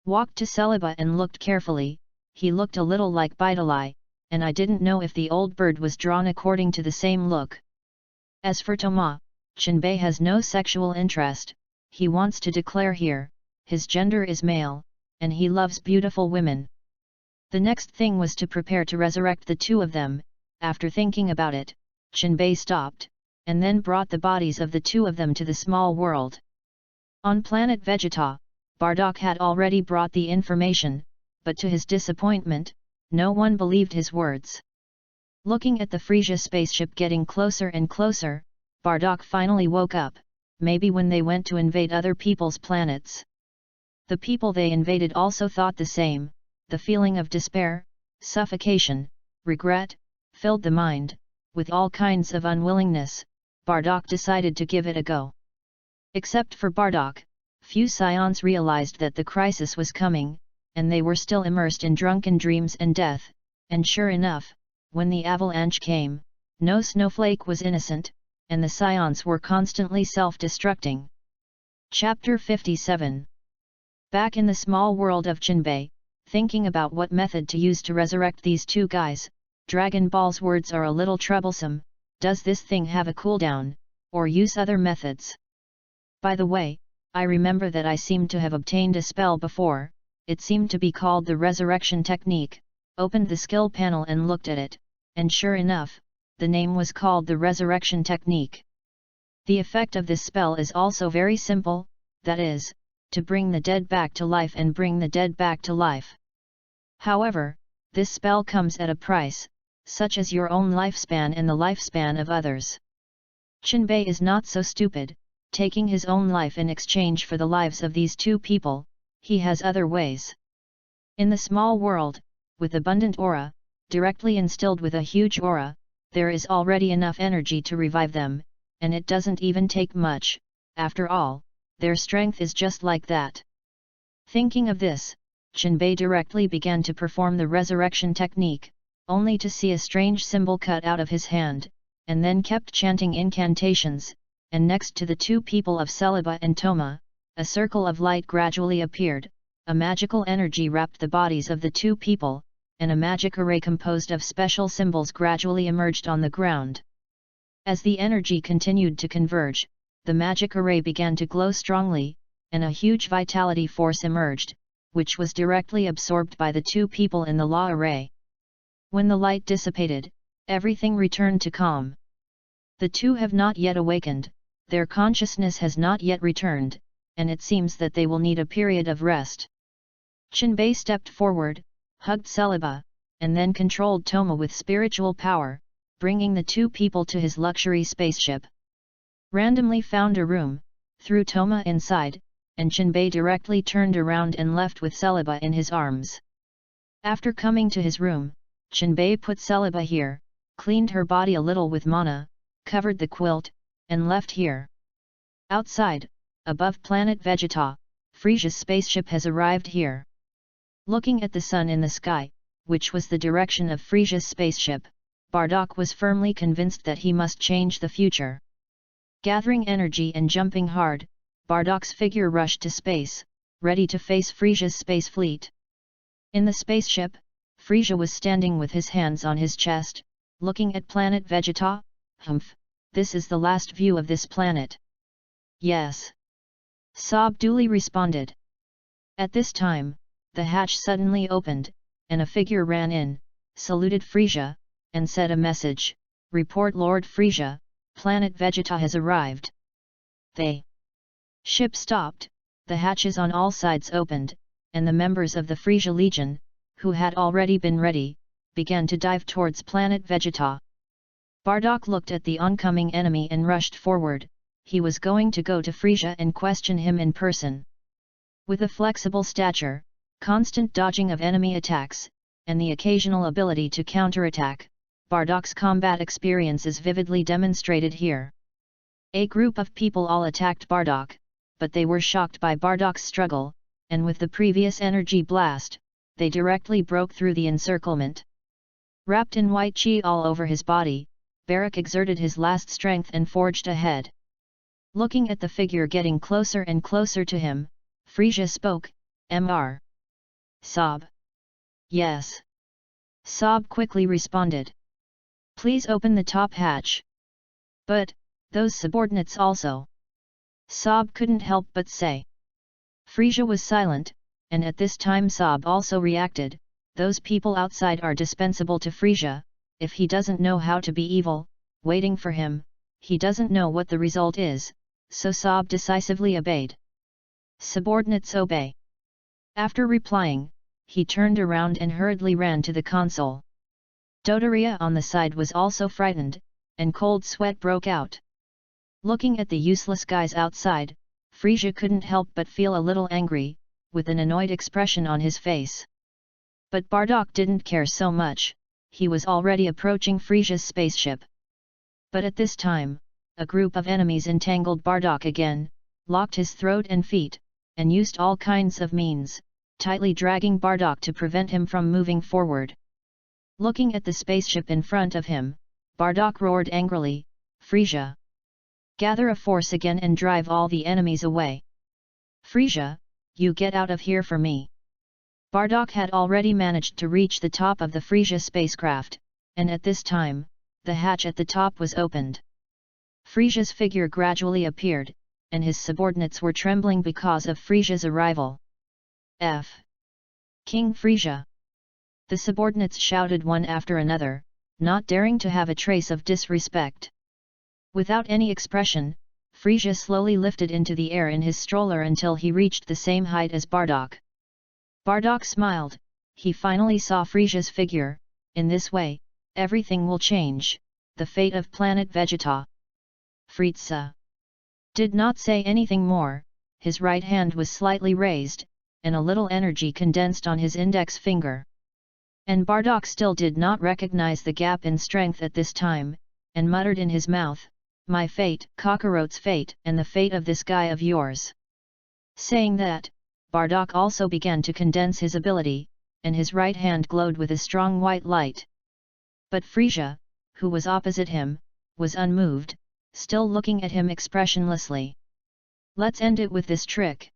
Walked to Celiba and looked carefully, he looked a little like Bidalai, and I didn't know if the old bird was drawn according to the same look. As for Toma, Chenbei has no sexual interest, he wants to declare here, his gender is male, and he loves beautiful women. The next thing was to prepare to resurrect the 2 of them. After thinking about it, Chenbei stopped, and then brought the bodies of the 2 of them to the small world. On planet Vegeta, Bardock had already brought the information, but to his disappointment, no one believed his words. Looking at the Frisia spaceship getting closer and closer, Bardock finally woke up, maybe when they went to invade other people's planets. The people they invaded also thought the same, the feeling of despair, suffocation, regret, filled the mind. With all kinds of unwillingness, Bardock decided to give it a go. Except for Bardock, few scions realized that the crisis was coming, and they were still immersed in drunken dreams and death, and sure enough, when the avalanche came, no snowflake was innocent, and the scions were constantly self-destructing. Chapter 57. Back in the small world of Chenbei, thinking about what method to use to resurrect these 2 guys, Dragon Ball's words are a little troublesome. Does this thing have a cooldown, or use other methods? By the way, I remember that I seemed to have obtained a spell before, it seemed to be called the Resurrection Technique. Opened the skill panel and looked at it, and sure enough, the name was called the Resurrection Technique. The effect of this spell is also very simple, that is, to bring the dead back to life and bring the dead back to life. However, this spell comes at a price, such as your own lifespan and the lifespan of others. Chenbei is not so stupid, taking his own life in exchange for the lives of these 2 people, he has other ways. In the small world, with abundant aura, directly instilled with a huge aura, there is already enough energy to revive them, and it doesn't even take much, after all, their strength is just like that. Thinking of this, Chenbei directly began to perform the resurrection technique, only to see a strange symbol cut out of his hand, and then kept chanting incantations, and next to the 2 people of Celiba and Toma, a circle of light gradually appeared, a magical energy wrapped the bodies of the 2 people, and a magic array composed of special symbols gradually emerged on the ground. As the energy continued to converge, the magic array began to glow strongly, and a huge vitality force emerged, which was directly absorbed by the 2 people in the law array. When the light dissipated, everything returned to calm. The 2 have not yet awakened, their consciousness has not yet returned, and it seems that they will need a period of rest. Chenbei stepped forward, hugged Celiba, and then controlled Toma with spiritual power, bringing the 2 people to his luxury spaceship. Randomly found a room, threw Toma inside, and Chenbei directly turned around and left with Celiba in his arms. After coming to his room, Chenbei put Celiba here, cleaned her body a little with mana, covered the quilt, and left here. Outside, above planet Vegeta, Frisia's spaceship has arrived here. Looking at the sun in the sky, which was the direction of Frisia's spaceship, Bardock was firmly convinced that he must change the future. Gathering energy and jumping hard, Bardock's figure rushed to space, ready to face Frisia's space fleet. In the spaceship, Frisia was standing with his hands on his chest, looking at planet Vegeta. Humph, this is the last view of this planet. Yes. Saab duly responded. At this time, the hatch suddenly opened, and a figure ran in, saluted Frisia, and said a message, "Report Lord Frisia, planet Vegeta has arrived." The ship stopped, the hatches on all sides opened, and the members of the Frisia Legion, who had already been ready, began to dive towards planet Vegeta. Bardock looked at the oncoming enemy and rushed forward. He was going to go to Frisia and question him in person. With a flexible stature, constant dodging of enemy attacks, and the occasional ability to counterattack, Bardock's combat experience is vividly demonstrated here. A group of people all attacked Bardock, but they were shocked by Bardock's struggle, and with the previous energy blast, they directly broke through the encirclement. Wrapped in white chi all over his body, Bardock exerted his last strength and forged ahead. Looking at the figure getting closer and closer to him, Frisia spoke, "Mr. Saab." "Yes." Saab quickly responded. "Please open the top hatch." "But, those subordinates also." Saab couldn't help but say. Frisia was silent, and at this time Saab also reacted, "Those people outside are dispensable to Frisia. If he doesn't know how to be evil, waiting for him, he doesn't know what the result is," so Saab decisively obeyed. "Subordinates obey." After replying, he turned around and hurriedly ran to the console. Dodoria on the side was also frightened, and cold sweat broke out. Looking at the useless guys outside, Frisia couldn't help but feel a little angry, with an annoyed expression on his face. But Bardock didn't care so much, he was already approaching Frisia's spaceship. But at this time, a group of enemies entangled Bardock again, locked his throat and feet, and used all kinds of means, tightly dragging Bardock to prevent him from moving forward. Looking at the spaceship in front of him, Bardock roared angrily, "Frisia! Gather a force again and drive all the enemies away. Frisia, you get out of here for me." Bardock had already managed to reach the top of the Frisia spacecraft, and at this time, the hatch at the top was opened. Frisia's figure gradually appeared, and his subordinates were trembling because of Frisia's arrival. "F. King Frisia!" The subordinates shouted one after another, not daring to have a trace of disrespect. Without any expression, Frisia slowly lifted into the air in his stroller until he reached the same height as Bardock. Bardock smiled, he finally saw Frisia's figure. In this way, everything will change, the fate of planet Vegeta. Frisia did not say anything more, his right hand was slightly raised, and a little energy condensed on his index finger. And Bardock still did not recognize the gap in strength at this time, and muttered in his mouth, "My fate, Kakarot's fate, and the fate of this guy of yours." Saying that, Bardock also began to condense his ability, and his right hand glowed with a strong white light. But Frisia, who was opposite him, was unmoved, still looking at him expressionlessly. "Let's end it with this trick."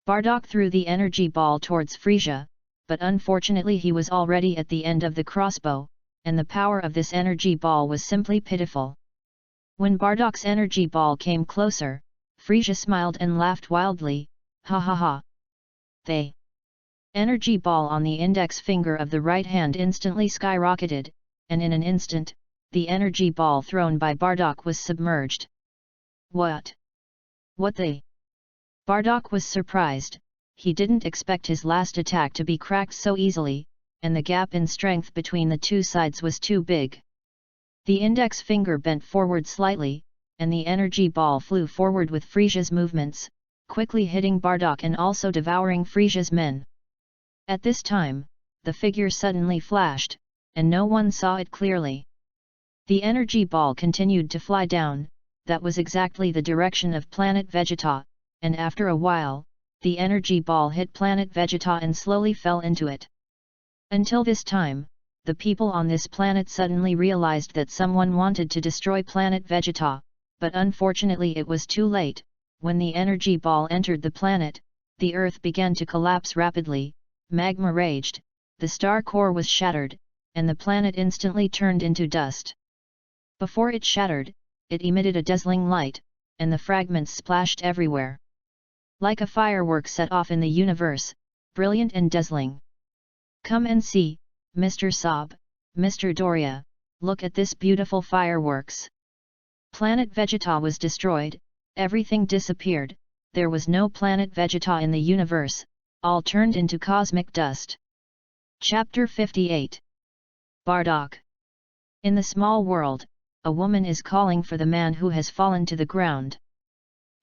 Bardock threw the energy ball towards Frisia, but unfortunately he was already at the end of the crossbow, and the power of this energy ball was simply pitiful. When Bardock's energy ball came closer, Frisia smiled and laughed wildly, "Ha ha ha!" The energy ball on the index finger of the right hand instantly skyrocketed, and in an instant, the energy ball thrown by Bardock was submerged. "What? What the?" Bardock was surprised, he didn't expect his last attack to be cracked so easily, and the gap in strength between the two sides was too big. The index finger bent forward slightly, and the energy ball flew forward with Frisia's movements, quickly hitting Bardock and also devouring Frisia's men. At this time, the figure suddenly flashed, and no one saw it clearly. The energy ball continued to fly down, that was exactly the direction of planet Vegeta, and after a while, the energy ball hit planet Vegeta and slowly fell into it. Until this time, the people on this planet suddenly realized that someone wanted to destroy planet Vegeta, but unfortunately it was too late. When the energy ball entered the planet, the Earth began to collapse rapidly, magma raged, the star core was shattered, and the planet instantly turned into dust. Before it shattered, it emitted a dazzling light, and the fragments splashed everywhere. Like a firework set off in the universe, brilliant and dazzling. Come and see, Mr. Saab, Mr. Doria, look at this beautiful fireworks. Planet Vegeta was destroyed, everything disappeared, there was no planet Vegeta in the universe, all turned into cosmic dust. Chapter 58. Bardock. In the small world, a woman is calling for the man who has fallen to the ground.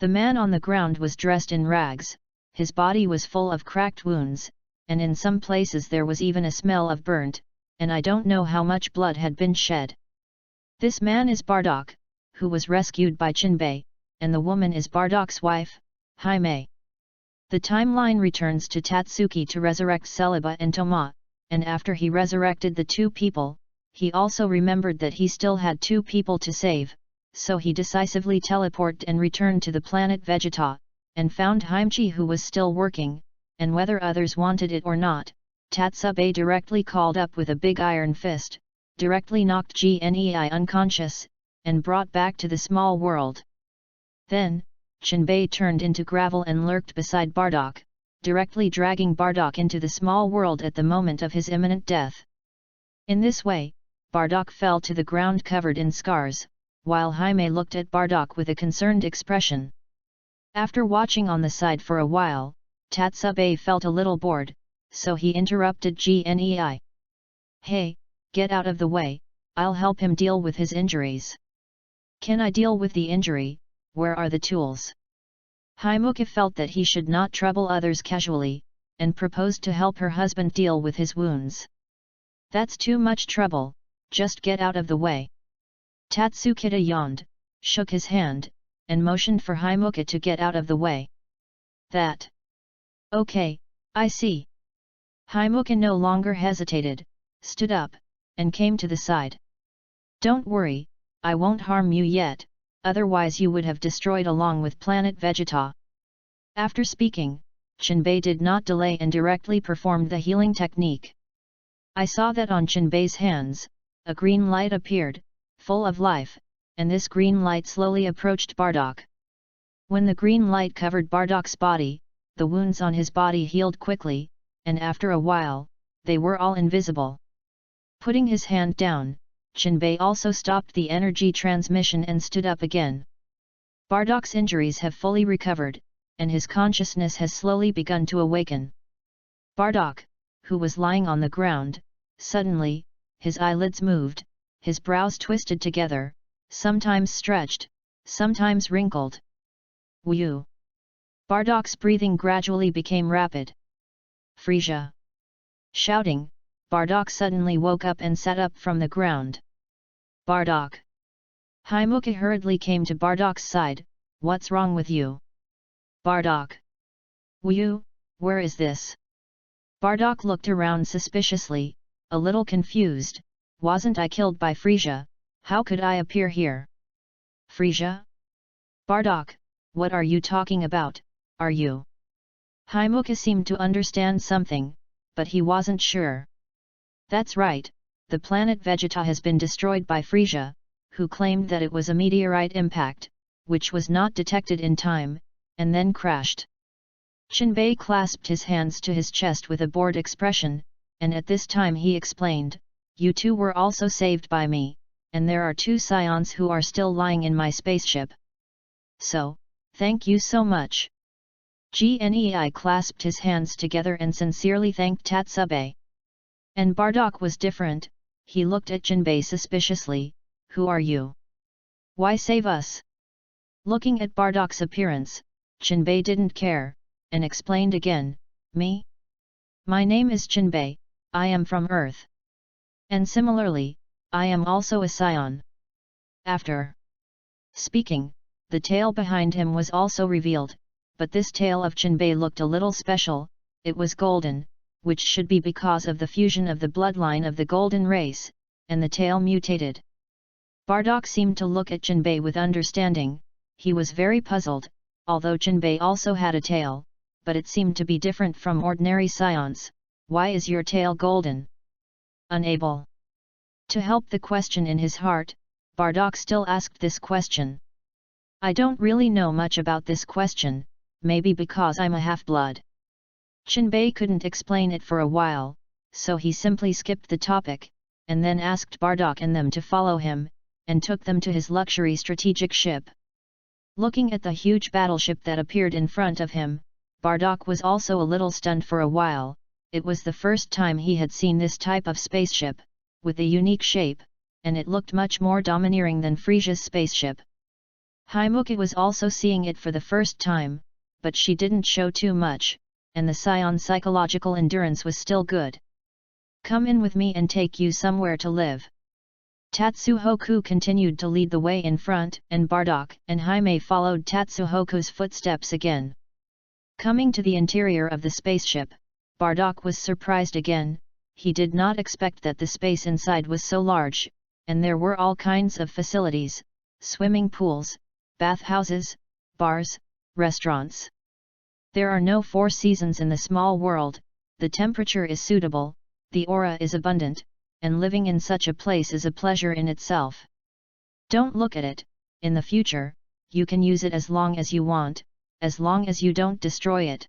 The man on the ground was dressed in rags, his body was full of cracked wounds, and in some places there was even a smell of burnt, and I don't know how much blood had been shed. This man is Bardock, who was rescued by Jinbei, and the woman is Bardock's wife, Jaime. The timeline returns to Tatsuki to resurrect Celiba and Toma, and after he resurrected the two people, he also remembered that he still had two people to save, so he decisively teleported and returned to the planet Vegeta, and found Haimchi who was still working, and whether others wanted it or not, Tatsube directly called up with a big iron fist, directly knocked Gnei unconscious, and brought back to the small world. Then, Jinbei turned into gravel and lurked beside Bardock, directly dragging Bardock into the small world at the moment of his imminent death. In this way, Bardock fell to the ground covered in scars, while Jaime looked at Bardock with a concerned expression. After watching on the side for a while, Tatsube felt a little bored, so he interrupted Gnei. Hey, get out of the way, I'll help him deal with his injuries. Can I deal with the injury? Where are the tools? Haimuka felt that he should not trouble others casually, and proposed to help her husband deal with his wounds. That's too much trouble, just get out of the way. Tatsukita yawned, shook his hand, and motioned for Haimuka to get out of the way. That. Okay, I see. Haimuka no longer hesitated, stood up, and came to the side. Don't worry, I won't harm you yet, otherwise you would have destroyed along with planet Vegeta. After speaking, Jinbei did not delay and directly performed the healing technique. I saw that on Jinbei's hands, a green light appeared, full of life, and this green light slowly approached Bardock. When the green light covered Bardock's body, the wounds on his body healed quickly, and after a while, they were all invisible. Putting his hand down, Jinbei also stopped the energy transmission and stood up again. Bardock's injuries have fully recovered, and his consciousness has slowly begun to awaken. Bardock, who was lying on the ground, suddenly, his eyelids moved, his brows twisted together, sometimes stretched, sometimes wrinkled. Whew! Bardock's breathing gradually became rapid. Frisia! Shouting, Bardock suddenly woke up and sat up from the ground. Bardock! Haimuka hurriedly came to Bardock's side, what's wrong with you? Bardock! Whew, where is this? Bardock looked around suspiciously, a little confused, wasn't I killed by Frisia, how could I appear here? Frisia? Bardock, what are you talking about, are you? Haimuka seemed to understand something, but he wasn't sure. That's right, the planet Vegeta has been destroyed by Frisia, who claimed that it was a meteorite impact, which was not detected in time, and then crashed. Jinbei clasped his hands to his chest with a bored expression, and at this time he explained, you two were also saved by me, and there are two scions who are still lying in my spaceship. So, thank you so much. Gnei clasped his hands together and sincerely thanked Tatsube. And Bardock was different, he looked at Jinbei suspiciously, who are you? Why save us? Looking at Bardock's appearance, Jinbei didn't care, and explained again, me? My name is Jinbei, I am from Earth. And similarly, I am also a scion. After speaking, the tail behind him was also revealed, but this tail of Jinbei looked a little special, it was golden, which should be because of the fusion of the bloodline of the golden race, and the tail mutated. Bardock seemed to look at Jinbei with understanding. He was very puzzled, although Jinbei also had a tail, but it seemed to be different from ordinary scions. Why is your tail golden? Unable to help the question in his heart, Bardock still asked this question. I don't really know much about this question, maybe because I'm a half-blood. Jinbei couldn't explain it for a while, so he simply skipped the topic, and then asked Bardock and them to follow him, and took them to his luxury strategic ship. Looking at the huge battleship that appeared in front of him, Bardock was also a little stunned for a while. It was the first time he had seen this type of spaceship, with a unique shape, and it looked much more domineering than Frisia's spaceship. Haimuka was also seeing it for the first time, but she didn't show too much, and the scion's psychological endurance was still good. Come in with me and take you somewhere to live. Tatsuhoku continued to lead the way in front, and Bardock and Jaime followed Tatsuhoku's footsteps again. Coming to the interior of the spaceship, Bardock was surprised again. He did not expect that the space inside was so large, and there were all kinds of facilities, swimming pools, bathhouses, bars, restaurants. There are no 4 seasons in the small world, the temperature is suitable, the aura is abundant, and living in such a place is a pleasure in itself. Don't look at it, in the future, you can use it as long as you want, as long as you don't destroy it.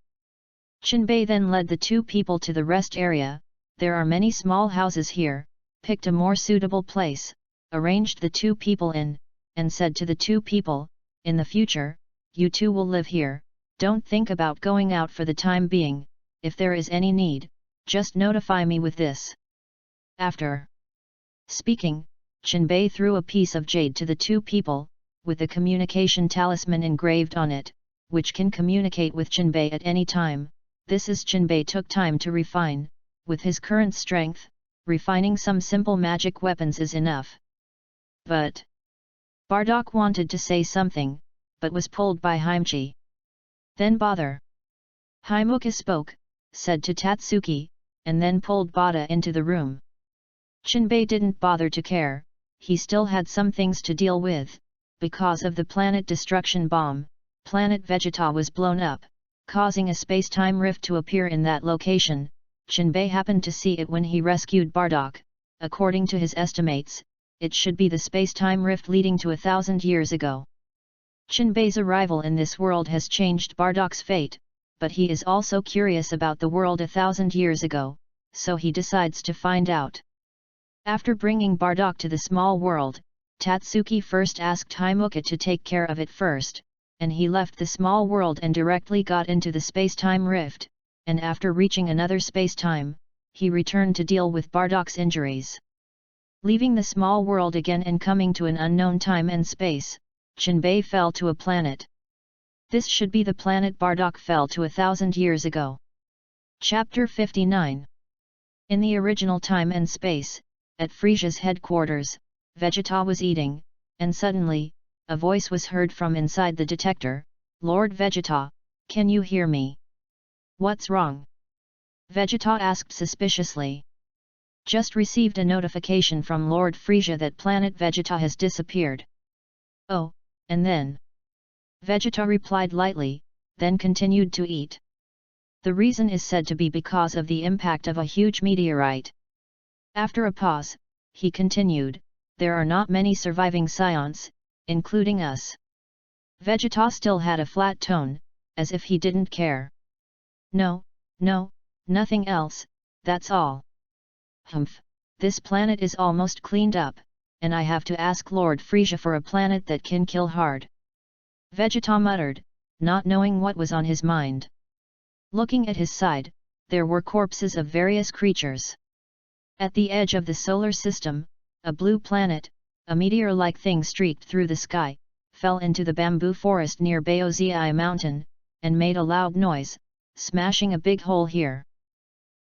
Jinbei then led the 2 people to the rest area. There are many small houses here, picked a more suitable place, arranged the 2 people in, and said to the 2 people, in the future, you 2 will live here, don't think about going out for the time being, if there is any need, just notify me with this. After speaking, Jinbei threw a piece of jade to the 2 people, with a communication talisman engraved on it, which can communicate with Jinbei at any time. This is Jinbei took time to refine. With his current strength, refining some simple magic weapons is enough. But Bardock wanted to say something, but was pulled by Haimuka. Then bother. Haimuka spoke, said to Tatsuki, and then pulled Bada into the room. Jinbei didn't bother to care, he still had some things to deal with. Because of the planet destruction bomb, planet Vegeta was blown up, causing a space-time rift to appear in that location. Jinbei happened to see it when he rescued Bardock. According to his estimates, it should be the space-time rift leading to 1,000 years ago. Jinbei's arrival in this world has changed Bardock's fate, but he is also curious about the world 1,000 years ago, so he decides to find out. After bringing Bardock to the small world, Tatsuki first asked Haimuka to take care of it first, and he left the small world and directly got into the space-time rift, and after reaching another space-time, he returned to deal with Bardock's injuries. Leaving the small world again and coming to an unknown time and space, Jinbei fell to a planet. This should be the planet Bardock fell to 1,000 years ago. Chapter 59. In the original time and space, at Frisia's headquarters, Vegeta was eating, and suddenly, a voice was heard from inside the detector. Lord Vegeta, can you hear me? What's wrong? Vegeta asked suspiciously. Just received a notification from Lord Frisia that planet Vegeta has disappeared. Oh, and then? Vegeta replied lightly, then continued to eat. The reason is said to be because of the impact of a huge meteorite. After a pause, he continued, there are not many surviving scions, including us. Vegeta still had a flat tone, as if he didn't care. No, nothing else, that's all. Humph, this planet is almost cleaned up, and I have to ask Lord Frisia for a planet that can kill hard. Vegeta muttered, not knowing what was on his mind. Looking at his side, there were corpses of various creatures. At the edge of the solar system, a blue planet, a meteor-like thing streaked through the sky, fell into the bamboo forest near Baozii Mountain, and made a loud noise, smashing a big hole here.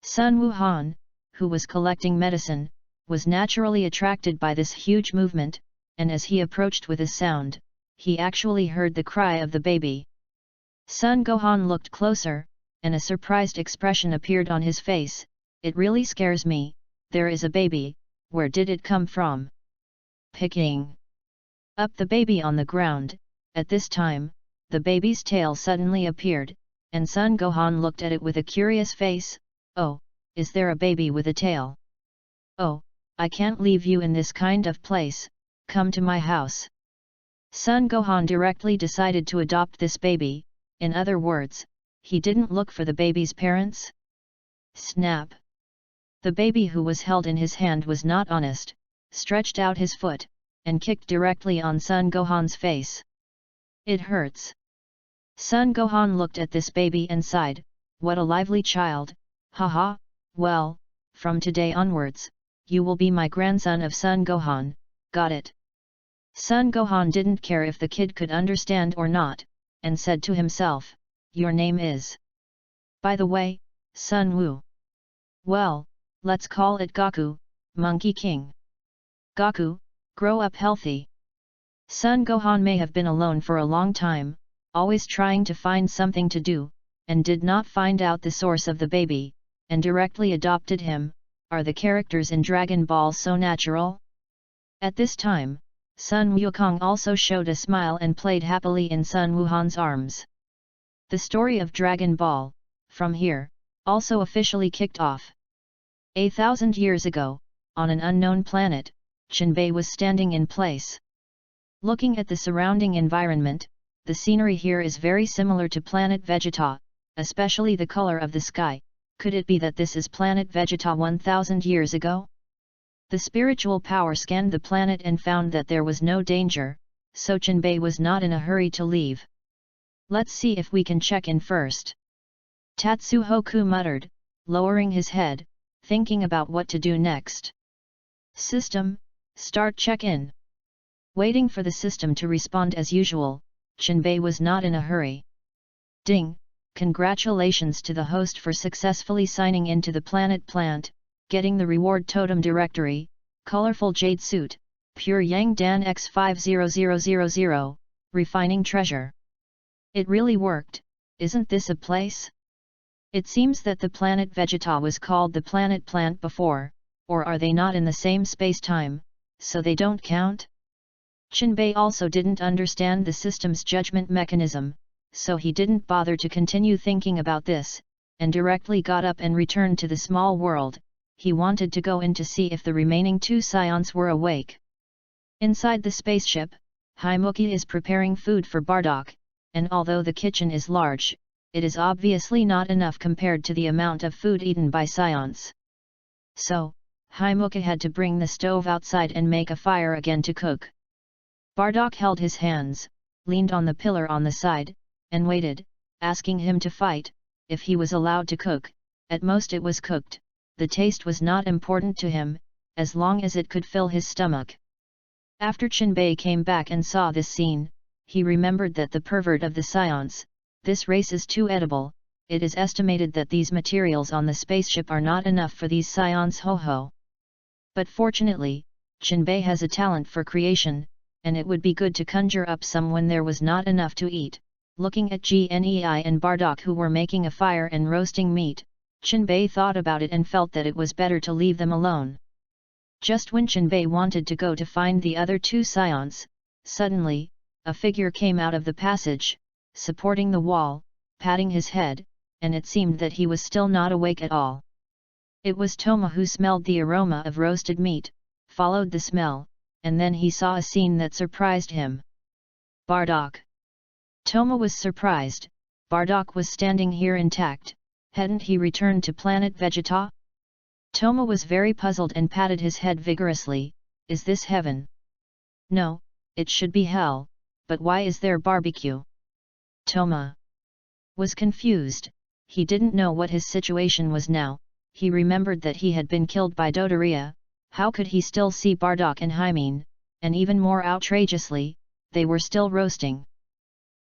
Sun Wuhan, who was collecting medicine, was naturally attracted by this huge movement, and as he approached with a sound, he actually heard the cry of the baby. Sun Gohan looked closer, and a surprised expression appeared on his face. "It really scares me. There is a baby, where did it come from?" Picking up the baby on the ground. At this time, the baby's tail suddenly appeared, and Sun Gohan looked at it with a curious face. "Oh, is there a baby with a tail? Oh, I can't leave you in this kind of place, come to my house." Sun Gohan directly decided to adopt this baby. In other words, he didn't look for the baby's parents. Snap! The baby, who was held in his hand, was not honest, stretched out his foot, and kicked directly on Sun Gohan's face. "It hurts." Sun Gohan looked at this baby and sighed, "What a lively child, haha, well, from today onwards, you will be my grandson of Sun Gohan, got it?" Sun Gohan didn't care if the kid could understand or not, and said to himself, "Your name is? By the way, Sun Wu. Well, let's call it Goku, Monkey King. Goku, grow up healthy." Sun Gohan may have been alone for a long time, always trying to find something to do, and did not find out the source of the baby, and directly adopted him. Are the characters in Dragon Ball so natural? At this time, Sun Wukong also showed a smile and played happily in Sun Wuhan's arms. The story of Dragon Ball, from here, also officially kicked off. 1,000 years ago, on an unknown planet, Jinbei was standing in place. Looking at the surrounding environment, the scenery here is very similar to planet Vegeta, especially the color of the sky. Could it be that this is planet Vegeta 1,000 years ago? The spiritual power scanned the planet and found that there was no danger, so Jinbei was not in a hurry to leave. "Let's see if we can check in first," Tatsuhoku muttered, lowering his head, thinking about what to do next. "System, start check-in." Waiting for the system to respond as usual, Jinbei was not in a hurry. "Ding! Congratulations to the host for successfully signing into the planet plant, getting the reward totem directory, colorful jade suit, pure Yang Dan X50000, refining treasure. It really worked, isn't this a place? It seems that the planet Vegeta was called the planet plant before, or are they not in the same space-time, so they don't count?" Jinbei also didn't understand the system's judgment mechanism, so he didn't bother to continue thinking about this, and directly got up and returned to the small world. He wanted to go in to see if the remaining two scions were awake. Inside the spaceship, Haimuki is preparing food for Bardock, and although the kitchen is large, it is obviously not enough compared to the amount of food eaten by scions. So, Haimuki had to bring the stove outside and make a fire again to cook. Bardock held his hands, leaned on the pillar on the side, and waited, asking him to fight. If he was allowed to cook, at most it was cooked. The taste was not important to him, as long as it could fill his stomach. After Jinbei came back and saw this scene, he remembered that the pervert of the scions, this race is too edible. It is estimated that these materials on the spaceship are not enough for these scions. Ho-ho. But fortunately, Jinbei has a talent for creation, and it would be good to conjure up some when there was not enough to eat. Looking at Gnei and Bardock, who were making a fire and roasting meat, Jinbei thought about it and felt that it was better to leave them alone. Just when Jinbei wanted to go to find the other two scions, suddenly, a figure came out of the passage, supporting the wall, patting his head, and it seemed that he was still not awake at all. It was Toma, who smelled the aroma of roasted meat, followed the smell, and then he saw a scene that surprised him. Bardock. Toma was surprised. Bardock was standing here intact. Hadn't he returned to planet Vegeta? Toma was very puzzled and patted his head vigorously. Is this heaven? No, it should be hell, but why is there barbecue? Toma was confused. He didn't know what his situation was now. He remembered that he had been killed by Dodoria. How could he still see Bardock and Hymen? And even more outrageously, they were still roasting.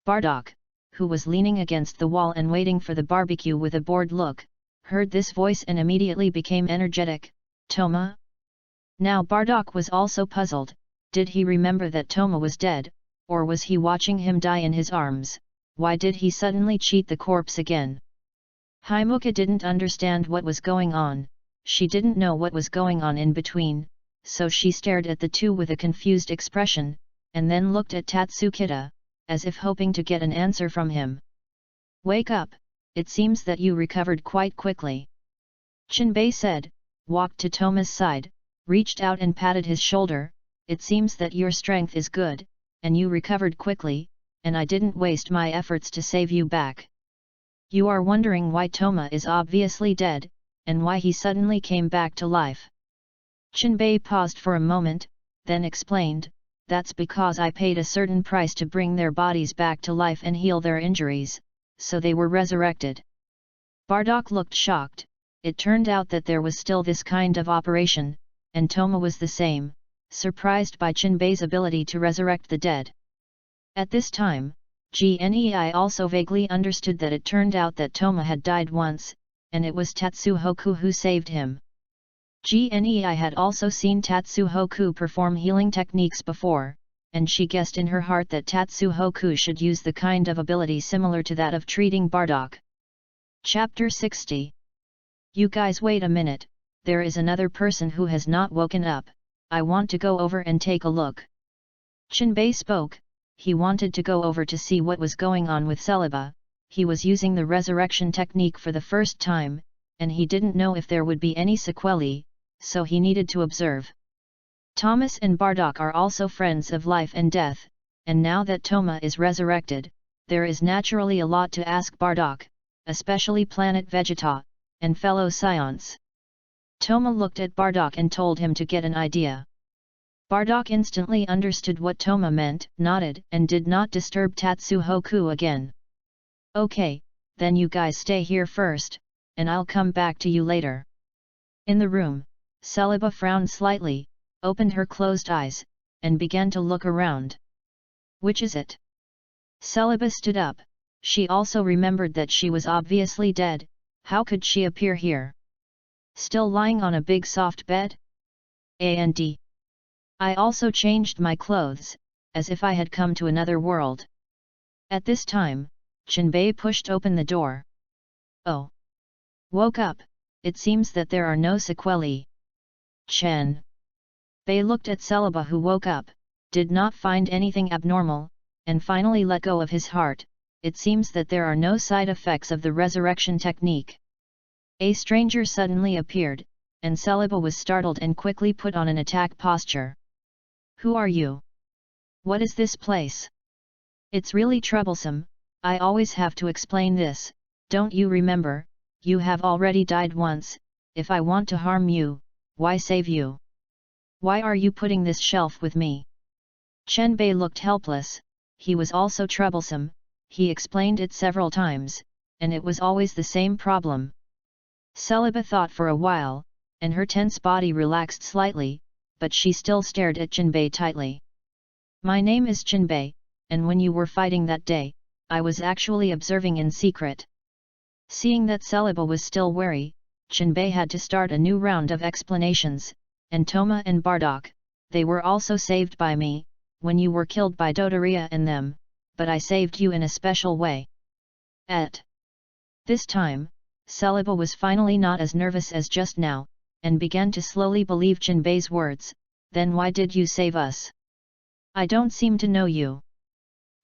Bardock, who was leaning against the wall and waiting for the barbecue with a bored look, heard this voice and immediately became energetic. Toma? Now Bardock was also puzzled. Did he remember that Toma was dead, or was he watching him die in his arms? Why did he suddenly cheat the corpse again? Himuka didn't understand what was going on, she didn't know what was going on in between, so she stared at the two with a confused expression, and then looked at Tatsukita, as if hoping to get an answer from him. Wake up, it seems that you recovered quite quickly. Chinbei said, walked to Toma's side, reached out and patted his shoulder. It seems that your strength is good, and you recovered quickly, and I didn't waste my efforts to save you back. You are wondering why Toma is obviously dead, and why he suddenly came back to life. Chinbei paused for a moment, then explained, that's because I paid a certain price to bring their bodies back to life and heal their injuries, so they were resurrected. Bardock looked shocked. It turned out that there was still this kind of operation, and Toma was the same, surprised by Chinbei's ability to resurrect the dead. At this time, Gnei also vaguely understood that it turned out that Toma had died once, and it was Tatsuhoku who saved him. Gnei had also seen Tatsuhoku perform healing techniques before, and she guessed in her heart that Tatsuhoku should use the kind of ability similar to that of treating Bardock. Chapter 60. You guys wait a minute, there is another person who has not woken up, I want to go over and take a look. Chinbei spoke, he wanted to go over to see what was going on with Celiba. He was using the resurrection technique for the first time, and he didn't know if there would be any sequelae, so he needed to observe. Thomas and Bardock are also friends of life and death, and now that Toma is resurrected, there is naturally a lot to ask Bardock, especially Planet Vegeta, and fellow Scions. Toma looked at Bardock and told him to get an idea. Bardock instantly understood what Toma meant, nodded, and did not disturb Tatsuhoku again. Okay, then you guys stay here first, and I'll come back to you later. In the room, Celiba frowned slightly, opened her closed eyes, and began to look around. Which is it? Celiba stood up. She also remembered that she was obviously dead. How could she appear here? Still lying on a big soft bed? And I also changed my clothes, as if I had come to another world. At this time, Chinbei pushed open the door. Oh! Woke up, it seems that there are no sequelae. Bei looked at Celiba who woke up, did not find anything abnormal, and finally let go of his heart. It seems that there are no side effects of the resurrection technique. A stranger suddenly appeared, and Celiba was startled and quickly put on an attack posture. Who are you? What is this place? It's really troublesome, I always have to explain this, don't you remember, you have already died once, if I want to harm you, why save you? Why are you putting this shelf with me? Chenbei looked helpless, he was also troublesome. He explained it several times, and it was always the same problem. Celiba thought for a while, and her tense body relaxed slightly, but she still stared at Chinbei tightly. My name is Chinbei, and when you were fighting that day, I was actually observing in secret. Seeing that Celiba was still wary, Chinbei had to start a new round of explanations, and Toma and Bardock, they were also saved by me, when you were killed by Dodoria and them. But I saved you in a special way. At this time, Celiba was finally not as nervous as just now, and began to slowly believe Chinbei's words. Then why did you save us? I don't seem to know you.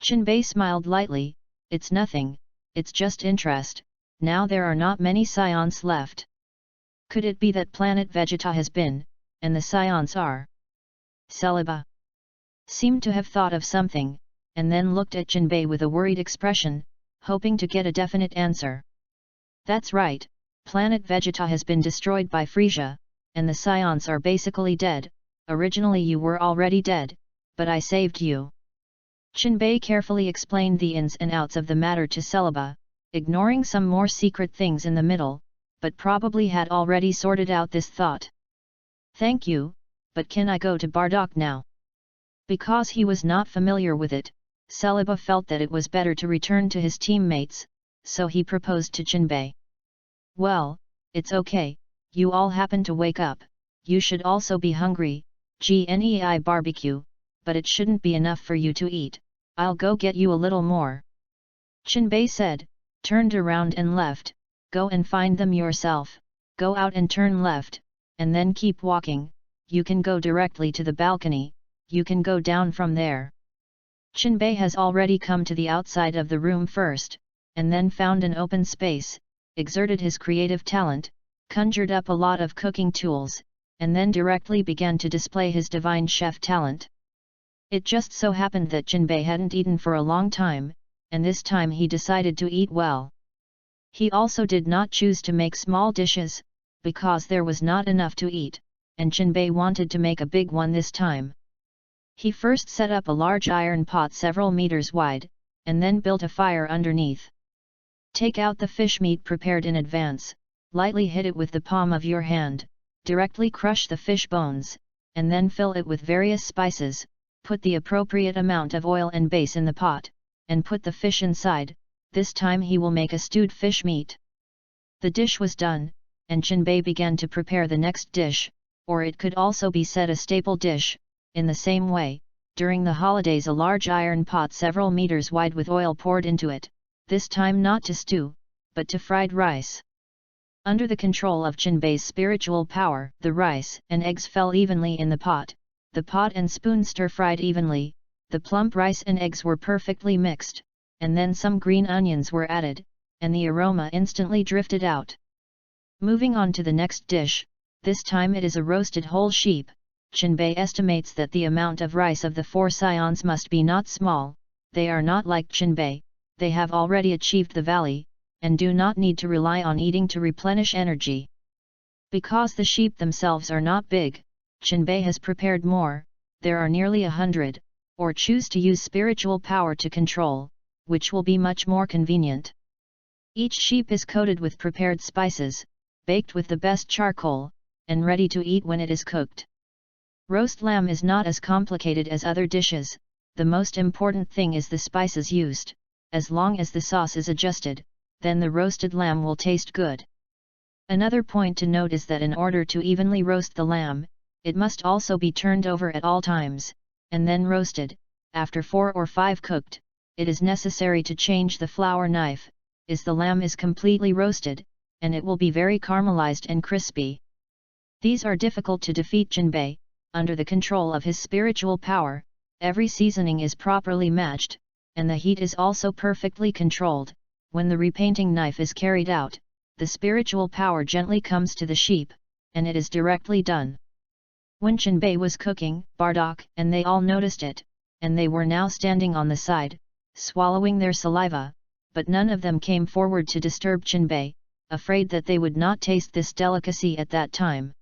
Chinbei smiled lightly, it's nothing, it's just interest, now there are not many Scions left. Could it be that Planet Vegeta has been, and the Scions are? Celiba seemed to have thought of something, and then looked at Chinbei with a worried expression, hoping to get a definite answer. That's right, Planet Vegeta has been destroyed by Frisia, and the Scions are basically dead. Originally you were already dead, but I saved you. Chinbei carefully explained the ins and outs of the matter to Celiba, ignoring some more secret things in the middle, but probably had already sorted out this thought. Thank you, but can I go to Bardock now? Because he was not familiar with it, Celiba felt that it was better to return to his teammates, so he proposed to Chinbei. Well, it's okay, you all happen to wake up, you should also be hungry, Gnei barbecue, but it shouldn't be enough for you to eat, I'll go get you a little more. Chinbei said, turned around and left, go and find them yourself, go out and turn left, and then keep walking, you can go directly to the balcony, you can go down from there. Jinbei has already come to the outside of the room first, and then found an open space, exerted his creative talent, conjured up a lot of cooking tools, and then directly began to display his divine chef talent. It just so happened that Jinbei hadn't eaten for a long time, and this time he decided to eat well. He also did not choose to make small dishes, because there was not enough to eat, and Jinbei wanted to make a big one this time. He first set up a large iron pot several meters wide, and then built a fire underneath. Take out the fish meat prepared in advance, lightly hit it with the palm of your hand, directly crush the fish bones, and then fill it with various spices, put the appropriate amount of oil and base in the pot, and put the fish inside. This time he will make a stewed fish meat. The dish was done, and Jinbei began to prepare the next dish, or it could also be said a staple dish. In the same way, during the holidays a large iron pot several meters wide with oil poured into it, this time not to stew, but to fried rice. Under the control of Jinbei's spiritual power, the rice and eggs fell evenly in the pot and spoon stir-fried evenly, the plump rice and eggs were perfectly mixed, and then some green onions were added, and the aroma instantly drifted out. Moving on to the next dish, this time it is a roasted whole sheep. Jinbei estimates that the amount of rice of the 4 scions must be not small, they are not like Jinbei, they have already achieved the valley, and do not need to rely on eating to replenish energy. Because the sheep themselves are not big, Jinbei has prepared more, there are nearly 100, or choose to use spiritual power to control, which will be much more convenient. Each sheep is coated with prepared spices, baked with the best charcoal, and ready to eat when it is cooked. Roast lamb is not as complicated as other dishes, the most important thing is the spices used, as long as the sauce is adjusted, then the roasted lamb will taste good. Another point to note is that in order to evenly roast the lamb, it must also be turned over at all times, and then roasted. After 4 or 5 cooked, it is necessary to change the flour knife, as the lamb is completely roasted, and it will be very caramelized and crispy. These are difficult to defeat Jinbei. Under the control of his spiritual power, every seasoning is properly matched, and the heat is also perfectly controlled. When the repainting knife is carried out, the spiritual power gently comes to the sheep, and it is directly done. When Jinbei was cooking, Bardock and they all noticed it, and they were now standing on the side, swallowing their saliva, but none of them came forward to disturb Jinbei, afraid that they would not taste this delicacy at that time.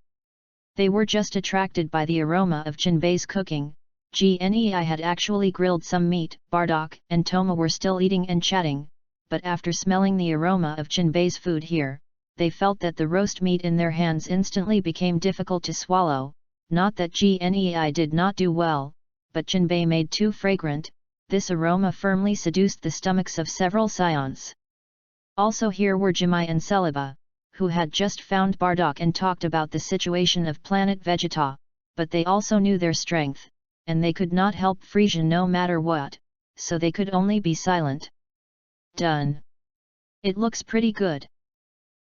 They were just attracted by the aroma of Jinbei's cooking. Gnei had actually grilled some meat, Bardock and Toma were still eating and chatting, but after smelling the aroma of Jinbei's food here, they felt that the roast meat in their hands instantly became difficult to swallow. Not that Gnei did not do well, but Jinbei made too fragrant, this aroma firmly seduced the stomachs of several scions. Also here were Jimai and Celiba, who had just found Bardock and talked about the situation of planet Vegeta, but they also knew their strength, and they could not help Frisian no matter what, so they could only be silent. Done. It looks pretty good.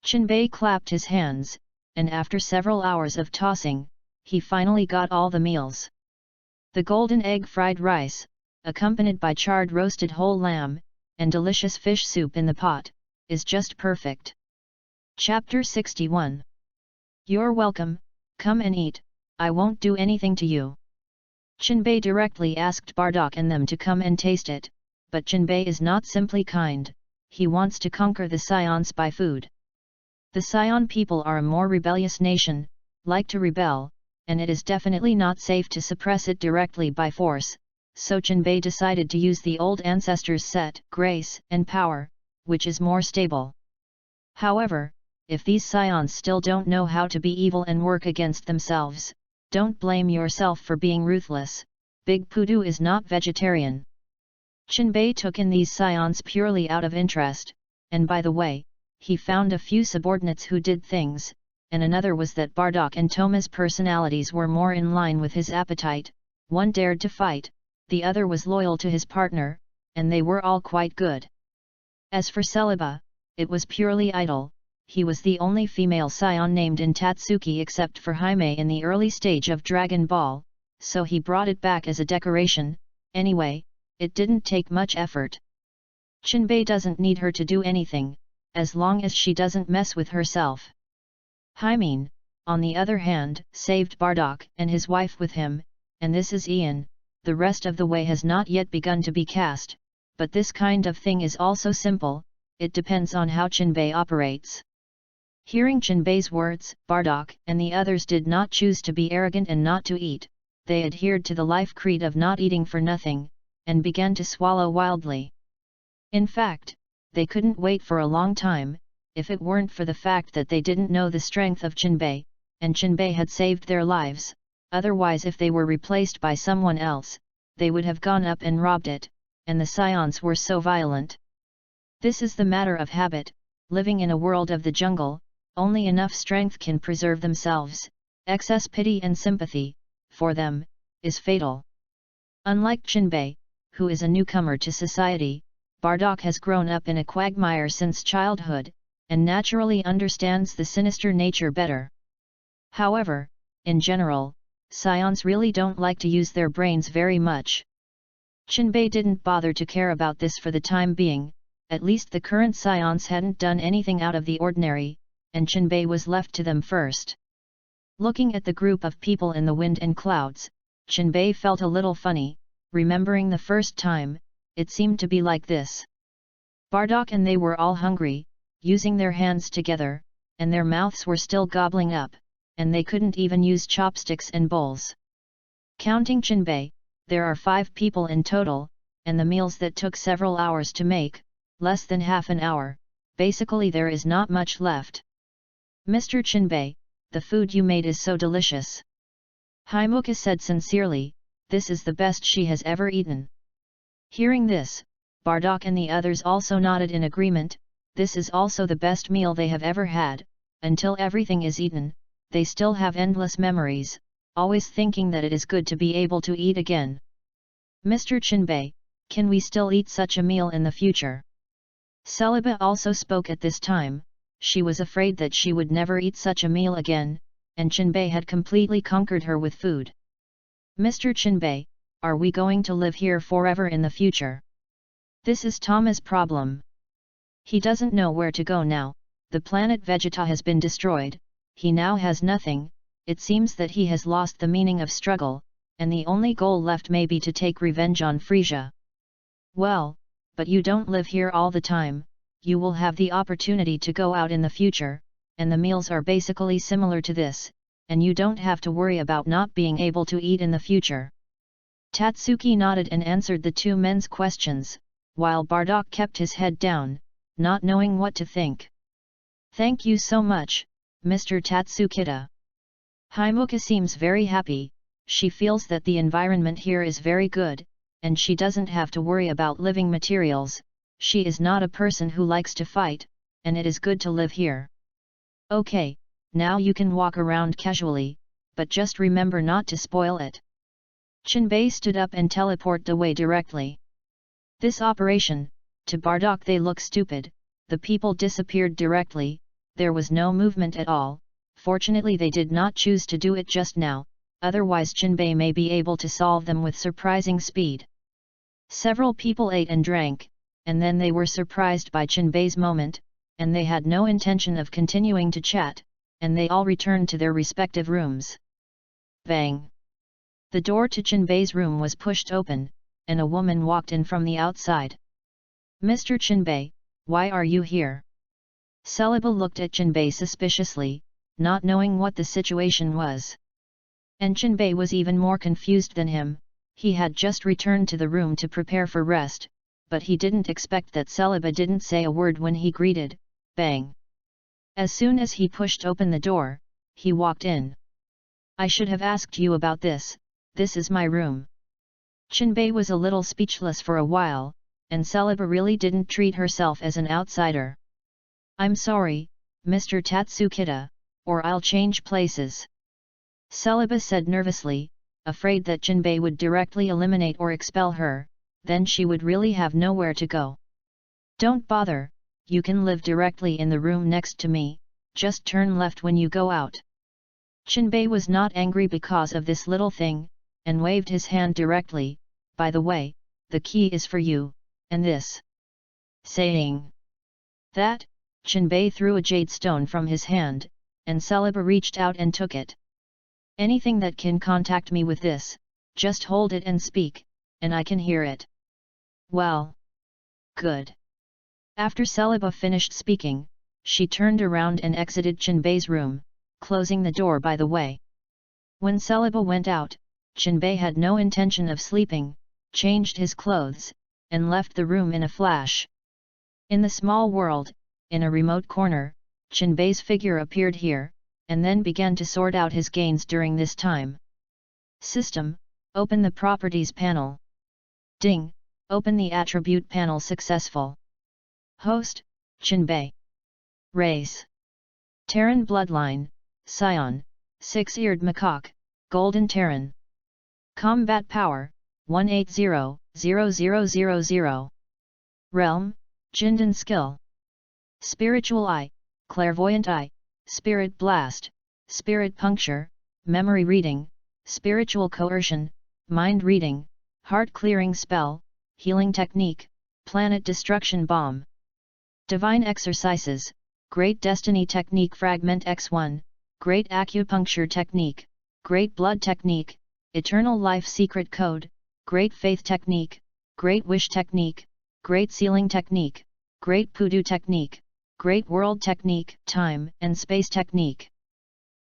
Jinbei clapped his hands, and after several hours of tossing, he finally got all the meals. The golden egg fried rice, accompanied by charred roasted whole lamb, and delicious fish soup in the pot, is just perfect. Chapter 61. You're welcome, come and eat, I won't do anything to you. Jinbei directly asked Bardock and them to come and taste it, but Jinbei is not simply kind, he wants to conquer the scions by food. The scion people are a more rebellious nation, like to rebel, and it is definitely not safe to suppress it directly by force, so Jinbei decided to use the old ancestors' set, grace and power, which is more stable. However, if these scions still don't know how to be evil and work against themselves, don't blame yourself for being ruthless, Big Pudu is not vegetarian. Jinbei took in these scions purely out of interest, and by the way, he found a few subordinates who did things, and another was that Bardock and Toma's personalities were more in line with his appetite, one dared to fight, the other was loyal to his partner, and they were all quite good. As for Celiba, it was purely idle, he was the only female scion named in Tatsuki except for Jaime in the early stage of Dragon Ball, so he brought it back as a decoration. Anyway, it didn't take much effort. Jinbei doesn't need her to do anything, as long as she doesn't mess with herself. Jaime, on the other hand, saved Bardock and his wife with him, and this is Ian. The rest of the way has not yet begun to be cast, but this kind of thing is also simple, it depends on how Jinbei operates. Hearing Jinbei's words, Bardock and the others did not choose to be arrogant and not to eat, they adhered to the life creed of not eating for nothing, and began to swallow wildly. In fact, they couldn't wait for a long time, if it weren't for the fact that they didn't know the strength of Jinbei, and Jinbei had saved their lives. Otherwise, if they were replaced by someone else, they would have gone up and robbed it, and the scions were so violent. This is the matter of habit. Living in a world of the jungle, only enough strength can preserve themselves. Excess pity and sympathy, for them, is fatal. Unlike Jinbei, who is a newcomer to society, Bardock has grown up in a quagmire since childhood, and naturally understands the sinister nature better. However, in general, scions really don't like to use their brains very much. Jinbei didn't bother to care about this for the time being, at least the current scions hadn't done anything out of the ordinary, and Jinbei was left to them first. Looking at the group of people in the wind and clouds, Jinbei felt a little funny, remembering the first time, it seemed to be like this. Bardock and they were all hungry, using their hands together, and their mouths were still gobbling up, and they couldn't even use chopsticks and bowls. Counting Jinbei, there are 5 people in total, and the meals that took several hours to make, less than half an hour, basically there is not much left. Mr. Jinbei, the food you made is so delicious. Haimuka said sincerely, this is the best she has ever eaten. Hearing this, Bardock and the others also nodded in agreement, this is also the best meal they have ever had. Until everything is eaten, they still have endless memories, always thinking that it is good to be able to eat again. Mr. Jinbei, can we still eat such a meal in the future? Celiba also spoke at this time. She was afraid that she would never eat such a meal again, and Jinbei had completely conquered her with food. Mr. Jinbei, are we going to live here forever in the future? This is Tama's problem. He doesn't know where to go now. The planet Vegeta has been destroyed, he now has nothing. It seems that he has lost the meaning of struggle, and the only goal left may be to take revenge on Frisia. Well, but you don't live here all the time, you will have the opportunity to go out in the future, and the meals are basically similar to this, and you don't have to worry about not being able to eat in the future. Tatsuki nodded and answered the 2 men's questions, while Bardock kept his head down, not knowing what to think. Thank you so much, Mr. Tatsukita. Haimuka seems very happy, she feels that the environment here is very good, and she doesn't have to worry about living materials. She is not a person who likes to fight, and it is good to live here. Okay, now you can walk around casually, but just remember not to spoil it. Jinbei stood up and teleported away directly. This operation, to Bardock they look stupid, the people disappeared directly, there was no movement at all. Fortunately they did not choose to do it just now, otherwise Jinbei may be able to solve them with surprising speed. Several people ate and drank, and then they were surprised by Jinbei's moment, and they had no intention of continuing to chat, and they all returned to their respective rooms. Bang! The door to Jinbei's room was pushed open, and a woman walked in from the outside. Mr. Jinbei, why are you here? Celiba looked at Jinbei suspiciously, not knowing what the situation was. And Jinbei was even more confused than him. He had just returned to the room to prepare for rest, but he didn't expect that Celiba didn't say a word when he greeted. Bang! As soon as he pushed open the door, he walked in. I should have asked you about this is my room. Jinbei was a little speechless for a while, and Celiba really didn't treat herself as an outsider. I'm sorry, Mr. Tatsukita, or I'll change places. Celiba said nervously, afraid that Jinbei would directly eliminate or expel her, then she would really have nowhere to go. Don't bother, you can live directly in the room next to me, just turn left when you go out. Jinbei was not angry because of this little thing, and waved his hand directly, by the way, the key is for you, and this. Saying that, Jinbei threw a jade stone from his hand, and Celiba reached out and took it. Anything that can contact me with this, just hold it and speak, and I can hear it. Well. Good. After Celiba finished speaking, she turned around and exited Jinbei's room, closing the door by the way. When Celiba went out, Jinbei had no intention of sleeping, changed his clothes, and left the room in a flash. In the small world, in a remote corner, Jinbei's figure appeared here, and then began to sort out his gains during this time. System, open the Properties panel. Ding, open the Attribute panel successful. Host, Jinbei. Race. Terran bloodline, Scion, six-eared macaque, golden Terran. Combat power, 180-0000. Realm, Jindan skill. Spiritual eye, clairvoyant eye, spirit blast, spirit puncture, memory reading, spiritual coercion, mind reading, heart clearing spell, healing technique, planet destruction bomb. Divine exercises, great destiny technique fragment x1, great acupuncture technique, great blood technique, eternal life secret code, great faith technique, great wish technique, great sealing technique, great pudu technique, great world technique, time and space technique.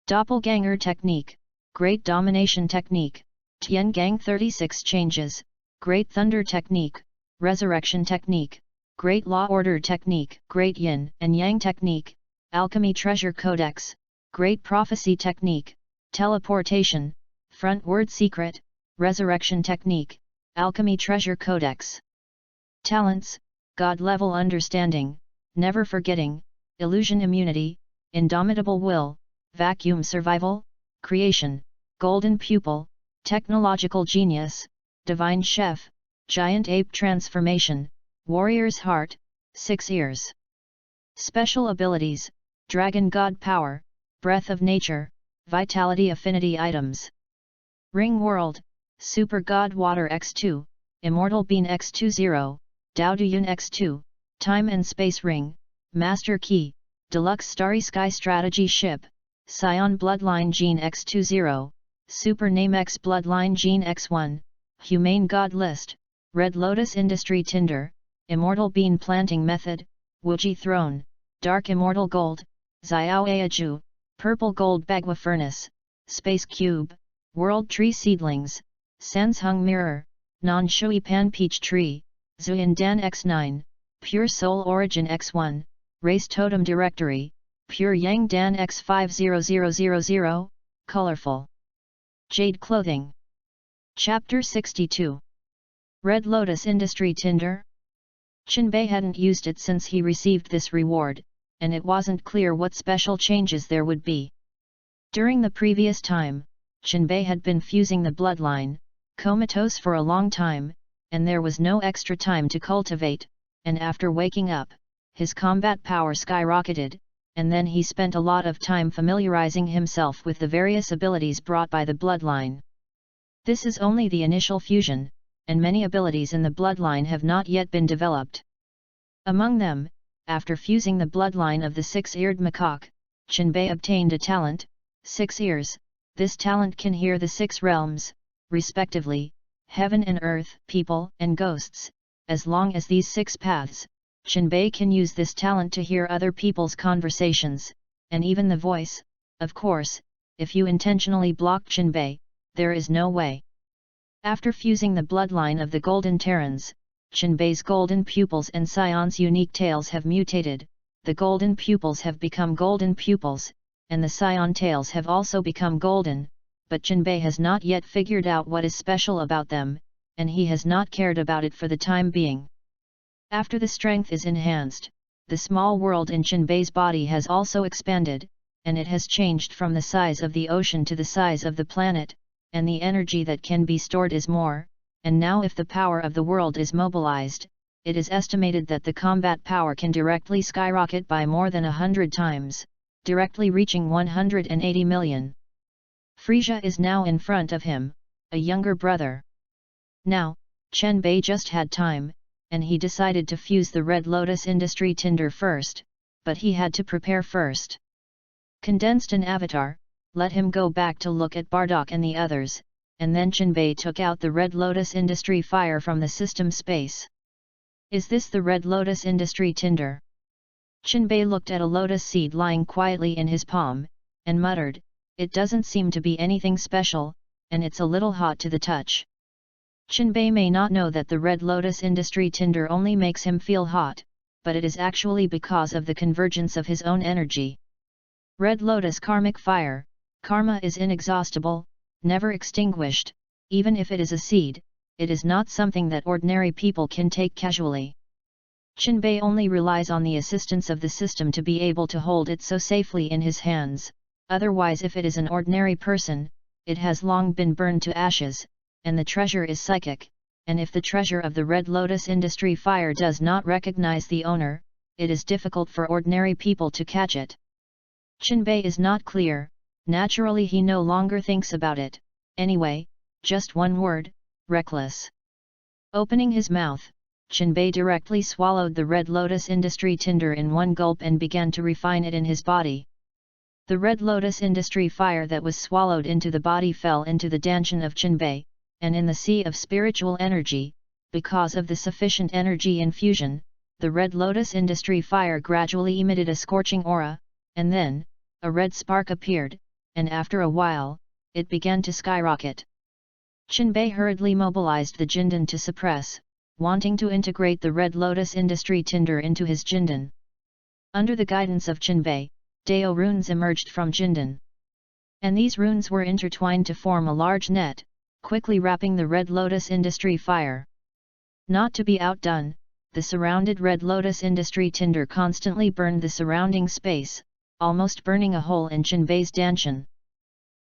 Doppelganger technique, great domination technique, Tian Gang 36 changes, great thunder technique, resurrection technique, great law order technique, great yin and yang technique, alchemy treasure codex, great prophecy technique, teleportation, front word secret, resurrection technique, alchemy treasure codex. Talents, God level understanding, never forgetting, illusion immunity, indomitable will, vacuum survival, creation, golden pupil, technological genius, divine chef, giant ape transformation, warrior's heart, 6 ears. Special abilities, dragon god power, breath of nature, vitality affinity items. Ring world, super god water x2, immortal bean x20, Dao Duyun x2, time and space ring, master key, deluxe starry sky strategy ship, Scion bloodline gene x20, super name x bloodline gene x1, humane god list, red lotus industry tinder, immortal bean planting method, Wuji throne, dark immortal gold, Xiao Aiju, purple gold bagua furnace, space cube, world tree seedlings, Sanshung mirror, non shui pan peach tree, Zuyin dan x9, pure soul origin x1, race totem directory, pure yang dan x50000, colorful. Jade clothing. Chapter 62. Red Lotus Industry Tinder. Jinbei hadn't used it since he received this reward, and it wasn't clear what special changes there would be. During the previous time, Jinbei had been fusing the bloodline, comatose for a long time, and there was no extra time to cultivate, and after waking up, his combat power skyrocketed, and then he spent a lot of time familiarizing himself with the various abilities brought by the bloodline. This is only the initial fusion, and many abilities in the bloodline have not yet been developed. Among them, after fusing the bloodline of the six-eared macaque, Jinbei obtained a talent, 6 ears. This talent can hear the 6 realms, respectively, heaven and earth, people and ghosts. As long as these 6 paths, Jinbei can use this talent to hear other people's conversations, and even the voice. Of course, if you intentionally block Jinbei, there is no way. After fusing the bloodline of the Golden Terrans, Jinbei's golden pupils and Scion's unique tails have mutated. The golden pupils have become golden pupils, and the Scion tails have also become golden, but Jinbei has not yet figured out what is special about them, and he has not cared about it for the time being. After the strength is enhanced, the small world in Jinbei's body has also expanded, and it has changed from the size of the ocean to the size of the planet, and the energy that can be stored is more, and now if the power of the world is mobilized, it is estimated that the combat power can directly skyrocket by more than 100 times, directly reaching 180 million. Frisia is now in front of him, a younger brother. Now, Chen Bei just had time, and he decided to fuse the Red Lotus Industry Tinder first, but he had to prepare first. Condensed an avatar, let him go back to look at Bardock and the others, and then Chen Bei took out the Red Lotus Industry Fire from the system space. Is this the Red Lotus Industry Tinder? Chen Bei looked at a lotus seed lying quietly in his palm, and muttered, "It doesn't seem to be anything special, and it's a little hot to the touch." Chen Bei may not know that the Red Lotus Industry Tinder only makes him feel hot, but it is actually because of the convergence of his own energy. Red Lotus Karmic Fire, karma is inexhaustible, never extinguished, even if it is a seed, it is not something that ordinary people can take casually. Chen Bei only relies on the assistance of the system to be able to hold it so safely in his hands, otherwise if it is an ordinary person, it has long been burned to ashes, and the treasure is psychic, and if the treasure of the Red Lotus Industry Fire does not recognize the owner, it is difficult for ordinary people to catch it. Chen Bei is not clear, naturally he no longer thinks about it, anyway, just one word, reckless. Opening his mouth, Chen Bei directly swallowed the Red Lotus Industry Tinder in one gulp and began to refine it in his body. The Red Lotus Industry Fire that was swallowed into the body fell into the danshan of Chen Bei, and in the sea of spiritual energy, because of the sufficient energy infusion, the Red Lotus Industry Fire gradually emitted a scorching aura, and then, a red spark appeared, and after a while, it began to skyrocket. Chen Bei hurriedly mobilized the Jindan to suppress, wanting to integrate the Red Lotus Industry Tinder into his Jindan. Under the guidance of Chen Bei, Dao runes emerged from Jindan. And these runes were intertwined to form a large net, quickly wrapping the Red Lotus Industry Fire. Not to be outdone, the surrounded Red Lotus Industry Tinder constantly burned the surrounding space, almost burning a hole in Chen Bei's danshan.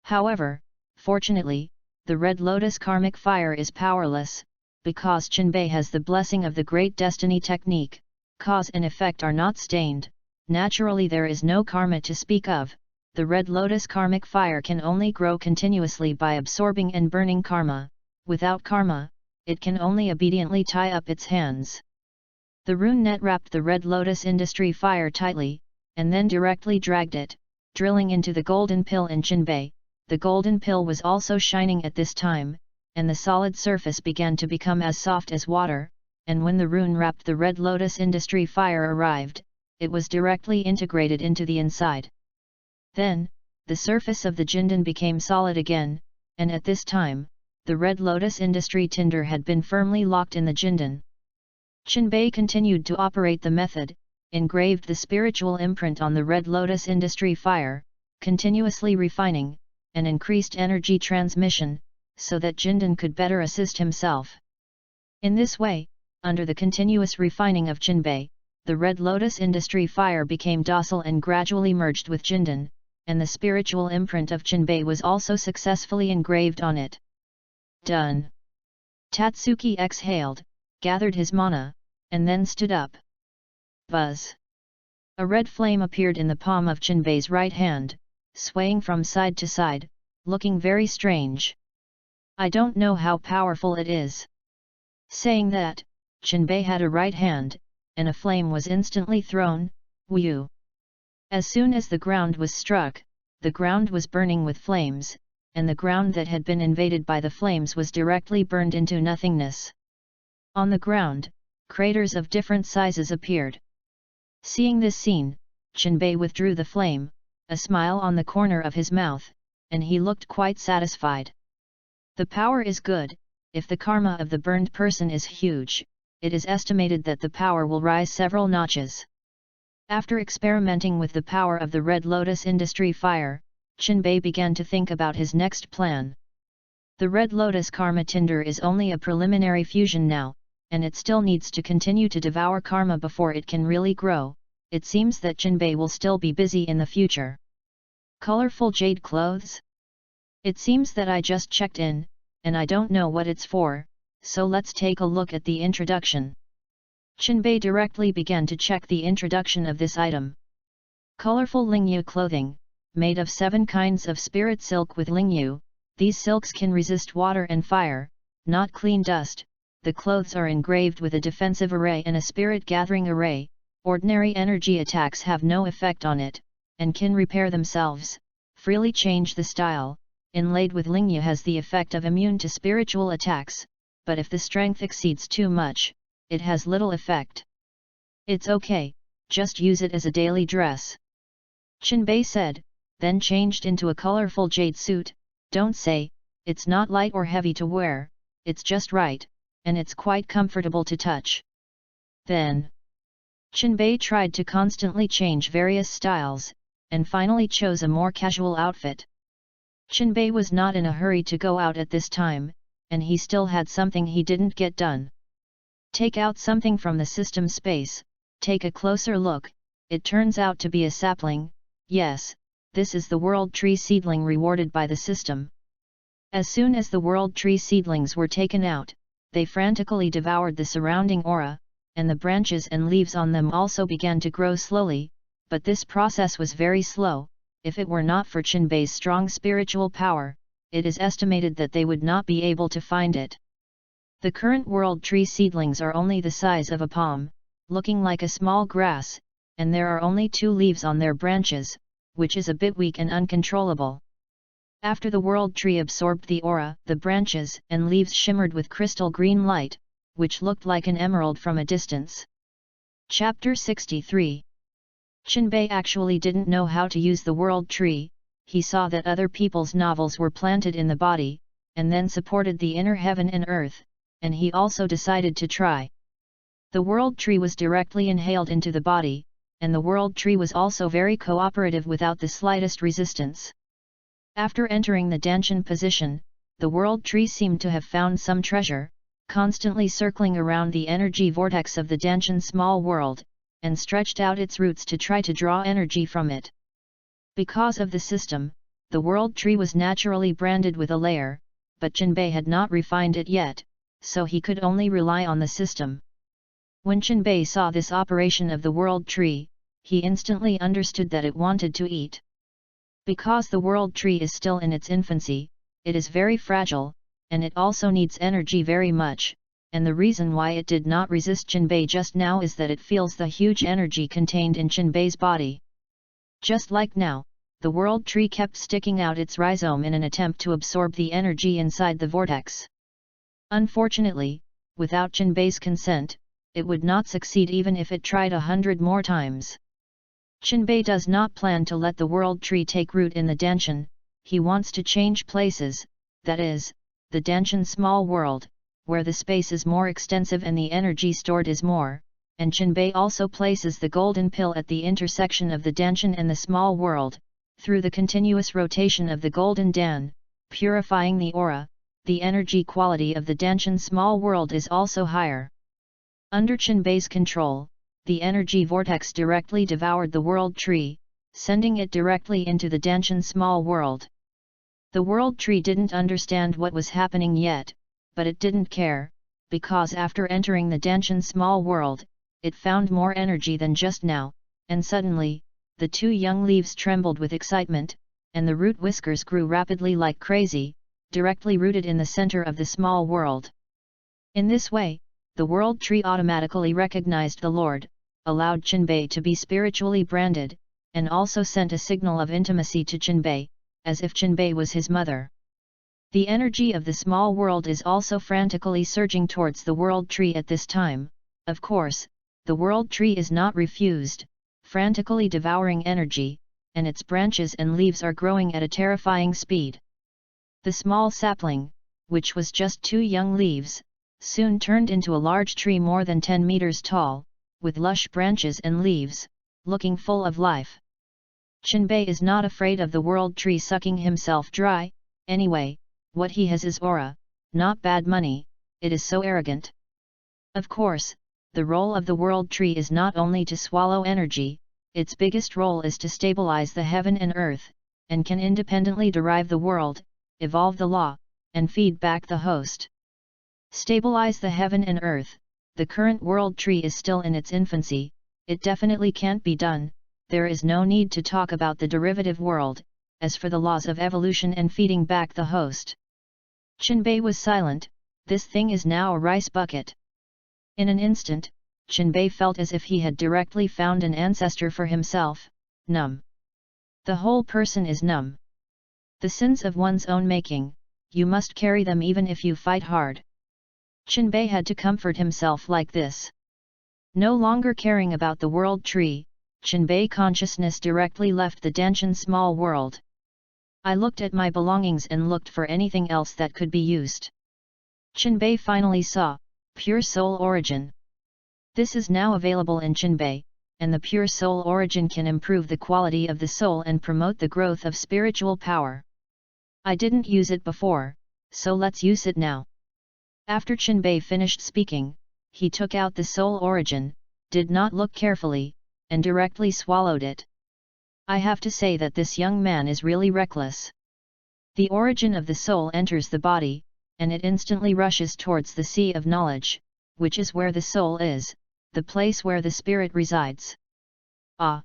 However, fortunately, the Red Lotus Karmic Fire is powerless, because Chen Bei has the blessing of the Great Destiny technique, cause and effect are not stained, naturally there is no karma to speak of. The Red Lotus Karmic Fire can only grow continuously by absorbing and burning karma. Without karma, it can only obediently tie up its hands. The rune net wrapped the Red Lotus Industry Fire tightly, and then directly dragged it, drilling into the golden pill in Chen Bei. The golden pill was also shining at this time, and the solid surface began to become as soft as water, and when the rune wrapped the Red Lotus Industry Fire arrived, it was directly integrated into the inside. Then, the surface of the Jindan became solid again, and at this time, the Red Lotus Industry Tinder had been firmly locked in the Jindan. Chen Bei continued to operate the method, engraved the spiritual imprint on the Red Lotus Industry Fire, continuously refining, and increased energy transmission, so that Jindan could better assist himself. In this way, under the continuous refining of Chen Bei, the Red Lotus Industry Fire became docile and gradually merged with Jindan, and the spiritual imprint of Chen Bei was also successfully engraved on it. Done. Tatsuki exhaled, gathered his mana, and then stood up. Buzz. A red flame appeared in the palm of Chen Bei's right hand, swaying from side to side, looking very strange. I don't know how powerful it is. Saying that, Chen Bei had a right hand, and a flame was instantly thrown, whew. As soon as the ground was struck, the ground was burning with flames, and the ground that had been invaded by the flames was directly burned into nothingness. On the ground, craters of different sizes appeared. Seeing this scene, Chen Bei withdrew the flame, a smile on the corner of his mouth, and he looked quite satisfied. The power is good. If the karma of the burned person is huge, it is estimated that the power will rise several notches. After experimenting with the power of the Red Lotus Industry Fire, Chen Bei began to think about his next plan. The Red Lotus Karma Tinder is only a preliminary fusion now, and it still needs to continue to devour karma before it can really grow. It seems that Chen Bei will still be busy in the future. Colorful jade clothes? It seems that I just checked in, and I don't know what it's for, so let's take a look at the introduction. Qinbei directly began to check the introduction of this item. Colorful Lingyu clothing, made of 7 kinds of spirit silk with Lingyu. These silks can resist water and fire, not clean dust. The clothes are engraved with a defensive array and a spirit gathering array. Ordinary energy attacks have no effect on it, and can repair themselves. Freely change the style. Inlaid with Lingyu has the effect of immune to spiritual attacks, but if the strength exceeds too much, it has little effect. It's okay, just use it as a daily dress. Qinbei said, then changed into a colorful jade suit. Don't say, it's not light or heavy to wear, it's just right, and it's quite comfortable to touch. Then, Qinbei tried to constantly change various styles, and finally chose a more casual outfit. Qinbei was not in a hurry to go out at this time, and he still had something he didn't get done. Take out something from the system space, take a closer look. It turns out to be a sapling. Yes, this is the world tree seedling rewarded by the system. As soon as the world tree seedlings were taken out, they frantically devoured the surrounding aura, and the branches and leaves on them also began to grow slowly, but this process was very slow. If it were not for Qinbei's strong spiritual power, it is estimated that they would not be able to find it. The current world tree seedlings are only the size of a palm, looking like a small grass, and there are only 2 leaves on their branches, which is a bit weak and uncontrollable. After the world tree absorbed the aura, the branches and leaves shimmered with crystal green light, which looked like an emerald from a distance. Chapter 63. Qinbei actually didn't know how to use the world tree. He saw that other people's novels were planted in the body, and then supported the inner heaven and earth, and he also decided to try. The world tree was directly inhaled into the body, and the world tree was also very cooperative without the slightest resistance. After entering the Danshan position, the world tree seemed to have found some treasure, constantly circling around the energy vortex of the Danshan small world, and stretched out its roots to try to draw energy from it. Because of the system, the world tree was naturally branded with a layer, but Qinbei had not refined it yet, so he could only rely on the system. When Qinbei saw this operation of the world tree, he instantly understood that it wanted to eat. Because the world tree is still in its infancy, it is very fragile, and it also needs energy very much, and the reason why it did not resist Qinbei just now is that it feels the huge energy contained in Qinbei's body. Just like now, the world tree kept sticking out its rhizome in an attempt to absorb the energy inside the vortex. Unfortunately, without Qinbei's consent, it would not succeed even if it tried 100 more times. Qinbei does not plan to let the world tree take root in the Danshan. He wants to change places, that is, the Danshan small world, where the space is more extensive and the energy stored is more, and Qinbei also places the golden pill at the intersection of the Danshan and the small world. Through the continuous rotation of the golden Dan, purifying the aura, the energy quality of the Danshan small world is also higher. Under Qinbei's control, the energy vortex directly devoured the world tree, sending it directly into the Danshan small world. The world tree didn't understand what was happening yet, but it didn't care, because after entering the Danshan small world, it found more energy than just now, and suddenly, the 2 young leaves trembled with excitement, and the root whiskers grew rapidly like crazy, directly rooted in the center of the small world. In this way, the world tree automatically recognized the Lord, allowed Qinbei to be spiritually branded, and also sent a signal of intimacy to Qinbei, as if Qinbei was his mother. The energy of the small world is also frantically surging towards the world tree at this time. Of course, the world tree is not refused, frantically devouring energy, and its branches and leaves are growing at a terrifying speed. The small sapling, which was just 2 young leaves, soon turned into a large tree more than 10 meters tall, with lush branches and leaves, looking full of life. Qinbei is not afraid of the world tree sucking himself dry. Anyway, what he has is aura, not bad money. It is so arrogant. Of course, the role of the world tree is not only to swallow energy, its biggest role is to stabilize the heaven and earth, and can independently derive the world, evolve the law, and feed back the host. Stabilize the heaven and earth, the current world tree is still in its infancy, it definitely can't be done, there is no need to talk about the derivative world, as for the laws of evolution and feeding back the host. Qinbei was silent, this thing is now a rice bucket. In an instant, Qinbei felt as if he had directly found an ancestor for himself, numb. The whole person is numb. The sins of one's own making, you must carry them even if you fight hard. Qinbei had to comfort himself like this. No longer caring about the world tree, Qinbei consciousness directly left the Danshan small world. I looked at my belongings and looked for anything else that could be used. Qinbei finally saw, pure soul origin. This is now available in Qinbei, and the pure soul origin can improve the quality of the soul and promote the growth of spiritual power. I didn't use it before, so let's use it now. After Qinbei finished speaking, he took out the soul origin, did not look carefully, and directly swallowed it. I have to say that this young man is really reckless. The origin of the soul enters the body, and it instantly rushes towards the sea of knowledge, which is where the soul is, the place where the spirit resides. Ah!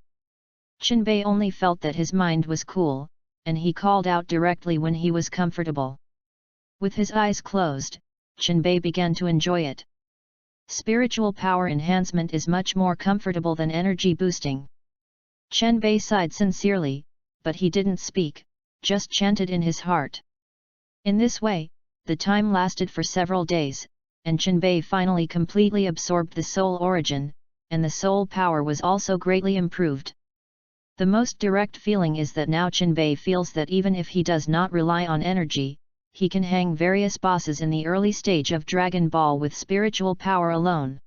Qinbei only felt that his mind was cool, and he called out directly when he was comfortable. With his eyes closed, Qinbei began to enjoy it. Spiritual power enhancement is much more comfortable than energy boosting. Qinbei sighed sincerely, but he didn't speak, just chanted in his heart. In this way, the time lasted for several days, and Qinbei finally completely absorbed the soul origin, and the soul power was also greatly improved. The most direct feeling is that now Qinbei feels that even if he does not rely on energy, he can hang various bosses in the early stage of Dragon Ball with spiritual power alone.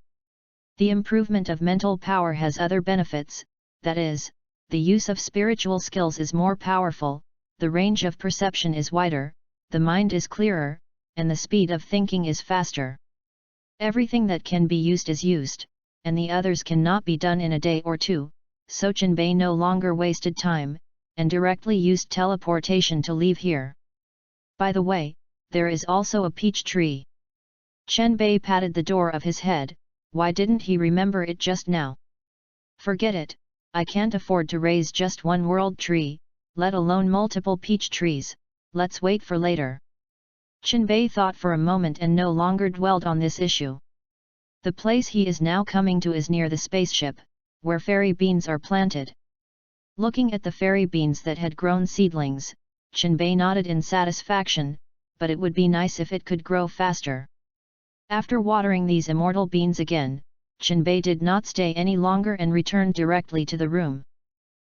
The improvement of mental power has other benefits, that is, the use of spiritual skills is more powerful, the range of perception is wider, the mind is clearer, and the speed of thinking is faster. Everything that can be used is used, and the others cannot be done in a day or two, so Qinbei no longer wasted time, and directly used teleportation to leave here. By the way, there is also a peach tree. Qinbei patted the door of his head, why didn't he remember it just now? Forget it, I can't afford to raise just one world tree, let alone multiple peach trees, let's wait for later. Qinbei thought for a moment and no longer dwelled on this issue. The place he is now coming to is near the spaceship, where fairy beans are planted. Looking at the fairy beans that had grown seedlings, Qinbei nodded in satisfaction, but it would be nice if it could grow faster. After watering these immortal beans again, Qinbei did not stay any longer and returned directly to the room.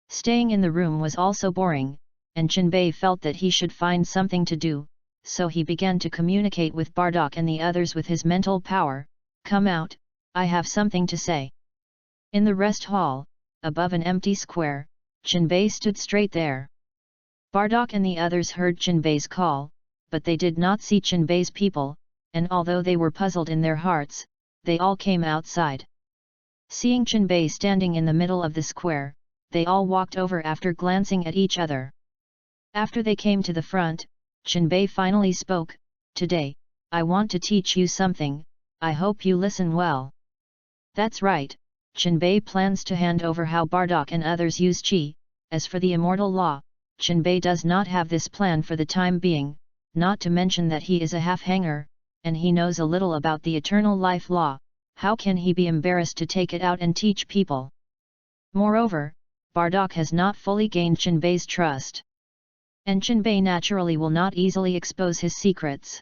Staying in the room was also boring, and Qinbei felt that he should find something to do, so he began to communicate with Bardock and the others with his mental power. Come out, I have something to say. In the rest hall, above an empty square, Qinbei stood straight there. Bardock and the others heard Qinbei's call, but they did not see Qinbei's people, and although they were puzzled in their hearts, they all came outside. Seeing Qinbei standing in the middle of the square, they all walked over after glancing at each other. After they came to the front, Qinbei finally spoke, "Today, I want to teach you something, I hope you listen well." That's right, Qinbei plans to hand over how Bardock and others use qi. As for the immortal law, Qinbei does not have this plan for the time being, not to mention that he is a half-hanger, and he knows a little about the eternal life law, how can he be embarrassed to take it out and teach people? Moreover, Bardock has not fully gained Qinbei's trust. And Qinbei naturally will not easily expose his secrets.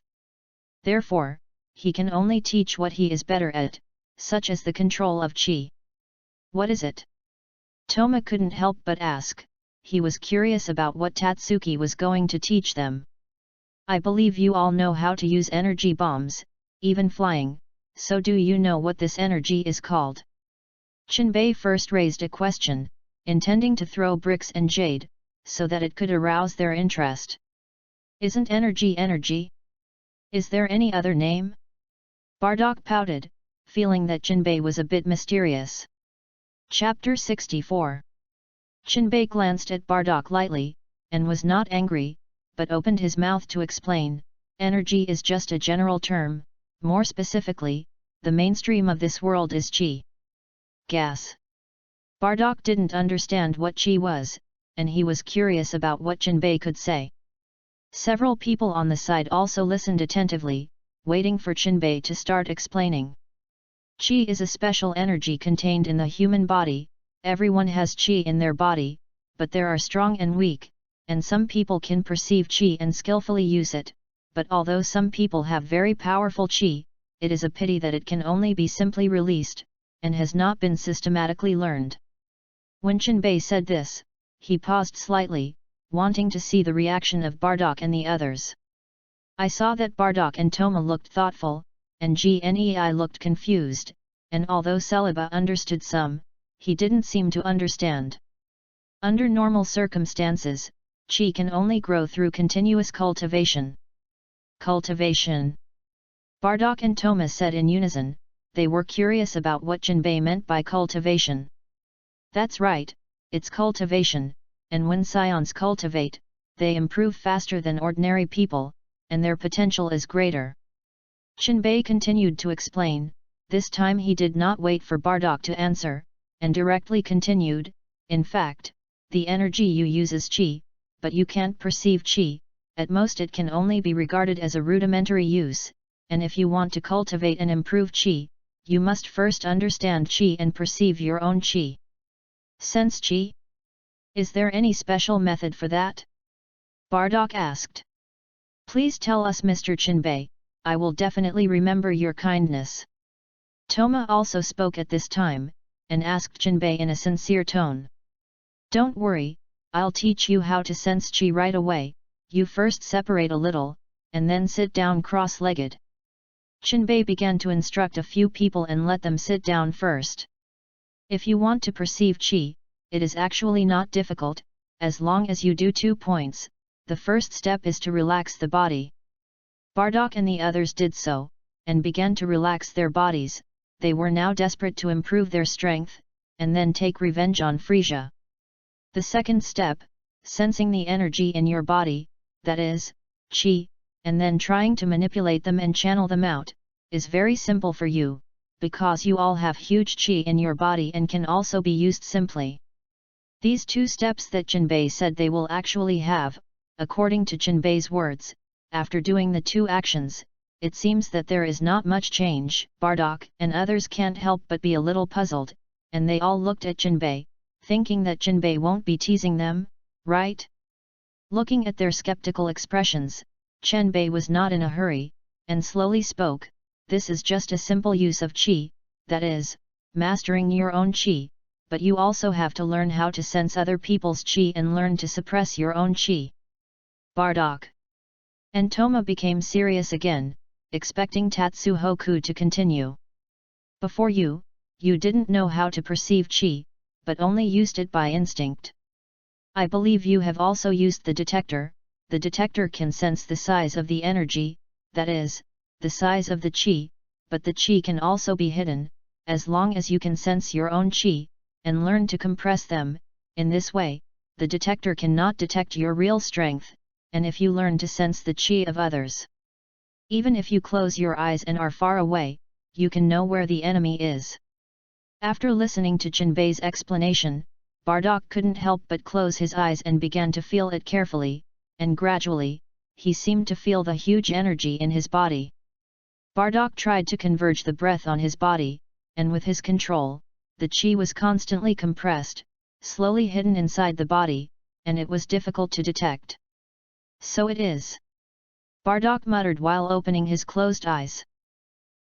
Therefore, he can only teach what he is better at, such as the control of qi. What is it? Toma couldn't help but ask, he was curious about what Tatsuki was going to teach them. I believe you all know how to use energy bombs, even flying, so do you know what this energy is called? Qinbei first raised a question, intending to throw bricks and jade, so that it could arouse their interest. Isn't energy energy? Is there any other name? Bardock pouted, feeling that Qinbei was a bit mysterious. Chapter 64. Qinbei glanced at Bardock lightly, and was not angry, but opened his mouth to explain, energy is just a general term, more specifically, the mainstream of this world is qi. Gas. Bardock didn't understand what qi was, and he was curious about what Jinbei could say. Several people on the side also listened attentively, waiting for Jinbei to start explaining. Qi is a special energy contained in the human body. Everyone has qi in their body, but there are strong and weak, and some people can perceive qi and skillfully use it, but although some people have very powerful qi, it is a pity that it can only be simply released, and has not been systematically learned. When Jinbei said this, he paused slightly, wanting to see the reaction of Bardock and the others. I saw that Bardock and Toma looked thoughtful, and Gnei looked confused, and although Celiba understood some, he didn't seem to understand. Under normal circumstances, qi can only grow through continuous cultivation. Cultivation. Bardock and Toma said in unison. They were curious about what Jinbei meant by cultivation. That's right, it's cultivation, and when scions cultivate, they improve faster than ordinary people, and their potential is greater. Jinbei continued to explain. This time he did not wait for Bardock to answer, and directly continued, in fact, the energy you use is qi, but you can't perceive qi, at most it can only be regarded as a rudimentary use, and if you want to cultivate and improve qi, you must first understand qi and perceive your own qi. Sense qi? Is there any special method for that? Bardock asked. Please tell us, Mr. Jinbei, I will definitely remember your kindness. Toma also spoke at this time, and asked Jinbei in a sincere tone. Don't worry, I'll teach you how to sense qi right away. You first separate a little, and then sit down cross-legged. Jinbei began to instruct a few people and let them sit down first. If you want to perceive qi, it is actually not difficult, as long as you do 2 points. The first step is to relax the body. Bardock and the others did so, and began to relax their bodies. They were now desperate to improve their strength, and then take revenge on Frisia. The second step, sensing the energy in your body, that is, qi, and then trying to manipulate them and channel them out, is very simple for you, because you all have huge qi in your body and can also be used simply. These 2 steps that Jinbei said they will actually have, according to Jinbei's words, after doing the 2 actions, it seems that there is not much change. Bardock and others can't help but be a little puzzled, and they all looked at Jinbei, thinking that Jinbei won't be teasing them, right? Looking at their skeptical expressions, Jinbei was not in a hurry, and slowly spoke. This is just a simple use of qi, that is, mastering your own qi, but you also have to learn how to sense other people's qi and learn to suppress your own qi. Bardock and Toma became serious again, expecting Tatsuhoku to continue. Before you didn't know how to perceive qi, but only used it by instinct. I believe you have also used the detector. The detector can sense the size of the energy, that is, the size of the qi, but the qi can also be hidden, as long as you can sense your own qi, and learn to compress them. In this way, the detector cannot detect your real strength, and if you learn to sense the qi of others, even if you close your eyes and are far away, you can know where the enemy is. After listening to Jinbei's explanation, Bardock couldn't help but close his eyes and began to feel it carefully, and gradually, he seemed to feel the huge energy in his body. Bardock tried to converge the breath on his body, and with his control, the qi was constantly compressed, slowly hidden inside the body, and it was difficult to detect. So it is. Bardock muttered while opening his closed eyes.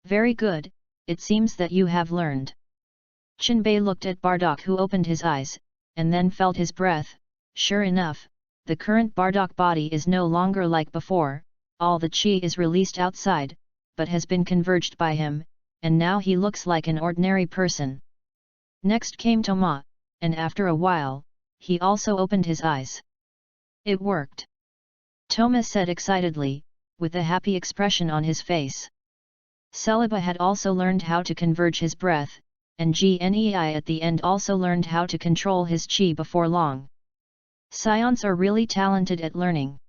Very good, it seems that you have learned. Jinbei looked at Bardock, who opened his eyes, and then felt his breath. Sure enough, the current Bardock body is no longer like before. All the qi is released outside, but has been converged by him, and now he looks like an ordinary person. Next came Toma, and after a while, he also opened his eyes. It worked. Toma said excitedly, with a happy expression on his face. Celiba had also learned how to converge his breath, and Gnei at the end also learned how to control his qi before long. Scions are really talented at learning.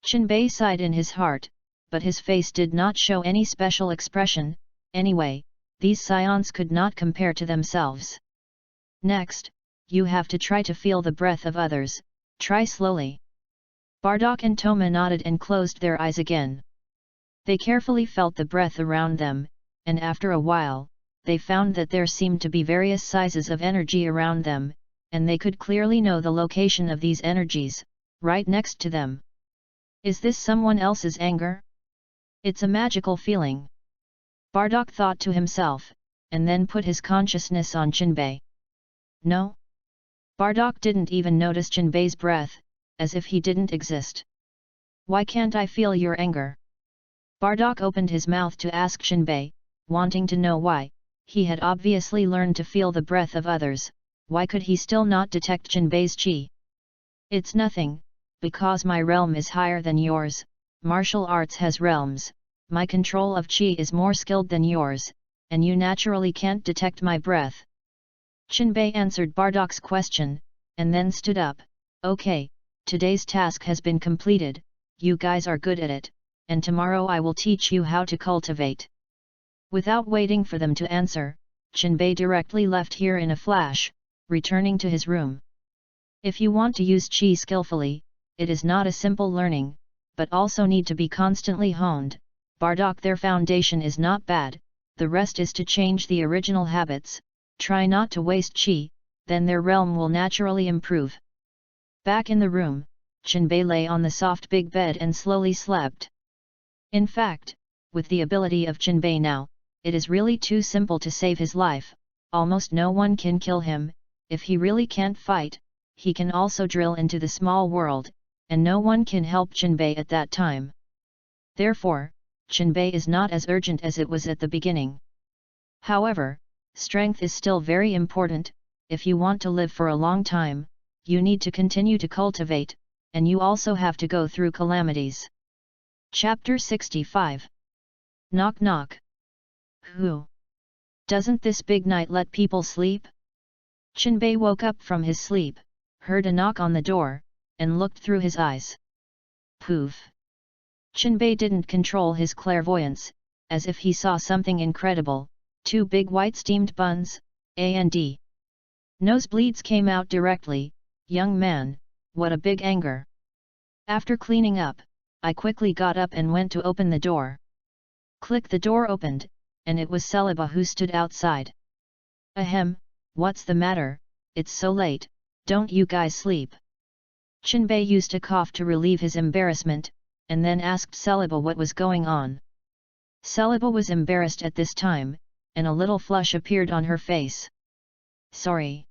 Jinbei sighed in his heart, but his face did not show any special expression. Anyway, these scions could not compare to themselves. Next, you have to try to feel the breath of others, try slowly. Bardock and Toma nodded and closed their eyes again. They carefully felt the breath around them, and after a while, they found that there seemed to be various sizes of energy around them, and they could clearly know the location of these energies, right next to them. Is this someone else's anger? It's a magical feeling. Bardock thought to himself, and then put his consciousness on Jinbei. No? Bardock didn't even notice Jinbei's breath, as if he didn't exist. Why can't I feel your anger? Bardock opened his mouth to ask Jinbei, wanting to know why. He had obviously learned to feel the breath of others, why could he still not detect Jinbei's qi? It's nothing, because my realm is higher than yours, martial arts has realms, my control of qi is more skilled than yours, and you naturally can't detect my breath. Jinbei answered Bardock's question, and then stood up. Okay, today's task has been completed, you guys are good at it, and tomorrow I will teach you how to cultivate. Without waiting for them to answer, Jinbei directly left here in a flash, returning to his room. If you want to use qi skillfully, it is not a simple learning, but also need to be constantly honed. Bardock, their foundation is not bad, the rest is to change the original habits, try not to waste qi, then their realm will naturally improve. Back in the room, Jinbei lay on the soft big bed and slowly slept. In fact, with the ability of Jinbei now, it is really too simple to save his life, almost no one can kill him. If he really can't fight, he can also drill into the small world, and no one can help Jinbei at that time. Therefore, Jinbei is not as urgent as it was at the beginning. However, strength is still very important. If you want to live for a long time, you need to continue to cultivate, and you also have to go through calamities. Chapter 65. Knock knock. Who? Doesn't this big night let people sleep? Jinbei woke up from his sleep, heard a knock on the door, and looked through his eyes. Poof! Jinbei didn't control his clairvoyance, as if he saw something incredible, 2 big white steamed buns, and nosebleeds came out directly. Young man, what a big anger! After cleaning up, I quickly got up and went to open the door. Click, the door opened, and it was Celiba who stood outside. Ahem, what's the matter, it's so late, don't you guys sleep? Jinbei used a cough to relieve his embarrassment, and then asked Celiba what was going on. Celiba was embarrassed at this time, and a little flush appeared on her face. Sorry.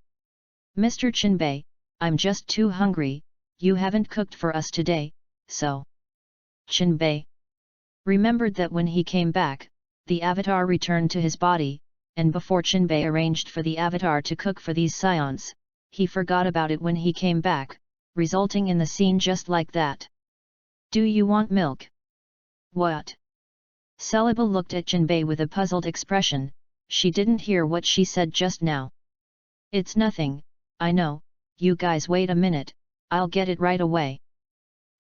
Mr. Jinbei, I'm just too hungry, you haven't cooked for us today, so. Jinbei remembered that when he came back, the avatar returned to his body, and before Jinbei arranged for the avatar to cook for these scions, he forgot about it when he came back, resulting in the scene just like that. Do you want milk? What? Celiba looked at Jinbei with a puzzled expression. She didn't hear what she said just now. It's nothing, I know, you guys wait a minute, I'll get it right away.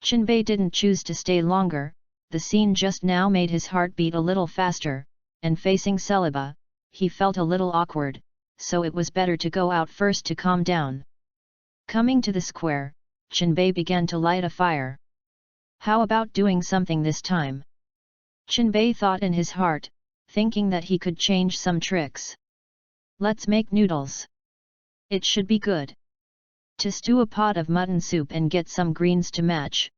Jinbei didn't choose to stay longer. The scene just now made his heart beat a little faster, and facing Celiba, he felt a little awkward, so it was better to go out first to calm down. Coming to the square, Jinbei began to light a fire. How about doing something this time? Jinbei thought in his heart, thinking that he could change some tricks. Let's make noodles. It should be good. To stew a pot of mutton soup and get some greens to match.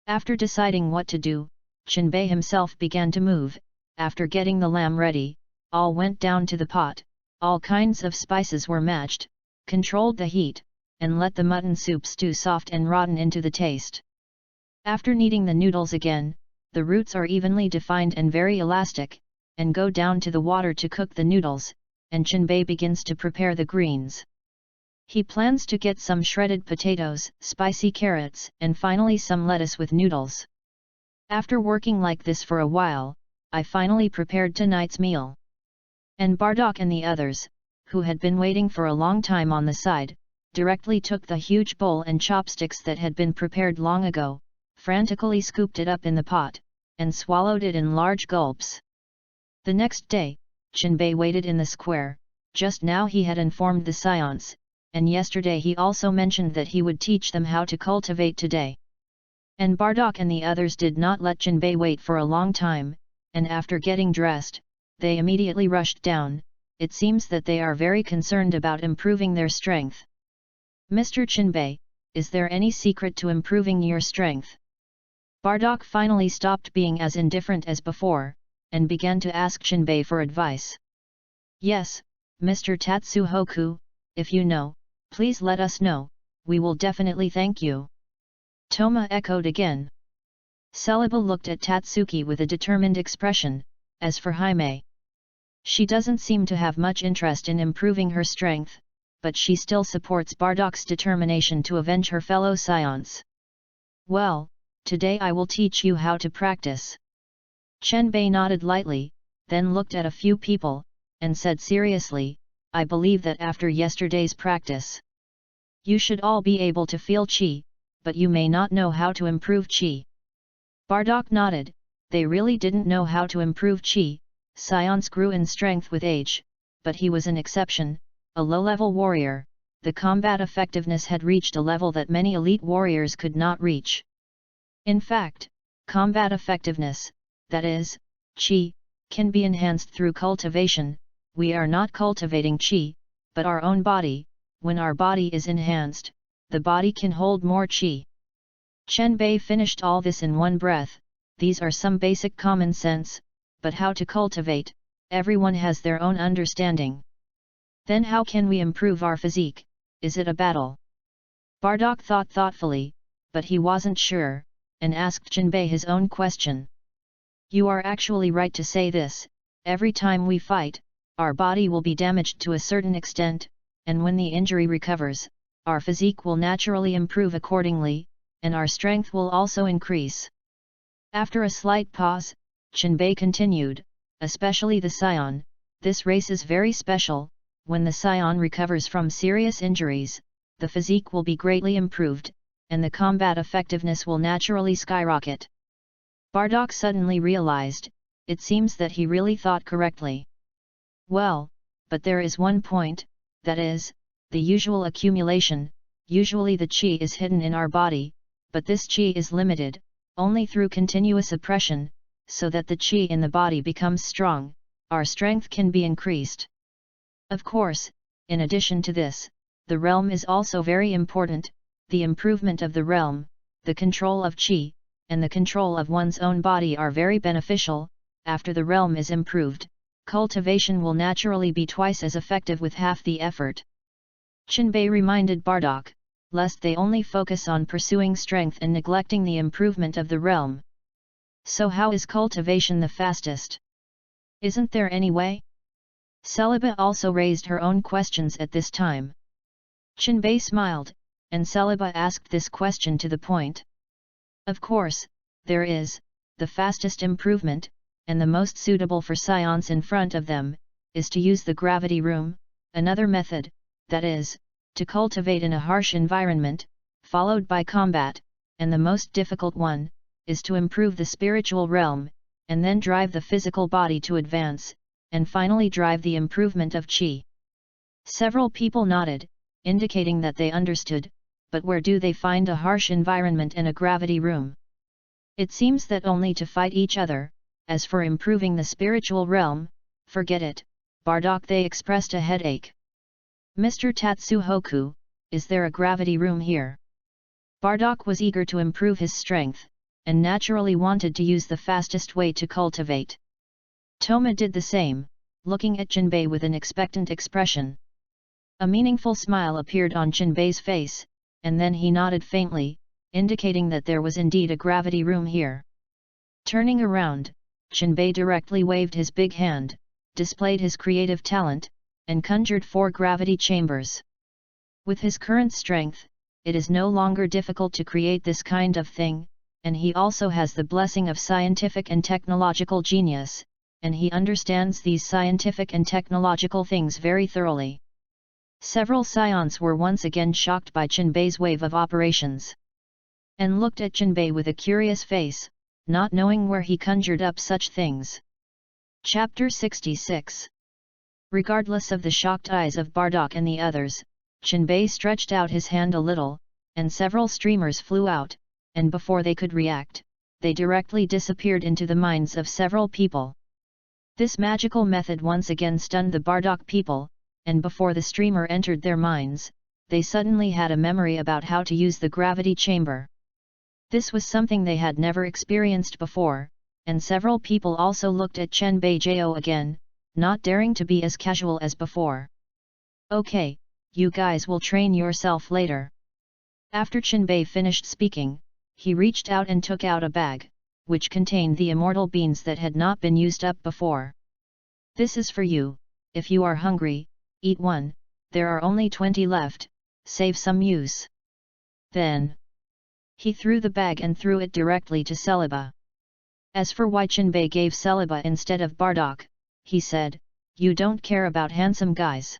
After deciding what to do, Jinbei himself began to move. After getting the lamb ready, all went down to the pot, all kinds of spices were matched, controlled the heat, and let the mutton soup stew soft and rotten into the taste. After kneading the noodles again, the roots are evenly defined and very elastic, and go down to the water to cook the noodles, and Jinbei begins to prepare the greens. He plans to get some shredded potatoes, spicy carrots, and finally some lettuce with noodles. After working like this for a while, I finally prepared tonight's meal. And Bardock and the others, who had been waiting for a long time on the side, directly took the huge bowl and chopsticks that had been prepared long ago, frantically scooped it up in the pot, and swallowed it in large gulps. The next day, Jinbei waited in the square. Just now he had informed the scions, and yesterday he also mentioned that he would teach them how to cultivate today. And Bardock and the others did not let Jinbei wait for a long time, and after getting dressed, they immediately rushed down. It seems that they are very concerned about improving their strength. Mr. Jinbei, is there any secret to improving your strength? Bardock finally stopped being as indifferent as before, and began to ask Jinbei for advice. Yes, Mr. Tatsuhoku, if you know, please let us know, we will definitely thank you. Toma echoed again. Celiba looked at Tatsuki with a determined expression. As for Hime, she doesn't seem to have much interest in improving her strength, but she still supports Bardock's determination to avenge her fellow scions. Well, today I will teach you how to practice. Jinbei nodded lightly, then looked at a few people, and said seriously, I believe that after yesterday's practice, you should all be able to feel qi, but you may not know how to improve qi. Bardock nodded. They really didn't know how to improve qi. Scions grew in strength with age, but he was an exception, a low-level warrior. The combat effectiveness had reached a level that many elite warriors could not reach. In fact, combat effectiveness, that is, qi, can be enhanced through cultivation. We are not cultivating qi, but our own body. When our body is enhanced, the body can hold more qi. Jinbei finished all this in one breath. These are some basic common sense, but how to cultivate, everyone has their own understanding. Then how can we improve our physique? Is it a battle? Bardock thought thoughtfully, but he wasn't sure, and asked Jinbei his own question. You are actually right to say this. Every time we fight, our body will be damaged to a certain extent, and when the injury recovers, our physique will naturally improve accordingly, and our strength will also increase. After a slight pause, Jinbei continued, especially the scion, this race is very special. When the scion recovers from serious injuries, the physique will be greatly improved, and the combat effectiveness will naturally skyrocket. Bardock suddenly realized, it seems that he really thought correctly. Well, but there is one point, that is, the usual accumulation. Usually the qi is hidden in our body, but this qi is limited, only through continuous oppression, so that the qi in the body becomes strong, our strength can be increased. Of course, in addition to this, the realm is also very important. The improvement of the realm, the control of qi, and the control of one's own body are very beneficial. After the realm is improved, cultivation will naturally be twice as effective with half the effort. Jinbei reminded Bardock, lest they only focus on pursuing strength and neglecting the improvement of the realm. So how is cultivation the fastest? Isn't there any way? Celiba also raised her own questions at this time. Jinbei smiled, and Celiba asked this question to the point. Of course, there is. The fastest improvement, and the most suitable for scions in front of them, is to use the gravity room. Another method, that is, to cultivate in a harsh environment, followed by combat, and the most difficult one, is to improve the spiritual realm, and then drive the physical body to advance, and finally drive the improvement of qi. Several people nodded, indicating that they understood, but where do they find a harsh environment and a gravity room? It seems that only to fight each other. As for improving the spiritual realm, forget it. Bardock, they expressed a headache. Mr. Tatsuhoku, is there a gravity room here? Bardock was eager to improve his strength, and naturally wanted to use the fastest way to cultivate. Toma did the same, looking at Jinbei with an expectant expression. A meaningful smile appeared on Jinbei's face, and then he nodded faintly, indicating that there was indeed a gravity room here. Turning around, Jinbei directly waved his big hand, displayed his creative talent, and conjured 4 gravity chambers. With his current strength, it is no longer difficult to create this kind of thing, and he also has the blessing of scientific and technological genius, and he understands these scientific and technological things very thoroughly. Several scions were once again shocked by Jinbei's wave of operations, and looked at Jinbei with a curious face, not knowing where he conjured up such things. Chapter 66. Regardless of the shocked eyes of Bardock and the others, Jinbei stretched out his hand a little, and several streamers flew out, and before they could react, they directly disappeared into the minds of several people. This magical method once again stunned the Bardock people, and before the streamer entered their minds, they suddenly had a memory about how to use the gravity chamber. This was something they had never experienced before, and several people also looked at Chen Beijiao again, not daring to be as casual as before. Okay, you guys will train yourself later. After Jinbei finished speaking, he reached out and took out a bag, which contained the immortal beans that had not been used up before. This is for you, if you are hungry, eat one, there are only 20 left, save some use. Then, he threw the bag and threw it directly to Celiba. As for why Jinbei gave Celiba instead of Bardock, he said, you don't care about handsome guys.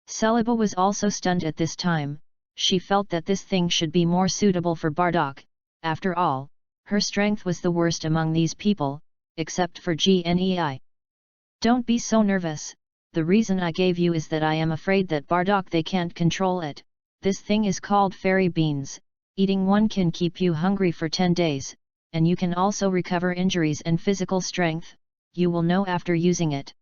Celiba was also stunned at this time. She felt that this thing should be more suitable for Bardock. After all, her strength was the worst among these people, except for Gnei. Don't be so nervous, the reason I gave you is that I am afraid that Bardock they can't control it. This thing is called fairy beans, eating one can keep you hungry for 10 days, and you can also recover injuries and physical strength, you will know after using it.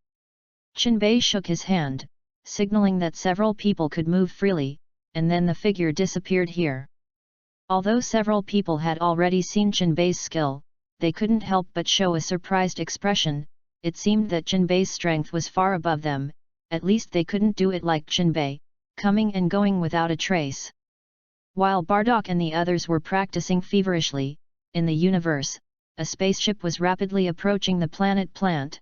Jinbei shook his hand, signaling that several people could move freely, and then the figure disappeared here. Although several people had already seen Jinbei's skill, they couldn't help but show a surprised expression. It seemed that Jinbei's strength was far above them, at least they couldn't do it like Jinbei, coming and going without a trace. While Bardock and the others were practicing feverishly, in the universe, a spaceship was rapidly approaching the planet Plant.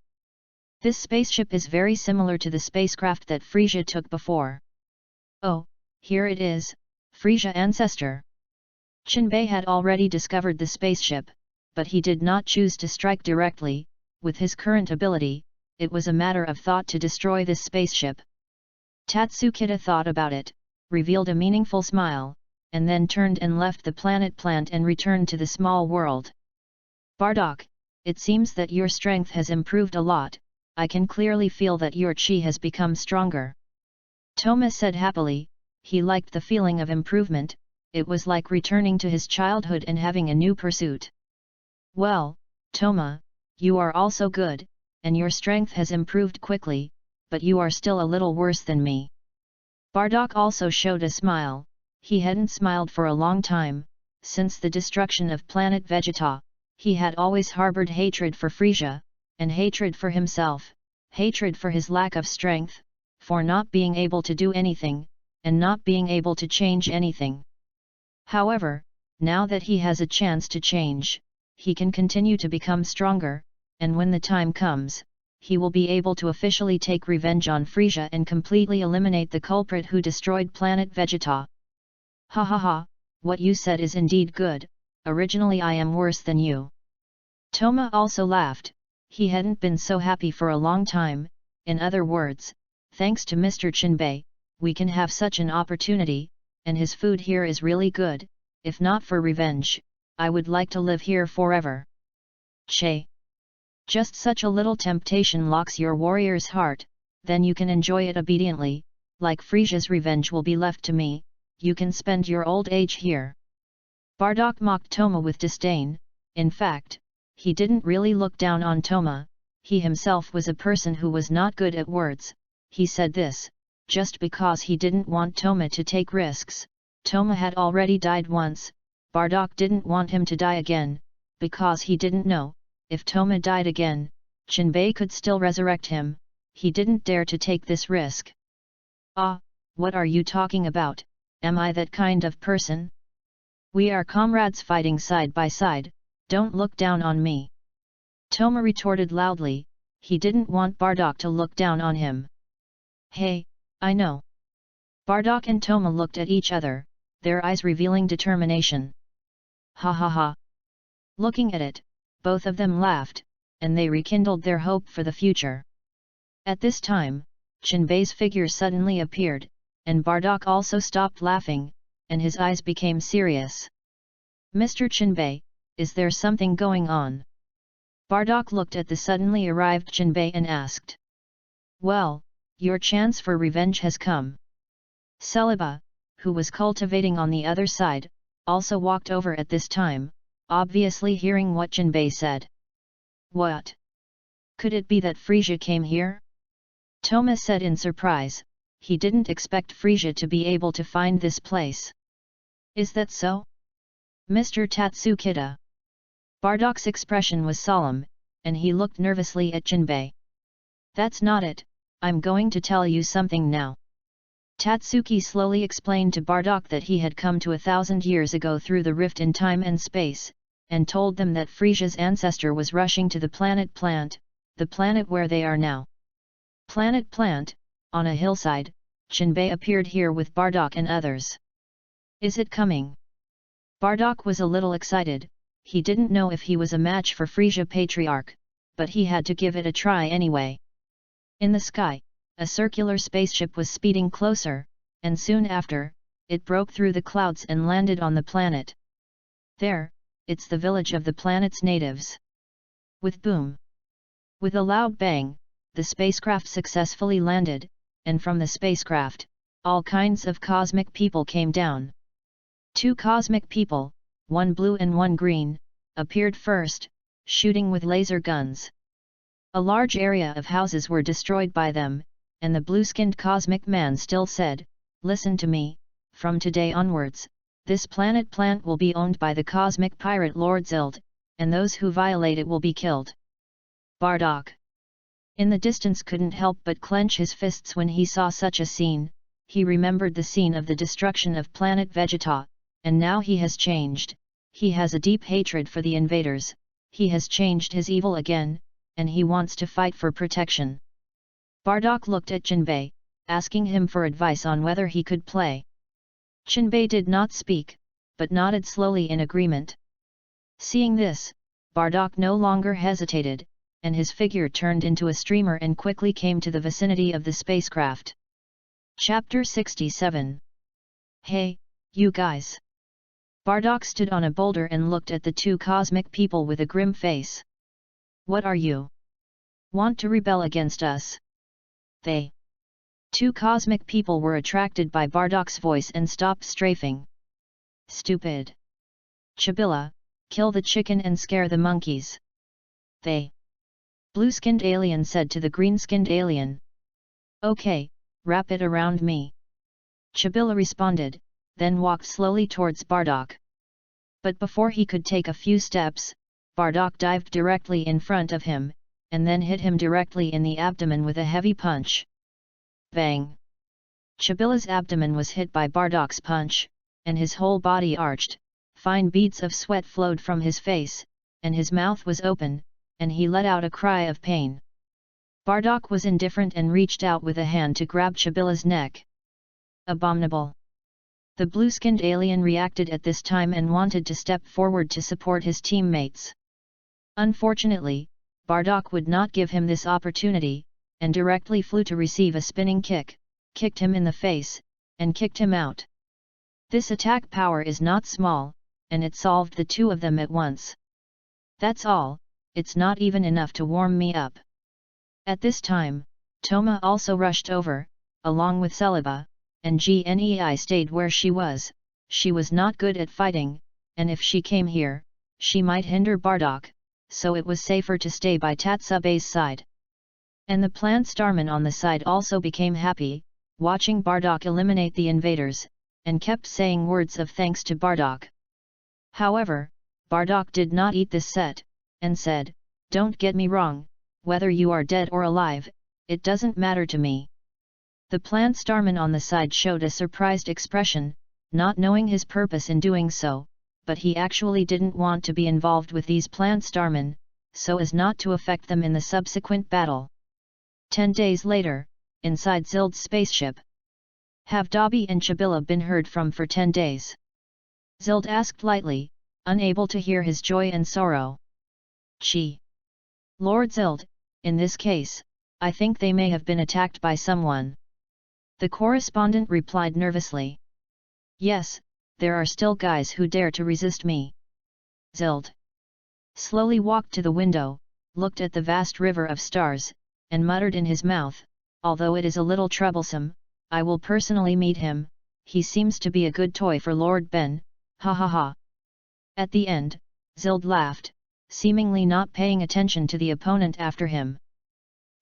This spaceship is very similar to the spacecraft that Frisia took before. Oh, here it is, Frisia Ancestor. Jinbei had already discovered the spaceship, but he did not choose to strike directly. With his current ability, it was a matter of thought to destroy this spaceship. Tatsukita thought about it, revealed a meaningful smile, and then turned and left the planet Plant and returned to the small world. Bardock, it seems that your strength has improved a lot, I can clearly feel that your chi has become stronger. Toma said happily, he liked the feeling of improvement, it was like returning to his childhood and having a new pursuit. Well, Toma, you are also good, and your strength has improved quickly, but you are still a little worse than me. Bardock also showed a smile, he hadn't smiled for a long time, since the destruction of planet Vegeta, he had always harbored hatred for Frisia, and hatred for himself, hatred for his lack of strength, for not being able to do anything, and not being able to change anything. However, now that he has a chance to change, he can continue to become stronger, and when the time comes, he will be able to officially take revenge on Frisia and completely eliminate the culprit who destroyed planet Vegeta. Ha ha ha, what you said is indeed good, originally I am worse than you. Toma also laughed, he hadn't been so happy for a long time, in other words, thanks to Mr. Jinbei, we can have such an opportunity, and his food here is really good, if not for revenge, I would like to live here forever. Che! Just such a little temptation locks your warrior's heart, then you can enjoy it obediently, like Frisia's revenge will be left to me, you can spend your old age here. Bardock mocked Toma with disdain, in fact, he didn't really look down on Toma, he himself was a person who was not good at words, he said this, just because he didn't want Toma to take risks. Toma had already died once, Bardock didn't want him to die again, because he didn't know, if Toma died again, Jinbei could still resurrect him, he didn't dare to take this risk. Ah, what are you talking about, am I that kind of person? We are comrades fighting side by side, don't look down on me. Toma retorted loudly, he didn't want Bardock to look down on him. Hey, I know. Bardock and Toma looked at each other, their eyes revealing determination. Ha ha ha. Looking at it, both of them laughed, and they rekindled their hope for the future. At this time, Jinbei's figure suddenly appeared, and Bardock also stopped laughing, and his eyes became serious. Mr. Jinbei, is there something going on? Bardock looked at the suddenly arrived Jinbei and asked. Well, Your chance for revenge has come. Celiba, who was cultivating on the other side, also walked over at this time, obviously hearing what Jinbei said. What? Could it be that Frisia came here? Toma said in surprise. He didn't expect Frisia to be able to find this place. Is that so? Mr. Tatsukita. Bardak's expression was solemn, and he looked nervously at Jinbei. That's not it, I'm going to tell you something now. Tatsuki slowly explained to Bardak that he had come to 1,000 years ago through the rift in time and space, and told them that Frisia's ancestor was rushing to the planet Plant, the planet where they are now. Planet Plant, on a hillside, Jinbei appeared here with Bardak and others. Is it coming? Bardak was a little excited. He didn't know if he was a match for Frisia Patriarch, but he had to give it a try anyway. In the sky, a circular spaceship was speeding closer, and soon after, it broke through the clouds and landed on the planet. There, it's the village of the planet's natives. With boom. With a loud bang, the spacecraft successfully landed, and from the spacecraft, all kinds of cosmic people came down. 2 cosmic people, one blue and one green, appeared first, shooting with laser guns. A large area of houses were destroyed by them, and the blue-skinned cosmic man still said, "Listen to me, from today onwards, this planet Plant will be owned by the cosmic pirate Lord Zild, and those who violate it will be killed." Bardak, in the distance, couldn't help but clench his fists when he saw such a scene. He remembered the scene of the destruction of planet Vegeta, and now he has changed. He has a deep hatred for the invaders, he has changed his evil again, and he wants to fight for protection. Bardak looked at Jinbei, asking him for advice on whether he could play. Jinbei did not speak, but nodded slowly in agreement. Seeing this, Bardak no longer hesitated, and his figure turned into a streamer and quickly came to the vicinity of the spacecraft. Chapter 67. Hey, you guys! Bardak stood on a boulder and looked at the 2 cosmic people with a grim face. What are you? Want to rebel against us? They. 2 cosmic people were attracted by Bardak's voice and stopped strafing. Stupid! Chabilla, kill the chicken and scare the monkeys. They. Blue-skinned alien said to the green-skinned alien. Okay, wrap it around me. Chabilla responded, then walked slowly towards Bardak. But before he could take a few steps, Bardak dived directly in front of him, and then hit him directly in the abdomen with a heavy punch. Bang! Chabilla's abdomen was hit by Bardak's punch, and his whole body arched, fine beads of sweat flowed from his face, and his mouth was open, and he let out a cry of pain. Bardak was indifferent and reached out with a hand to grab Chabilla's neck. Abominable! The blue-skinned alien reacted at this time and wanted to step forward to support his teammates. Unfortunately, Bardak would not give him this opportunity, and directly flew to receive a spinning kick, kicked him in the face, and kicked him out. This attack power is not small, and it solved the 2 of them at once. That's all, it's not even enough to warm me up. At this time, Toma also rushed over, along with Celiba, and Gnei stayed where she was not good at fighting, and if she came here, she might hinder Bardak, so it was safer to stay by Tatsubei's side. And the plant starman on the side also became happy, watching Bardak eliminate the invaders, and kept saying words of thanks to Bardak. However, Bardak did not eat this set, and said, "Don't get me wrong, whether you are dead or alive, it doesn't matter to me." The plant starman on the side showed a surprised expression, not knowing his purpose in doing so, but he actually didn't want to be involved with these plant starmen, so as not to affect them in the subsequent battle. 10 days later, inside Zild's spaceship. Have Dobby and Chabilla been heard from for 10 days? Zild asked lightly, unable to hear his joy and sorrow. Gee! Lord Zild, in this case, I think they may have been attacked by someone. The correspondent replied nervously. Yes, there are still guys who dare to resist me. Zild slowly walked to the window, looked at the vast river of stars, and muttered in his mouth, although it is a little troublesome, I will personally meet him, he seems to be a good toy for Lord Ben, ha ha ha. At the end, Zild laughed, seemingly not paying attention to the opponent after him.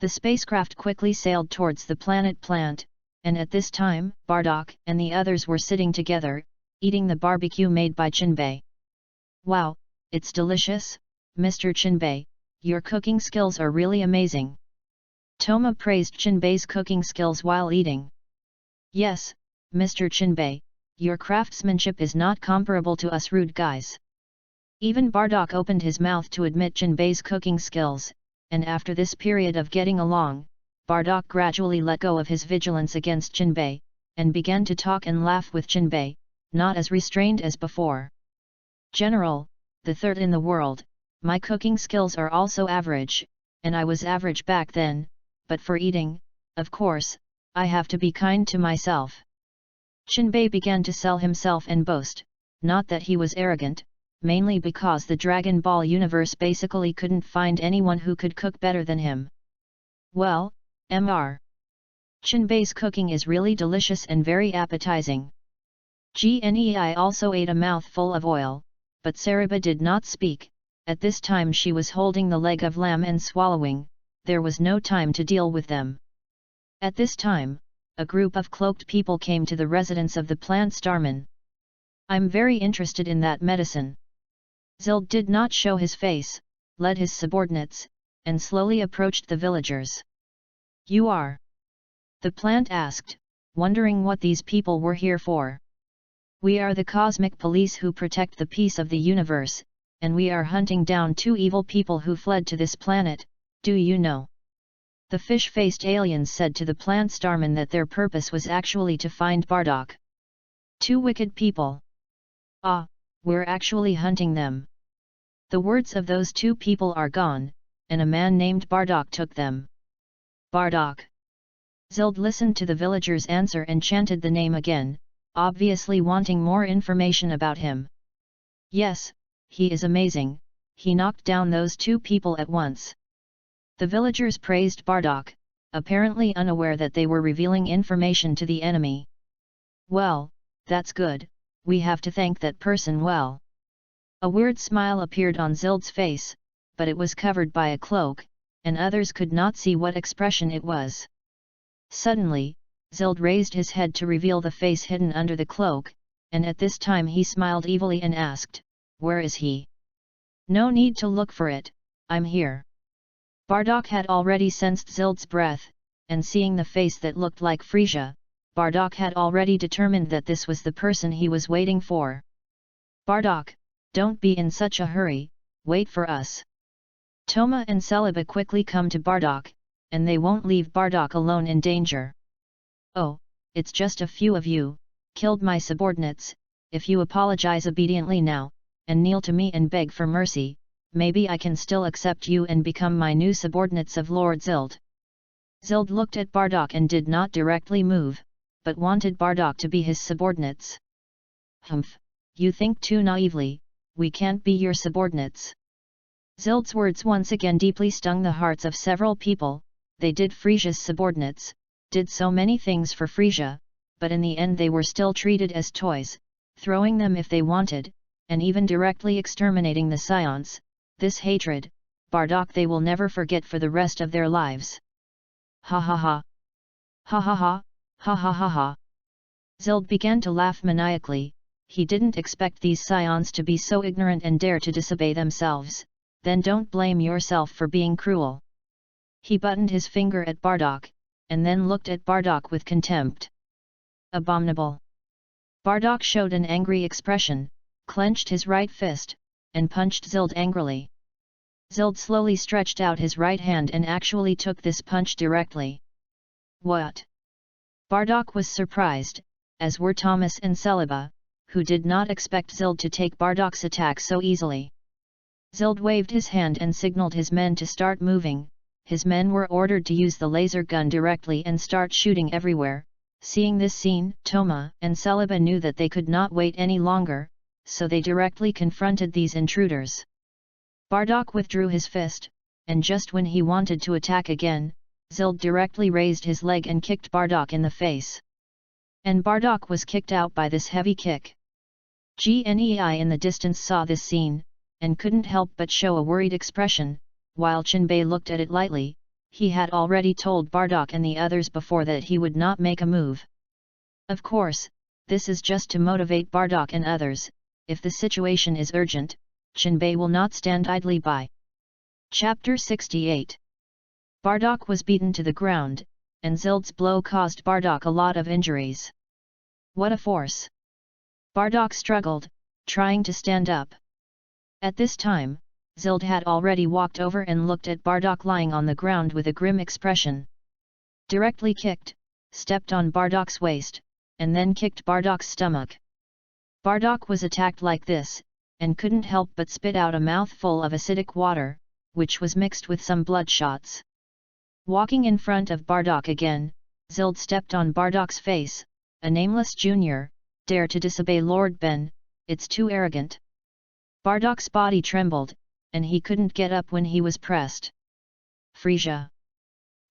The spacecraft quickly sailed towards the planet Plant, and at this time, Bardock and the others were sitting together, eating the barbecue made by Chinbei. Wow, it's delicious, Mr. Chinbei, your cooking skills are really amazing. Toma praised Chinbei's cooking skills while eating. Yes, Mr. Chinbei, your craftsmanship is not comparable to us rude guys. Even Bardock opened his mouth to admit Chinbei's cooking skills, and after this period of getting along, Bardock gradually let go of his vigilance against Chinbei, and began to talk and laugh with Chinbei, not as restrained as before. General, the third in the world, my cooking skills are also average, and I was average back then, but for eating, of course, I have to be kind to myself. Chinbei began to sell himself and boast, not that he was arrogant, mainly because the Dragon Ball universe basically couldn't find anyone who could cook better than him. Well, Mr. Chinbei's cooking is really delicious and very appetizing. Gnei also ate a mouthful of oil, but Saraba did not speak. At this time she was holding the leg of lamb and swallowing, there was no time to deal with them. At this time, a group of cloaked people came to the residence of the plant starman. I'm very interested in that medicine. Zild did not show his face, led his subordinates, and slowly approached the villagers. You are? The plant asked, wondering what these people were here for. We are the cosmic police who protect the peace of the universe, and we are hunting down 2 evil people who fled to this planet, do you know? The fish-faced aliens said to the plant starman that their purpose was actually to find Bardock. 2 wicked people. Ah, we're actually hunting them. The words of those 2 people are gone, and a man named Bardock took them. Bardock. Zild listened to the villagers' answer and chanted the name again, obviously wanting more information about him. Yes, he is amazing, he knocked down those 2 people at once. The villagers praised Bardock, apparently unaware that they were revealing information to the enemy. Well, that's good, we have to thank that person well. A weird smile appeared on Zild's face, but it was covered by a cloak, and others could not see what expression it was. Suddenly, Zild raised his head to reveal the face hidden under the cloak, and at this time he smiled evilly and asked, "Where is he?" "No need to look for it, I'm here." Bardock had already sensed Zild's breath, and seeing the face that looked like Frisia, Bardock had already determined that this was the person he was waiting for. "Bardock, don't be in such a hurry, wait for us." Toma and Celiba quickly come to Bardock, and they won't leave Bardock alone in danger. "Oh, it's just a few of you, killed my subordinates, if you apologize obediently now, and kneel to me and beg for mercy, maybe I can still accept you and become my new subordinates of Lord Zild." Zild looked at Bardock and did not directly move, but wanted Bardock to be his subordinates. "Humph, you think too naively, we can't be your subordinates." Zild's words once again deeply stung the hearts of several people. They did Frisia's subordinates, did so many things for Frisia, but in the end they were still treated as toys, throwing them if they wanted, and even directly exterminating the scions. This hatred, Bardock they will never forget for the rest of their lives. Ha ha ha. Ha ha ha, ha ha ha ha. Zild began to laugh maniacally. He didn't expect these scions to be so ignorant and dare to disobey themselves. Then don't blame yourself for being cruel. He buttoned his finger at Bardock, and then looked at Bardock with contempt. Abominable. Bardock showed an angry expression, clenched his right fist, and punched Zild angrily. Zild slowly stretched out his right hand and actually took this punch directly. What? Bardock was surprised, as were Thomas and Celiba, who did not expect Zild to take Bardock's attack so easily. Zild waved his hand and signaled his men to start moving. His men were ordered to use the laser gun directly and start shooting everywhere. Seeing this scene, Toma and Celiba knew that they could not wait any longer, so they directly confronted these intruders. Bardock withdrew his fist, and just when he wanted to attack again, Zild directly raised his leg and kicked Bardock in the face. And Bardock was kicked out by this heavy kick. Gnei in the distance saw this scene, and couldn't help but show a worried expression, while Jinbei looked at it lightly. He had already told Bardock and the others before that he would not make a move. Of course, this is just to motivate Bardock and others. If the situation is urgent, Jinbei will not stand idly by. Chapter 68. Bardock was beaten to the ground, and Zild's blow caused Bardock a lot of injuries. What a force! Bardock struggled, trying to stand up. At this time, Zild had already walked over and looked at Bardock lying on the ground with a grim expression. Directly kicked, stepped on Bardock's waist, and then kicked Bardock's stomach. Bardock was attacked like this, and couldn't help but spit out a mouthful of acidic water, which was mixed with some bloodshots. Walking in front of Bardock again, Zild stepped on Bardock's face. A nameless junior, dare to disobey Lord Ben, it's too arrogant. Bardock's body trembled, and he couldn't get up when he was pressed. Frisia!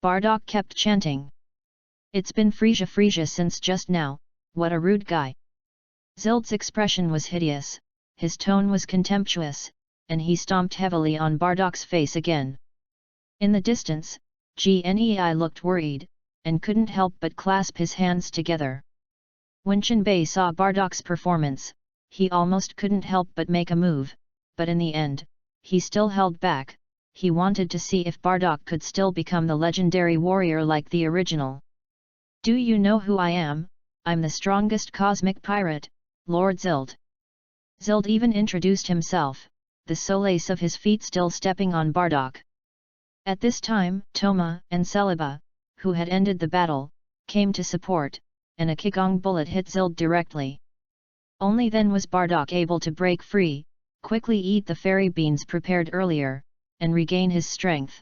Bardock kept chanting. It's been Frisia Frisia since just now, what a rude guy. Zild's expression was hideous, his tone was contemptuous, and he stomped heavily on Bardock's face again. In the distance, Gnei looked worried, and couldn't help but clasp his hands together. When Jinbei saw Bardock's performance, he almost couldn't help but make a move, but in the end, he still held back. He wanted to see if Bardock could still become the legendary warrior like the original. Do you know who I am? I'm the strongest cosmic pirate, Lord Zild. Zild even introduced himself, the solace of his feet still stepping on Bardock. At this time, Toma and Celiba, who had ended the battle, came to support, and a Qigong bullet hit Zild directly. Only then was Bardock able to break free, quickly eat the fairy beans prepared earlier, and regain his strength.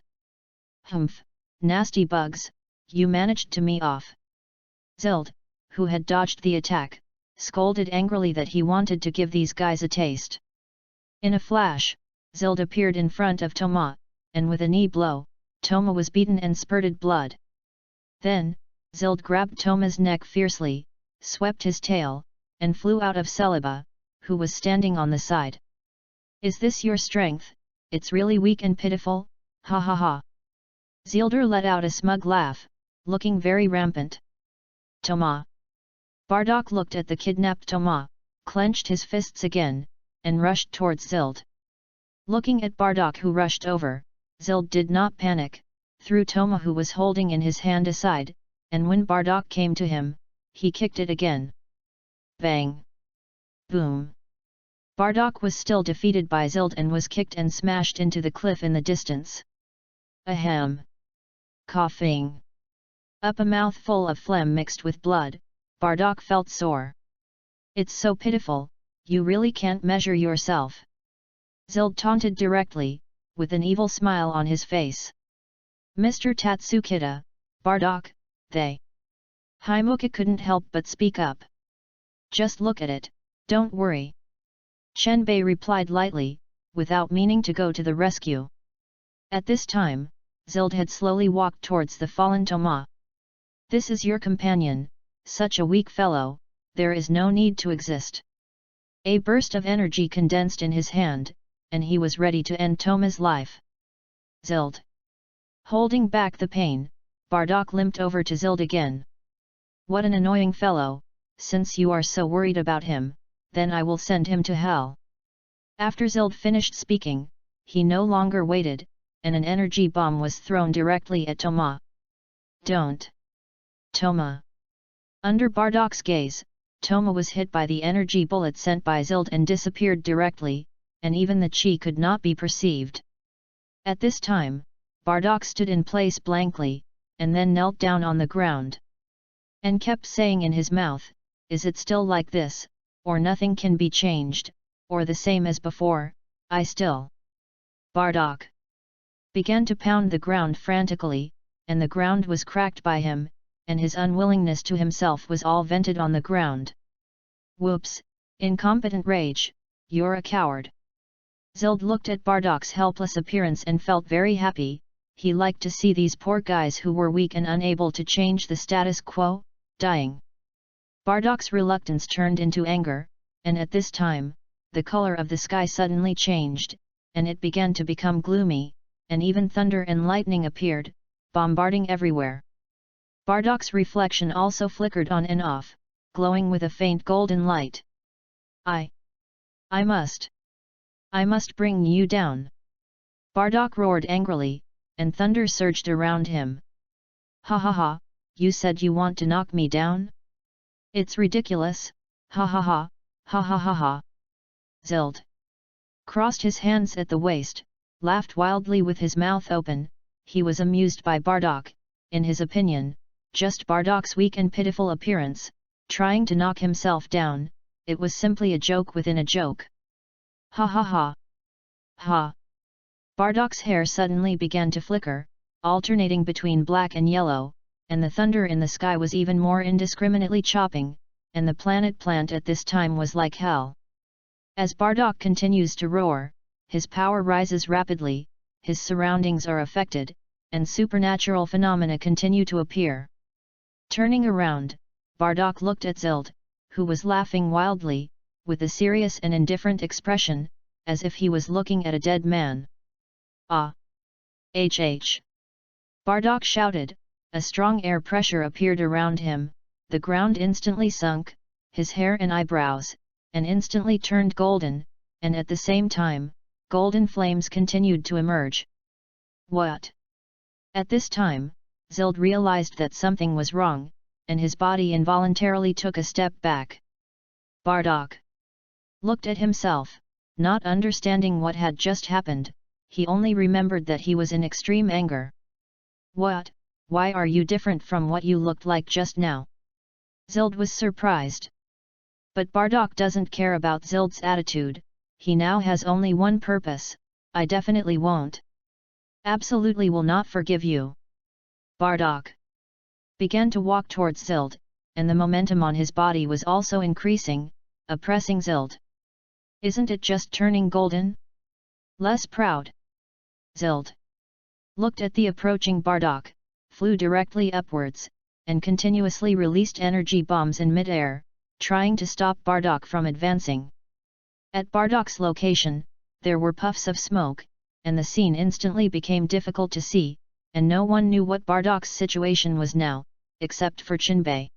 Humph, nasty bugs, you managed to me off. Zild, who had dodged the attack, scolded angrily that he wanted to give these guys a taste. In a flash, Zild appeared in front of Toma, and with a knee blow, Toma was beaten and spurted blood. Then, Zild grabbed Toma's neck fiercely, swept his tail, and flew out of Celiba, who was standing on the side. Is this your strength? It's really weak and pitiful, ha ha ha. Zielder let out a smug laugh, looking very rampant. Toma. Bardock looked at the kidnapped Toma, clenched his fists again, and rushed towards Zild. Looking at Bardock who rushed over, Zild did not panic, threw Toma who was holding in his hand aside, and when Bardock came to him, he kicked it again. Bang! Boom! Bardock was still defeated by Zild and was kicked and smashed into the cliff in the distance. Ahem! Coughing! Up a mouthful of phlegm mixed with blood, Bardock felt sore. It's so pitiful, you really can't measure yourself. Zild taunted directly, with an evil smile on his face. Mr. Tatsukita, Bardock, they. Haimuka couldn't help but speak up. Just look at it, don't worry. Chenbei replied lightly, without meaning to go to the rescue. At this time, Zild had slowly walked towards the fallen Toma. This is your companion, such a weak fellow, there is no need to exist. A burst of energy condensed in his hand, and he was ready to end Toma's life. Zild. Holding back the pain, Bardock limped over to Zild again. What an annoying fellow, since you are so worried about him, then I will send him to hell. After Zild finished speaking, he no longer waited, and an energy bomb was thrown directly at Toma. Don't! Toma! Under Bardock's gaze, Toma was hit by the energy bullet sent by Zild and disappeared directly, and even the chi could not be perceived. At this time, Bardock stood in place blankly, and then knelt down on the ground. And kept saying in his mouth, is it still like this, or nothing can be changed, or the same as before, I still. Bardock began to pound the ground frantically, and the ground was cracked by him, and his unwillingness to himself was all vented on the ground. Whoops, incompetent rage, you're a coward. Zild looked at Bardock's helpless appearance and felt very happy, he liked to see these poor guys who were weak and unable to change the status quo, dying. Bardak's reluctance turned into anger, and at this time, the color of the sky suddenly changed, and it began to become gloomy, and even thunder and lightning appeared, bombarding everywhere. Bardak's reflection also flickered on and off, glowing with a faint golden light. I must bring you down! Bardak roared angrily, and thunder surged around him. Ha ha ha, you said you want to knock me down? It's ridiculous, ha ha ha, ha ha ha ha. Zild crossed his hands at the waist, laughed wildly with his mouth open. He was amused by Bardak, in his opinion, just Bardak's weak and pitiful appearance, trying to knock himself down. It was simply a joke within a joke. Ha ha ha. Ha. Bardak's hair suddenly began to flicker, alternating between black and yellow, and the thunder in the sky was even more indiscriminately chopping, and the planet plant at this time was like hell. As Bardak continues to roar, his power rises rapidly, his surroundings are affected, and supernatural phenomena continue to appear. Turning around, Bardak looked at Zild, who was laughing wildly, with a serious and indifferent expression, as if he was looking at a dead man. Ah! HH! Bardak shouted, a strong air pressure appeared around him, the ground instantly sunk, his hair and eyebrows, and instantly turned golden, and at the same time, golden flames continued to emerge. What? At this time, Zild realized that something was wrong, and his body involuntarily took a step back. Bardak looked at himself, not understanding what had just happened. He only remembered that he was in extreme anger. What? Why are you different from what you looked like just now? Zild was surprised. But Bardak doesn't care about Zild's attitude. He now has only one purpose: I definitely won't. Absolutely will not forgive you. Bardak began to walk towards Zild, and the momentum on his body was also increasing, oppressing Zild. Isn't it just turning golden? Less proud. Zild looked at the approaching Bardak, flew directly upwards, and continuously released energy bombs in mid-air, trying to stop Bardak from advancing. At Bardak's location, there were puffs of smoke, and the scene instantly became difficult to see, and no one knew what Bardak's situation was now, except for Chinbei.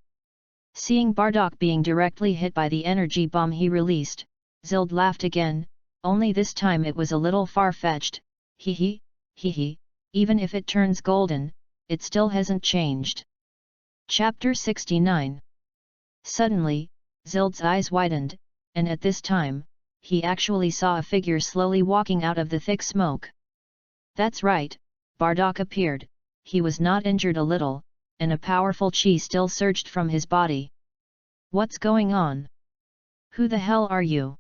Seeing Bardak being directly hit by the energy bomb he released, Zild laughed again, only this time it was a little far-fetched. Hee hee, even if it turns golden, it still hasn't changed. Chapter 69. Suddenly, Zild's eyes widened, and at this time, he actually saw a figure slowly walking out of the thick smoke. That's right, Bardak appeared. He was not injured a little, and a powerful chi still surged from his body. What's going on? Who the hell are you?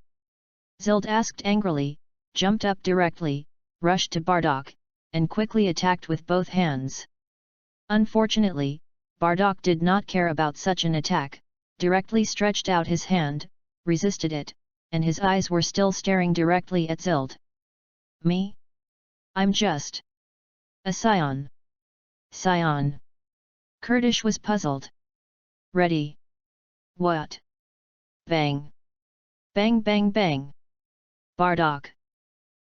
Zild asked angrily, jumped up directly, rushed to Bardak, and quickly attacked with both hands. Unfortunately, Bardak did not care about such an attack, directly stretched out his hand, resisted it, and his eyes were still staring directly at Zild. Me? I'm just a scion. Scion. Kurdish was puzzled. Ready? What? Bang! Bang bang bang! Bardak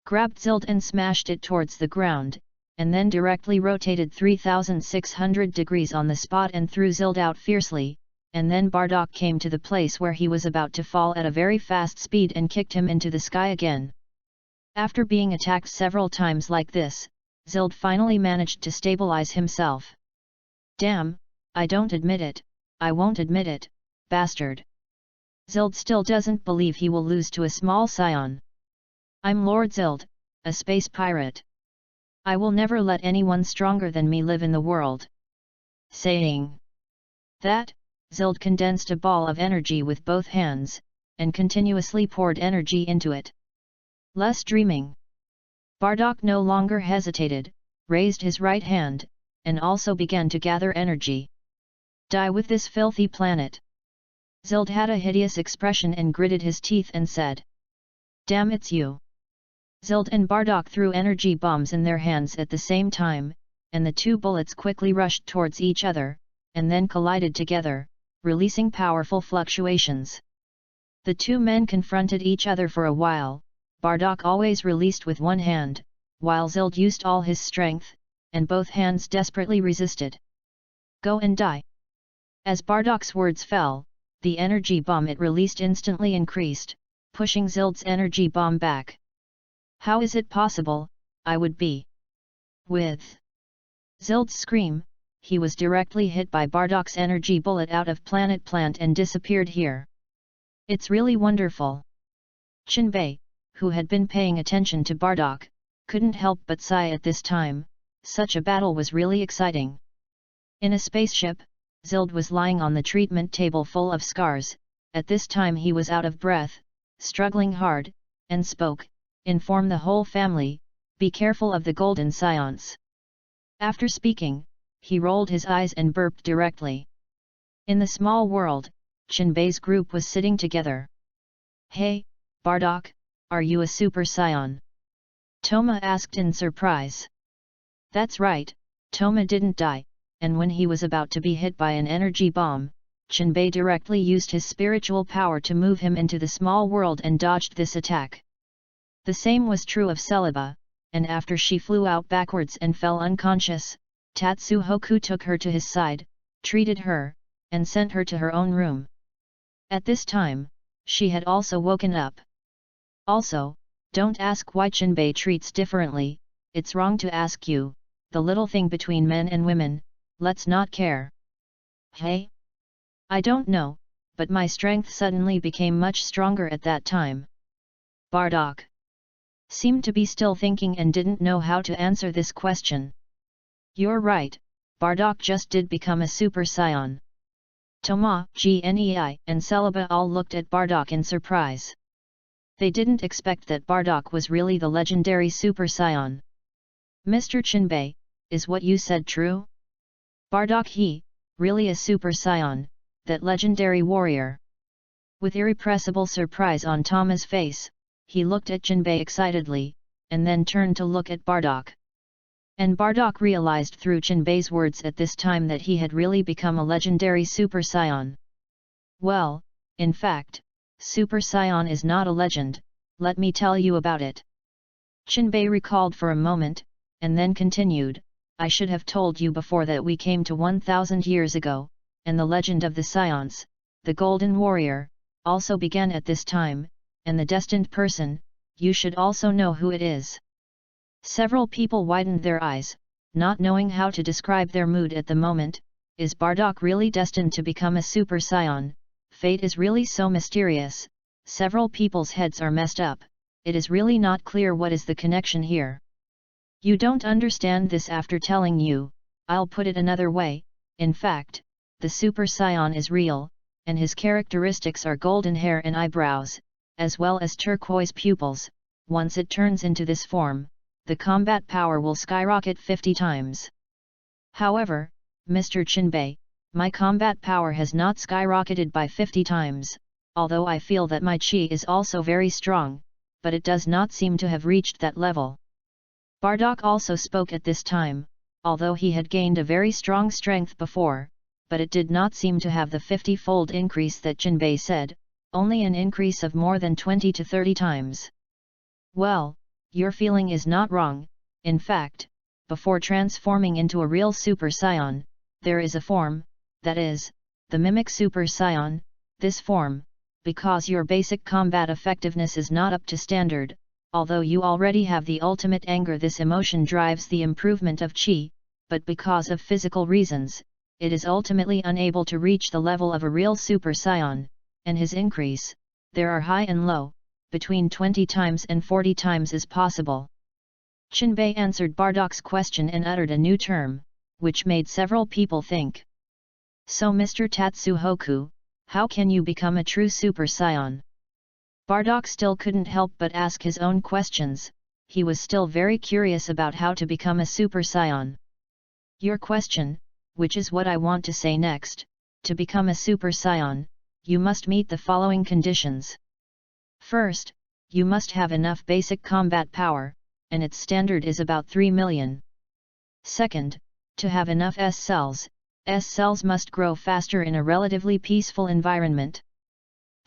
grabbed Zild and smashed it towards the ground, and then directly rotated 3,600 degrees on the spot and threw Zild out fiercely, and then Bardak came to the place where he was about to fall at a very fast speed and kicked him into the sky again. After being attacked several times like this, Zild finally managed to stabilize himself. Damn, I don't admit it, I won't admit it, bastard. Zild still doesn't believe he will lose to a small scion. I'm Lord Zild, a space pirate. I will never let anyone stronger than me live in the world. Saying that, Zild condensed a ball of energy with both hands, and continuously poured energy into it. Less dreaming. Bardak no longer hesitated, raised his right hand, and also began to gather energy. Die with this filthy planet. Zild had a hideous expression and gritted his teeth and said. Damn, it's you. Zild and Bardock threw energy bombs in their hands at the same time, and the two bullets quickly rushed towards each other, and then collided together, releasing powerful fluctuations. The two men confronted each other for a while. Bardock always released with one hand, while Zild used all his strength, and both hands desperately resisted. "Go and die." As Bardock's words fell, the energy bomb it released instantly increased, pushing Zild's energy bomb back. "How is it possible? I would be with Zild's scream. He was directly hit by Bardock's energy bullet out of Planet Plant and disappeared here. "It's really wonderful." Chinbei, who had been paying attention to Bardock, couldn't help but sigh at this time. Such a battle was really exciting. In a spaceship, Zild was lying on the treatment table full of scars. At this time he was out of breath, struggling hard, and spoke, "Inform the whole family, be careful of the golden scions." After speaking, he rolled his eyes and burped directly. In the small world, Chinbei's group was sitting together. "Hey, Bardock, are you a super scion?" Toma asked in surprise. "That's right, Toma didn't die, and when he was about to be hit by an energy bomb, Chinbei directly used his spiritual power to move him into the small world and dodged this attack." The same was true of Celiba, and after she flew out backwards and fell unconscious, Tatsuhoku took her to his side, treated her, and sent her to her own room. At this time, she had also woken up. Also, don't ask why Chinbei treats differently, it's wrong to ask you, the little thing between men and women, let's not care. "Hey? I don't know, but my strength suddenly became much stronger at that time." Bardock seemed to be still thinking and didn't know how to answer this question. "You're right, Bardock just did become a super scion." Toma, Gnei, and Celiba all looked at Bardock in surprise. They didn't expect that Bardock was really the legendary super scion. "Mr. Chinbei, is what you said true? Bardock he, really a super scion, that legendary warrior?" With irrepressible surprise on Toma's face, he looked at Chinbei excitedly, and then turned to look at Bardock. And Bardock realized through Chinbei's words at this time that he had really become a legendary super scion. "Well, in fact, super scion is not a legend, let me tell you about it." Chinbei recalled for a moment, and then continued, "I should have told you before that we came to 1000 years ago, and the legend of the scions, the Golden Warrior, also began at this time, and the destined person, you should also know who it is." Several people widened their eyes, not knowing how to describe their mood at the moment. Is Bardock really destined to become a super scion? Fate is really so mysterious. Several people's heads are messed up. It is really not clear what is the connection here. You don't understand this after telling you. I'll put it another way. In fact, the super scion is real, and his characteristics are golden hair and eyebrows, as well as turquoise pupils. Once it turns into this form, the combat power will skyrocket 50 times. However, Mr. Chinbei, my combat power has not skyrocketed by 50 times, although I feel that my chi is also very strong, but it does not seem to have reached that level. Bardock also spoke at this time, although he had gained a very strong strength before, but it did not seem to have the 50-fold increase that Chinbei said, only an increase of more than 20 to 30 times. "Well, your feeling is not wrong. In fact, before transforming into a real super scion, there is a form, that is, the mimic super scion. This form, because your basic combat effectiveness is not up to standard, although you already have the ultimate anger, this emotion drives the improvement of chi, but because of physical reasons, it is ultimately unable to reach the level of a real super scion, and his increase, there are high and low, between 20 times and 40 times is possible." Chinbei answered Bardock's question and uttered a new term, which made several people think. "So Mr. Tatsuhoku, how can you become a true super scion?" Bardock still couldn't help but ask his own questions. He was still very curious about how to become a super scion. "Your question, which is what I want to say next, to become a super scion, you must meet the following conditions. First, you must have enough basic combat power, and its standard is about 3 million. Second, to have enough S cells must grow faster in a relatively peaceful environment.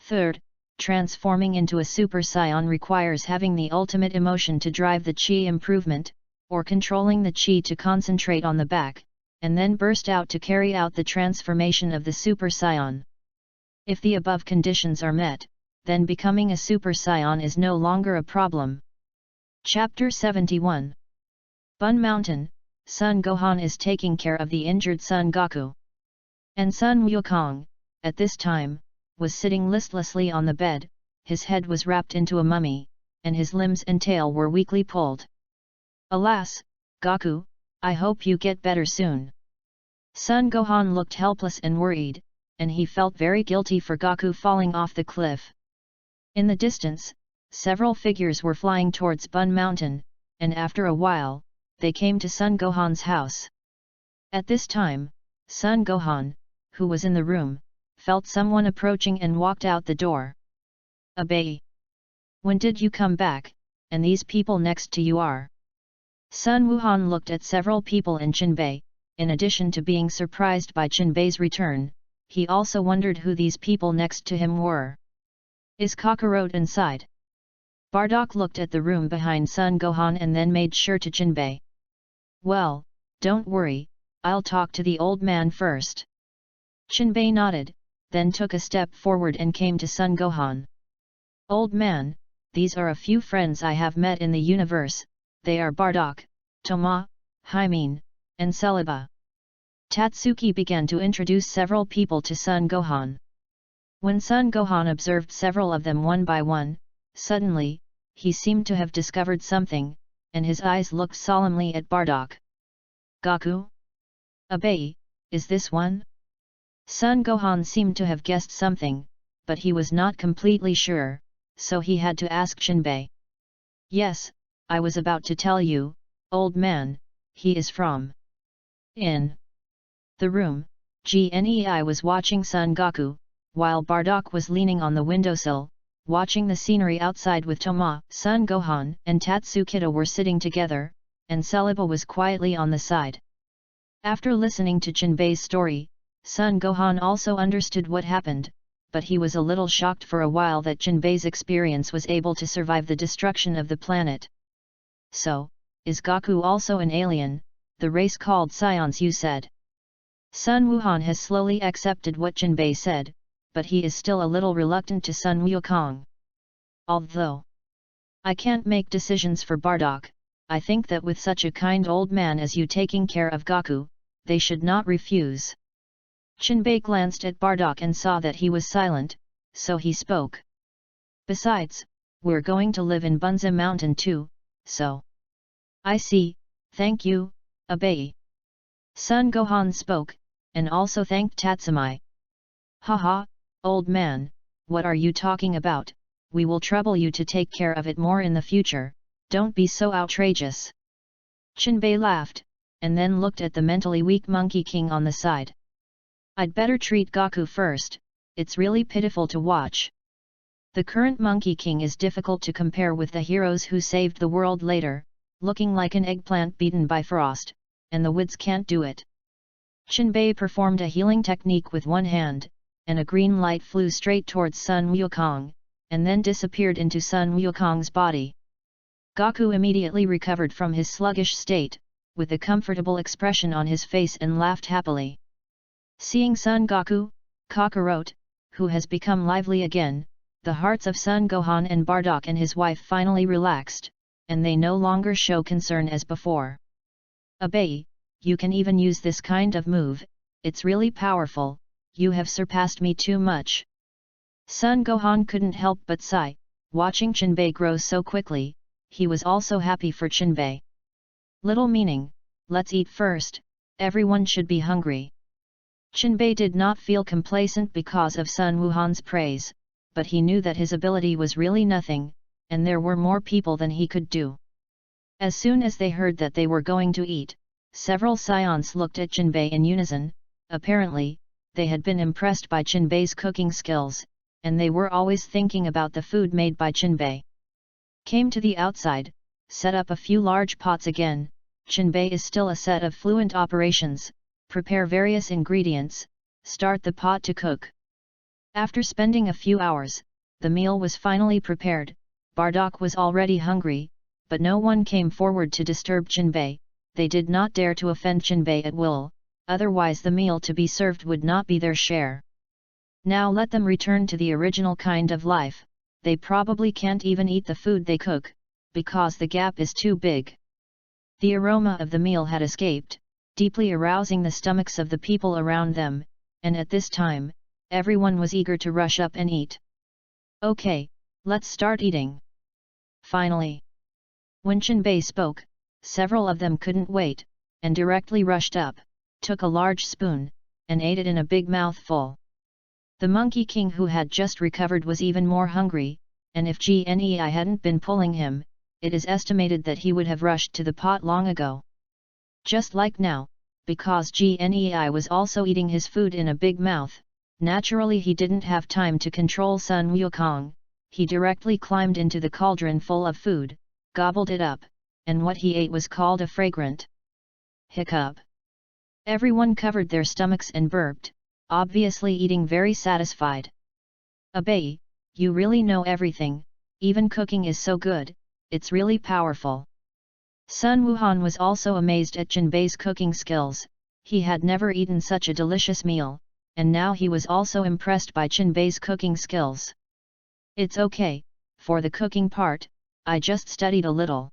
Third, transforming into a Super Saiyan requires having the ultimate emotion to drive the Qi improvement, or controlling the Qi to concentrate on the back, and then burst out to carry out the transformation of the Super Saiyan. If the above conditions are met, then becoming a Super Saiyan is no longer a problem. Chapter 71. Bun Mountain, Son Gohan is taking care of the injured Son Goku. And Sun Wukong, at this time, was sitting listlessly on the bed, his head was wrapped into a mummy, and his limbs and tail were weakly pulled. Alas, Goku, I hope you get better soon. Son Gohan looked helpless and worried, and he felt very guilty for Goku falling off the cliff. In the distance, several figures were flying towards Bun Mountain, and after a while, they came to Son Gohan's house. At this time, Son Gohan, who was in the room, felt someone approaching and walked out the door. Abai! When did you come back, and these people next to you are? Sun Wuhan looked at several people in Jinbei. In addition to being surprised by Jinbei's return, he also wondered who these people next to him were. Is Kakarot inside? Bardock looked at the room behind Son Gohan and then made sure to Jinbei. Well, don't worry, I'll talk to the old man first. Jinbei nodded, then took a step forward and came to Son Gohan. Old man, these are a few friends I have met in the universe, they are Bardock, Toma, Hymen, and Celebi. Tatsuki began to introduce several people to Son Gohan. When Son Gohan observed several of them one by one, suddenly, he seemed to have discovered something, and his eyes looked solemnly at Bardock. Goku? Abai, is this one? Son Gohan seemed to have guessed something, but he was not completely sure, so he had to ask Jinbei. Yes, I was about to tell you, old man, he is from. In the room, Gnei was watching Son Goku, while Bardock was leaning on the windowsill, watching the scenery outside with Toma. Son Gohan and Tatsukita were sitting together, and Celebi was quietly on the side. After listening to Jinbei's story, Son Gohan also understood what happened, but he was a little shocked for a while that Jinbei's experience was able to survive the destruction of the planet. So, is Goku also an alien, the race called Saiyans you said? Sun Wuhan has slowly accepted what Jinbei said, but he is still a little reluctant to Sun Wukong. Although I can't make decisions for Bardock, I think that with such a kind old man as you taking care of Goku, they should not refuse. Jinbei glanced at Bardock and saw that he was silent, so he spoke. Besides, we're going to live in Bunza Mountain too, so. I see, thank you, Abai. Son Gohan spoke, and also thanked Tatsumai. Haha, old man, what are you talking about? We will trouble you to take care of it more in the future, don't be so outrageous. Jinbei laughed, and then looked at the mentally weak Monkey King on the side. I'd better treat Goku first, it's really pitiful to watch. The current Monkey King is difficult to compare with the heroes who saved the world later, looking like an eggplant beaten by frost, and the Wids can't do it. Jinbei performed a healing technique with one hand, and a green light flew straight towards Sun Wukong, and then disappeared into Sun Wukong's body. Goku immediately recovered from his sluggish state, with a comfortable expression on his face and laughed happily. Seeing Son Goku, Kakarot, who has become lively again, the hearts of Son Gohan and Bardock and his wife finally relaxed, and they no longer show concern as before. Abai, you can even use this kind of move, it's really powerful, you have surpassed me too much. Son Gohan couldn't help but sigh, watching Jinbei grow so quickly, he was also happy for Jinbei. Little meaning, let's eat first, everyone should be hungry. Jinbei did not feel complacent because of Sun Wuhan's praise, but he knew that his ability was really nothing, and there were more people than he could do. As soon as they heard that they were going to eat, several Saiyans looked at Jinbei in unison. Apparently, they had been impressed by Jinbei's cooking skills, and they were always thinking about the food made by Jinbei. Came to the outside, set up a few large pots again. Chinbei is still a set of fluent operations, prepare various ingredients, start the pot to cook. After spending a few hours, the meal was finally prepared. Bardock was already hungry, but no one came forward to disturb Chinbei. They did not dare to offend Chinbei at will, otherwise the meal to be served would not be their share. Now let them return to the original kind of life. They probably can't even eat the food they cook, because the gap is too big. The aroma of the meal had escaped, deeply arousing the stomachs of the people around them, and at this time, everyone was eager to rush up and eat. Okay, let's start eating. Finally, when Chinbei spoke, several of them couldn't wait, and directly rushed up, took a large spoon, and ate it in a big mouthful. The Monkey King who had just recovered was even more hungry, and if Gnei hadn't been pulling him, it is estimated that he would have rushed to the pot long ago. Just like now, because Gnei was also eating his food in a big mouth, naturally he didn't have time to control Sun Wukong. He directly climbed into the cauldron full of food, gobbled it up, and what he ate was called a fragrant hiccup. Everyone covered their stomachs and burped, obviously eating very satisfied. Abai, you really know everything, even cooking is so good, it's really powerful. Sun Wuhan was also amazed at Chinbei's cooking skills. He had never eaten such a delicious meal, and now he was also impressed by Chinbei's cooking skills. It's okay, for the cooking part, I just studied a little.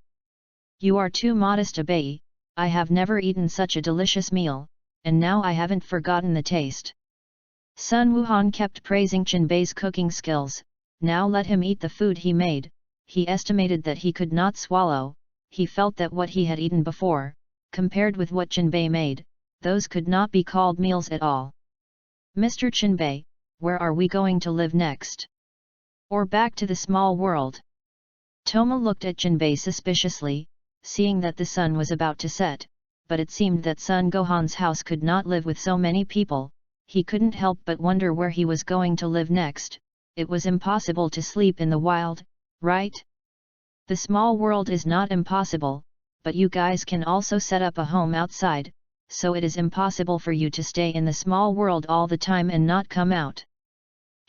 You are too modest, Abai. I have never eaten such a delicious meal, and now I haven't forgotten the taste. Sun Wuhan kept praising Chinbei's cooking skills. Now let him eat the food he made. He estimated that he could not swallow. He felt that what he had eaten before, compared with what Chinbei made, those could not be called meals at all. Mr. Chinbei, where are we going to live next? Or back to the small world? Toma looked at Chinbei suspiciously, seeing that the sun was about to set, but it seemed that Sun Gohan's house could not live with so many people. He couldn't help but wonder where he was going to live next. It was impossible to sleep in the wild, right? The small world is not impossible, but you guys can also set up a home outside, so it is impossible for you to stay in the small world all the time and not come out.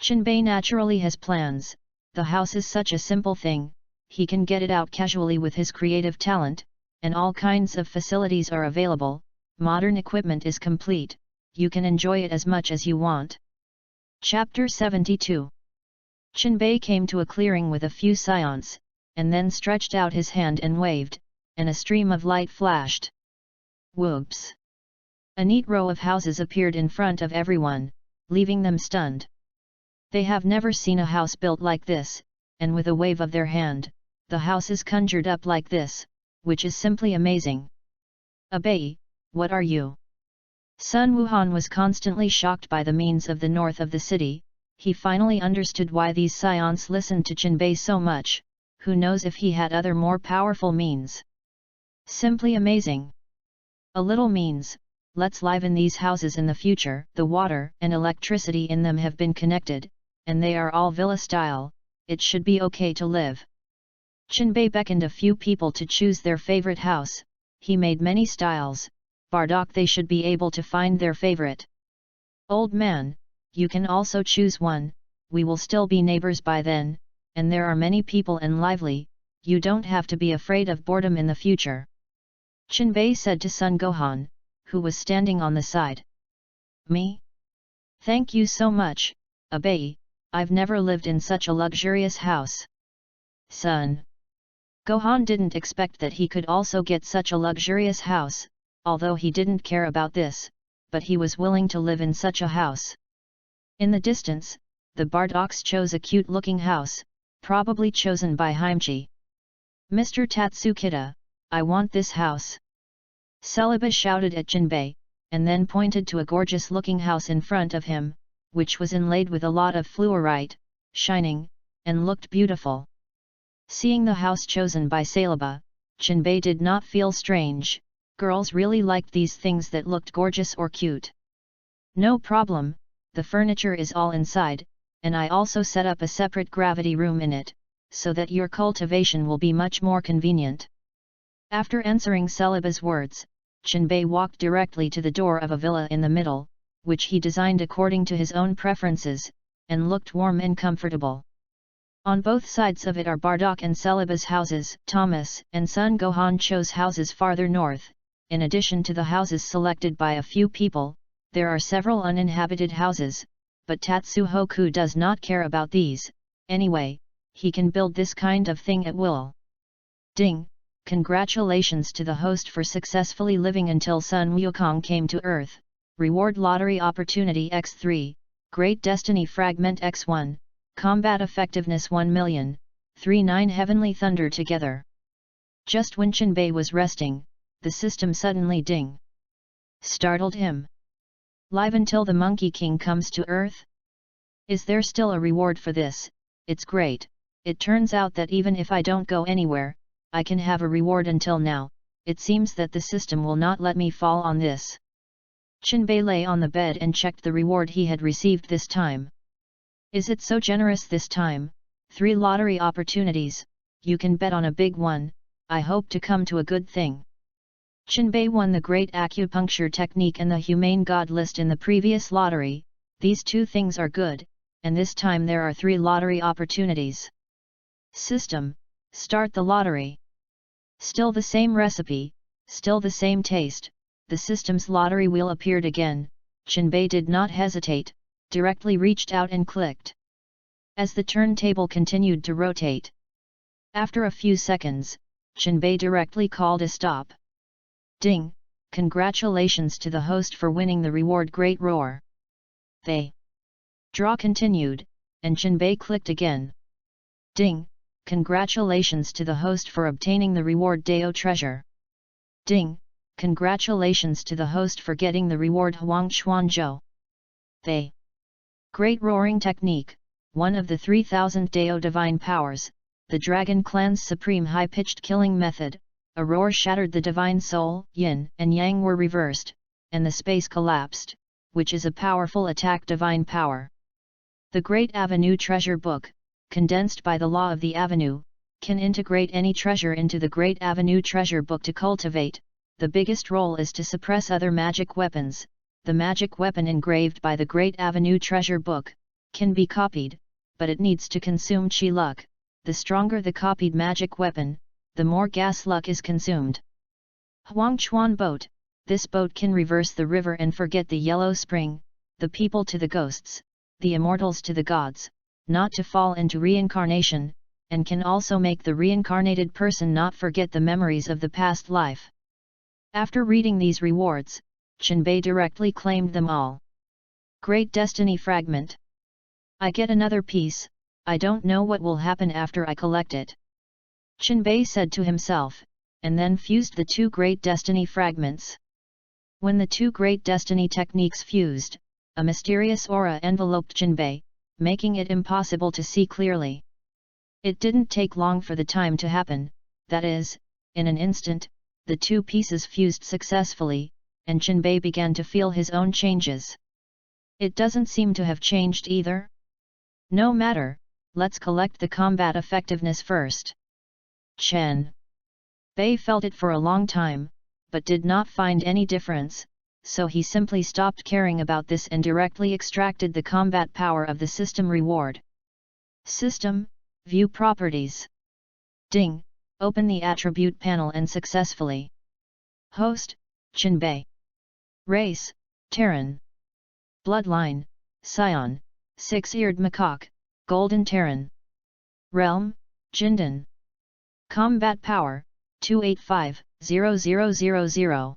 Chinbei naturally has plans. The house is such a simple thing, he can get it out casually with his creative talent, and all kinds of facilities are available, modern equipment is complete, you can enjoy it as much as you want. Chapter 72. Chinbei came to a clearing with a few scions, and then stretched out his hand and waved, and a stream of light flashed. Whoops! A neat row of houses appeared in front of everyone, leaving them stunned. They have never seen a house built like this, and with a wave of their hand, the house is conjured up like this, which is simply amazing. Abai, what are you? Sun Wuhan was constantly shocked by the means of the north of the city. He finally understood why these scions listened to Chinbei so much. Who knows if he had other more powerful means? Simply amazing. A little means, let's live in these houses in the future. The water and electricity in them have been connected, and they are all villa style, it should be okay to live. Chinbei beckoned a few people to choose their favorite house. He made many styles. Bardock, they should be able to find their favorite. Old man, you can also choose one, we will still be neighbors by then, and there are many people and lively, you don't have to be afraid of boredom in the future. Chinbei said to Sun Gohan, who was standing on the side. Me? Thank you so much, Abai, I've never lived in such a luxurious house. Sun Gohan didn't expect that he could also get such a luxurious house, although he didn't care about this, but he was willing to live in such a house. In the distance, the Bardocks chose a cute-looking house, probably chosen by Haimchi. Mr. Tatsukita, I want this house. Celiba shouted at Chinbei, and then pointed to a gorgeous-looking house in front of him, which was inlaid with a lot of fluorite, shining, and looked beautiful. Seeing the house chosen by Celiba, Chinbei did not feel strange. Girls really liked these things that looked gorgeous or cute. No problem, the furniture is all inside, and I also set up a separate gravity room in it, so that your cultivation will be much more convenient. After answering Celiba's words, Chenbei walked directly to the door of a villa in the middle, which he designed according to his own preferences, and looked warm and comfortable. On both sides of it are Bardock and Celiba's houses. Thomas and Sun Gohan chose houses farther north. In addition to the houses selected by a few people, there are several uninhabited houses, but Tatsuhoku does not care about these. Anyway, he can build this kind of thing at will. Ding! Congratulations to the host for successfully living until Sun Wukong came to Earth. Reward Lottery Opportunity X3, Great Destiny Fragment X1, Combat Effectiveness 1,000,000, 39 Heavenly Thunder together. Just when Chenbei was resting, the system suddenly ding! Startled him. Live until the Monkey King comes to Earth? Is there still a reward for this? It's great. It turns out that even if I don't go anywhere, I can have a reward until now. It seems that the system will not let me fall on this. Chenbei lay on the bed and checked the reward he had received this time. Is it so generous this time? 3 lottery opportunities, you can bet on a big one. I hope to come to a good thing. Chenbei won the Great Acupuncture Technique and the Humane God list in the previous lottery. These 2 things are good, and this time there are 3 lottery opportunities. System, start the lottery. Still the same recipe, still the same taste. The system's lottery wheel appeared again. Chenbei did not hesitate, directly reached out and clicked. As the turntable continued to rotate. After a few seconds, Chenbei directly called a stop. Ding! Congratulations to the host for winning the reward Great Roar. The draw continued, and Chenbei clicked again. Ding! Congratulations to the host for obtaining the reward Dao Treasure. Ding! Congratulations to the host for getting the reward Huang Chuanzhou. The Great Roaring Technique, one of the 3000 Dao Divine Powers, the Dragon Clan's supreme high-pitched killing method. A roar shattered the divine soul. Yin and Yang were reversed, and the space collapsed, which is a powerful attack divine power. The Great Avenue Treasure Book, condensed by the law of the Avenue, can integrate any treasure into the Great Avenue Treasure Book to cultivate. The biggest role is to suppress other magic weapons. The magic weapon engraved by the Great Avenue Treasure Book can be copied, but it needs to consume chi luck. The stronger the copied magic weapon, the more gas luck is consumed. Huang Chuan Boat. This boat can reverse the river and forget the yellow spring, the people to the ghosts, the immortals to the gods, not to fall into reincarnation, and can also make the reincarnated person not forget the memories of the past life. After reading these rewards, Chenbei directly claimed them all. Great Destiny Fragment. I get another piece. I don't know what will happen after I collect it. Chenbei said to himself, and then fused the 2 Great Destiny Fragments. When the 2 Great Destiny techniques fused, a mysterious aura enveloped Chenbei, making it impossible to see clearly. It didn't take long for the time to happen, that is, in an instant, the 2 pieces fused successfully, and Chenbei began to feel his own changes. It doesn't seem to have changed either. No matter, let's collect the combat effectiveness first. Chenbei felt it for a long time, but did not find any difference, so he simply stopped caring about this and directly extracted the combat power of the system reward. System, view properties. Ding! Open the attribute panel and successfully. Host, Chenbei. Race, Terran. Bloodline, Scion, 6-eared macaque, Golden Terran. Realm, Jindan. Combat power, 285,000.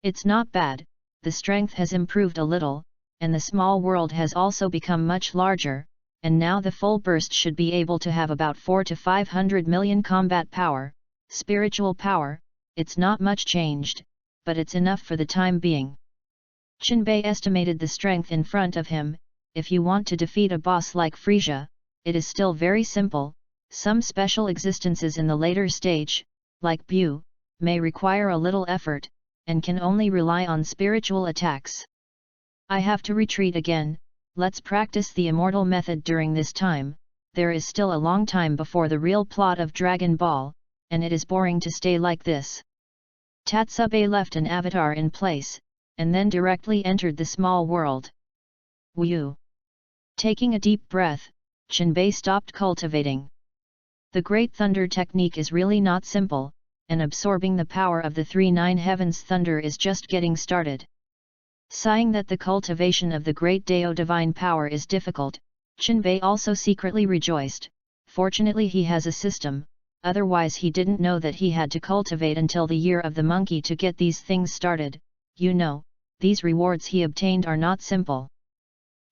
It's not bad, the strength has improved a little, and the small world has also become much larger, and now the full burst should be able to have about 400 to 500 million combat power. Spiritual power, it's not much changed, but it's enough for the time being. Chenbei estimated the strength in front of him. If you want to defeat a boss like Frisia, it is still very simple. Some special existences in the later stage, like Bu, may require a little effort, and can only rely on spiritual attacks. I have to retreat again. Let's practice the immortal method during this time. there is still a long time before the real plot of Dragon Ball, and it is boring to stay like this. Tatsube left an avatar in place, and then directly entered the small world. Woo! Taking a deep breath, Jinbei stopped cultivating. The Great Thunder technique is really not simple, and absorbing the power of the 3-9 heavens thunder is just getting started. Sighing that the cultivation of the Great Dao divine power is difficult, Jinbei also secretly rejoiced. Fortunately he has a system, otherwise he didn't know that he had to cultivate until the year of the monkey to get these things started. You know, these rewards he obtained are not simple.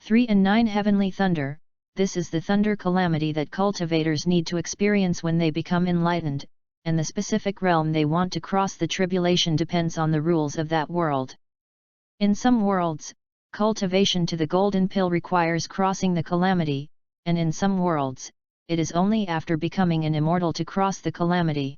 3 and 9 heavenly thunder, this is the thunder calamity that cultivators need to experience when they become enlightened, and the specific realm they want to cross the tribulation depends on the rules of that world. In some worlds, cultivation to the golden pill requires crossing the calamity, and in some worlds, it is only after becoming an immortal to cross the calamity.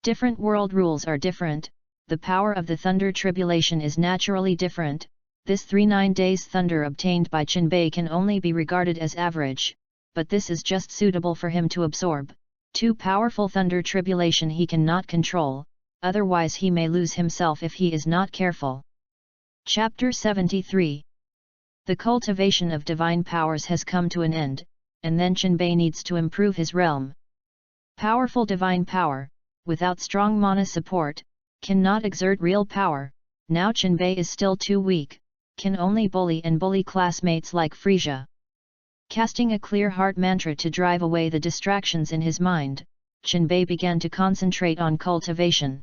Different world rules are different, the power of the thunder tribulation is naturally different. This 3-9 days thunder obtained by Jinbei can only be regarded as average, but this is just suitable for him to absorb. Too powerful thunder tribulation he cannot control, otherwise he may lose himself if he is not careful. Chapter 73. The cultivation of divine powers has come to an end, and then Jinbei needs to improve his realm. Powerful divine power, without strong mana support, cannot exert real power. Now Jinbei is still too weak, can only bully and bully classmates like Frisia. Casting a clear heart mantra to drive away the distractions in his mind, Jinbei began to concentrate on cultivation.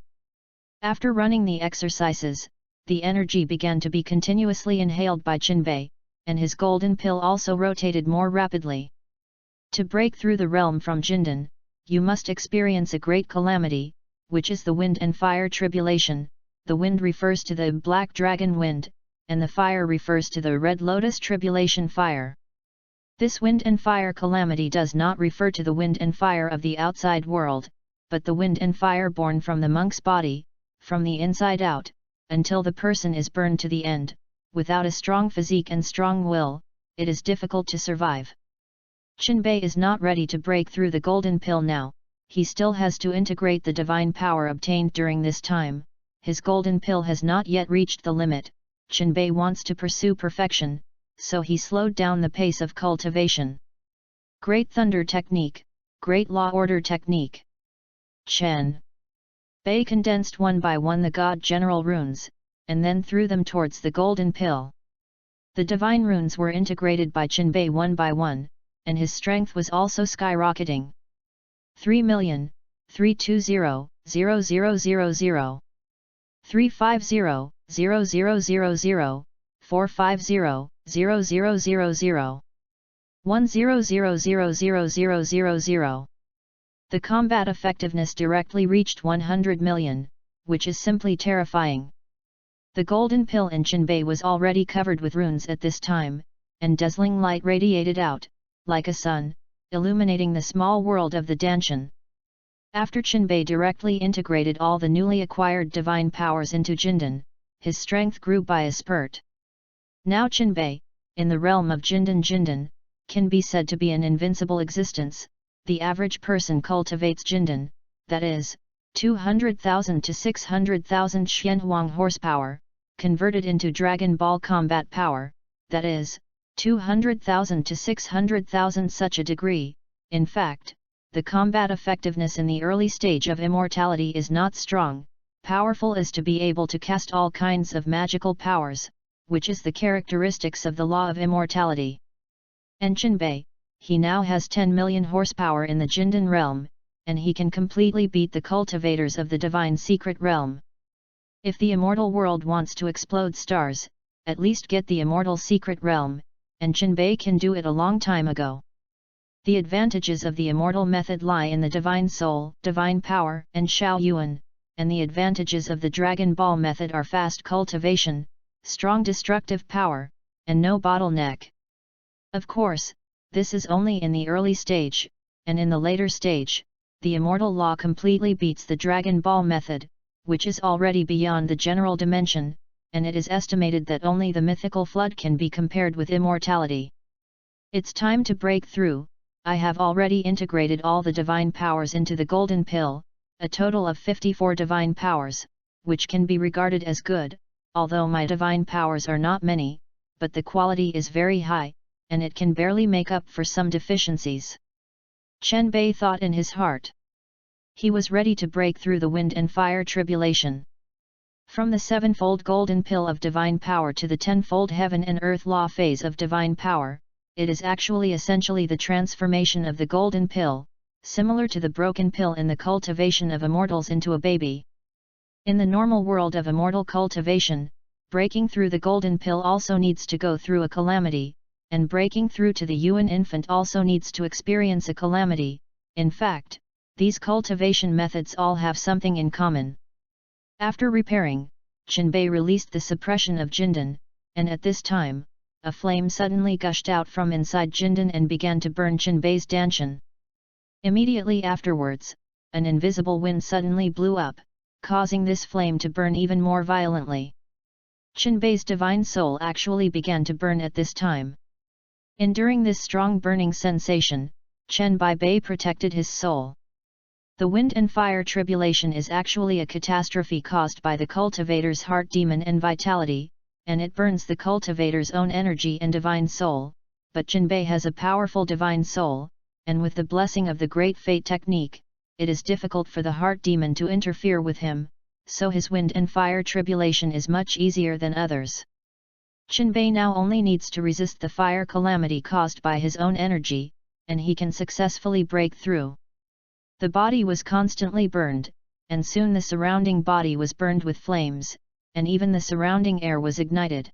After running the exercises, the energy began to be continuously inhaled by Jinbei, and his golden pill also rotated more rapidly. To break through the realm from Jindan, you must experience a great calamity, which is the wind and fire tribulation. The wind refers to the black dragon wind, and the fire refers to the red lotus tribulation fire. This wind and fire calamity does not refer to the wind and fire of the outside world, but the wind and fire born from the monk's body, from the inside out, until the person is burned to the end. Without a strong physique and strong will, it is difficult to survive. Jinbei is not ready to break through the golden pill now, he still has to integrate the divine power obtained during this time. His golden pill has not yet reached the limit. Jinbei wants to pursue perfection, so he slowed down the pace of cultivation. Great Thunder Technique, Great Law Order Technique. Chen Bei condensed one by one the God General runes, and then threw them towards the golden pill. The divine runes were integrated by Jinbei one by one, and his strength was also skyrocketing. 3,320,0000 350,0000 450,0000 100,000. The combat effectiveness directly reached 100 million, which is simply terrifying. The golden pill in Jinbei was already covered with runes at this time, and dazzling light radiated out, like a sun, illuminating the small world of the Danshan. After Jinbei directly integrated all the newly acquired divine powers into Jindan, his strength grew by a spurt. Now Jinbei, in the realm of Jindan, can be said to be an invincible existence. The average person cultivates Jindan, that is, 200,000 to 600,000 Xianhuang horsepower, converted into Dragon Ball combat power, that is, 200,000 to 600,000 such a degree. In fact, the combat effectiveness in the early stage of immortality is not strong. Powerful is to be able to cast all kinds of magical powers, which is the characteristics of the law of immortality. And Jinbei, he now has 10 million horsepower in the Jindan realm, and he can completely beat the cultivators of the divine secret realm. If the immortal world wants to explode stars, at least get the immortal secret realm, and Jinbei can do it a long time ago. The advantages of the immortal method lie in the divine soul, divine power, and Shao Yuan, and the advantages of the Dragon Ball method are fast cultivation, strong destructive power, and no bottleneck. Of course, this is only in the early stage, and in the later stage, the immortal law completely beats the Dragon Ball method, which is already beyond the general dimension, and it is estimated that only the mythical flood can be compared with immortality. It's time to break through. I have already integrated all the divine powers into the golden pill, a total of 54 divine powers, which can be regarded as good, although my divine powers are not many, but the quality is very high, and it can barely make up for some deficiencies. Chen Bei thought in his heart. He was ready to break through the wind and fire tribulation. From the sevenfold golden pill of divine power to the tenfold heaven and earth law phase of divine power, it is actually essentially the transformation of the golden pill, similar to the broken pill in the cultivation of immortals into a baby. In the normal world of immortal cultivation, breaking through the golden pill also needs to go through a calamity, and breaking through to the Yuan infant also needs to experience a calamity. In fact, these cultivation methods all have something in common. After repairing, Qinbei released the suppression of Jindan, and at this time, a flame suddenly gushed out from inside Jindan and began to burn Qinbei's danshan. Immediately afterwards, an invisible wind suddenly blew up, causing this flame to burn even more violently. Qinbei's divine soul actually began to burn at this time. Enduring this strong burning sensation, Chen Bei protected his soul. The wind and fire tribulation is actually a catastrophe caused by the cultivator's heart demon and vitality, and it burns the cultivator's own energy and divine soul, but Qinbei has a powerful divine soul, and with the blessing of the Great Fate technique, it is difficult for the heart demon to interfere with him, so his wind and fire tribulation is much easier than others. Qinbei now only needs to resist the fire calamity caused by his own energy, and he can successfully break through. The body was constantly burned, and soon the surrounding body was burned with flames, and even the surrounding air was ignited.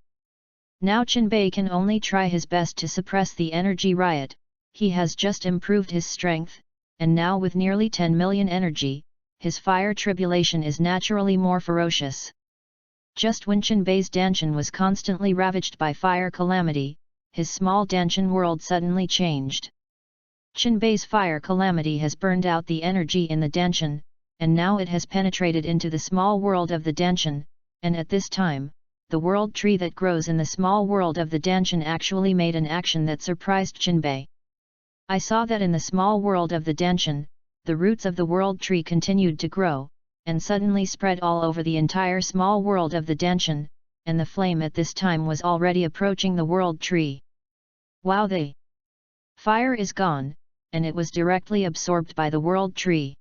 Now Qinbei can only try his best to suppress the energy riot. He has just improved his strength, and now with nearly 10 million energy, his fire tribulation is naturally more ferocious. Just when Qinbei's danshan was constantly ravaged by fire calamity, his small danshan world suddenly changed. Qinbei's fire calamity has burned out the energy in the danshan, and now it has penetrated into the small world of the danshan, and at this time, the world tree that grows in the small world of the danshan actually made an action that surprised Qinbei. I saw that in the small world of the danshan, the roots of the world tree continued to grow, and suddenly spread all over the entire small world of the danshan, and the flame at this time was already approaching the world tree. Wow! The fire is gone, and it was directly absorbed by the world tree.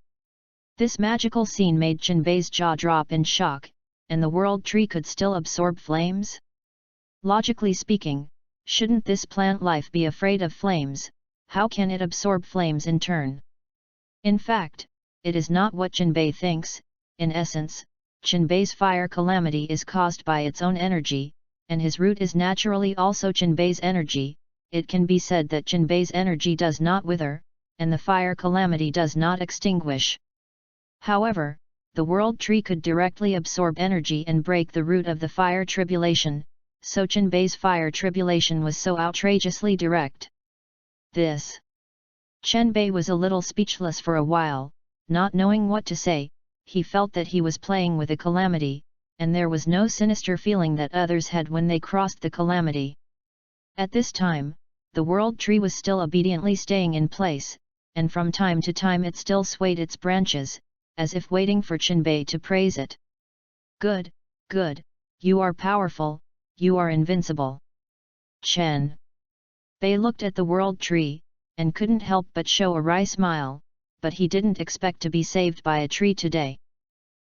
This magical scene made Qinbei's jaw drop in shock, and the world tree could still absorb flames? Logically speaking, shouldn't this plant life be afraid of flames? How can it absorb flames in turn? In fact, it is not what Qinbei thinks. In essence, Qinbei's fire calamity is caused by its own energy, and his root is naturally also Qinbei's energy. It can be said that Qinbei's energy does not wither, and the fire calamity does not extinguish. However, the world tree could directly absorb energy and break the root of the fire tribulation, so Qinbei's fire tribulation was so outrageously direct. This. Qinbei was a little speechless for a while, not knowing what to say. He felt that he was playing with a calamity, and there was no sinister feeling that others had when they crossed the calamity. At this time, the world tree was still obediently staying in place, and from time to time it still swayed its branches, as if waiting for Qinbei to praise it. Good, good, you are powerful, you are invincible. Chen Bei looked at the world tree, and couldn't help but show a wry smile, but he didn't expect to be saved by a tree today.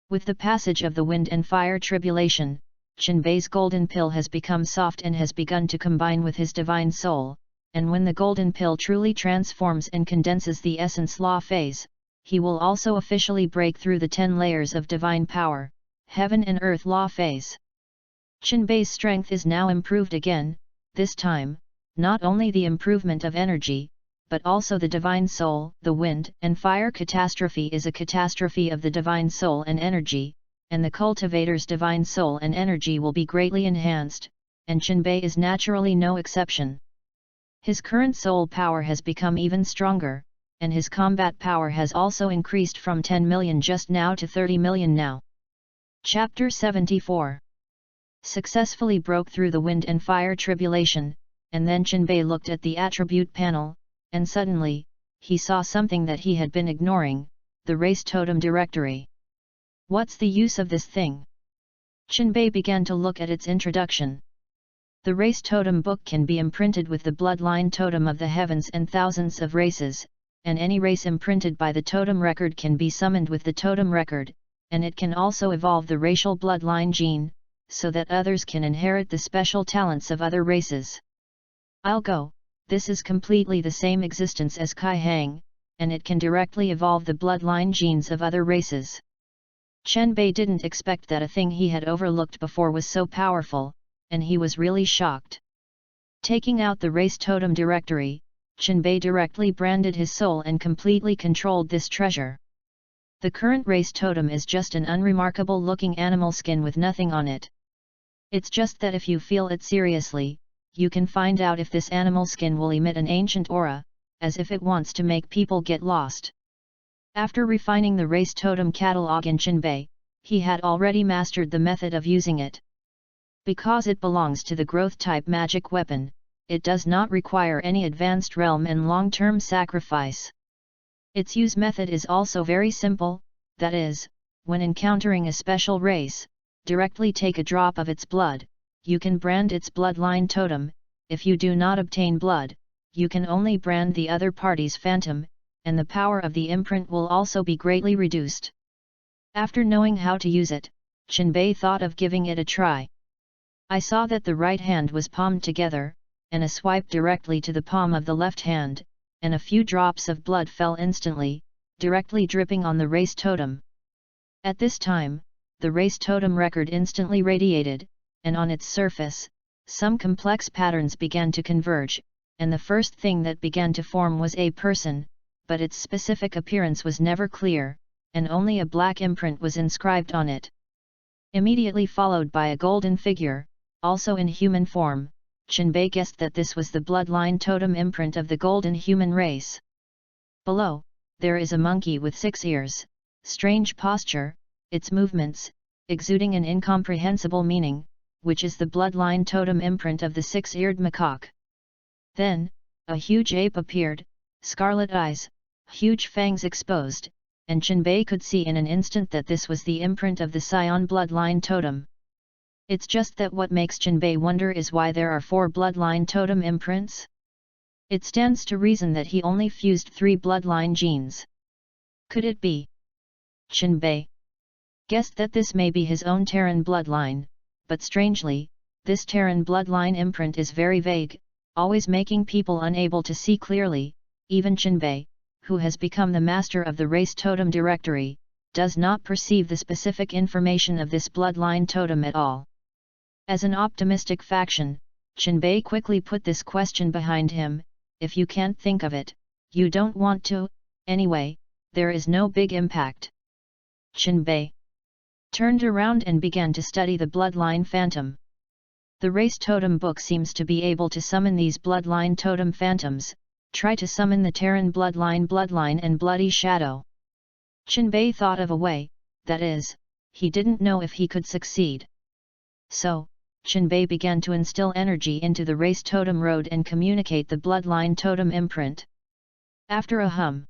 With the passage of the wind and fire tribulation, Qinbei's golden pill has become soft and has begun to combine with his divine soul, and when the golden pill truly transforms and condenses the essence law phase, he will also officially break through the 10 layers of divine power, heaven and earth law phase. Qinbei's strength is now improved again, this time, not only the improvement of energy, but also the divine soul. The wind and fire catastrophe is a catastrophe of the divine soul and energy, and the cultivator's divine soul and energy will be greatly enhanced, and Qinbei is naturally no exception. His current soul power has become even stronger, and his combat power has also increased from 10 million just now to 30 million now. Chapter 74. Successfully broke through the wind and fire tribulation, and then Qinbei looked at the attribute panel, and suddenly, he saw something that he had been ignoring, the race totem directory. What's the use of this thing? Qinbei began to look at its introduction. The race totem book can be imprinted with the bloodline totem of the heavens and thousands of races, and any race imprinted by the totem record can be summoned with the totem record, and it can also evolve the racial bloodline gene, so that others can inherit the special talents of other races. I'll go, this is completely the same existence as Kai Hang, and it can directly evolve the bloodline genes of other races. Qinbei didn't expect that a thing he had overlooked before was so powerful, and he was really shocked. Taking out the race totem directory, Qinbei directly branded his soul and completely controlled this treasure. The current race totem is just an unremarkable looking animal skin with nothing on it. It's just that if you feel it seriously, you can find out if this animal skin will emit an ancient aura, as if it wants to make people get lost. After refining the race totem catalog in Qinbei, he had already mastered the method of using it. Because it belongs to the growth-type magic weapon, it does not require any advanced realm and long-term sacrifice. Its use method is also very simple, that is, when encountering a special race, directly take a drop of its blood, you can brand its bloodline totem. If you do not obtain blood, you can only brand the other party's phantom, and the power of the imprint will also be greatly reduced. After knowing how to use it, Qinbei thought of giving it a try. I saw that the right hand was palmed together, and a swipe directly to the palm of the left hand, and a few drops of blood fell instantly, directly dripping on the race totem. At this time, the race totem record instantly radiated, and on its surface, some complex patterns began to converge, and the first thing that began to form was a person, but its specific appearance was never clear, and only a black imprint was inscribed on it. Immediately followed by a golden figure, also in human form, Qinbei guessed that this was the bloodline totem imprint of the golden human race. Below, there is a monkey with 6 ears, strange posture, its movements, exuding an incomprehensible meaning, which is the bloodline totem imprint of the 6-eared macaque. Then, a huge ape appeared, scarlet eyes, huge fangs exposed, and Qinbei could see in an instant that this was the imprint of the Scion bloodline totem. It's just that what makes Qinbei wonder is why there are 4 bloodline totem imprints? It stands to reason that he only fused 3 bloodline genes. Could it be? Qinbei guessed that this may be his own Terran bloodline, but strangely, this Terran bloodline imprint is very vague, always making people unable to see clearly. Even Qinbei, who has become the master of the race totem directory, does not perceive the specific information of this bloodline totem at all. As an optimistic faction, Qinbei quickly put this question behind him: if you can't think of it, you don't want to, anyway, there is no big impact. Qinbei turned around and began to study the bloodline phantom. The race totem book seems to be able to summon these bloodline totem phantoms. Try to summon the Terran bloodline and bloody shadow. Qinbei thought of a way, that is, he didn't know if he could succeed. So, Qinbei began to instill energy into the race totem road and communicate the bloodline totem imprint. After a hum,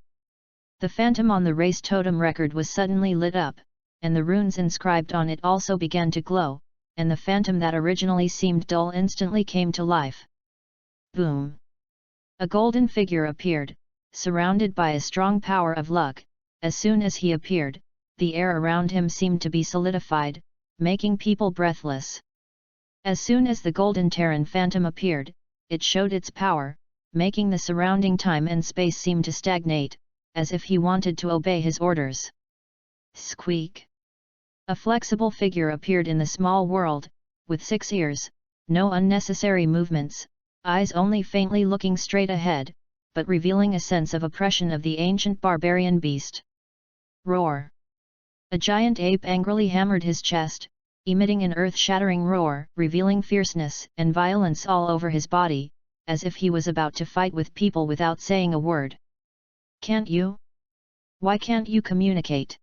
the phantom on the race totem record was suddenly lit up, and the runes inscribed on it also began to glow, and the phantom that originally seemed dull instantly came to life. Boom! A golden figure appeared, surrounded by a strong power of luck. As soon as he appeared, the air around him seemed to be solidified, making people breathless. As soon as the golden Terran phantom appeared, it showed its power, making the surrounding time and space seem to stagnate, as if he wanted to obey his orders. Squeak! A flexible figure appeared in the small world, with 6 ears, no unnecessary movements, eyes only faintly looking straight ahead, but revealing a sense of oppression of the ancient barbarian beast. Roar! A giant ape angrily hammered his chest, emitting an earth-shattering roar, revealing fierceness and violence all over his body, as if he was about to fight with people without saying a word. Can't you? Why can't you communicate?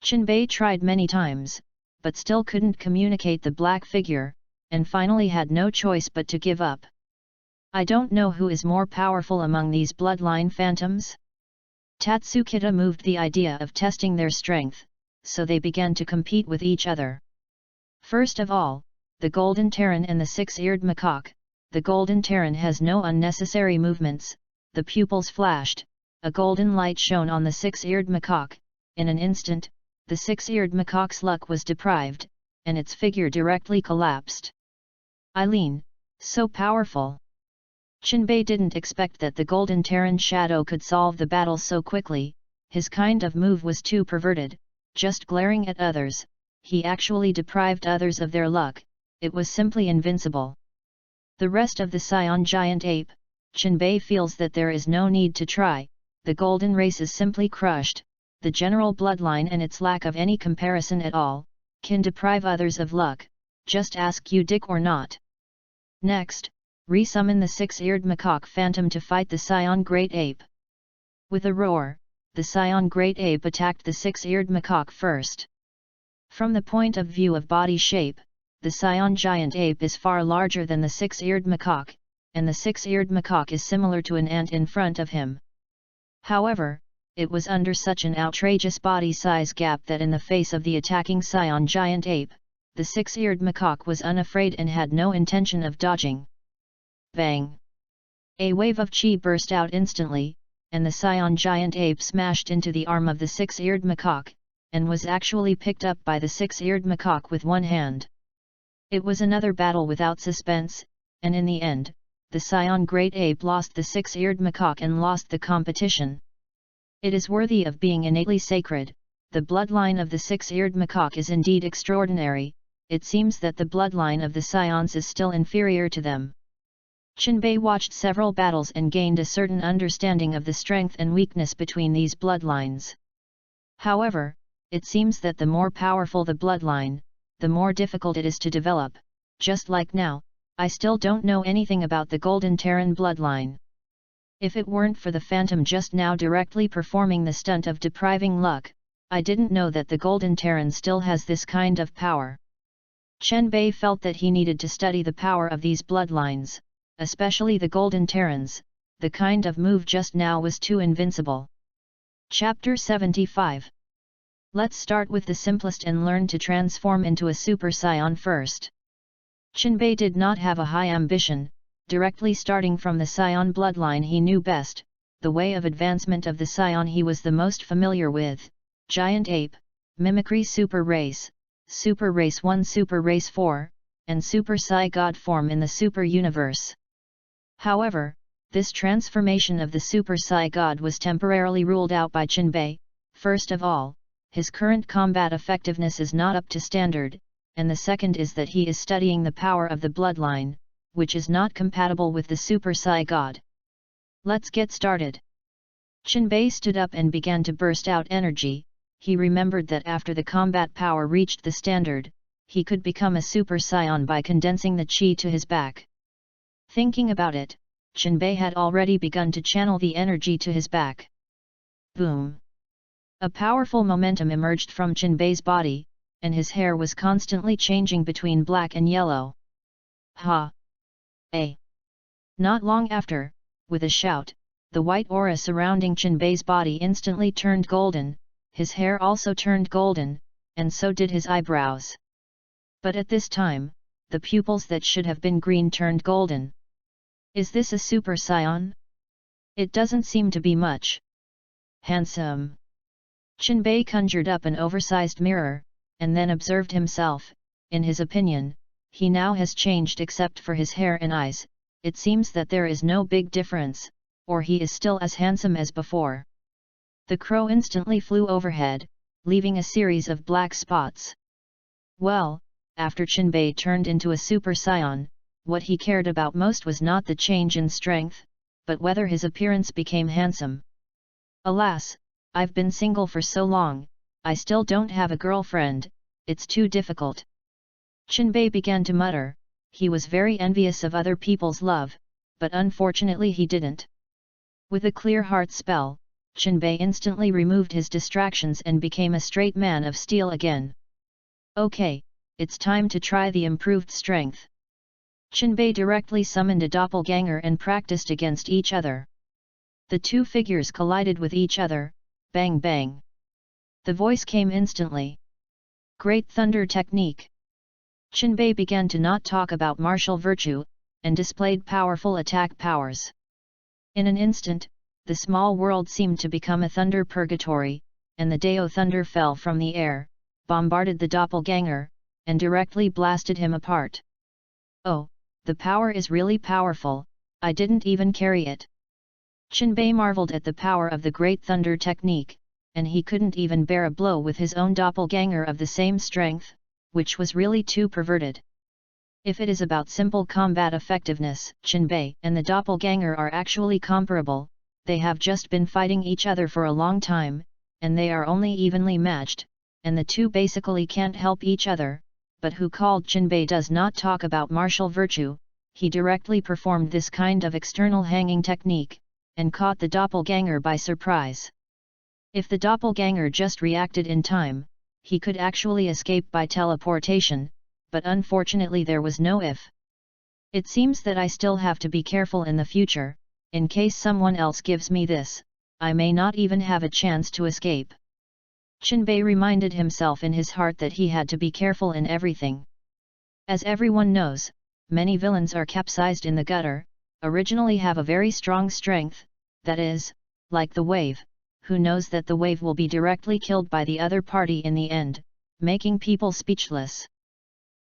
Qinbei tried many times, but still couldn't communicate the black figure, and finally had no choice but to give up. I don't know who is more powerful among these bloodline phantoms. Tatsukita moved the idea of testing their strength, so they began to compete with each other. First of all, the Golden Terran and the Six-Eared Macaque. The Golden Terran has no unnecessary movements, the pupils flashed, a golden light shone on the Six-Eared Macaque. In an instant, the Six-Eared Macaque's luck was deprived, and its figure directly collapsed. Eileen, so powerful! Chinbei didn't expect that the Golden Terran shadow could solve the battle so quickly. His kind of move was too perverted, just glaring at others. He actually deprived others of their luck. It was simply invincible. The rest of the Scion giant ape, Chinbei feels that there is no need to try. The golden race is simply crushed. The general bloodline and its lack of any comparison at all can deprive others of luck. Just ask you dick or not. Next, resummon the Six-Eared Macaque Phantom to fight the Scion Great Ape. With a roar, the Scion Great Ape attacked the Six-Eared Macaque first. From the point of view of body shape, the Scion Giant Ape is far larger than the Six-Eared Macaque, and the Six-Eared Macaque is similar to an ant in front of him. However, it was under such an outrageous body size gap that in the face of the attacking Scion Giant Ape, the Six-Eared Macaque was unafraid and had no intention of dodging. Bang! A wave of chi burst out instantly, and the Scion Giant Ape smashed into the arm of the Six-Eared Macaque, and was actually picked up by the Six-Eared Macaque with one hand. It was another battle without suspense, and in the end, the Scion Great Ape lost the Six-Eared Macaque and lost the competition. It is worthy of being innately sacred. The bloodline of the Six-Eared Macaque is indeed extraordinary. It seems that the bloodline of the Scions is still inferior to them. Chinbei watched several battles and gained a certain understanding of the strength and weakness between these bloodlines. However, it seems that the more powerful the bloodline, the more difficult it is to develop. Just like now, I still don't know anything about the Golden Terran bloodline. If it weren't for the Phantom just now directly performing the stunt of depriving luck, I didn't know that the Golden Terran still has this kind of power. Chinbei felt that he needed to study the power of these bloodlines, especially the Golden Terrans. The kind of move just now was too invincible. Chapter 75. Let's start with the simplest and learn to transform into a Super Scion first. Chinbei did not have a high ambition. Directly starting from the Scion bloodline he knew best, the way of advancement of the Scion he was the most familiar with: Giant Ape, Mimicry Super Race, Super Race 1 Super Race 4, and Super Psi God form in the Super Universe. However, this transformation of the Super Psi God was temporarily ruled out by Chinbei. First of all, his current combat effectiveness is not up to standard, and the second is that he is studying the power of the bloodline, which is not compatible with the Super Psi God. Let's get started. Chinbei stood up and began to burst out energy. He remembered that after the combat power reached the standard, he could become a Super Scion by condensing the chi to his back. Thinking about it, Chinbei had already begun to channel the energy to his back. Boom! A powerful momentum emerged from Chinbei's body, and his hair was constantly changing between black and yellow. Ha! Not long after, with a shout, the white aura surrounding Chinbei's body instantly turned golden, his hair also turned golden, and so did his eyebrows. But at this time, the pupils that should have been green turned golden. Is this a Super Scion? It doesn't seem to be much. Handsome. Chinbei conjured up an oversized mirror, and then observed himself. In his opinion, he now has changed except for his hair and eyes. It seems that there is no big difference, or he is still as handsome as before. The crow instantly flew overhead, leaving a series of black spots. Well, after Chinbei turned into a Super Scion, what he cared about most was not the change in strength, but whether his appearance became handsome. Alas, I've been single for so long, I still don't have a girlfriend, it's too difficult. Chinbei began to mutter. He was very envious of other people's love, but unfortunately he didn't. With a clear heart spell, Chinbei instantly removed his distractions and became a straight man of steel again. Okay, it's time to try the improved strength. Chinbei directly summoned a doppelganger and practiced against each other. The two figures collided with each other, bang bang. The voice came instantly. Great thunder technique. Chinbei began to not talk about martial virtue, and displayed powerful attack powers. In an instant, the small world seemed to become a thunder purgatory, and the Dao thunder fell from the air, bombarded the doppelganger, and directly blasted him apart. Oh, the power is really powerful, I didn't even carry it. Chinbei marveled at the power of the great thunder technique, and he couldn't even bear a blow with his own doppelganger of the same strength, which was really too perverted. If it is about simple combat effectiveness, Chinbei and the doppelganger are actually comparable, they have just been fighting each other for a long time, and they are only evenly matched, and the two basically can't help each other, but who called Chinbei does not talk about martial virtue, he directly performed this kind of external hanging technique, and caught the doppelganger by surprise. If the doppelganger just reacted in time, he could actually escape by teleportation, but unfortunately there was no if. It seems that I still have to be careful in the future, in case someone else gives me this, I may not even have a chance to escape. Chinbei reminded himself in his heart that he had to be careful in everything. As everyone knows, many villains are capsized in the gutter, originally have a very strong strength, that is, like the wave, who knows that the wave will be directly killed by the other party in the end, making people speechless.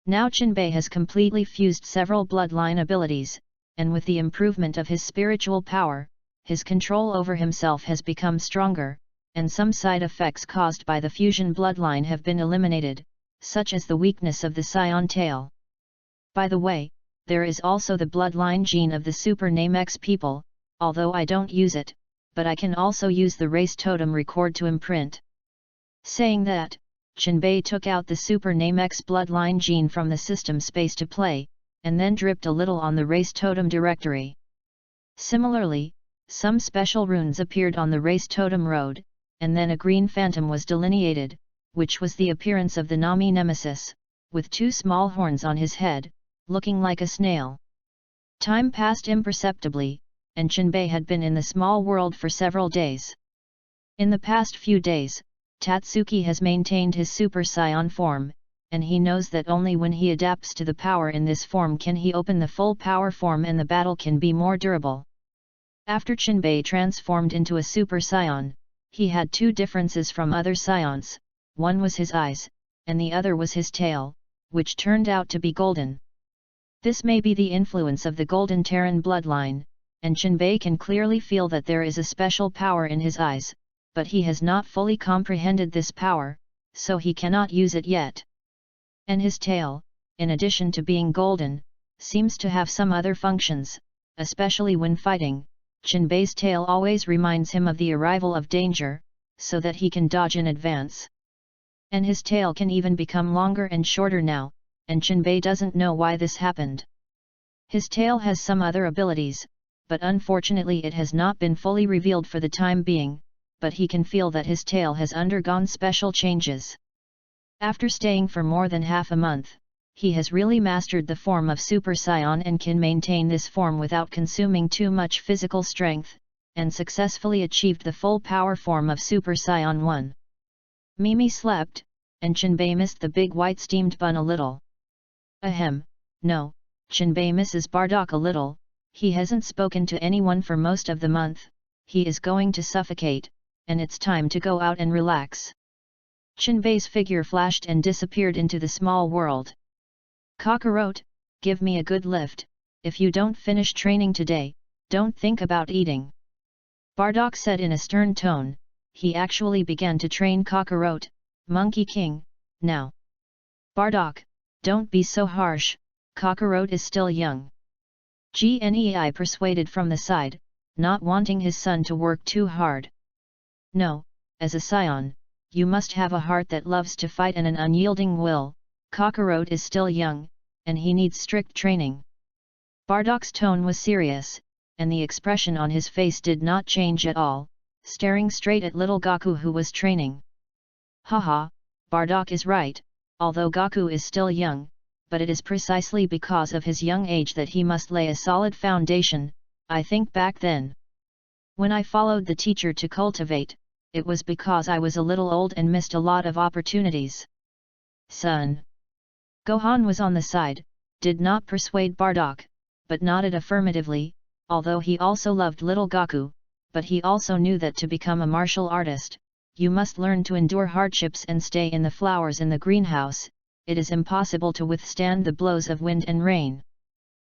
Now Chinbei has completely fused several bloodline abilities, and with the improvement of his spiritual power, his control over himself has become stronger, and some side effects caused by the fusion bloodline have been eliminated, such as the weakness of the scion tail. By the way, there is also the bloodline gene of the Super Name X people, although I don't use it, but I can also use the race totem record to imprint. Saying that, Chinbei took out the Super Name X bloodline gene from the system space to play, and then dripped a little on the race totem directory. Similarly, some special runes appeared on the race totem road, and then a green phantom was delineated, which was the appearance of the Nami Nemesis, with two small horns on his head, looking like a snail. Time passed imperceptibly, and Chinbei had been in the small world for several days. In the past few days, Tatsuki has maintained his Super Saiyan form, and he knows that only when he adapts to the power in this form can he open the full power form and the battle can be more durable. After Chinbei transformed into a Super Saiyan, he had two differences from other Saions, one was his eyes, and the other was his tail, which turned out to be golden. This may be the influence of the Golden Terran bloodline, and Chinbei can clearly feel that there is a special power in his eyes, but he has not fully comprehended this power, so he cannot use it yet. And his tail, in addition to being golden, seems to have some other functions, especially when fighting. Chinbei's tail always reminds him of the arrival of danger, so that he can dodge in advance. And his tail can even become longer and shorter now, and Chinbei doesn't know why this happened. His tail has some other abilities, but unfortunately it has not been fully revealed for the time being, but he can feel that his tail has undergone special changes. After staying for more than half a month, he has really mastered the form of Super Saiyan and can maintain this form without consuming too much physical strength, and successfully achieved the full power form of Super Saiyan 1. Mimi slept, and Chinbei missed the big white steamed bun a little. Ahem, no, Chinbei misses Bardock a little, he hasn't spoken to anyone for most of the month, he is going to suffocate, and it's time to go out and relax. Chinbei's figure flashed and disappeared into the small world. Cockroach, give me a good lift, if you don't finish training today, don't think about eating. Bardock said in a stern tone, he actually began to train Cockroach, Monkey King, now. Bardock, don't be so harsh, Cockroach is still young. Gnei persuaded from the side, not wanting his son to work too hard. No, as a scion, you must have a heart that loves to fight and an unyielding will. Cockroach is still young, and he needs strict training. Bardock's tone was serious, and the expression on his face did not change at all, staring straight at little Gaku who was training. Haha, Bardock is right, although Gaku is still young, but it is precisely because of his young age that he must lay a solid foundation. I think back then, when I followed the teacher to cultivate, it was because I was a little old and missed a lot of opportunities. Son. Gohan was on the side, did not persuade Bardock, but nodded affirmatively, although he also loved little Goku, but he also knew that to become a martial artist, you must learn to endure hardships and stay in the flowers in the greenhouse. It is impossible to withstand the blows of wind and rain.